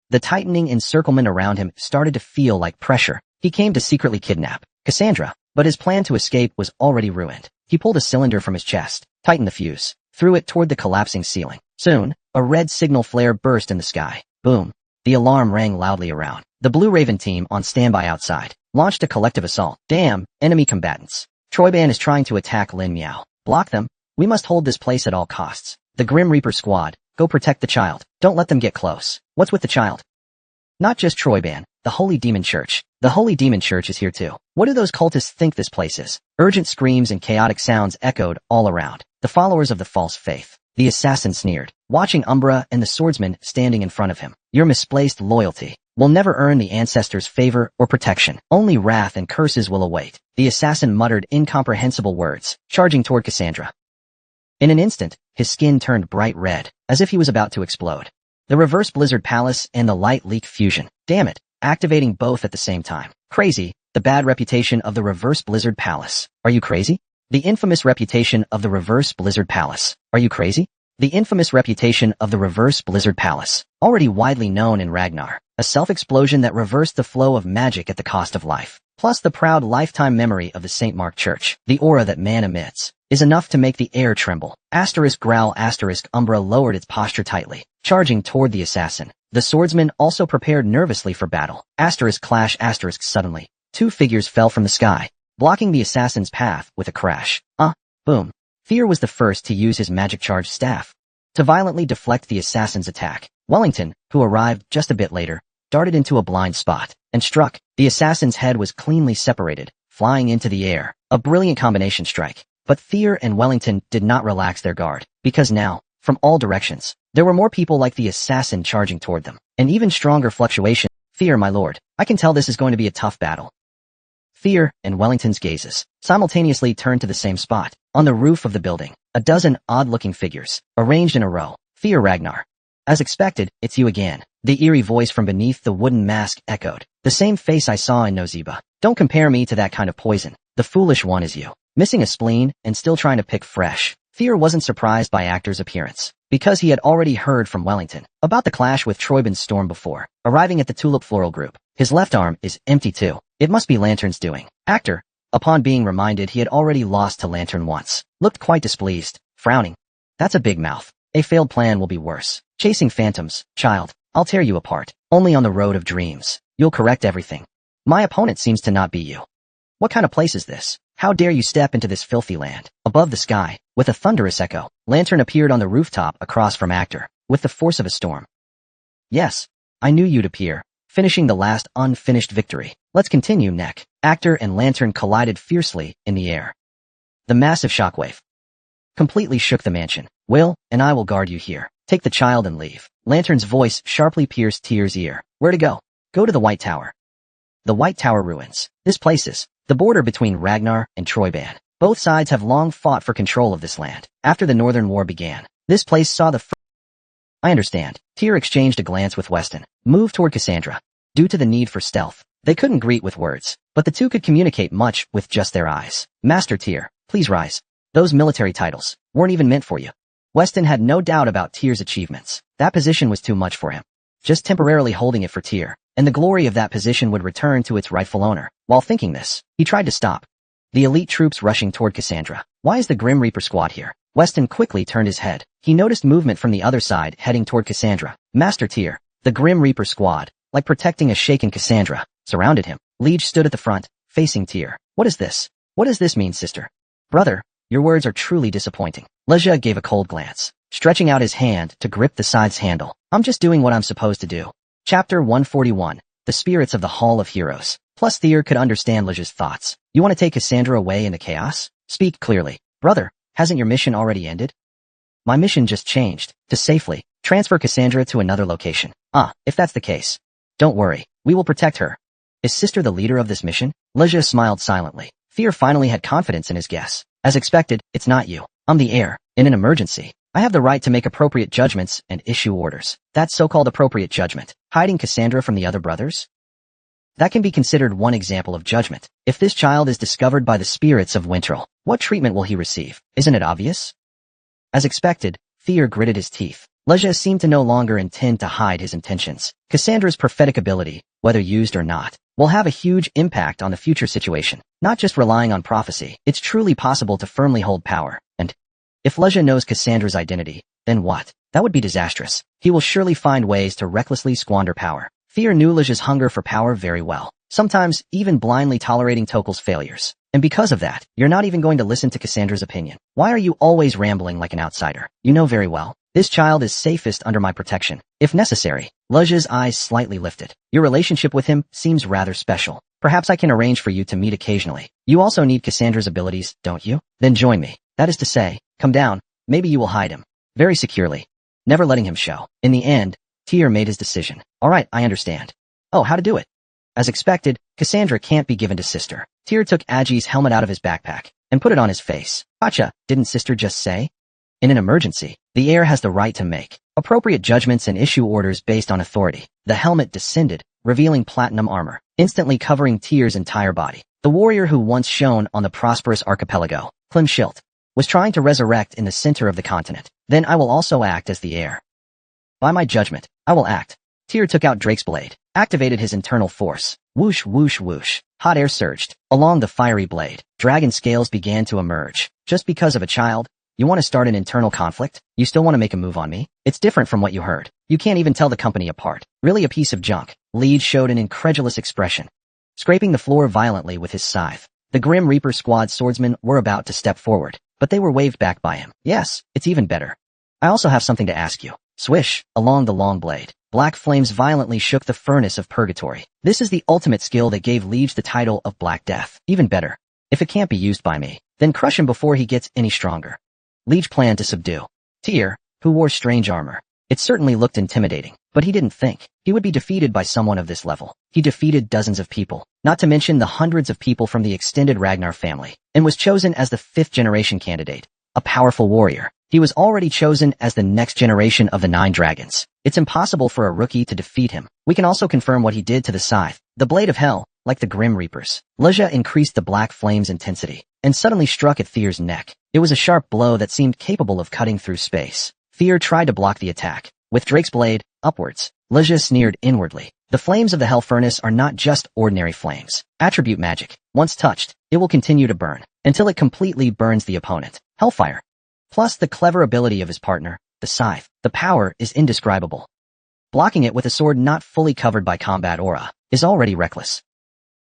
The tightening encirclement around him started to feel like pressure. He came to secretly kidnap Cassandra, but his plan to escape was already ruined. He pulled a cylinder from his chest, tightened the fuse, threw it toward the collapsing ceiling. Soon, a red signal flare burst in the sky. Boom. The alarm rang loudly around. The Blue Raven team, on standby outside, launched a collective assault. Damn, enemy combatants. Troyban is trying to attack Lin Miao. Block them. We must hold this place at all costs. The Grim Reaper squad, go protect the child. Don't let them get close. What's with the child? Not just Troyban, the Holy Demon Church. The Holy Demon Church is here too. What do those cultists think this place is? Urgent screams and chaotic sounds echoed all around. The followers of the false faith. The assassin sneered, watching Umbra and the swordsman standing in front of him. Your misplaced loyalty will never earn the ancestors' favor or protection. Only wrath and curses will await. The assassin muttered incomprehensible words, charging toward Cassandra. In an instant, his skin turned bright red, as if he was about to explode. The Reverse Blizzard Palace and the Light Leak Fusion. Damn it, activating both at the same time. Crazy, the bad reputation of the Reverse Blizzard Palace. Are you crazy? The infamous reputation of the Reverse Blizzard Palace. Are you crazy? The infamous reputation of the Reverse Blizzard Palace, already widely known in Ragnar, a self-explosion that reversed the flow of magic at the cost of life, plus the proud lifetime memory of the St. Mark Church. The aura that man emits is enough to make the air tremble. Asterisk growl asterisk Umbra lowered its posture tightly, charging toward the assassin. The swordsman also prepared nervously for battle. Asterisk clash asterisk suddenly. Two figures fell from the sky, blocking the assassin's path with a crash. Boom. Fear was the first to use his magic charge staff to violently deflect the assassin's attack. Wellington, who arrived just a bit later, darted into a blind spot and struck. The assassin's head was cleanly separated, flying into the air. A brilliant combination strike. But Fear and Wellington did not relax their guard, because now, from all directions, there were more people like the assassin charging toward them. An even stronger fluctuation. Fear, my lord, I can tell this is going to be a tough battle. Fear and Wellington's gazes simultaneously turned to the same spot. On the roof of the building, a dozen odd-looking figures, arranged in a row. Fear Ragnar. As expected, it's you again. The eerie voice from beneath the wooden mask echoed. The same face I saw in Noziba. Don't compare me to that kind of poison. The foolish one is you. Missing a spleen and still trying to pick fresh. Fear wasn't surprised by Actor's appearance, because he had already heard from Wellington about the clash with Troyben's storm before. Arriving at the Tulip Floral Group, his left arm is empty too. It must be Lantern's doing. Actor, upon being reminded he had already lost to Lantern once, looked quite displeased, frowning. That's a big mouth. A failed plan will be worse. Chasing phantoms, child, I'll tear you apart. Only on the road of dreams. You'll correct everything. My opponent seems to not be you. What kind of place is this? How dare you step into this filthy land? Above the sky, with a thunderous echo, Lantern appeared on the rooftop across from Actor, with the force of a storm. Yes, I knew you'd appear, finishing the last unfinished victory. Let's continue, neck. Actor and lantern collided fiercely in the air. The massive shockwave completely shook the mansion. Will, and I will guard you here. Take the child and leave. Lantern's voice sharply pierced Tyr's ear. Where to go? Go to the White Tower. The White Tower ruins. This place is the border between Ragnar and Troyban. Both sides have long fought for control of this land. After the Northern War began, this place saw the I understand. Tyr exchanged a glance with Weston, moved toward Cassandra. Due to the need for stealth, they couldn't greet with words, but the two could communicate much with just their eyes. Master Tyr, please rise. Those military titles weren't even meant for you. Weston had no doubt about Tyr's achievements. That position was too much for him. Just temporarily holding it for Tyr, and the glory of that position would return to its rightful owner. While thinking this, he tried to stop the elite troops rushing toward Cassandra. Why is the Grim Reaper squad here? Weston quickly turned his head. He noticed movement from the other side heading toward Cassandra. Master Tyr, the Grim Reaper squad, like protecting a shaken Cassandra, surrounded him. Liege stood at the front, facing Tyr. What is this? What does this mean, sister? Brother, your words are truly disappointing. Leja gave a cold glance, stretching out his hand to grip the side's handle. I'm just doing what I'm supposed to do. Chapter 141. The Spirits of the Hall of Heroes. Plus Tyr could understand Leja's thoughts. You want to take Cassandra away in the chaos? Speak clearly. Brother, hasn't your mission already ended? My mission just changed to safely transfer Cassandra to another location. If that's the case, don't worry. We will protect her. Is sister the leader of this mission? Leja smiled silently. Tyr finally had confidence in his guess. As expected, it's not you. I'm the heir. In an emergency, I have the right to make appropriate judgments and issue orders. That so-called appropriate judgment, hiding Cassandra from the other brothers? That can be considered one example of judgment. If this child is discovered by the spirits of Winterl, what treatment will he receive? Isn't it obvious? As expected, Tyr gritted his teeth. Leja seemed to no longer intend to hide his intentions. Cassandra's prophetic ability, whether used or not, will have a huge impact on the future situation. Not just relying on prophecy, it's truly possible to firmly hold power. And if Leja knows Cassandra's identity, then what? That would be disastrous. He will surely find ways to recklessly squander power. Tyr knew Leja's hunger for power very well, sometimes even blindly tolerating Tokel's failures. And because of that, you're not even going to listen to Cassandra's opinion. Why are you always rambling like an outsider? You know very well. This child is safest under my protection. If necessary, Leja's eyes slightly lifted. Your relationship with him seems rather special. Perhaps I can arrange for you to meet occasionally. You also need Cassandra's abilities, don't you? Then join me. That is to say, come down. Maybe you will hide him very securely, never letting him show. In the end, Tyr made his decision. All right, I understand. Oh, how to do it? As expected, Cassandra can't be given to sister. Tyr took Aji's helmet out of his backpack and put it on his face. Gotcha, didn't sister just say? In an emergency, the heir has the right to make appropriate judgments and issue orders based on authority. The helmet descended, revealing platinum armor, instantly covering Tyr's entire body. The warrior who once shone on the prosperous archipelago, Klimshilt, was trying to resurrect in the center of the continent. Then I will also act as the heir. By my judgment, I will act. Tyr took out Drake's blade, activated his internal force. Whoosh, whoosh, whoosh. Hot air surged. Along the fiery blade, dragon scales began to emerge. Just because of a child? You want to start an internal conflict? You still want to make a move on me? It's different from what you heard. You can't even tell the company apart. Really a piece of junk. Liege showed an incredulous expression, scraping the floor violently with his scythe. The Grim Reaper squad swordsmen were about to step forward, but they were waved back by him. Yes, it's even better. I also have something to ask you. Swish, along the long blade, black flames violently shook the furnace of purgatory. This is the ultimate skill that gave Liege the title of Black Death. Even better. If it can't be used by me, then crush him before he gets any stronger. Liege planned to subdue Tyr, who wore strange armor. It certainly looked intimidating, but he didn't think he would be defeated by someone of this level. He defeated dozens of people, not to mention the hundreds of people from the extended Ragnar family, and was chosen as the 5th-generation candidate, a powerful warrior. He was already chosen as the next generation of the 9 dragons. It's impossible for a rookie to defeat him. We can also confirm what he did to the scythe, the blade of hell, like the Grim Reapers. Leja increased the black flame's intensity, and suddenly struck at Tyr's neck. It was a sharp blow that seemed capable of cutting through space. Tyr tried to block the attack. With Drake's blade, upwards, Leja sneered inwardly. The flames of the hell furnace are not just ordinary flames. Attribute magic. Once touched, it will continue to burn, until it completely burns the opponent. Hellfire. Plus the clever ability of his partner, the scythe. The power is indescribable. Blocking it with a sword not fully covered by combat aura is already reckless.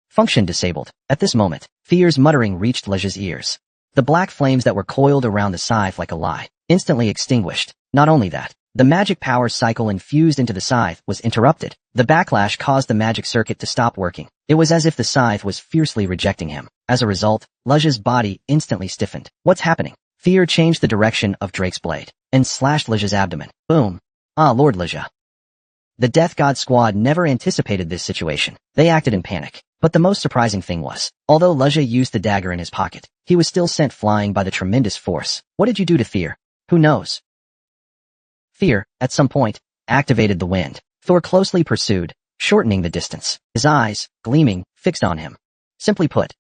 Function disabled. At this moment, Tyr's muttering reached Leja's ears. The black flames that were coiled around the scythe like a lie, instantly extinguished. Not only that, The magic power cycle infused into the scythe was interrupted. The backlash caused the magic circuit to stop working. It was as if the scythe was fiercely rejecting him. As a result, Leja's body instantly stiffened. What's happening? Fear changed the direction of Drake's blade and slashed Leja's abdomen. Boom. Ah, Lord Leja. The Death God squad never anticipated this situation. They acted in panic. But the most surprising thing was, although Leja used the dagger in his pocket, he was still sent flying by the tremendous force. What did you do to Fear? Who knows? Fear, at some point, activated the wind. Thor closely pursued, shortening the distance. His eyes, gleaming, fixed on him. Simply put,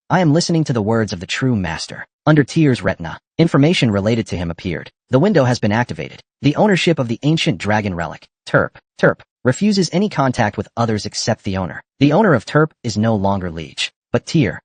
I am listening to the words of the true master. Under Tyr's retina, information related to him appeared. The window has been activated. The ownership of the ancient dragon relic, Terp, refuses any contact with others except the owner. The owner of Terp is no longer Liege, but Tyr.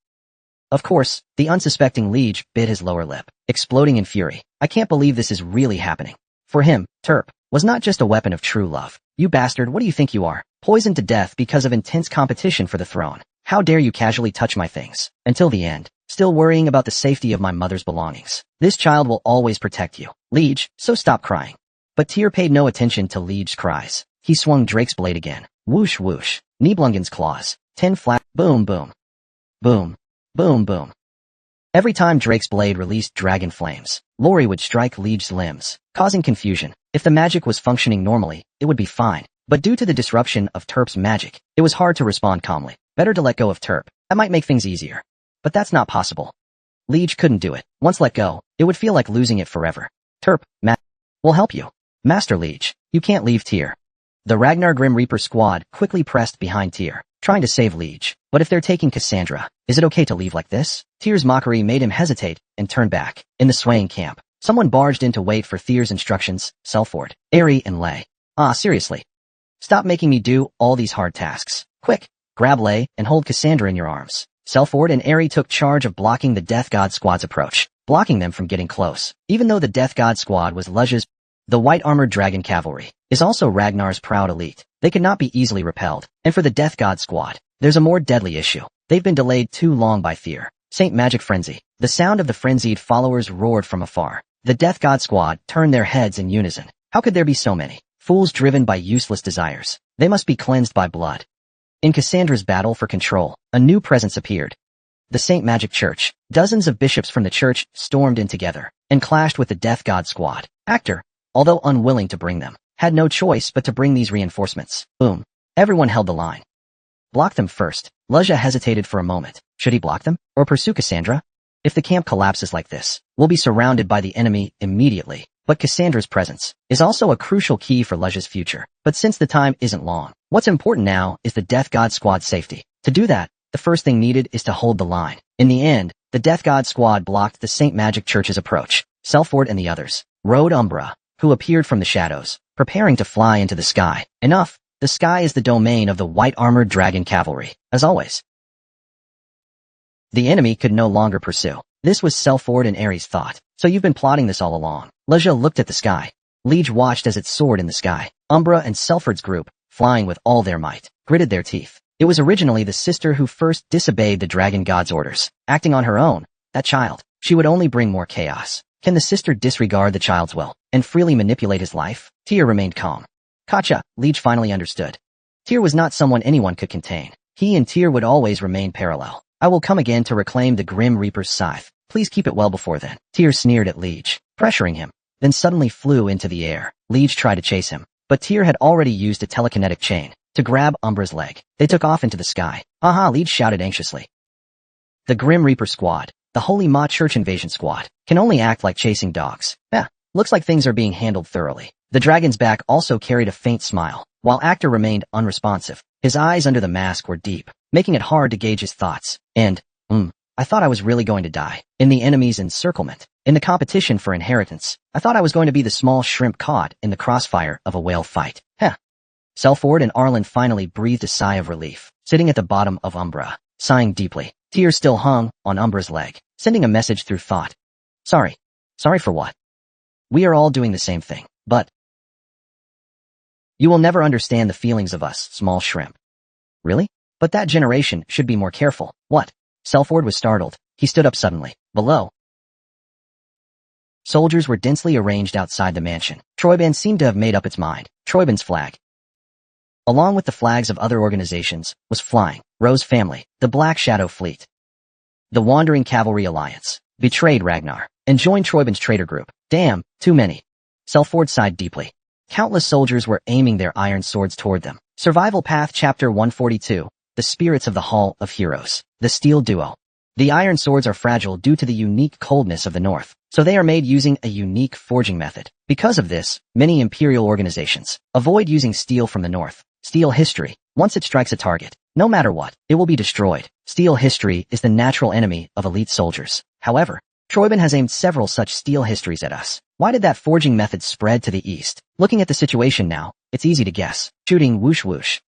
Of course, the unsuspecting Liege bit his lower lip, exploding in fury. I can't believe this is really happening. For him, Terp was not just a weapon of true love. You bastard, what do you think you are? Poisoned to death because of intense competition for the throne. How dare you casually touch my things? Until the end, still worrying about the safety of my mother's belongings. This child will always protect you, Liege, so stop crying. But Tyr paid no attention to Liege's cries. He swung Drake's blade again. Whoosh whoosh. Nibelungen's claws. 10 flat. Boom boom. Boom. Boom boom. Every time Drake's blade released dragon flames, Lori would strike Liege's limbs, causing confusion. If the magic was functioning normally, it would be fine. But due to the disruption of Terp's magic, it was hard to respond calmly. Better to let go of Terp. That might make things easier. But that's not possible. Liege couldn't do it. Once let go, it would feel like losing it forever. Terp, will help you. Master Liege, you can't leave Tyr. The Ragnar Grim Reaper squad quickly pressed behind Tyr, trying to save Liege. But if they're taking Cassandra, is it okay to leave like this? Tyr's mockery made him hesitate and turn back. In the swaying camp, someone barged in to wait for Tyr's instructions. Selford, Aerie, and Lay. Ah, seriously. Stop making me do all these hard tasks. Quick, grab Lay and hold Cassandra in your arms. Selford and Aerie took charge of blocking the Death God squad's approach, blocking them from getting close. Even though the Death God squad was Leja's, the white-armored dragon cavalry is also Ragnar's proud elite. They could not be easily repelled. And for the Death God squad, there's a more deadly issue. They've been delayed too long by fear. Saint Magic Frenzy. The sound of the frenzied followers roared from afar. The Death God squad turned their heads in unison. How could there be so many fools driven by useless desires? They must be cleansed by blood. In Cassandra's battle for control, a new presence appeared. The Saint Magic Church. Dozens of bishops from the church stormed in together and clashed with the Death God squad. Actor, although unwilling to bring them, had no choice but to bring these reinforcements. Boom. Everyone held the line. Block them first. Leja hesitated for a moment. Should he block them or pursue Cassandra? If the camp collapses like this, we'll be surrounded by the enemy immediately. But Cassandra's presence is also a crucial key for Leja's future. But since the time isn't long, what's important now is the Death God squad's safety. To do that, the first thing needed is to hold the line. In the end, the Death God squad blocked the Saint Magic Church's approach. Selford and the others rode Umbra, who appeared from the shadows, preparing to fly into the sky. Enough. The sky is the domain of the white-armored dragon cavalry, as always. The enemy could no longer pursue. This was Selford and Aerie's thought. So you've been plotting this all along. Leja looked at the sky. Liege watched as it soared in the sky. Umbra and Selford's group, flying with all their might, gritted their teeth. It was originally the sister who first disobeyed the dragon god's orders. Acting on her own, that child, she would only bring more chaos. Can the sister disregard the child's will and freely manipulate his life? Tyr remained calm. Gotcha, Liege finally understood. Tyr was not someone anyone could contain. He and Tyr would always remain parallel. I will come again to reclaim the Grim Reaper's scythe. Please keep it well before then. Tyr sneered at Liege, pressuring him, then suddenly flew into the air. Liege tried to chase him, but Tyr had already used a telekinetic chain to grab Umbra's leg. They took off into the sky. Aha, Liege shouted anxiously. The Grim Reaper squad, the Holy Ma Church invasion squad, can only act like chasing dogs. Looks like things are being handled thoroughly. The dragon's back also carried a faint smile, while Actor remained unresponsive. His eyes under the mask were deep, making it hard to gauge his thoughts. And, I thought I was really going to die. In the enemy's encirclement, in the competition for inheritance, I thought I was going to be the small shrimp caught in the crossfire of a whale fight. Selford and Arlen finally breathed a sigh of relief, sitting at the bottom of Umbra, sighing deeply. Tears still hung on Umbra's leg, sending a message through thought. Sorry. Sorry for what? We are all doing the same thing, but you will never understand the feelings of us, small shrimp. Really? But that generation should be more careful. What? Selford was startled. He stood up suddenly. Below, Soldiers were densely arranged outside the mansion. Troiban seemed to have made up its mind. Troiban's flag, along with the flags of other organizations, was flying. Rose family, the Black Shadow Fleet, the Wandering Cavalry Alliance, betrayed Ragnar, and joined Troiban's traitor group. Damn, too many. Selford sighed deeply. Countless soldiers were aiming their iron swords toward them. Survival Path Chapter 142, The Spirits of the Hall of Heroes. The Steel Duo. The iron swords are fragile due to the unique coldness of the north, so they are made using a unique forging method. Because of this, many imperial organizations avoid using steel from the north. Steel history. Once it strikes a target, no matter what, it will be destroyed. Steel history is the natural enemy of elite soldiers. However, Troiban has aimed several such steel histories at us. Why did that forging method spread to the east? Looking at the situation now, it's easy to guess. Shooting whoosh whoosh.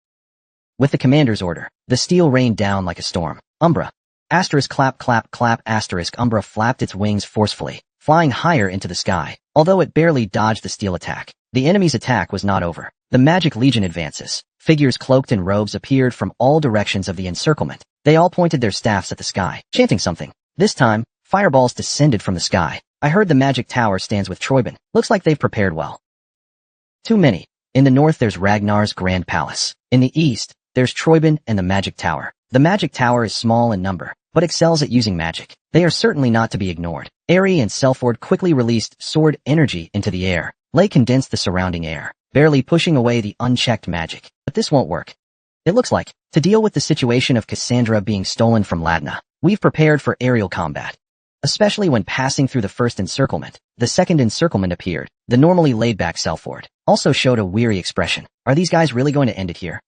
With the commander's order, the steel rained down like a storm. Umbra. Asterisk clap clap clap asterisk Umbra flapped its wings forcefully, flying higher into the sky. Although it barely dodged the steel attack, the enemy's attack was not over. The Magic Legion advances. Figures cloaked in robes appeared from all directions of the encirclement. They all pointed their staffs at the sky, chanting something. This time, fireballs descended from the sky. I heard the magic tower stands with Troiban. Looks like they've prepared well. Too many. In the north there's Ragnar's Grand Palace. In the east, there's Troiban and the Magic Tower. The Magic Tower is small in number, but excels at using magic. They are certainly not to be ignored. Aerie and Selford quickly released sword energy into the air. Lay condensed the surrounding air, barely pushing away the unchecked magic. But this won't work. It looks like, to deal with the situation of Cassandra being stolen from Ladna, we've prepared for aerial combat. Especially when passing through the first encirclement, the second encirclement appeared. The normally laid-back Selford also showed a weary expression. Are these guys really going to end it here?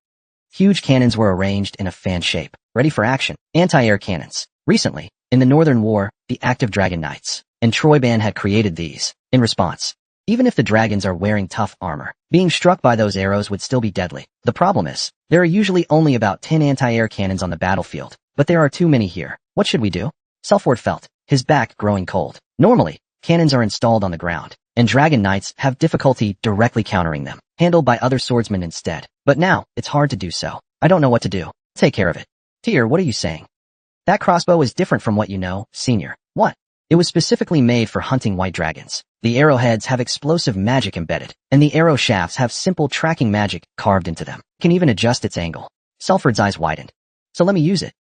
Huge cannons were arranged in a fan shape, ready for action. Anti-air cannons. Recently, in the Northern War, the active Dragon Knights and Troiban had created these. In response, even if the dragons are wearing tough armor, being struck by those arrows would still be deadly. The problem is, there are usually only about 10 anti-air cannons on the battlefield, but there are too many here. What should we do? Selford felt, his back growing cold. Normally, cannons are installed on the ground, and Dragon Knights have difficulty directly countering them, handled by other swordsmen instead. But now, it's hard to do so. I don't know what to do. Take care of it. Tyr, what are you saying? That crossbow is different from what you know, senior. What? It was specifically made for hunting white dragons. The arrowheads have explosive magic embedded, and the arrow shafts have simple tracking magic carved into them. It can even adjust its angle. Selford's eyes widened. So let me use it.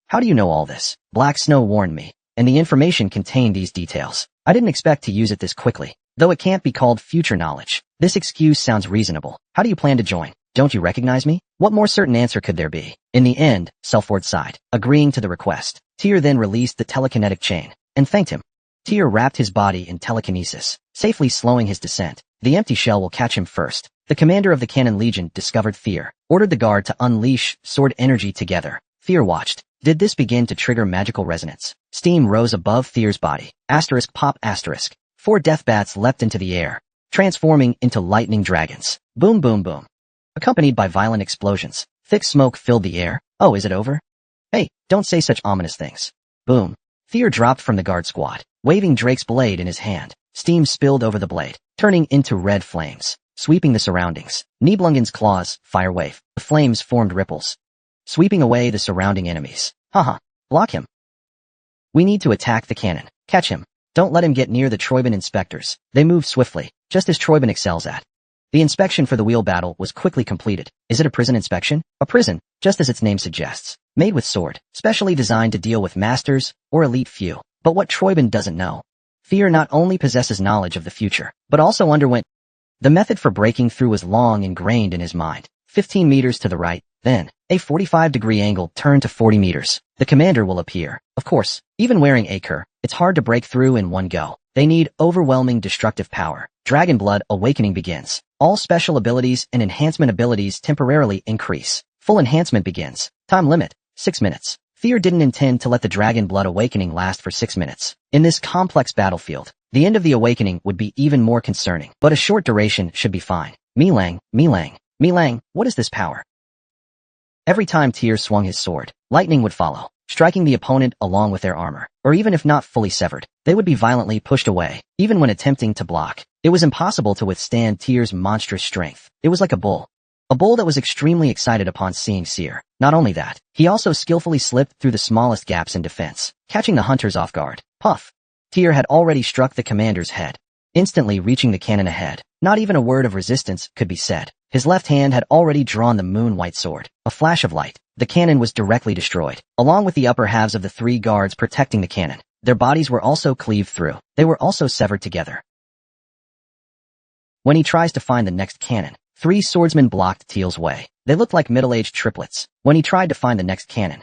How do you know all this? Black Snow warned me, and the information contained these details. I didn't expect to use it this quickly, though it can't be called future knowledge. This excuse sounds reasonable. How do you plan to join? Don't you recognize me? What more certain answer could there be? In the end, Selford sighed, agreeing to the request. Tyr then released the telekinetic chain, and thanked him. Tyr wrapped his body in telekinesis, safely slowing his descent. The empty shell will catch him first. The commander of the Cannon Legion discovered fear, ordered the guard to unleash sword energy together. Fear watched. Did this begin to trigger magical resonance? Steam rose above Tyr's body. Asterisk pop asterisk. 4 death bats leapt into the air, transforming into lightning dragons. Boom boom boom. Accompanied by violent explosions. Thick smoke filled the air. Oh, is it over? Hey, don't say such ominous things. Boom. Tyr dropped from the guard squad, waving Drake's blade in his hand. Steam spilled over the blade, turning into red flames, sweeping the surroundings. Nibelungen's claws, fire wave. The flames formed ripples, sweeping away the surrounding enemies. Haha. Block him. We need to attack the cannon. Catch him. Don't let him get near the Troiban inspectors. They move swiftly, just as Troiban excels at. The inspection for the wheel battle was quickly completed. Is it a prison inspection? A prison, just as its name suggests. Made with sword, specially designed to deal with masters or elite few. But what Troiban doesn't know. Tyr not only possesses knowledge of the future, but also underwent. The method for breaking through was long ingrained in his mind. 15 meters to the right, then, a 45-degree angle turned to 40 meters. The commander will appear. Of course, even wearing Acre, it's hard to break through in one go. They need overwhelming destructive power. Dragon Blood Awakening begins. All special abilities and enhancement abilities temporarily increase. Full enhancement begins. Time limit, 6 minutes. Tyr didn't intend to let the Dragon Blood Awakening last for 6 minutes. In this complex battlefield, the end of the awakening would be even more concerning, but a short duration should be fine. Milang, Milang, Milang, what is this power? Every time Tyr swung his sword, lightning would follow, striking the opponent along with their armor, or even if not fully severed, they would be violently pushed away, even when attempting to block. It was impossible to withstand Tyr's monstrous strength. It was like a bull. A bull that was extremely excited upon seeing Seer. Not only that, he also skillfully slipped through the smallest gaps in defense, catching the hunters off guard. Puff. Tyr had already struck the commander's head, instantly reaching the cannon ahead. Not even a word of resistance could be said. His left hand had already drawn the moon-white sword. A flash of light. The cannon was directly destroyed, along with the upper halves of the 3 guards protecting the cannon. Their bodies were also cleaved through. They were also severed together. When he tries to find the next cannon, 3 swordsmen blocked Teal's way. They looked like middle-aged triplets. When he tried to find the next cannon,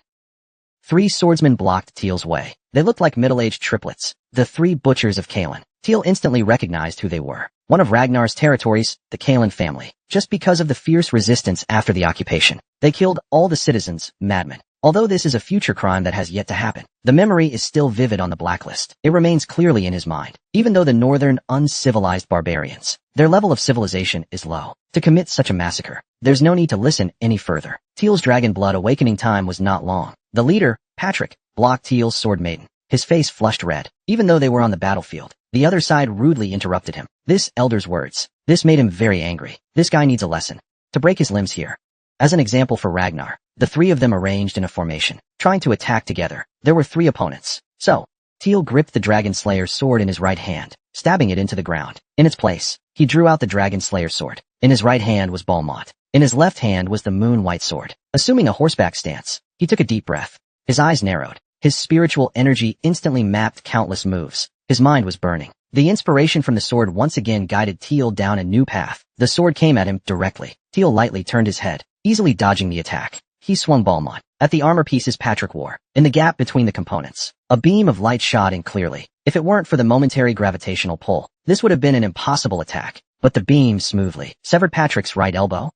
3 swordsmen blocked Teal's way. They looked like middle-aged triplets. The 3 butchers of Kalen. Teal instantly recognized who they were. One of Ragnar's territories, the Kalen family. Just because of the fierce resistance after the occupation, they killed all the citizens, madmen. Although this is a future crime that has yet to happen, the memory is still vivid on the blacklist. It remains clearly in his mind. Even though the northern, uncivilized barbarians, their level of civilization is low. To commit such a massacre, there's no need to listen any further. Teal's dragon blood awakening time was not long. The leader, Patrick, blocked Teal's sword maiden. His face flushed red. Even though they were on the battlefield, the other side rudely interrupted him. This elder's words. This made him very angry. This guy needs a lesson. To break his limbs here. As an example for Ragnar, the 3 of them arranged in a formation, trying to attack together. There were 3 opponents. So, Teal gripped the Dragon Slayer's sword in his right hand, stabbing it into the ground. In its place, he drew out the Dragon Slayer's sword. In his right hand was Balmont. In his left hand was the moon-white sword. Assuming a horseback stance, he took a deep breath. His eyes narrowed. His spiritual energy instantly mapped countless moves. His mind was burning. The inspiration from the sword once again guided Teal down a new path. The sword came at him directly. Teal lightly turned his head, easily dodging the attack. He swung Balmont at the armor pieces Patrick wore. In the gap between the components, a beam of light shot in clearly. If it weren't for the momentary gravitational pull, this would have been an impossible attack. But the beam smoothly severed Patrick's right elbow.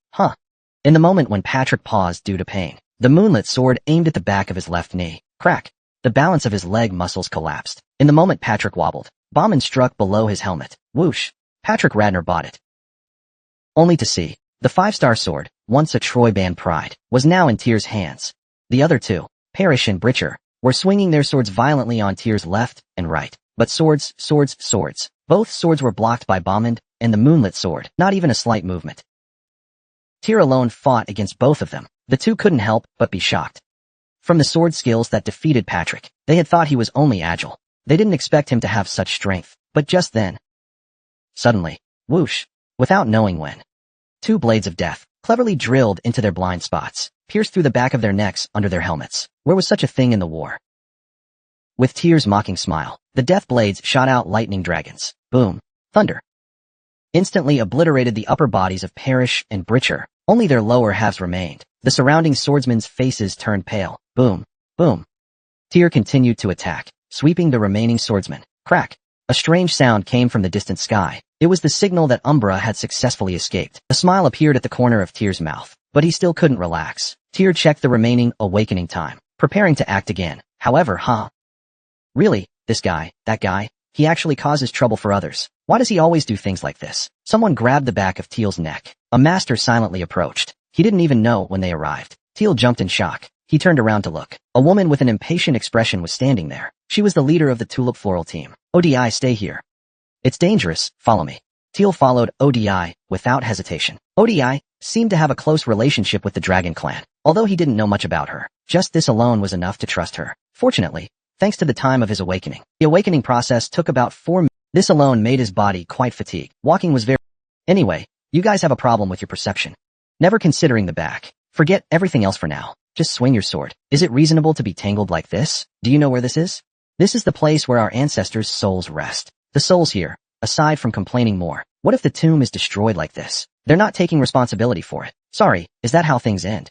In the moment when Patrick paused due to pain, the moonlit sword aimed at the back of his left knee. Crack. The balance of his leg muscles collapsed. In the moment Patrick wobbled, Bauman struck below his helmet. Whoosh. Patrick Radner bought it. Only to see, the 5-star sword, once a Troy band pride, was now in Tyr's hands. The other 2, Parrish and Britcher, were swinging their swords violently on Tyr's left and right. But swords. Both swords were blocked by Bauman and the moonlit sword. Not even a slight movement. Tyr alone fought against both of them. The 2 couldn't help but be shocked. From the sword skills that defeated Patrick, they had thought he was only agile. They didn't expect him to have such strength. But just then, suddenly, whoosh, without knowing when, 2 blades of death, cleverly drilled into their blind spots, pierced through the back of their necks under their helmets. Where was such a thing in the war? With Tyr's mocking smile, the death blades shot out lightning dragons. Boom. Thunder. Instantly obliterated the upper bodies of Parrish and Britcher. Only their lower halves remained. The surrounding swordsmen's faces turned pale. Boom. Boom. Tyr continued to attack, sweeping the remaining swordsmen. Crack. A strange sound came from the distant sky. It was the signal that Umbra had successfully escaped. A smile appeared at the corner of Tyr's mouth, but he still couldn't relax. Tyr checked the remaining awakening time, preparing to act again. However, really, this guy, that guy, he actually causes trouble for others. Why does he always do things like this? Someone grabbed the back of Teal's neck. A master silently approached. He didn't even know when they arrived. Teal jumped in shock. He turned around to look. A woman with an impatient expression was standing there. She was the leader of the Tulip Floral team. ODI, stay here. It's dangerous, follow me. Teal followed ODI without hesitation. ODI seemed to have a close relationship with the Dragon Clan, although he didn't know much about her. Just this alone was enough to trust her. Fortunately, thanks to the time of his awakening, the awakening process took about 4 minutes. This alone made his body quite fatigued. Walking was very... Anyway, you guys have a problem with your perception. Never considering the back. Forget everything else for now. Just swing your sword. Is it reasonable to be tangled like this? Do you know where this is? This is the place where our ancestors' souls rest. The souls here, aside from complaining more. What if the tomb is destroyed like this? They're not taking responsibility for it. Sorry, is that how things end?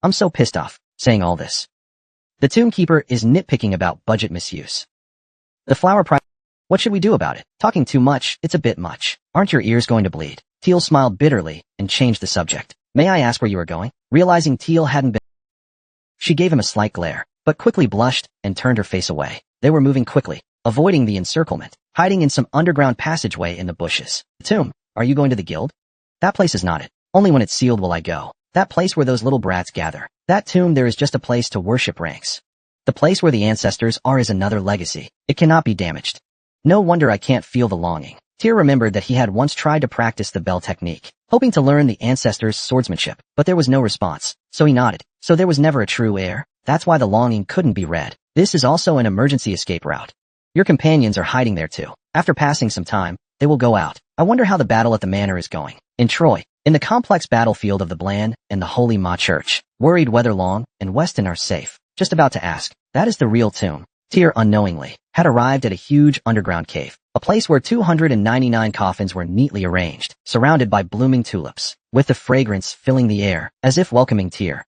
I'm so pissed off, saying all this. The tomb keeper is nitpicking about budget misuse. The flower price... What should we do about it? Talking too much, it's a bit much. Aren't your ears going to bleed? Teal smiled bitterly and changed the subject. May I ask where you are going? Realizing Teal hadn't been... She gave him a slight glare, but quickly blushed and turned her face away. They were moving quickly, avoiding the encirclement, hiding in some underground passageway in the bushes. The tomb. Are you going to the guild? That place is not it. Only when it's sealed will I go. That place where those little brats gather. That tomb there is just a place to worship ranks. The place where the ancestors are is another legacy. It cannot be damaged. No wonder I can't feel the longing. Tyr remembered that he had once tried to practice the bell technique, hoping to learn the ancestors' swordsmanship, but there was no response, so he nodded. So there was never a true heir? That's why the longing couldn't be read. This is also an emergency escape route. Your companions are hiding there too. After passing some time, they will go out. I wonder how the battle at the manor is going. In Troy, in the complex battlefield of the Bland and the Holy Ma Church, worried whether Long and Weston are safe. Just about to ask. That is the real tomb. Tyr unknowingly had arrived at a huge underground cave, a place where 299 coffins were neatly arranged, surrounded by blooming tulips, with the fragrance filling the air, as if welcoming Tyr.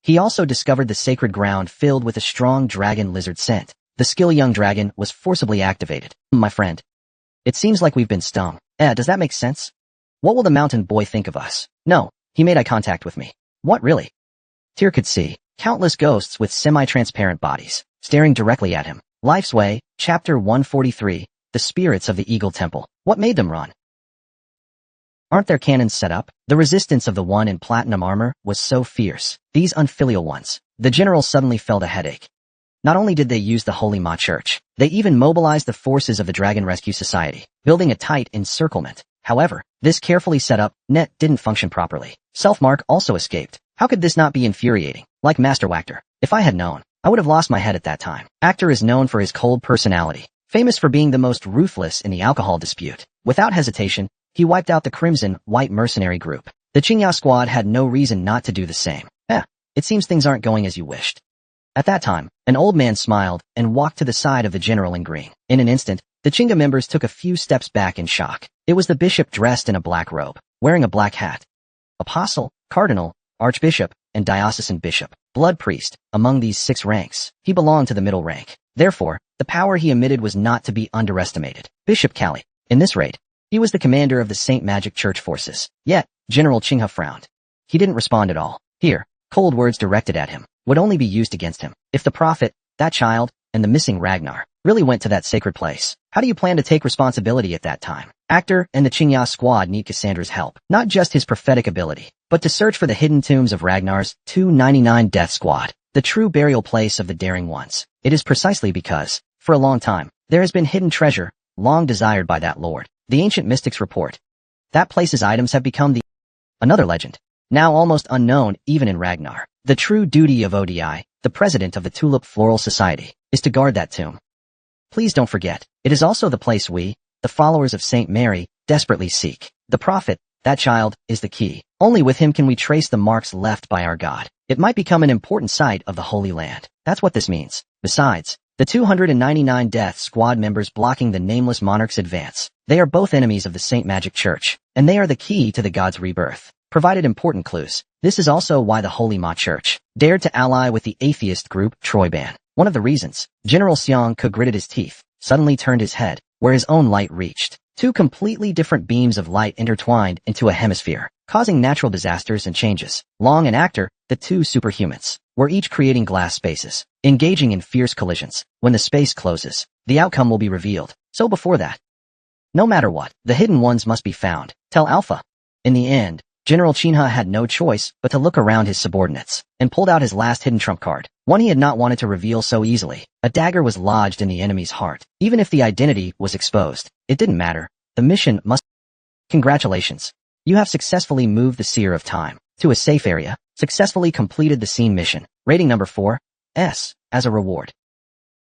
He also discovered the sacred ground filled with a strong dragon lizard scent. The skill young dragon was forcibly activated. My friend. It seems like we've been stung. Does that make sense? What will the mountain boy think of us? No, he made eye contact with me. What really? Tyr could see countless ghosts with semi-transparent bodies, staring directly at him. Life's Way, Chapter 143, The Spirits of the Eagle Temple. What made them run? Aren't their cannons set up? The resistance of the one in platinum armor was so fierce. These unfilial ones. The general suddenly felt a headache. Not only did they use the Holy Ma Church, they even mobilized the forces of the Dragon Rescue Society, building a tight encirclement. However, this carefully set up net didn't function properly. Self-Mark also escaped. How could this not be infuriating? Like Master Wactor. If I had known, I would have lost my head at that time. Actor is known for his cold personality, famous for being the most ruthless in the alcohol dispute. Without hesitation, he wiped out the Crimson White mercenary group. The Qingya squad had no reason not to do the same. It seems things aren't going as you wished. At that time, an old man smiled and walked to the side of the general in green. In an instant, the Qingya members took a few steps back in shock. It was the bishop dressed in a black robe, wearing a black hat. Apostle, cardinal, archbishop, and diocesan bishop, blood priest, among these 6 ranks, he belonged to the middle rank. Therefore, the power he emitted was not to be underestimated. Bishop Kali. In this raid, he was the commander of the Saint Magic Church forces. Yet, General Qinghe frowned. He didn't respond at all. Here, cold words directed at him would only be used against him. If the prophet, that child, and the missing Ragnar really went to that sacred place, how do you plan to take responsibility at that time? Actor and the Qingya squad need Cassandra's help, not just his prophetic ability, but to search for the hidden tombs of Ragnar's 299 Death Squad, the true burial place of the daring ones. It is precisely because, for a long time, there has been hidden treasure, long desired by that lord. The ancient mystics report that place's items have become another legend, now almost unknown even in Ragnar. The true duty of ODI, the president of the Tulip Floral Society, is to guard that tomb. Please don't forget, it is also the place we, the followers of Saint Mary, desperately seek. The prophet, that child, is the key. Only with him can we trace the marks left by our God. It might become an important site of the Holy Land. That's what this means. Besides, the 299 Death Squad members blocking the nameless monarch's advance. They are both enemies of the Saint Magic Church, and they are the key to the god's rebirth. Provided important clues. This is also why the Holy Ma Church dared to ally with the atheist group Troyban. One of the reasons. General Xiong gritted his teeth, suddenly turned his head, where his own light reached. 2 completely different beams of light intertwined into a hemisphere, causing natural disasters and changes. Long and Actor, the 2 superhumans, were each creating glass spaces, engaging in fierce collisions. When the space closes, the outcome will be revealed. So before that, no matter what, the hidden ones must be found. Tell Alpha. In the end, General Qinghe had no choice but to look around his subordinates, and pulled out his last hidden trump card, one he had not wanted to reveal so easily. A dagger was lodged in the enemy's heart. Even if the identity was exposed, it didn't matter. The mission must... Congratulations. You have successfully moved the Seer of Time to a safe area, successfully completed the scene mission. Rating number 4, S, as a reward.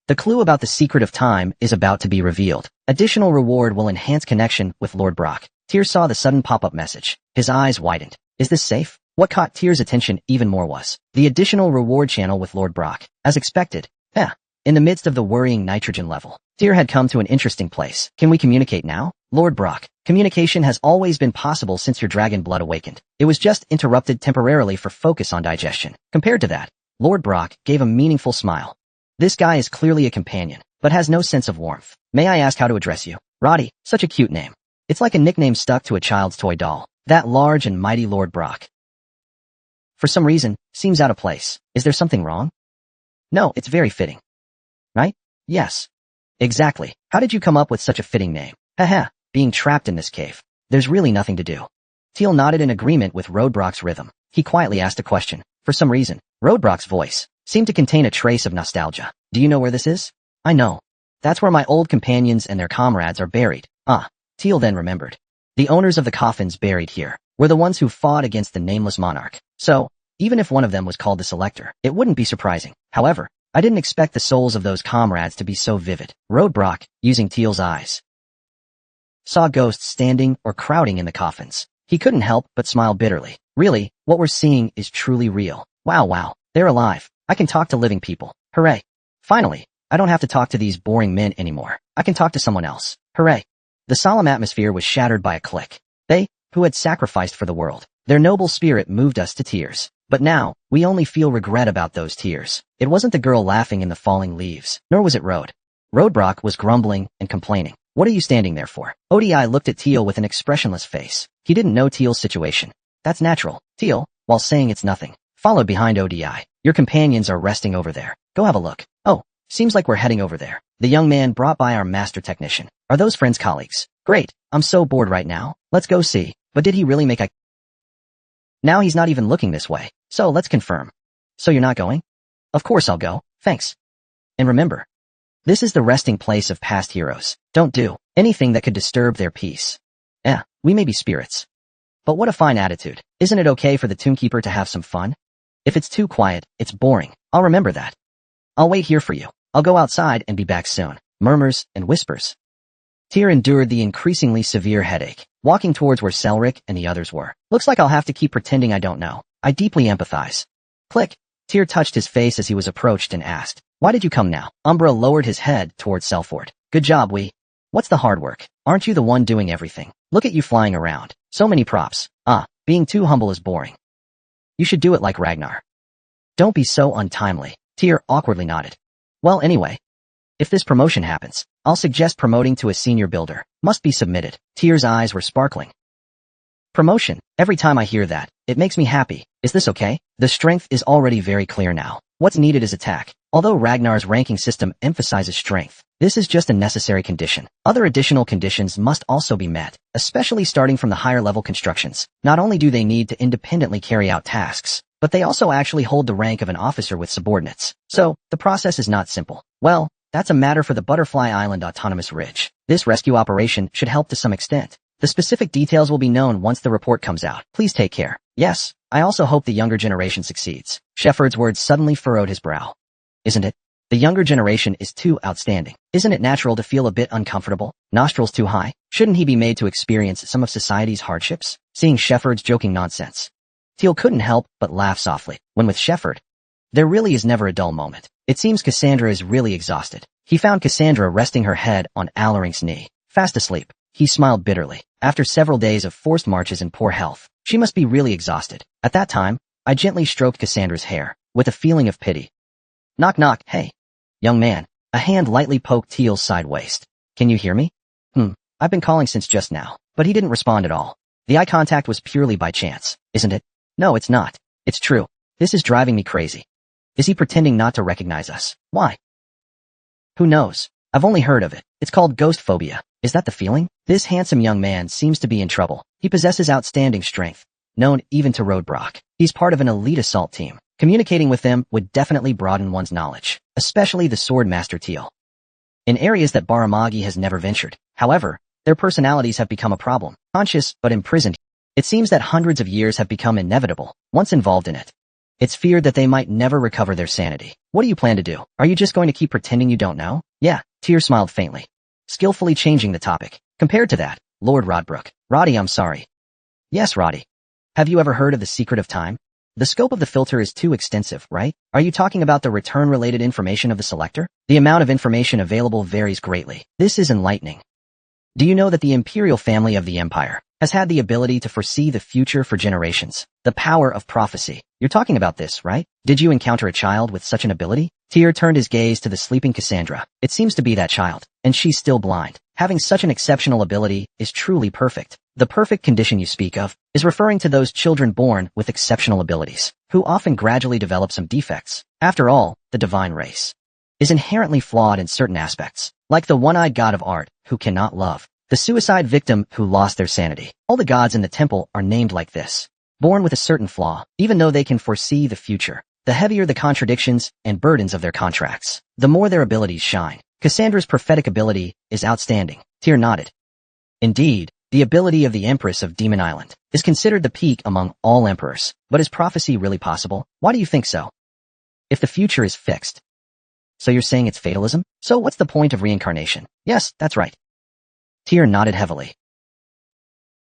The clue about the secret of time is about to be revealed. Additional reward will enhance connection with Lord Brock. Tyr saw the sudden pop-up message. His eyes widened. Is this safe? What caught Tyr's attention even more was the additional reward channel with Lord Brock. As expected, in the midst of the worrying nitrogen level, Tyr had come to an interesting place. Can we communicate now? Lord Brock, communication has always been possible since your dragon blood awakened. It was just interrupted temporarily for focus on digestion. Compared to that, Lord Brock gave a meaningful smile. This guy is clearly a companion, but has no sense of warmth. May I ask how to address you? Roddy, such a cute name. It's like a nickname stuck to a child's toy doll. That large and mighty Lord Brock. For some reason, seems out of place. Is there something wrong? No, it's very fitting. Right? Yes. Exactly. How did you come up with such a fitting name? Haha, being trapped in this cave. There's really nothing to do. Teal nodded in agreement with Roadbrock's rhythm. He quietly asked a question. For some reason, Roadbrock's voice seemed to contain a trace of nostalgia. Do you know where this is? I know. That's where my old companions and their comrades are buried. Teal then remembered. The owners of the coffins buried here were the ones who fought against the nameless monarch. So, even if one of them was called the Selector, it wouldn't be surprising. However, I didn't expect the souls of those comrades to be so vivid. Roadbrock, using Teal's eyes, saw ghosts standing or crowding in the coffins. He couldn't help but smile bitterly. Really, what we're seeing is truly real. Wow, they're alive. I can talk to living people. Hooray. Finally, I don't have to talk to these boring men anymore. I can talk to someone else. Hooray. The solemn atmosphere was shattered by a click. They, who had sacrificed for the world, their noble spirit moved us to tears. But now, we only feel regret about those tears. It wasn't the girl laughing in the falling leaves, nor was it Roadbrock was grumbling and complaining. What are you standing there for? ODI looked at Teal with an expressionless face. He didn't know Teal's situation. That's natural. Teal, while saying it's nothing, followed behind ODI. Your companions are resting over there. Go have a look. Oh, seems like we're heading over there. The young man brought by our master technician. Are those friends colleagues? Great. I'm so bored right now. Let's go see. But did he really make a... Now he's not even looking this way. So let's confirm. So you're not going? Of course I'll go. Thanks. And remember, this is the resting place of past heroes. Don't do anything that could disturb their peace. We may be spirits. But what a fine attitude. Isn't it okay for the tombkeeper to have some fun? If it's too quiet, it's boring. I'll remember that. I'll wait here for you. I'll go outside and be back soon. Murmurs and whispers. Tyr endured the increasingly severe headache, walking towards where Selric and the others were. Looks like I'll have to keep pretending I don't know. I deeply empathize. Click. Tyr touched his face as he was approached and asked, why did you come now? Umbra lowered his head towards Selford. Good job, What's the hard work? Aren't you the one doing everything? Look at you flying around. So many props. Being too humble is boring. You should do it like Ragnar. Don't be so untimely. Tyr awkwardly nodded. Well, anyway, if this promotion happens, I'll suggest promoting to a senior builder. Must be submitted. Tyr's eyes were sparkling. Promotion. Every time I hear that, it makes me happy. Is this okay? The strength is already very clear now. What's needed is attack. Although Ragnar's ranking system emphasizes strength, this is just a necessary condition. Other additional conditions must also be met, especially starting from the higher level constructions. Not only do they need to independently carry out tasks, but they also actually hold the rank of an officer with subordinates. So, the process is not simple. Well, that's a matter for the Butterfly Island Autonomous Ridge. This rescue operation should help to some extent. The specific details will be known once the report comes out. Please take care. Yes, I also hope the younger generation succeeds. Shepard's words suddenly furrowed his brow. Isn't it? The younger generation is too outstanding. Isn't it natural to feel a bit uncomfortable? Nostrils too high? Shouldn't he be made to experience some of society's hardships? Seeing Shepard's joking nonsense, Teal couldn't help but laugh softly. When with Shepard, there really is never a dull moment. It seems Cassandra is really exhausted. He found Cassandra resting her head on Alarinc's knee, fast asleep. He smiled bitterly. After several days of forced marches and poor health, she must be really exhausted. At that time, I gently stroked Cassandra's hair, with a feeling of pity. Knock knock, hey. Young man. A hand lightly poked Teal's side waist. Can you hear me? I've been calling since just now, but he didn't respond at all. The eye contact was purely by chance, isn't it? No, it's not. It's true. This is driving me crazy. Is he pretending not to recognize us? Why? Who knows? I've only heard of it. It's called ghost phobia. Is that the feeling? This handsome young man seems to be in trouble. He possesses outstanding strength, known even to Roadbrock. He's part of an elite assault team. Communicating with them would definitely broaden one's knowledge, especially the Swordmaster Teal. In areas that Baramagi has never ventured, however, their personalities have become a problem. Conscious but imprisoned, it seems that hundreds of years have become inevitable once involved in it. It's feared that they might never recover their sanity. What do you plan to do? Are you just going to keep pretending you don't know? Yeah, Tyr smiled faintly, skillfully changing the topic. Compared to that, Lord Rodbrook. Roddy, I'm sorry. Yes, Roddy. Have you ever heard of the secret of time? The scope of the filter is too extensive, right? Are you talking about the return-related information of the selector? The amount of information available varies greatly. This is enlightening. Do you know that the imperial family of the Empire has had the ability to foresee the future for generations? The power of prophecy. You're talking about this, right? Did you encounter a child with such an ability? Tyr turned his gaze to the sleeping Cassandra. It seems to be that child, and she's still blind. Having such an exceptional ability is truly perfect. The perfect condition you speak of is referring to those children born with exceptional abilities, who often gradually develop some defects. After all, the divine race is inherently flawed in certain aspects, like the one-eyed god of art, who cannot love, the suicide victim who lost their sanity. All the gods in the temple are named like this, born with a certain flaw, even though they can foresee the future. The heavier the contradictions and burdens of their contracts, the more their abilities shine. Cassandra's prophetic ability is outstanding. Tyr nodded. Indeed, the ability of the Empress of Demon Island is considered the peak among all emperors. But is prophecy really possible? Why do you think so? If the future is fixed, So you're saying it's fatalism? So what's the point of reincarnation? Yes, that's right. Tyr nodded heavily.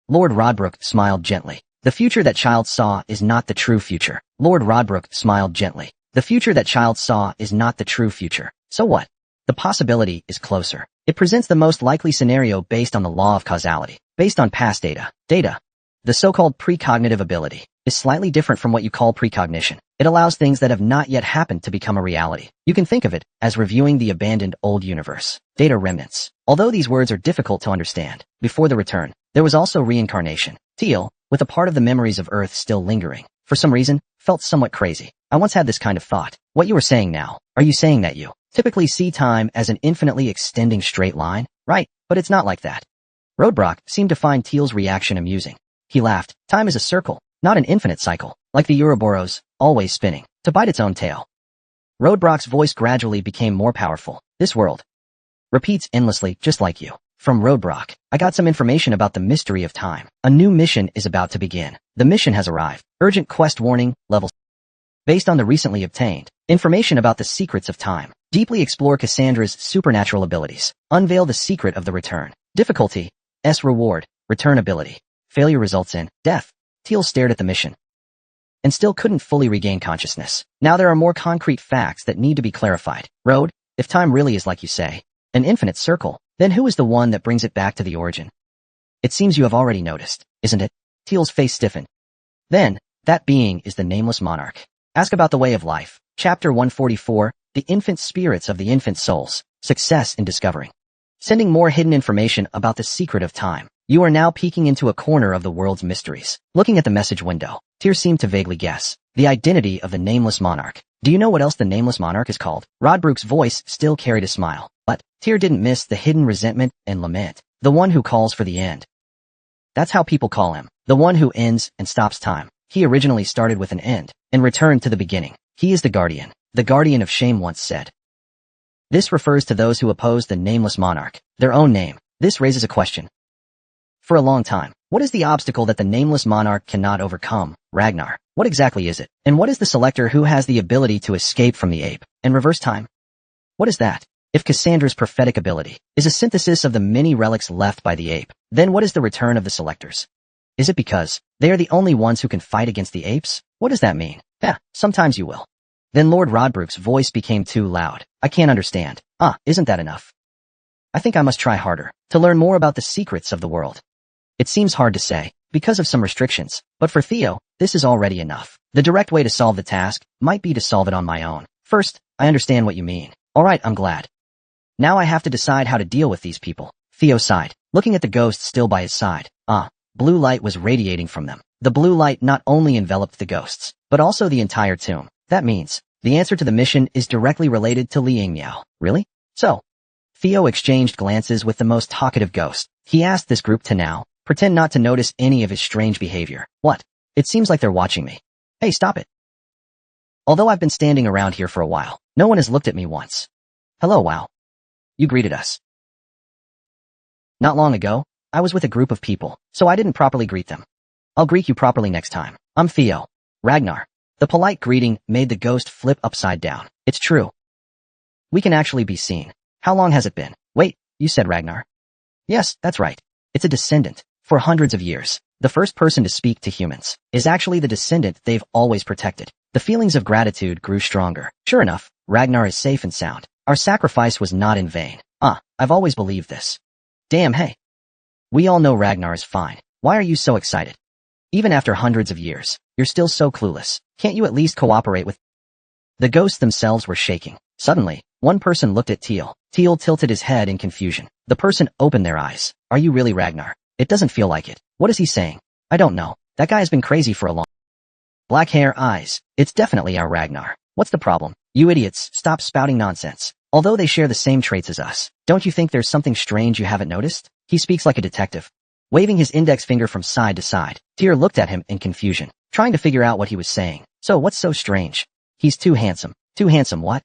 Lord Rodbrook smiled gently. The future that child saw is not the true future. Lord Rodbrook smiled gently. The future that child saw is not the true future. So what? The possibility is closer. It presents the most likely scenario based on the law of causality, based on past data. The so-called precognitive ability is slightly different from what you call precognition. It allows things that have not yet happened to become a reality. You can think of it as reviewing the abandoned old universe. Data remnants. Although these words are difficult to understand, before the return, there was also reincarnation. Teal, with a part of the memories of Earth still lingering, for some reason, felt somewhat crazy. I once had this kind of thought. What you are saying now, are you saying that you typically see time as an infinitely extending straight line? Right, but it's not like that. Rodbrock seemed to find Teal's reaction amusing. He laughed. Time is a circle, not an infinite cycle, like the Ouroboros, always spinning, to bite its own tail. Rodbrock's voice gradually became more powerful. This world repeats endlessly, just like you. From Rodbrock, I got some information about the mystery of time. A new mission is about to begin. The mission has arrived. Urgent quest warning, level. Based on the recently obtained information about the secrets of time, deeply explore Cassandra's supernatural abilities. Unveil the secret of the return. Difficulty, S reward, return ability. Failure results in death. Teal stared at the mission and still couldn't fully regain consciousness. Now there are more concrete facts that need to be clarified. Rode, if time really is like you say, an infinite circle, then who is the one that brings it back to the origin? It seems you have already noticed, isn't it? Teal's face stiffened. Then, that being is the nameless monarch. Ask about the way of life. Chapter 144, The Infant Spirits of the Infant Souls. Success in discovering. Sending more hidden information about the secret of time. You are now peeking into a corner of the world's mysteries. Looking at the message window, Tyr seemed to vaguely guess the identity of the nameless monarch. Do you know what else the nameless monarch is called? Rodbrook's voice still carried a smile, but Tyr didn't miss the hidden resentment and lament. The one who calls for the end. That's how people call him. The one who ends and stops time. He originally started with an end and returned to the beginning. He is the guardian. The guardian of shame once said. This refers to those who oppose the nameless monarch, their own name. This raises a question. For a long time, what is the obstacle that the nameless monarch cannot overcome? Ragnar. What exactly is it? And what is the selector who has the ability to escape from the ape and reverse time? What is that? If Cassandra's prophetic ability is a synthesis of the many relics left by the ape, then what is the return of the selectors? Is it because they are the only ones who can fight against the apes? What does that mean? Sometimes you will. Then Lord Rodbrook's voice became too loud. I can't understand. Isn't that enough? I think I must try harder to learn more about the secrets of the world. It seems hard to say, because of some restrictions, but for Theo, this is already enough. The direct way to solve the task might be to solve it on my own. First, I understand what you mean. Alright, I'm glad. Now I have to decide how to deal with these people. Theo sighed, looking at the ghosts still by his side. Blue light was radiating from them. The blue light not only enveloped the ghosts, but also the entire tomb. That means, the answer to the mission is directly related to Liang Miao. Really? So, Theo exchanged glances with the most talkative ghost. He asked this group to now pretend not to notice any of his strange behavior. What? It seems like they're watching me. Hey, stop it. Although I've been standing around here for a while, no one has looked at me once. Hello, wow. You greeted us. Not long ago, I was with a group of people, so I didn't properly greet them. I'll greet you properly next time. I'm Theo. Ragnar. The polite greeting made the ghost flip upside down. It's true. We can actually be seen. How long has it been? Wait, you said Ragnar. Yes, that's right. It's a descendant. For hundreds of years, the first person to speak to humans is actually the descendant they've always protected. The feelings of gratitude grew stronger. Sure enough, Ragnar is safe and sound. Our sacrifice was not in vain. I've always believed this. Damn, hey. We all know Ragnar is fine. Why are you so excited? Even after hundreds of years, you're still so clueless. Can't you at least cooperate with... The ghosts themselves were shaking. Suddenly, one person looked at Teal. Teal tilted his head in confusion. The person opened their eyes. Are you really Ragnar? It doesn't feel like it. What is he saying? I don't know. That guy has been crazy for a long... Black hair, eyes. It's definitely our Ragnar. What's the problem? You idiots, stop spouting nonsense. Although they share the same traits as us, don't you think there's something strange you haven't noticed? He speaks like a detective. Waving his index finger from side to side, Tyr looked at him in confusion, trying to figure out what he was saying. So what's so strange? He's too handsome. Too handsome what?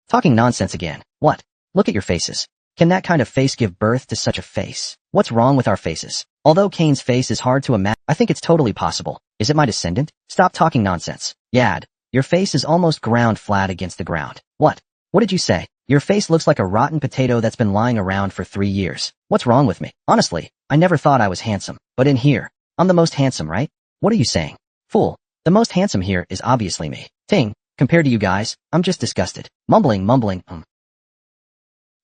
Talking nonsense again. What? Look at your faces. Can that kind of face give birth to such a face? What's wrong with our faces? Although Kane's face is hard to imagine, I think it's totally possible. Is it my descendant? Stop talking nonsense. Yad, your face is almost ground flat against the ground. What? What did you say? Your face looks like a rotten potato that's been lying around for 3 years. What's wrong with me? Honestly, I never thought I was handsome. But in here, I'm the most handsome, right? What are you saying? Fool. The most handsome here is obviously me. Ting. Compared to you guys, I'm just disgusted. Mumbling.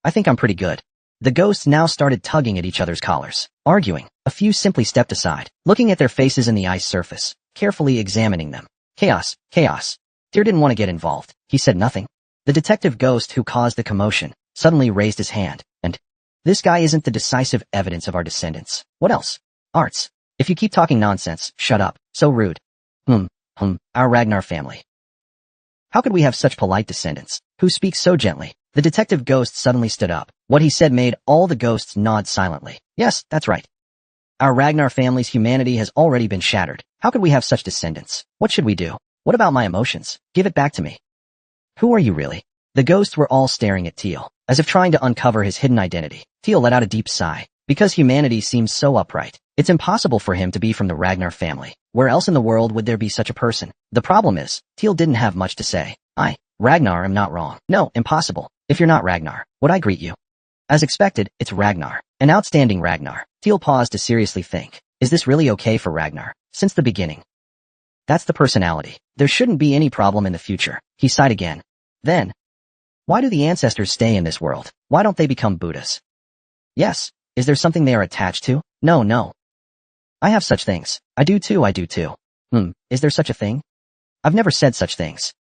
I think I'm pretty good. The ghosts now started tugging at each other's collars, arguing. A few simply stepped aside, looking at their faces in the ice surface, carefully examining them. Chaos. Tyr didn't want to get involved. He said nothing. The detective ghost who caused the commotion suddenly raised his hand, and this guy isn't the decisive evidence of our descendants. What else? Arts. If you keep talking nonsense, shut up. So rude. Our Ragnar family. How could we have such polite descendants, who speak so gently? The detective ghost suddenly stood up. What he said made all the ghosts nod silently. Yes, that's right. Our Ragnar family's humanity has already been shattered. How could we have such descendants? What should we do? What about my emotions? Give it back to me. Who are you really? The ghosts were all staring at Teal, as if trying to uncover his hidden identity. Teal let out a deep sigh. Because humanity seems so upright, it's impossible for him to be from the Ragnar family. Where else in the world would there be such a person? The problem is, Teal didn't have much to say. Ragnar, am not wrong. No, impossible. If you're not Ragnar, would I greet you? As expected, it's Ragnar. An outstanding Ragnar. Teal paused to seriously think. Is this really okay for Ragnar? Since the beginning. That's the personality. There shouldn't be any problem in the future. He sighed again. Then, why do the ancestors stay in this world? Why don't they become Buddhas? Yes. Is there something they are attached to? No. I have such things. I do too. Is there such a thing? I've never said such things.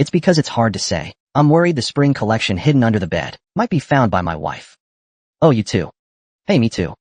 It's because it's hard to say. I'm worried the spring collection hidden under the bed might be found by my wife. Oh, you too. Hey, me too.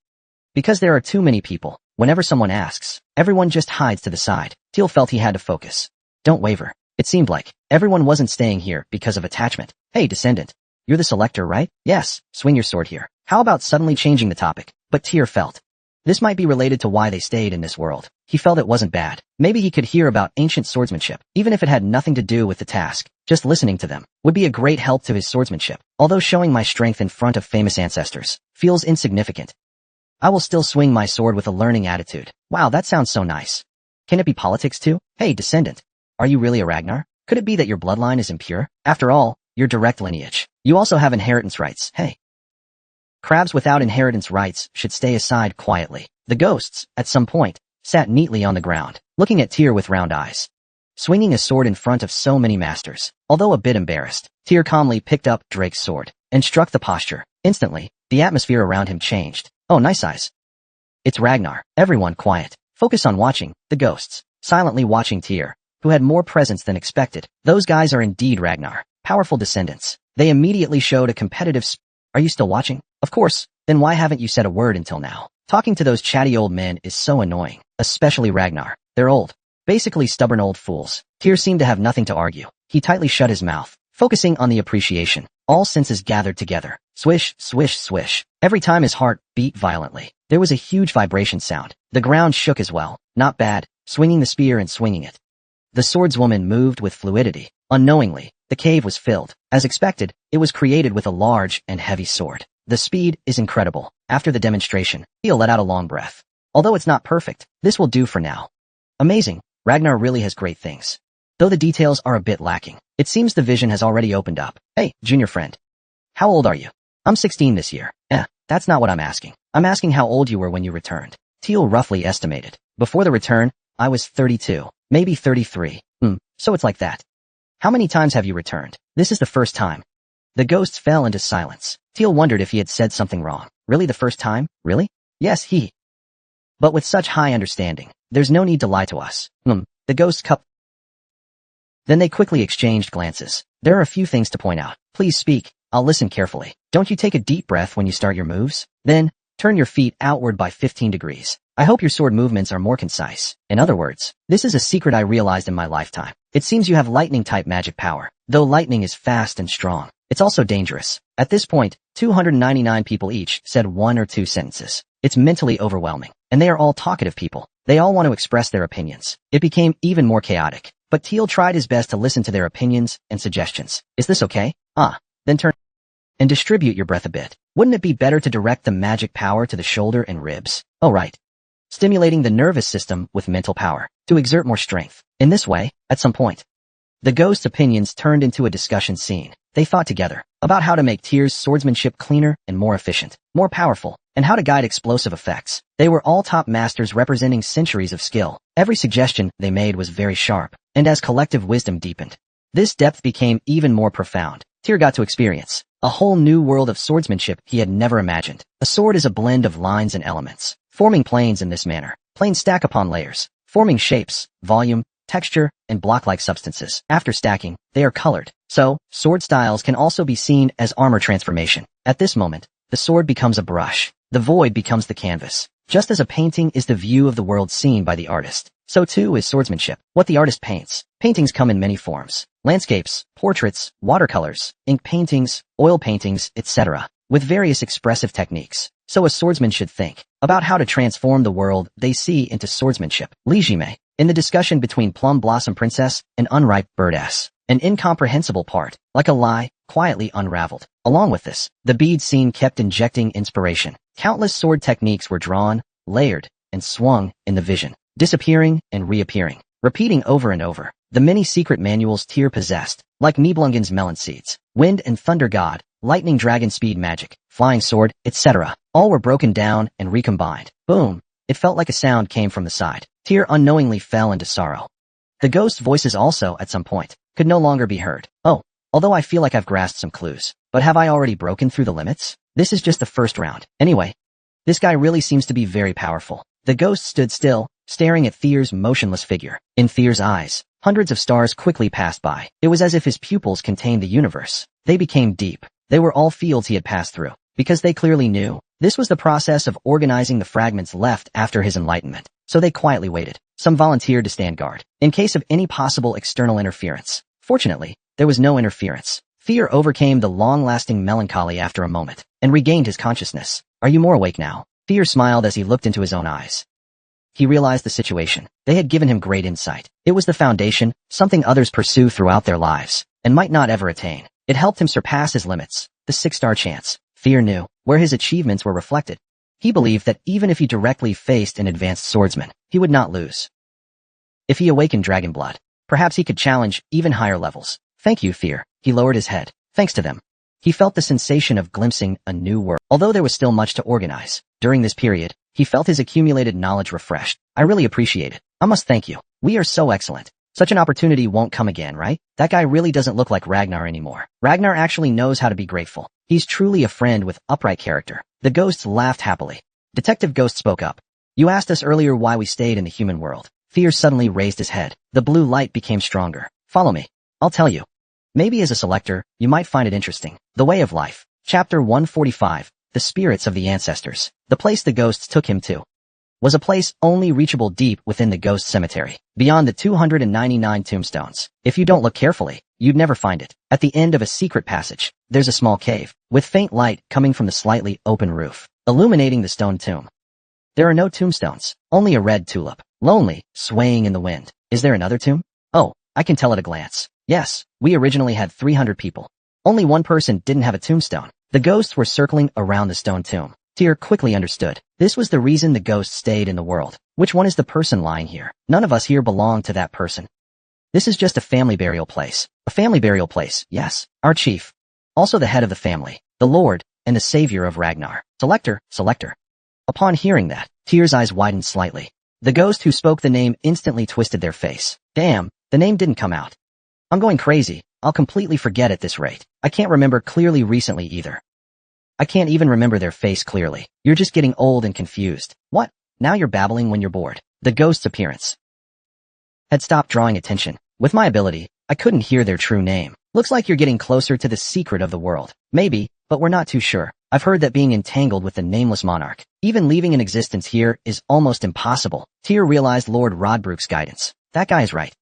Because there are too many people. Whenever someone asks, everyone just hides to the side. Teal felt he had to focus. Don't waver. It seemed like everyone wasn't staying here because of attachment. Hey, descendant. You're the selector, right? Yes, swing your sword here. How about suddenly changing the topic? But Tyr felt this might be related to why they stayed in this world. He felt it wasn't bad. Maybe he could hear about ancient swordsmanship, even if it had nothing to do with the task. Just listening to them would be a great help to his swordsmanship. Although showing my strength in front of famous ancestors feels insignificant, I will still swing my sword with a learning attitude. Wow, that sounds so nice. Can it be politics too? Hey, descendant. Are you really a Ragnar? Could it be that your bloodline is impure? After all, your direct lineage. You also have inheritance rights. Hey. Crabs without inheritance rights should stay aside quietly. The ghosts, at some point, sat neatly on the ground, looking at Tyr with round eyes. Swinging a sword in front of so many masters. Although a bit embarrassed, Tyr calmly picked up Drake's sword and struck the posture. Instantly, the atmosphere around him changed. Oh, nice eyes. It's Ragnar. Everyone quiet. Focus on watching. The ghosts, silently watching Tyr, who had more presence than expected. Those guys are indeed Ragnar. Powerful descendants. They immediately showed a competitive Are you still watching? Of course. Then why haven't you said a word until now? Talking to those chatty old men is so annoying. Especially Ragnar. They're old. Basically stubborn old fools. Tyr seemed to have nothing to argue. He tightly shut his mouth, focusing on the appreciation. All senses gathered together. Swish, swish, swish. Every time his heart beat violently, there was a huge vibration sound. The ground shook as well. Not bad. Swinging the spear and swinging it. The swordswoman moved with fluidity. Unknowingly, the cave was filled. As expected, it was created with a large and heavy sword. The speed is incredible. After the demonstration, Teal let out a long breath. Although it's not perfect, this will do for now. Amazing. Ragnar really has great things. Though the details are a bit lacking, it seems the vision has already opened up. Hey, junior friend. How old are you? I'm 16 this year. That's not what I'm asking. I'm asking how old you were when you returned. Teal roughly estimated. Before the return, I was 32, maybe 33. So it's like that. How many times have you returned? This is the first time. The ghosts fell into silence. Teal wondered if he had said something wrong. Really the first time? Really? Yes, he. But with such high understanding, there's no need to lie to us. The ghosts cup. Then they quickly exchanged glances. There are a few things to point out. Please speak. I'll listen carefully. Don't you take a deep breath when you start your moves? Then, turn your feet outward by 15 degrees. I hope your sword movements are more concise. In other words, this is a secret I realized in my lifetime. It seems you have lightning-type magic power. Though lightning is fast and strong, it's also dangerous. At this point, 299 people each said 1 or 2 sentences. It's mentally overwhelming. And they are all talkative people. They all want to express their opinions. It became even more chaotic. But Teal tried his best to listen to their opinions and suggestions. Is this okay? Then turn and distribute your breath a bit. Wouldn't it be better to direct the magic power to the shoulder and ribs? Oh right. Stimulating the nervous system with mental power to exert more strength. In this way, at some point, The ghost's opinions turned into a discussion scene. They thought together about how to make Tyr's swordsmanship cleaner and more efficient, more powerful, and how to guide explosive effects. They were all top masters representing centuries of skill. Every suggestion they made was very sharp, and as collective wisdom deepened, this depth became even more profound. Tyr got to experience a whole new world of swordsmanship he had never imagined. A sword is a blend of lines and elements, forming planes in this manner. Planes stack upon layers, forming shapes, volume, texture, and block-like substances. After stacking, they are colored. So, sword styles can also be seen as armor transformation. At this moment, the sword becomes a brush. The void becomes the canvas. Just as a painting is the view of the world seen by the artist, so too is swordsmanship, what the artist paints. Paintings come in many forms: landscapes, portraits, watercolors, ink paintings, oil paintings, etc., with various expressive techniques. So a swordsman should think about how to transform the world they see into swordsmanship. Lijime, in the discussion between Plum Blossom Princess and Unripe Bird-S, an incomprehensible part, like a lie, quietly unraveled. Along with this, the bead scene kept injecting inspiration. Countless sword techniques were drawn, layered, and swung in the vision, disappearing and reappearing, repeating over and over. The many secret manuals Tyr possessed, like Nibelungen's melon seeds, wind and thunder god, lightning dragon speed magic, flying sword, etc., all were broken down and recombined. Boom! It felt like a sound came from the side. Tyr unknowingly fell into sorrow. The ghost's voices also, at some point, could no longer be heard. Oh, although I feel like I've grasped some clues, but have I already broken through the limits? This is just the first round. Anyway, this guy really seems to be very powerful. The ghost stood still, staring at Tyr's motionless figure. In Tyr's eyes, hundreds of stars quickly passed by. It was as if his pupils contained the universe. They became deep. They were all fields he had passed through, because they clearly knew this was the process of organizing the fragments left after his enlightenment. So they quietly waited. Some volunteered to stand guard, in case of any possible external interference. Fortunately, there was no interference. Tyr overcame the long-lasting melancholy after a moment, and regained his consciousness. Are you more awake now? Tyr smiled as he looked into his own eyes. He realized the situation. They had given him great insight. It was the foundation, something others pursue throughout their lives, and might not ever attain. It helped him surpass his limits, the 6-star chance. Tyr knew where his achievements were reflected. He believed that even if he directly faced an advanced swordsman, he would not lose. If he awakened dragon blood, perhaps he could challenge even higher levels. Thank you, Tyr. He lowered his head. Thanks to them, he felt the sensation of glimpsing a new world. Although there was still much to organize, during this period, he felt his accumulated knowledge refreshed. I really appreciate it. I must thank you. We are so excellent. Such an opportunity won't come again, right? That guy really doesn't look like Ragnar anymore. Ragnar actually knows how to be grateful. He's truly a friend with upright character. The ghosts laughed happily. Detective Ghost spoke up. You asked us earlier why we stayed in the human world. Tyr suddenly raised his head. The blue light became stronger. Follow me. I'll tell you. Maybe as a selector, you might find it interesting. The Way of Life. Chapter 145. The Spirits of the Ancestors. The place the ghosts took him to was a place only reachable deep within the ghost cemetery, beyond the 299 tombstones. If you don't look carefully, you'd never find it. At the end of a secret passage, there's a small cave, with faint light coming from the slightly open roof, illuminating the stone tomb. There are no tombstones, only a red tulip, lonely, swaying in the wind. Is there another tomb? Oh, I can tell at a glance. Yes, we originally had 300 people. Only one person didn't have a tombstone. The ghosts were circling around the stone tomb. Tyr quickly understood. This was the reason the ghosts stayed in the world. Which one is the person lying here? None of us here belong to that person. This is just a family burial place. A family burial place, yes. Our chief. Also the head of the family. The Lord, and the savior of Ragnar. Selector. Upon hearing that, Tyr's eyes widened slightly. The ghost who spoke the name instantly twisted their face. Damn, the name didn't come out. I'm going crazy. I'll completely forget at this rate. I can't remember clearly recently either. I can't even remember their face clearly. You're just getting old and confused. What? Now you're babbling when you're bored. The ghost's appearance had stopped drawing attention. With my ability, I couldn't hear their true name. Looks like you're getting closer to the secret of the world. Maybe, but we're not too sure. I've heard that being entangled with the nameless monarch, even leaving an existence here, is almost impossible. Tyr realized Lord Rodbruk's guidance. That guy is right.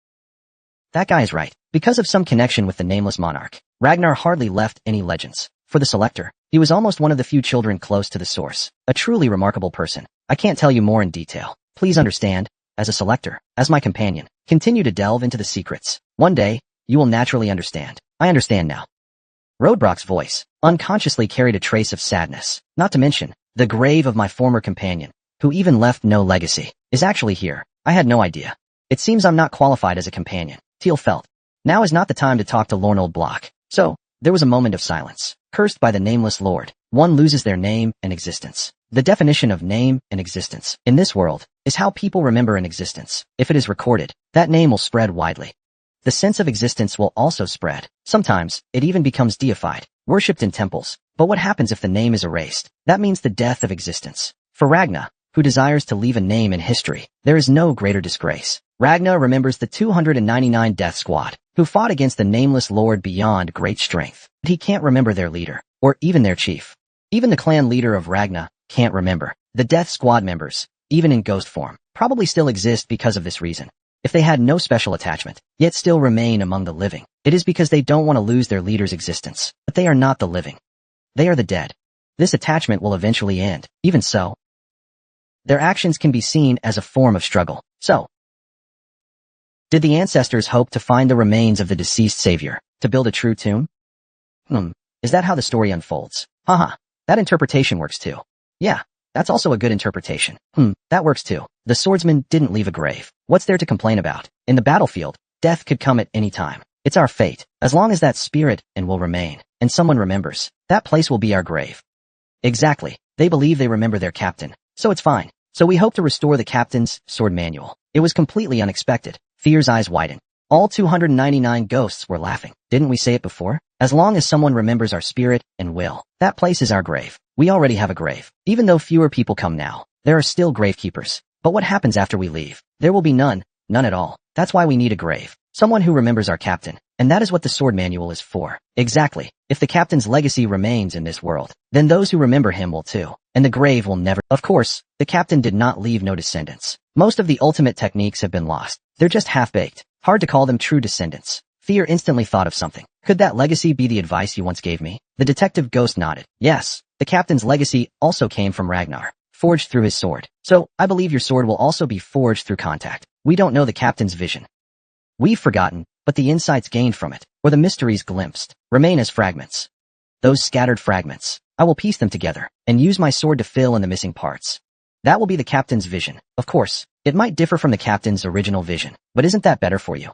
Because of some connection with the nameless monarch, Ragnar hardly left any legends. For the selector, he was almost one of the few children close to the source. A truly remarkable person. I can't tell you more in detail. Please understand, as a selector, as my companion, continue to delve into the secrets. One day, you will naturally understand. I understand now. Rodbrok's voice unconsciously carried a trace of sadness. Not to mention, the grave of my former companion, who even left no legacy, is actually here. I had no idea. It seems I'm not qualified as a companion. Teal felt. Now is not the time to talk to lorn old block. So, there was a moment of silence. Cursed by the nameless lord, one loses their name and existence. The definition of name and existence in this world is how people remember an existence. If it is recorded, that name will spread widely. The sense of existence will also spread. Sometimes, it even becomes deified, worshipped in temples. But what happens if the name is erased? That means the death of existence. For Ragna, who desires to leave a name in history, there is no greater disgrace. Ragna remembers the 299 Death Squad, who fought against the nameless lord beyond great strength. But he can't remember their leader, or even their chief. Even the clan leader of Ragna can't remember. The Death Squad members, even in ghost form, probably still exist because of this reason. If they had no special attachment, yet still remain among the living, it is because they don't want to lose their leader's existence. But they are not the living. They are the dead. This attachment will eventually end. Even so, their actions can be seen as a form of struggle. So, did the ancestors hope to find the remains of the deceased savior, to build a true tomb? Is that how the story unfolds? Haha, that interpretation works too. Yeah, that's also a good interpretation. That works too. The swordsman didn't leave a grave. What's there to complain about? In the battlefield, death could come at any time. It's our fate. As long as that spirit and will remain, and someone remembers, that place will be our grave. Exactly. They believe they remember their captain. So it's fine. So we hope to restore the captain's sword manual. It was completely unexpected. Fear's eyes widened. All 299 ghosts were laughing. Didn't we say it before? As long as someone remembers our spirit and will, that place is our grave. We already have a grave. Even though fewer people come now, there are still gravekeepers. But what happens after we leave? There will be none at all. That's why we need a grave. Someone who remembers our captain. And that is what the sword manual is for. Exactly. If the captain's legacy remains in this world, then those who remember him will too. And the grave will never. Of course, the captain did not leave no descendants. Most of the ultimate techniques have been lost. They're just half-baked. Hard to call them true descendants. Fear instantly thought of something. Could that legacy be the advice you once gave me? The detective ghost nodded. Yes, the captain's legacy also came from Ragnar, forged through his sword. So, I believe your sword will also be forged through contact. We don't know the captain's vision. We've forgotten, but the insights gained from it, or the mysteries glimpsed, remain as fragments. Those scattered fragments, I will piece them together, and use my sword to fill in the missing parts. That will be the captain's vision. Of course, it might differ from the captain's original vision, but isn't that better for you?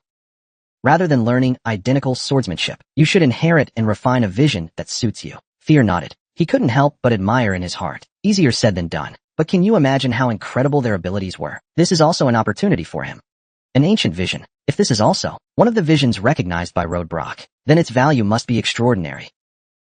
Rather than learning identical swordsmanship, you should inherit and refine a vision that suits you. Fear nodded. He couldn't help but admire in his heart. Easier said than done. But can you imagine how incredible their abilities were? This is also an opportunity for him. An ancient vision. If this is also one of the visions recognized by Roadbrock, then its value must be extraordinary.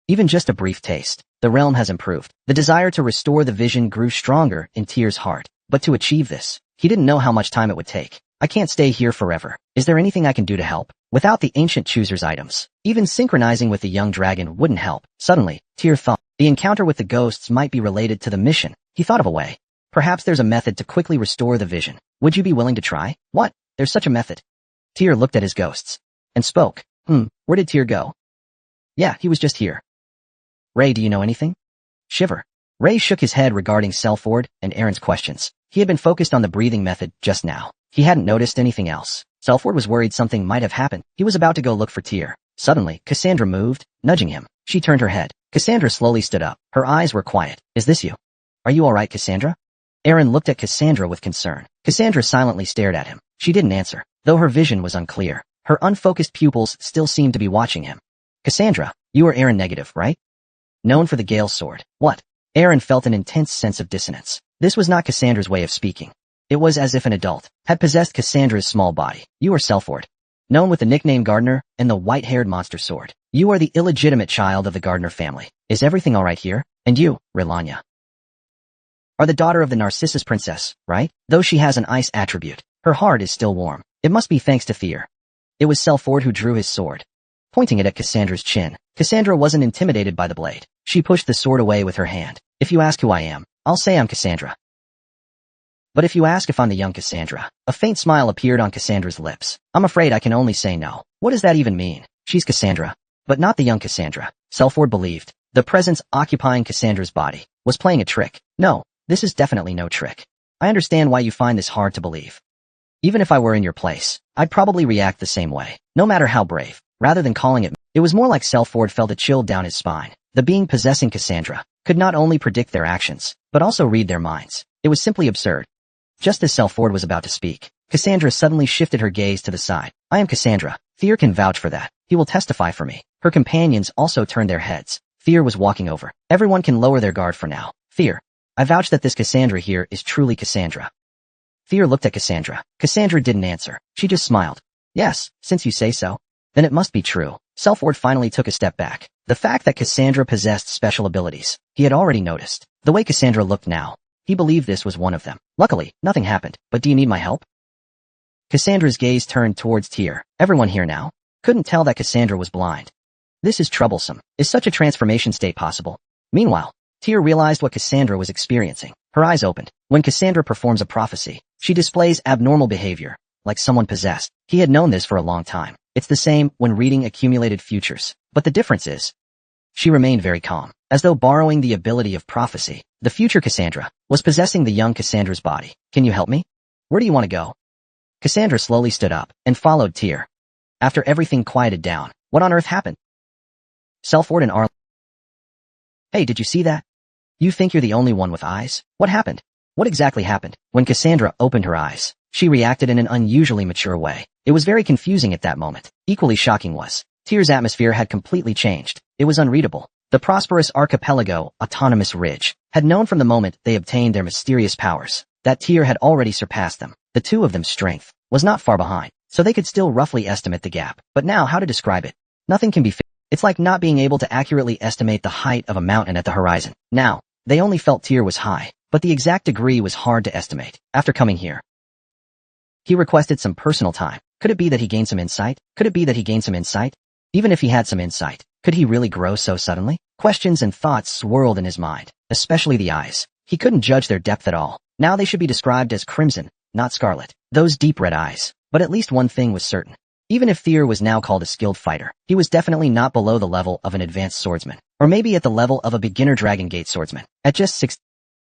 Even just a brief taste, the realm has improved. The desire to restore the vision grew stronger in Tyr's heart. But to achieve this, he didn't know how much time it would take. I can't stay here forever. Is there anything I can do to help? Without the ancient chooser's items, even synchronizing with the young dragon wouldn't help. Suddenly, Tyr thought, the encounter with the ghosts might be related to the mission. He thought of a way. Perhaps there's a method to quickly restore the vision. Would you be willing to try? What? There's such a method. Tyr looked at his ghosts and spoke. Where did Tyr go? Yeah, he was just here. Ray, do you know anything? Shiver. Ray shook his head regarding Selford and Aaron's questions. He had been focused on the breathing method just now. He hadn't noticed anything else. Selford was worried something might have happened. He was about to go look for Tyr. Suddenly, Cassandra moved, nudging him. She turned her head. Cassandra slowly stood up. Her eyes were quiet. Is this you? Are you all right, Cassandra? Aaron looked at Cassandra with concern. Cassandra silently stared at him. She didn't answer, though her vision was unclear. Her unfocused pupils still seemed to be watching him. Cassandra, you are Aaron Negative, right? Known for the Gale Sword. What? Aaron felt an intense sense of dissonance. This was not Cassandra's way of speaking. It was as if an adult had possessed Cassandra's small body. You are Selford, known with the nickname Gardener and the white-haired monster sword. You are the illegitimate child of the Gardener family. Is everything all right here? And you, Rilanya, are the daughter of the Narcissus princess, right? Though she has an ice attribute, her heart is still warm. It must be thanks to Tyr. It was Selford who drew his sword, pointing it at Cassandra's chin. Cassandra wasn't intimidated by the blade. She pushed the sword away with her hand. If you ask who I am, I'll say I'm Cassandra. But if you ask if I'm the young Cassandra, a faint smile appeared on Cassandra's lips. I'm afraid I can only say no. What does that even mean? She's Cassandra, but not the young Cassandra. Selford believed the presence occupying Cassandra's body was playing a trick. No, this is definitely no trick. I understand why you find this hard to believe. Even if I were in your place, I'd probably react the same way, no matter how brave. Rather than calling it was more like Selford felt a chill down his spine. The being possessing Cassandra could not only predict their actions, but also read their minds. It was simply absurd. Just as Selford was about to speak, Cassandra suddenly shifted her gaze to the side. I am Cassandra, Fear can vouch for that. He will testify for me. Her companions also turned their heads. Fear was walking over. Everyone can lower their guard for now. Fear. I vouch that this Cassandra here is truly Cassandra. Fear looked at Cassandra. Cassandra didn't answer. She just smiled. Yes, since you say so. Then it must be true. Self-Ward finally took a step back. The fact that Cassandra possessed special abilities, he had already noticed. The way Cassandra looked now, he believed this was one of them. Luckily, nothing happened. But do you need my help? Cassandra's gaze turned towards Tyr. Everyone here now? Couldn't tell that Cassandra was blind. This is troublesome. Is such a transformation state possible? Meanwhile, Tyr realized what Cassandra was experiencing. Her eyes opened. When Cassandra performs a prophecy, she displays abnormal behavior, like someone possessed. He had known this for a long time. It's the same when reading accumulated futures. But the difference is, she remained very calm, as though borrowing the ability of prophecy. The future Cassandra was possessing the young Cassandra's body. Can you help me? Where do you want to go? Cassandra slowly stood up and followed Tyr. After everything quieted down, what on earth happened? Self-Ward and Arlen. Hey, did you see that? You think you're the only one with eyes? What happened? What exactly happened? When Cassandra opened her eyes, she reacted in an unusually mature way. It was very confusing at that moment. Equally shocking was, Tyr's atmosphere had completely changed. It was unreadable. The prosperous archipelago, Autonomous Ridge, had known from the moment they obtained their mysterious powers, that Tyr had already surpassed them. The two of them's strength was not far behind, so they could still roughly estimate the gap. But now how to describe it? Nothing can be It's like not being able to accurately estimate the height of a mountain at the horizon. Now, they only felt Tyr was high, but the exact degree was hard to estimate. After coming here, he requested some personal time. Could it be that he gained some insight? Even if he had some insight, could he really grow so suddenly? Questions and thoughts swirled in his mind, especially the eyes. He couldn't judge their depth at all. Now they should be described as crimson, not scarlet. Those deep red eyes. But at least one thing was certain. Even if Tyr was now called a skilled fighter, he was definitely not below the level of an advanced swordsman, or maybe at the level of a beginner Dragon Gate swordsman. At just 6,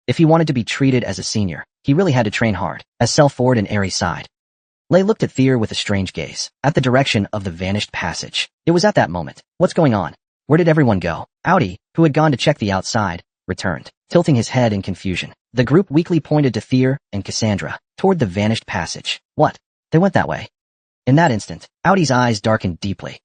if he wanted to be treated as a senior, he really had to train hard. As Self-Ward and Aerie sighed, Lei looked at Tyr with a strange gaze, at the direction of the vanished passage. It was at that moment. What's going on? Where did everyone go? Audi, who had gone to check the outside, returned, tilting his head in confusion. The group weakly pointed to Tyr and Cassandra, toward the vanished passage. What? They went that way. In that instant, Audi's eyes darkened deeply,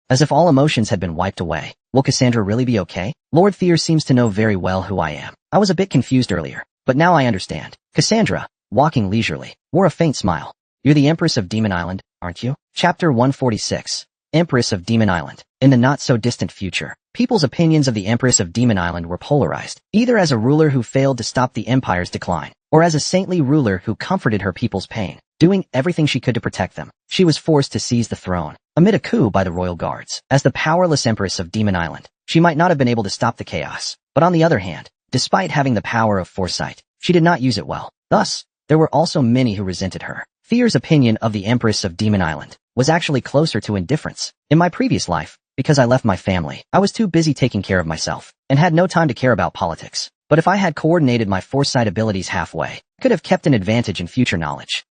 as if all emotions had been wiped away. Will Cassandra really be okay? Lord Tyr seems to know very well who I am. I was a bit confused earlier, but now I understand. Cassandra, walking leisurely, wore a faint smile. You're the Empress of Demon Island, aren't you? Chapter 146. Empress of Demon Island. In the not-so-distant future, people's opinions of the Empress of Demon Island were polarized, either as a ruler who failed to stop the empire's decline, or as a saintly ruler who comforted her people's pain, doing everything she could to protect them. She was forced to seize the throne, amid a coup by the royal guards. As the powerless Empress of Demon Island, she might not have been able to stop the chaos, but on the other hand, despite having the power of foresight, she did not use it well. Thus, there were also many who resented her. Tyr's opinion of the Empress of Demon Island was actually closer to indifference. In my previous life, because I left my family, I was too busy taking care of myself, and had no time to care about politics. But if I had coordinated my foresight abilities halfway, I could have kept an advantage in future knowledge.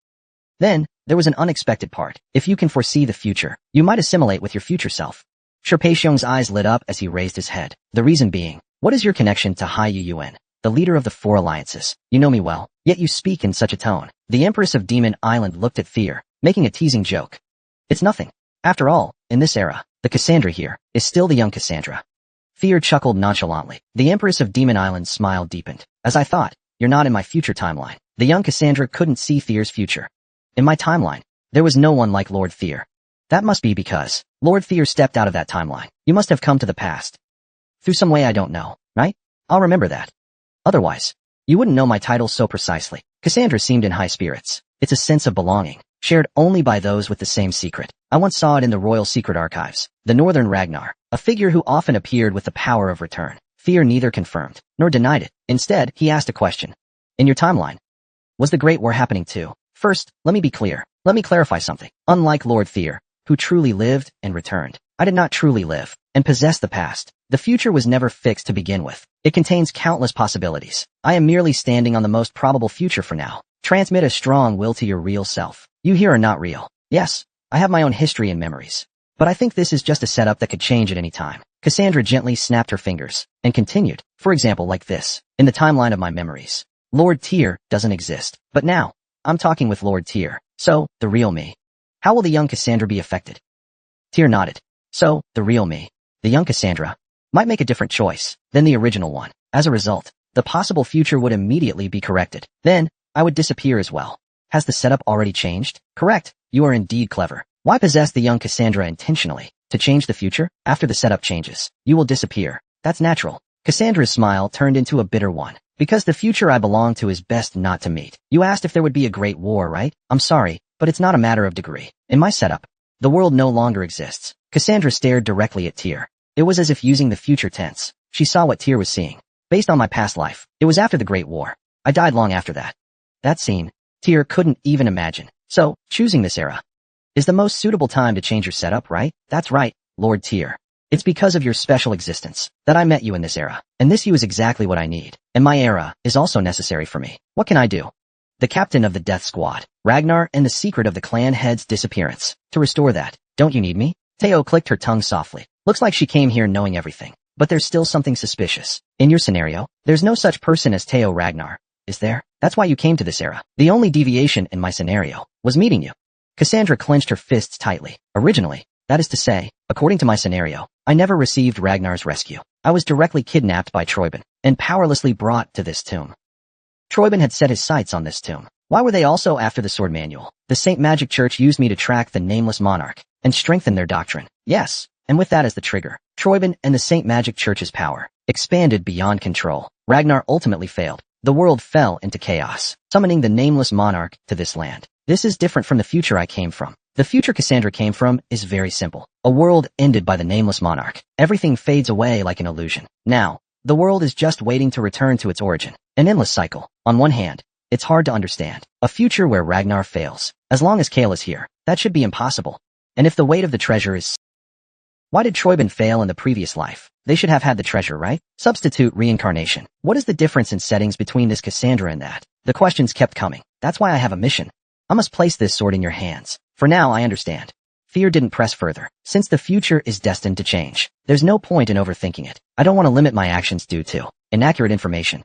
Then, there was an unexpected part. If you can foresee the future, you might assimilate with your future self. Sherpeixiong's eyes lit up as he raised his head. The reason being, what is your connection to Hai Yuen, the leader of the Four Alliances? You know me well, yet you speak in such a tone. The Empress of Demon Island looked at Tyr, making a teasing joke. It's nothing. After all, in this era, the Cassandra here is still the young Cassandra. Tyr chuckled nonchalantly. The Empress of Demon Island's smile deepened. As I thought, you're not in my future timeline. The young Cassandra couldn't see Tyr's future. In my timeline, there was no one like Lord Tyr. That must be because Lord Tyr stepped out of that timeline. You must have come to the past. Through some way I don't know, right? I'll remember that. Otherwise, you wouldn't know my title so precisely. Cassandra seemed in high spirits. It's a sense of belonging, shared only by those with the same secret. I once saw it in the Royal Secret Archives. The Northern Ragnar, a figure who often appeared with the power of return. Tyr neither confirmed nor denied it. Instead, he asked a question. In your timeline, was the Great War happening too? First, let me be clear. Let me clarify something. Unlike Lord Tyr, who truly lived and returned, I did not truly live and possess the past. The future was never fixed to begin with. It contains countless possibilities. I am merely standing on the most probable future for now. Transmit a strong will to your real self. You here are not real. Yes, I have my own history and memories. But I think this is just a setup that could change at any time. Cassandra gently snapped her fingers and continued. For example, like this. In the timeline of my memories, Lord Tyr doesn't exist. But now, I'm talking with Lord Tyr. So, the real me. How will the young Cassandra be affected? Tyr nodded. So, the real me, the young Cassandra, might make a different choice than the original one. As a result, the possible future would immediately be corrected. Then, I would disappear as well. Has the setup already changed? Correct. You are indeed clever. Why possess the young Cassandra intentionally? To change the future? After the setup changes, you will disappear. That's natural. Cassandra's smile turned into a bitter one. Because the future I belong to is best not to meet. You asked if there would be a great war, right? I'm sorry, but it's not a matter of degree. In my setup, the world no longer exists. Cassandra stared directly at Tyr. It was as if using the future tense. She saw what Tyr was seeing. Based on my past life, it was after the Great War. I died long after that. That scene, Tyr couldn't even imagine. So, choosing this era is the most suitable time to change your setup, right? That's right, Lord Tyr. It's because of your special existence that I met you in this era, and this you is exactly what I need. And my era is also necessary for me. What can I do? The captain of the death squad, Ragnar, and the secret of the clan head's disappearance. To restore that, don't you need me? Teo clicked her tongue softly. Looks like she came here knowing everything. But there's still something suspicious. In your scenario, there's no such person as Teo Ragnar, is there? That's why you came to this era. The only deviation in my scenario was meeting you. Cassandra clenched her fists tightly. Originally, that is to say, according to my scenario, I never received Ragnar's rescue. I was directly kidnapped by Troyben and powerlessly brought to this tomb. Troyben had set his sights on this tomb. Why were they also after the sword manual? The Saint Magic Church used me to track the nameless monarch and strengthen their doctrine. Yes, and with that as the trigger, Troyben and the Saint Magic Church's power expanded beyond control. Ragnar ultimately failed. The world fell into chaos, summoning the nameless monarch to this land. This is different from the future I came from. The future Cassandra came from is very simple. A world ended by the nameless monarch. Everything fades away like an illusion. Now, the world is just waiting to return to its origin. An endless cycle. On one hand, it's hard to understand. A future where Ragnar fails. As long as Kale is here, that should be impossible. And if the weight of the treasure is... Why did Troyben fail in the previous life? They should have had the treasure, right? Substitute reincarnation. What is the difference in settings between this Cassandra and that? The questions kept coming. That's why I have a mission. I must place this sword in your hands. For now, I understand. Fear didn't press further. Since the future is destined to change, there's no point in overthinking it. I don't want to limit my actions due to inaccurate information.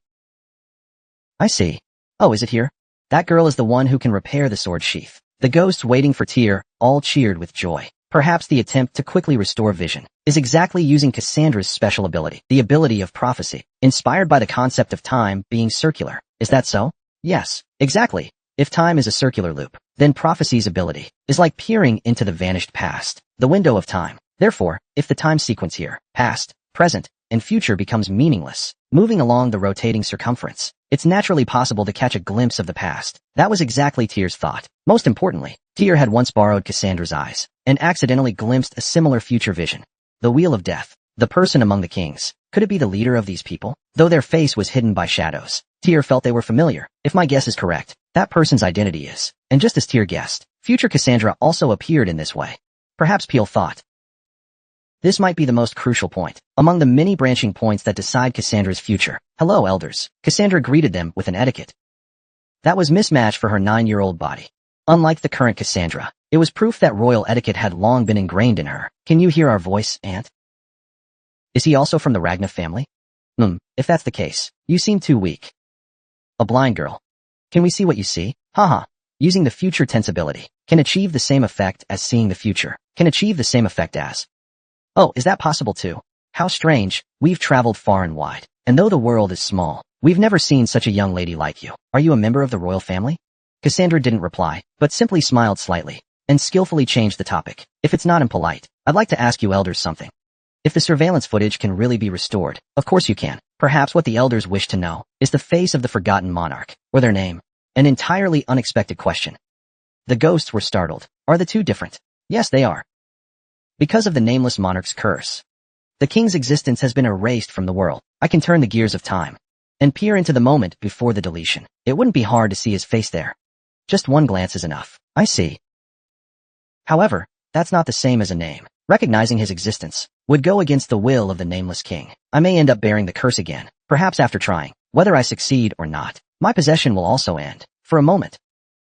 I see. Oh, is it here? That girl is the one who can repair the sword sheath. The ghosts waiting for Tyr all cheered with joy. Perhaps the attempt to quickly restore vision is exactly using Cassandra's special ability, the ability of prophecy, inspired by the concept of time being circular. Is that so? Yes, exactly. If time is a circular loop, then prophecy's ability is like peering into the vanished past, the window of time. Therefore, if the time sequence here, past, present, and future becomes meaningless, moving along the rotating circumference, it's naturally possible to catch a glimpse of the past. That was exactly Tyr's thought. Most importantly, Tyr had once borrowed Cassandra's eyes and accidentally glimpsed a similar future vision. The Wheel of Death, the person among the kings. Could it be the leader of these people? Though their face was hidden by shadows, Tyr felt they were familiar. If my guess is correct, that person's identity is. And just as Tyr guessed, future Cassandra also appeared in this way. Perhaps Peel thought this might be the most crucial point among the many branching points that decide Cassandra's future. Hello, elders. Cassandra greeted them with an etiquette that was mismatched for her 9-year-old body. Unlike the current Cassandra, it was proof that royal etiquette had long been ingrained in her. Can you hear our voice, Aunt? Is he also from the Ragna family? If that's the case, you seem too weak. A blind girl. Can we see what you see? Haha. Using the future tense ability can achieve the same effect as seeing the future. Can achieve the same effect as. Oh, is that possible too? How strange. We've traveled far and wide, and though the world is small, we've never seen such a young lady like you. Are you a member of the royal family? Cassandra didn't reply, but simply smiled slightly and skillfully changed the topic. If it's not impolite, I'd like to ask you elders something. If the surveillance footage can really be restored, of course you can. Perhaps what the elders wish to know is the face of the forgotten monarch, or their name. An entirely unexpected question. The ghosts were startled. Are the two different? Yes, they are. Because of the nameless monarch's curse, the king's existence has been erased from the world. I can turn the gears of time and peer into the moment before the deletion. It wouldn't be hard to see his face there. Just one glance is enough. I see. However, that's not the same as a name. Recognizing his existence would go against the will of the nameless king. I may end up bearing the curse again, perhaps after trying. Whether I succeed or not, my possession will also end. For a moment,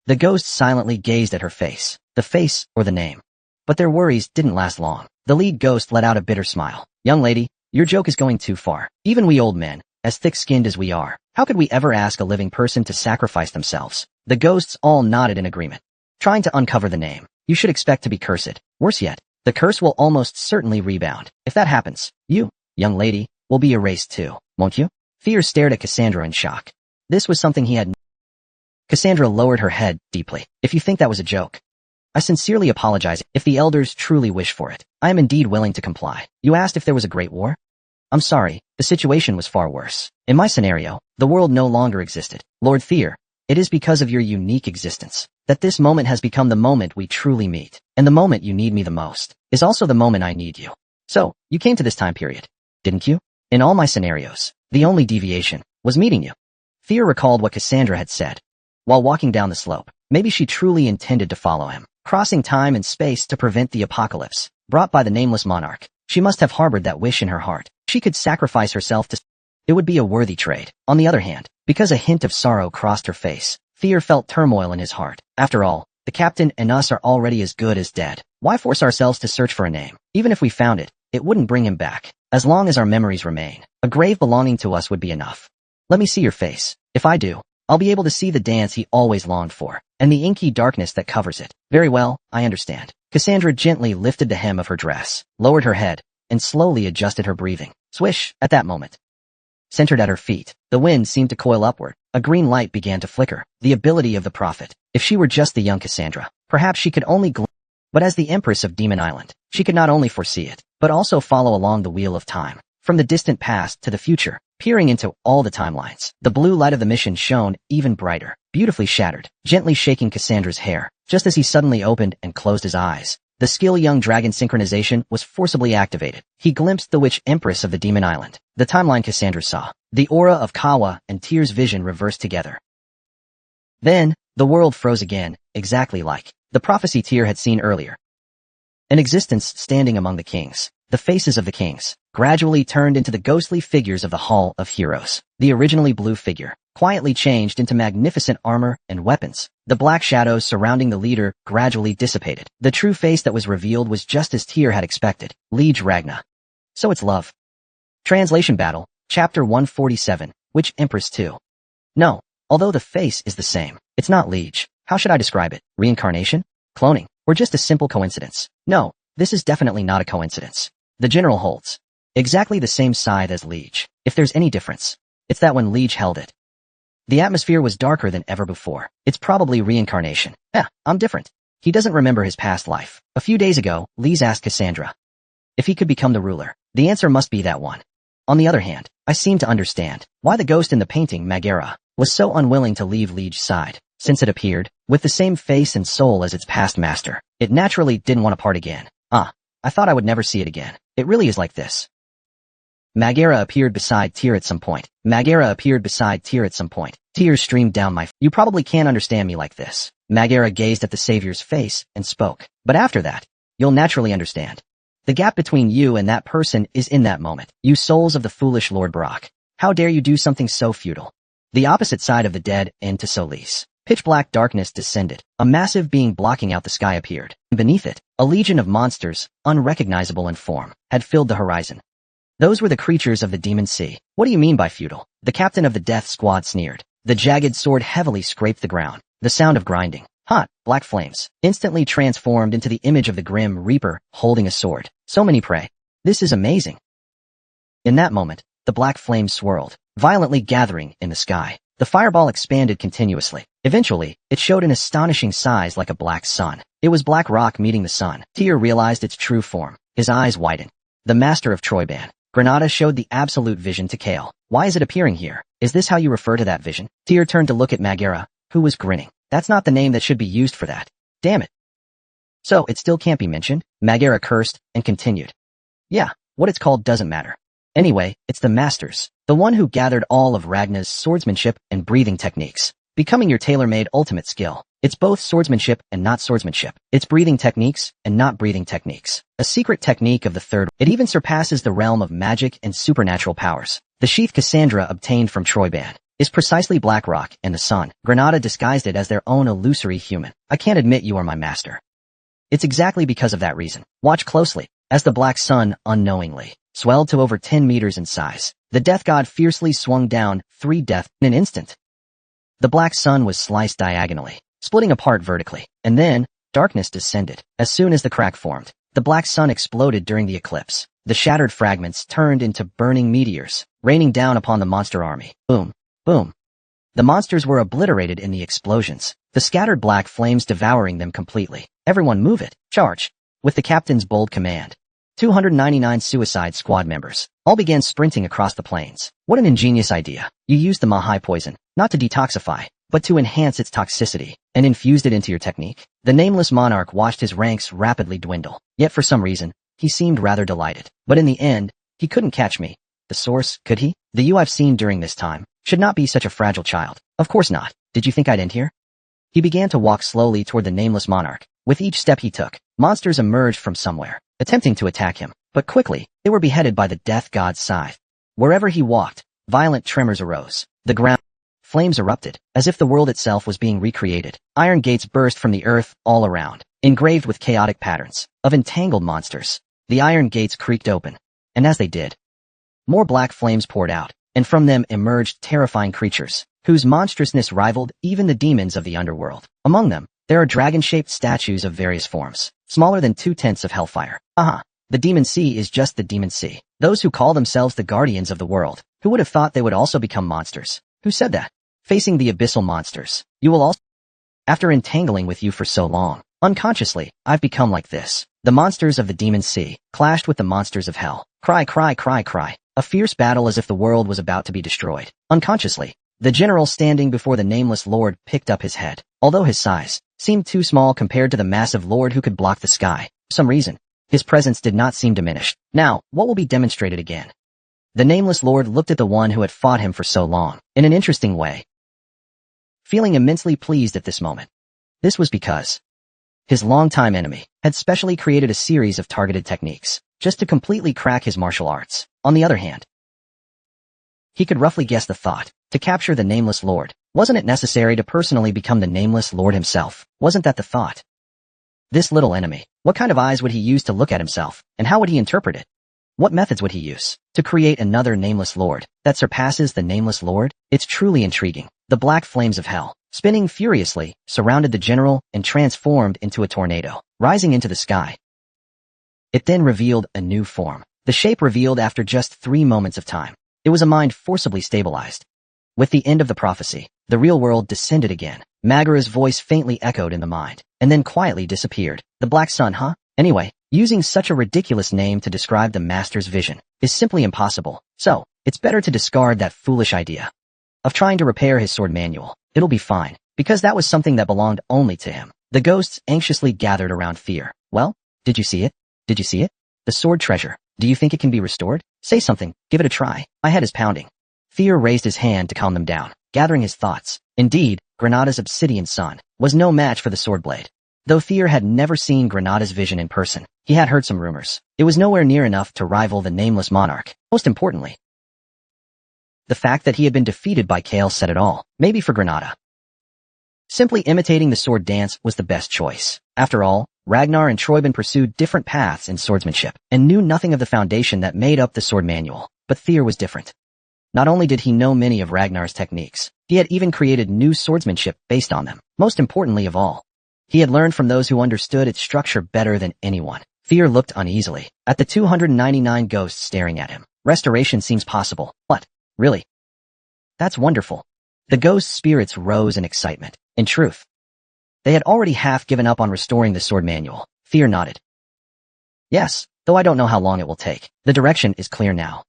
the ghost silently gazed at her face, the face or the name. But their worries didn't last long. The lead ghost let out a bitter smile. Young lady, your joke is going too far. Even we old men, as thick-skinned as we are, how could we ever ask a living person to sacrifice themselves? The ghosts all nodded in agreement. Trying to uncover the name, you should expect to be cursed. Worse yet, The curse will almost certainly rebound. If that happens, you, young lady, will be erased too, won't you? Fear stared at Cassandra in shock. This was something he had. Cassandra lowered her head deeply. If you think that was a joke, I sincerely apologize. If the elders truly wish for it, I am indeed willing to comply. You asked if there was a great war? I'm sorry, the situation was far worse. In my scenario, the world no longer existed. Lord Fear, it is because of your unique existence that this moment has become the moment we truly meet. And the moment you need me the most is also the moment I need you. So, you came to this time period, didn't you? In all my scenarios, the only deviation was meeting you. Fear recalled what Cassandra had said while walking down the slope. Maybe she truly intended to follow him, crossing time and space to prevent the apocalypse brought by the nameless monarch. She must have harbored that wish in her heart. She could sacrifice herself to... It would be a worthy trade. On the other hand, because a hint of sorrow crossed her face, Fear felt turmoil in his heart. After all, the captain and us are already as good as dead. Why force ourselves to search for a name? Even if we found it, it wouldn't bring him back. As long as our memories remain, a grave belonging to us would be enough. Let me see your face. If I do, I'll be able to see the dance he always longed for, and the inky darkness that covers it. Very well, I understand. Cassandra gently lifted the hem of her dress, lowered her head, and slowly adjusted her breathing. Swish, at that moment. Centered at her feet, the wind seemed to coil upward. A green light began to flicker, the ability of the prophet. If she were just the young Cassandra, perhaps she could only but as the Empress of Demon Island, she could not only foresee it, but also follow along the wheel of time, from the distant past to the future, peering into all the timelines. The blue light of the mission shone even brighter, beautifully shattered, gently shaking Cassandra's hair, just as he suddenly opened and closed his eyes. The skill young dragon synchronization was forcibly activated. He glimpsed the witch Empress of the Demon Island. The timeline Cassandra saw. The aura of Kawa and Tyr's vision reversed together. Then, the world froze again, exactly like the prophecy Tyr had seen earlier. An existence standing among the kings. The faces of the kings gradually turned into the ghostly figures of the Hall of Heroes. The originally blue figure quietly changed into magnificent armor and weapons. The black shadows surrounding the leader gradually dissipated. The true face that was revealed was just as Tyr had expected. Liege Ragna. So it's love. Translation Battle, Chapter 147, Witch Empress 2. No, although the face is the same, it's not Liege. How should I describe it? Reincarnation? Cloning? Or just a simple coincidence? No, this is definitely not a coincidence. The general holds exactly the same scythe as Liege. If there's any difference, it's that when Liege held it, the atmosphere was darker than ever before. It's probably reincarnation. I'm different. He doesn't remember his past life. A few days ago, Liege asked Cassandra if he could become the ruler. The answer must be that one. On the other hand, I seem to understand why the ghost in the painting, Magera, was so unwilling to leave Liege's side. Since it appeared with the same face and soul as its past master, it naturally didn't want to part again. I thought I would never see it again. It really is like this. Magera appeared beside Tyr at some point. Tears streamed down my... You probably can't understand me like this. Magera gazed at the savior's face and spoke. But after that, you'll naturally understand. The gap between you and that person is in that moment. You souls of the foolish Lord Brock. How dare you do something so futile? The opposite side of the dead end to Solis. Pitch-black darkness descended. A massive being blocking out the sky appeared. Beneath it, a legion of monsters, unrecognizable in form, had filled the horizon. Those were the creatures of the demon sea. What do you mean by futile? The captain of the death squad sneered. The jagged sword heavily scraped the ground. The sound of grinding. Hot, black flames instantly transformed into the image of the grim reaper holding a sword. So many prey. This is amazing. In that moment, the black flames swirled, violently gathering in the sky. The fireball expanded continuously. Eventually, it showed an astonishing size like a black sun. It was black rock meeting the sun. Tyr realized its true form. His eyes widened. The master of Troyban. Granada showed the absolute vision to Kale. Why is it appearing here? Is this how you refer to that vision? Tyr turned to look at Magera, who was grinning. That's not the name that should be used for that. Damn it. So, it still can't be mentioned? Magera cursed and continued. Yeah, what it's called doesn't matter. Anyway, it's the masters. The one who gathered all of Ragna's swordsmanship and breathing techniques. Becoming your tailor-made ultimate skill. It's both swordsmanship and not swordsmanship. It's breathing techniques and not breathing techniques. A secret technique of the third. It even surpasses the realm of magic and supernatural powers. The sheath Cassandra obtained from Troyban is precisely black rock and the sun. Granada disguised it as their own illusory human. I can't admit you are my master. It's exactly because of that reason. Watch closely. As the black sun unknowingly swelled to over 10 meters in size, the death god fiercely swung down 3 death in an instant. The black sun was sliced diagonally, splitting apart vertically, and then darkness descended. As soon as the crack formed, The black sun exploded during the eclipse. The shattered fragments turned into burning meteors, raining down upon the monster army. Boom, boom. The monsters were obliterated in the explosions, the scattered black flames devouring them completely. Everyone move it, charge. With the captain's bold command, 299 Suicide Squad members all began sprinting across the plains. What an ingenious idea. You used the Mahai poison, not to detoxify, but to enhance its toxicity, and infused it into your technique. The nameless monarch watched his ranks rapidly dwindle, yet for some reason, he seemed rather delighted. But in the end, he couldn't catch me. The source, could he? The you I've seen during this time should not be such a fragile child. Of course not. Did you think I'd end here? He began to walk slowly toward the nameless monarch. With each step he took, monsters emerged from somewhere, attempting to attack him. But quickly, they were beheaded by the death god's scythe. Wherever he walked, violent tremors arose. The ground, flames erupted, as if the world itself was being recreated. Iron gates burst from the earth all around, engraved with chaotic patterns of entangled monsters. The iron gates creaked open, and as they did, more black flames poured out, and from them emerged terrifying creatures, whose monstrousness rivaled even the demons of the underworld. Among them, there are dragon-shaped statues of various forms, smaller than 2/10 of hellfire. The Demon Sea is just the Demon Sea. Those who call themselves the guardians of the world, who would have thought they would also become monsters? Who said that? Facing the abyssal monsters, you will also... After entangling with you for so long, unconsciously, I've become like this. The monsters of the Demon Sea clashed with the monsters of hell. Cry, cry, cry, cry. A fierce battle as if the world was about to be destroyed. Unconsciously, the general standing before the nameless lord picked up his head. Although his size seemed too small compared to the massive lord who could block the sky, for some reason, his presence did not seem diminished. Now, what will be demonstrated again? The nameless lord looked at the one who had fought him for so long, in an interesting way, feeling immensely pleased at this moment. This was because his longtime enemy had specially created a series of targeted techniques, just to completely crack his martial arts. On the other hand, he could roughly guess the thought. To capture the nameless lord, wasn't it necessary to personally become the nameless lord himself? Wasn't that the thought? This little enemy, what kind of eyes would he use to look at himself, and how would he interpret it? What methods would he use to create another nameless lord that surpasses the nameless lord? It's truly intriguing. The black flames of hell, spinning furiously, surrounded the general and transformed into a tornado, rising into the sky. It then revealed a new form. The shape revealed after just 3 moments of time. It was a mind forcibly stabilized. With the end of the prophecy, the real world descended again. Magara's voice faintly echoed in the mind, and then quietly disappeared. The Black Sun, huh? Anyway, using such a ridiculous name to describe the master's vision is simply impossible. So, it's better to discard that foolish idea of trying to repair his sword manual. It'll be fine, because that was something that belonged only to him. The ghosts anxiously gathered around Fear. Well, did you see it? Did you see it? The sword treasure. Do you think it can be restored? Say something. Give it a try. My head is pounding. Fear raised his hand to calm them down, gathering his thoughts. Indeed, Granada's obsidian sun was no match for the sword blade. Though Fear had never seen Granada's vision in person, he had heard some rumors. It was nowhere near enough to rival the nameless monarch. Most importantly, the fact that he had been defeated by Kale said it all. Maybe for Granada, simply imitating the sword dance was the best choice. After all, Ragnar and Troyben pursued different paths in swordsmanship and knew nothing of the foundation that made up the sword manual. But Fear was different. Not only did he know many of Ragnar's techniques, he had even created new swordsmanship based on them. Most importantly of all, he had learned from those who understood its structure better than anyone. Fear looked uneasily at the 299 ghosts staring at him. Restoration seems possible. What? Really? That's wonderful. The ghost spirits rose in excitement. In truth, they had already half given up on restoring the sword manual. Fear nodded. Yes, though I don't know how long it will take. The direction is clear now.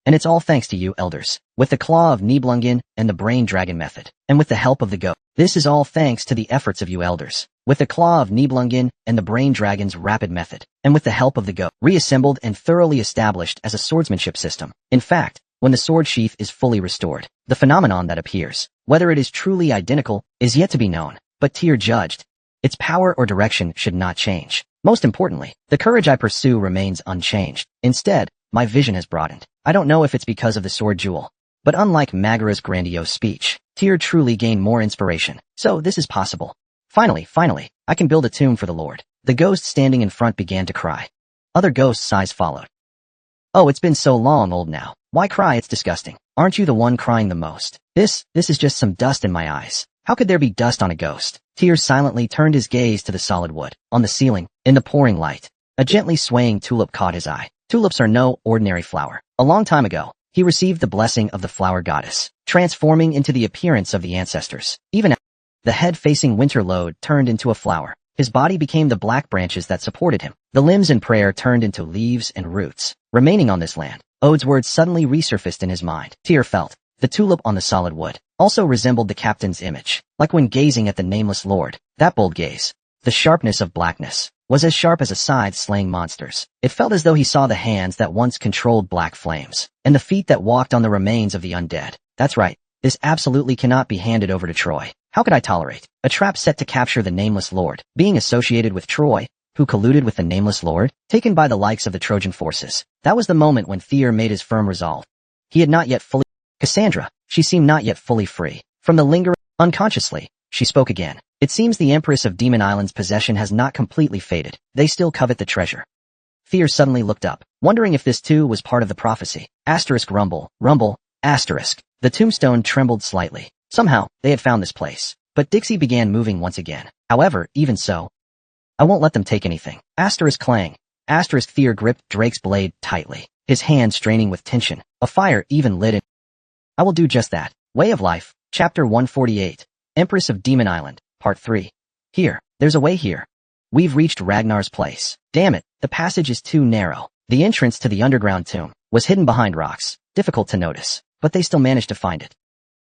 And it's all thanks to you, elders. With the claw of Nibelungen and the brain dragon method, and with the help of the ghost. This is all thanks to the efforts of you elders. With the claw of Nibelungen and the brain dragon's rapid method, and with the help of the ghost, reassembled and thoroughly established as a swordsmanship system. In fact, when the sword sheath is fully restored, the phenomenon that appears, whether it is truly identical, is yet to be known. But Tyr judged, its power or direction should not change. Most importantly, the courage I pursue remains unchanged. Instead, my vision has broadened. I don't know if it's because of the sword jewel, but unlike Magara's grandiose speech, Tyr truly gained more inspiration. So this is possible. Finally, I can build a tomb for the Lord. The ghost standing in front began to cry. Other ghost sighs followed. Oh, it's been so long, old now. Why cry? It's disgusting. Aren't you the one crying the most? This is just some dust in my eyes. How could there be dust on a ghost? Tyr silently turned his gaze to the solid wood, on the ceiling, in the pouring light. A gently swaying tulip caught his eye. Tulips are no ordinary flower. A long time ago, he received the blessing of the flower goddess, transforming into the appearance of the ancestors. Even after the head-facing winter lode turned into a flower, his body became the black branches that supported him. The limbs in prayer turned into leaves and roots. Remaining on this land, Ode's words suddenly resurfaced in his mind. Tear felt. The tulip on the solid wood also resembled the captain's image, like when gazing at the nameless lord. That bold gaze, the sharpness of blackness, was as sharp as a scythe slaying monsters. It felt as though he saw the hands that once controlled black flames, and the feet that walked on the remains of the undead. That's right, this absolutely cannot be handed over to Troy. How could I tolerate a trap set to capture the nameless lord, being associated with Troy, who colluded with the nameless lord, taken by the likes of the Trojan forces? That was the moment when Thier made his firm resolve. He had not yet fully... Cassandra, she seemed not yet fully free from the lingering... Unconsciously, she spoke again. It seems the Empress of Demon Island's possession has not completely faded. They still covet the treasure. Thier suddenly looked up, wondering if this too was part of the prophecy. Asterisk rumble, rumble, asterisk. The tombstone trembled slightly. Somehow, they had found this place. But Dixie began moving once again. However, even so, I won't let them take anything. Asterisk clang. Asterisk Thier gripped Drake's blade tightly, his hand straining with tension. A fire even lit in. I will do just that. Way of Life, Chapter 148. Empress of Demon Island, Part 3. Here, there's a way here. We've reached Ragnar's place. Damn it, the passage is too narrow. The entrance to the underground tomb was hidden behind rocks, difficult to notice, but they still managed to find it.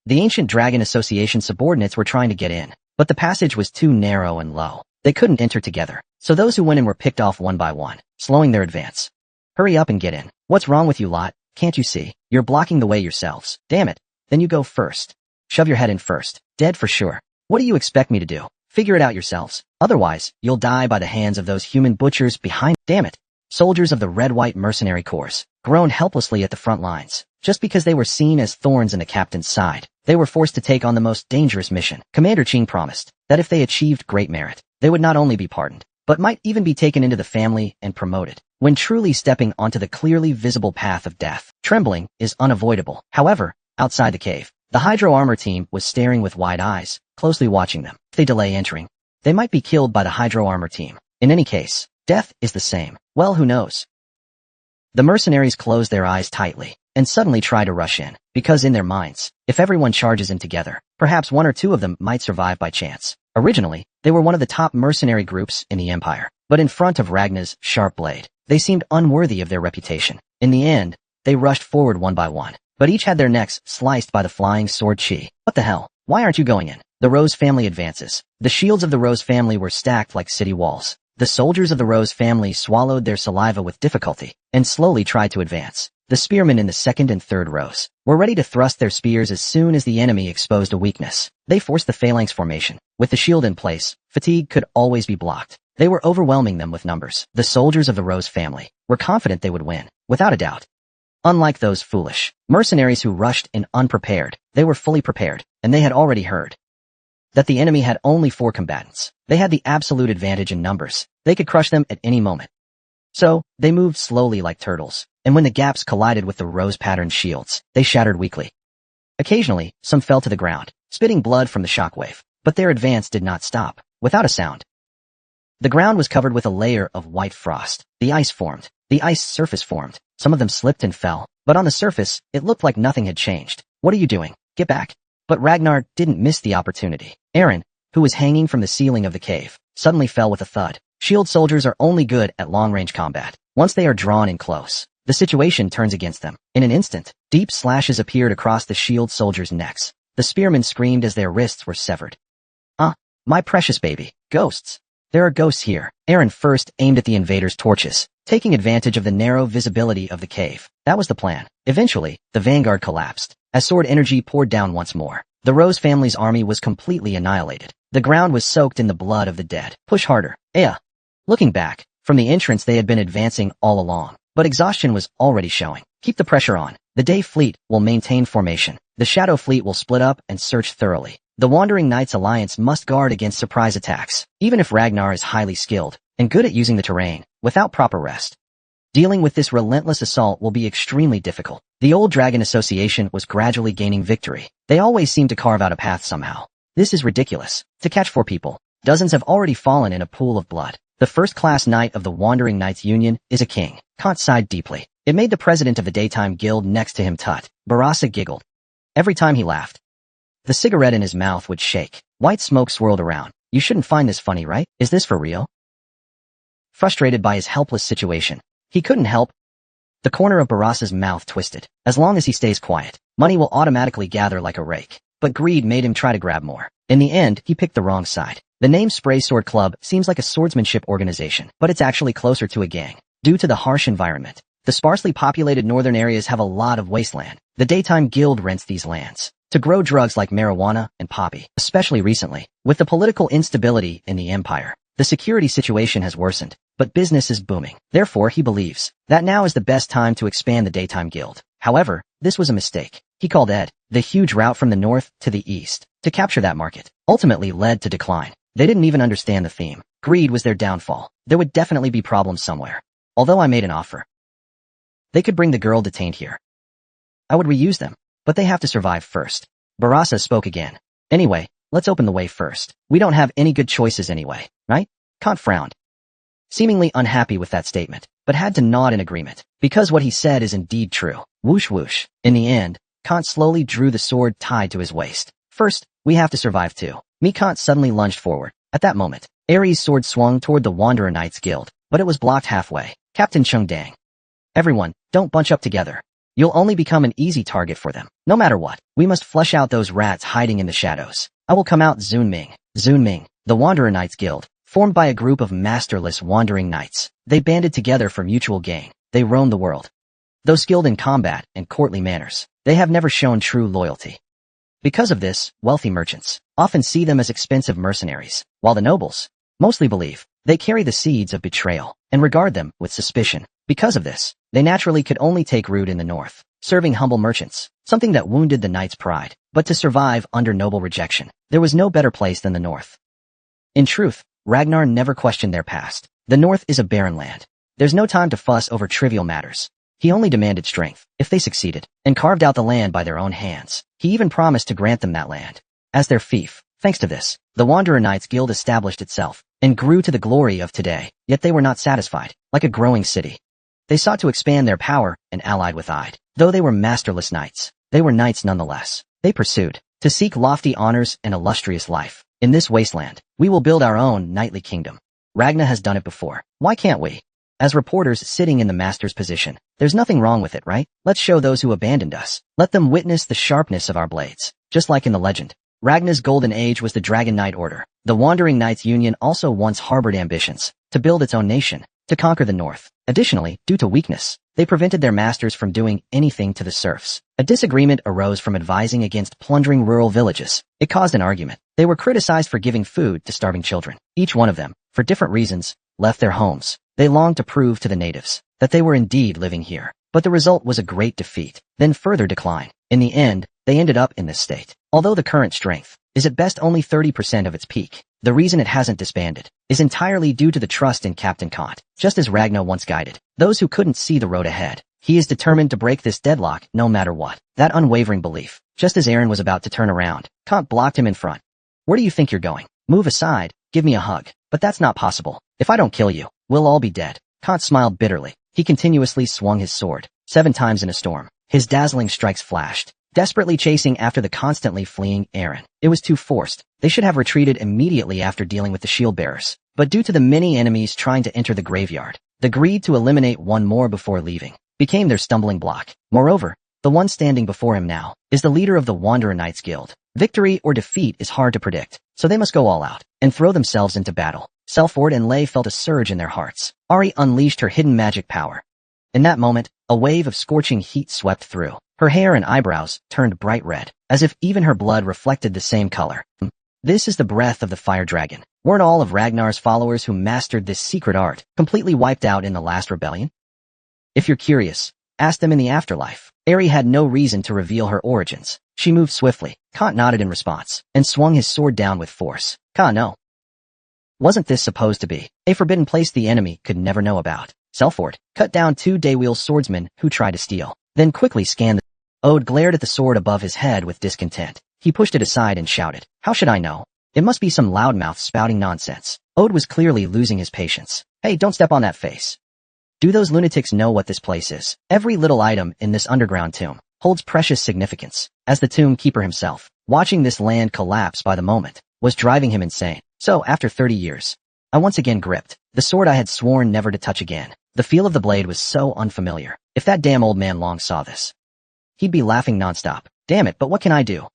The Ancient Dragon Association subordinates were trying to get in, but the passage was too narrow and low. They couldn't enter together, so those who went in were picked off one by one, slowing their advance. Hurry up and get in. What's wrong with you lot? Can't you see? You're blocking the way yourselves. Damn it. Then you go first. Shove your head in first. Dead for sure. What do you expect me to do? Figure it out yourselves. Otherwise, you'll die by the hands of those human butchers behind. Damn it. Soldiers of the Red-White Mercenary Corps groaned helplessly at the front lines. Just because they were seen as thorns in the captain's side, they were forced to take on the most dangerous mission. Commander Ching promised that if they achieved great merit, they would not only be pardoned, but might even be taken into the family and promoted. When truly stepping onto the clearly visible path of death, trembling is unavoidable. However, outside the cave, the Hydro Armor team was staring with wide eyes, closely watching them. If they delay entering, they might be killed by the Hydro Armor team. In any case, death is the same. Well, who knows? The mercenaries closed their eyes tightly and suddenly try to rush in, because in their minds, if everyone charges in together, perhaps one or two of them might survive by chance. Originally, they were one of the top mercenary groups in the Empire, but in front of Ragnar's sharp blade, they seemed unworthy of their reputation. In the end, they rushed forward one by one, but each had their necks sliced by the flying sword chi. What the hell? Why aren't you going in? The Rose family advances. The shields of the Rose family were stacked like city walls. The soldiers of the Rose family swallowed their saliva with difficulty and slowly tried to advance. The spearmen in the second and third rows were ready to thrust their spears as soon as the enemy exposed a weakness. They forced the phalanx formation. With the shield in place, fatigue could always be blocked. They were overwhelming them with numbers. The soldiers of the Rose family were confident they would win, without a doubt. Unlike those foolish mercenaries who rushed in unprepared, they were fully prepared, and they had already heard that the enemy had only 4 combatants. They had the absolute advantage in numbers. They could crush them at any moment. So, they moved slowly like turtles, and when the gaps collided with the rose-patterned shields, they shattered weakly. Occasionally, some fell to the ground, spitting blood from the shockwave, but their advance did not stop. Without a sound, the ground was covered with a layer of white frost. The ice formed. The ice surface formed. Some of them slipped and fell, but on the surface, it looked like nothing had changed. What are you doing? Get back. But Ragnar didn't miss the opportunity. Aaron, who was hanging from the ceiling of the cave, suddenly fell with a thud. Shield soldiers are only good at long-range combat. Once they are drawn in close, the situation turns against them. In an instant, deep slashes appeared across the shield soldiers' necks. The spearmen screamed as their wrists were severed. My precious baby. Ghosts. There are ghosts here. Aaron first aimed at the invaders' torches, taking advantage of the narrow visibility of the cave. That was the plan. Eventually, the vanguard collapsed, as sword energy poured down once more. The Rose family's army was completely annihilated. The ground was soaked in the blood of the dead. Push harder. Looking back, from the entrance they had been advancing all along, but exhaustion was already showing. Keep the pressure on. The Day Fleet will maintain formation. The Shadow Fleet will split up and search thoroughly. The Wandering Knights Alliance must guard against surprise attacks, even if Ragnar is highly skilled and good at using the terrain, without proper rest. Dealing with this relentless assault will be extremely difficult. The Old Dragon Association was gradually gaining victory. They always seem to carve out a path somehow. This is ridiculous. To catch 4 people, dozens have already fallen in a pool of blood. The first-class knight of the Wandering Knights Union is a king. Kant sighed deeply. It made the president of the daytime guild next to him tut. Barasa giggled. Every time he laughed, the cigarette in his mouth would shake. White smoke swirled around. You shouldn't find this funny, right? Is this for real? Frustrated by his helpless situation, he couldn't help. The corner of Barasa's mouth twisted. As long as he stays quiet, money will automatically gather like a rake. But greed made him try to grab more. In the end, he picked the wrong side. The name Spray Sword Club seems like a swordsmanship organization, but it's actually closer to a gang. Due to the harsh environment, the sparsely populated northern areas have a lot of wasteland. The daytime guild rents these lands to grow drugs like marijuana and poppy, especially recently. With the political instability in the empire, the security situation has worsened, but business is booming. Therefore, he believes that now is the best time to expand the daytime guild. However, this was a mistake. He called Ed, the huge route from the north to the east, to capture that market, ultimately led to decline. They didn't even understand the theme. Greed was their downfall. There would definitely be problems somewhere. Although I made an offer, they could bring the girl detained here. I would reuse them, but they have to survive first. Barasa spoke again. Anyway, let's open the way first. We don't have any good choices anyway, right? Kant frowned, seemingly unhappy with that statement, but had to nod in agreement, because what he said is indeed true. Whoosh whoosh. In the end, Kant slowly drew the sword tied to his waist. First, we have to survive too. Kant suddenly lunged forward. At that moment, Ares' sword swung toward the Wanderer Knights Guild, but it was blocked halfway. Captain Chung Dang. Everyone, don't bunch up together. You'll only become an easy target for them. No matter what, we must flush out those rats hiding in the shadows. I will come out Zun Ming. Zun Ming, the Wanderer Knights Guild, formed by a group of masterless wandering knights. They banded together for mutual gain. They roam the world. Though skilled in combat and courtly manners, they have never shown true loyalty. Because of this, wealthy merchants often see them as expensive mercenaries, while the nobles mostly believe they carry the seeds of betrayal and regard them with suspicion. Because of this, they naturally could only take root in the north, serving humble merchants, something that wounded the knights' pride. But to survive under noble rejection, there was no better place than the north. In truth, Ragnar never questioned their past. The north is a barren land. There's no time to fuss over trivial matters. He only demanded strength, if they succeeded, and carved out the land by their own hands. He even promised to grant them that land as their fief. Thanks to this, the Wanderer Knights Guild established itself and grew to the glory of today. Yet they were not satisfied. Like a growing city, they sought to expand their power and allied with Ide. Though they were masterless knights, they were knights nonetheless. They pursued to seek lofty honors and illustrious life. In this wasteland, we will build our own knightly kingdom. Ragnar has done it before. Why can't we? As reporters sitting in the master's position, there's nothing wrong with it, right? Let's show those who abandoned us. Let them witness the sharpness of our blades. Just like in the legend, Ragnar's golden age was the Dragon Knight Order. The Wandering Knights Union also once harbored ambitions to build its own nation, to conquer the north. Additionally, due to weakness, they prevented their masters from doing anything to the serfs. A disagreement arose from advising against plundering rural villages. It caused an argument. They were criticized for giving food to starving children. Each one of them, for different reasons, left their homes. They longed to prove to the natives that they were indeed living here. But the result was a great defeat, then further decline. In the end, they ended up in this state. Although the current strength is at best only 30% of its peak, the reason it hasn't disbanded is entirely due to the trust in Captain Kant. Just as Ragnar once guided those who couldn't see the road ahead, he is determined to break this deadlock no matter what. That unwavering belief. Just as Aaron was about to turn around, Kant blocked him in front. Where do you think you're going? Move aside, give me a hug. But that's not possible. If I don't kill you, we'll all be dead. Kant smiled bitterly. He continuously swung his sword, 7 times in a storm. His dazzling strikes flashed, desperately chasing after the constantly fleeing Aaron. It was too forced. They should have retreated immediately after dealing with the shield bearers. But due to the many enemies trying to enter the graveyard, the greed to eliminate one more before leaving became their stumbling block. Moreover, the one standing before him now is the leader of the Wanderer Knights Guild. Victory or defeat is hard to predict, so they must go all out and throw themselves into battle. Selford and Lei felt a surge in their hearts. Ari unleashed her hidden magic power. In that moment, a wave of scorching heat swept through. Her hair and eyebrows turned bright red, as if even her blood reflected the same color. This is the breath of the fire dragon. Weren't all of Ragnar's followers who mastered this secret art completely wiped out in the last rebellion? If you're curious, ask them in the afterlife. Ari had no reason to reveal her origins. She moved swiftly. Kant nodded in response, and swung his sword down with force. No. Wasn't this supposed to be a forbidden place the enemy could never know about? Selford cut down 2 Daywheel swordsmen who tried to steal, then quickly scanned the... Ode glared at the sword above his head with discontent. He pushed it aside and shouted, "How should I know? It must be some loudmouth spouting nonsense." Ode was clearly losing his patience. Hey, don't step on that face. Do those lunatics know what this place is? Every little item in this underground tomb holds precious significance. As the tomb keeper himself, watching this land collapse by the moment was driving him insane. So, after 30 years, I once again gripped the sword I had sworn never to touch again. The feel of the blade was so unfamiliar. If that damn old man Long saw this, he'd be laughing nonstop. Damn it, but what can I do?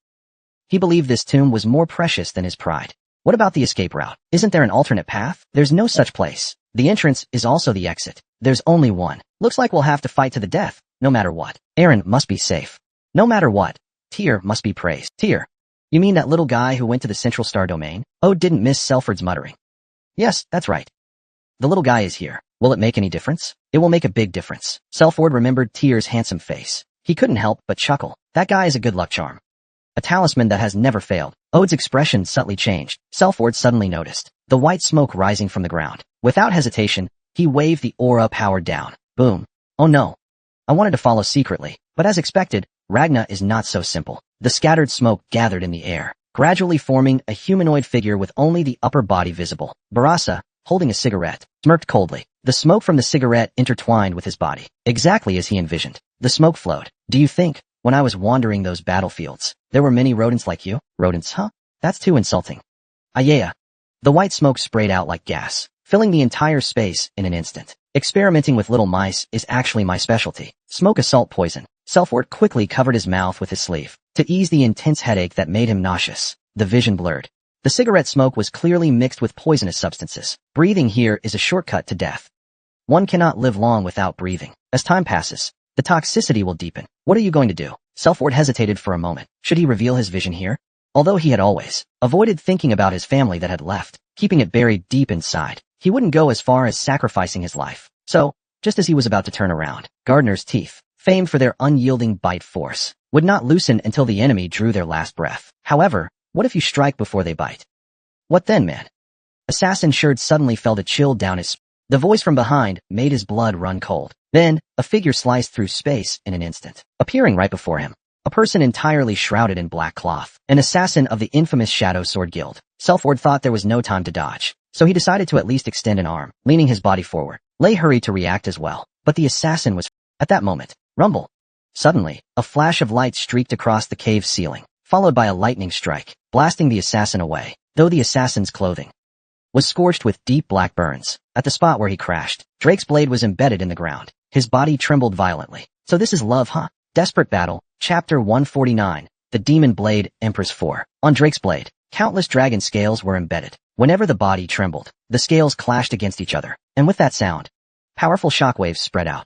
He believed this tomb was more precious than his pride. What about the escape route? Isn't there an alternate path? There's no such place. The entrance is also the exit. There's only one. Looks like we'll have to fight to the death, no matter what. Aaron must be safe. No matter what. Tyr must be praised. Tyr. You mean that little guy who went to the Central Star Domain? Ode didn't miss Selford's muttering. Yes, that's right. The little guy is here. Will it make any difference? It will make a big difference. Selford remembered Tyr's handsome face. He couldn't help but chuckle. That guy is a good luck charm. A talisman that has never failed. Ode's expression subtly changed. Selford suddenly noticed the white smoke rising from the ground. Without hesitation, he waved the aura power down. Boom. Oh no. I wanted to follow secretly, but as expected, Ragnar is not so simple. The scattered smoke gathered in the air, gradually forming a humanoid figure with only the upper body visible. Barasa, holding a cigarette, smirked coldly. The smoke from the cigarette intertwined with his body, exactly as he envisioned. The smoke flowed. Do you think, when I was wandering those battlefields, there were many rodents like you? Rodents, huh? That's too insulting. Yeah. The white smoke sprayed out like gas, filling the entire space in an instant. Experimenting with little mice is actually my specialty. Smoke assault poison. Selford quickly covered his mouth with his sleeve to ease the intense headache that made him nauseous. The vision blurred. The cigarette smoke was clearly mixed with poisonous substances. Breathing here is a shortcut to death. One cannot live long without breathing. As time passes, the toxicity will deepen. What are you going to do? Selford hesitated for a moment. Should he reveal his vision here? Although he had always avoided thinking about his family that had left, keeping it buried deep inside, he wouldn't go as far as sacrificing his life. So, just as he was about to turn around, Gardner's teeth, famed for their unyielding bite force, would not loosen until the enemy drew their last breath. However, what if you strike before they bite? What then, man? Assassin Sherd suddenly felt a chill down his spine. The voice from behind made his blood run cold. Then, a figure sliced through space in an instant, appearing right before him. A person entirely shrouded in black cloth, an assassin of the infamous Shadow Sword Guild. Selford thought there was no time to dodge, so he decided to at least extend an arm, leaning his body forward. Lei hurried to react as well, but the assassin was at that moment. Rumble. Suddenly, a flash of light streaked across the cave ceiling, followed by a lightning strike, blasting the assassin away, though the assassin's clothing was scorched with deep black burns. At the spot where he crashed, Drake's blade was embedded in the ground. His body trembled violently. So this is love, huh? Desperate Battle, Chapter 149, The Demon Blade, Empress 4. On Drake's blade, countless dragon scales were embedded. Whenever the body trembled, the scales clashed against each other, and with that sound, powerful shockwaves spread out.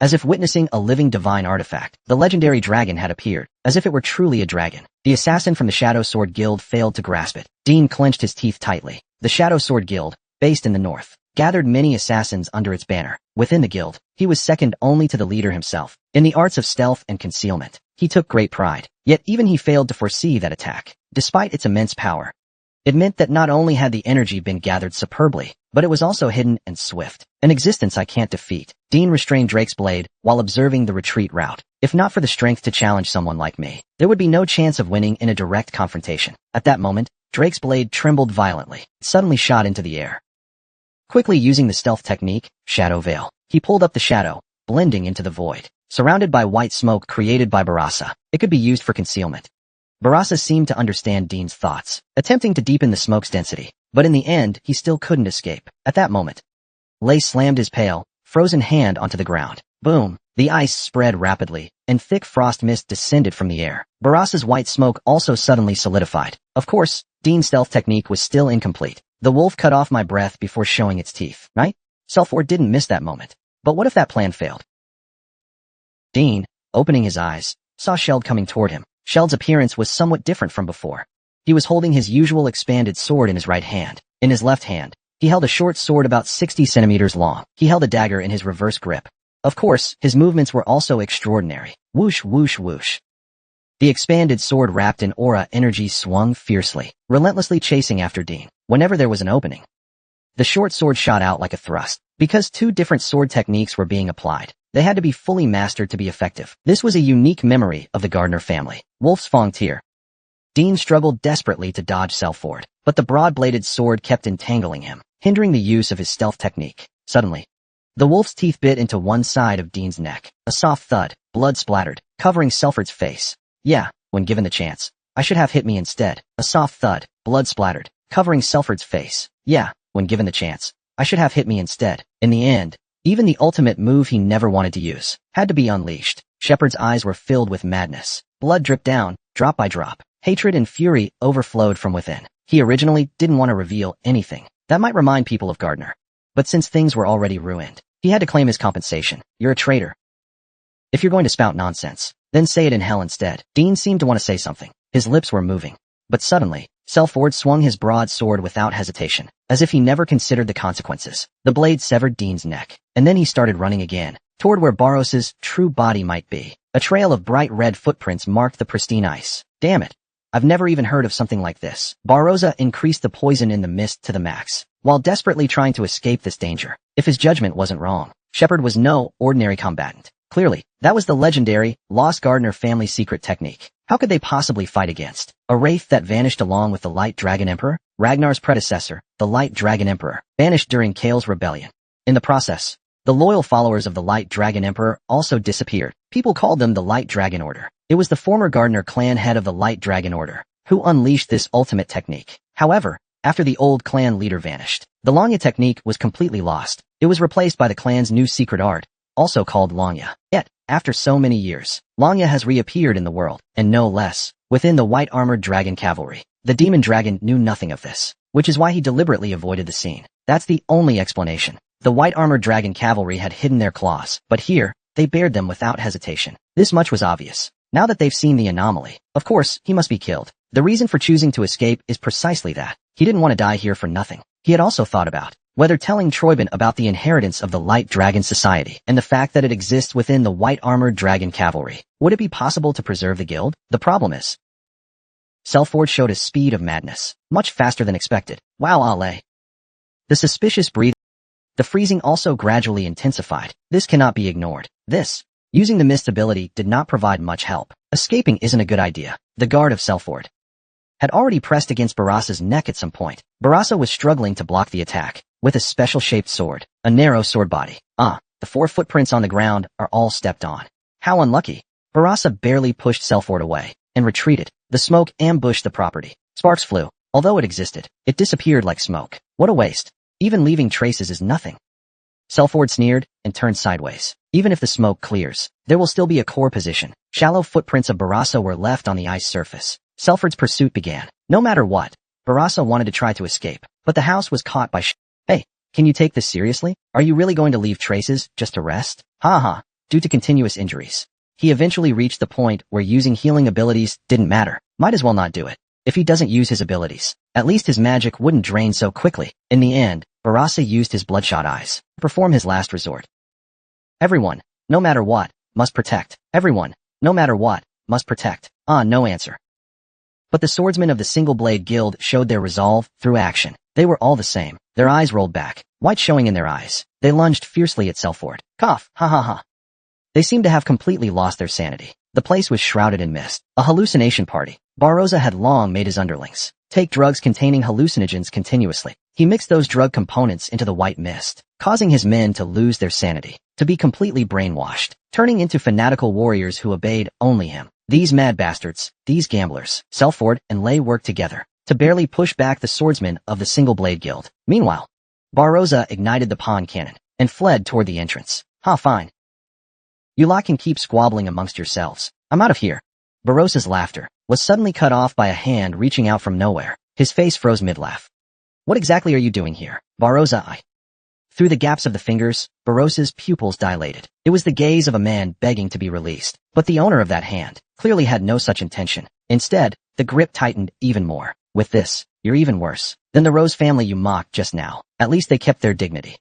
As if witnessing a living divine artifact, the legendary dragon had appeared, as if it were truly a dragon. The assassin from the Shadow Sword Guild failed to grasp it. Dean clenched his teeth tightly. The Shadow Sword Guild, based in the north, gathered many assassins under its banner. Within the guild, he was second only to the leader himself. In the arts of stealth and concealment, he took great pride. Yet even he failed to foresee that attack. Despite its immense power, it meant that not only had the energy been gathered superbly, but it was also hidden and swift. An existence I can't defeat. Dean restrained Drake's blade while observing the retreat route. If not for the strength to challenge someone like me, there would be no chance of winning in a direct confrontation. At that moment, Drake's blade trembled violently. It suddenly shot into the air. Quickly using the stealth technique, Shadow Veil, he pulled up the shadow, blending into the void. Surrounded by white smoke created by Barasa, it could be used for concealment. Barasa seemed to understand Dean's thoughts, attempting to deepen the smoke's density, but in the end, he still couldn't escape. At that moment, Lei slammed his pale, frozen hand onto the ground. Boom! The ice spread rapidly, and thick frost mist descended from the air. Barasa's white smoke also suddenly solidified. Of course, Dean's stealth technique was still incomplete. The wolf cut off my breath before showing its teeth, right? Selford didn't miss that moment. But what if that plan failed? Dean, opening his eyes, saw Sheld coming toward him. Sheld's appearance was somewhat different from before. He was holding his usual expanded sword in his right hand. In his left hand, he held a short sword about 60 centimeters long. He held a dagger in his reverse grip. Of course, his movements were also extraordinary. Whoosh, whoosh, whoosh. The expanded sword wrapped in aura energy swung fiercely, relentlessly chasing after Dean. Whenever there was an opening, the short sword shot out like a thrust. Because two different sword techniques were being applied, they had to be fully mastered to be effective. This was a unique memory of the Gardner family. Wolf's Fang Tier. Dean struggled desperately to dodge Selford, but the broad-bladed sword kept entangling him. hindering the use of his stealth technique. Suddenly, the wolf's teeth bit into one side of Dean's neck. A soft thud, blood splattered, covering Selford's face. Yeah, when given the chance, I should have hit me instead. A soft thud, blood splattered, covering Selford's face. Yeah, when given the chance, I should have hit me instead. In the end, even the ultimate move he never wanted to use had to be unleashed. Shepard's eyes were filled with madness. Blood dripped down, drop by drop. Hatred and fury overflowed from within. He originally didn't want to reveal anything that might remind people of Gardner. But since things were already ruined, he had to claim his compensation. You're a traitor. If you're going to spout nonsense, then say it in hell instead. Dean seemed to want to say something. His lips were moving. But suddenly, Selford swung his broad sword without hesitation, as if he never considered the consequences. The blade severed Dean's neck, and then he started running again, toward where Barros's true body might be. A trail of bright red footprints marked the pristine ice. Damn it. I've never even heard of something like this. Barrosa increased the poison in the mist to the max, while desperately trying to escape this danger. If his judgment wasn't wrong, Shepard was no ordinary combatant. Clearly, that was the legendary, lost Gardner family secret technique. How could they possibly fight against a wraith that vanished along with the Light Dragon Emperor? Ragnar's predecessor, the Light Dragon Emperor, vanished during Kale's rebellion. In the process, the loyal followers of the Light Dragon Emperor also disappeared. People called them the Light Dragon Order. It was the former Gardner clan head of the Light Dragon Order who unleashed this ultimate technique. However, after the old clan leader vanished, the Lanya technique was completely lost. It was replaced by the clan's new secret art, also called Lanya. Yet, after so many years, Lanya has reappeared in the world, and no less, within the white-armored dragon cavalry. The demon dragon knew nothing of this, which is why he deliberately avoided the scene. That's the only explanation. The white-armored dragon cavalry had hidden their claws, but here, they bared them without hesitation. This much was obvious. Now that they've seen the anomaly, of course, he must be killed. The reason for choosing to escape is precisely that. He didn't want to die here for nothing. He had also thought about whether telling Troybin about the inheritance of the Light Dragon Society and the fact that it exists within the white-armored dragon cavalry. Would it be possible to preserve the guild? The problem is, Selford showed a speed of madness, much faster than expected. Wow, Ale. The suspicious breathing. The freezing also gradually intensified. This cannot be ignored. Using the mist ability did not provide much help. Escaping isn't a good idea. The guard of Selford had already pressed against Barassa's neck at some point. Barassa was struggling to block the attack with a special-shaped sword, a narrow sword body. The 4 footprints on the ground are all stepped on. How unlucky. Barassa barely pushed Selford away and retreated. The smoke ambushed the property. Sparks flew. Although it existed, it disappeared like smoke. What a waste. Even leaving traces is nothing. Selford sneered and turned sideways. Even if the smoke clears, there will still be a core position. Shallow footprints of Barassa were left on the ice surface. Selford's pursuit began. No matter what, Barassa wanted to try to escape, but the house was caught by Hey, can you take this seriously? Are you really going to leave traces just to rest? Ha. Due to continuous injuries, he eventually reached the point where using healing abilities didn't matter. Might as well not do it. If he doesn't use his abilities, at least his magic wouldn't drain so quickly. In the end, Barassa used his bloodshot eyes to perform his last resort. Everyone, no matter what, must protect. Everyone, no matter what, must protect. No answer. But the swordsmen of the Single Blade Guild showed their resolve through action. They were all the same. Their eyes rolled back, white showing in their eyes. They lunged fiercely at Selford. Cough, ha. They seemed to have completely lost their sanity. The place was shrouded in mist. A hallucination party. Barrosa had long made his underlings take drugs containing hallucinogens continuously. He mixed those drug components into the white mist, causing his men to lose their sanity, to be completely brainwashed, turning into fanatical warriors who obeyed only him. These mad bastards, these gamblers, Selford and Lay worked together to barely push back the swordsmen of the Single Blade Guild. Meanwhile, Barrosa ignited the pawn cannon and fled toward the entrance. Fine. You lot can keep squabbling amongst yourselves. I'm out of here. Barrosa's laughter was suddenly cut off by a hand reaching out from nowhere. His face froze mid-laugh. What exactly are you doing here? Barrosa. Through the gaps of the fingers, Barrosa's pupils dilated. It was the gaze of a man begging to be released. But the owner of that hand clearly had no such intention. Instead, the grip tightened even more. With this, you're even worse than the Rose family you mocked just now. At least they kept their dignity.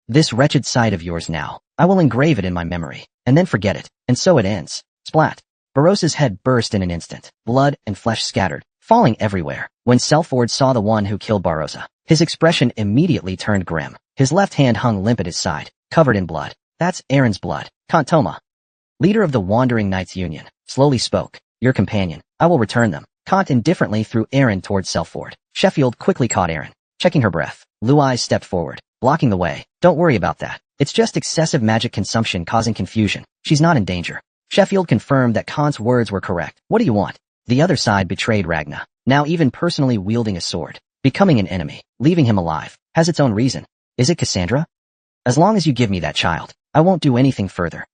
This wretched side of yours now, I will engrave it in my memory, and then forget it. And so it ends. Splat. Barrosa's head burst in an instant. Blood and flesh scattered, falling everywhere. When Selford saw the one who killed Barrosa, his expression immediately turned grim. His left hand hung limp at his side, covered in blood. That's Aaron's blood. Kantoma, leader of the Wandering Knights Union, slowly spoke. Your companion. I will return them. Kant indifferently threw Aaron towards Selford. Sheffield quickly caught Aaron, checking her breath. Luai stepped forward, blocking the way. Don't worry about that. It's just excessive magic consumption causing confusion. She's not in danger. Sheffield confirmed that Kant's words were correct. What do you want? The other side betrayed Ragnar, now even personally wielding a sword. Becoming an enemy, leaving him alive, has its own reason. Is it Cassandra? As long as you give me that child, I won't do anything further.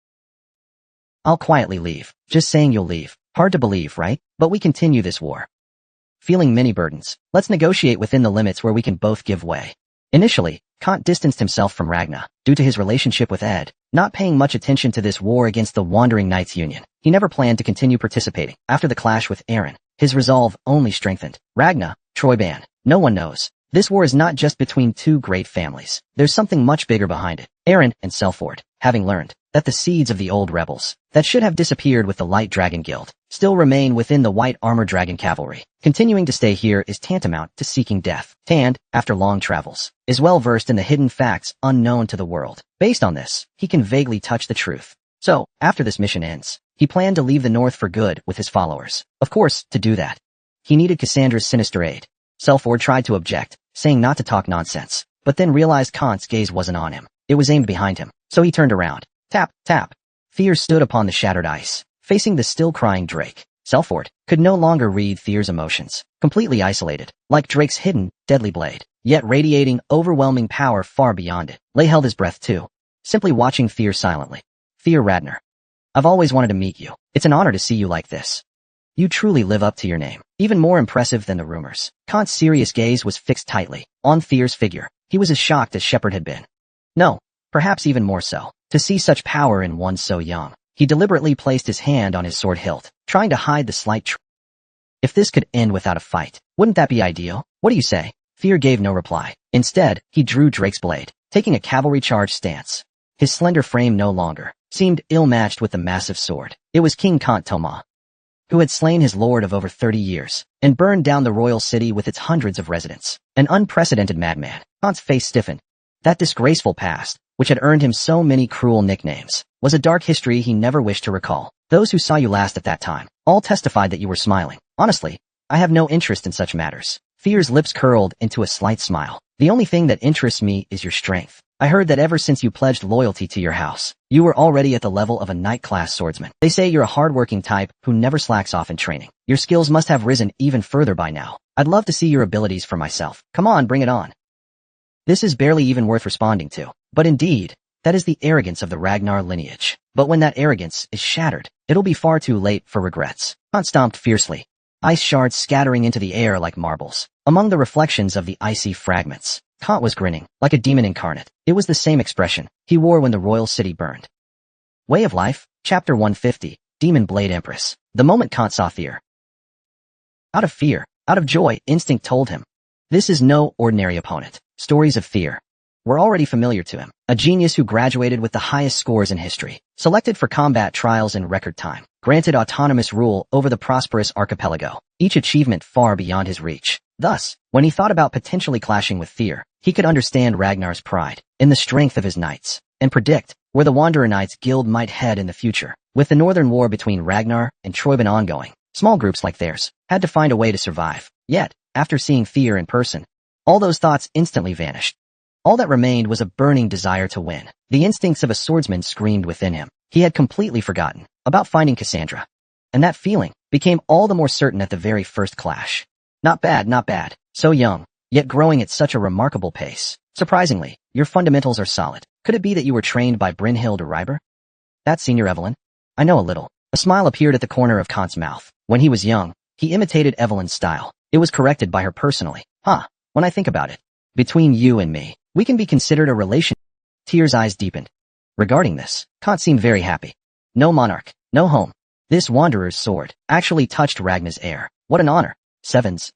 I'll quietly leave. Just saying you'll leave. Hard to believe, right? But we continue this war. Feeling many burdens, let's negotiate within the limits where we can both give way. Initially, Kant distanced himself from Ragnar, due to his relationship with Ed, not paying much attention to this war against the Wandering Knights Union. He never planned to continue participating. After the clash with Aaron, his resolve only strengthened. Ragnar, Troyban, no one knows. This war is not just between two great families. There's something much bigger behind it. Aaron and Selford, having learned that the seeds of the old rebels that should have disappeared with the Light Dragon Guild still remain within the White Armor Dragon Cavalry. Continuing to stay here is tantamount to seeking death. Tand, after long travels, is well versed in the hidden facts unknown to the world. Based on this, he can vaguely touch the truth. So, after this mission ends, he planned to leave the North for good with his followers. Of course, to do that, he needed Cassandra's sinister aid. Selford tried to object, saying not to talk nonsense, but then realized Kant's gaze wasn't on him. It was aimed behind him, so he turned around. Tap, tap. Thier stood upon the shattered ice, facing the still-crying Drake. Selford could no longer read Thier's emotions, completely isolated, like Drake's hidden, deadly blade, yet radiating overwhelming power far beyond it. Lay held his breath too, simply watching Thier silently. Thier Radner. I've always wanted to meet you. It's an honor to see you like this. You truly live up to your name. Even more impressive than the rumors. Kant's serious gaze was fixed tightly on Thier's figure. He was as shocked as Shepard had been. No, perhaps even more so. To see such power in one so young. He deliberately placed his hand on his sword hilt, trying to hide the slight If this could end without a fight, wouldn't that be ideal? What do you say? Thier gave no reply. Instead, he drew Drake's blade, taking a cavalry charge stance. His slender frame no longer seemed ill-matched with the massive sword. It was King Kant Toma, who had slain his lord of over 30 years, and burned down the royal city with its hundreds of residents. An unprecedented madman. Kant's face stiffened. That disgraceful past, which had earned him so many cruel nicknames, was a dark history he never wished to recall. Those who saw you last at that time all testified that you were smiling. Honestly, I have no interest in such matters. Thier's lips curled into a slight smile. The only thing that interests me is your strength. I heard that ever since you pledged loyalty to your house, you were already at the level of a knight-class swordsman. They say you're a hard-working type who never slacks off in training. Your skills must have risen even further by now. I'd love to see your abilities for myself. Come on, bring it on. This is barely even worth responding to. But indeed, that is the arrogance of the Ragnar lineage. But when that arrogance is shattered, it'll be far too late for regrets. Kant stomped fiercely, ice shards scattering into the air like marbles. Among the reflections of the icy fragments, Kant was grinning, like a demon incarnate. It was the same expression he wore when the royal city burned. Way of Life, Chapter 150, Demon Blade Empress. The moment Kant saw Thier, out of fear, out of joy, instinct told him, this is no ordinary opponent. Stories of Thier were already familiar to him. A genius who graduated with the highest scores in history, selected for combat trials in record time, granted autonomous rule over the prosperous archipelago, each achievement far beyond his reach. Thus, when he thought about potentially clashing with Thier, he could understand Ragnar's pride in the strength of his knights, and predict where the Wanderer Knights Guild might head in the future. With the northern war between Ragnar and Troyban ongoing, small groups like theirs had to find a way to survive. Yet, after seeing Thier in person, all those thoughts instantly vanished. All that remained was a burning desire to win. The instincts of a swordsman screamed within him. He had completely forgotten about finding Cassandra. And that feeling became all the more certain at the very first clash. Not bad, not bad. So young, yet growing at such a remarkable pace. Surprisingly, your fundamentals are solid. Could it be that you were trained by Brynhild or Reiber? That's Senior Evelyn. I know a little. A smile appeared at the corner of Kant's mouth. When he was young, he imitated Evelyn's style. It was corrected by her personally. When I think about it, between you and me, we can be considered a relation. Thier's eyes deepened. Regarding this, Kant seemed very happy. No monarch, no home. This wanderer's sword actually touched Ragnar's heir. What an honor. Sevens.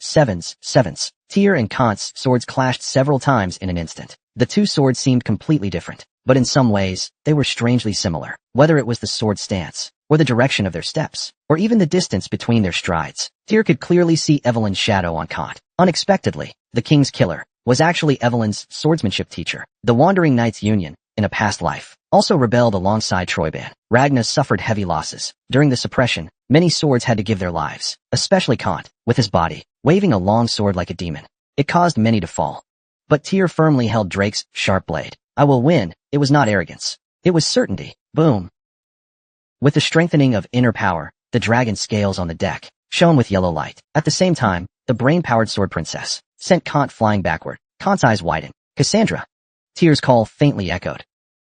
Thier and Kant's swords clashed several times in an instant. The two swords seemed completely different, but in some ways, they were strangely similar. Whether it was the sword stance, or the direction of their steps, or even the distance between their strides, Thier could clearly see Evelyn's shadow on Kant. Unexpectedly, the king's killer was actually Evelyn's swordsmanship teacher. The Wandering Knights Union, in a past life, also rebelled alongside Troyban. Ragnar suffered heavy losses. During the suppression, many swords had to give their lives, especially Kant, with his body waving a long sword like a demon. It caused many to fall. But Tyr firmly held Drake's sharp blade. I will win. It was not arrogance. It was certainty. Boom. With the strengthening of inner power, the dragon scales on the deck shone with yellow light. At the same time, the brain-powered sword princess sent Kant flying backward. Kant's eyes widened. Cassandra. Tyr's call faintly echoed.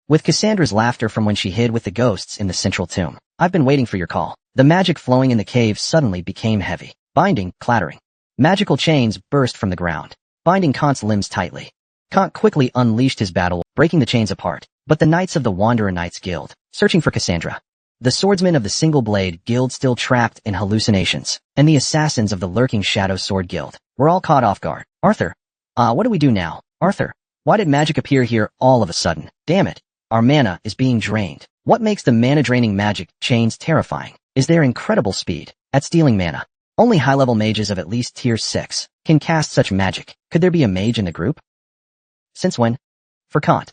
With Cassandra's laughter from when she hid with the ghosts in the central tomb. I've been waiting for your call. The magic flowing in the cave suddenly became heavy. Binding, clattering. Magical chains burst from the ground, binding Kant's limbs tightly. Kant quickly unleashed his battle, breaking the chains apart. But the Knights of the Wanderer Knights Guild, searching for Cassandra. The swordsmen of the Single Blade Guild still trapped in hallucinations, and the assassins of the Lurking Shadow Sword Guild were all caught off guard. Arthur. What do we do now? Arthur. Why did magic appear here all of a sudden? Damn it. Our mana is being drained. What makes the mana-draining magic chains terrifying is their incredible speed at stealing mana. Only high-level mages of at least tier 6 can cast such magic. Could there be a mage in the group? Since when? For Kant.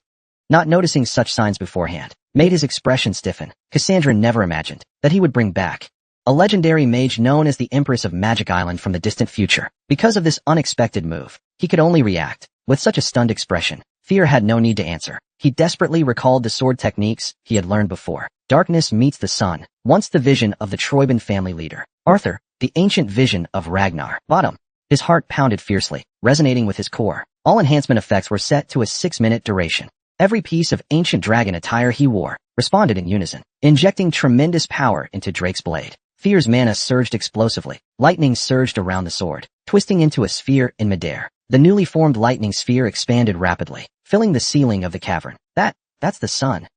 Not noticing such signs beforehand made his expression stiffen. Cassandra never imagined that he would bring back a legendary mage known as the Empress of Magic Island from the distant future. Because of this unexpected move, he could only react with such a stunned expression. Fear had no need to answer. He desperately recalled the sword techniques he had learned before. Darkness meets the sun. Once the vision of the Troiban family leader. Arthur, the ancient vision of Ragnar. Bottom. His heart pounded fiercely, resonating with his core. All enhancement effects were set to a 6-minute duration. Every piece of ancient dragon attire he wore responded in unison, injecting tremendous power into Drake's blade. Fear's mana surged explosively. Lightning surged around the sword, twisting into a sphere in midair. The newly formed lightning sphere expanded rapidly, filling the ceiling of the cavern. That's the sun.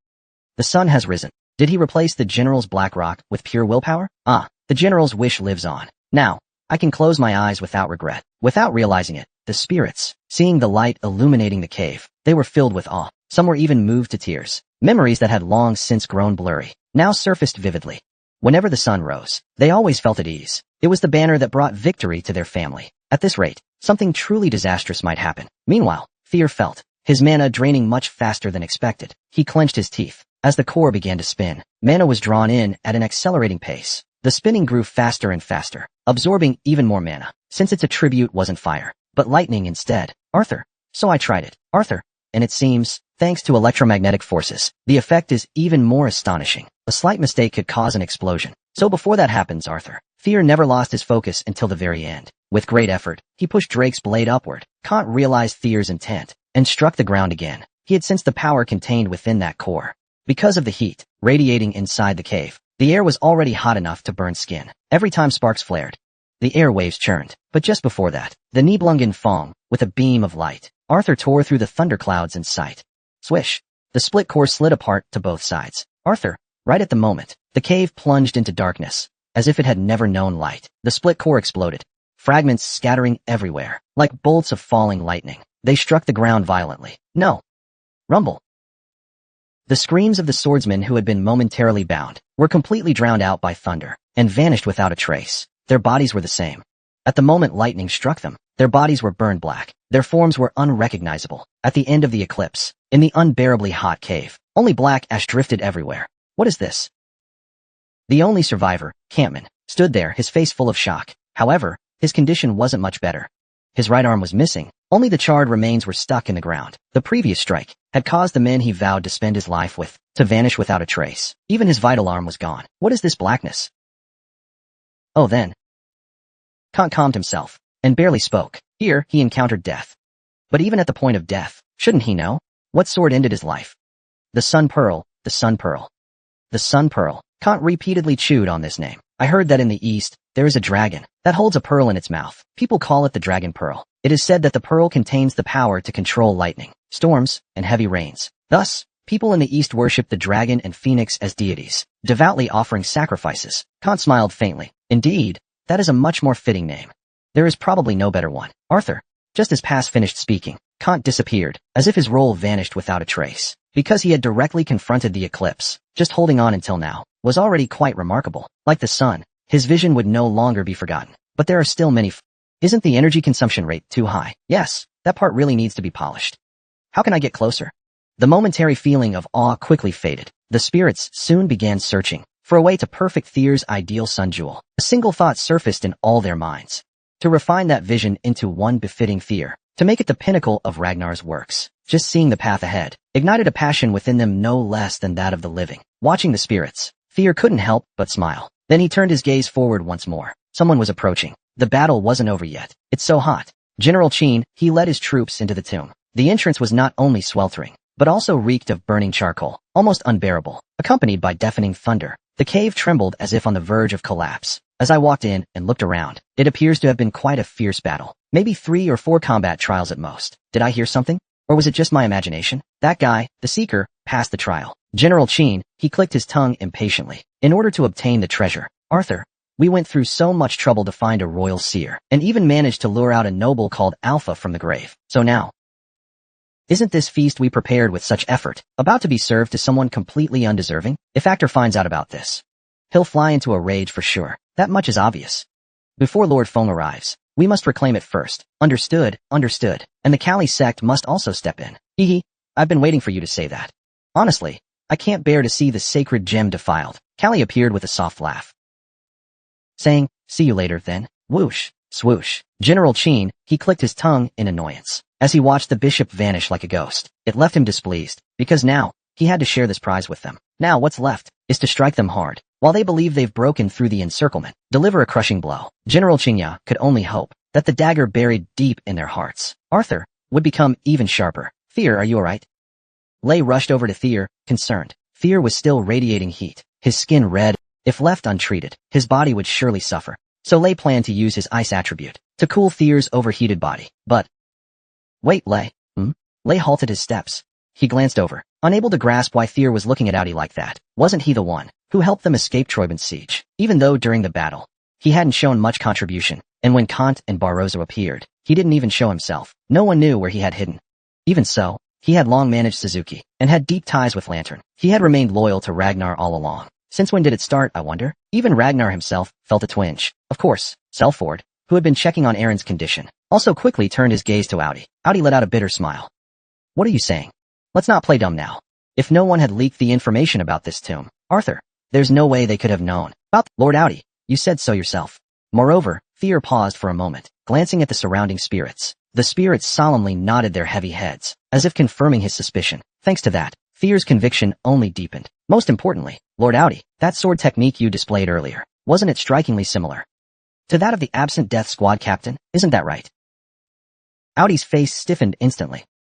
The sun has risen. Did he replace the general's black rock with pure willpower? The general's wish lives on. Now, I can close my eyes without regret. Without realizing it, the spirits, seeing the light illuminating the cave, they were filled with awe. Some were even moved to tears. Memories that had long since grown blurry now surfaced vividly. Whenever the sun rose, they always felt at ease. It was the banner that brought victory to their family. At this rate, something truly disastrous might happen. Meanwhile, Fear felt his mana draining much faster than expected. He clenched his teeth. As the core began to spin, mana was drawn in at an accelerating pace. The spinning grew faster and faster, absorbing even more mana, since its attribute wasn't fire, but lightning instead. Arthur. So I tried it. Arthur. And it seems, thanks to electromagnetic forces, the effect is even more astonishing. A slight mistake could cause an explosion. So before that happens, Arthur. Fear never lost his focus until the very end. With great effort, he pushed Drake's blade upward. Kant realized Fear's intent, and struck the ground again. He had sensed the power contained within that core. Because of the heat radiating inside the cave, the air was already hot enough to burn skin. Every time sparks flared, the airwaves churned. But just before that, the Nibelungen Fong, with a beam of light, Arthur tore through the thunderclouds in sight. Swish! The split core slid apart to both sides. Arthur, right at the moment, the cave plunged into darkness, as if it had never known light. The split core exploded, fragments scattering everywhere, like bolts of falling lightning. They struck the ground violently. No! Rumble! The screams of the swordsmen who had been momentarily bound were completely drowned out by thunder, and vanished without a trace. Their bodies were the same. At the moment lightning struck them, their bodies were burned black. Their forms were unrecognizable. At the end of the eclipse, in the unbearably hot cave, only black ash drifted everywhere. What is this? The only survivor, Campman, stood there, his face full of shock. However, his condition wasn't much better. His right arm was missing. Only the charred remains were stuck in the ground. The previous strike had caused the men he vowed to spend his life with to vanish without a trace. Even his vital arm was gone. What is this blackness? Oh, then. Kant calmed himself, and barely spoke. Here, he encountered death. But even at the point of death, shouldn't he know? What sword ended his life? The Sun Pearl, the Sun Pearl. The Sun Pearl. Kant repeatedly chewed on this name. I heard that in the East, there is a dragon that holds a pearl in its mouth. People call it the Dragon Pearl. It is said that the pearl contains the power to control lightning, storms, and heavy rains. Thus, people in the East worship the dragon and phoenix as deities, devoutly offering sacrifices. Kant smiled faintly. Indeed, that is a much more fitting name. There is probably no better one. Arthur. Just as Pass finished speaking, Kant disappeared, as if his role vanished without a trace. Because he had directly confronted the eclipse, just holding on until now was already quite remarkable. Like the sun, his vision would no longer be forgotten. But there are still many Isn't the energy consumption rate too high? Yes, that part really needs to be polished. How can I get closer? The momentary feeling of awe quickly faded. The spirits soon began searching for a way to perfect Thyr's ideal sun jewel. A single thought surfaced in all their minds. To refine that vision into one befitting Thyr. to make it the pinnacle of Ragnar's works. Just seeing the path ahead ignited a passion within them no less than that of the living. Watching the spirits, Fear couldn't help but smile. Then he turned his gaze forward once more. Someone was approaching. The battle wasn't over yet. It's so hot. General Qin, he led his troops into the tomb. The entrance was not only sweltering, but also reeked of burning charcoal, almost unbearable, accompanied by deafening thunder. The cave trembled as if on the verge of collapse. As I walked in and looked around, it appears to have been quite a fierce battle. Maybe 3 or 4 combat trials at most. Did I hear something? Or was it just my imagination? That guy, the Seeker, passed the trial. General Qin, he clicked his tongue impatiently. In order to obtain the treasure, Arthur, we went through so much trouble to find a royal seer, and even managed to lure out a noble called Alpha from the grave. So now, isn't this feast we prepared with such effort about to be served to someone completely undeserving? If Actor finds out about this, he'll fly into a rage for sure. That much is obvious. Before Lord Feng arrives, we must reclaim it first. Understood, understood. And the Kali sect must also step in. Hee, I've been waiting for you to say that. Honestly, I can't bear to see the sacred gem defiled. Kali appeared with a soft laugh, saying, see you later then. Whoosh, swoosh. General Qin, he clicked his tongue in annoyance. As he watched the bishop vanish like a ghost, it left him displeased, because now, he had to share this prize with them. Now what's left is to strike them hard, while they believe they've broken through the encirclement, deliver a crushing blow. General Qingya could only hope that the dagger buried deep in their hearts, Arthur, would become even sharper. Fear, are you alright? Lei rushed over to Fear, concerned. Fear was still radiating heat, his skin red. If left untreated, his body would surely suffer. So Lei planned to use his ice attribute to cool Fear's overheated body. But wait, Lei. Lei halted his steps. He glanced over, unable to grasp why Fear was looking at Audi like that. Wasn't he the one who helped them escape Troyben's siege? Even though during the battle, he hadn't shown much contribution, and when Kant and Barroso appeared, he didn't even show himself. No one knew where he had hidden. Even so, he had long managed Suzuki, and had deep ties with Lantern. He had remained loyal to Ragnar all along. Since when did it start, I wonder? Even Ragnar himself felt a twinge. Of course, Selford, who had been checking on Aaron's condition, also quickly turned his gaze to Audi. Audi let out a bitter smile. What are you saying? Let's not play dumb now. If no one had leaked the information about this tomb, Arthur, there's no way they could have known. About Lord Audi, you said so yourself. Moreover, Fear paused for a moment, glancing at the surrounding spirits. The spirits solemnly nodded their heavy heads, as if confirming his suspicion. Thanks to that, Fear's conviction only deepened. Most importantly, Lord Audi, that sword technique you displayed earlier, wasn't it strikingly similar to that of the absent Death Squad captain? Isn't that right? Audi's face stiffened instantly.